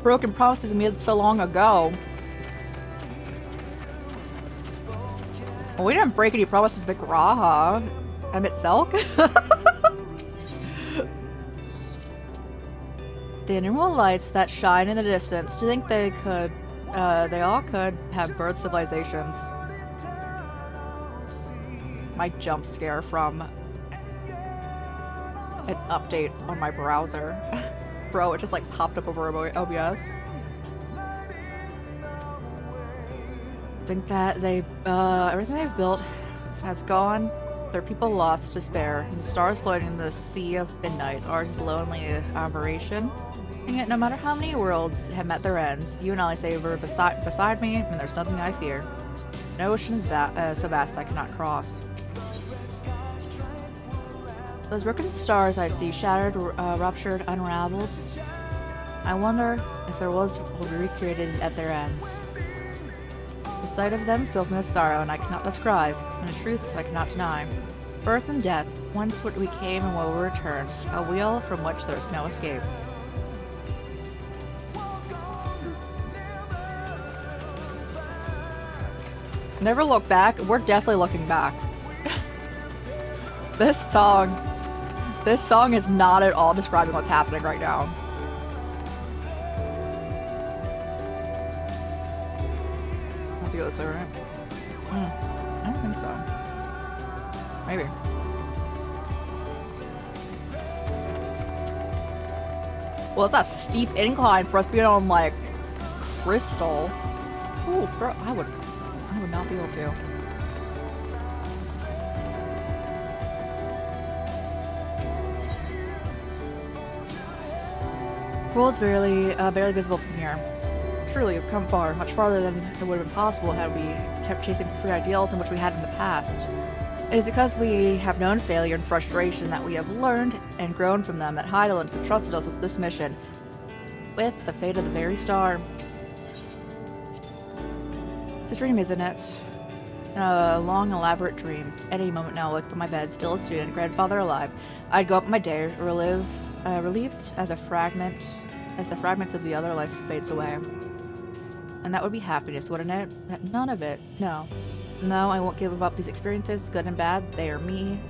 Broken promises made so long ago. Well, we didn't break any promises to Graha. Emmett Selk? The innumerable lights that shine in the distance. Do you think they all could have birth civilizations? My jump scare from an update on my browser. Bro, it just like popped up over OBS. I think that everything they've built has gone. Their people lost despair. The stars floating in the sea of midnight. Ours is lonely aberration. And yet, no matter how many worlds have met their ends, you and I savor beside me, and there's nothing I fear. No ocean is so vast I cannot cross. Those broken stars I see, shattered, ruptured, unraveled. I wonder if their worlds will be recreated at their ends. The sight of them fills me with sorrow, and I cannot describe, and a truth I cannot deny. Birth and death, once what we came and will return, a wheel from which there is no escape. Never look back. We're definitely looking back. This song is not at all describing what's happening right now. I'll have to go this way, right? I don't think so. Maybe. Well, it's a steep incline for us being on, like, crystal. Ooh, bro, I would not be able to. World is barely visible from here. Truly, we've come far, much farther than it would have been possible had we kept chasing free ideals in which we had in the past. It is because we have known failure and frustration that we have learned and grown from them, that Hydaelyn's entrusted us with this mission, with the fate of the very star. It's a dream, isn't it? A long, elaborate dream. Any moment now, I look up at my bed, still a student, grandfather alive. I'd go up my day, relieved as the fragments of the other life fades away. And that would be happiness, wouldn't it? None of it. No. No, I won't give up these experiences, good and bad. They are me.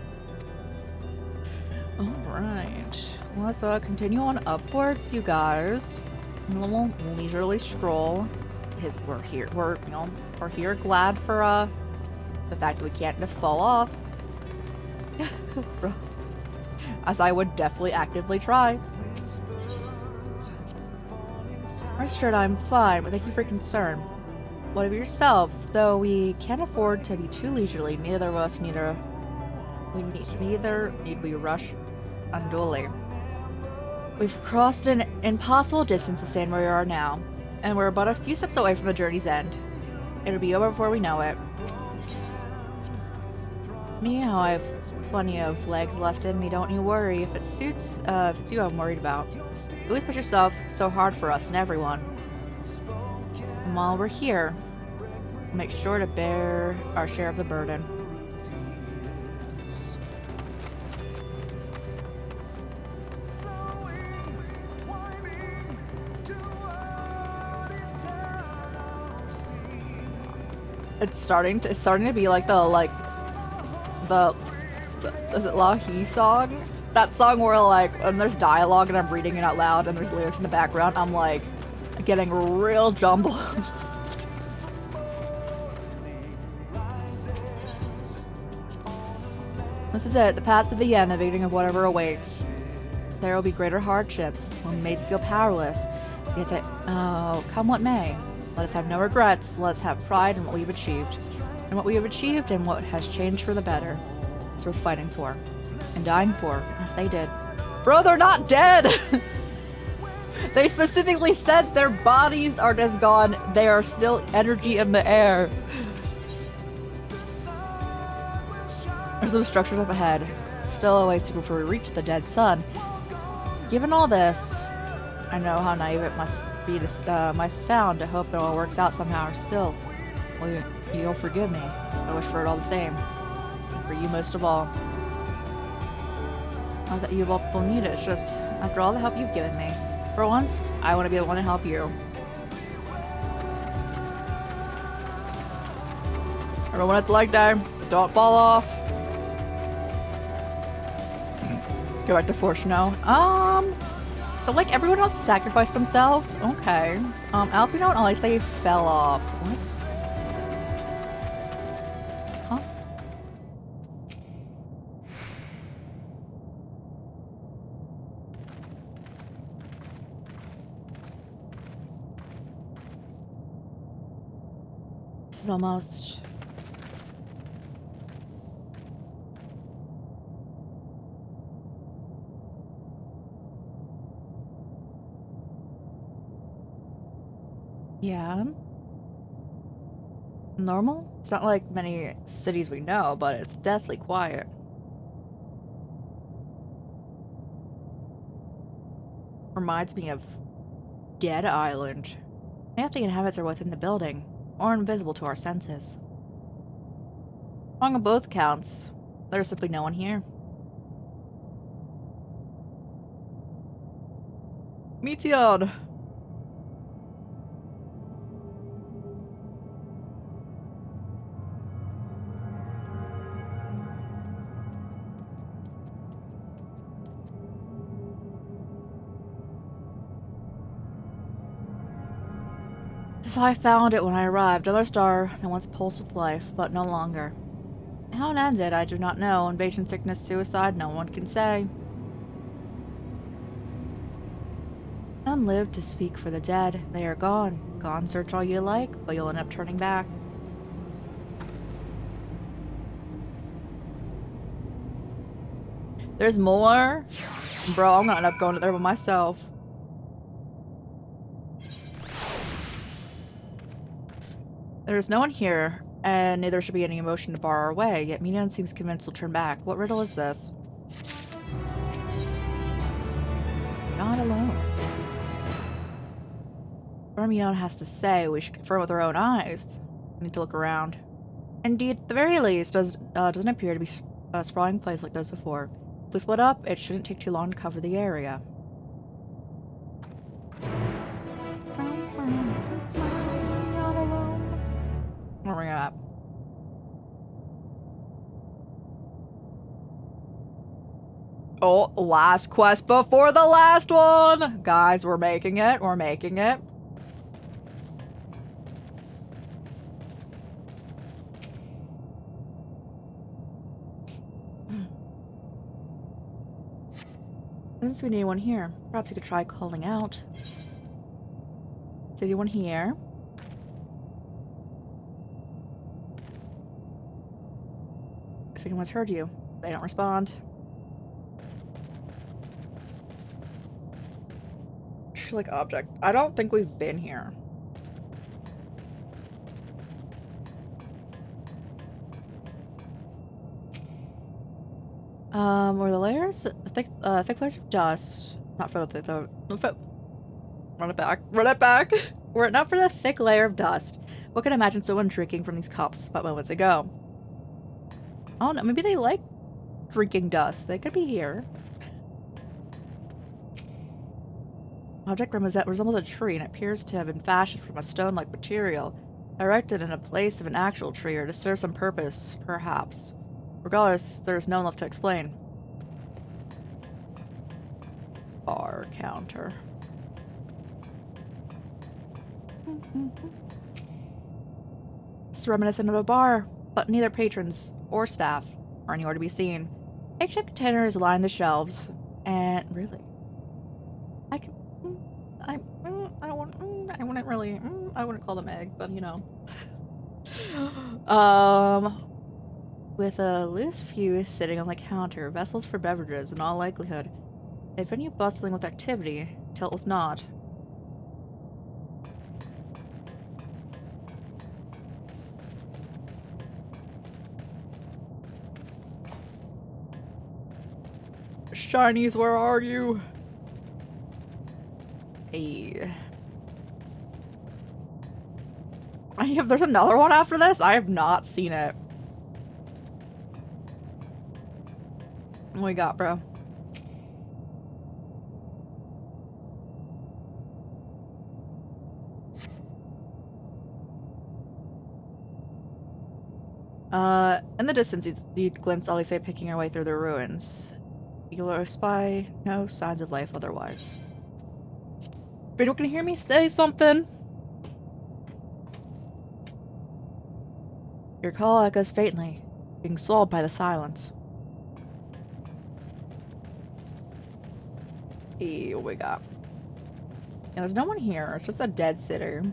Alright. Let's continue on upwards, you guys. A little leisurely stroll. We're here glad for the fact that we can't just fall off. As I would definitely actively try. Rest assured, I'm fine, but thank you for your concern. What of yourself? Though we can't afford to be too leisurely, neither of us need we rush unduly. We've crossed an impossible distance to stand where we are now, and we're but a few steps away from the journey's end. It'll be over before we know it. Me, how I have plenty of legs left in me, don't you worry. If it's you I'm worried about. You always put yourself so hard for us and everyone. And while we're here, we'll make sure to bear our share of the burden. It's starting to be like the is it Lahi song? That song where like when there's dialogue and I'm reading it out loud and there's lyrics in the background, I'm like getting real jumbled. This is it, the path to the end, the beginning of whatever awaits. There will be greater hardships, we're made to feel powerless, yet that, come what may. Let us have no regrets, let us have pride in what we've achieved. And what we have achieved and what has changed for the better. It's worth fighting for. And dying for, as they did. Bro, they're not dead! They specifically said their bodies are just gone. They are still energy in the air. There's some structures up ahead. Still a ways to go before we reach the dead sun. Given all this, I know how naive it must be to my sound to hope that it all works out somehow. Still, well, you'll forgive me. I wish for it all the same. For you most of all. Not that you both will need it. It's just after all the help you've given me. For once, I want to be the one to help you. Everyone at the leg day. Don't fall off. Go back to fortune now. So like everyone else sacrificed themselves? Okay. Alpino and Alisa fell off. What? Huh? This is almost... Yeah. Normal? It's not like many cities we know, but it's deathly quiet. Reminds me of Dead Island. Half the inhabitants are within the building, or invisible to our senses. Wrong on both counts. There's simply no one here. Meteon! This is how I found it when I arrived. Another star that once pulsed with life, but no longer. How it ended, I do not know. Invasion, sickness, suicide, no one can say. None lived to speak for the dead. They are gone. Gone, search all you like, but you'll end up turning back. There's more? Bro, I'm gonna end up going there by myself. There's no one here, and neither should be any emotion to bar our way, yet Minon seems convinced we'll turn back. What riddle is this? Not alone. Whatever Minon has to say, we should confirm with our own eyes. We need to look around. Indeed, at the very least, doesn't appear to be a sprawling place like those before. If we split up, it shouldn't take too long to cover the area. Where are we at? Oh, last quest before the last one! Guys, we're making it. We're making it. Doesn't seem anyone here. Perhaps you could try calling out. Is anyone here? If anyone's heard you, they don't respond. Like object. I don't think we've been here. Were the layers thick layers of dust? Not for the run it back. Run it back. Were it not for the thick layer of dust, what could imagine someone drinking from these cups but moments ago? I don't know. Maybe they like drinking dust. They could be here. Object resembles a tree and appears to have been fashioned from a stone-like material, erected in a place of an actual tree or to serve some purpose, perhaps. Regardless, there is no one left to explain. Bar counter. It's reminiscent of a bar, but neither patrons or staff are anywhere to be seen. Egg-shaped containers line the shelves, and really, I wouldn't call them egg, but you know. With a loose fuse sitting on the counter, vessels for beverages in all likelihood. A venue bustling with activity, till it was not. Shinies, where are you? Hey. There's another one after this? I have not seen it. What we got, bro? the distance, you glimpse Alice picking her way through the ruins. You'll spy no signs of life otherwise. But you can hear me say something. Your call echoes faintly, being swallowed by the silence. Hey, what we got? Yeah, there's no one here. It's just a dead sitter.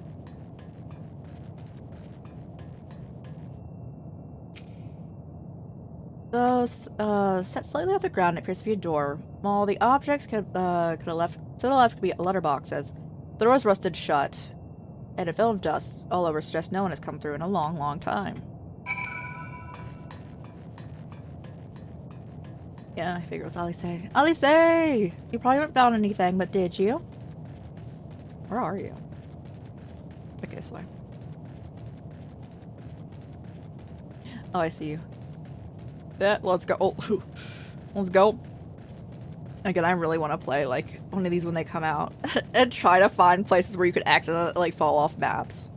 So, set slightly off the ground, it appears to be a door. While the objects could have left to the left could be letterboxes. The door is rusted shut, and a film of dust all over suggests no one has come through in a long, long time. Yeah, I figured it was Alice. Alice! You probably haven't found anything, but did you? Where are you? Okay, so oh, I see you. Yeah, let's go. Oh, let's go. Again, I really want to play like one of these when they come out and try to find places where you could accidentally like fall off maps.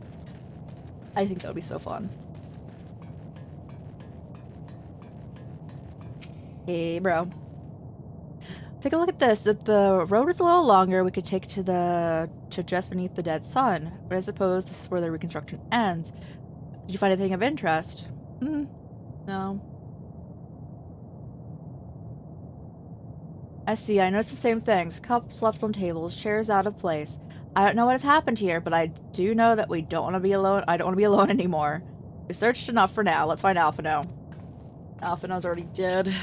I think that would be so fun. Hey, bro. Take a look at this. If the road was a little longer, we could take to just beneath the dead sun. But I suppose this is where the reconstruction ends. Did you find anything of interest? No. I see. I noticed the same things. Cups left on tables, chairs out of place. I don't know what has happened here, but I do know that we don't want to be alone. I don't want to be alone anymore. We searched enough for now. Let's find Alphino. Alphino's already dead.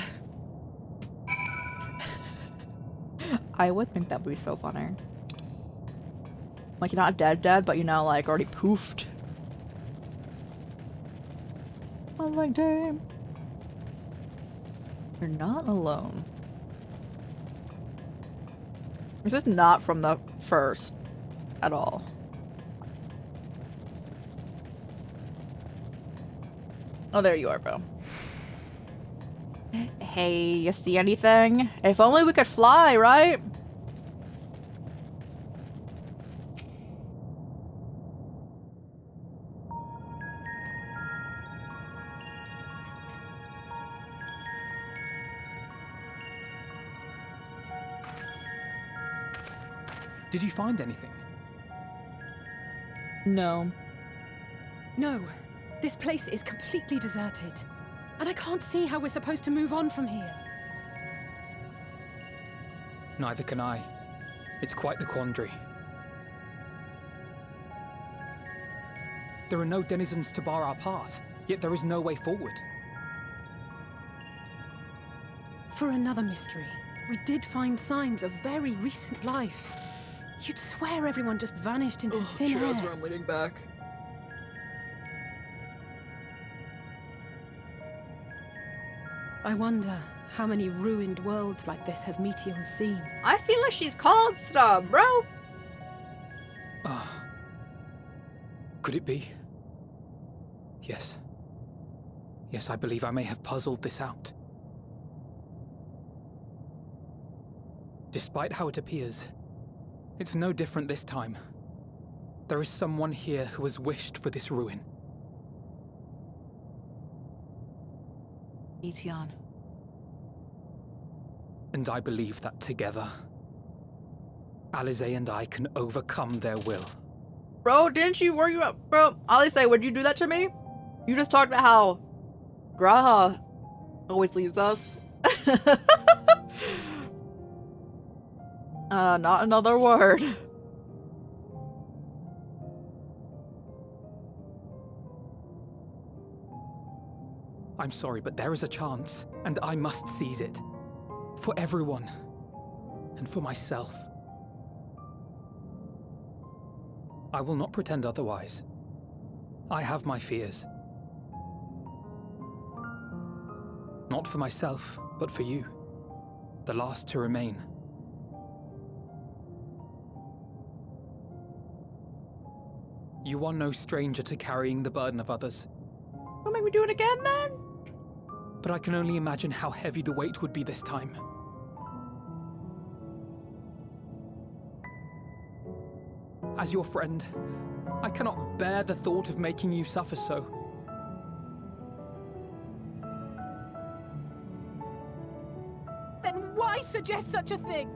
I would think that would be so funny. Like, you're not dead, but you're now, like, already poofed. I was like, damn. You're not alone. This is not from the first at all. Oh, there you are, bro. Hey, you see anything? If only we could fly, right? Did you find anything? No. No. This place is completely deserted. And I can't see how we're supposed to move on from here. Neither can I. It's quite the quandary. There are no denizens to bar our path, yet there is no way forward. For another mystery, we did find signs of very recent life. You'd swear everyone just vanished into thin air. That's where I'm leading back. I wonder how many ruined worlds like this has Meteor seen. I feel like she's called stuff, bro. Could it be? Yes. Yes, I believe I may have puzzled this out. Despite how it appears, it's no different this time. There is someone here who has wished for this ruin. Etienne. And I believe that together, Alize and I can overcome their will. Bro, didn't you worry about, bro? Alice, would you do that to me? You just talked about how Graha always leaves us. Not another word. I'm sorry, but there is a chance, and I must seize it. For everyone. And for myself. I will not pretend otherwise. I have my fears. Not for myself, but for you. The last to remain. You are no stranger to carrying the burden of others. Don't make me do it again, then. But I can only imagine how heavy the weight would be this time. As your friend, I cannot bear the thought of making you suffer so. then why suggest such a thing?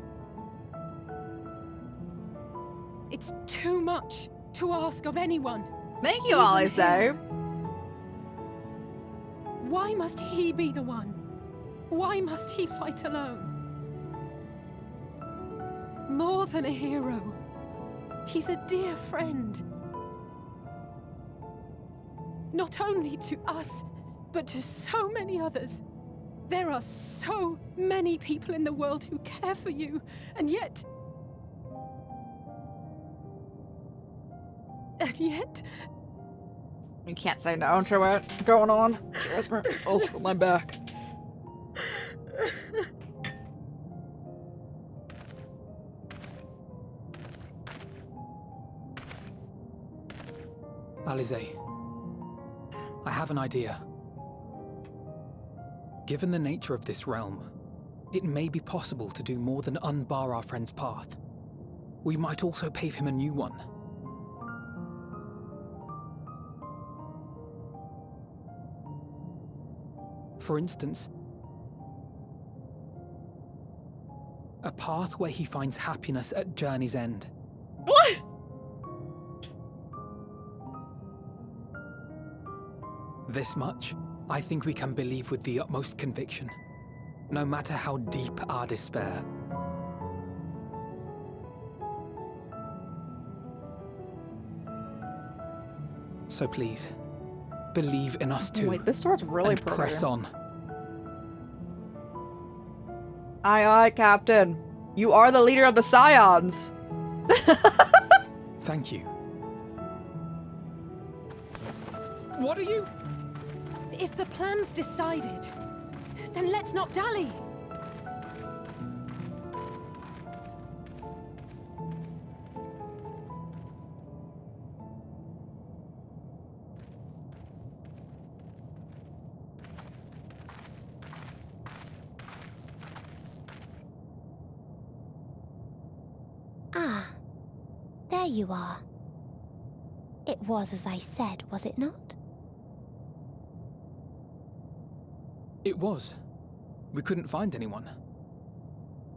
It's too much to ask of anyone. Thank you, Alize. Why must he be the one? Why must he fight alone? More than a hero, he's a dear friend. Not only to us, but to so many others. There are so many people in the world who care for you, and yet... You can't say no to what's going on. Oh, my back. Alize, I have an idea. Given the nature of this realm, it may be possible to do more than unbar our friend's path. We might also pave him a new one. For instance, a path where he finds happiness at Journey's End. What? This much, I think we can believe with the utmost conviction, no matter how deep our despair. So please, believe in us too. Wait, this sword's really and press on. Aye, aye, Captain. You are the leader of the Scions. Thank you. What are you? If the plan's decided, then let's not dally. Ah, there you are. It was as I said, was it not? It was. We couldn't find anyone.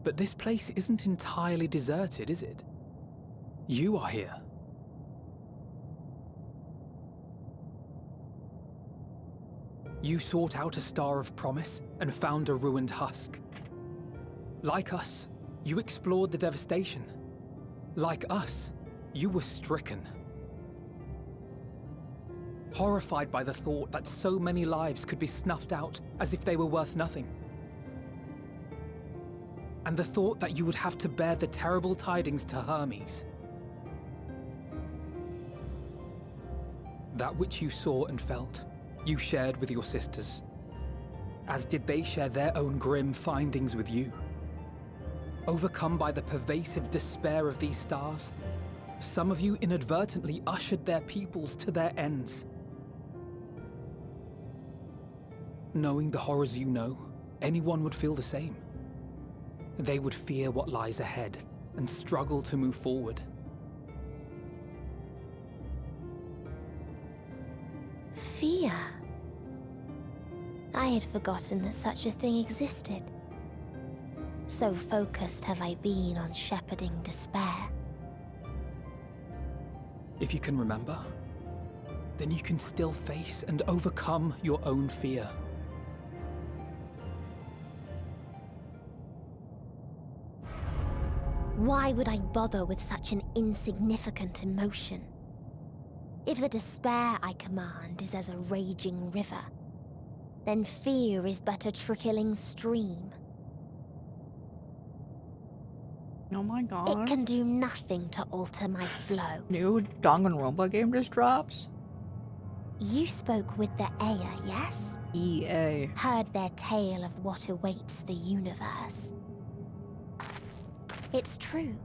But this place isn't entirely deserted, is it? You are here. You sought out a star of promise and found a ruined husk. Like us, you explored the devastation. Like us, you were stricken. Horrified by the thought that so many lives could be snuffed out as if they were worth nothing. And the thought that you would have to bear the terrible tidings to Hermes. That which you saw and felt, you shared with your sisters, as did they share their own grim findings with you. Overcome by the pervasive despair of these stars, some of you inadvertently ushered their peoples to their ends. Knowing the horrors you know, anyone would feel the same. They would fear what lies ahead and struggle to move forward. Fear? I had forgotten that such a thing existed. So focused have I been on shepherding despair. If you can remember, then you can still face and overcome your own fear. Why would I bother with such an insignificant emotion? If the despair I command is as a raging river, then fear is but a trickling stream. Oh my god. It can do nothing to alter my flow. New Danganronpa game just dropped. You spoke with the Aya, yes? EA. Heard their tale of what awaits the universe. It's true.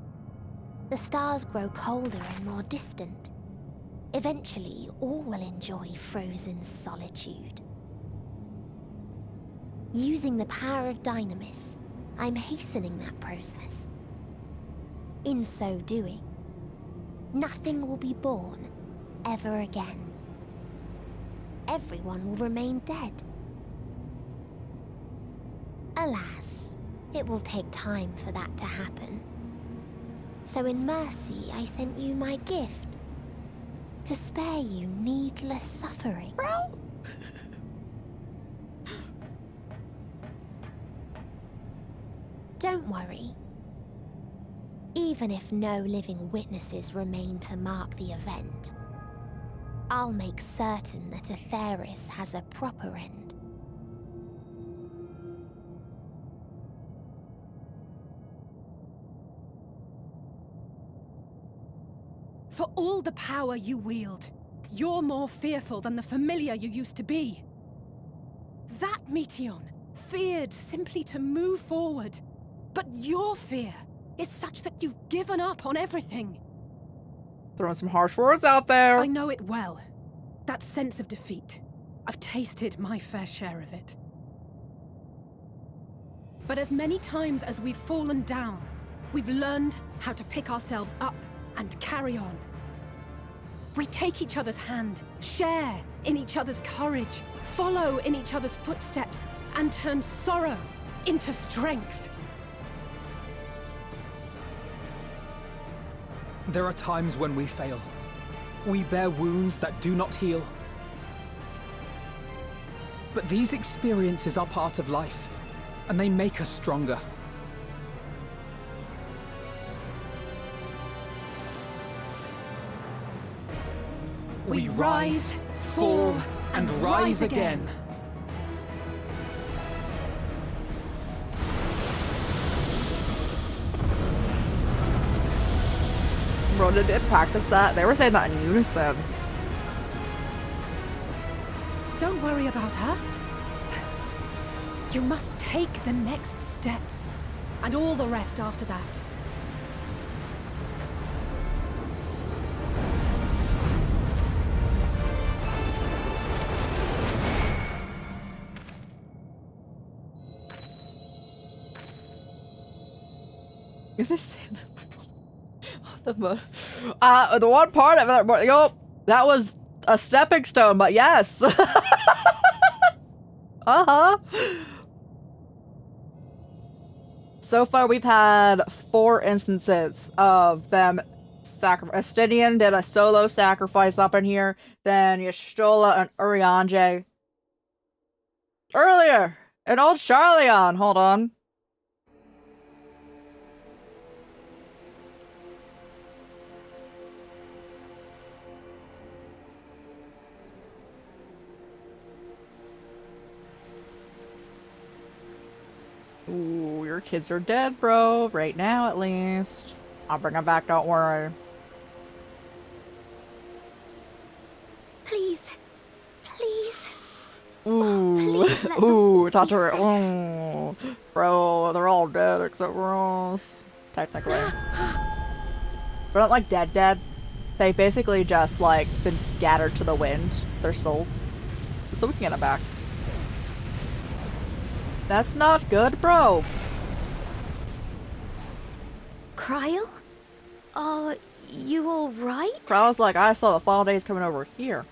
The stars grow colder and more distant. Eventually, all will enjoy frozen solitude. Using the power of Dynamis, I'm hastening that process. In so doing, nothing will be born ever again. Everyone will remain dead. Alas, It will take time for that to happen. So in mercy, I sent you my gift. To spare you needless suffering. Bro? Don't worry. Even if no living witnesses remain to mark the event, I'll make certain that Aetheris has a proper end. For all the power you wield, you're more fearful than the familiar you used to be. That Meteion feared simply to move forward. But your fear is such that you've given up on everything. Throwing some harsh words out there. I know it well. That sense of defeat. I've tasted my fair share of it. But as many times as we've fallen down, we've learned how to pick ourselves up and carry on. We take each other's hand, share in each other's courage, follow in each other's footsteps, and turn sorrow into strength. There are times when we fail. We bear wounds that do not heal. But these experiences are part of life, and they make us stronger. We rise, fall, and rise again. Bro, did they practice that? They were saying that in unison. Don't worry about us. You must take the next step, and all the rest after that. You're the same. The one part of it, yo, that was a stepping stone, but yes. So far, we've had 4 instances of them sacrifice. Estinian did a solo sacrifice up in here. Then Y'shtola and Urianger. Earlier, an old Charleon. Hold on. Ooh, your kids are dead, bro. Right now, at least. I'll bring them back, don't worry. Please. Please. Ooh. Ooh, talk to her. Ooh. Bro, they're all dead except for us. Technically. But not like dead. They've basically just, like, been scattered to the wind. Their souls. So we can get them back. That's not good, bro. Cryle? Are you alright? Cryle's like, I saw the fall days coming over here.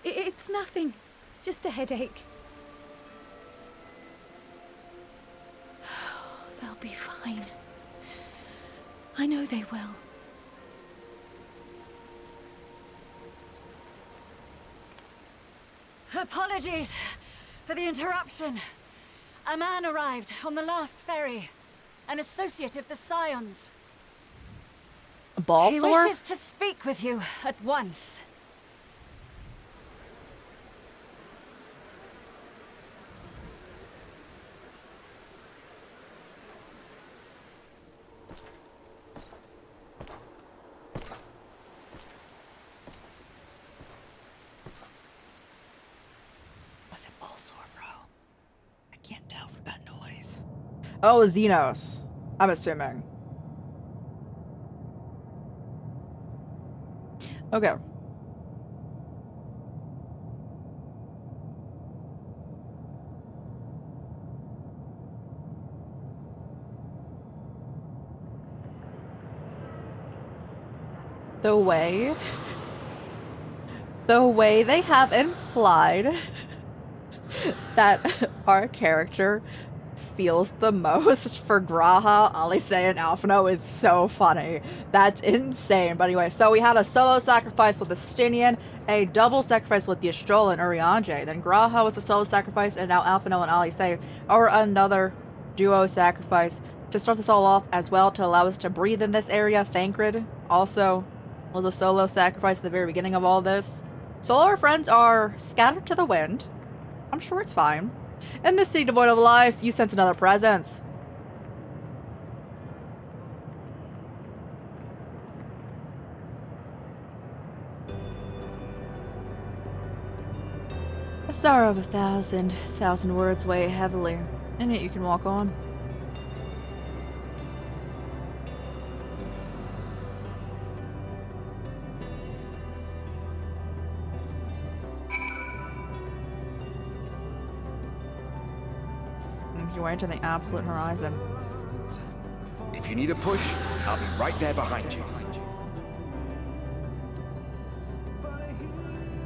It's nothing. Just a headache. They'll be fine. I know they will. Apologies for the interruption. A man arrived on the last ferry. An associate of the Scions. A ball He sword? wishes to speak with you at once. Was it ball sword, bro? I can't tell from that noise. Oh, Xenos. I'm assuming. Okay. The way they have implied that our character feels the most for Graha, Alice, and Alphino is so funny. That's insane. But anyway, so we had a solo sacrifice with Estinian, a double sacrifice with Ystrol and Urianger. Then Graha was a solo sacrifice, and now Alphino and Alice are another duo sacrifice. To start this all off as well, to allow us to breathe in this area, Thancred also was a solo sacrifice at the very beginning of all this. So all our friends are scattered to the wind. I'm sure it's fine. In this city devoid of life, you sense another presence. A sorrow of 1,000 words weigh heavily, and yet you can walk on. You're way to the absolute horizon. If you need a push, I'll be right there behind you.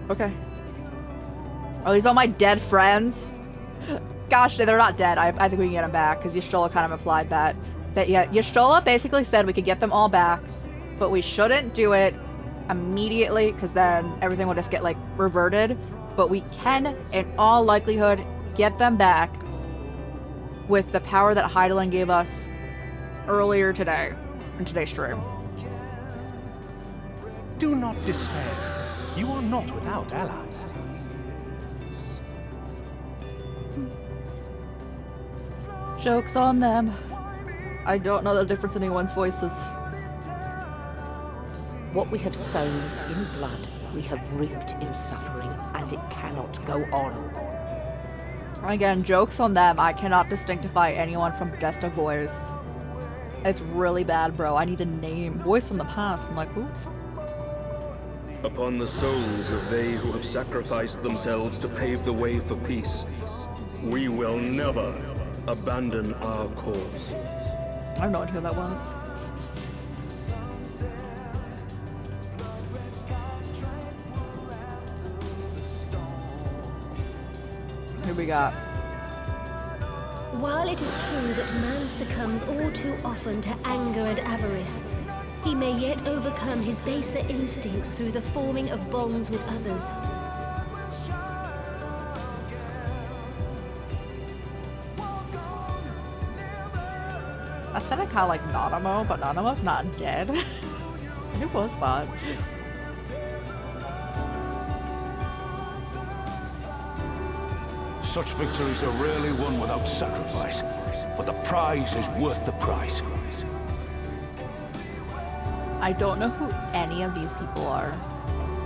Okay. Are these all my dead friends? Gosh, they're not dead. I think we can get them back, because Y'shtola kind of implied that. Yeah, Y'shtola basically said we could get them all back, but we shouldn't do it immediately, because then everything will just get, like, reverted. But we can, in all likelihood, get them back with the power that Hydaelyn gave us earlier today, in today's stream. Do not despair. You are not without allies. Joke's on them. I don't know the difference in anyone's voices. What we have sown in blood, we have reaped in suffering, and it cannot go on. Again, joke's on them. I cannot distinctify anyone from just a voice. It's really bad, bro. I need a name. Voice from the past. I'm like, oof. Upon the souls of they who have sacrificed themselves to pave the way for peace, we will never abandon our cause. I have no idea who that was. Who we got? While it is true that man succumbs all too often to anger and avarice, he may yet overcome his baser instincts through the forming of bonds with others. I said I kind of like Nanamo, but Nanamo's not dead. Who was that? Such victories are rarely won without sacrifice, but the prize is worth the price. I don't know who any of these people are.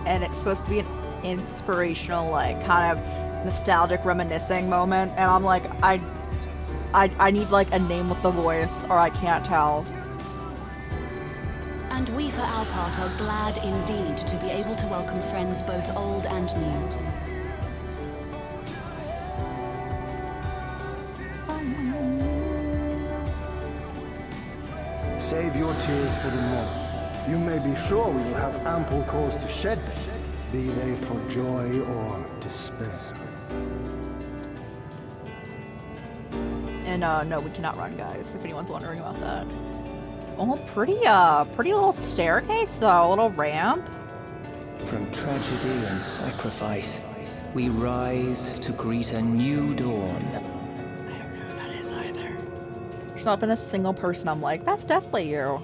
And it's supposed to be an inspirational, like, kind of nostalgic reminiscing moment. And I'm like, I need, like, a name with the voice, or I can't tell. And we, for our part, are glad indeed to be able to welcome friends both old and new. Save your tears for the morrow. You may be sure we will have ample cause to shed them, be they for joy or despair. And no, we cannot run, guys, if anyone's wondering about that. Oh, pretty little staircase, though, a little ramp. From tragedy and sacrifice, we rise to greet a new dawn. I don't know who that is either. There's not been a single person I'm like, that's definitely you.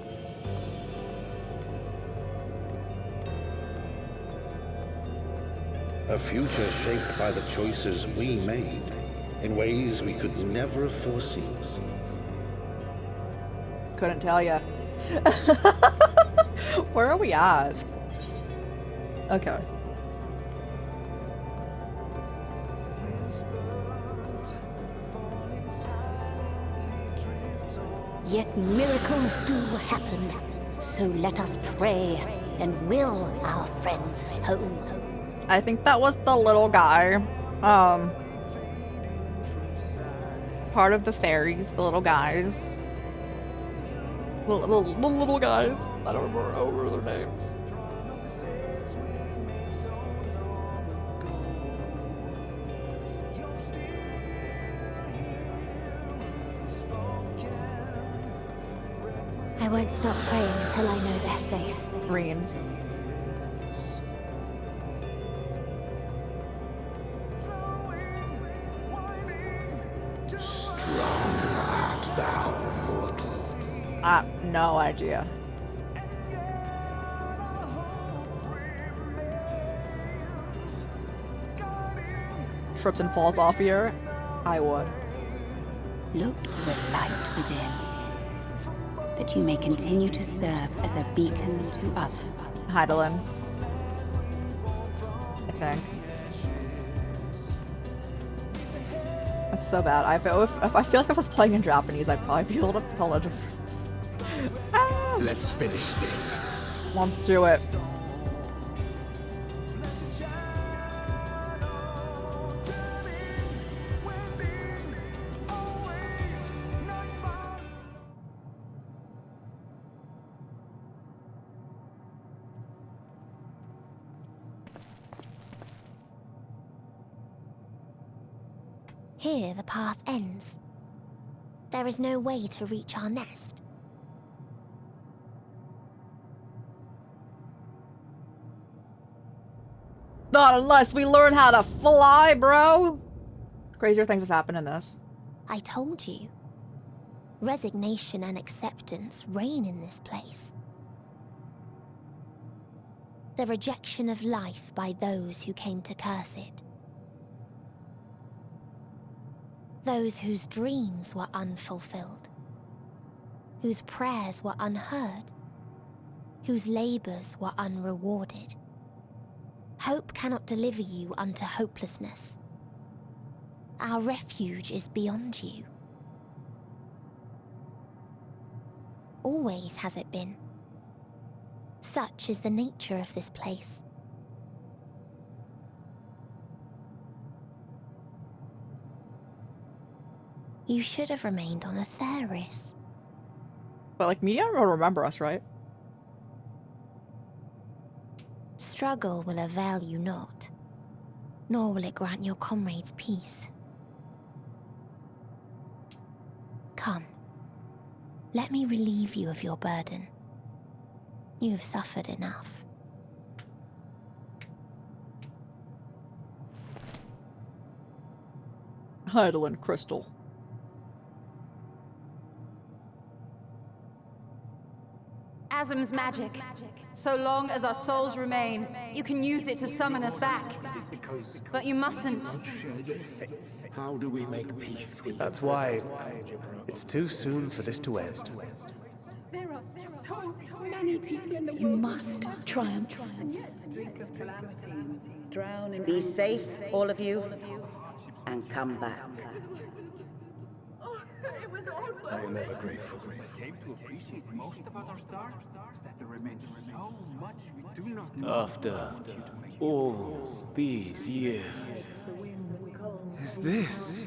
A future shaped by the choices we made, in ways we could never have foreseen. Couldn't tell ya. Where are we at? Okay. Yet miracles do happen, so let us pray and will our friends home. I think that was the little guy. Part of the fairies, the little guys. The little guys. I don't remember their names. won't stop praying until I know they're safe. Green. Strong art thou, mortal. No idea. Trips and falls off here? I would. Look to the light within, that you may continue to serve as a beacon to others. Heidelin. I think. That's so bad. If I feel like if I was playing in Japanese, I'd probably be able to tell the difference. Let's finish this. Let's do it. Here the path ends. There is no way to reach our nest. Not unless we learn how to fly, bro! Crazier things have happened in this. I told you. Resignation and acceptance reign in this place. The rejection of life by those who came to curse it. Those whose dreams were unfulfilled. Whose prayers were unheard. Whose labors were unrewarded. Hope cannot deliver you unto hopelessness. Our refuge is beyond you. Always has it been. Such is the nature of this place. You should have remained on Atheris. But like, Medion will remember us, right? Struggle will avail you not, nor will it grant your comrades peace. Come, let me relieve you of your burden. You have suffered enough. Heidelin Crystal. Asm's magic. So long as our souls remain, you can use it to summon us back. But you mustn't. How do we make peace with That's why it's too soon for this to end. There are so many people in the world. You must triumph. Drink of calamity, drown in... Be safe, all of you, and come back. I am ever grateful. I came to appreciate most about our star is that there remains so much we do not know. After all these years. Is this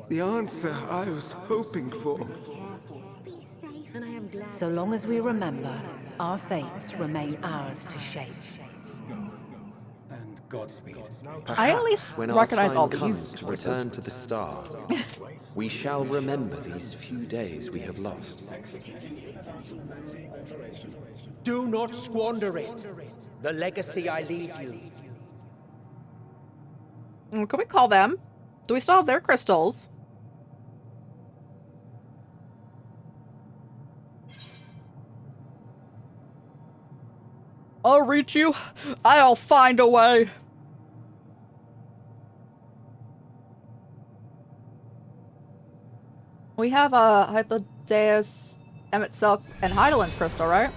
the answer I was hoping for? So long as we remember, our fates remain ours to shape. And Godspeed. I at least when recognize all our time comes these to voices. return to the star, we shall remember these few days we have lost. Do not squander it. The legacy I leave you. Can we call them? Do we still have their crystals? I'll reach you. I'll find a way. We have Hythlodeus, Emmet Silk, and Heidelin's crystal, right?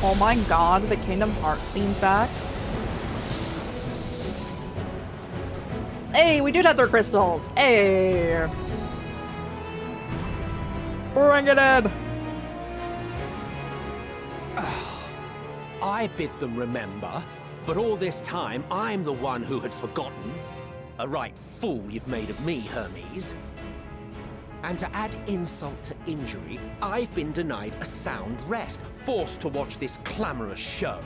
Oh my god, the Kingdom Hearts scene's back. Hey, we did have their crystals. Hey. Bring it in. I bid them remember, but all this time I'm the one who had forgotten. A right fool you've made of me, Hermes. And to add insult to injury, I've been denied a sound rest, forced to watch this clamorous show.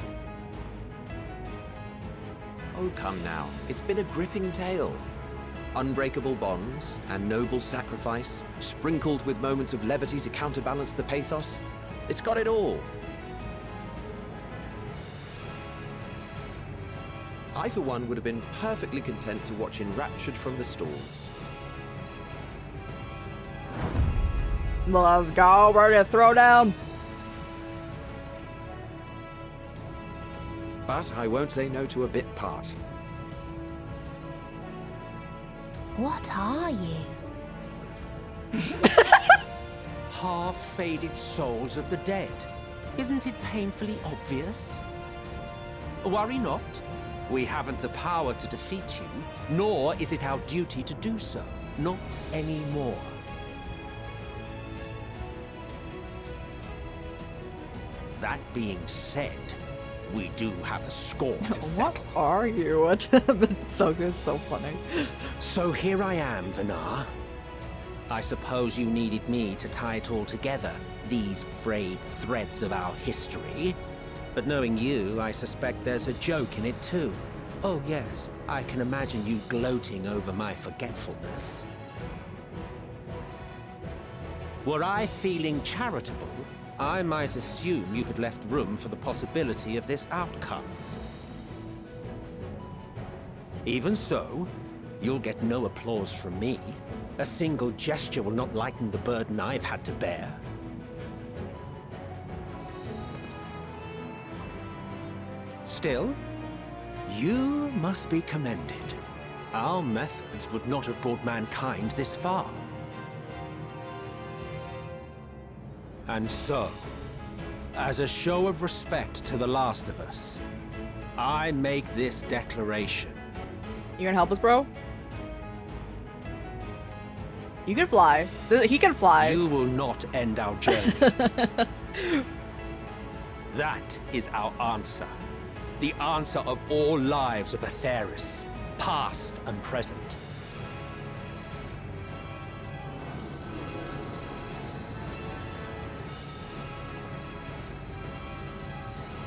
Oh, come now. It's been a gripping tale. unbreakable bonds and noble sacrifice, sprinkled with moments of levity to counterbalance the pathos. It's got it all. I, for one, would have been perfectly content to watch enraptured from the stalls. Let's go, we're ready to throw down. But I won't say no to a bit part. What are you? Half-faded souls of the dead. Isn't it painfully obvious? Worry not. We haven't the power to defeat you, nor is it our duty to do so. Not anymore. That being said, we do have a score to settle. What are you? So good, so funny. So here I am, Vinar. I suppose you needed me to tie it all together, these frayed threads of our history. But knowing you, I suspect there's a joke in it too. Oh yes, I can imagine you gloating over my forgetfulness. Were I feeling charitable, I might assume you had left room for the possibility of this outcome. Even so, you'll get no applause from me. A single gesture will not lighten the burden I've had to bear. Still, you must be commended. Our methods would not have brought mankind this far. And so, as a show of respect to the last of us, I make this declaration. You gonna help us, bro? You can fly. He can fly. You will not end our journey. That is our answer. The answer of all lives of Aetheris, past and present.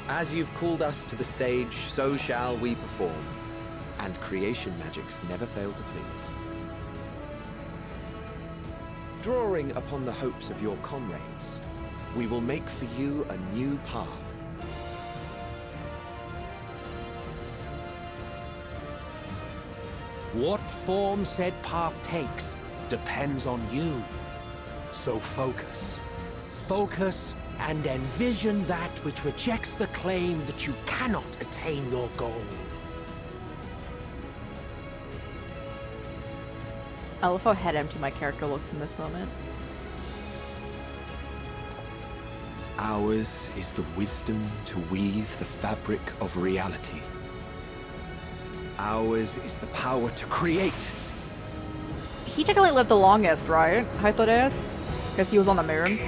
As you've called us to the stage, so shall we perform. And creation magics never fail to please. Drawing upon the hopes of your comrades, we will make for you a new path. What form said path takes depends on you. So focus. Focus and envision that which rejects the claim that you cannot attain your goal. I love how head empty my character looks in this moment. Ours is the wisdom to weave the fabric of reality. Ours is the power to create. He technically lived the longest, right? Hythlodaeus? Because he was on the moon.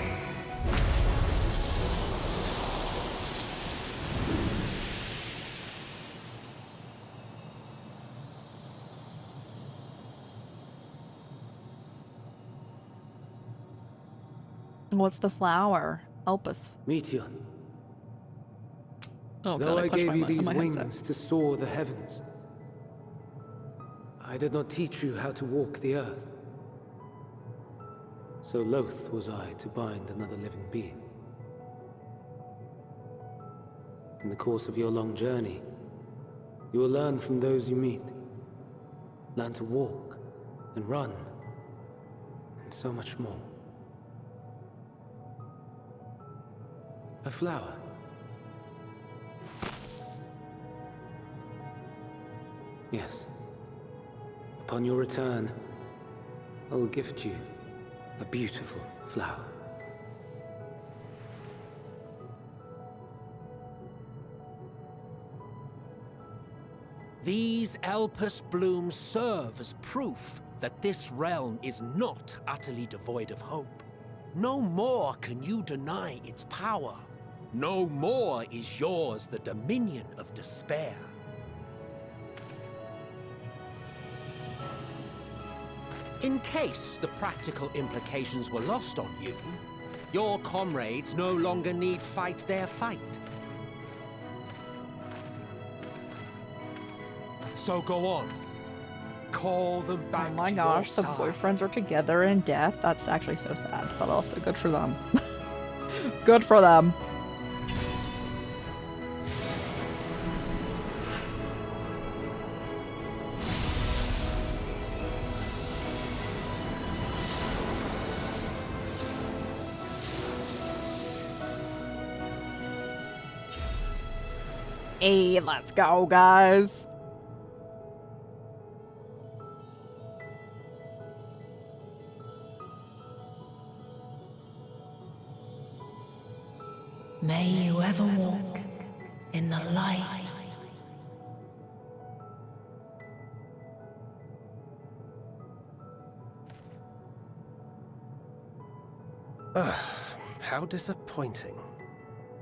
What's the flower? Help us. Meteor. Oh, Though God, I gave you these my wings headset. to soar the heavens, I did not teach you how to walk the earth. So loath was I to bind another living being. In the course of your long journey, you will learn from those you meet. Learn to walk and run, and so much more. A flower. Yes. Upon your return, I will gift you a beautiful flower. These Elpis blooms serve as proof that this realm is not utterly devoid of hope. No more can you deny its power. No more is yours the dominion of despair. In case the practical implications were lost on you, your comrades no longer need fight their fight. So go on. Call them back. Oh my to gosh, your the side. boyfriends are together in death. That's actually so sad, but also good for them. Good for them. Hey, let's go, guys. May you ever walk in the light. How disappointing.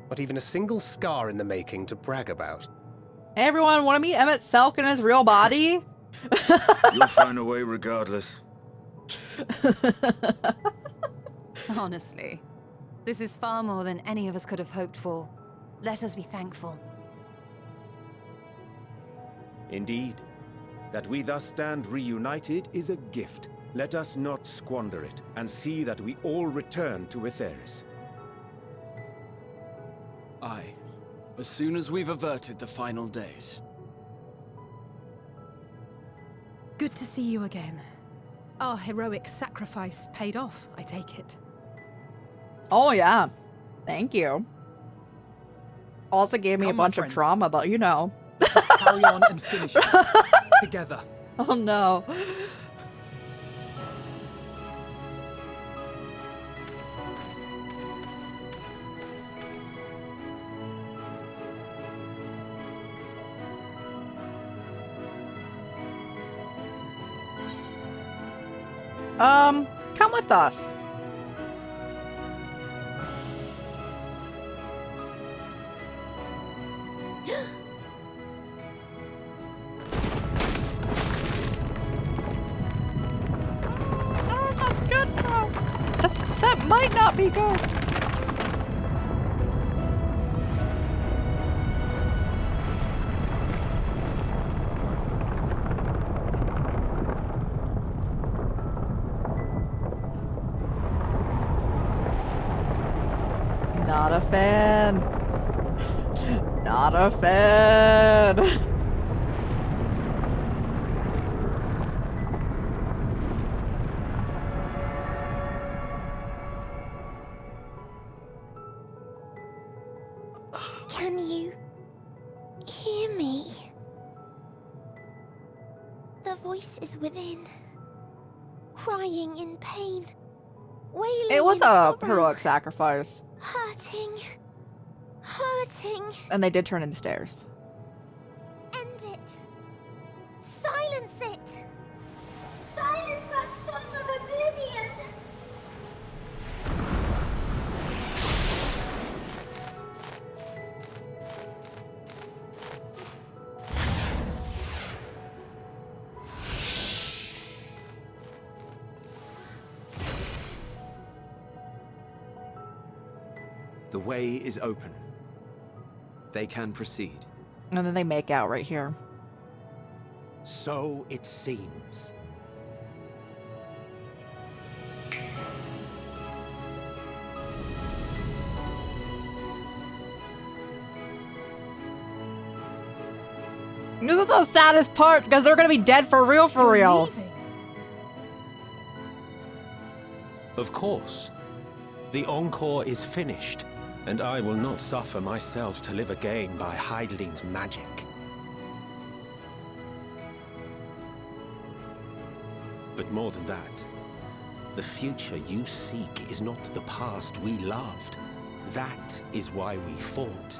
Not even a single scar in the making to brag about. Hey everyone, want to meet Emmett Selk in his real body? You'll find a way regardless. Honestly, this is far more than any of us could have hoped for. Let us be thankful. Indeed. That we thus stand reunited is a gift. Let us not squander it, and see that we all return to Etheris. Aye. As soon as we've averted the final days. Good to see you again. Our heroic sacrifice paid off, I take it. Oh yeah. Thank you. Also gave me Come, a my bunch of friends. trauma, but you know. Let us carry on and finish it together. Oh no. Come with us. Oh, that's good, bro. That might not be good. Not a fan. Not a fan. Can you hear me? The voice is within, crying in pain, wailing It was in a sorrow, heroic sacrifice. hurting. And they did turn into stairs. End it. Silence it. Silence our song of oblivion. The way is open. They can proceed. And then they make out right here. So it seems. This is the saddest part because they're gonna be dead for real, for real. Of course. The encore is finished, and I will not suffer myself to live again by Heideling's magic. But more than that, the future you seek is not the past we loved. That is why we fought,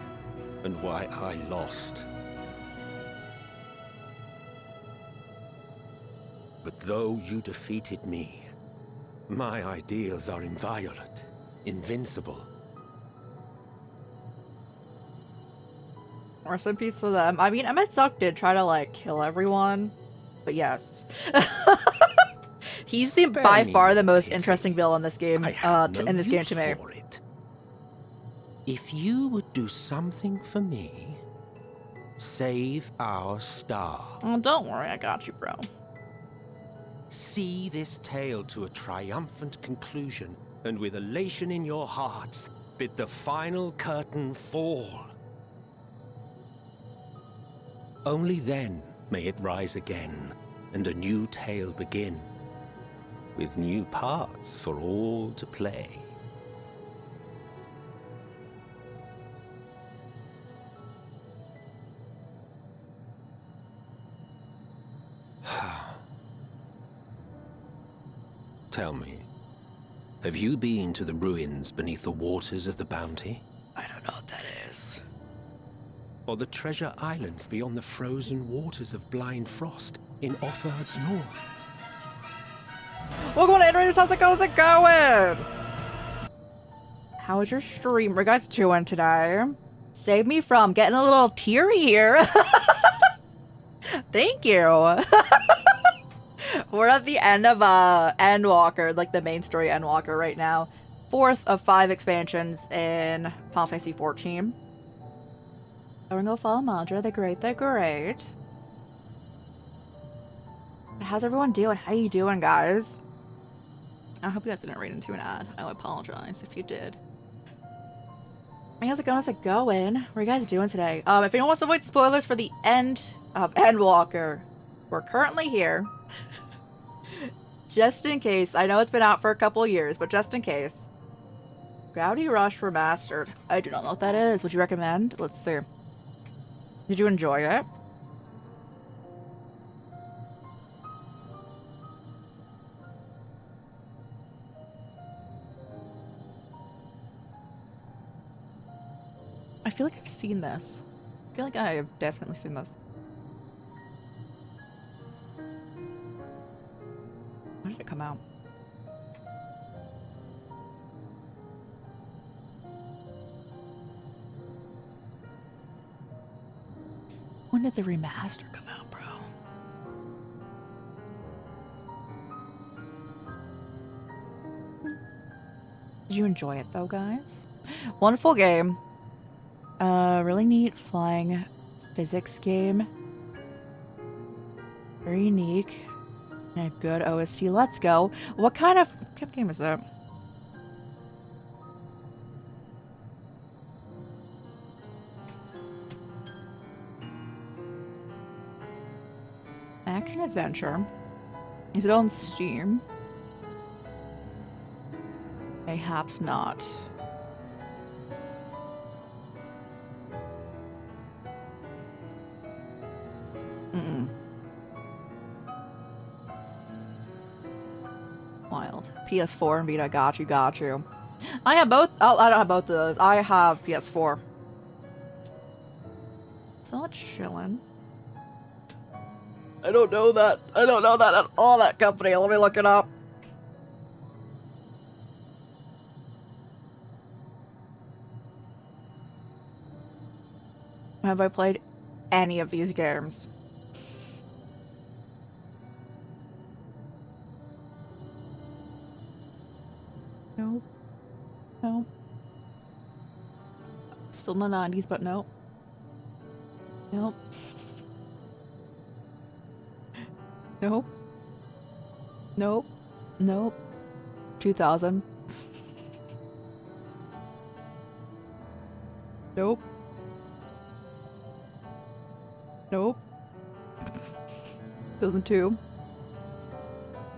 and why I lost. But though you defeated me, my ideals are inviolate, invincible. Rest in peace to them. I mean, Emmett Selk did try to, like, kill everyone. But yes. He's by far the most interesting villain in this game, in this game to me. If you would do something for me, save our star. Oh, don't worry, I got you, bro. see this tale to a triumphant conclusion, and with elation in your hearts, bid the final curtain fall. Only then may it rise again, and a new tale begin, with new parts for all to play. Tell me, have you been to the ruins beneath the waters of the Bounty? I don't know what that is. Or the treasure islands beyond the frozen waters of Blind Frost in Offerd's north? Welcome to Androiders, how's it going? How was your stream? What are you guys doing today? Save me from getting a little teary here. Thank you. We're at the end of ENDWALKER, like the main story ENDWALKER right now. 4th of 5 expansions in Final Fantasy 14. Everyone go follow Madra, they're great, they're great. How's everyone doing? How you doing, guys? I hope you guys didn't read into an ad. I apologize if you did. Hey, how's it going? How's it going? What are you guys doing today? If anyone wants to avoid spoilers for the end of ENDWALKER, we're currently here. Just in case. I know it's been out for a couple of years, but just in case. Gravity Rush Remastered. I do not know what that is. Would you recommend? Let's see. Did you enjoy it? I feel like I've seen this. I feel like I have definitely seen this. When did it come out? When did the remaster come out, bro? Did you enjoy it though, guys? Wonderful game. Really neat flying physics game. Very unique. And a good OST. Let's go. What kind of game is that? Action adventure. Is it on Steam? Mayhaps not. Wild. PS4 and Vita, got you. I have both. Oh, I don't have both of those. I have PS4. So it's chillin'. I don't know that. I don't know that at all, that company. Let me look it up. Have I played any of these games? Nope. Nope. Still in the 90s, but nope. Nope. Nope. Nope. Nope. 2000. Nope. Nope. 2002.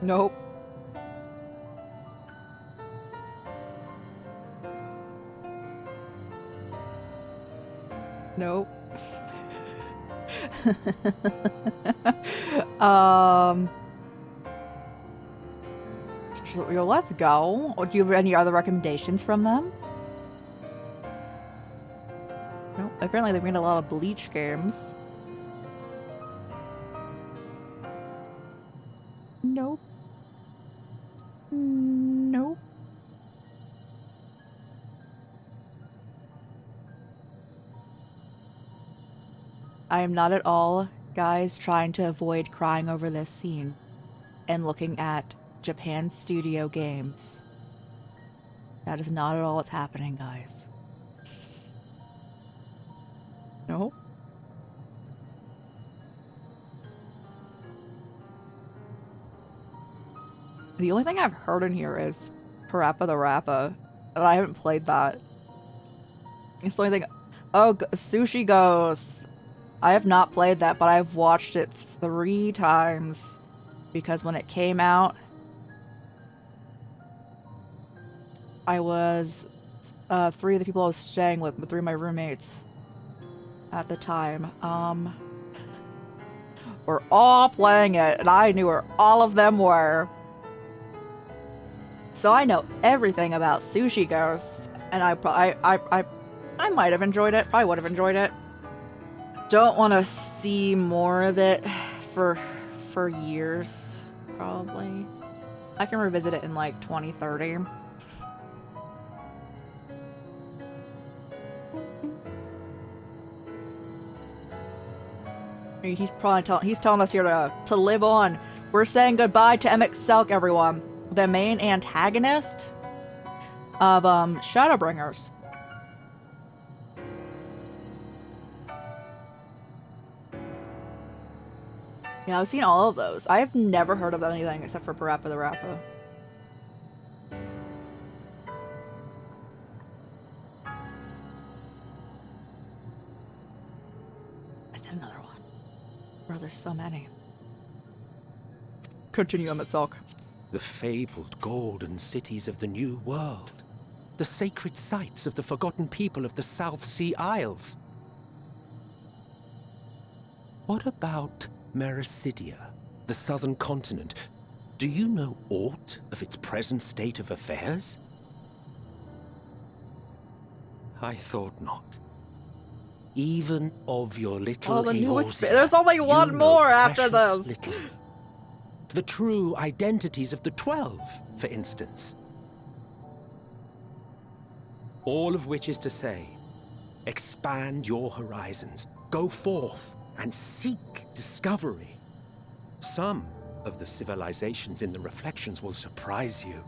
Nope. Nope. Yo, let's go. Or do you have any other recommendations from them? No. Apparently they made a lot of Bleach games. Nope. Nope. I am not at all, guys, trying to avoid crying over this scene and looking at Japan Studio games. That is not at all what's happening, guys. No. The only thing I've heard in here is Parappa the Rappa, and I haven't played that. It's the only thing. Oh, Sushi Ghost. I have not played that, but I've watched it 3 times because when it came out, I was 3 of the people I was staying with 3 of my roommates at the time. Were all playing it, and I knew where all of them were. So I know everything about Sushi Ghost, and I might have enjoyed it. Probably would have enjoyed it. Don't want to see more of it for years, probably. I can revisit it in like 2030. He's probably telling us here to live on. We're saying goodbye to Emmett Selk, everyone. The main antagonist of Shadowbringers. Yeah, I've seen all of those. I've never heard of anything except for Parappa the Rappa. I said another one. Bro, there's so many. Continue, Emmett Selk. The fabled golden cities of the New World. The sacred sites of the forgotten people of the South Sea Isles. What about Mericidia, the southern continent? Do you know aught of its present state of affairs? I thought not. Even of your little Eorzea, there's only one more after this. Little. The true identities of the 12, for instance. All of which is to say, expand your horizons, go forth, and seek discovery. Some of the civilizations in the reflections will surprise you.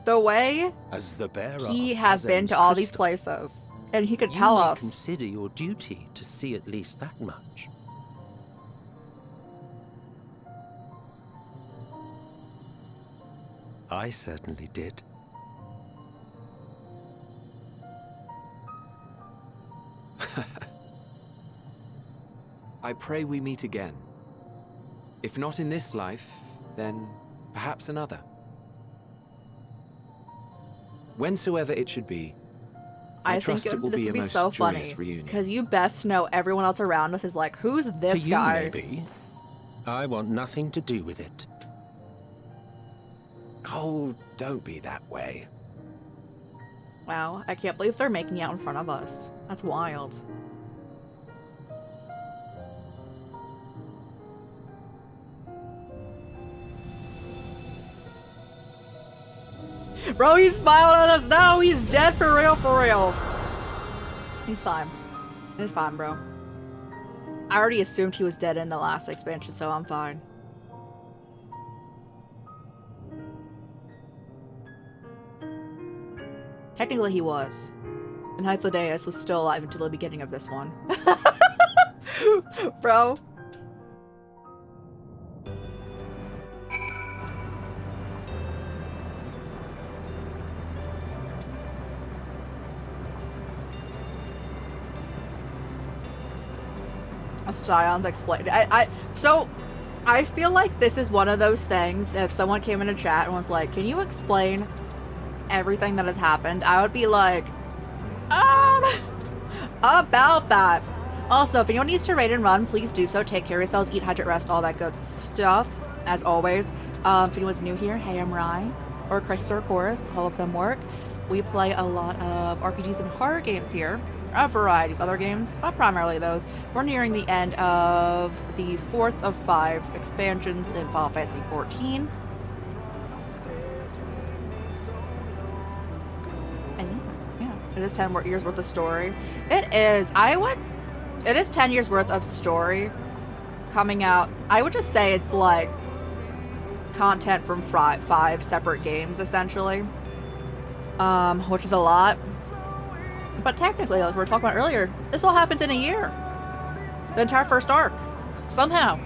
The way as the bearer he has been to all these places, and he could tell us. Consider your duty to see at least that much. I certainly did. I pray we meet again. If not in this life, then perhaps another. Whensoever it should be, I trust it will be a most so joyous funny, reunion. Because you best know everyone else around us is like, who's this For guy? you, maybe. I want nothing to do with it. Oh, don't be that way. Wow, I can't believe they're making out in front of us. That's wild. Bro, he's smiling at us now. He's dead for real, for real. He's fine. It's fine, bro. I already assumed he was dead in the last expansion, so I'm fine. Technically, he was. And Hythlodaeus was still alive until the beginning of this one. Bro. Sion's explained. So I feel like this is one of those things. If someone came in a chat and was like, "Can you explain everything that has happened?" I would be like, about that. Also, if anyone needs to raid and run, please do so. Take care of yourselves, eat, hydrate, rest, all that good stuff. As always, if anyone's new here, hey, I'm Rye, or Chris or Chorus, all of them work. We play a lot of RPGs and horror games here. A variety of other games, but primarily those. We're nearing the end of the 4th of 5 expansions in Final Fantasy XIV. And yeah, it is 10 years worth of story. It is, it is 10 years worth of story coming out. I would just say it's like content from 5 separate games, essentially. Which is a lot. But technically, like we were talking about earlier, this all happens in a year. The entire first arc. Somehow.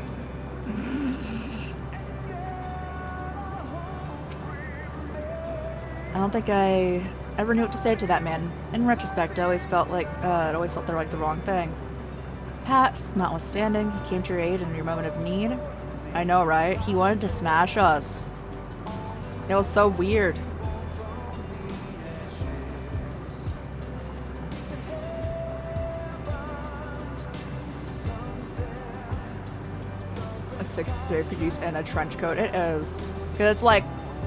I don't think I ever knew what to say to that man. In retrospect, it always felt like they're like the wrong thing. Pat, notwithstanding, he came to your aid in your moment of need. I know, right? He wanted to smash us. It was so weird. A 6-day piece and a trench coat. It is. Because it's like,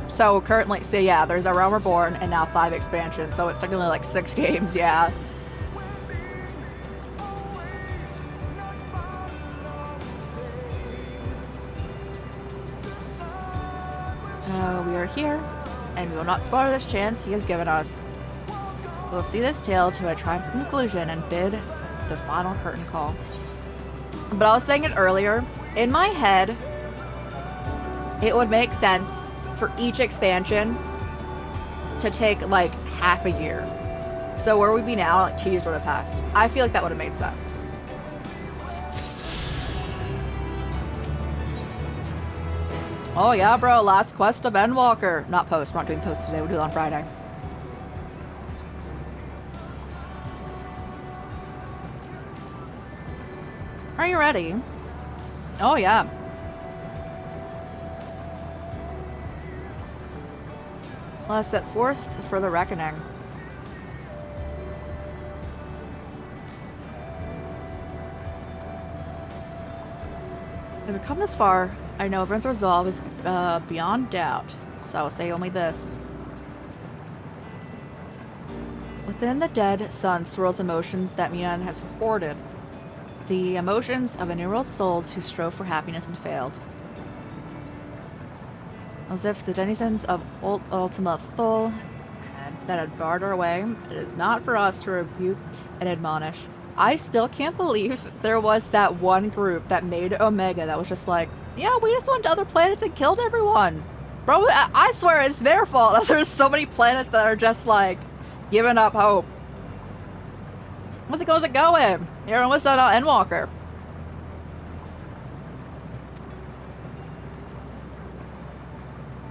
so currently, so yeah, there's a Realm Reborn and now 5 expansions, so it's technically like 6 games, yeah. We are here, and we will not squander this chance he has given us. We'll see this tale to a triumphant conclusion and bid the final curtain call. But I was saying it earlier, in my head, it would make sense for each expansion to take like half a year. So where would we be now? Like 2 years would have passed. I feel like that would have made sense. Oh yeah, bro, last quest of ENDWALKER. Not post, we're not doing post today, we'll do it on Friday. Are you ready? Oh yeah. Let us set forth for the reckoning. If we come this far, I know everyone's resolve is beyond doubt, so I'll say only this. Within the dead sun swirls emotions that Mian has hoarded. The emotions of innumerable souls who strove for happiness and failed. As if the denizens of Ultima Thule that had barred our way, it is not for us to rebuke and admonish. I still can't believe there was that one group that made Omega that was just like, yeah, we just went to other planets and killed everyone. Bro, I swear it's their fault if there's so many planets that are just like, giving up hope. What's it going? You're almost done on ENDWALKER.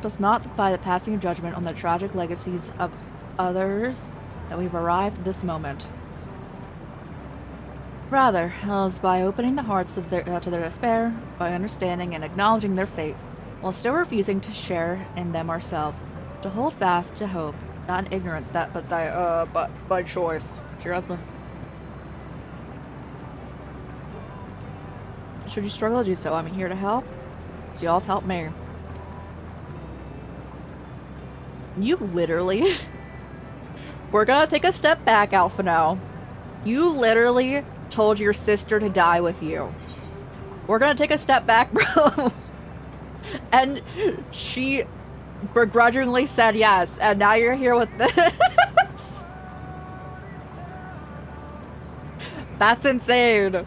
Does not by the passing of judgment on the tragic legacies of others that we've arrived at this moment. Rather, as by opening the hearts of to their despair, by understanding and acknowledging their fate, while still refusing to share in them ourselves, to hold fast to hope, not in ignorance that but by choice. Your husband. Should you struggle to do so, I'm here to help. So y'all have helped me. You literally... We're gonna take a step back, Alphino. You literally told your sister to die with you. We're gonna take a step back, bro. And she begrudgingly said yes, and now you're here with this. That's insane.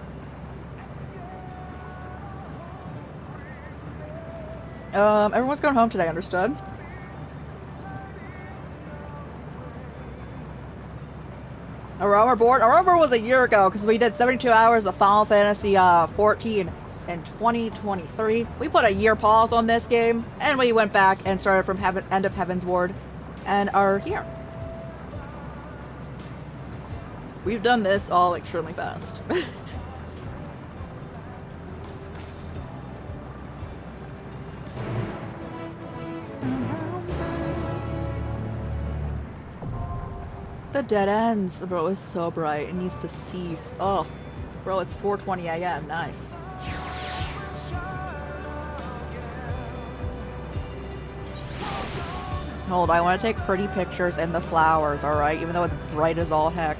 Everyone's going home today, understood? Realm Reborn? Realm Reborn was a year ago because we did 72 hours of Final Fantasy 14 in 2023. We put a year pause on this game, and we went back and started from End of Heaven's Ward, and are here. We've done this all extremely fast. The dead ends. Bro, it's so bright. It needs to cease. Oh, bro, it's 4:20 a.m. Nice. Hold, I want to take pretty pictures in the flowers, alright? Even though it's bright as all heck.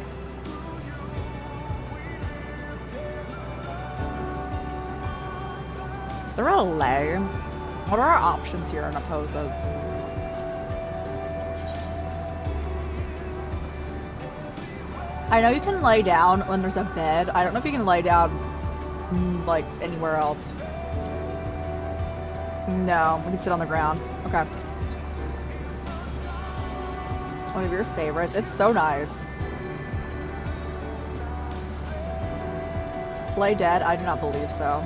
Is there a lay? What are our options here in opposes? I know you can lay down when there's a bed. I don't know if you can lay down, like, anywhere else. No, we can sit on the ground. Okay. One of your favorites. It's so nice. Play dead? I do not believe so.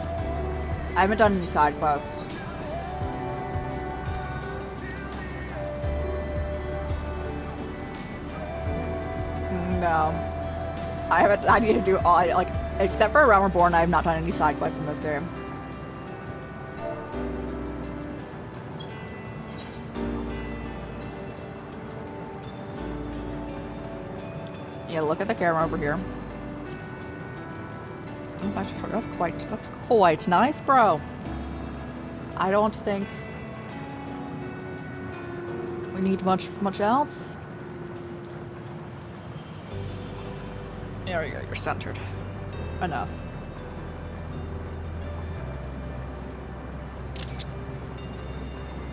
I haven't done any side quests. No. I need to do all, like, except for Realm Reborn, I have not done any side quests in this game. Yeah, look at the camera over here. That's quite nice, bro. I don't think we need much else. There you go, you're centered. Enough.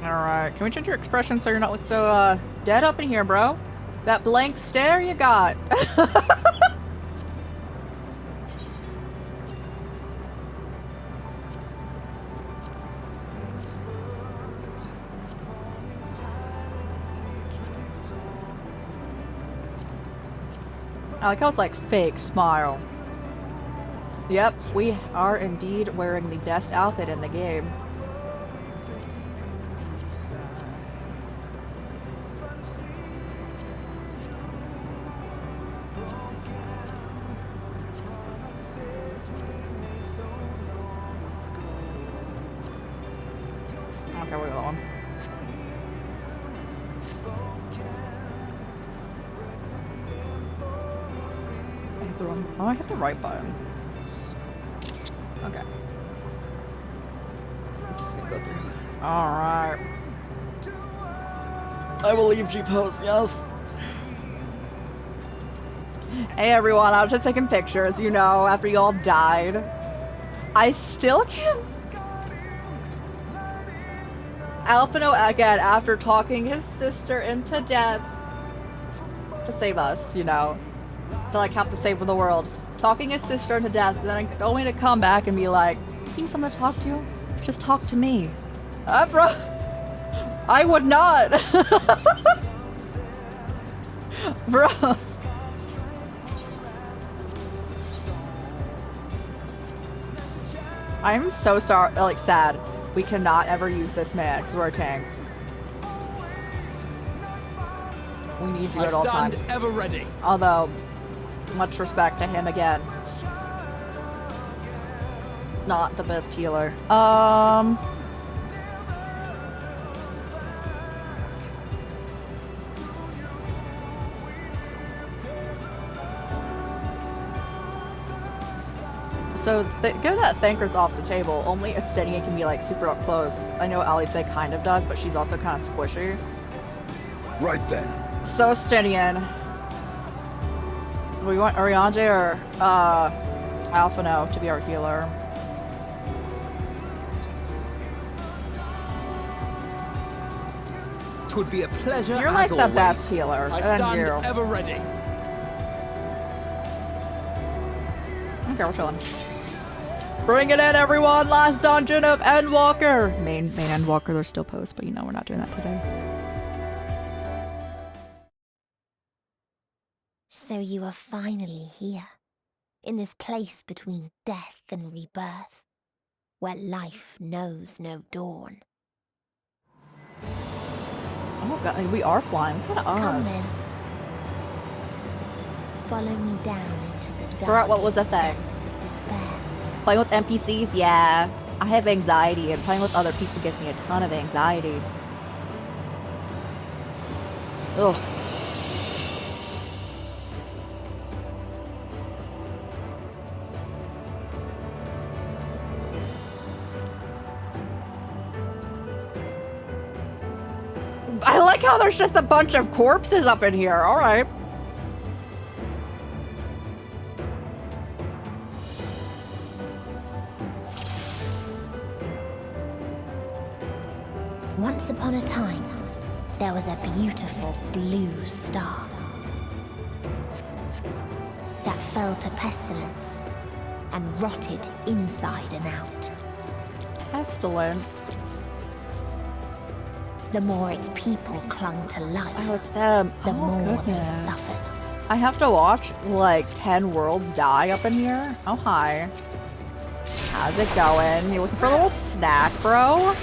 Alright, can we change your expression so you're not so dead up in here, bro? That blank stare you got. I like how it's like fake smile. Yep, we are indeed wearing the best outfit in the game. Okay, we're going. Oh, I hit the right button. Okay. I'm just gonna go through. Alright. I will leave G-Post, yes. Hey everyone, I was just taking pictures, you know, after you all died. I still can't... Alphino again, after talking his sister into death to save us, you know. To like have to save the world. Talking his sister into death, then only to come back and be like, you need someone to talk to? Just talk to me. Bro. I would not. Bro. I'm so sorry, like sad. We cannot ever use this man because we're a tank. We need you at all times. Ever ready. Although, much respect to him again. Not the best healer. So, given that Thancred's off the table, only Estinian can be like super up close. I know Alice kind of does, but she's also kind of squishy. Right then. So Estinian. We want Arianje or Alphino to be our healer. Twould be a pleasure. You're like the best healer. I and stand you. ever ready. Okay, we're chilling. Bring it in, everyone! Last dungeon of Endwalker! Main Endwalker, there's still posts, but you know we're not doing that today. So you are finally here, in this place between death and rebirth, where life knows no dawn. Oh god, we are flying. Look at us. Come then. Follow me down into the Forgot what was the thing. depths of despair. Playing with NPCs? Yeah. I have anxiety, and playing with other people gives me a ton of anxiety. Ugh. I like how there's just a bunch of corpses up in here. All right. Once upon a time, there was a beautiful blue star that fell to pestilence and rotted inside and out. Pestilence? The more its people clung to life, oh, it's them. the Oh, more goodness. they suffered. I have to watch like 10 worlds die up in here. Oh, hi. How's it going? You looking for a little snack, bro?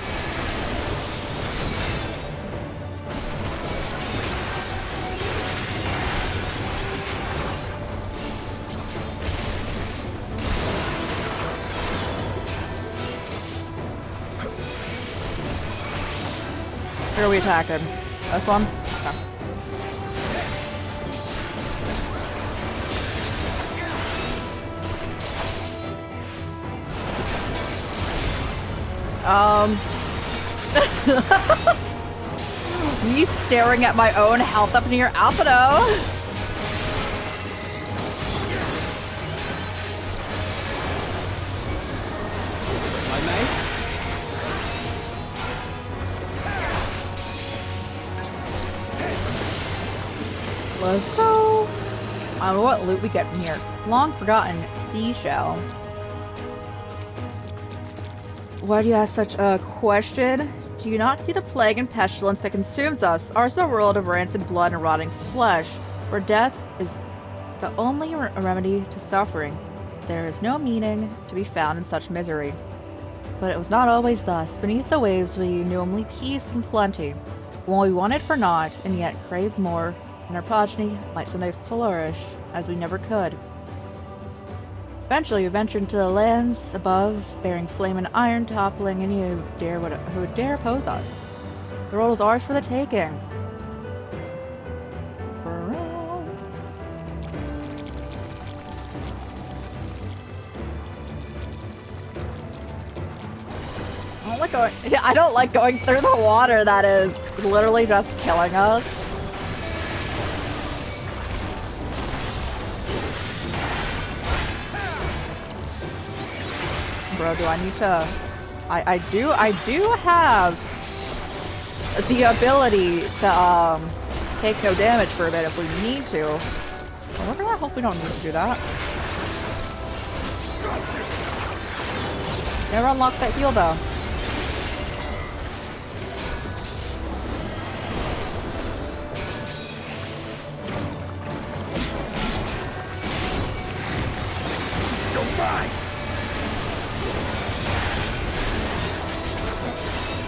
Where are we attacking? This one? Okay. Me staring at my own health up near Alpino. My mate? Let's go. I wonder what loot we get from here. Long forgotten seashell. Why do you ask such a question? Do you not see the plague and pestilence that consumes us? Ours is a world of rancid blood and rotting flesh, where death is the only remedy to suffering. There is no meaning to be found in such misery. But it was not always thus. Beneath the waves we knew only peace and plenty. When we wanted for naught, and yet craved more, and our progeny might someday flourish as we never could. Eventually, we ventured into the lands above, bearing flame and iron, toppling any who would dare oppose us. The world was ours for the taking. I don't like going through the water that is literally just killing us. Bro, do I need to... I do have the ability to take no damage for a bit if we need to. I hope we don't need to do that. Never unlocked that heal though.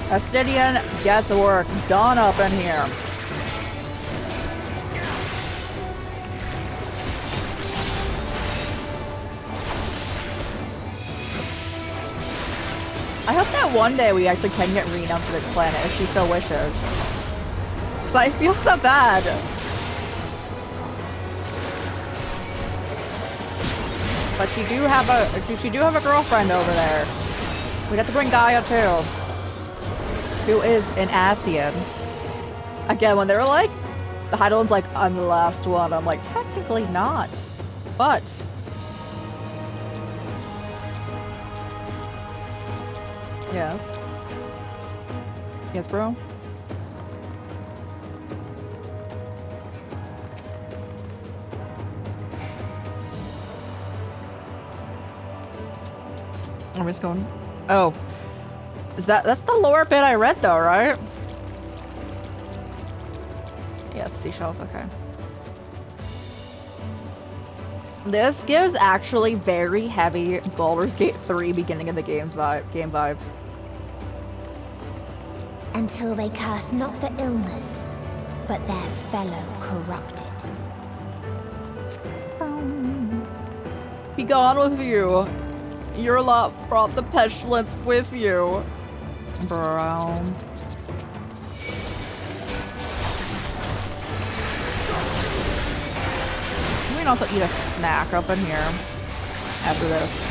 Astidian, get the work done up in here. I hope that one day we actually can get Rena to this planet if she so wishes. Because I feel so bad. But she do have a girlfriend over there. We'd have to bring Gaia too. Who is an Asian. Again, when they were like, the Heidelman's like, I'm the last one. I'm like, technically not. But. Yes. Yes, bro? I'm just going. Oh. That's the lower bit I read though, right? Yes, seashells, okay. This gives actually very heavy Baldur's Gate 3 beginning of the game vibes. Until they curse not the illness, but their fellow corrupted. Be gone with you. Your lot brought the pestilence with you. Bro. We can also eat a snack up in here after this.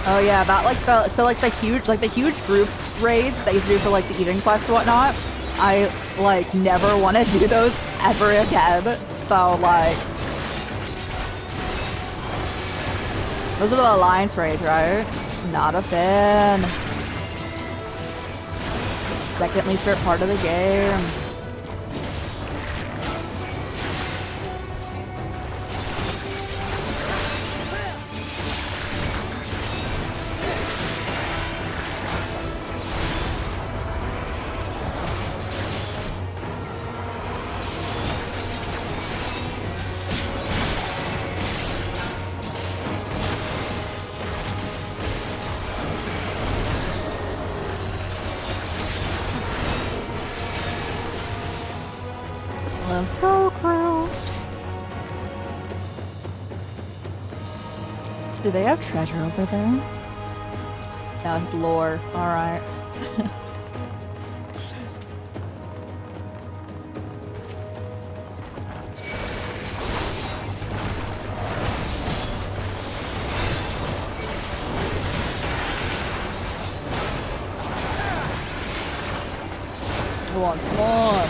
Oh yeah, that like the huge group raids that you do for like the eating quest and whatnot. I like never want to do those ever again. So like, those are the alliance raids, right? Not a fan. Second least favorite part of the game. Do they have treasure over there? No, it's lore. Alright. I want some more.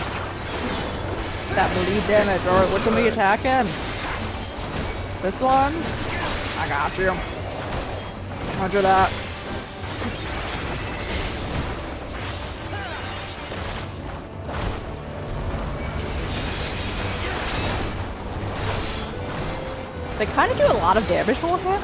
That bleed damage. Or what can we attacking? This one? I got you. Roger that. They kind of do a lot of damage for him.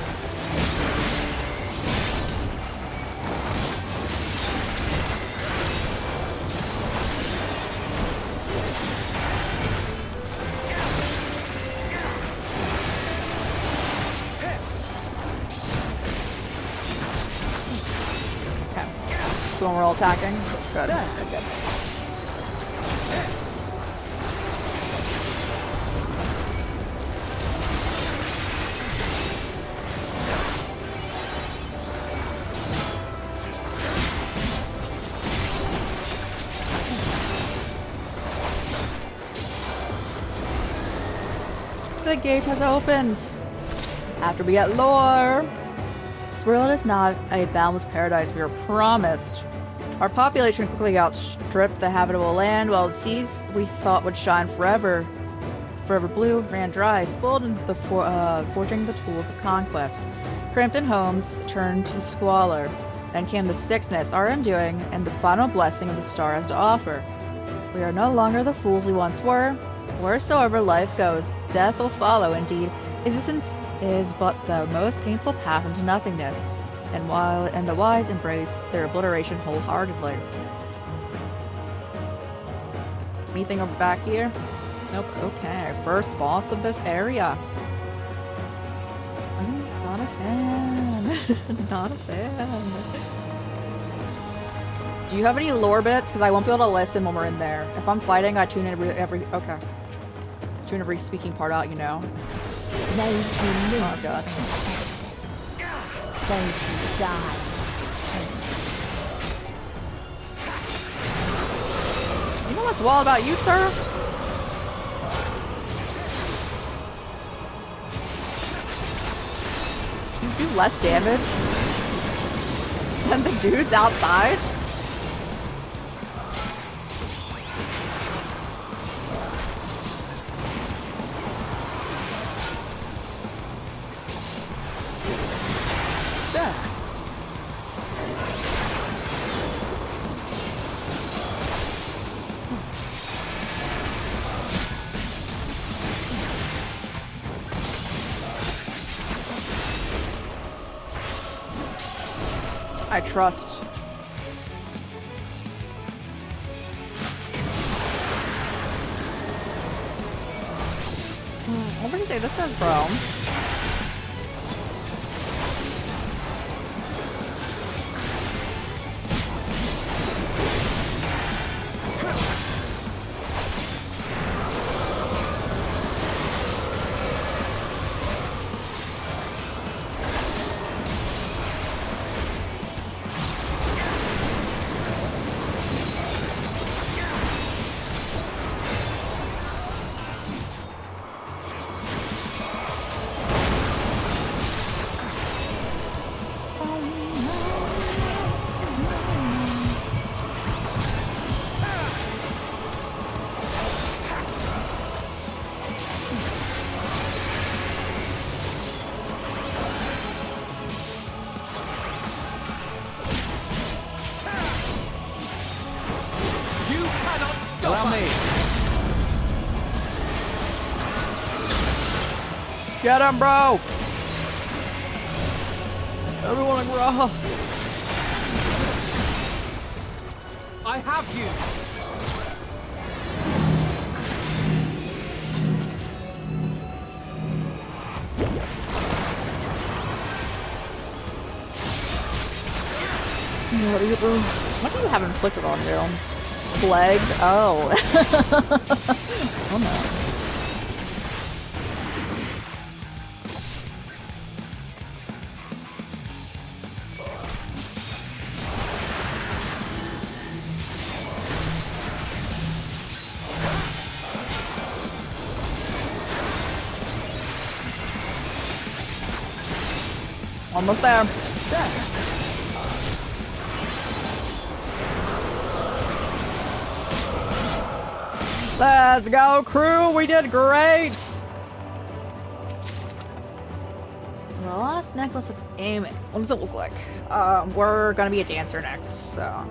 So when we're all attacking, good. Good. The gate has opened. After we get lore. This world is not a boundless paradise we were promised. Our population quickly outstripped the habitable land, while the seas we thought would shine forever blue ran dry, spoiled into the forging the tools of conquest. Cramped homes turned to squalor. Then came the sickness, our undoing, and the final blessing of the star has to offer. We are no longer the fools we once were. Wheresoever life goes, death will follow. Indeed, existence is but the most painful path into nothingness. And the wise embrace their obliteration wholeheartedly. Anything over back here? Nope. Okay, first boss of this area. I'm not a fan. Not a fan. Do you have any lore bits? Because I won't be able to listen when we're in there. If I'm fighting, I tune in every okay. Tune every speaking part out, you know. Those who live oh god. Those who die. You know what's wild about you, sir? You do less damage than the dudes outside? I trust. What did you say this is, bro? Get him, bro! Everyone raw. I have you! What are you doing? What do you have inflicted on you? Plagued? Oh. Oh no. Almost there. Let's go, crew. We did great. The last necklace of aiming. What does it look like? We're gonna be a dancer next, so.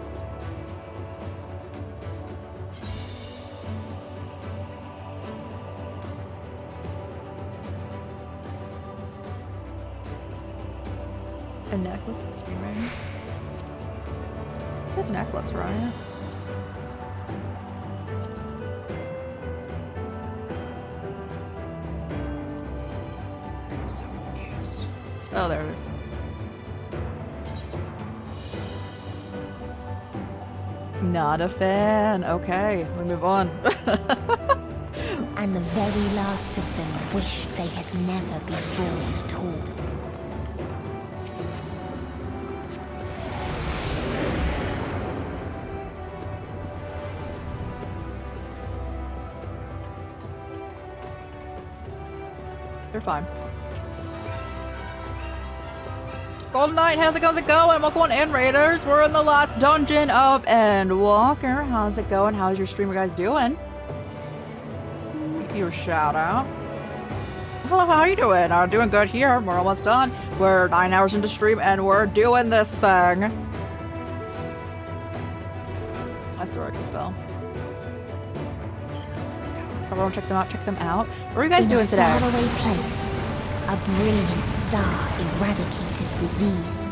A necklace of aiming. It's a necklace, right? Oh, there it is. Not a fan. Okay, we move on. And the very last of them wished they had never been born at all. They're fine. Golden Knight, how's it going? Welcome on in, Raiders. We're in the last dungeon of Endwalker. How's it going? How's your streamer guys doing? Give you a shout out. Hello, how are you doing? I'm doing good here. We're almost done. We're 9 hours into stream and we're doing this thing. That's the word I can spell. Everyone check them out, check them out. What are you guys doing today? In a faraway place, a brilliant star eradicated disease.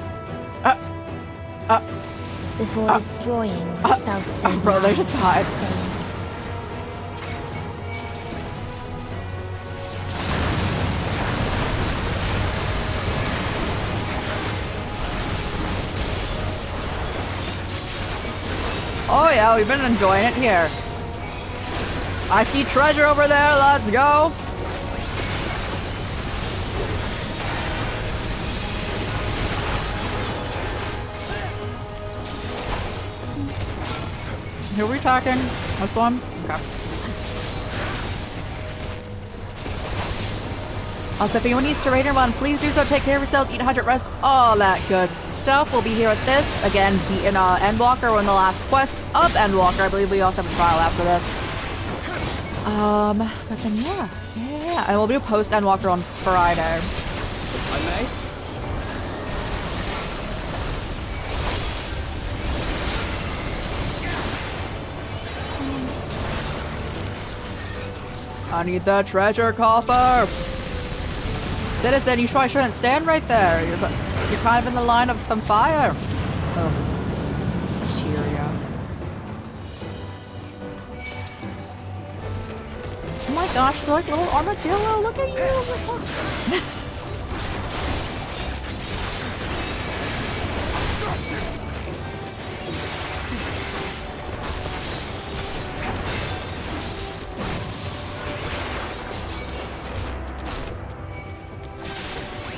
Before destroying the self-same bro, they just died. Oh yeah, we've been enjoying it here. I see treasure over there, let's go! Who are we talking? This one? Okay. Also, if anyone needs to raid or run, please do so. Take care of yourselves, eat, hydrate, rest, all that good stuff. We'll be here at this. Again, beating Endwalker. We're in the last quest of Endwalker. I believe we also have a trial after this. But then yeah. And we'll do post Endwalker on Friday. I may? I need the treasure coffer! Citizen, you probably shouldn't stand right there. You're kind of in the line of some fire. Oh. Cheerio. Oh my gosh, they're like little armadillo. Look at you!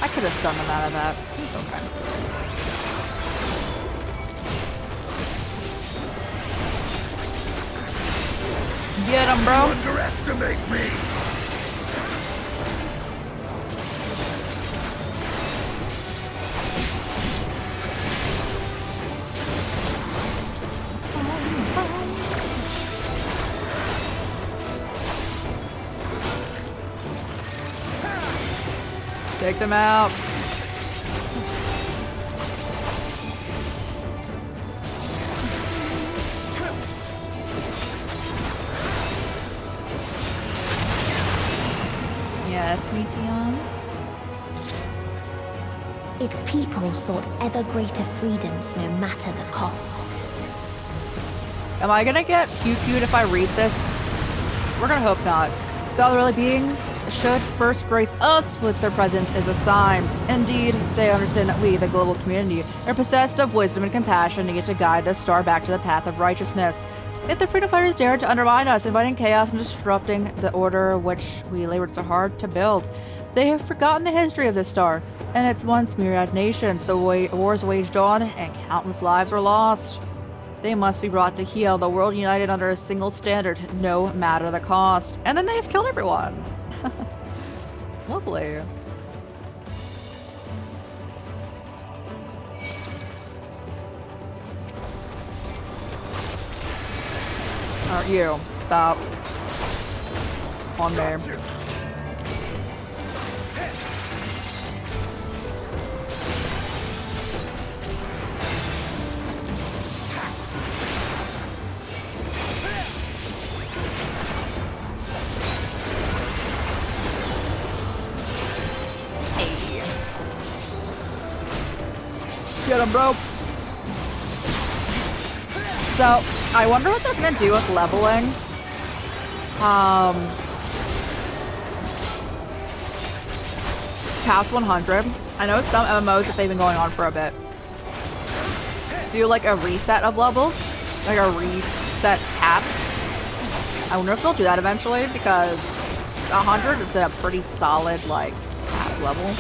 I could have stunned them out of that. It's okay. Get him, bro. You underestimate me. Take them out. Yes, Meteon. Its people sought ever greater freedoms no matter the cost. Am I gonna get QQ'd if I read this? We're gonna hope not. The otherworldly beings should first grace us with their presence as a sign. Indeed, they understand that we, the global community, are possessed of wisdom and compassion needed to guide this star back to the path of righteousness. Yet the freedom fighters dared to undermine us, inviting chaos and disrupting the order which we labored so hard to build. They have forgotten the history of this star, and its once myriad nations. The wars waged on, and countless lives were lost. They must be brought to heel, the world united under a single standard, no matter the cost. And then they just killed everyone. Lovely. You, stop. On there. Get him, bro. So, I wonder what they're gonna do with leveling. Past 100. I know some MMOs, if they've been going on for a bit, do like a reset of levels, like a reset cap. I wonder if they'll do that eventually, because 100 is a pretty solid like cap level.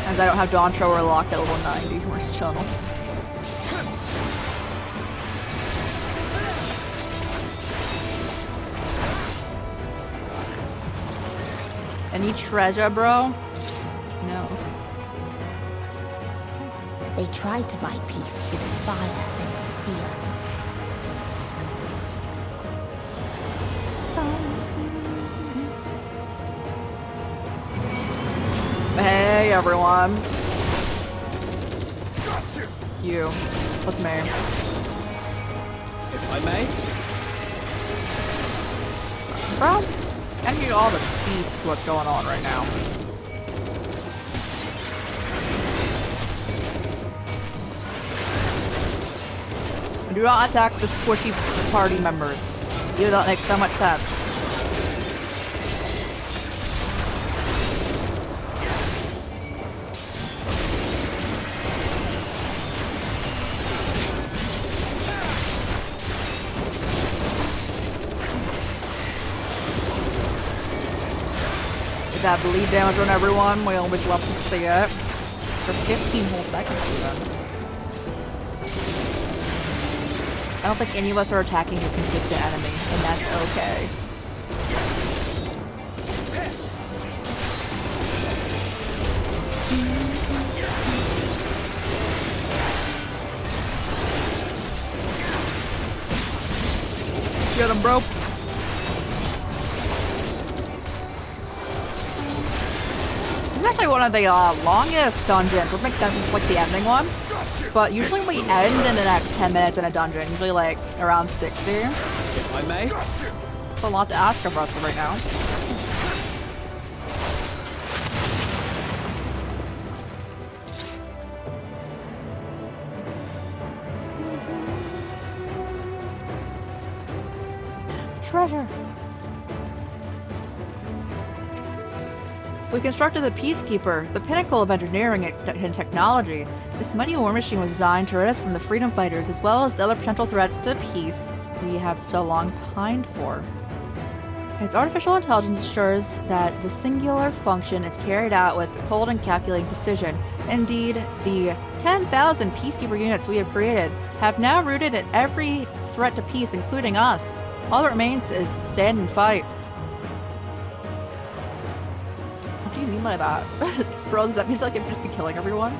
As I don't have Dawn Thrower locked at level 90. We're just chilling. Any treasure, bro? No. They tried to buy peace with fire and steel. Hey everyone. You. With me. If I may? Bro, I need all to see what's going on right now. Do not attack the squishy party members. Even though that makes so much sense. That bleed damage on everyone, we always love to see it. For 15 whole seconds even. I don't think any of us are attacking a consistent enemy, and that's okay. Get him, bro. This is actually one of the longest dungeons, which makes sense, it's like the ending one. But usually we end in the next 10 minutes in a dungeon, usually like around 60. If I may? That's a lot to ask of us right now. Treasure. We constructed the Peacekeeper, the pinnacle of engineering and technology. This mighty war machine was designed to rid us from the freedom fighters as well as the other potential threats to peace we have so long pined for. Its artificial intelligence ensures that the singular function is carried out with cold and calculating precision. Indeed, the 10,000 Peacekeeper units we have created have now rooted in every threat to peace, including us. All that remains is to stand and fight. What do you mean by that? Bro, does that mean like I just be killing everyone?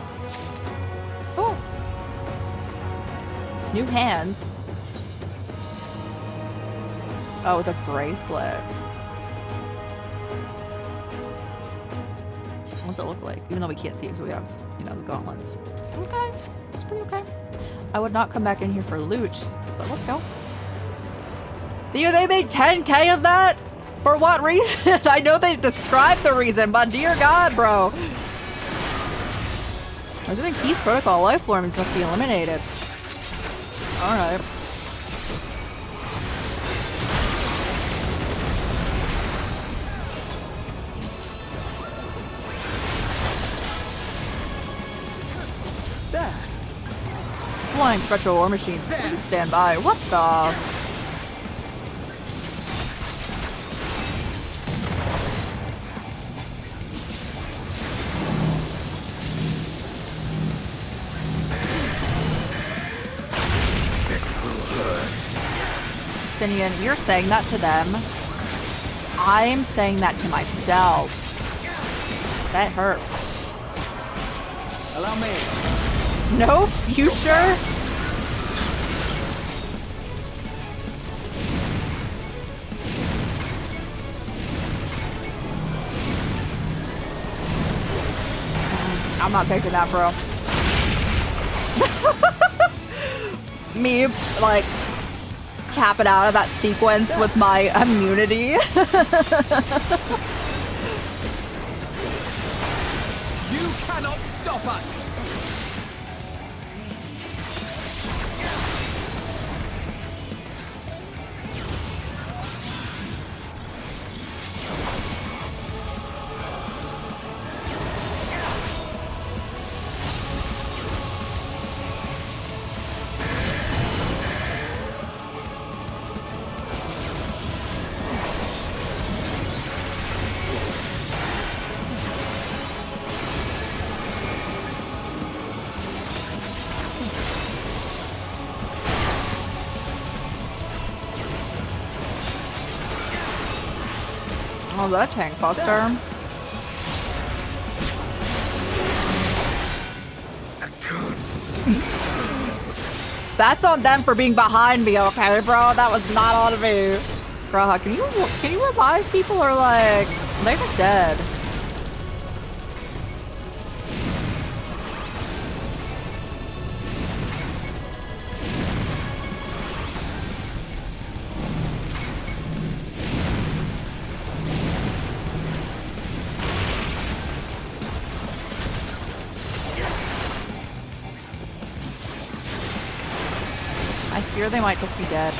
Oh! New hands. Oh, it's a bracelet. What's it look like? Even though we can't see it, so we have, you know, the gauntlets. Okay, it's pretty okay. I would not come back in here for loot, but let's go. They made 10K of that? For what reason? I know they described the reason, but dear God, bro. I was doing Peace Protocol life forms must be eliminated. Alright. Flying Retro War Machines, please stand by. What the? Justinian, you're saying that to them. I'm saying that to myself. That hurt. Allow me. No future? I'm not taking that, bro. Me, like, tapping out of that sequence with my immunity. You cannot stop us! Oh, that tank buster. That's on them for being behind me, okay, bro? That was not on me. Bro, can you revive people or like they're just dead? I fear they might just be dead.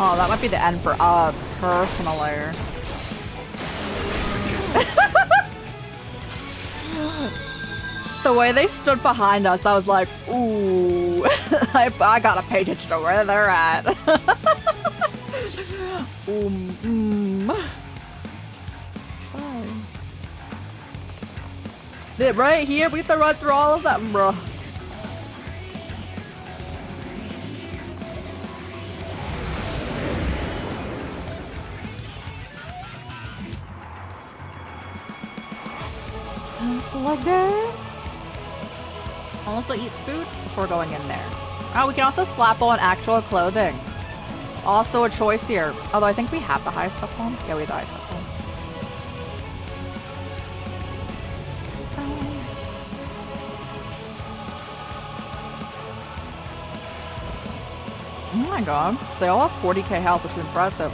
Oh, that might be the end for us, personally. The way they stood behind us, I was like, ooh, I gotta pay attention to where they're at. Fine. Right here, we have to run through all of them, bro. Like that. Also eat food before going in there. Oh, we can also slap on actual clothing. It's also a choice here. Although I think we have the highest stuff on. Yeah, we have the highest stuff on. Oh my god. They all have 40k health, which is impressive.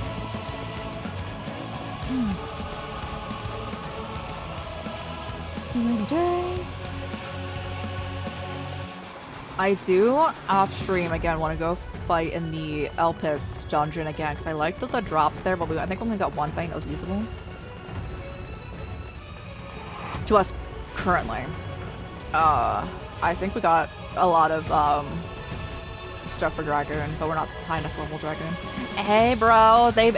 I do off stream again want to go fight in the Elpis dungeon again because I like that the drops there, but I think we only got one thing that was usable to us currently. I think we got a lot of stuff for Dragon, but we're not high enough level Dragon. Hey bro, they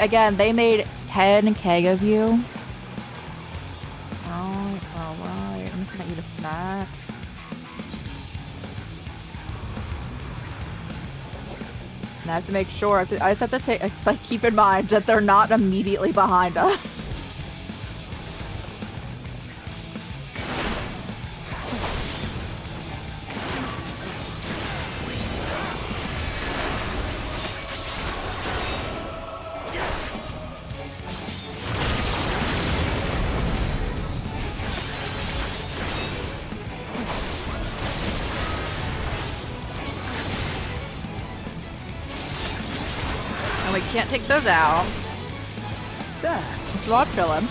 made 10k of you. Alright, I'm just gonna eat a snack. And I have to make sure, I just have to keep in mind that they're not immediately behind us. Can't take those out. It's all chilling.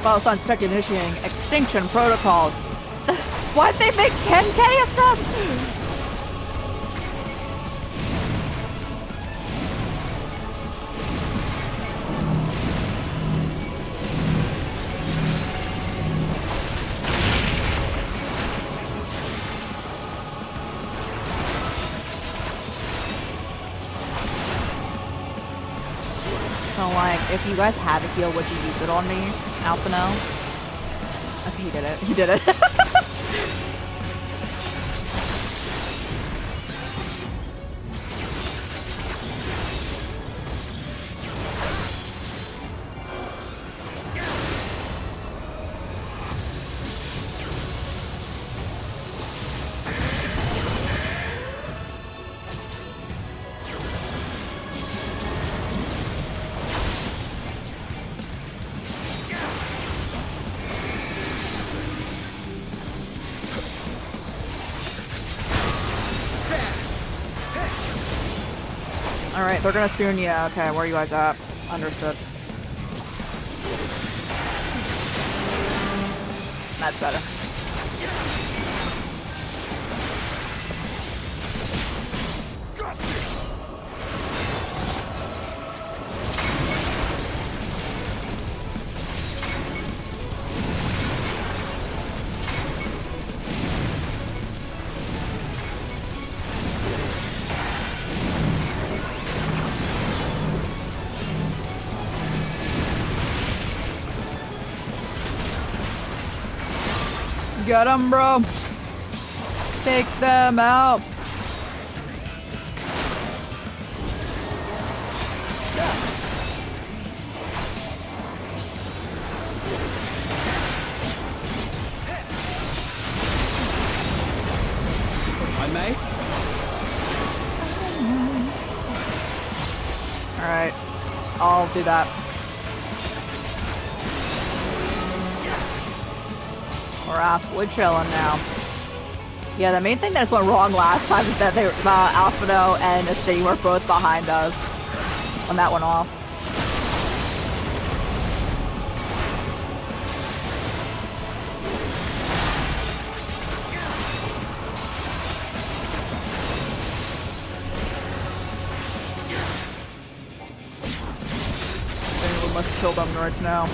Well, Sun's initiating extinction protocol. Why'd they make 10k of them? So, like, if you guys had a heal, would you use it on me, Alphino? Okay, he did it. He did it. Alright, they're gonna soon, yeah. Okay, where are you guys at? Understood. That's better. Get them, bro. Take them out. I may. All right, I'll do that. We're absolutely chilling now. Yeah, the main thing that just went wrong last time is that Alphino and Estee were both behind us when that went off. I think we must kill them right now.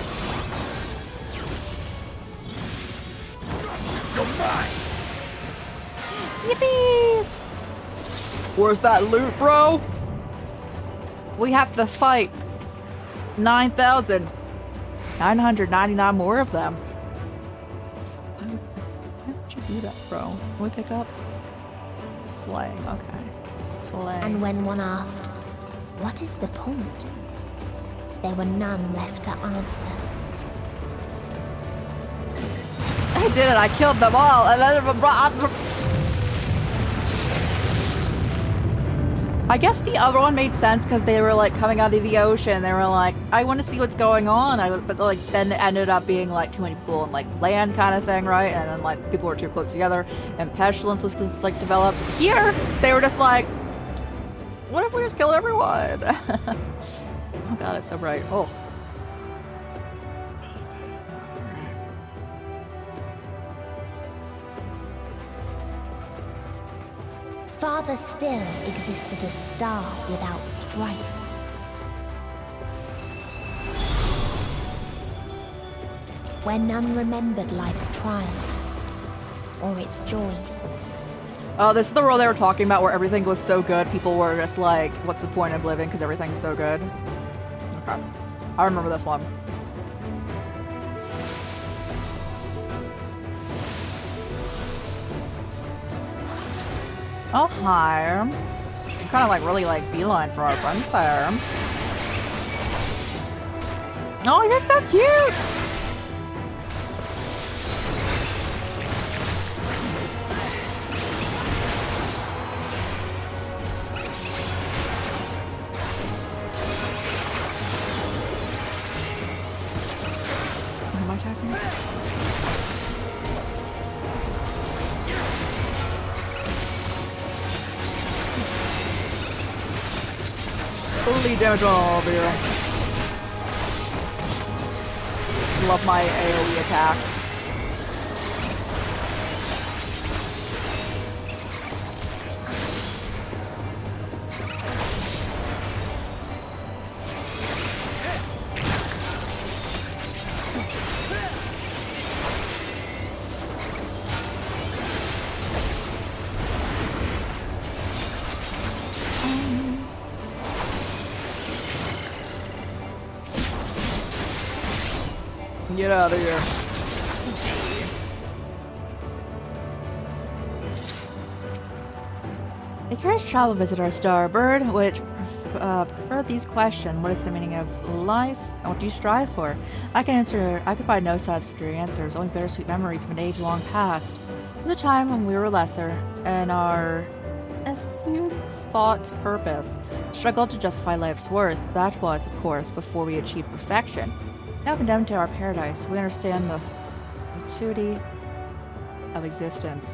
Yippee! Where's that loot, bro? We have to fight 9,999 more of them. Why would you do that, bro? Can we pick up? Slaying, okay. Slaying. And when one asked, what is the point? There were none left to answer. I did it, I killed them all, and then I guess the other one made sense because they were like coming out of the ocean. They were like, I want to see what's going on. But like then it ended up being like too many people on like land kind of thing, right? And then like people were too close together, and pestilence was just like developed. Here, they were just like, what if we just killed everyone? Oh god, it's so bright. Oh. Farther still existed a star without strife. Where none remembered life's trials or its joys. Oh, this is the world they were talking about where everything was so good. People were just like, what's the point of living because everything's so good? Okay. I remember this one. Oh, hi. You kind of like really like beeline for our friends there. Oh, you're so cute! Am I attacking? Holy damage on all of you. Love my AoE attack. Get out of here. A curious travel visitor, Starbird, which prefer these questions. What is the meaning of life, and what do you strive for? I can find no satisfactory answers, only bittersweet memories of an age long past. There was a time when we were lesser, and our essence, thought, purpose struggled to justify life's worth. That was, of course, before we achieved perfection. Now condemned to our paradise, we understand the gratuity of existence.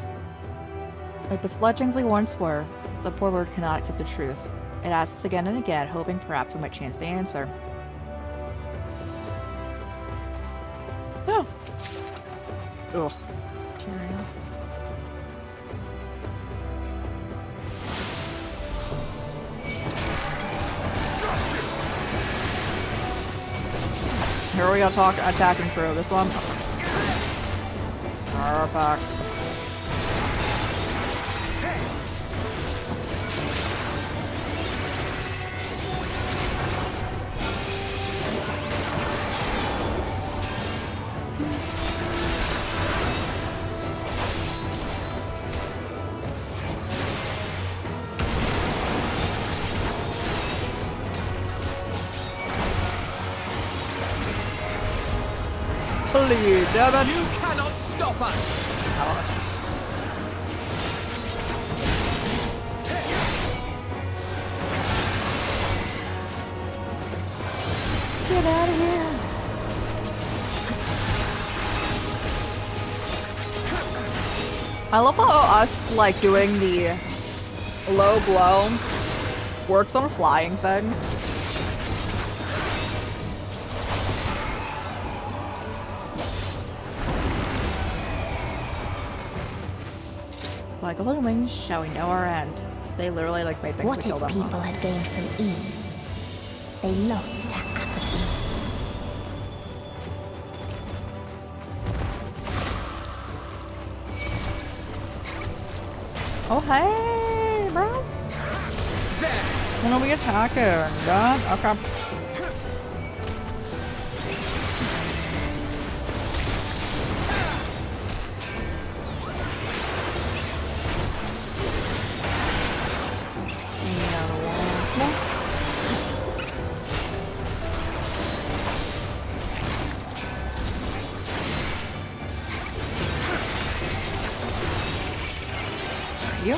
Like the fledglings we once were, the poor bird cannot accept the truth. It asks again and again, hoping perhaps we might change the answer. Oh. Ugh. Cheerio. Here we go, attacking through this one. Perfect. Please, damn it. You cannot stop us! Get out of here. I love how us, like, doing the low blow works on flying things. Like golden wings, shall we know our end? They literally like made things What to kill its them. people had gained from ease, they lost to apathy. Oh hey, bro. When are we attacking? God, okay. You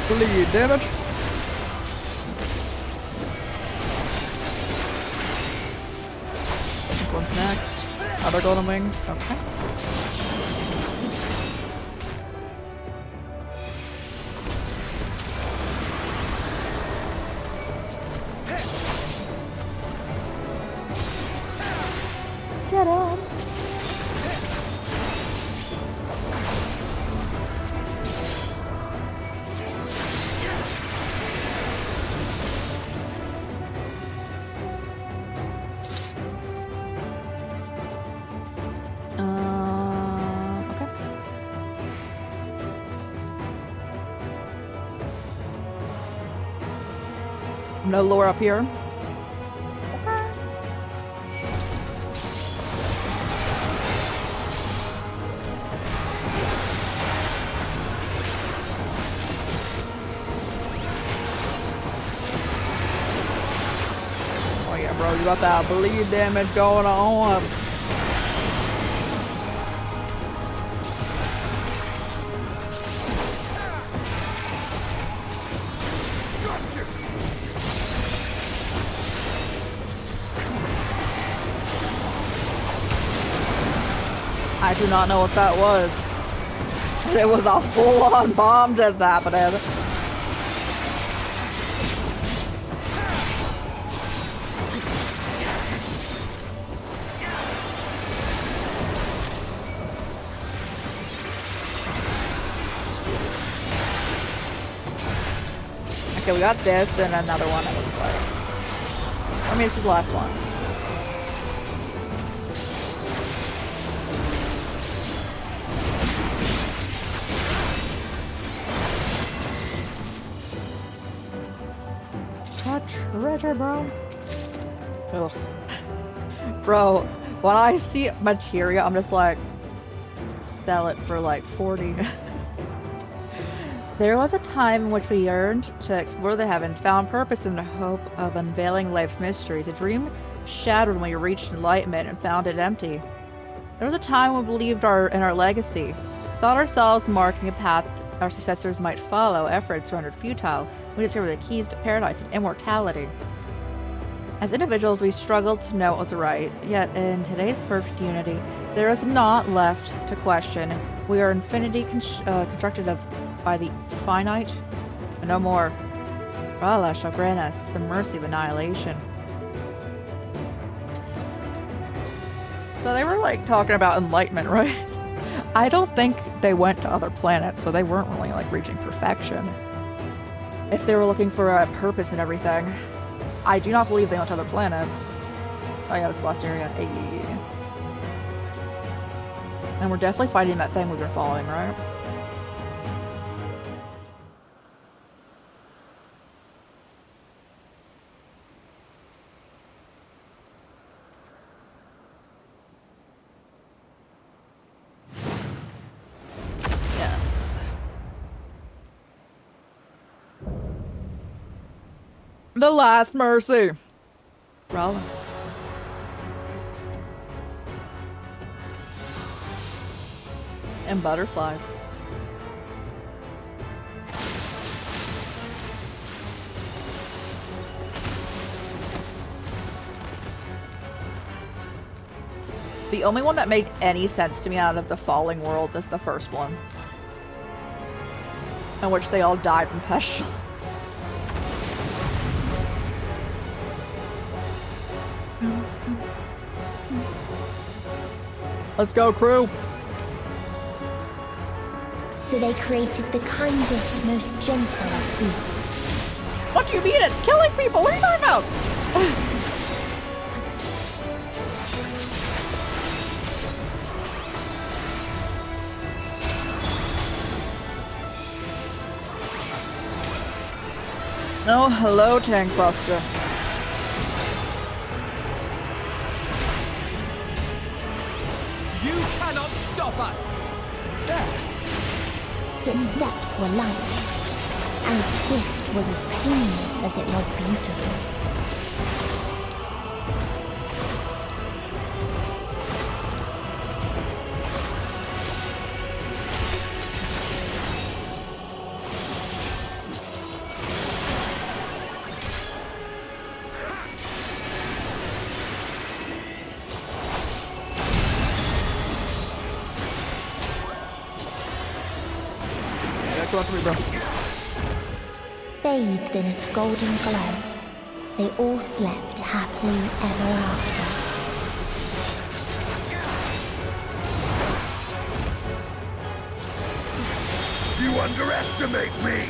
bleed damage. This one's next. Other golden wings. Okay. Get on. Okay. No lure up here. Oh yeah, bro, you got that bleed damage going on. I do not know what that was. It was a full-on bomb just happening. Okay, we got this and another one, it looks like. I mean, this is the last one. Got treasure, bro. Ugh. Bro, when I see materia, I'm just like, sell it for like 40. There was a time in which we yearned to explore the heavens, found purpose in the hope of unveiling life's mysteries. A dream shattered when we reached enlightenment and found it empty. There was a time when we believed in our legacy, thought ourselves marking a path our successors might follow. Efforts rendered futile. We discovered the keys to paradise and immortality. As individuals, we struggled to know what was right, yet in today's perfect unity, there is naught left to question. We are infinity constructed by the finite, and no more. Allah shall grant us the mercy of annihilation. So they were like talking about enlightenment, right? I don't think they went to other planets, so they weren't really like reaching perfection. If they were looking for a purpose and everything. I do not believe they went to other planets. Oh yeah, this is the last area. Hey. And we're definitely fighting that thing we've been following, right? Yes. The last mercy. Rolling. And butterflies. The only one that made any sense to me out of the Falling Worlds is the first one, in which they all died from pestilence. Let's go, crew. So they created the kindest, most gentle of beasts. What do you mean? It's killing people. What are you talking about? Oh, hello, Tank Buster. You cannot stop us! Its steps were light, and its gift was as painless as it was beautiful. Come on to me, bro. Bathed in its golden glow, they all slept happily ever after. You underestimate me!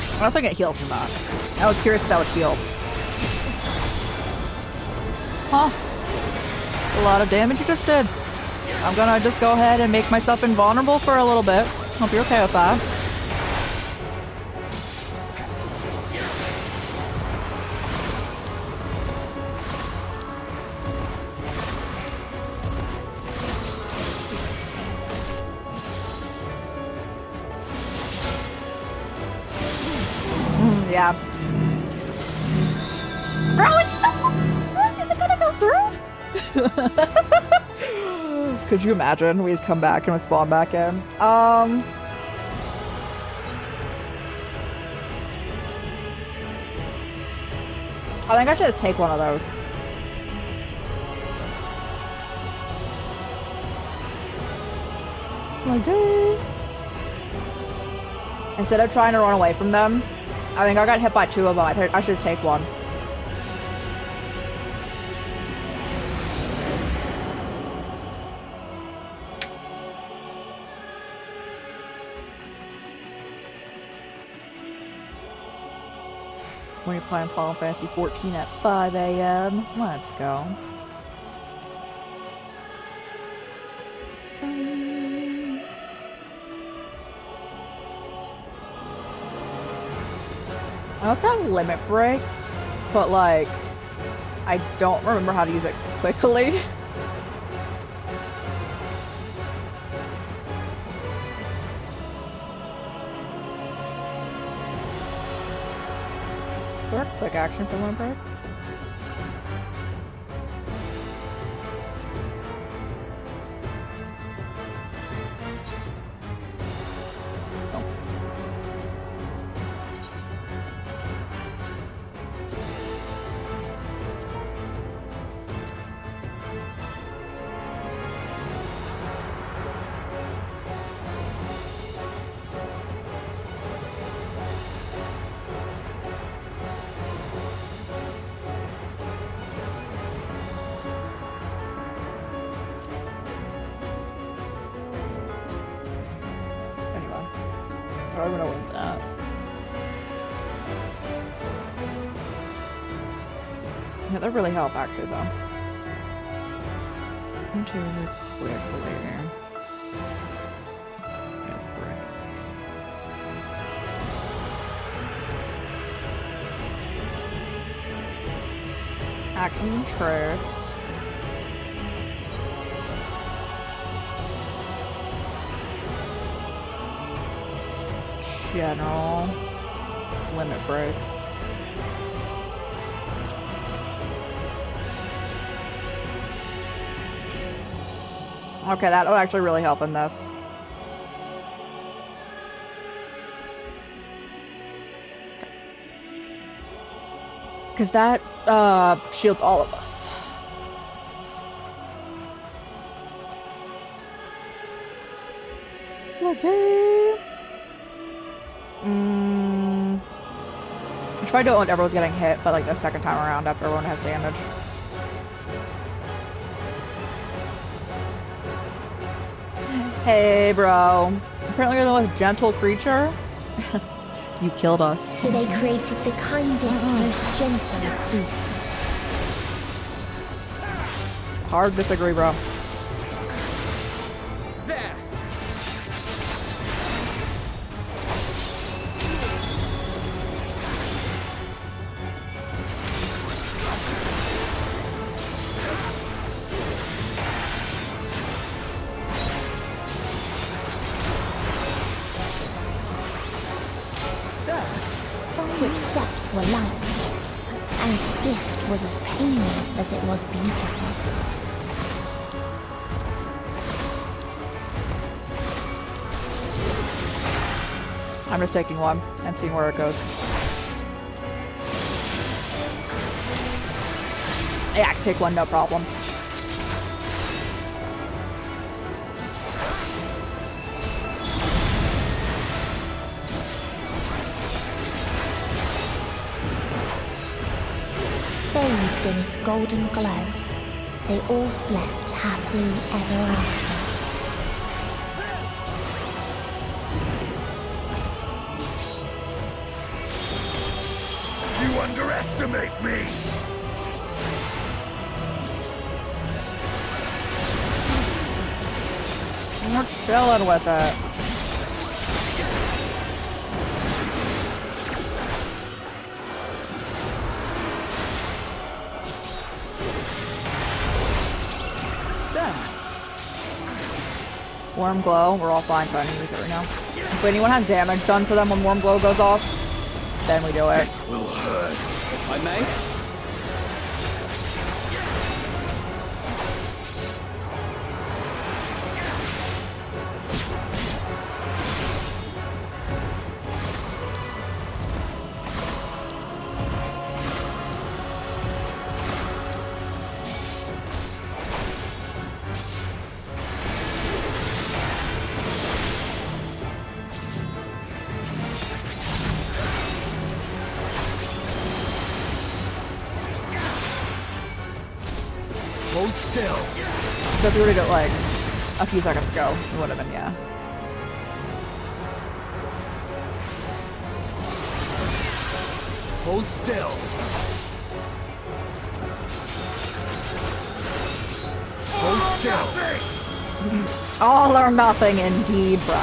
I don't think it healed from that. I was curious if that would heal. Huh. A lot of damage you just did. I'm gonna just go ahead and make myself invulnerable for a little bit. Hope you're okay with that. Yeah. Bro, it's still... Is it gonna go through? Could you imagine? We just come back and we spawn back in. I think I should just take one of those. Like that. Instead of trying to run away from them, I think I got hit by 2 of them. I should just take one. when you're playing Final Fantasy 14 at 5 a.m. Let's go. I also have Limit Break, but like, I don't remember how to use it quickly. Is there a quick action for Limit Break? I don't even know what that. Yeah, that really help actually though. Into quickly. Actions and tricks. General. Limit break. Okay, that would actually really help in this. Because that shields all of us. Okay. I should probably do it when everyone's getting hit, but like the second time around after everyone has damage. Hey, bro. Apparently you're the most gentle creature. You killed us. So they created the kindest, most gentle of beasts. Hard disagree, bro. There. Its steps were light, and its gift was as painless as it was beautiful. I'm just taking one and seeing where it goes. Yeah, I can take one, no problem. Bathed in its golden glow, they all slept happily ever after. You underestimate me! We're chilling with it. Warm glow, we're all fine, so I need to use it right now. If anyone has damage done to them when warm glow goes off, then we do it. This will hurt. If I may? Hold still. So if we were to do it like a few seconds ago, it would have been, yeah. Hold still. Hold still. All or nothing indeed, bro.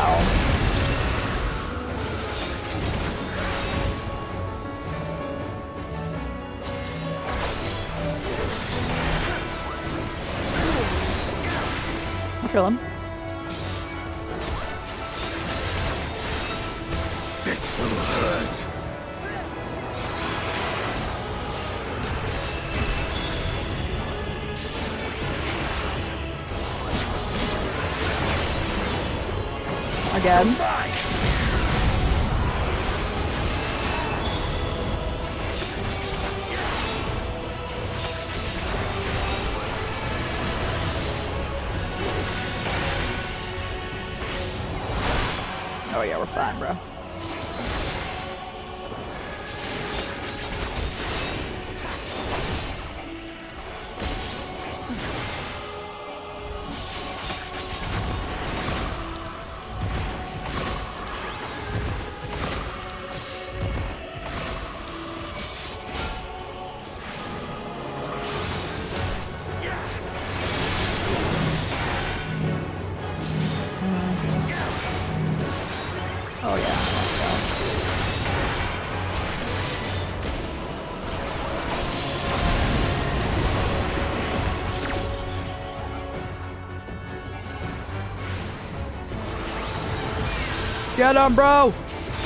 Kill him. This will hurt. Again. Oh yeah, we're fine, bro. Oh yeah, let's go. Get him, bro!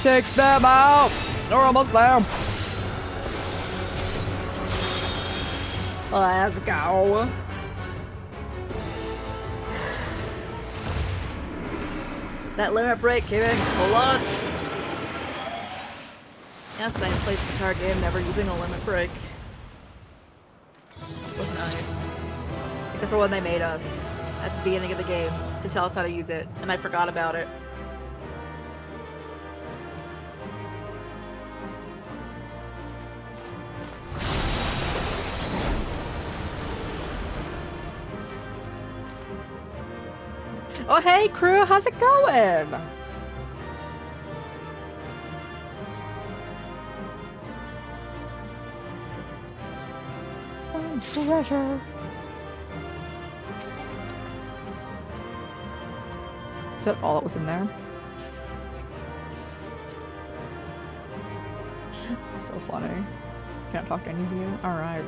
Take them out! They're almost there. Let's go. That limit break came in clutch. Yes, I played this entire game never using a limit break. It was nice. Except for when they made us at the beginning of the game to tell us how to use it, and I forgot about it. Oh hey crew, how's it going? Treasure. Is that all that was in there? So funny. Can't talk to any of you? Alright.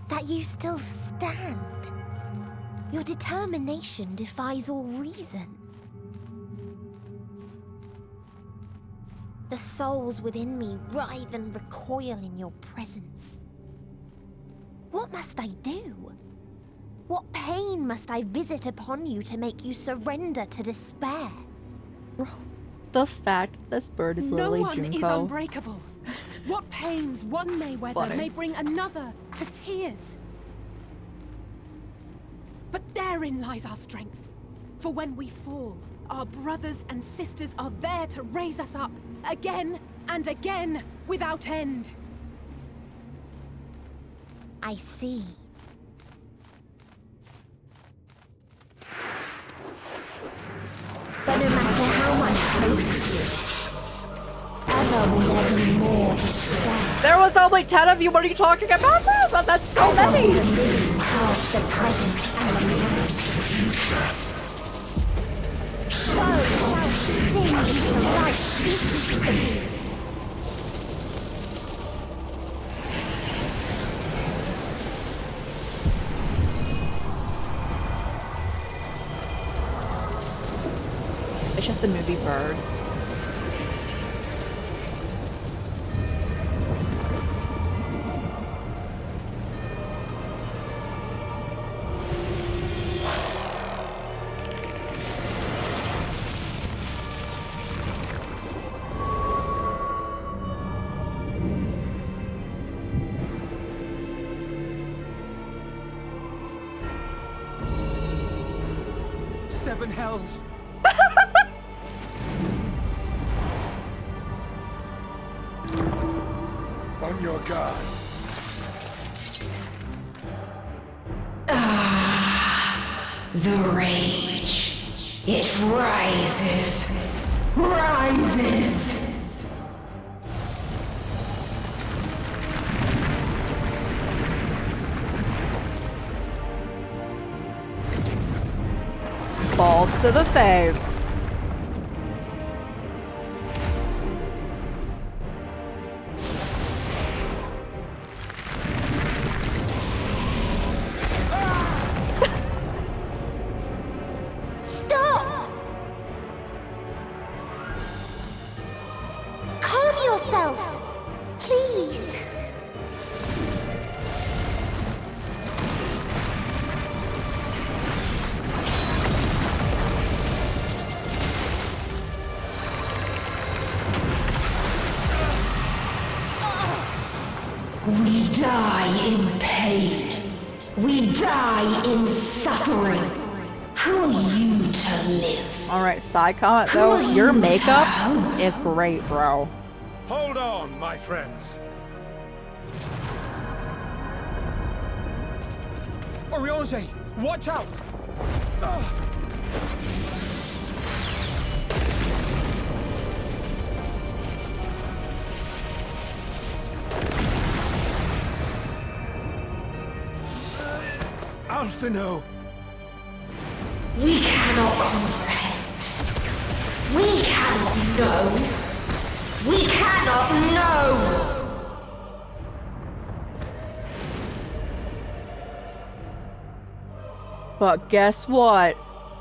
That you still stand. Your determination defies all reason. The souls within me writhe and recoil in your presence. What must I do? What pain must I visit upon you to make you surrender to despair? The fact this bird is literally Junko. No one is unbreakable. What pains one may weather may bring another to tears. But therein lies our strength. For when we fall, our brothers and sisters are there to raise us up again and again without end. I see. But no matter how much hope exists, ever will there be more despair. There was only 10 of you. What are you talking about? That's so many. Past the present and amongst the future. So shall sing until light ceases to be. It's just the movie Birds. Seven hells. on your guard. The rage. It rises. Rises. Balls to the face. Stop! Calm yourself, please. We die in pain. We die in suffering. Who are you to live? Alright, side comment though, your makeup is great, bro. Hold on, my friends. Oriange, watch out! Alphino! We cannot comprehend. We cannot know. We cannot know. But guess what?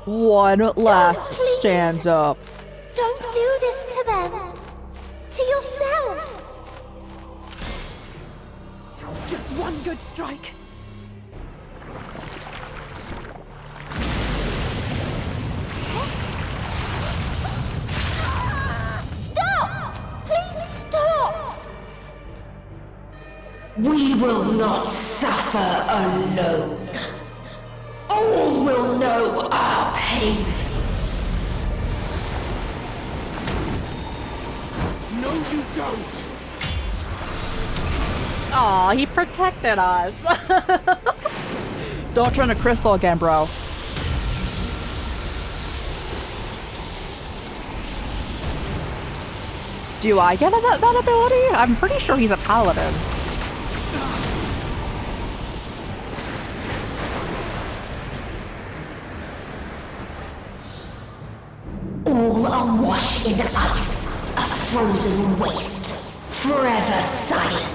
One last stands up. Don't do this to them. To yourself. Just one good strike. Stop! Please stop! We will not suffer alone. All will know our pain. No, you don't! Aw, he protected us. Don't turn to crystal again, bro. Do I get that ability? I'm pretty sure he's a paladin. All awash in ice, a frozen waste, forever silent.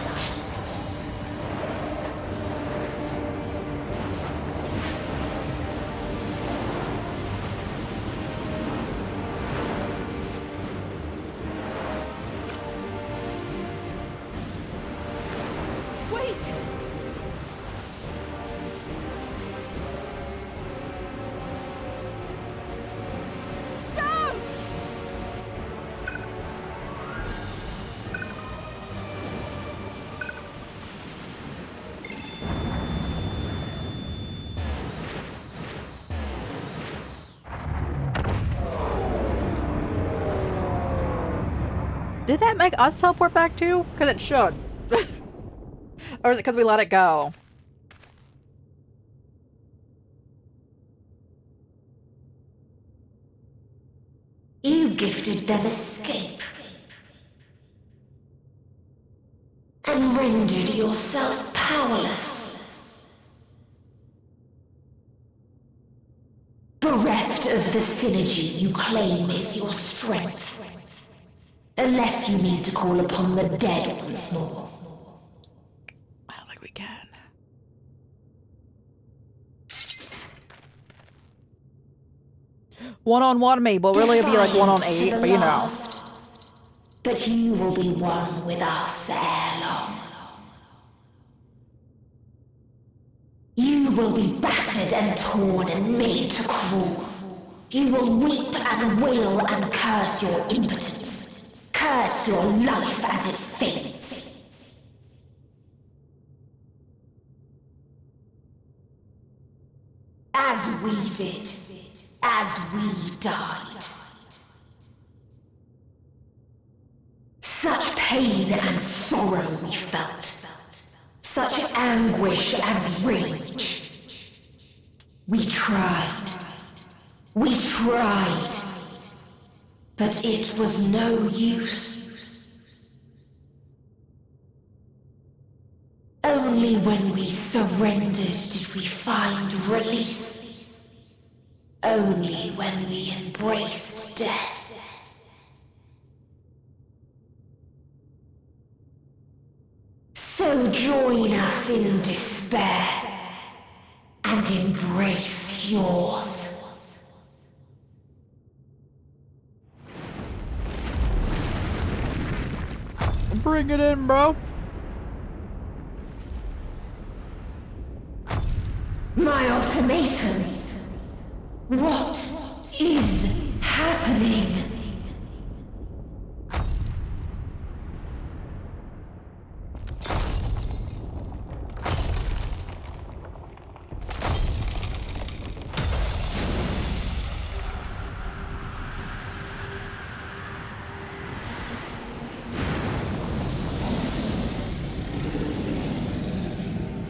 Did that make us teleport back too? Because it should. Or is it because we let it go? You gifted them escape. And rendered yourself powerless. Bereft of the synergy you claim is your strength. Unless you need to call upon the dead once more. I don't think we can. One-on-one me, but really it'd be like 1-on-8, but you know. But you will be one with us ere long. You will be battered and torn and made to crawl. You will weep and wail and curse your impotence. Curse your life as it fades. As we did, as we died. Such pain and sorrow we felt. Such anguish and rage. We tried. We tried. But it was no use. Only when we surrendered did we find release. Only when we embraced death. So join us in despair and embrace yours. Bring it in, bro. My ultimatum. What is happening?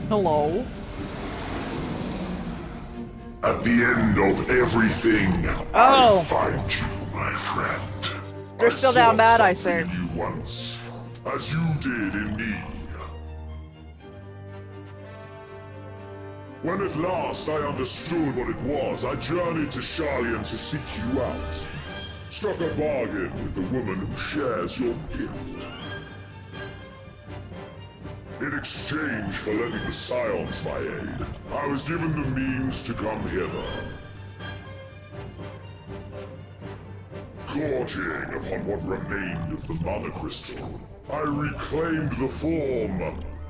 Hello? At the end of everything, Oh. I find you, my friend. You're still down bad, I saw see. something in you once, as you did in me. When at last I understood what it was, I journeyed to Sharlayan to seek you out. Struck a bargain with the woman who shares your gift. In exchange for lending the Scions my aid, I was given the means to come hither. Gorging upon what remained of the Mother Crystal, I reclaimed the form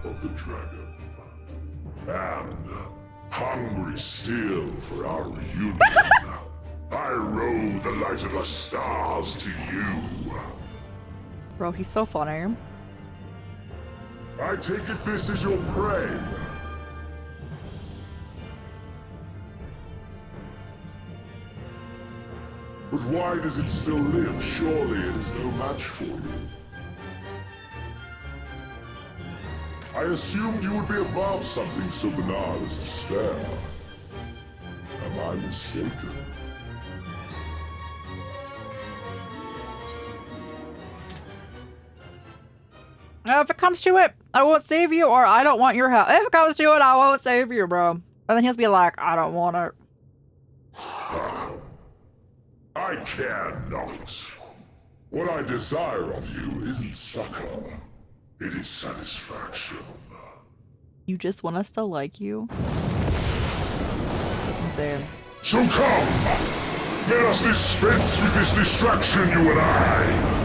of the dragon. And, hungry still for our reunion, I rode the light of the stars to you. Bro, he's so funny. I take it this is your prey. But why does it still live? Surely it is no match for you. I assumed you would be above something so banal as despair. Am I mistaken? If it comes to it, I won't save you, or I don't want your help. If it comes to it, I won't save you, bro. And then he'll be like, I don't want it. I care not. What I desire of you isn't succor. It is satisfaction. You just want us to like you? That's insane. So come! Let us dispense with this distraction, you and I!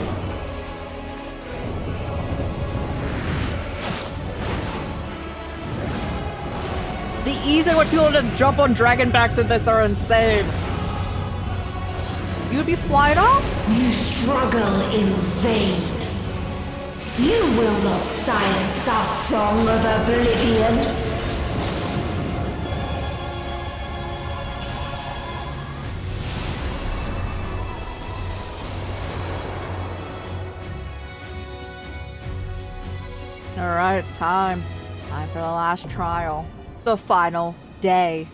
The ease in which people just jump on dragon backs in this are insane. You'd be flying off? You struggle in vain. You will not silence our song of oblivion. Alright, it's time. Time for the last trial. The final day.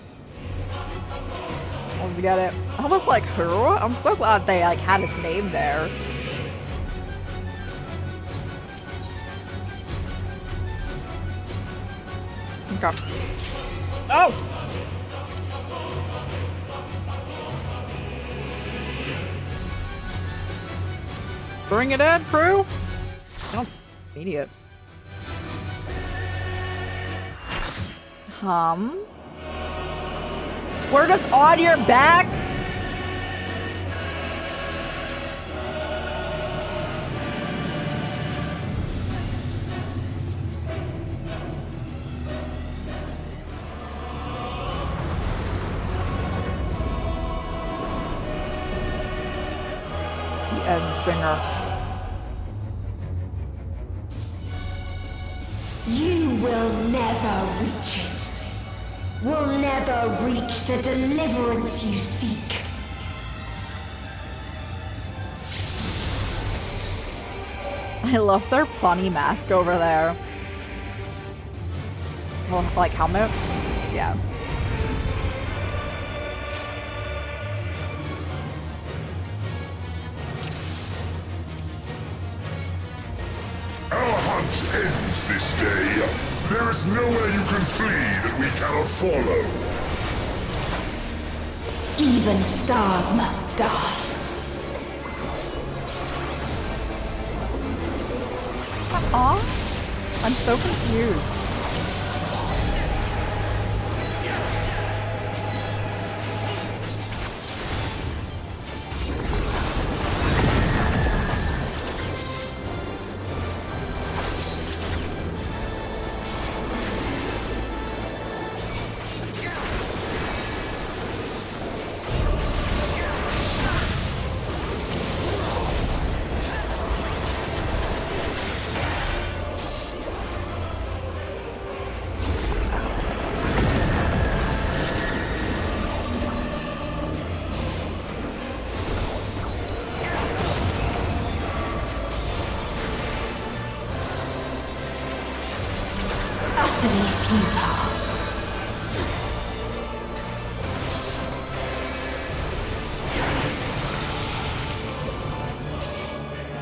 Let's get it. Almost like her. I'm so glad they like had his name there. Okay. Oh! Bring it in, crew! Oh, idiot. We're just on your back? The end singer. You will never reach it. Will never reach the deliverance you seek. I I love their bunny mask over there. Well, like helmet? Yeah. Our hunt ends this day. There is nowhere you can flee that we cannot follow. Even stars must die. Aw, I'm so confused.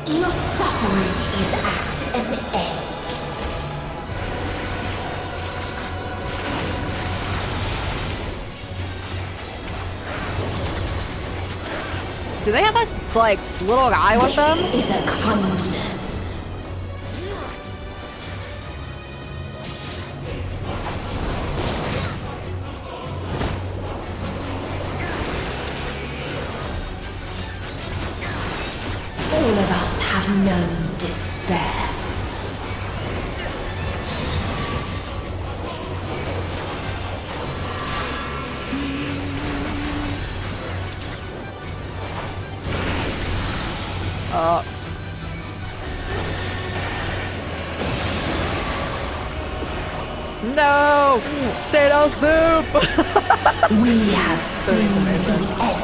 Your suffering is at an end. Do they have a, like, little guy with them? This is a kindness. All of us have known despair. No! Potato soup! We have seen the end.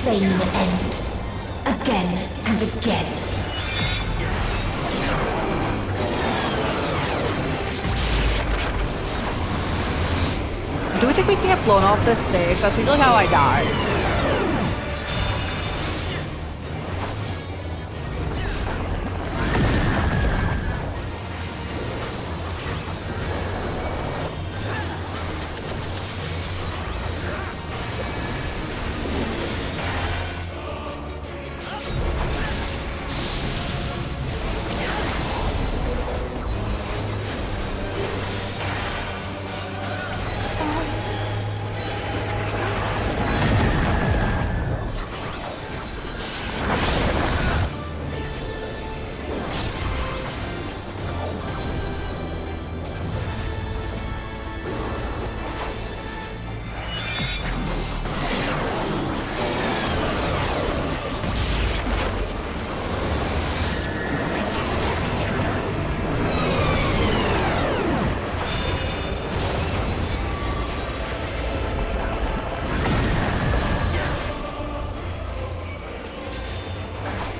Same end. Again and again. Do we think we can get blown off this stage? That's usually how I die.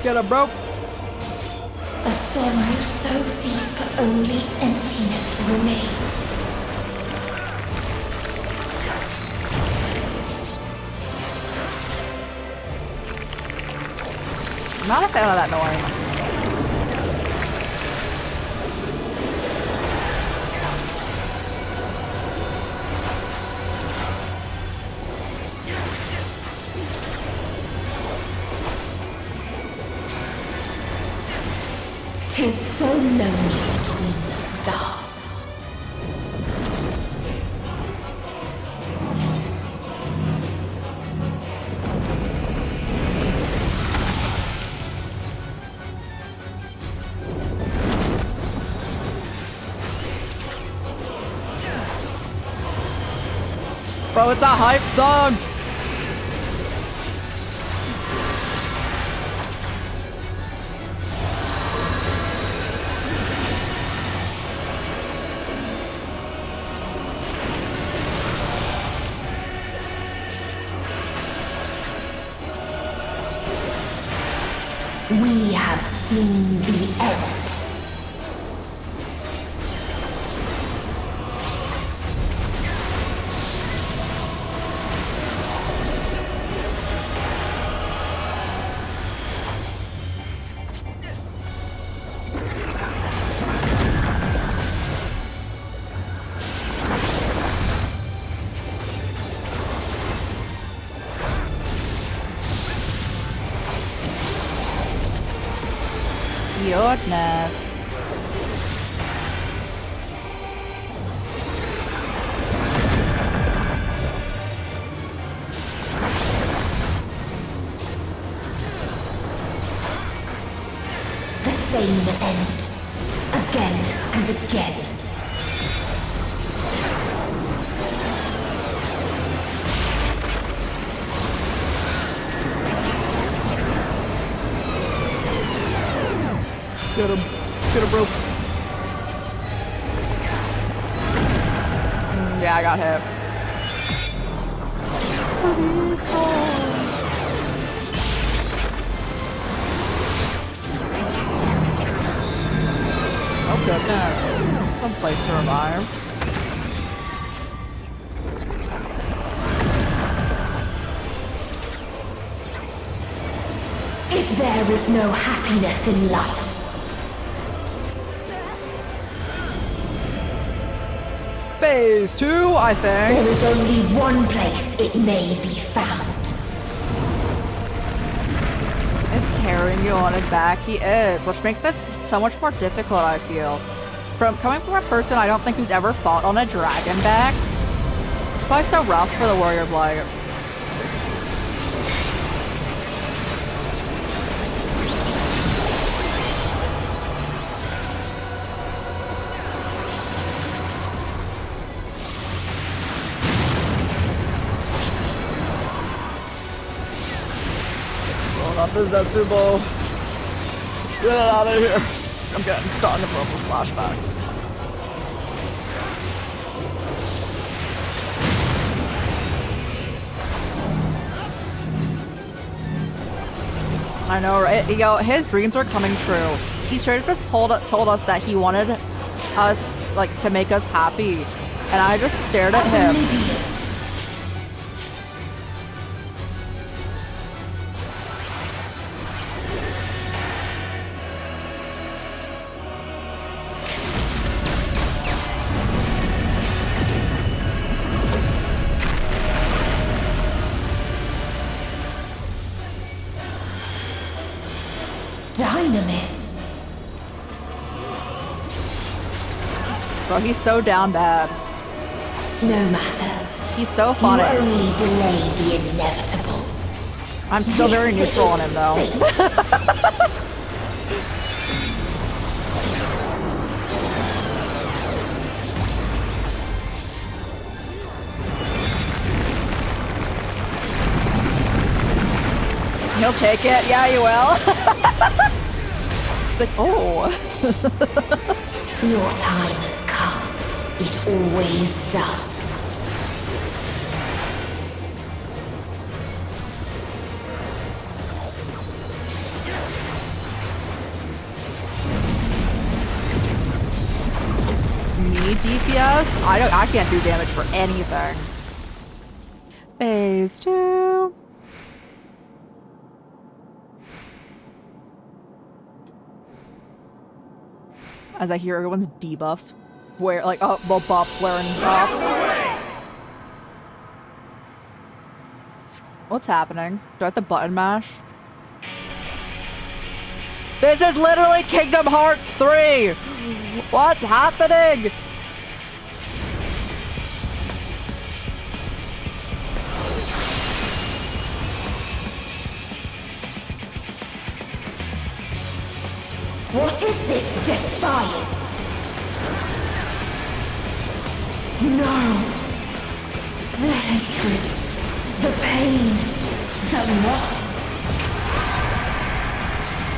Get him, bro. A sorrow so deep only emptiness remains. I'm not a fan of that noise. Tis so lonely between the stars. Bro, it's a hype song! We have seen the end. Goodness. The same end. Again and again. Get him. Get him, bro. Yeah, I got hit. Oh, goodness. Some place to revive. If there is no happiness in life, Phase 2, I think. there is only one place it may be found. Is carrying you on his back. He is, which makes this so much more difficult, I feel. Coming from a person I don't think who's ever fought on a dragon back, it's probably so rough for the warrior blight. Up the Zetsubo. Get it out of here. I'm getting caught in the purple flashbacks. I know, right? Yo, his dreams are coming true. He straight up just told us that he wanted us, like, to make us happy. And I just stared at him. Dynamis. Bro, he's so down bad. No matter. He's so funny. You only delay the inevitable. I'm still very neutral on him, though. He'll take it. Yeah, he will. It's like, oh. Your time has come. It always does. Me DPS? I can't do damage for anything. Phase 2. As I hear everyone's debuffs, buffs wearing off. What's happening? Do I have to button mash? This is literally Kingdom Hearts 3! What's happening? What is this defiance? No. They pain, the loss.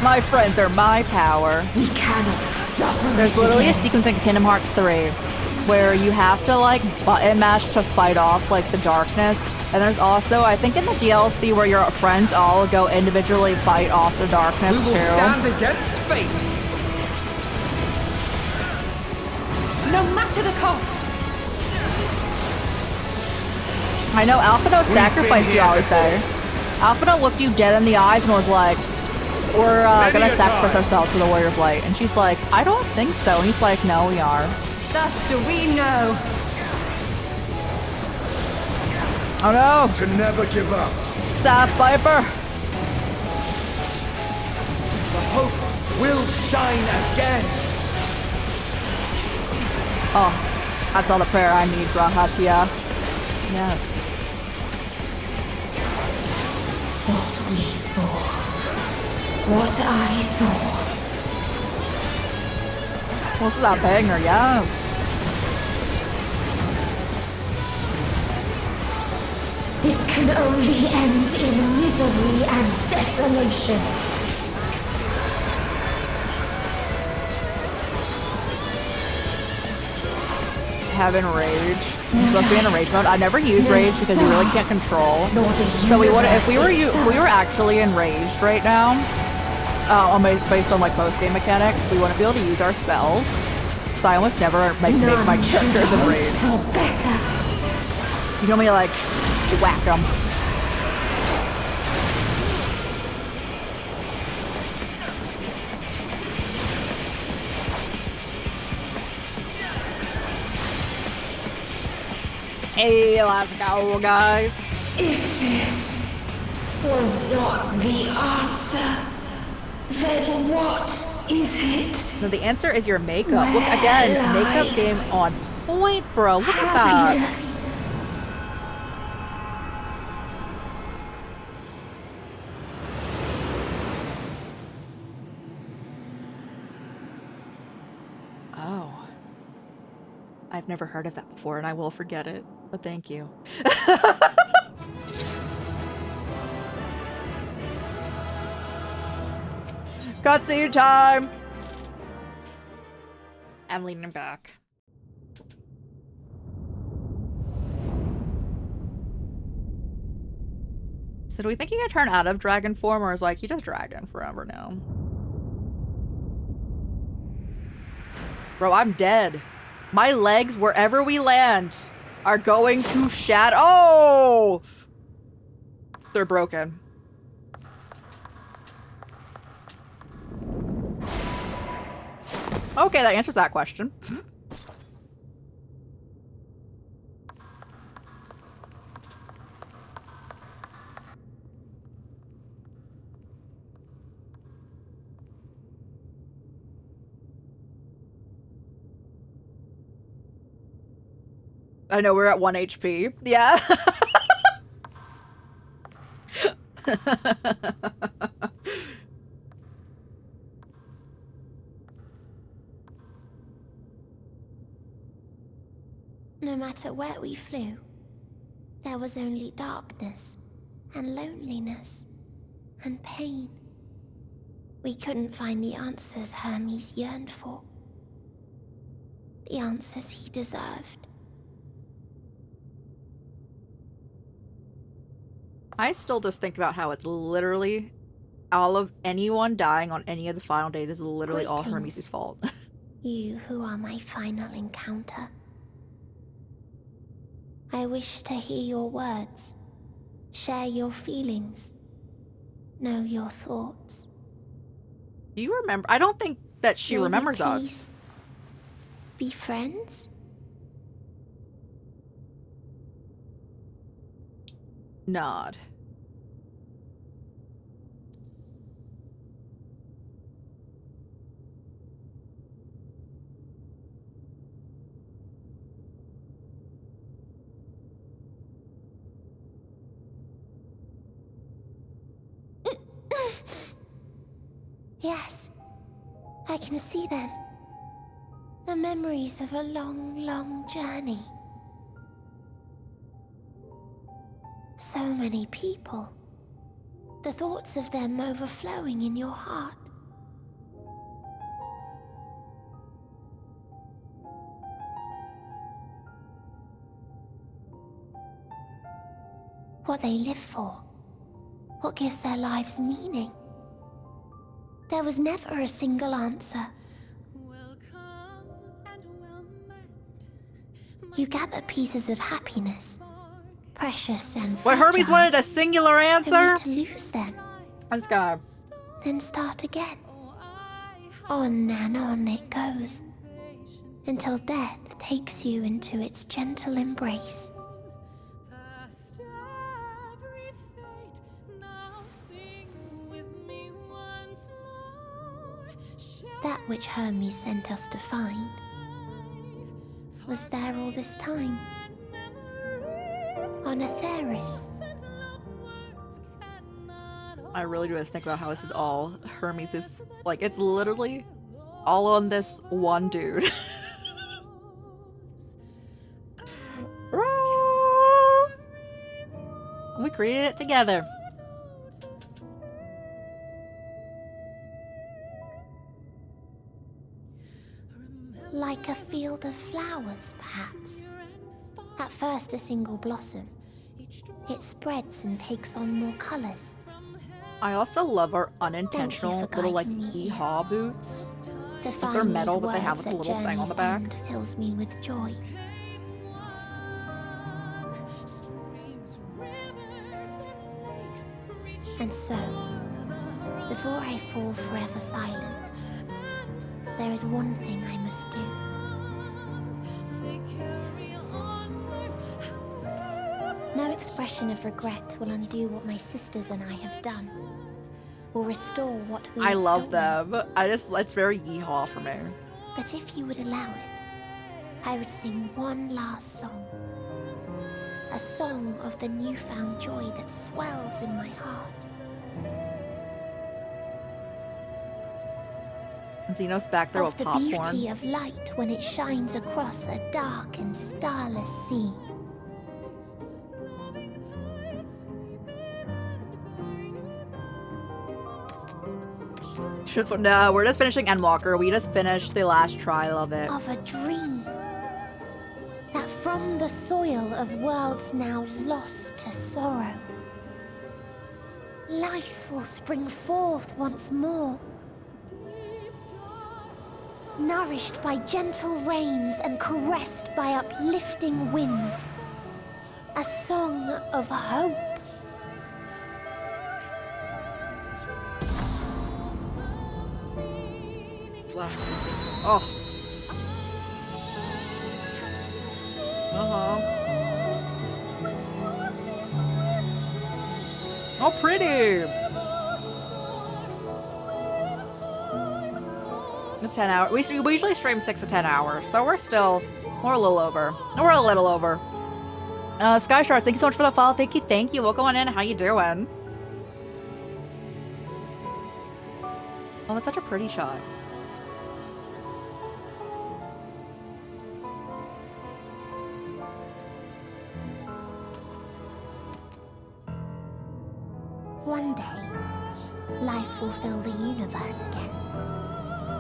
My friends are my power. We cannot suffer. There's literally a sequence in Kingdom Hearts 3 where you have to like button mash to fight off like the darkness. And there's also, I think in the DLC, where your friends all go individually fight off the darkness too. We will stand against fate. No matter the cost. I know Alphino sacrificed you, I always say. Alphino looked you dead in the eyes and was like, we're gonna sacrifice ourselves for the Warrior of Light. And she's like, I don't think so. And he's like, no, we are. Thus do we know. Oh no! To never give up. Stop, Viper! The hope will shine again. Oh, that's all the prayer I need, Rahatia. Yes. What we saw. What I saw. Well, this is a banger, yes. It can only end in misery and desolation. Having rage. You're supposed to be in a rage mode. I never use rage because you really can't control. So we would, if we were actually enraged right now, based on like post game mechanics, we wouldn't be able to use our spells. So I almost never make my characters enraged. You want me to like whack them? Hey, let's go, guys. If this was not the answer, then what is it? So the answer is your makeup. Look again, makeup game on point, bro. Look at that. Oh. I've never heard of that before, and I will forget it. But thank you. Cutscene time! I'm leaning back. So do we think he can turn out of dragon form, or is like he just dragon forever now? Bro, I'm dead. My legs, wherever we land, are going to shatter. Oh! They're broken. Okay, that answers that question. I know we're at 1 HP. Yeah. No matter where we flew, there was only darkness and loneliness and pain. We couldn't find the answers Hermes yearned for. The answers he deserved. I still just think about how it's literally all of anyone dying on any of the final days is literally all Hermes' fault. You who are my final encounter. I wish to hear your words, share your feelings, know your thoughts. Do you remember? I don't think that she Maybe remembers please us. Be friends? Nod. Yes, I can see them. The memories of a long, long journey. So many people. The thoughts of them overflowing in your heart. What they live for. What gives their lives meaning. There was never a single answer. You gather pieces of happiness, precious and fragile. What, Hermes wanted a singular answer? Only to lose them. Let's go. Then start again. On and on it goes, until death takes you into its gentle embrace. That which Hermes sent us to find was there all this time. On Atheris. I really do just think about how this is all Hermes is like, it's literally all on this one dude. We created it together. Like a field of flowers, perhaps. At first a single blossom. It spreads and takes on more colors. I also love our unintentional little like hee-haw boots. Like they're metal, but they have like a little thing on the back. Fills me with joy. And so, before I fall forever silent, there is one thing I must do. No expression of regret will undo what my sisters and I have done, or restore what we I have love stolen. them. It's very yee-haw for me. But if you would allow it, I would sing one last song. A song of the newfound joy that swells in my heart. Xenos back there with Of the popcorn. beauty of light when it shines across a dark and starless sea. No, we're just finishing Endwalker. We just finished the last trial of it. Of a dream. That from the soil of worlds now lost to sorrow, life will spring forth once more. Nourished by gentle rains and caressed by uplifting winds. A song of hope. Oh. Oh, pretty. The 10 hour. We usually stream 6 to 10 hours, so we're a little over. We're a little over. Skystar, thank you so much for the follow. Thank you. Welcome on in. How you doing? Oh, that's such a pretty shot. One day, life will fill the universe again.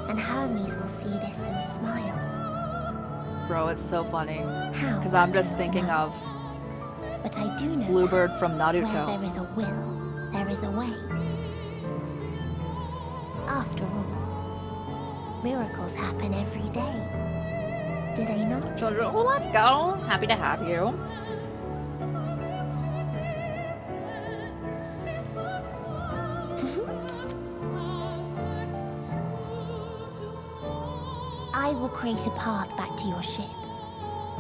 And Hermes will see this and smile. Bro, it's so funny. How? Because I'm just thinking of But I do know Bluebird from Naruto. where there is a will, there is a way. After all, miracles happen every day. Do they not? Children, well, let's go. Happy to have you. I will create a path back to your ship,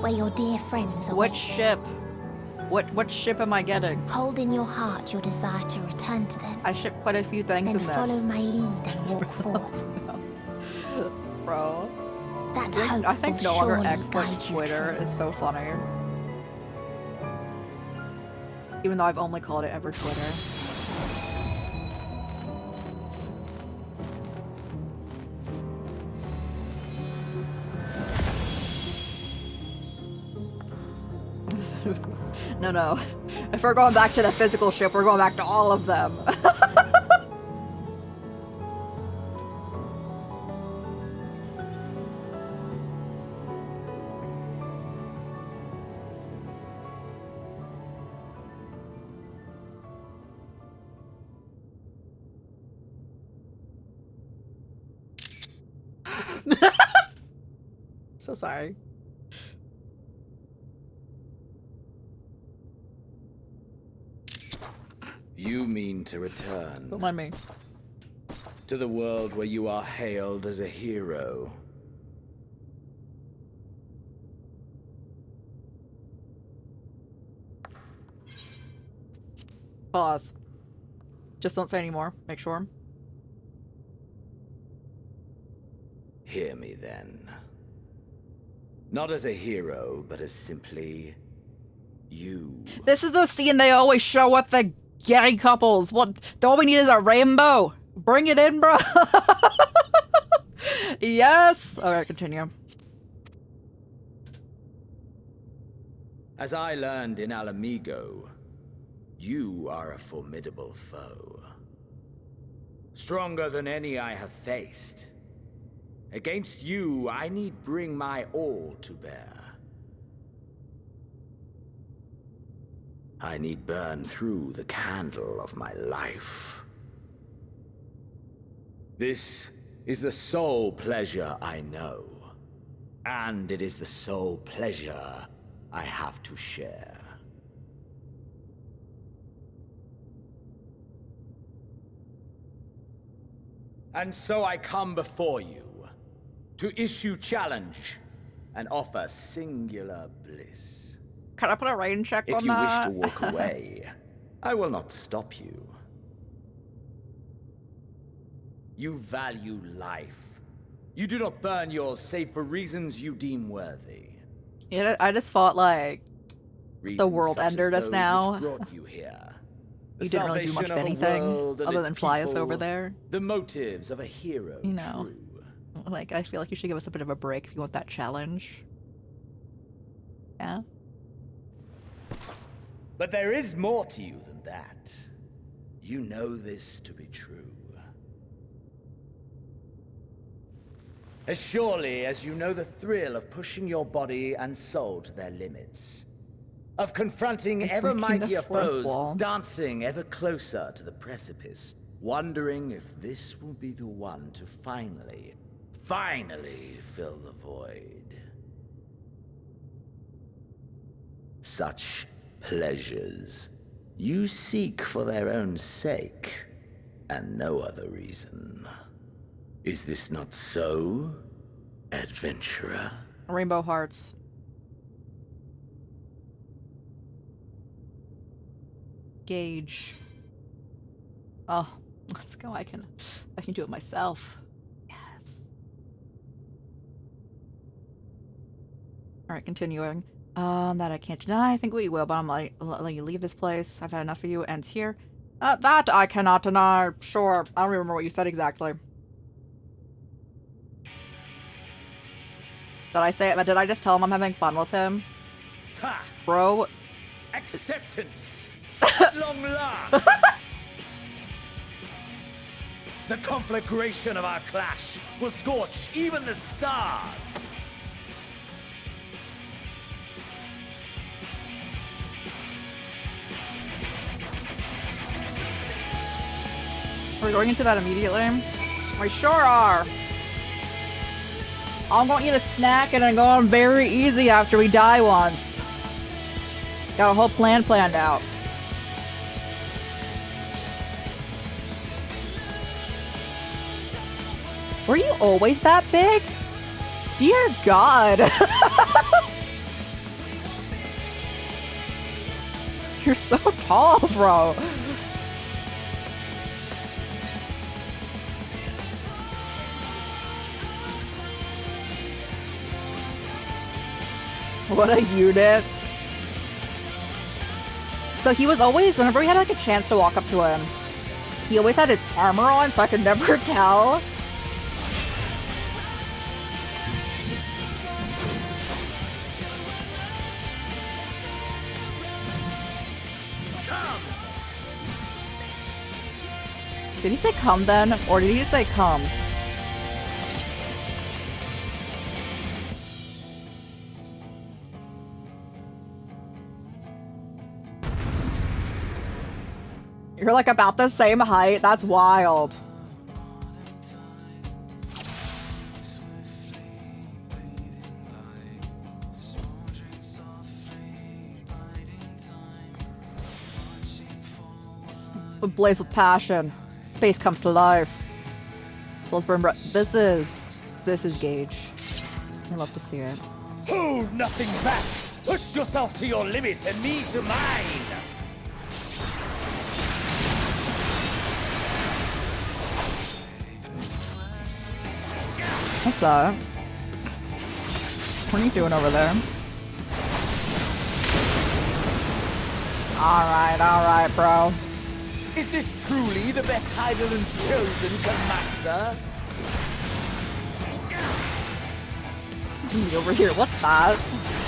where your dear friends are. What ship? What ship am I getting? Hold in your heart your desire to return to them. I ship quite a few things Then in this. follow my lead and walk forth. Bro. That hope I think will no longer surely X guide you Twitter true. is so funny. Even though I've only called it ever Twitter. No. If we're going back to the physical ship, we're going back to all of them. So sorry. You mean to return? Don't mind me. To the world where you are hailed as a hero. Pause. Just don't say any more. Make sure. Hear me then. Not as a hero, but as simply you. This is the scene they always show with the gay couples. What? All we need is a rainbow. Bring it in, bro. Yes. Alright, continue. As I learned in Alamigo, you are a formidable foe. Stronger than any I have faced. Against you, I need bring my all to bear. I need burn through the candle of my life. This is the sole pleasure I know, and it is the sole pleasure I have to share. And so I come before you, to issue challenge and offer singular bliss. Can I put a rain check if on you that? wish to walk away, I will not stop you. You value life. You do not burn yours save for reasons you deem worthy. Yeah, I just felt like the world entered us now. You here. You didn't really do much of anything other than fly us over there. The motives of a hero. You know. Like, I feel like you should give us a bit of a break if you want that challenge. Yeah? But there is more to you than that. You know this to be true. As surely as you know the thrill of pushing your body and soul to their limits. Of confronting ever mightier foes, dancing ever closer to the precipice, wondering if this will be the one to finally fill the void. Such pleasures you seek for their own sake, and no other reason. Is this not so, adventurer? Rainbow hearts. Gauge. Oh, let's go. I can do it myself. Yes. Alright, continuing. That I can't deny. I think we will, but I'm like, let you leave this place. I've had enough of you. Ends here. That I cannot deny. Sure. I don't remember what you said exactly. Did I say it? Did I just tell him I'm having fun with him? Ha! Bro. Acceptance! At long last! The conflagration of our clash will scorch even the stars! We're going into that immediately? We sure are. I want you to snack and then go on very easy after we die once. Got a whole plan planned out. Were you always that big? Dear God. You're so tall, bro. What a unit. So he was always, whenever we had like a chance to walk up to him, he always had his armor on, so I could never tell. Did he say come then? Or did he say come? You're like about the same height? That's wild. Blaze with passion. Space comes to life. Souls burn bright. This is Gage. I love to see it. Hold nothing back! Push yourself to your limit and me to mine! What's that? What are you doing over there? Alright, bro. Is this truly the best Heidelland's chosen can master? Over here, what's that?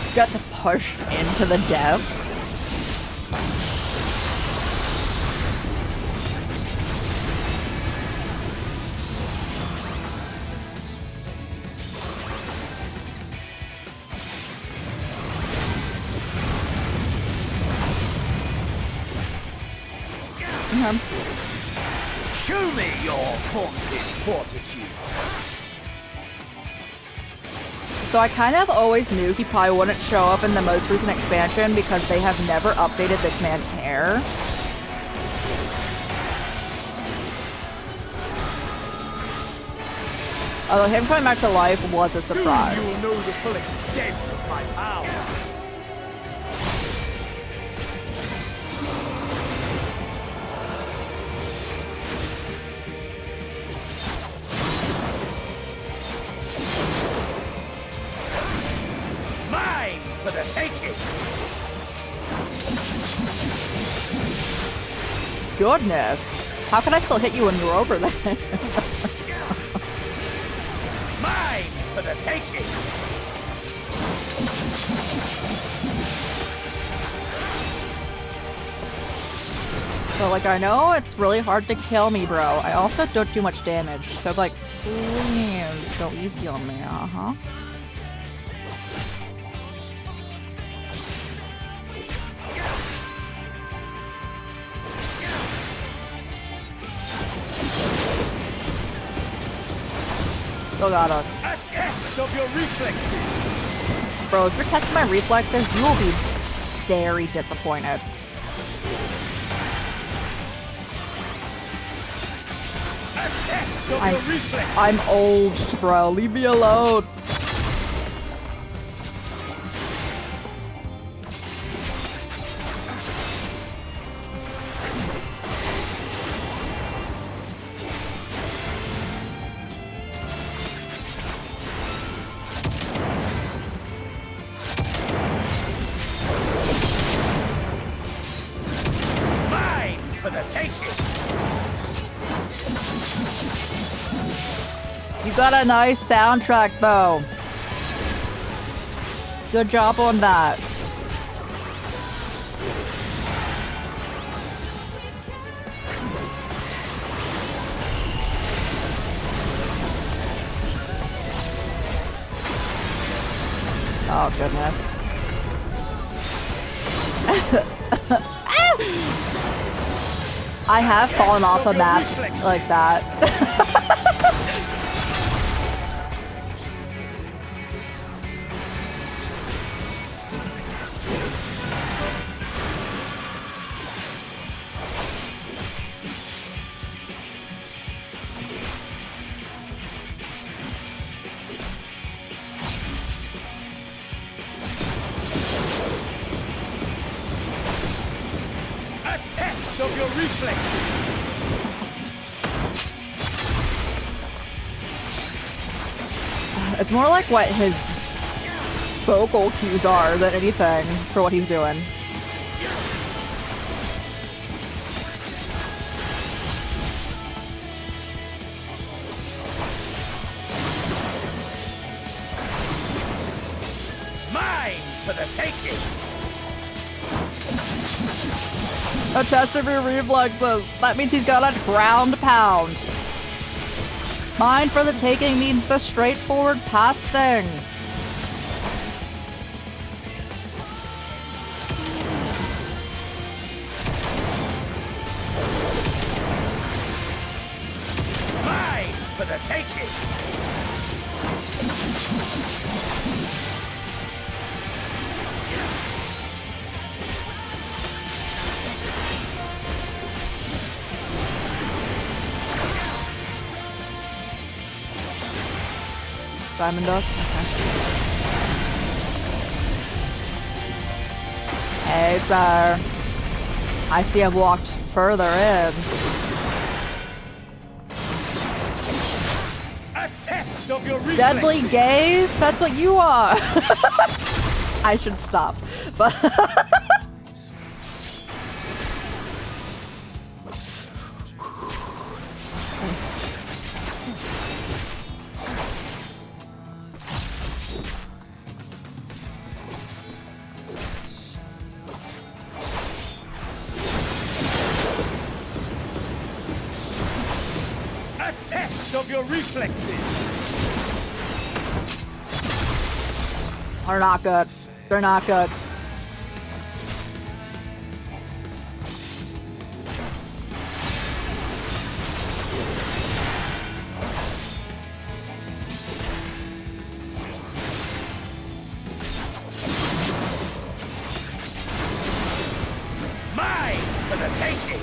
You got to push into the depth. Show me your haunted fortitude. So I kind of always knew he probably wouldn't show up in the most recent expansion because they have never updated this man's hair. Although him coming back to life was a surprise. Soon you will know the full extent of my power. For the taking. Goodness. How can I still hit you when you're over there? Mine for the taking. So, like, I know it's really hard to kill me, bro. I also don't do much damage. So, like, please go easy on me, uh-huh. Still got us. A test of your reflexes. Bro, if you're testing my reflexes, you will be very disappointed. A test of your reflexes. I'm old, bro. Leave me alone. You got a nice soundtrack, though. Good job on that. Oh, goodness. I have fallen off a map like that. Of your reflexes. It's more like what his vocal cues are than anything for what he's doing. Mine for the taking. A test of your reflexes. That means he's got a ground pound. Mine for the taking means the straightforward path thing. Mine for the taking. Diamond dust? Okay. Hey, sir. I see I've walked further in. A test of your reflexes. Deadly gaze? That's what you are. I should stop. But Of your reflexes. They're not good. They're not good. Mine for the taking.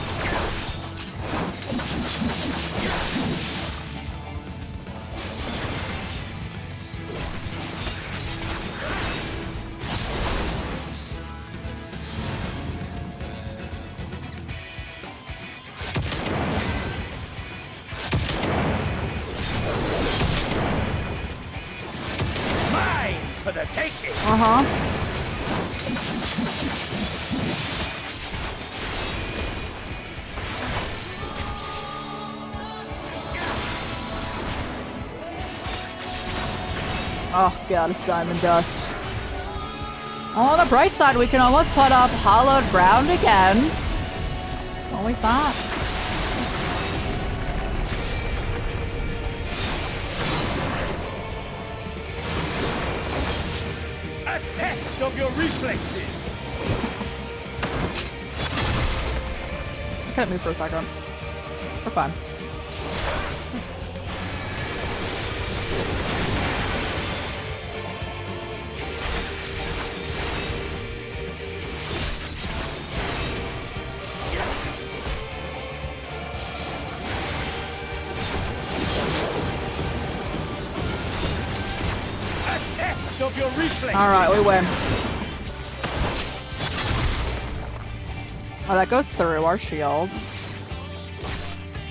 For the taking. Oh god, it's diamond dust. On the bright side, we can almost put up hollowed ground again. It's always that. A test of your reflexes. I can't move for a second. We're fine. Of your reflexes. All right, we win. Oh, that goes through our shield.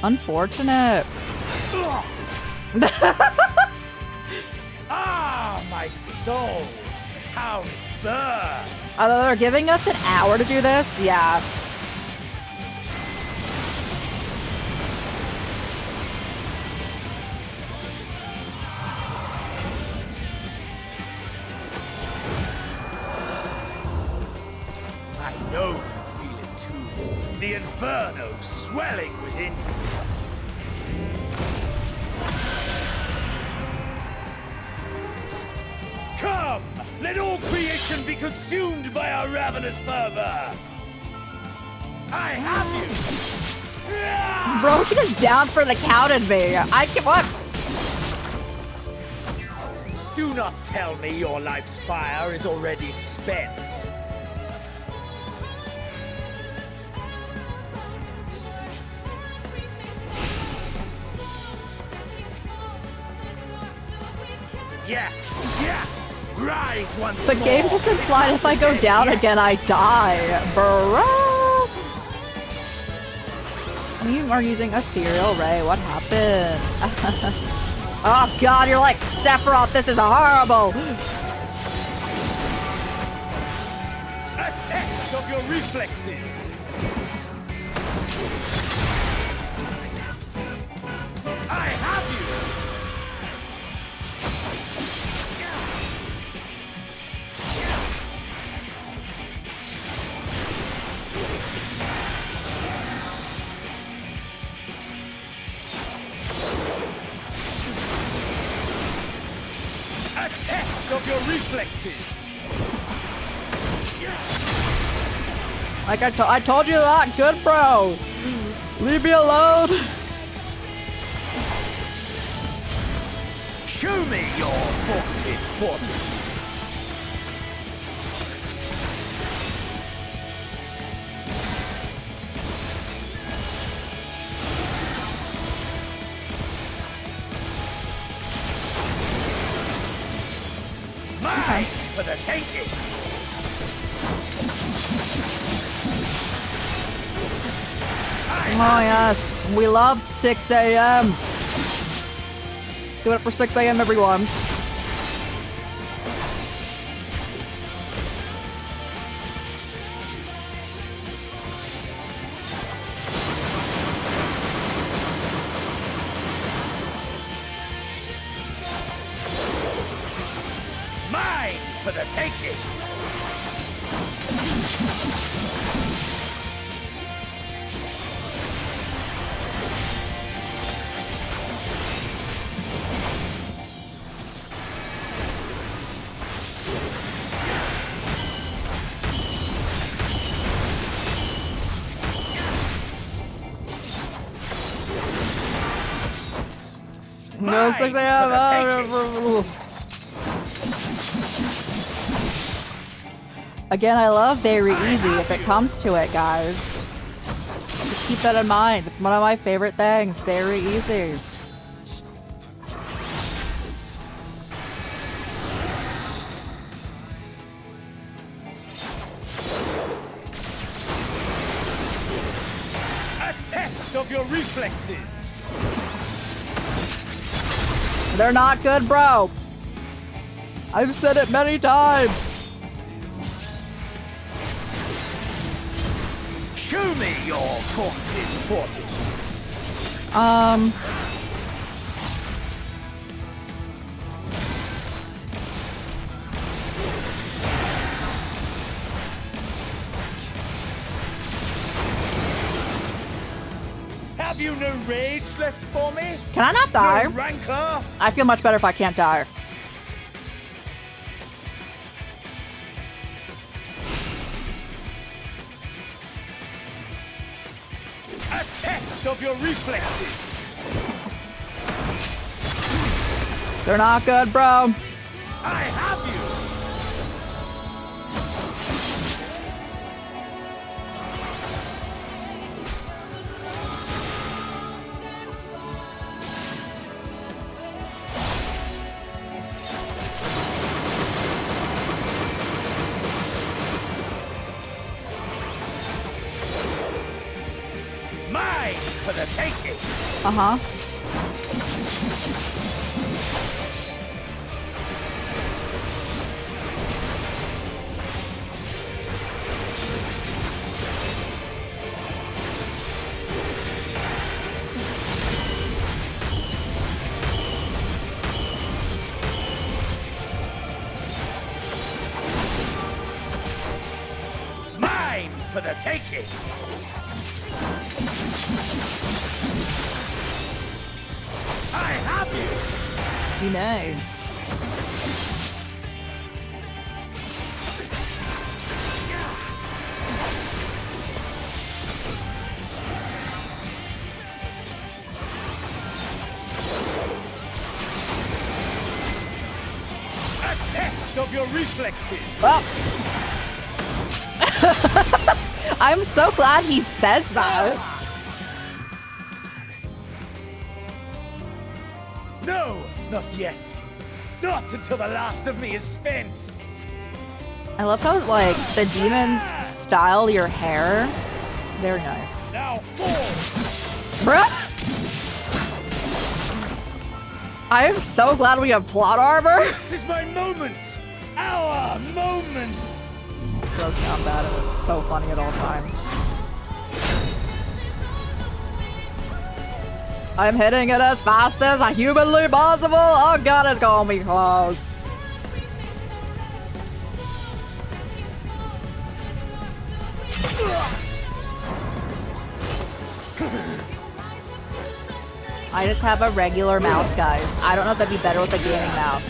Unfortunate. Ah, my soul. How it burns. Oh, they're giving us an hour to do this? Yeah. I know you feel it too. The inferno swelling within you. Come! Let all creation be consumed by our ravenous fervor! I have you! Bro, she just down for the count at me. I can't. What? Do not tell me your life's fire is already spent. Yes, yes! Rise once more! The game just implied if I go down again, I die. Bro! You are using ethereal ray. What happened? Oh god, you're like Sephiroth. This is horrible. A test of your reflexes. I have you. test of your reflexes. Like I told you that, good bro. Leave me alone. Show me your vaulted fortitude. Mine for the taking. Oh yes, we love 6 a.m. Give it up for 6 a.m. everyone. Mine for the taking. No, 6 a.m. Again, I love very easy if it comes to it, guys. Just keep that in mind. It's one of my favorite things. Very easy. A test of your reflexes. They're not good, bro. I've said it many times. Show me your vaulted fortitude. Have you no rage left for me? Can I not die? No rancor? I feel much better if I can't die. A test of your reflexes. They're not good, bro. I have you. Mine for the taking. Uh-huh. Mine for the taking. I have you. You may. A test of your reflexes. Well. I'm so glad he says that. No, not yet. Not until the last of me is spent. I love how, like, the demons style your hair. Very nice. Now fall. Bruh! I am so glad we have plot armor. This is my moment. Our moment. It does sound bad. It was so funny at all times. I'm hitting it as fast as humanly possible. Oh god, it's gonna be close. I just have a regular mouse, guys. I don't know if that'd be better with a gaming mouse.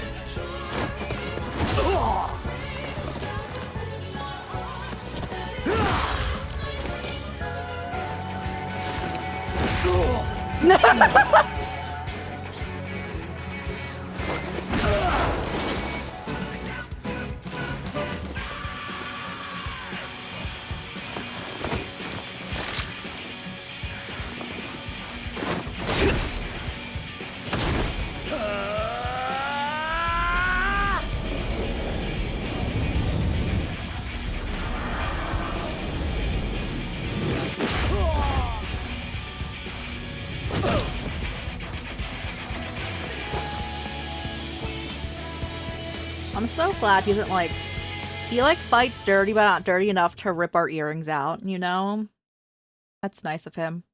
I'm so glad he isn't like, he like fights dirty, but not dirty enough to rip our earrings out, you know? That's nice of him.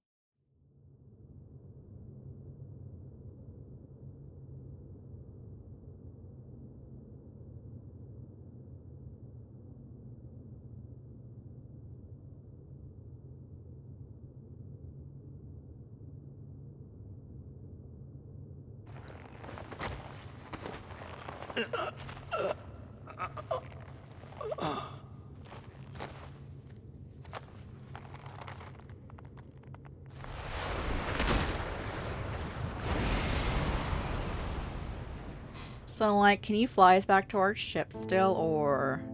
So, like, can you fly us back to our ship still, or...?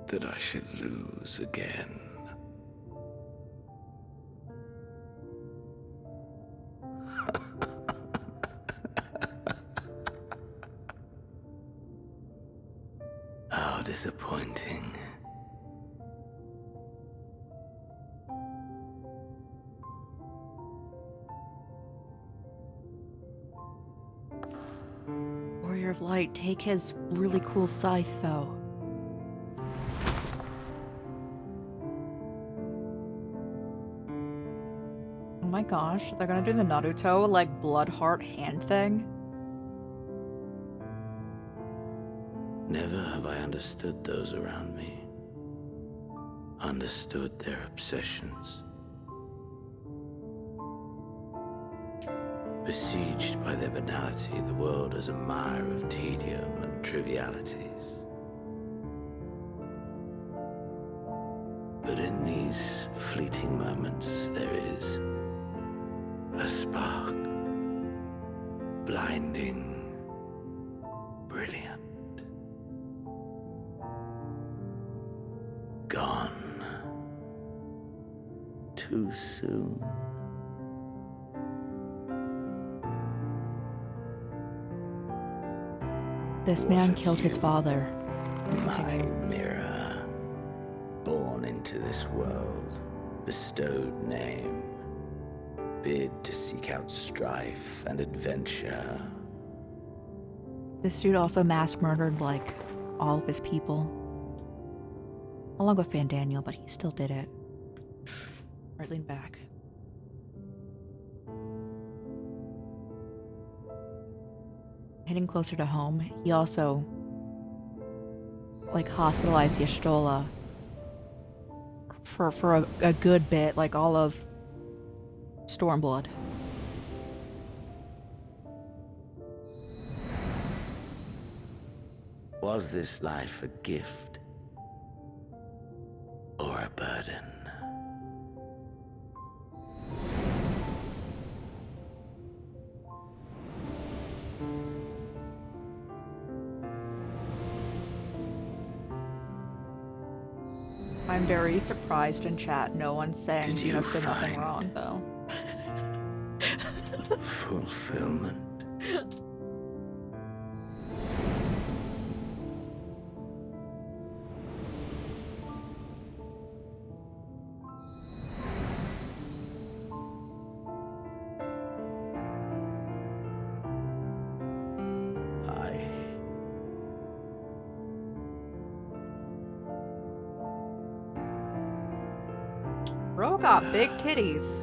That I should lose again. How disappointing. Warrior of Light, take his really cool scythe, though. Oh my gosh, they're gonna do the Naruto, like, blood heart hand thing? Never have I understood those around me. Understood their obsessions. Besieged by their banality, the world is a mire of tedium and trivialities. But in these fleeting moments, there is a spark. Blinding, brilliant. Gone. Too soon. This man killed his father. My mirror. Born into this world. Bestowed name. Bid to seek out strife and adventure. This dude also mass murdered, like, all of his people. Along with Van Daniel, but he still did it. Alright, lean back. Hitting closer to home, he also, like, hospitalized Y'shtola for a good bit, like all of Stormblood. Was this life a gift or a burden? I'm very surprised in chat. No one's saying Did you did nothing find wrong, though. Fulfillment. Bro got big titties.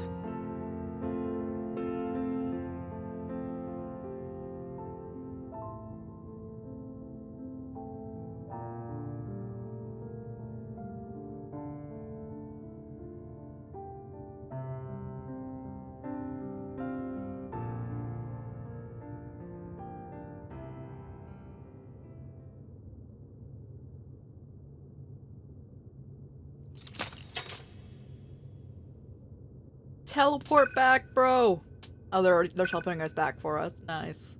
Teleport back, bro. Oh, they're teleporting us back for us. Nice.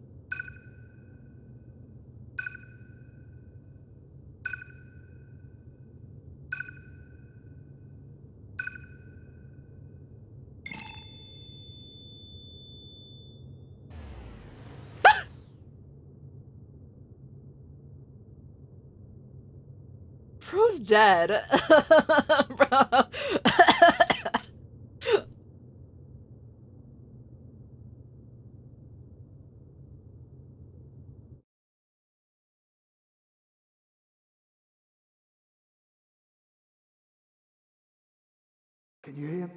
Bro's dead. Bro. Can you hear him?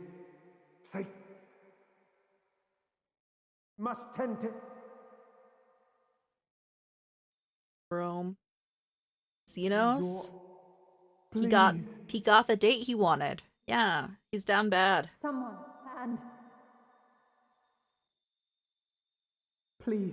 Safe. Must tend to. Rome. Xenos? He got the date he wanted. Yeah, he's down bad. Someone, and Please.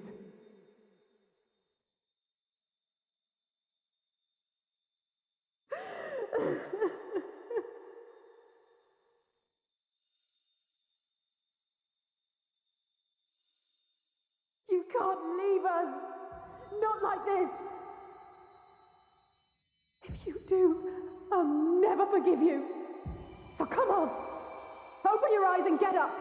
you can't leave us. Not like this. If you do, I'll never forgive you. So come on. Open your eyes and get up.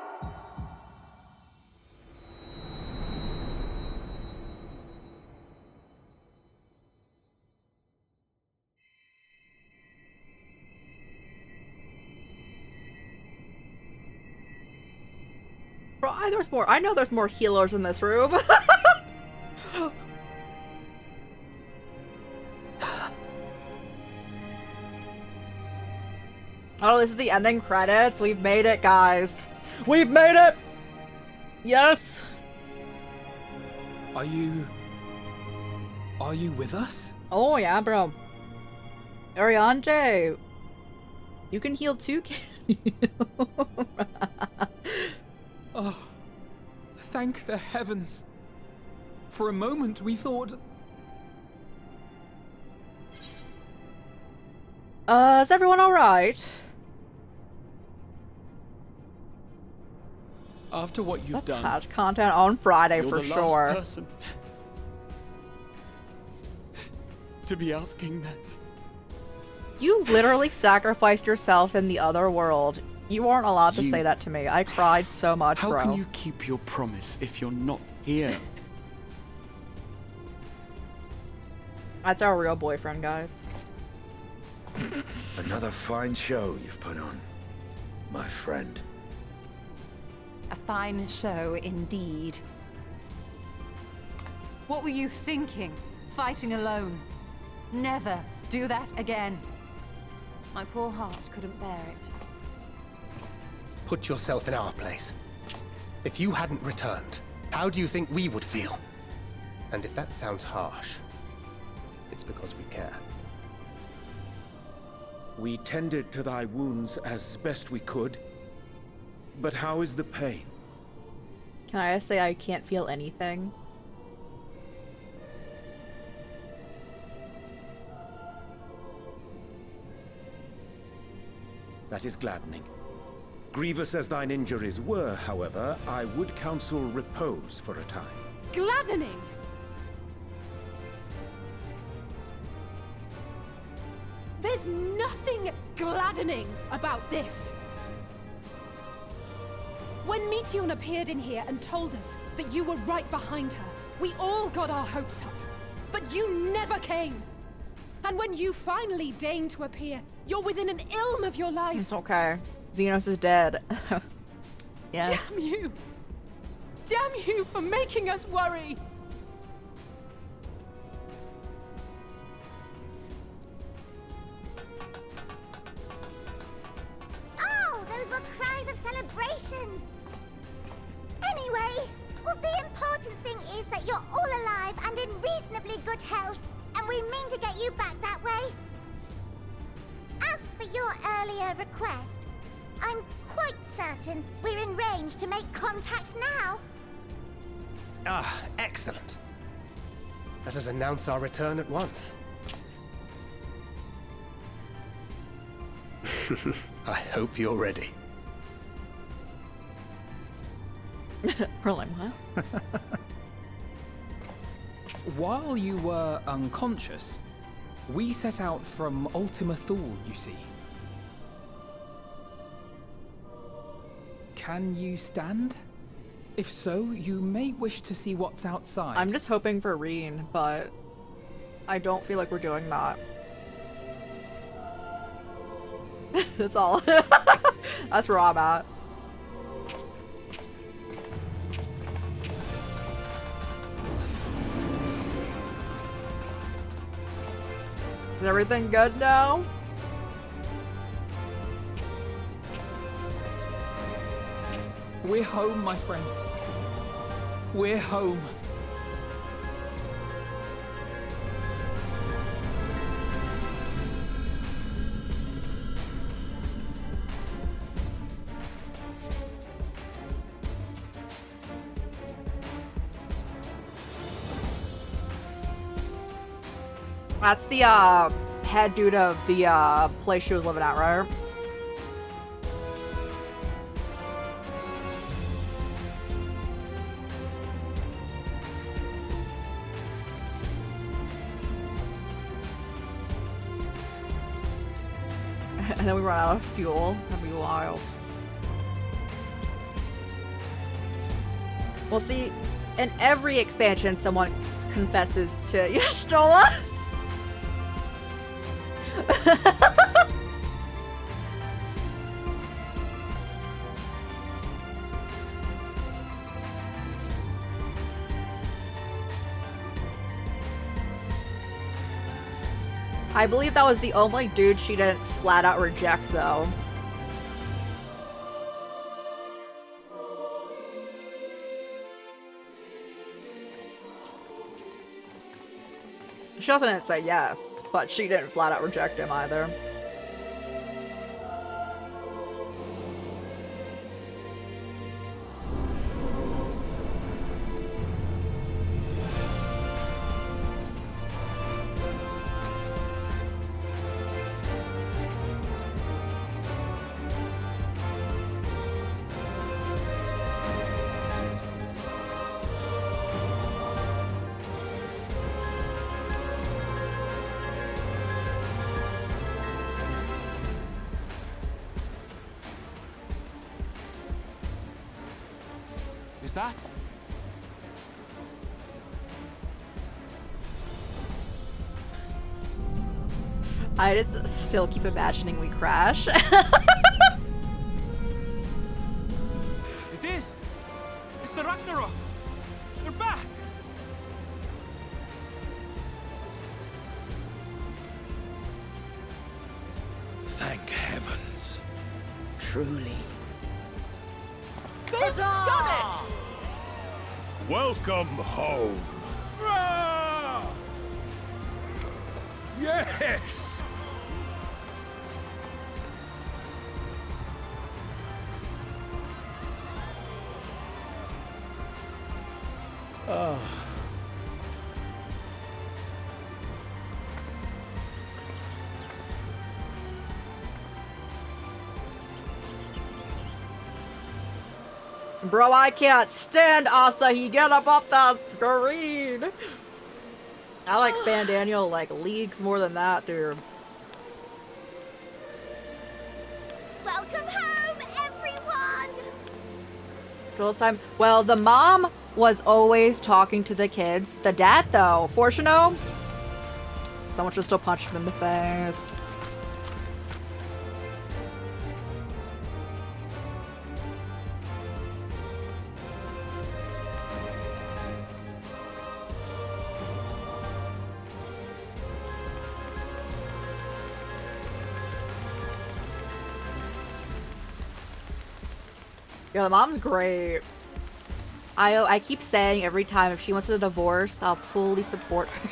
Bro, there's more. I know there's more healers in this room. Oh, this is the ending credits. We've made it, guys. We've made it! Yes! Are you with us? Oh, yeah, bro. Ariane, you can heal too, can you? Oh, thank the heavens. For a moment we thought... Is everyone alright? After what you've done... Patch content on Friday you're for the sure. Last person to be asking that. You literally sacrificed yourself in the other world. You aren't allowed to say that to me. I cried so much, How bro. can you keep your promise if you're not here? That's our real boyfriend, guys. Another fine show you've put on, my friend. A fine show indeed. What were you thinking? Fighting alone? Never do that again. My poor heart couldn't bear it. Put yourself in our place. If you hadn't returned, how do you think we would feel? And if that sounds harsh, it's because we care. We tended to thy wounds as best we could. But how is the pain? Can I say I can't feel anything? That is gladdening. Grievous as thine injuries were, however, I would counsel repose for a time. Gladdening! There's nothing gladdening about this. When Meteion appeared in here and told us that you were right behind her, we all got our hopes up. But you never came. And when you finally deigned to appear, you're within an ilm of your life. It's okay. Xenos is dead. Yes. Damn you! Damn you for making us worry! Oh, those were cries of celebration! Anyway, well, the important thing is that you're all alive and in reasonably good health, and we mean to get you back that way. As for your earlier request, I'm quite certain we're in range to make contact now. Ah, excellent. Let us announce our return at once. I hope you're ready. We're like, what? While you were unconscious, we set out from Ultima Thule, you see. Can you stand? If so, you may wish to see what's outside. I'm just hoping for Reen, but I don't feel like we're doing that. That's all. That's where I'm at. Is everything good now? We're home, my friend. We're home. That's the head dude of the place she was living at, right? And then we run out of fuel. That'd be wild. We'll see. In every expansion, someone confesses to Y'shtola. I believe that was the only dude she didn't flat out reject, though. She also didn't say yes, but she didn't flat out reject him either. Is that? I just still keep imagining we crash. It is! It's the Ragnarok! They're back! Thank heavens. Truly. They've done it! Welcome home. Rah! Yes! Bro, I can't stand Asahi. Get up off the screen. I like Fan Daniel like leagues more than that, dude. Welcome home, everyone! Girls time. Well, the mom was always talking to the kids. The dad, though, Fortuno, someone should still punch him in the face. Yeah, the mom's great. I keep saying every time if she wants a divorce, I'll fully support her.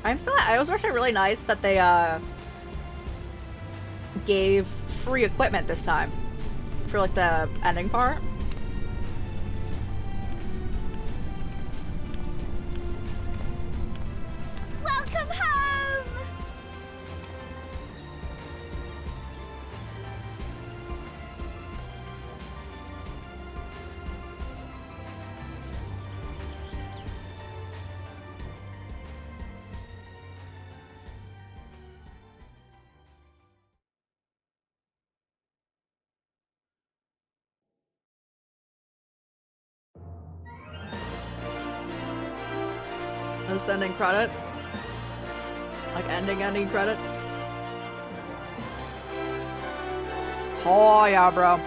I was actually really nice that they gave free equipment this time. for like the ending part. Welcome home! Those ending credits. Like ending credits. Oh yeah, bro.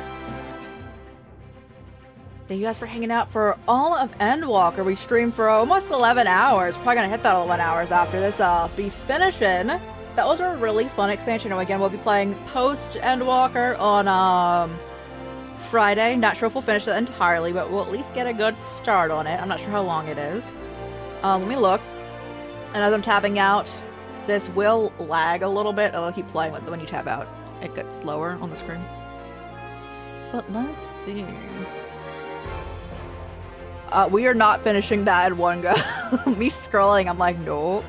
Thank you guys for hanging out for all of ENDWALKER. We streamed for almost 11 hours. Probably gonna hit that 11 hours after this. Be finishing. That was a really fun expansion. And again, we'll be playing post ENDWALKER on Friday. Not sure if we'll finish it entirely, but we'll at least get a good start on it. I'm not sure how long it is. Let me look. And as I'm tapping out, this will lag a little bit. I'll keep playing with it when you tap out. It gets slower on the screen. But let's see. We are not finishing that in one go. Me scrolling, I'm like, nope.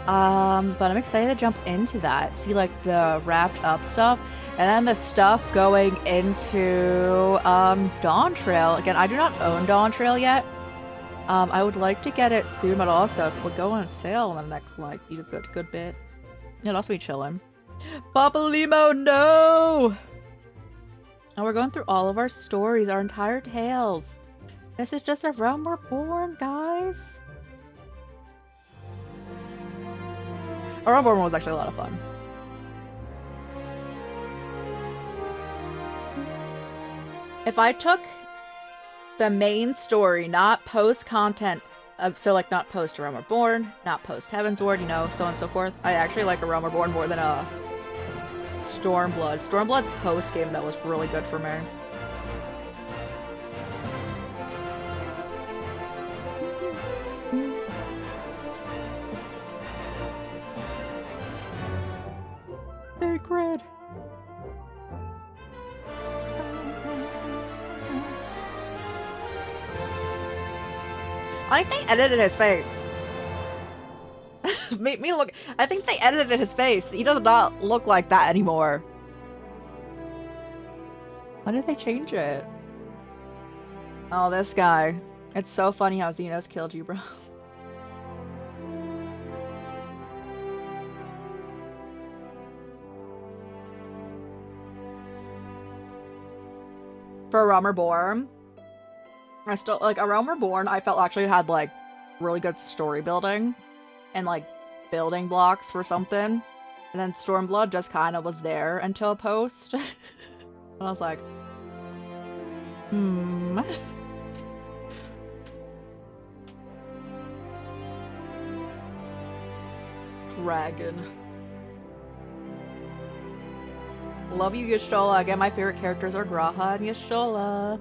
But I'm excited to jump into that. See like the wrapped up stuff. And then the stuff going into Dawn Trail. Again, I do not own Dawn Trail yet. I would like to get it soon, but also if it would go on sale in the next like a good bit. It'd also be chilling. Papa Limo, no! And we're going through all of our stories, our entire tales. This is just a realm we're born, guys. Our realm born was actually a lot of fun. If I took the main story, not post content of, so like not post A Realm Reborn, not post Heavensward, you know, so on and so forth. I actually like A Realm Reborn more than a Stormblood. Stormblood's post game that was really good for me. Sacred. I think they edited his face. Make me look. I think they edited his face. He does not look like that anymore. Why did they change it? Oh, this guy. It's so funny how Xenos killed you, bro. For A Realm Reborn, I still like A Realm Reborn. I felt actually had like really good story building and like building blocks for something, and then Stormblood just kind of was there until post. And I was like, Dragon. Love you, Y'shtola. Again, my favorite characters are Graha and Y'shtola.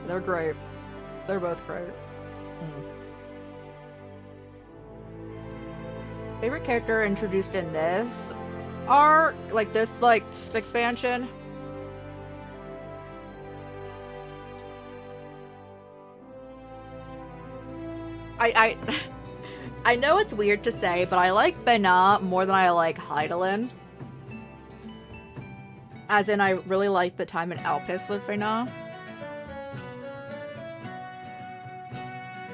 They're great. They're both great. Favorite character introduced in this arc, like this, like expansion. I know it's weird to say, but I like Vena more than I like Hydaelyn. As in, I really like the time in Elpis with Vena.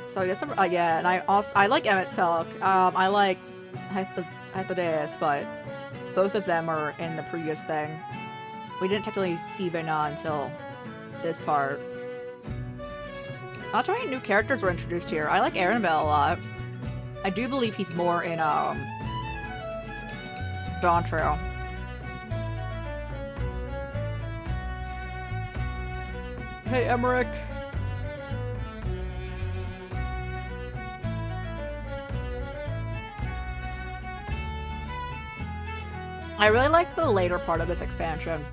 So I guess yeah, and I like Emmett Silk. I like Hythlodaeus, but both of them are in the previous thing. We didn't technically see Vena until this part. Not too many new characters were introduced here. I like Arenvale a lot. I do believe he's more in Dawn Trail. Hey, Emmerich. I really like the later part of this expansion.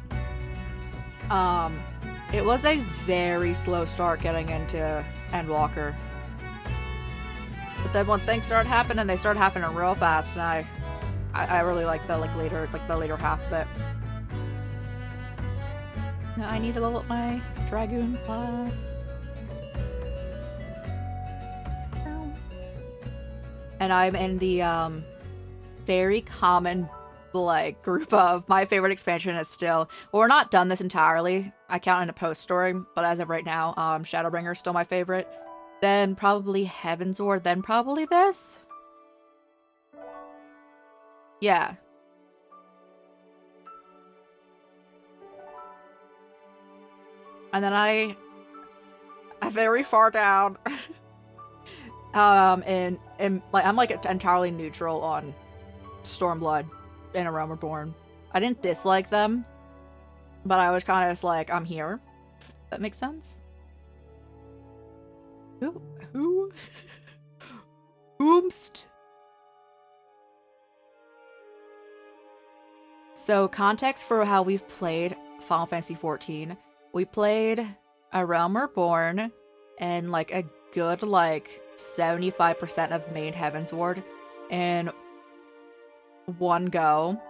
It was a very slow start getting into ENDWALKER. But then when things started happening, they started happening real fast, and I really like the later half of it. I need to level up my Dragoon class. And I'm in the very common like group of my favorite expansion is still, well, we're not done this entirely. I count in a post story, but as of right now, Shadowbringer is still my favorite. Then probably Heavensward, then probably this. Yeah. And then I very far down. And like I'm like entirely neutral on Stormblood and A Realm Reborn. I didn't dislike them, but I was kind of just like, I'm here. That makes sense. Who? Whomst? So context for how we've played Final Fantasy XIV. We played A Realm Reborn and like a good like 75% of main Heavensward in one go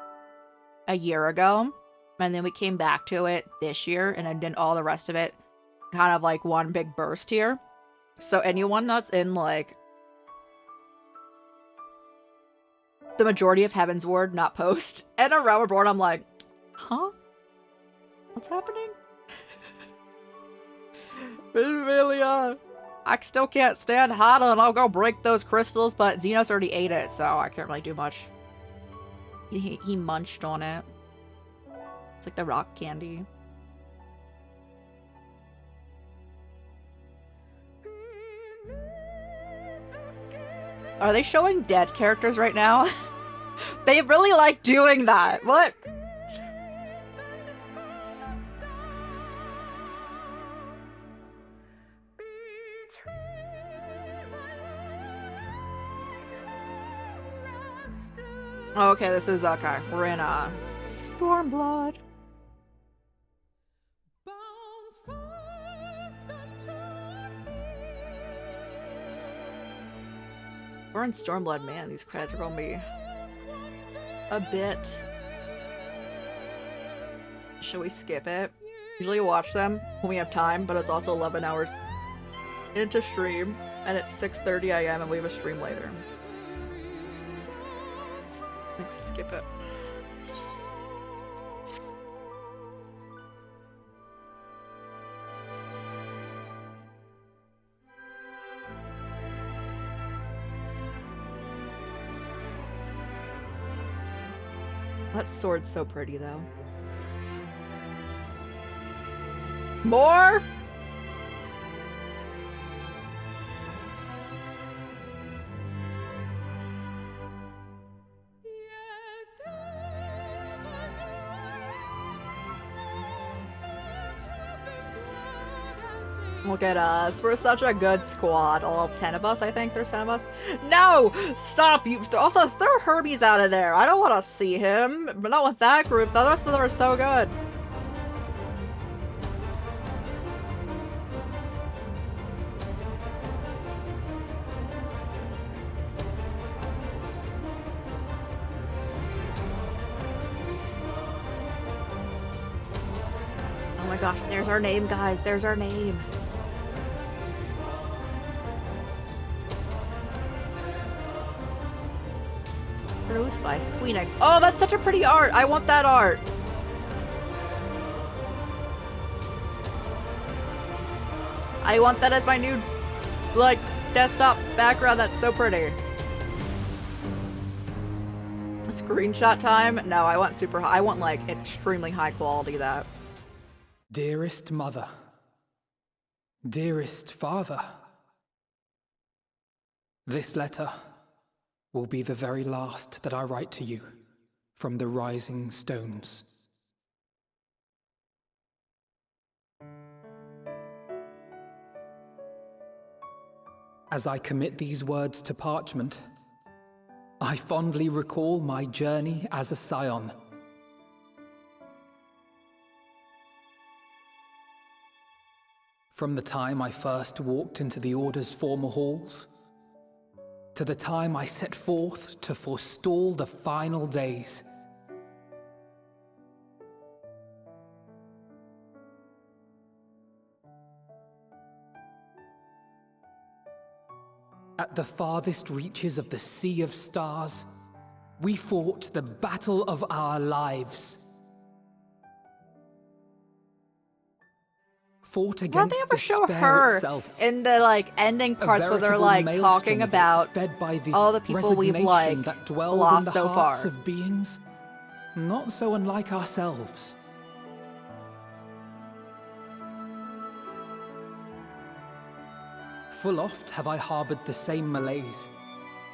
a year ago, and then we came back to it this year and then did all the rest of it kind of like one big burst here. So anyone that's in like the majority of Heavensward, not post, and A Realm Reborn, I'm like, huh? What's happening? Really, I still can't stand Hada, and I'll go break those crystals, but Xenos already ate it, so I can't really do much. He munched on it. It's like the rock candy. Are they showing dead characters right now? They really like doing that. What? Oh, okay, this is okay. We're in Stormblood. We're in Stormblood, man. These credits are gonna be a bit. Should we skip it? Usually watch them when we have time, but it's also 11 hours into stream, and it's 6:30 AM, and we have a stream later. Skip it. That sword's so pretty, though. More? Look at us. We're such a good squad. All 10 of us, I think. There's 10 of us. No! Stop! You also throw Hermes out of there. I don't want to see him. But not with that group. The rest of them are so good. Oh my gosh, there's our name, guys. There's our name. Produced by Squeenix. Oh, that's such a pretty art. I want that art. I want that as my new, like, desktop background. That's so pretty. Screenshot time? No, I want super high. I want, like, extremely high quality that. Dearest mother. Dearest father. This letter will be the very last that I write to you from the rising stones. As I commit these words to parchment, I fondly recall my journey as a scion. From the time I first walked into the Order's former halls, to the time I set forth to forestall the final days. At the farthest reaches of the sea of stars, we fought the battle of our lives. Fought Why don't against they ever show despair her itself. in the like ending parts where they're veritable like maelstrom talking of it, about fed by the all the people we've resignation like that dwelled in lost the so hearts far? of beings not so unlike ourselves? Full oft have I harbored the same malaise.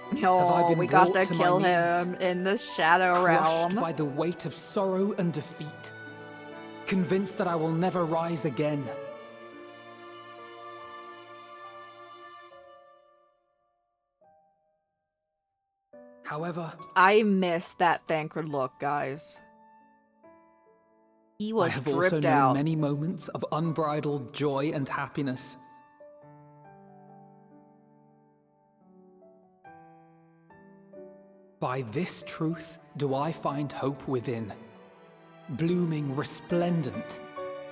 Have I No, been we got brought to my kill knees, him in the shadow crushed realm. by the weight of sorrow and defeat, convinced that I will never rise again. However, I miss that Thancred look, guys. He was I have also dripped known out. many moments of unbridled joy and happiness. By this truth do I find hope within, blooming resplendent,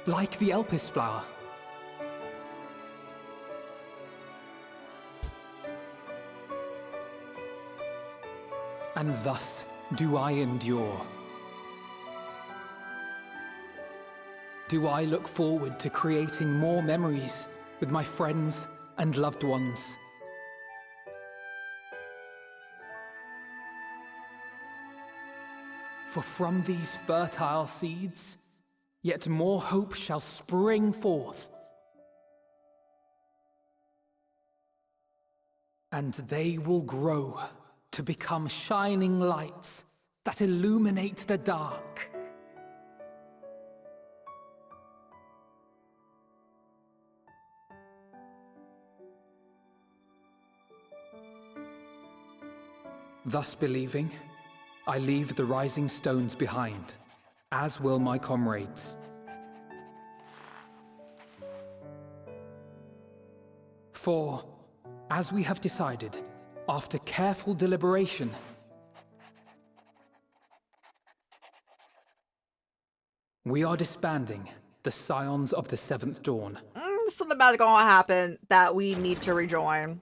like the Elpis flower. And thus do I endure. Do I look forward to creating more memories with my friends and loved ones. For from these fertile seeds, yet more hope shall spring forth. And they will grow to become shining lights that illuminate the dark. Thus believing, I leave the rising stones behind, as will my comrades. For, as we have decided, after careful deliberation, we are disbanding the Scions of the Seventh Dawn. Something bad's gonna happen that we need to rejoin.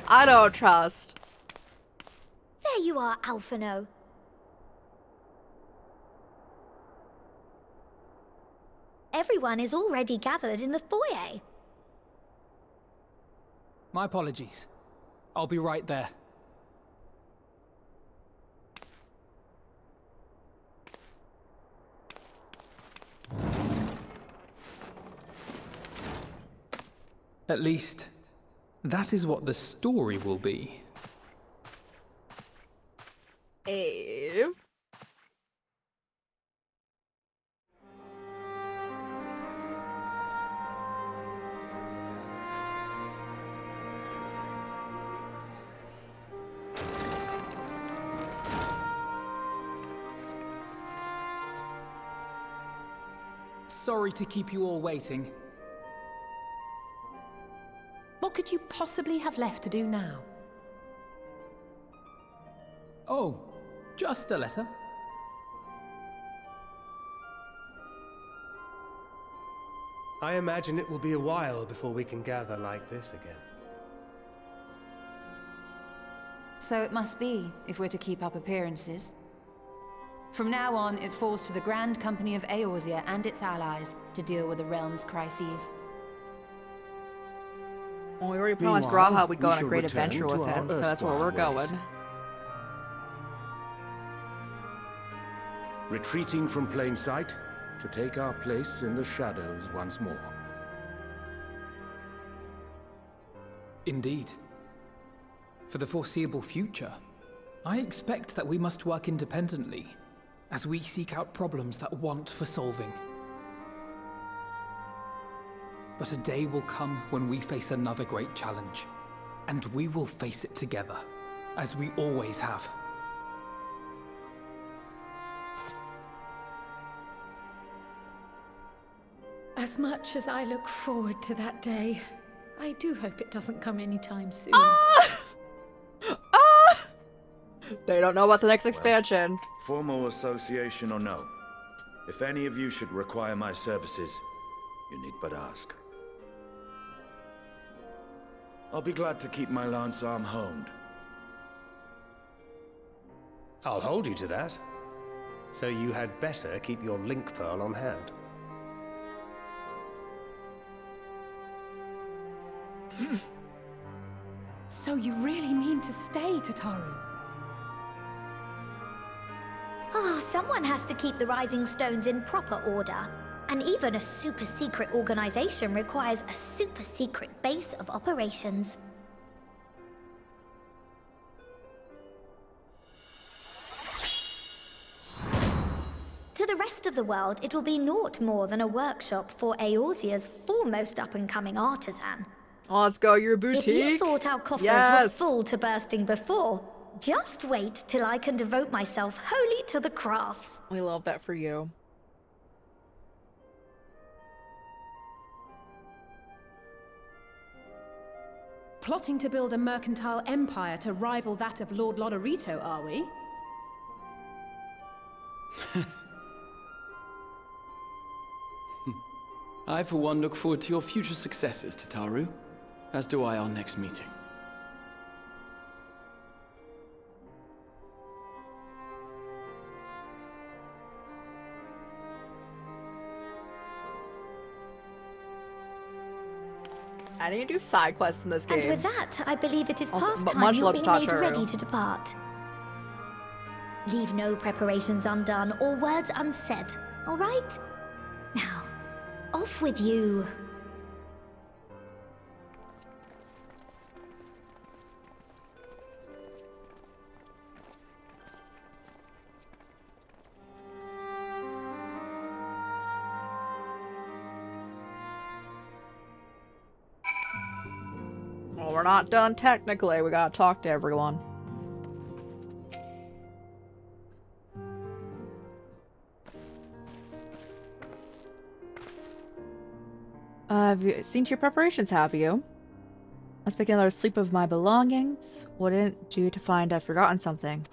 I don't trust. There you are, Alphino. Everyone is already gathered in the foyer. My apologies. I'll be right there. At least, that is what the story will be. Ew. Sorry to keep you all waiting. What could you possibly have left to do now? Oh, just a letter. I imagine it will be a while before we can gather like this again. So it must be, if we're to keep up appearances. From now on, it falls to the Grand Company of Eorzea and its allies to deal with the realm's crises. Well, we already promised Graha we'd go on a great adventure with him, so that's where we're going. Retreating from plain sight to take our place in the shadows once more. Indeed. For the foreseeable future, I expect that we must work independently as we seek out problems that want for solving. But a day will come when we face another great challenge, and we will face it together, as we always have. As much as I look forward to that day, I do hope it doesn't come anytime soon. They don't know about the next expansion. Formal association or no, if any of you should require my services, you need but ask. I'll be glad to keep my lance arm honed. I'll hold you to that. So you had better keep your link pearl on hand. So you really mean to stay, Tataru? Oh, someone has to keep the Rising Stones in proper order. And even a super-secret organization requires a super-secret base of operations. To the rest of the world, it will be naught more than a workshop for Eorzea's foremost up-and-coming artisan. Oh, let's go, your boutique. If you thought our coffers were full to bursting before, just wait till I can devote myself wholly to the crafts. We love that for you. Plotting to build a mercantile empire to rival that of Lord Lodorito, are we? I, for one, look forward to your future successes, Tataru. As do I our next meeting. I need to do side quests in this game. And with that, I believe it is Also, past but time much you love all to made Tataru. ready to depart. Leave no preparations undone or words unsaid, all right? Now, off with you. Well, we're not done technically. We gotta talk to everyone. Have you seen to your preparations, have you? I was taking another sleep of my belongings. Wouldn't do to find I've forgotten something.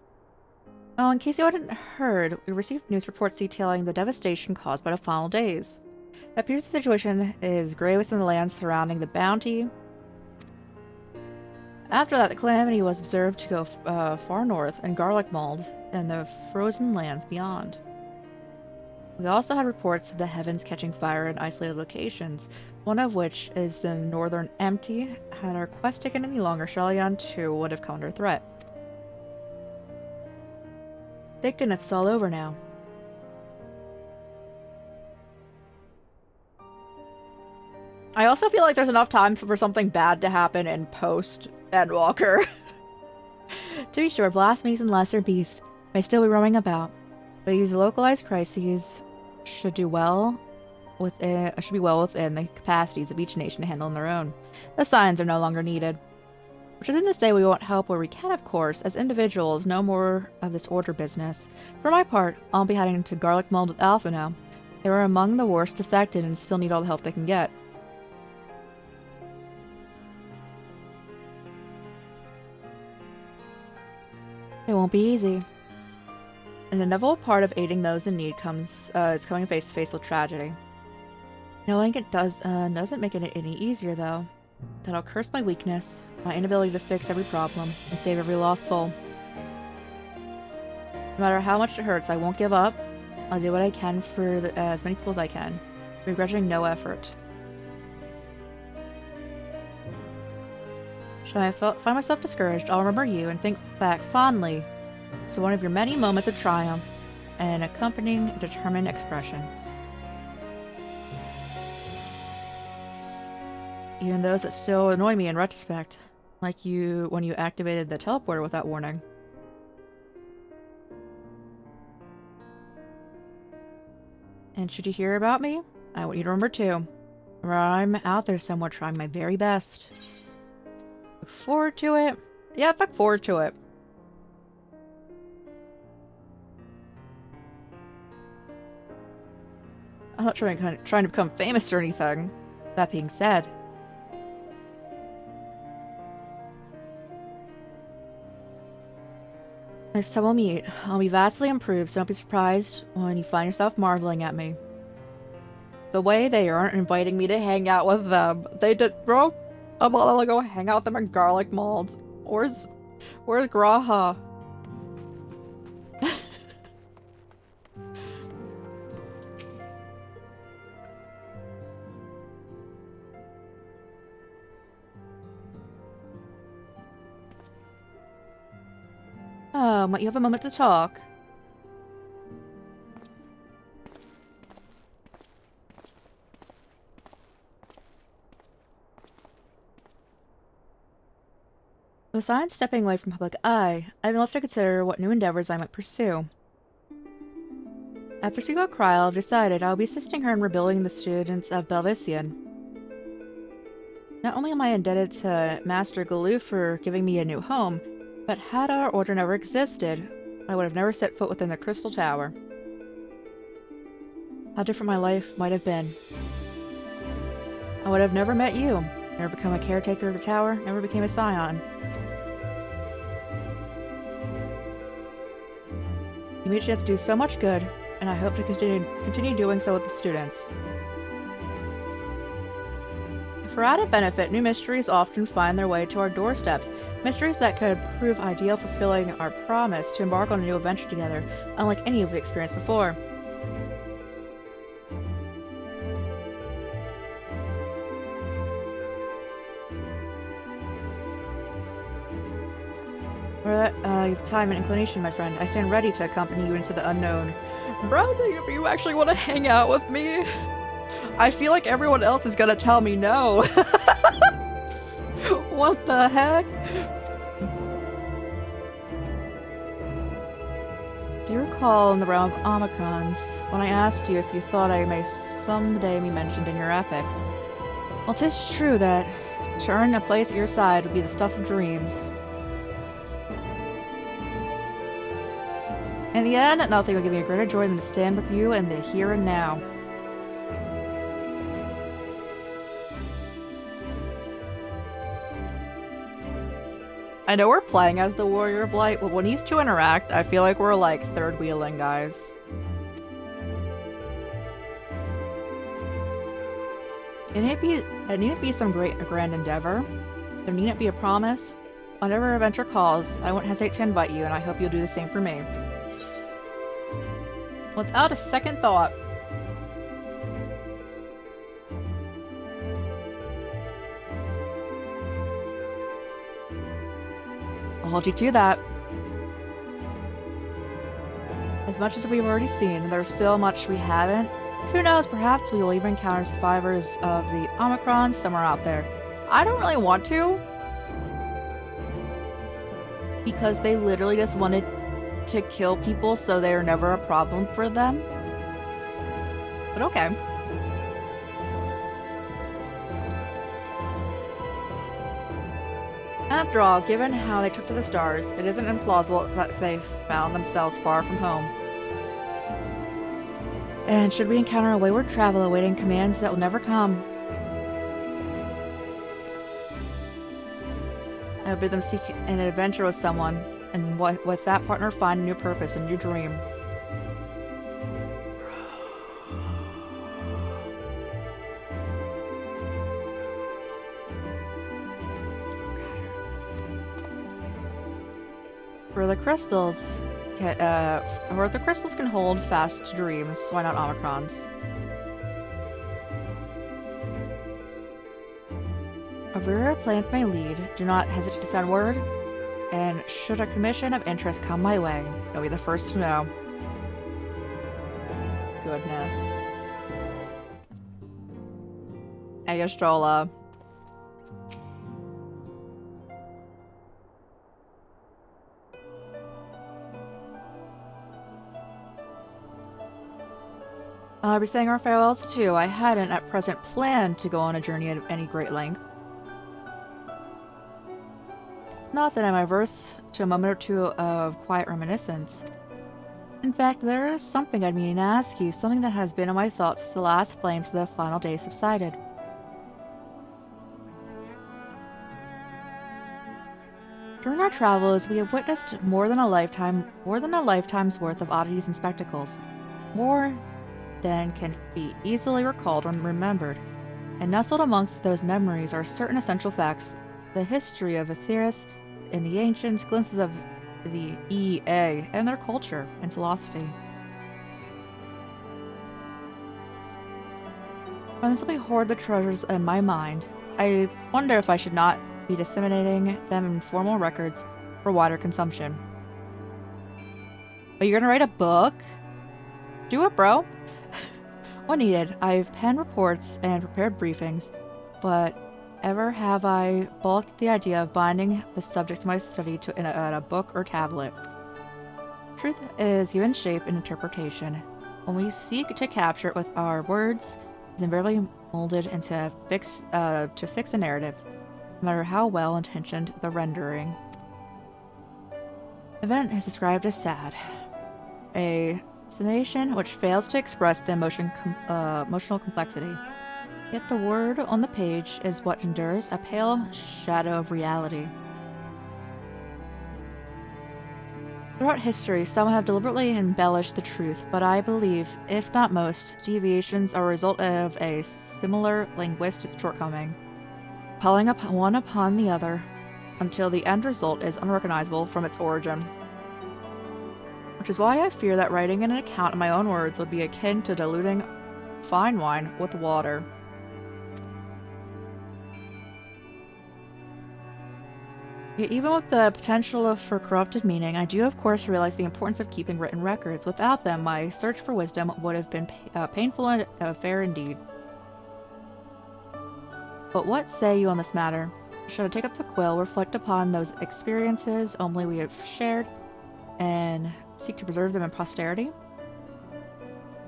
Oh, in case you hadn't heard, we received news reports detailing the devastation caused by the final days. It appears the situation is gravest in the lands surrounding the bounty. After that, the calamity was observed to go far north in Garlic Mold and the frozen lands beyond. We also had reports of the heavens catching fire in isolated locations, one of which is the northern empty. Had our quest taken any longer, Shellion too would have come under threat. Thank goodness it's all over now. I also feel like there's enough time for something bad to happen in post-Endwalker. To be sure, blasphemies and lesser beasts may still be roaming about, but these localized crises should be well within the capacities of each nation to handle on their own. The signs are no longer needed. Which isn't to say we won't help where we can, of course, as individuals, no more of this order business. For my part, I'll be heading to Garlic Mold with Alpha now. They were among the worst affected and still need all the help they can get. It won't be easy. An inevitable part of aiding those in need is coming face to face with tragedy. Knowing it doesn't make it any easier, though. That'll curse my weakness, my inability to fix every problem, and save every lost soul. No matter how much it hurts, I won't give up. I'll do what I can for as many people as I can, begrudging no effort. Should I find myself discouraged, I'll remember you and think back fondly to one of your many moments of triumph and accompanying determined expression. Even those that still annoy me in retrospect, like you when you activated the teleporter without warning. And should you hear about me, I want you to remember too, where I'm out there somewhere trying my very best. Look forward to it. Yeah, look forward to it. I'm not trying to become famous or anything. That being said, next time we'll meet, I'll be vastly improved, so don't be surprised when you find yourself marveling at me. The way they aren't inviting me to hang out with them. They did, bro. I'm gonna go hang out with them in garlic malls. Where's Graha? Might you have a moment to talk? Besides stepping away from public eye, I've been left to consider what new endeavors I might pursue. After speaking about Kryl, I've decided I'll be assisting her in rebuilding the students of Baldician. Not only am I indebted to Master Galuf for giving me a new home, but had our order never existed, I would have never set foot within the Crystal Tower. How different my life might have been. I would have never met you, never become a caretaker of the tower, never became a scion. You made a chance to do so much good, and I hope to continue doing so with the students. For added benefit, new mysteries often find their way to our doorsteps. Mysteries that could prove ideal for fulfilling our promise to embark on a new adventure together, unlike any we've experienced before. You have time and inclination, my friend. I stand ready to accompany you into the unknown. Brother, you actually want to hang out with me? I feel like everyone else is gonna tell me no. What the heck? Do you recall in the realm of Omicrons, when I asked you if you thought I may someday be mentioned in your epic? Well, 'tis true that to earn a place at your side would be the stuff of dreams. In the end, nothing will give me a greater joy than to stand with you in the here and now. I know we're playing as the Warrior of Light, but when these two interact, I feel like we're like third wheeling, guys. It needn't be some grand endeavor. There needn't be a promise. Whenever adventure calls, I won't hesitate to invite you, and I hope you'll do the same for me. Without a second thought. I'll hold you to that. As much as we've already seen, there's still much we haven't. Who knows, perhaps we will even encounter survivors of the Omicron somewhere out there. I don't really want to. Because they literally just wanted to kill people so they're never a problem for them. But okay. After all, given how they took to the stars, it isn't implausible that they found themselves far from home. And should we encounter a wayward traveler awaiting commands that will never come, I would bid them seek an adventure with someone, and with that partner find a new purpose, a new dream. For the crystals, can hold fast to dreams, why not Omicrons? Wherever plans may lead, do not hesitate to send word, and should a commission of interest come my way, you'll be the first to know. Goodness. Ayastrola. I'll be saying our farewells too. I hadn't at present planned to go on a journey at any great length. Not that I'm averse to a moment or two of quiet reminiscence. In fact, there is something I'd mean to ask you, something that has been in my thoughts since the last flames of the final day subsided. During our travels, we have witnessed more than a lifetime's worth of oddities and spectacles. More than can be easily recalled or remembered. And nestled amongst those memories are certain essential facts. The history of Aetheris and the ancients, glimpses of the EA and their culture and philosophy. When this will hoard the treasures in my mind, I wonder if I should not be disseminating them in formal records for wider consumption. Are you gonna write a book? Do it, bro. When needed, I've penned reports and prepared briefings, but ever have I balked at the idea of binding the subjects of my study in a book or tablet. Truth is given shape and interpretation. When we seek to capture it with our words, it's invariably molded into fix a narrative, no matter how well intentioned the rendering. Event is described as sad. A summation which fails to express the emotional complexity. Yet the word on the page is what endures, a pale shadow of reality. Throughout history, some have deliberately embellished the truth, but I believe, if not most, deviations are a result of a similar linguistic shortcoming, piling up one upon the other until the end result is unrecognizable from its origin. Which is why I fear that writing an account in my own words would be akin to diluting fine wine with water. Yet even with the potential for corrupted meaning, I do of course realize the importance of keeping written records. Without them, my search for wisdom would have been painful and affair indeed. But what say you on this matter? Should I take up the quill, reflect upon those experiences only we have shared, and seek to preserve them in posterity?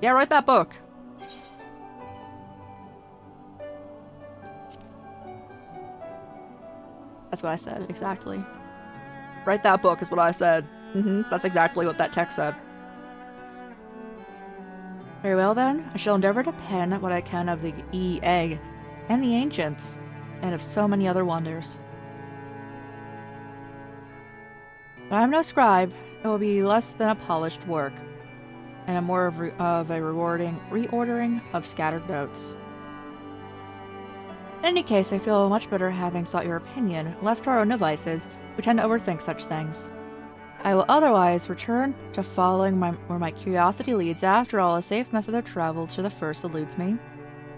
Yeah, write that book! That's what I said, exactly. Write that book is what I said. That's exactly what that text said. Very well then, I shall endeavor to pen what I can of the EA and the ancients, and of so many other wonders. But I am no scribe. It will be less than a polished work, and a more of a reordering of scattered notes. In any case, I feel much better having sought your opinion. Left to our own devices, we tend to overthink such things. I will otherwise return to following where my curiosity leads. After all, a safe method of travel to the first eludes me,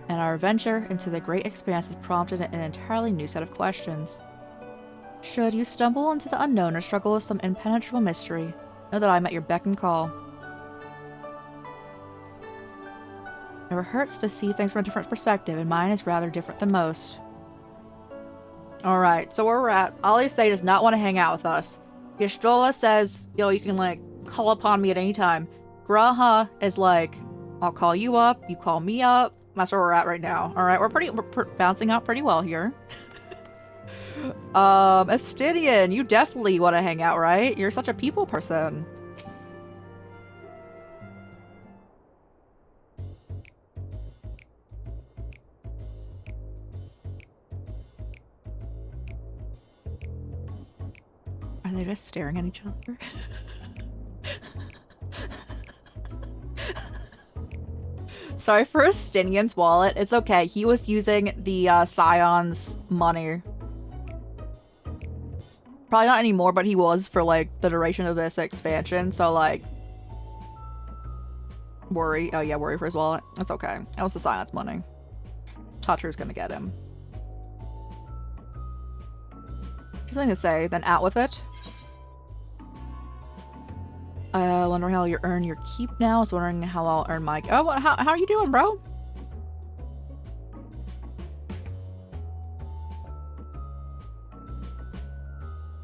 and our venture into the great expanse has prompted an entirely new set of questions. Should you stumble into the unknown or struggle with some impenetrable mystery, know that I am at your beck and call. Never hurts to see things from a different perspective, and mine is rather different than most. Alright, so where we're at, Alisei does not want to hang out with us. Gistrola says, yo, you can, like, call upon me at any time. Graha is like, I'll call you up, you call me up. That's where we're at right now. Alright, we're bouncing out pretty well here. Astidian, you definitely want to hang out, right? You're such a people person. Are they just staring at each other? Sorry for Astinian's wallet. It's okay. He was using the Scion's money. Probably not anymore, but he was for like the duration of this expansion. So like, worry. Oh yeah, worry for his wallet. That's okay. That was the Scion's money. Tatru's gonna get him. Something to say, then out with it. Wondering how you earn your keep now. I was wondering how I'll earn my... Oh, how are you doing, bro?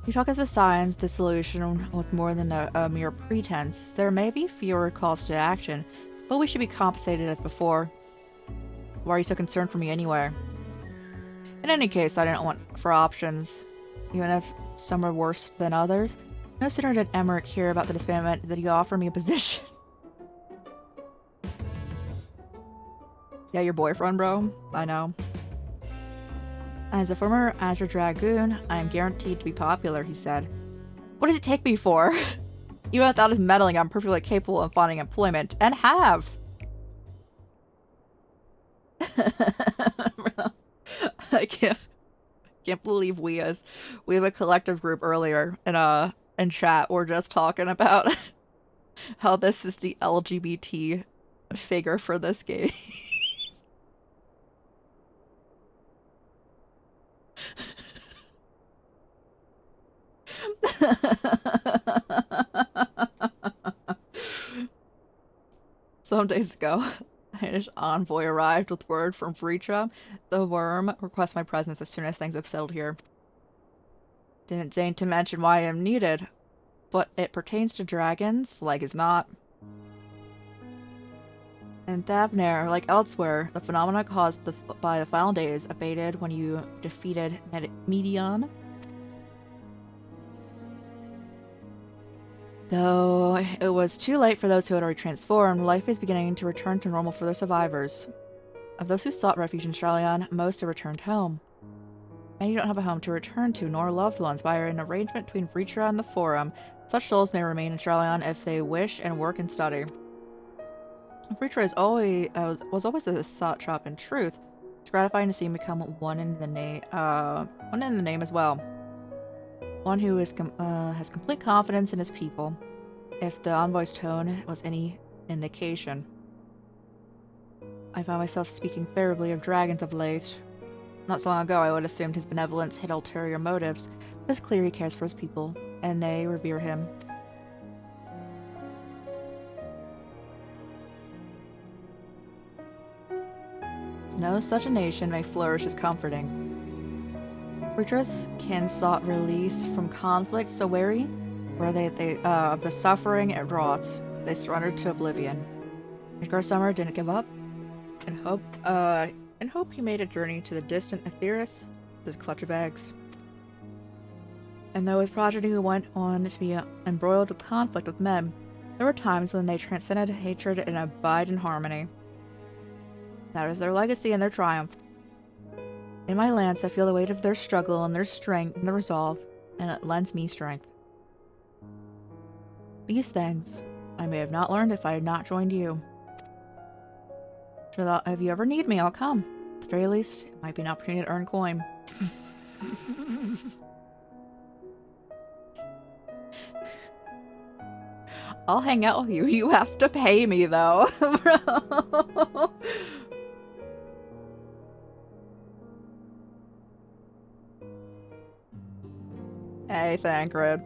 You talk of the Scion's dissolution was more than a mere pretense. There may be fewer calls to action, but we should be compensated as before. Why are you so concerned for me anyway? In any case, I didn't want for options. Even if some are worse than others. No sooner did Emmerich hear about the disbandment than he offered me a position. Yeah, your boyfriend, bro. I know. As a former Azure Dragoon, I am guaranteed to be popular, he said. What does it take me for? Even without his meddling, I'm perfectly capable of finding employment, and have! I can't believe we have a collective group earlier in chat. We're just talking about how this is the LGBT figure for this game. Some days ago, Danish envoy arrived with word from Vricha. The worm requests my presence as soon as things have settled here. Didn't deign to mention why I am needed, but it pertains to dragons, like as not. In Thavner, like elsewhere, the phenomena caused by the final days abated when you defeated Medion. Though it was too late for those who had already transformed, life is beginning to return to normal for the survivors. Of those who sought refuge in Sharlayan, most have returned home. Many don't have a home to return to, nor loved ones. By an arrangement between Vritra and the Forum, such souls may remain in Sharlayan if they wish and work and study. Vritra was always the satrap in truth. It's gratifying to see him become one in the name as well. One who is has complete confidence in his people, if the envoy's tone was any indication. I found myself speaking favorably of dragons of late. Not so long ago, I would have assumed his benevolence hid ulterior motives, but it's clear he cares for his people, and they revere him. No such a nation may flourish as comforting. Vritra's kin sought release from conflict, so wary were they of the suffering it wrought, they surrendered to oblivion. Edgar Summer didn't give up. In hope he made a journey to the distant Aetheris with his clutch of eggs. And though his progeny went on to be embroiled with conflict with men, there were times when they transcended hatred and abide in harmony. That is their legacy and their triumph. In my lance, I feel the weight of their struggle and their strength and their resolve, and it lends me strength. These things I may have not learned if I had not joined you. So if you ever need me, I'll come. At the very least, it might be an opportunity to earn coin. I'll hang out with you. You have to pay me, though, bro. Hey, Thancred.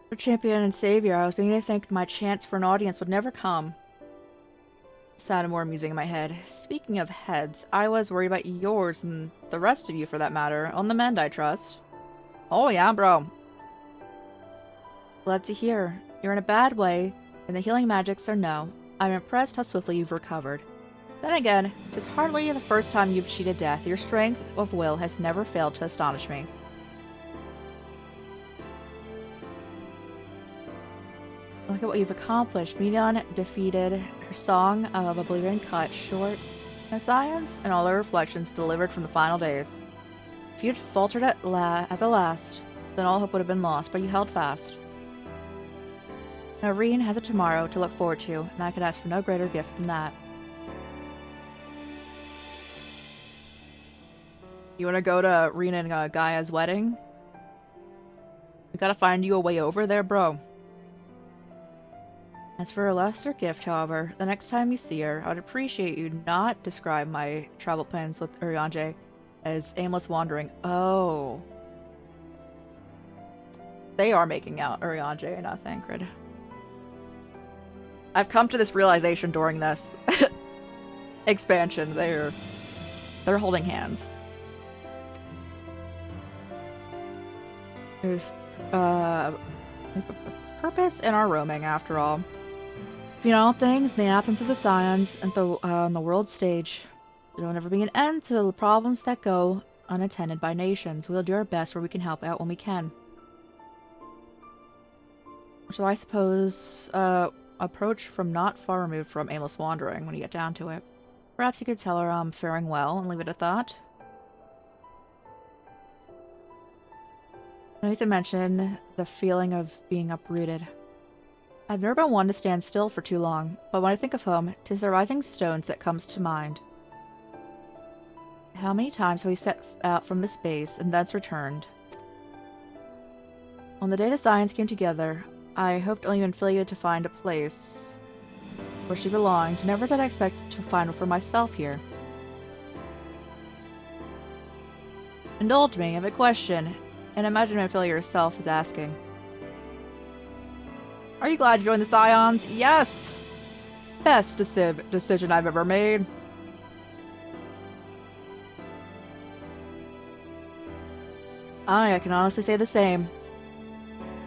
For champion and savior, I was beginning to think my chance for an audience would never come. It sounded more amusing in my head. Speaking of heads, I was worried about yours and the rest of you, for that matter. On the mend, I trust. Oh yeah, bro. Glad to hear. You're in a bad way, and the healing magics are no. I'm impressed how swiftly you've recovered. Then again, it is hardly the first time you've cheated death. Your strength of will has never failed to astonish me. Look at what you've accomplished. Medion defeated her Song of Oblivion cut short in science and all the reflections delivered from the final days. If you'd faltered at the last, then all hope would have been lost, but you held fast. Now Reen has a tomorrow to look forward to, and I could ask for no greater gift than that. You want to go to Reen and Gaia's wedding? We gotta find you a way over there, bro. As for a lesser gift, however, the next time you see her, I would appreciate you not describe my travel plans with Urianger as aimless wandering. Oh. They are making out, Urianger and Thancred. I've come to this realization during this expansion. They're holding hands. We've a purpose in our roaming, after all. Beyond all things, the absence of the scions and on the world stage. There will never be an end to the problems that go unattended by nations. We'll do our best where we can help out when we can. So I suppose, approach from not far removed from aimless wandering when you get down to it. Perhaps you could tell her I'm faring well and leave it at that. No need to mention the feeling of being uprooted. I've never been one to stand still for too long, but when I think of home, 'tis the rising stones that comes to mind. How many times have we set out from this base and thence returned? On the day the Scions came together, I hoped only Ophelia to find a place where she belonged. Never did I expect to find one for myself here. Indulge me, I have a question, and imagine Ophelia herself is asking. Are you glad you joined the Scions? Yes! Best decision I've ever made. I can honestly say the same.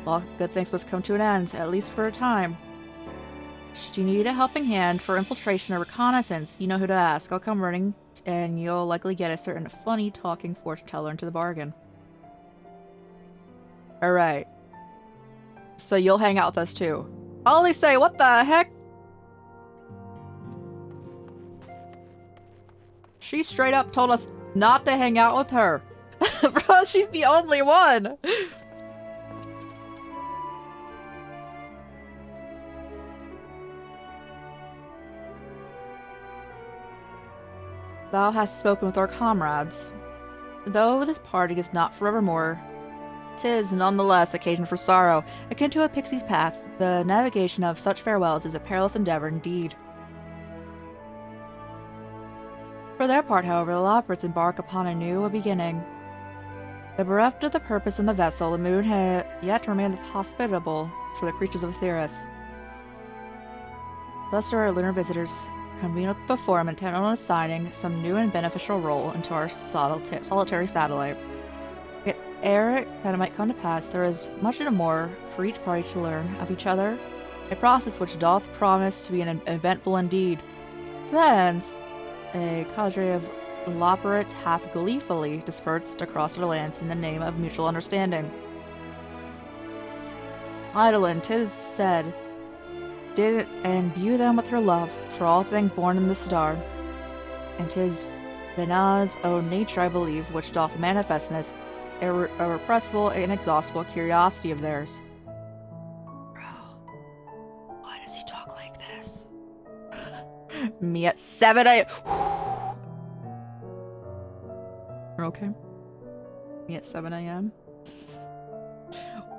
Well, good things must come to an end, at least for a time. Should you need a helping hand for infiltration or reconnaissance, you know who to ask. I'll come running, and you'll likely get a certain funny talking fortune teller into the bargain. Alright. So you'll hang out with us too. I'll only say, what the heck? She straight up told us not to hang out with her. Bro, she's the only one! Thou hast spoken with our comrades. Though this parting is not forevermore, 'tis nonetheless occasion for sorrow. Akin to a pixie's path, the navigation of such farewells is a perilous endeavor indeed. For their part, however, the Loppers embark upon a new beginning. The bereft of the purpose in the vessel, the moon yet remaineth hospitable for the creatures of Etheirys. Thus our lunar visitors convene with the Forum, intent on assigning some new and beneficial role into our solitary satellite. Yet ere that it might come to pass, there is much and more for each party to learn of each other, a process which doth promise to be an eventful indeed. To that end, a cadre of Lopperates hath gleefully dispersed across our lands in the name of mutual understanding. Eidolon, 'tis said, did imbue them with her love for all things born in the star, and 'tis Vena's own nature, I believe, which doth manifest in this irrepressible and inexhaustible curiosity of theirs. Bro, why does he talk like this? Me at 7 a.m. Okay. Me at 7 a.m.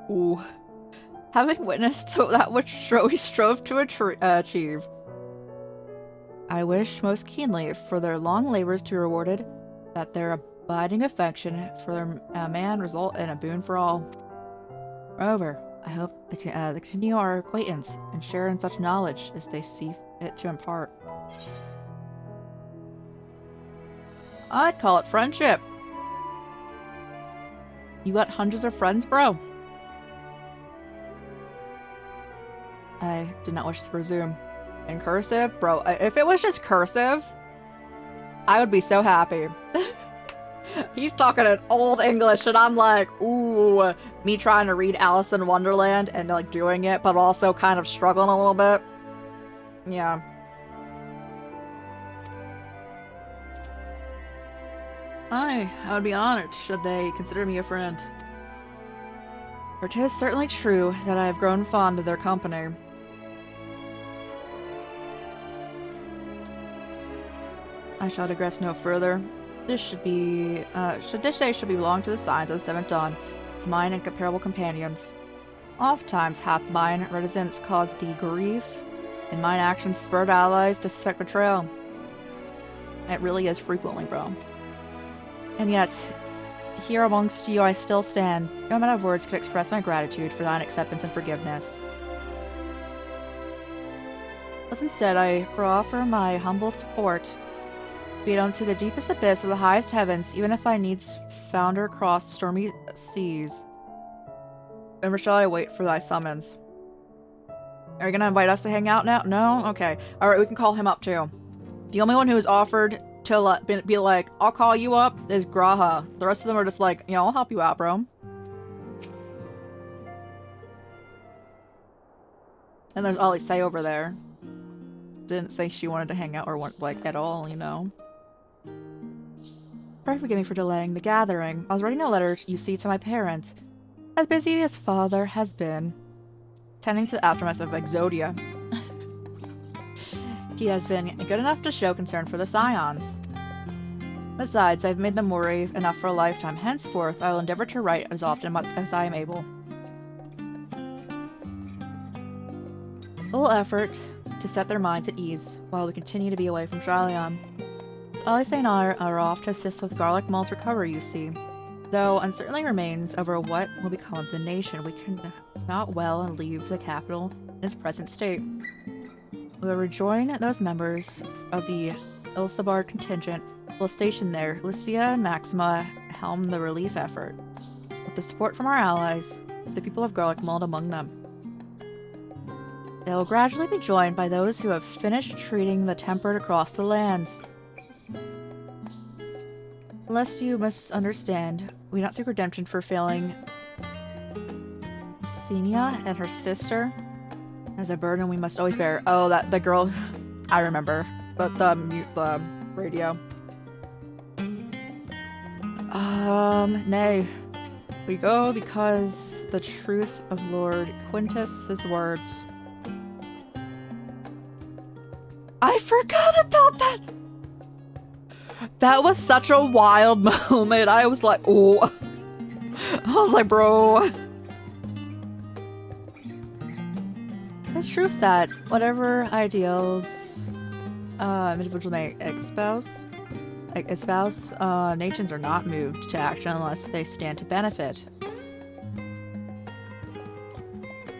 Ooh. Having witnessed that which we strove to achieve, I wish most keenly for their long labors to be rewarded, that their abiding affection for their man result in a boon for all. Moreover, I hope they continue our acquaintance and share in such knowledge as they see fit to impart. I'd call it friendship. You got hundreds of friends, bro? I did not wish to presume. In cursive? Bro, if it was just cursive, I would be so happy. He's talking in old English and I'm like, ooh, me trying to read Alice in Wonderland and like doing it, but also kind of struggling a little bit. Yeah. I would be honored should they consider me a friend. For 'tis certainly true that I have grown fond of their company. I shall digress no further. This day should belong to the signs of the seventh dawn, to mine incomparable companions. Oft times hath mine reticence caused thee grief, and mine actions spurred allies to suspect betrayal. It really is frequently, bro. And yet, here amongst you I still stand. No amount of words could express my gratitude for thine acceptance and forgiveness. Thus instead I proffer my humble support, be it unto the deepest abyss of the highest heavens, even if I needs founder across stormy seas. Ever shall I wait for thy summons. Are you gonna invite us to hang out now? No? Okay. Alright, we can call him up too. The only one who has offered to be like, I'll call you up, is Graha. The rest of them are just like, yeah, I'll help you out, bro. And there's Say over there. Didn't say she wanted to hang out or want, like, at all, you know. Pray forgive me for delaying the gathering. I was writing a letter, you see, to my parents. As busy as father has been. tending to the aftermath of Exodia. He has been good enough to show concern for the Scions. Besides, I've made them worry enough for a lifetime. Henceforth, I will endeavor to write as often as I am able. A little effort to set their minds at ease while we continue to be away from Charlion. Alice and I are off to assist with Garlic Mall's recovery, you see. Though uncertainty remains over what will become of the nation, we cannot well leave the capital in its present state. We will rejoin those members of the Ilsabard contingent who will station there. Lucia and Maxima helm the relief effort, with the support from our allies, the people of Garlic Mold among them. They will gradually be joined by those who have finished treating the tempered across the lands. Lest you misunderstand, we not seek redemption for failing Xenia and her sister as a burden we must always bear. Oh, that the girl, I remember. The radio. Nay. We go because the truth of Lord Quintus's words. I forgot about that! That was such a wild moment. I was like, oh. I was like, bro. It's truth that whatever ideals individual may espouse, nations are not moved to action unless they stand to benefit.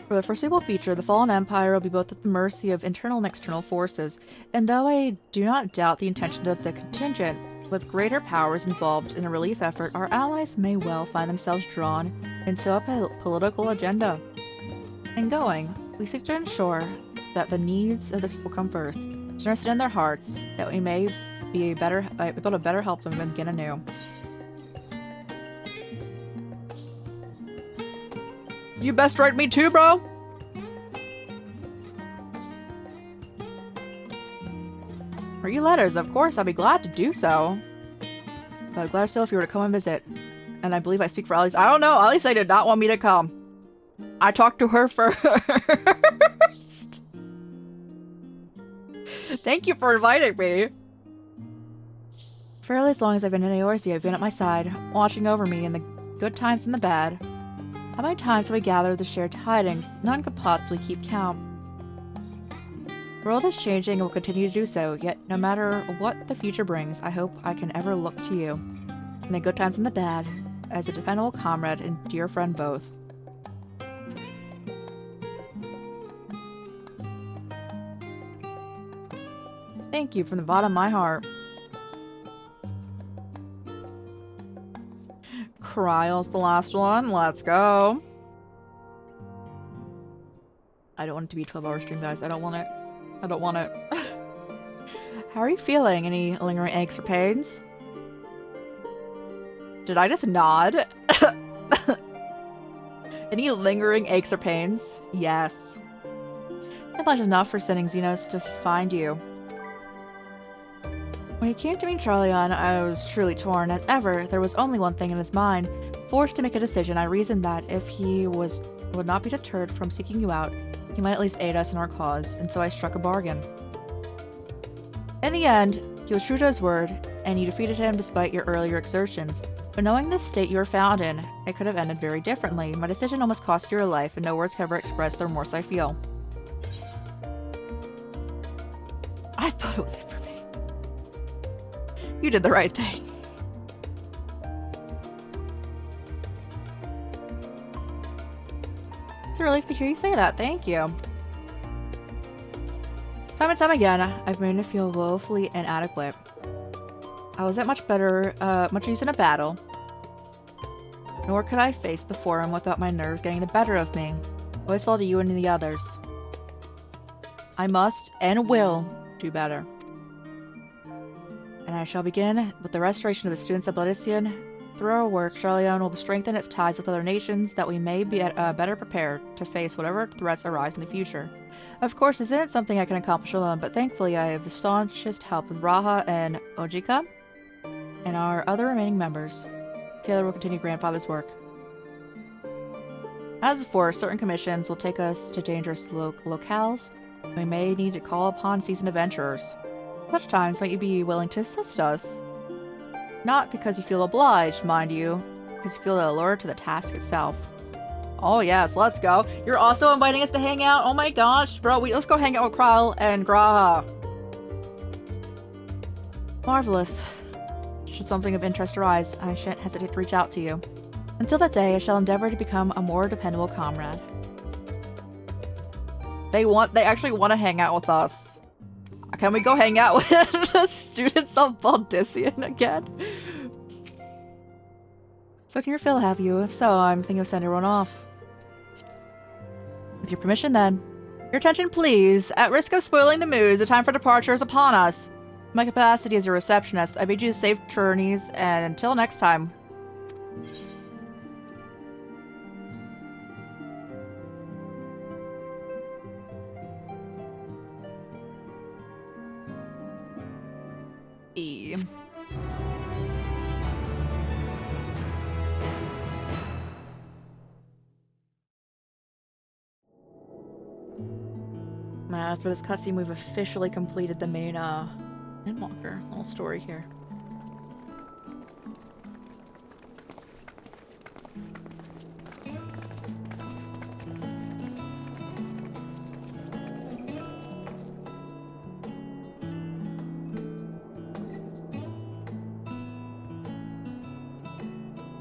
For the foreseeable future, the fallen empire will be both at the mercy of internal and external forces, and though I do not doubt the intention of the contingent, with greater powers involved in a relief effort, our allies may well find themselves drawn into a political agenda. In going, we seek to ensure that the needs of the people come first, to understand their hearts, that we may be able to better help them begin anew. You best write me too, bro. Write you letters, of course. I'd be glad to do so. But I'm glad still if you were to come and visit. And I believe I speak for Alice. I don't know. Alice did not want me to come. I talked to her first. Thank you for inviting me. Fairly as long as I've been in Eorzea, you've been at my side, watching over me in the good times and the bad. How many times have we gathered the shared tidings? None could possibly keep count. The world is changing and will continue to do so, yet no matter what the future brings, I hope I can ever look to you, in the good times and the bad, as a dependable comrade and dear friend both. Thank you from the bottom of my heart. Cryle's the last one. Let's go. I don't want it to be a 12-hour stream, guys. I don't want it. I don't want it. How are you feeling? Any lingering aches or pains? Did I just nod? Any lingering aches or pains? Yes. Not much enough for sending Xenos to find you. When he came to me in Charlion, I was truly torn. As ever, there was only one thing in his mind. Forced to make a decision, I reasoned that if he would not be deterred from seeking you out, he might at least aid us in our cause, and so I struck a bargain. In the end, he was true to his word, and you defeated him despite your earlier exertions. But knowing the state you were found in, it could have ended very differently. My decision almost cost you your life, and no words can ever express the remorse I feel. I thought it was it for me. You did the right thing. It's a relief to hear you say that. Thank you. Time and time again, I've made me feel woefully inadequate. I wasn't much use in a battle. Nor could I face the forum without my nerves getting the better of me. I always fell to you and the others. I must and will do better. And I shall begin with the restoration of the students of Bladician. Through our work, Charlion will strengthen its ties with other nations that we may be better prepared to face whatever threats arise in the future. Of course, this isn't something I can accomplish alone, but thankfully I have the staunchest help with Raha and Ojika and our other remaining members. Together we'll continue Grandfather's work. As for certain commissions will take us to dangerous locales, we may need to call upon seasoned adventurers. Such times might you be willing to assist us? Not because you feel obliged, mind you, because you feel the allure to the task itself. Oh yes, let's go. You're also inviting us to hang out? Oh my gosh, bro, let's go hang out with Kryle and Graha. Marvelous. Should something of interest arise, I shan't hesitate to reach out to you. Until that day, I shall endeavor to become a more dependable comrade. They actually want to hang out with us. Can we go hang out with the students of Baldissian again? So can your fill have you? If so, I'm thinking of sending everyone off. With your permission then. Your attention please. At risk of spoiling the mood, the time for departure is upon us. In my capacity as your receptionist, I bid you safe journeys, and until next time. After this cutscene, we've officially completed the main, ENDWALKER little story here.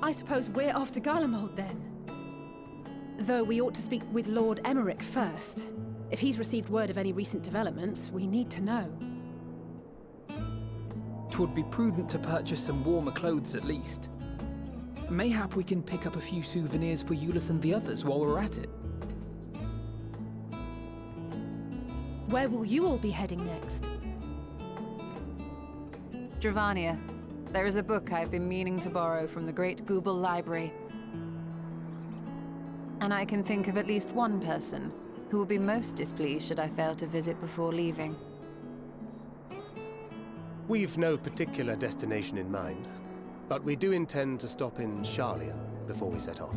I suppose we're off to Garlemald then. Though we ought to speak with Lord Emmerich first. If he's received word of any recent developments, we need to know. 'Twould be prudent to purchase some warmer clothes at least. Mayhap we can pick up a few souvenirs for Euless and the others while we're at it. Where will you all be heading next? Dravania. There is a book I've been meaning to borrow from the Great Google Library. And I can think of at least one person who will be most displeased should I fail to visit before leaving. We've no particular destination in mind, but we do intend to stop in Sharlayan before we set off.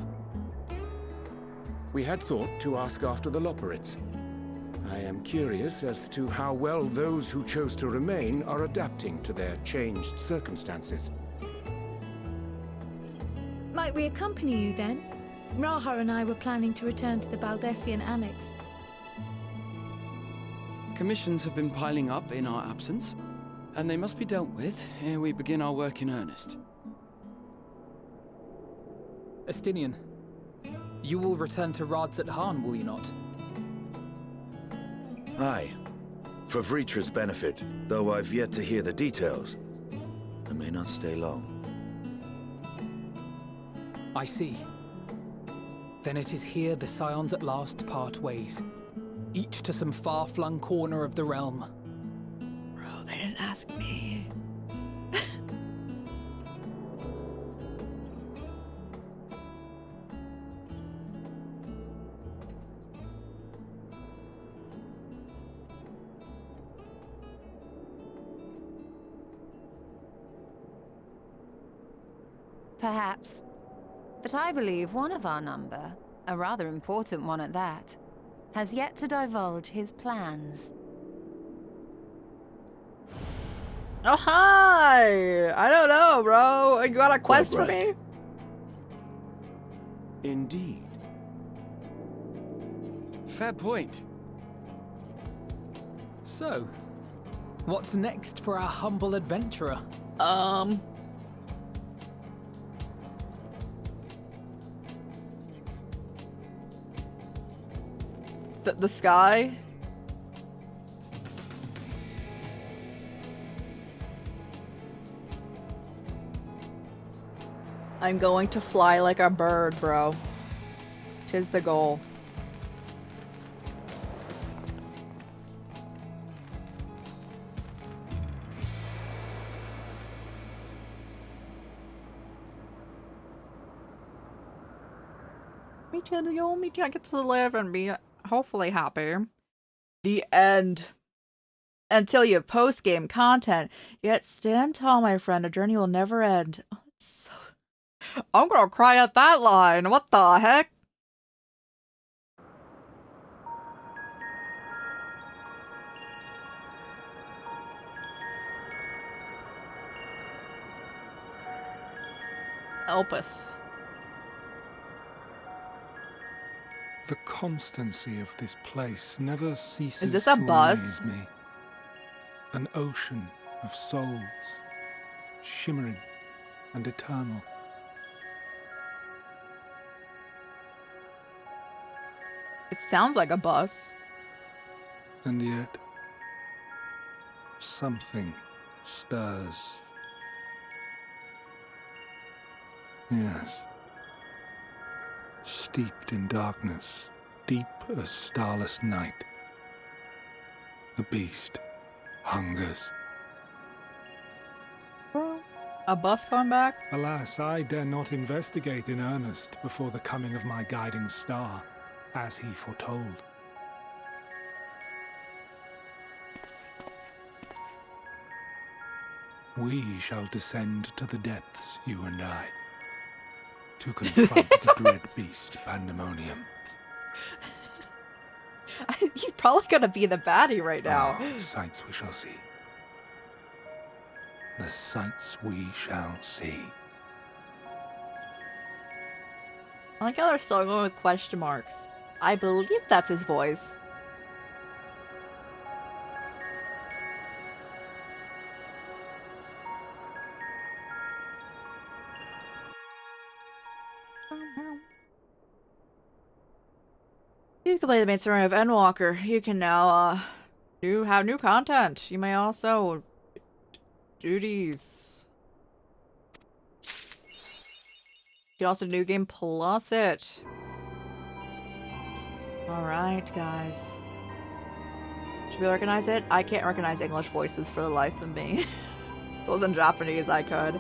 We had thought to ask after the Loporrits. I am curious as to how well those who chose to remain are adapting to their changed circumstances. Might we accompany you then? Raha and I were planning to return to the Baldissian Annex. Commissions have been piling up in our absence, and they must be dealt with ere we begin our work in earnest. Estinian, you will return to Radzat Han, will you not? Aye. For Vritra's benefit, though I've yet to hear the details. I may not stay long. I see. Then it is here the Scions at last part ways. Each to some far-flung corner of the realm. Bro, they didn't ask me. Perhaps. But I believe one of our number, a rather important one at that, has yet to divulge his plans. Oh, hi! I don't know, bro. You got a quest for me? Indeed. Fair point. So, what's next for our humble adventurer? The sky? I'm going to fly like a bird, bro. 'Tis the goal. Me too, I get to live and be hopefully happy. The end. Until you have post-game content. Yet stand tall, my friend. A journey will never end. Oh, that's so... I'm gonna cry at that line. What the heck? Help us. The constancy of this place never ceases Is this a to bus? amaze me. An ocean of souls, shimmering and eternal. It sounds like a bus. And yet, something stirs. Yes. Steeped in darkness, deep as starless night. The beast hungers. A bus coming back? Alas, I dare not investigate in earnest before the coming of my guiding star, as he foretold. We shall descend to the depths, you and I, to confront the dread beast Pandemonium. He's probably gonna be the baddie right now. Oh, the sights we shall see. The sights we shall see. I like how they're still going with question marks. I believe that's his voice. You can play the main story of ENDWALKER. You can now have new content. You may also duties. You can also New Game Plus it. Alright, guys. Should we recognize it? I can't recognize English voices for the life of me. If it was in Japanese, I could.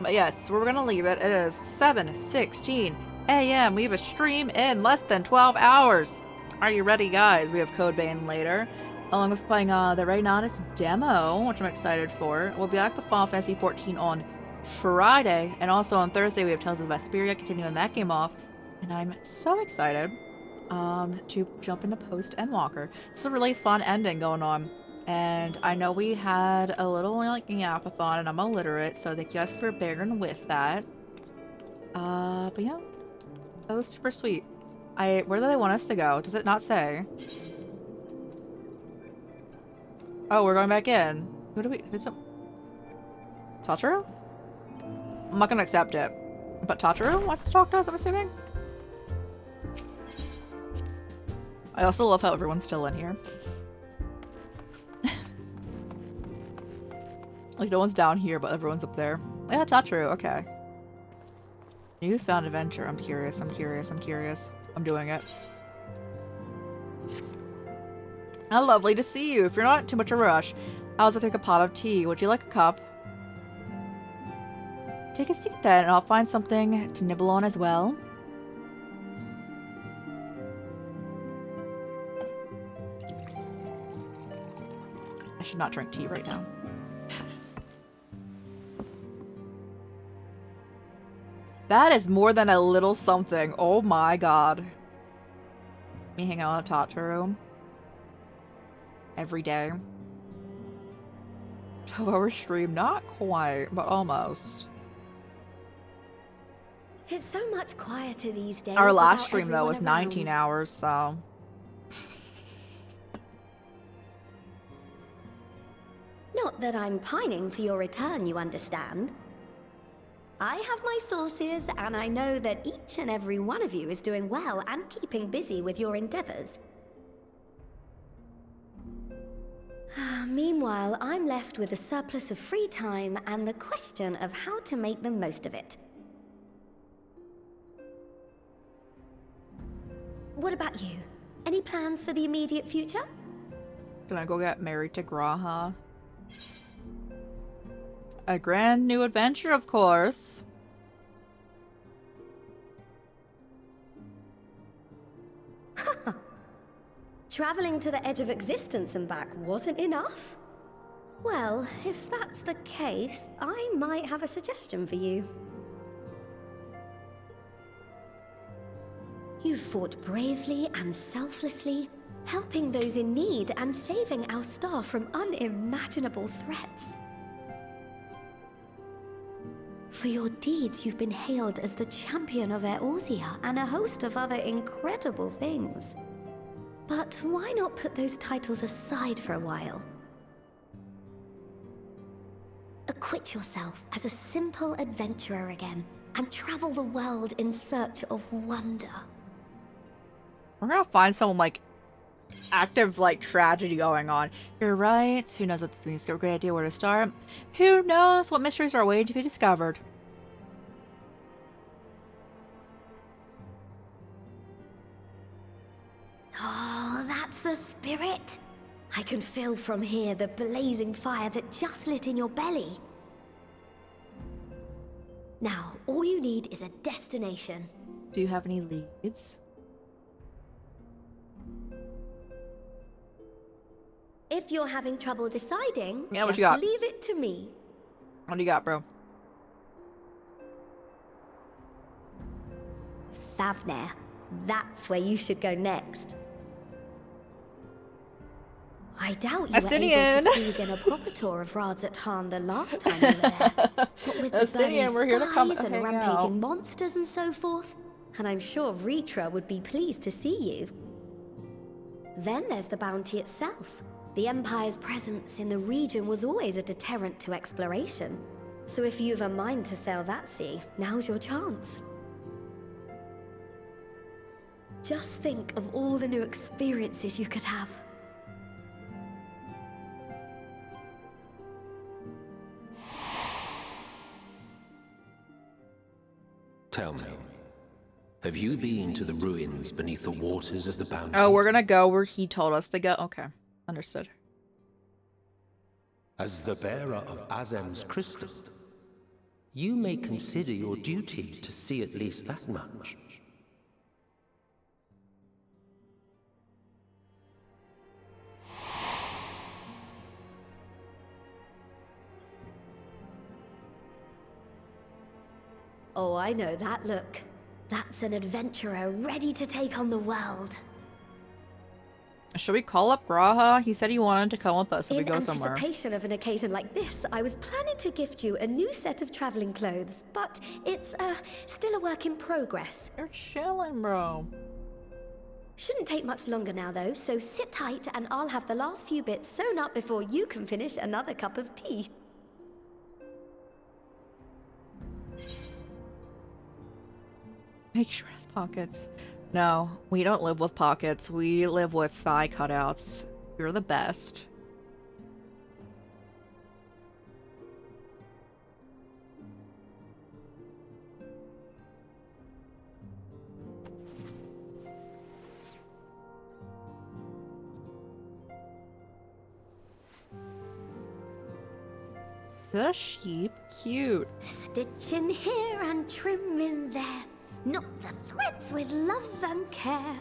But yes, we're gonna leave it. It is 7:16 a.m. We have a stream in less than 12 hours. Are you ready, guys? We have Codebane later, along with playing the Reynatus demo, which I'm excited for. We'll be back to Final Fantasy 14 on Friday, and also on Thursday we have Tales of Vesperia, continuing that game off, and I'm so excited to jump into post ENDWALKER. It's a really fun ending going on, and I know we had a little like yapathon, and I'm illiterate, so thank you guys for bearing with that. But yeah, that was super sweet. Where do they want us to go? Does it not say? Oh, we're going back in. Who's up? Tataru? I'm not gonna accept it. But Tataru wants to talk to us, I'm assuming? I also love how everyone's still in here. Like, no one's down here, but everyone's up there. Yeah, Tataru, okay. Newfound adventure. I'm curious, I'm curious, I'm curious. I'm doing it. How lovely to see you. If you're not in too much of a rush, how's with a pot of tea? Would you like a cup? Take a seat then, and I'll find something to nibble on as well. I should not drink tea right now. That is more than a little something. Oh my god. Me hang out at Tataru every day. 12-hour stream, not quite, but almost. It's so much quieter these days. Our last stream though was 19 hours, so. Not that I'm pining for your return, you understand. I have my sources, and I know that each and every one of you is doing well and keeping busy with your endeavors. Meanwhile, I'm left with a surplus of free time and the question of how to make the most of it. What about you? Any plans for the immediate future? Can I go get married to Graha? A grand new adventure, of course. Traveling to the edge of existence and back wasn't enough? Well, if that's the case, I might have a suggestion for you. You fought bravely and selflessly, helping those in need and saving our star from unimaginable threats. For your deeds, you've been hailed as the champion of Eorzea and a host of other incredible things. But why not put those titles aside for a while? Acquit yourself as a simple adventurer again, and travel the world in search of wonder. We're gonna find some, like, active, like, tragedy going on. You're right. Who knows what this means? Got a great idea where to start. Who knows what mysteries are waiting to be discovered. Oh, that's the spirit. I can feel from here the blazing fire that just lit in your belly. Now, all you need is a destination. Do you have any leads? If you're having trouble deciding, Yeah, what just you got? leave it to me. What do you got, bro? Thavnair. That's where you should go next. I doubt you were able to squeeze in a proper tour of Radzatan the last time you were there. But with the burning we're here to come skies and hang rampaging out. monsters and so forth, and I'm sure Vritra would be pleased to see you. Then there's the bounty itself. The Empire's presence in the region was always a deterrent to exploration. So if you've a mind to sail that sea, now's your chance. Just think of all the new experiences you could have. Tell me, have you been to the ruins beneath the waters of the Bounty? Oh, we're gonna go where he told us to go. Okay, understood. As the bearer of Azem's crystal, you may consider your duty to see at least that much. Oh, I know that look. That's an adventurer ready to take on the world. Should we call up Graha? He said he wanted to come with us if we go somewhere. In anticipation of an occasion like this, I was planning to gift you a new set of traveling clothes, but it's still a work in progress. You're chilling, bro. Shouldn't take much longer now, though, so sit tight and I'll have the last few bits sewn up before you can finish another cup of tea. Make sure it has pockets. No, we don't live with pockets. We live with thigh cutouts. You're the best. Is that a sheep? Cute. Stitch in here and trim in there. Knot the threads with love and care.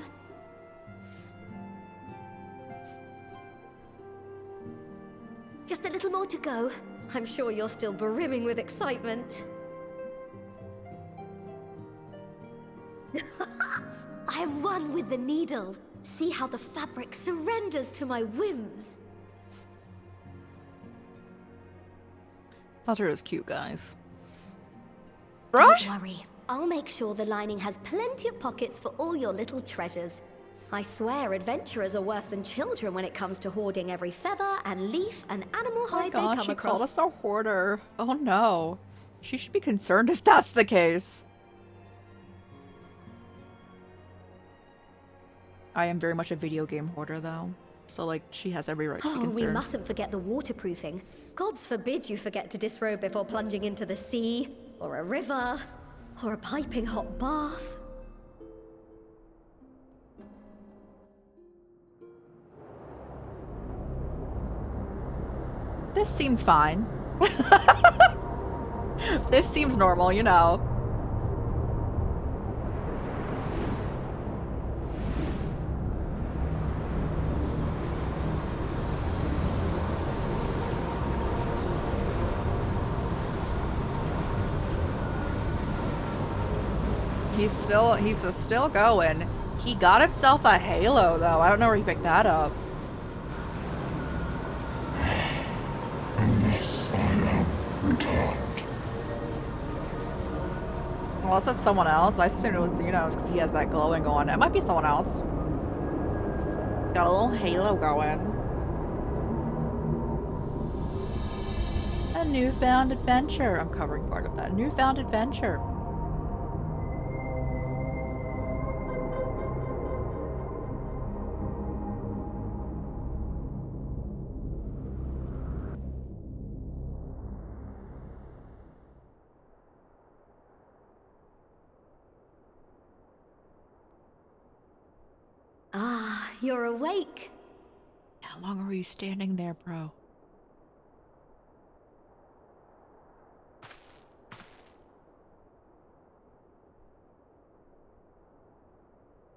Just a little more to go. I'm sure you're still brimming with excitement. I am one with the needle. See how the fabric surrenders to my whims. Thought her was cute, guys. Don't worry. I'll make sure the lining has plenty of pockets for all your little treasures. I swear adventurers are worse than children when it comes to hoarding every feather and leaf and animal hide they come she across. called us a hoarder. Oh no. She should be concerned if that's the case. I am very much a video game hoarder, though. So, like, she has every right to be concerned. We mustn't forget the waterproofing. Gods forbid you forget to disrobe before plunging into the sea, or a river, or a piping hot bath. This seems fine. This seems normal, you know. He's still going. He got himself a halo, though. I don't know where he picked that up. Unless I am returned. Unless it's someone else. I assumed it was Xenos because he has that glowing on. It might be someone else. Got a little halo going. A newfound adventure. I'm covering part of that. Newfound adventure. Ah, you're awake. How long were you standing there, bro?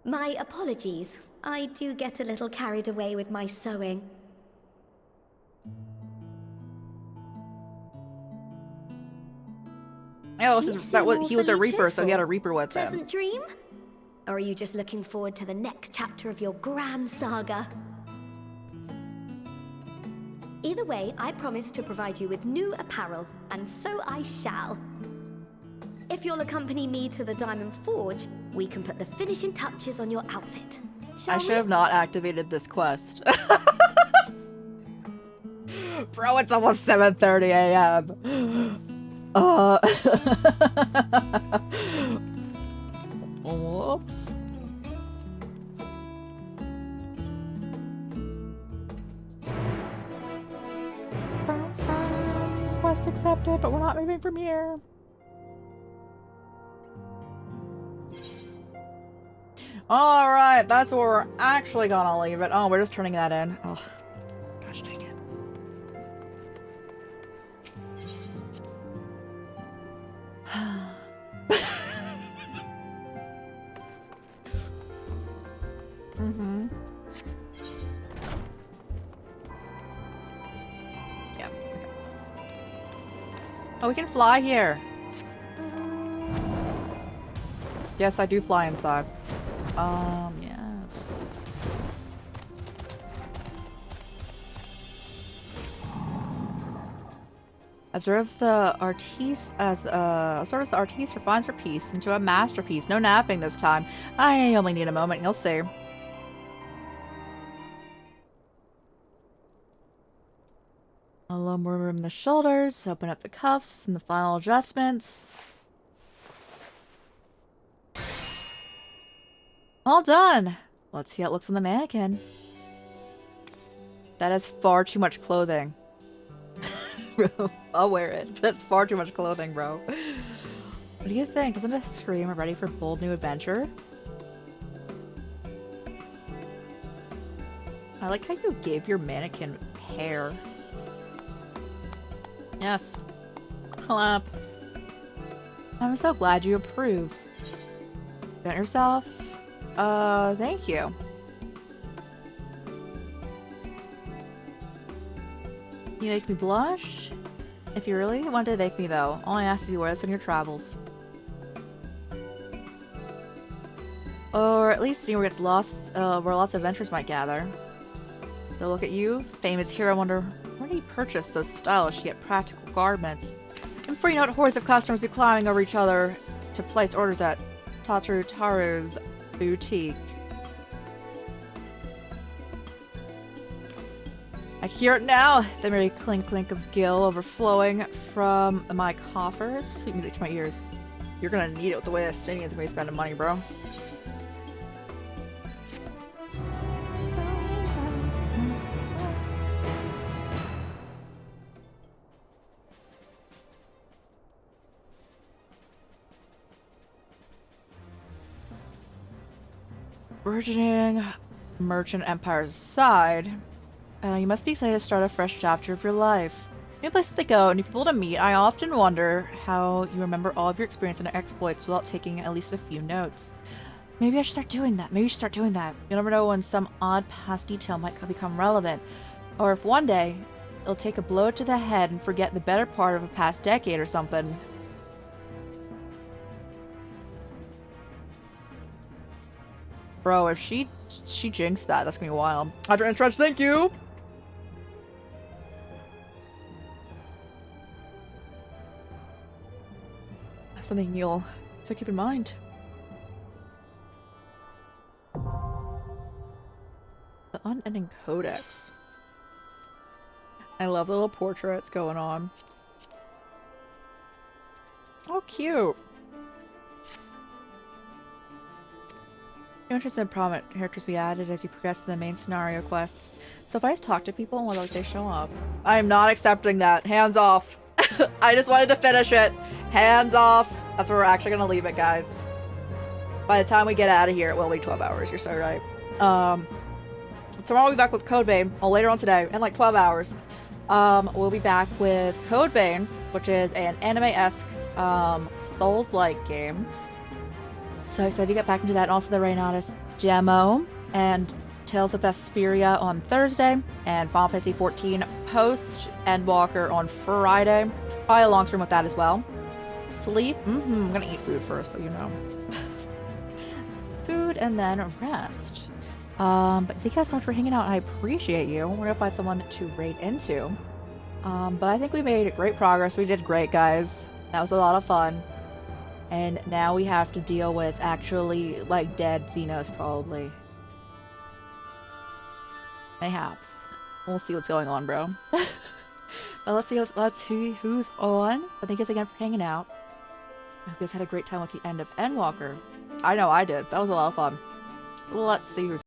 My apologies. I do get a little carried away with my sewing. Oh, he was a Reaper, so he had a Reaper with him. Pleasant dream? Or are you just looking forward to the next chapter of your grand saga? Either way, I promise to provide you with new apparel, and so I shall. If you'll accompany me to the Diamond Forge, we can put the finishing touches on your outfit. I should have not activated this quest. Bro, it's almost 7:30 a.m. Whoops. Quest accepted, but we're not moving from here. Alright, that's where we're actually gonna leave it. Oh, we're just turning that in. Oh, gosh dang it. Mm-hmm. Yeah. Okay. Oh, we can fly here. Yes, I do fly inside. Yes. Observe the artiste as observe the artiste refines her piece into a masterpiece. No napping this time. I only need a moment, you'll see. A little more room in the shoulders, open up the cuffs and the final adjustments. All done! Let's see how it looks on the mannequin. That is far too much clothing. Bro, I'll wear it. That's far too much clothing, bro. What do you think? Doesn't it scream we're ready for bold new adventure? I like how you gave your mannequin hair. Yes. Clap. I'm so glad you approve. Bent yourself? Thank you. You make me blush? If you really want to make me, though, all I ask is you wear this on your travels. Or at least anywhere gets lost, where lots of adventurers might gather. They'll look at you, famous hero, wonder, where do you purchase those stylish yet practical garments? And before you know it, hordes of customers be climbing over each other to place orders at Taru's boutique. I hear it now, the merry clink clink of gill overflowing from my coffers. Sweet music to my ears. You're gonna need it with the way that Stadium's gonna be spending money, bro. Burgeoning merchant empires aside, you must be excited to start a fresh chapter of your life. New places to go, new people to meet. I often wonder how you remember all of your experience and exploits without taking at least a few notes. Maybe I should start doing that. Maybe you should start doing that. You never know when some odd past detail might become relevant. Or if one day, it'll take a blow to the head and forget the better part of a past decade or something. Bro, if she jinxed that, that's gonna be wild. Hydra and Trench, thank you! That's something you'll So keep in mind. The Unending Codex. I love the little portraits going on. Oh, cute. New interests and prominent characters be added as you progress to the main scenario quests. So if I just talk to people and whether they show up. I am not accepting that. Hands off. I just wanted to finish it. Hands off. That's where we're actually gonna leave it, guys. By the time we get out of here, it will be 12 hours. You're so right. Tomorrow we'll be back with Code Vein. Well, later on today, in like 12 hours. We'll be back with Code Vein, which is an anime-esque, Souls-like game. So excited to get back into that. And also the Reynatus demo and Tales of Vesperia on Thursday, and Final Fantasy XIV post Endwalker on Friday. Probably a long stream with that as well. Sleep. I'm gonna eat food first, but you know. Food and then rest. But thank you guys so much for hanging out. I appreciate you. We're gonna find someone to raid into. But I think we made great progress. We did great, guys. That was a lot of fun. And now we have to deal with actually, like, dead Xenos, probably. Mayhaps. We'll see what's going on, bro. But let's see who's on. But thank you guys again for hanging out. I hope you guys had a great time with the end of Endwalker. I know I did. That was a lot of fun. Let's see who's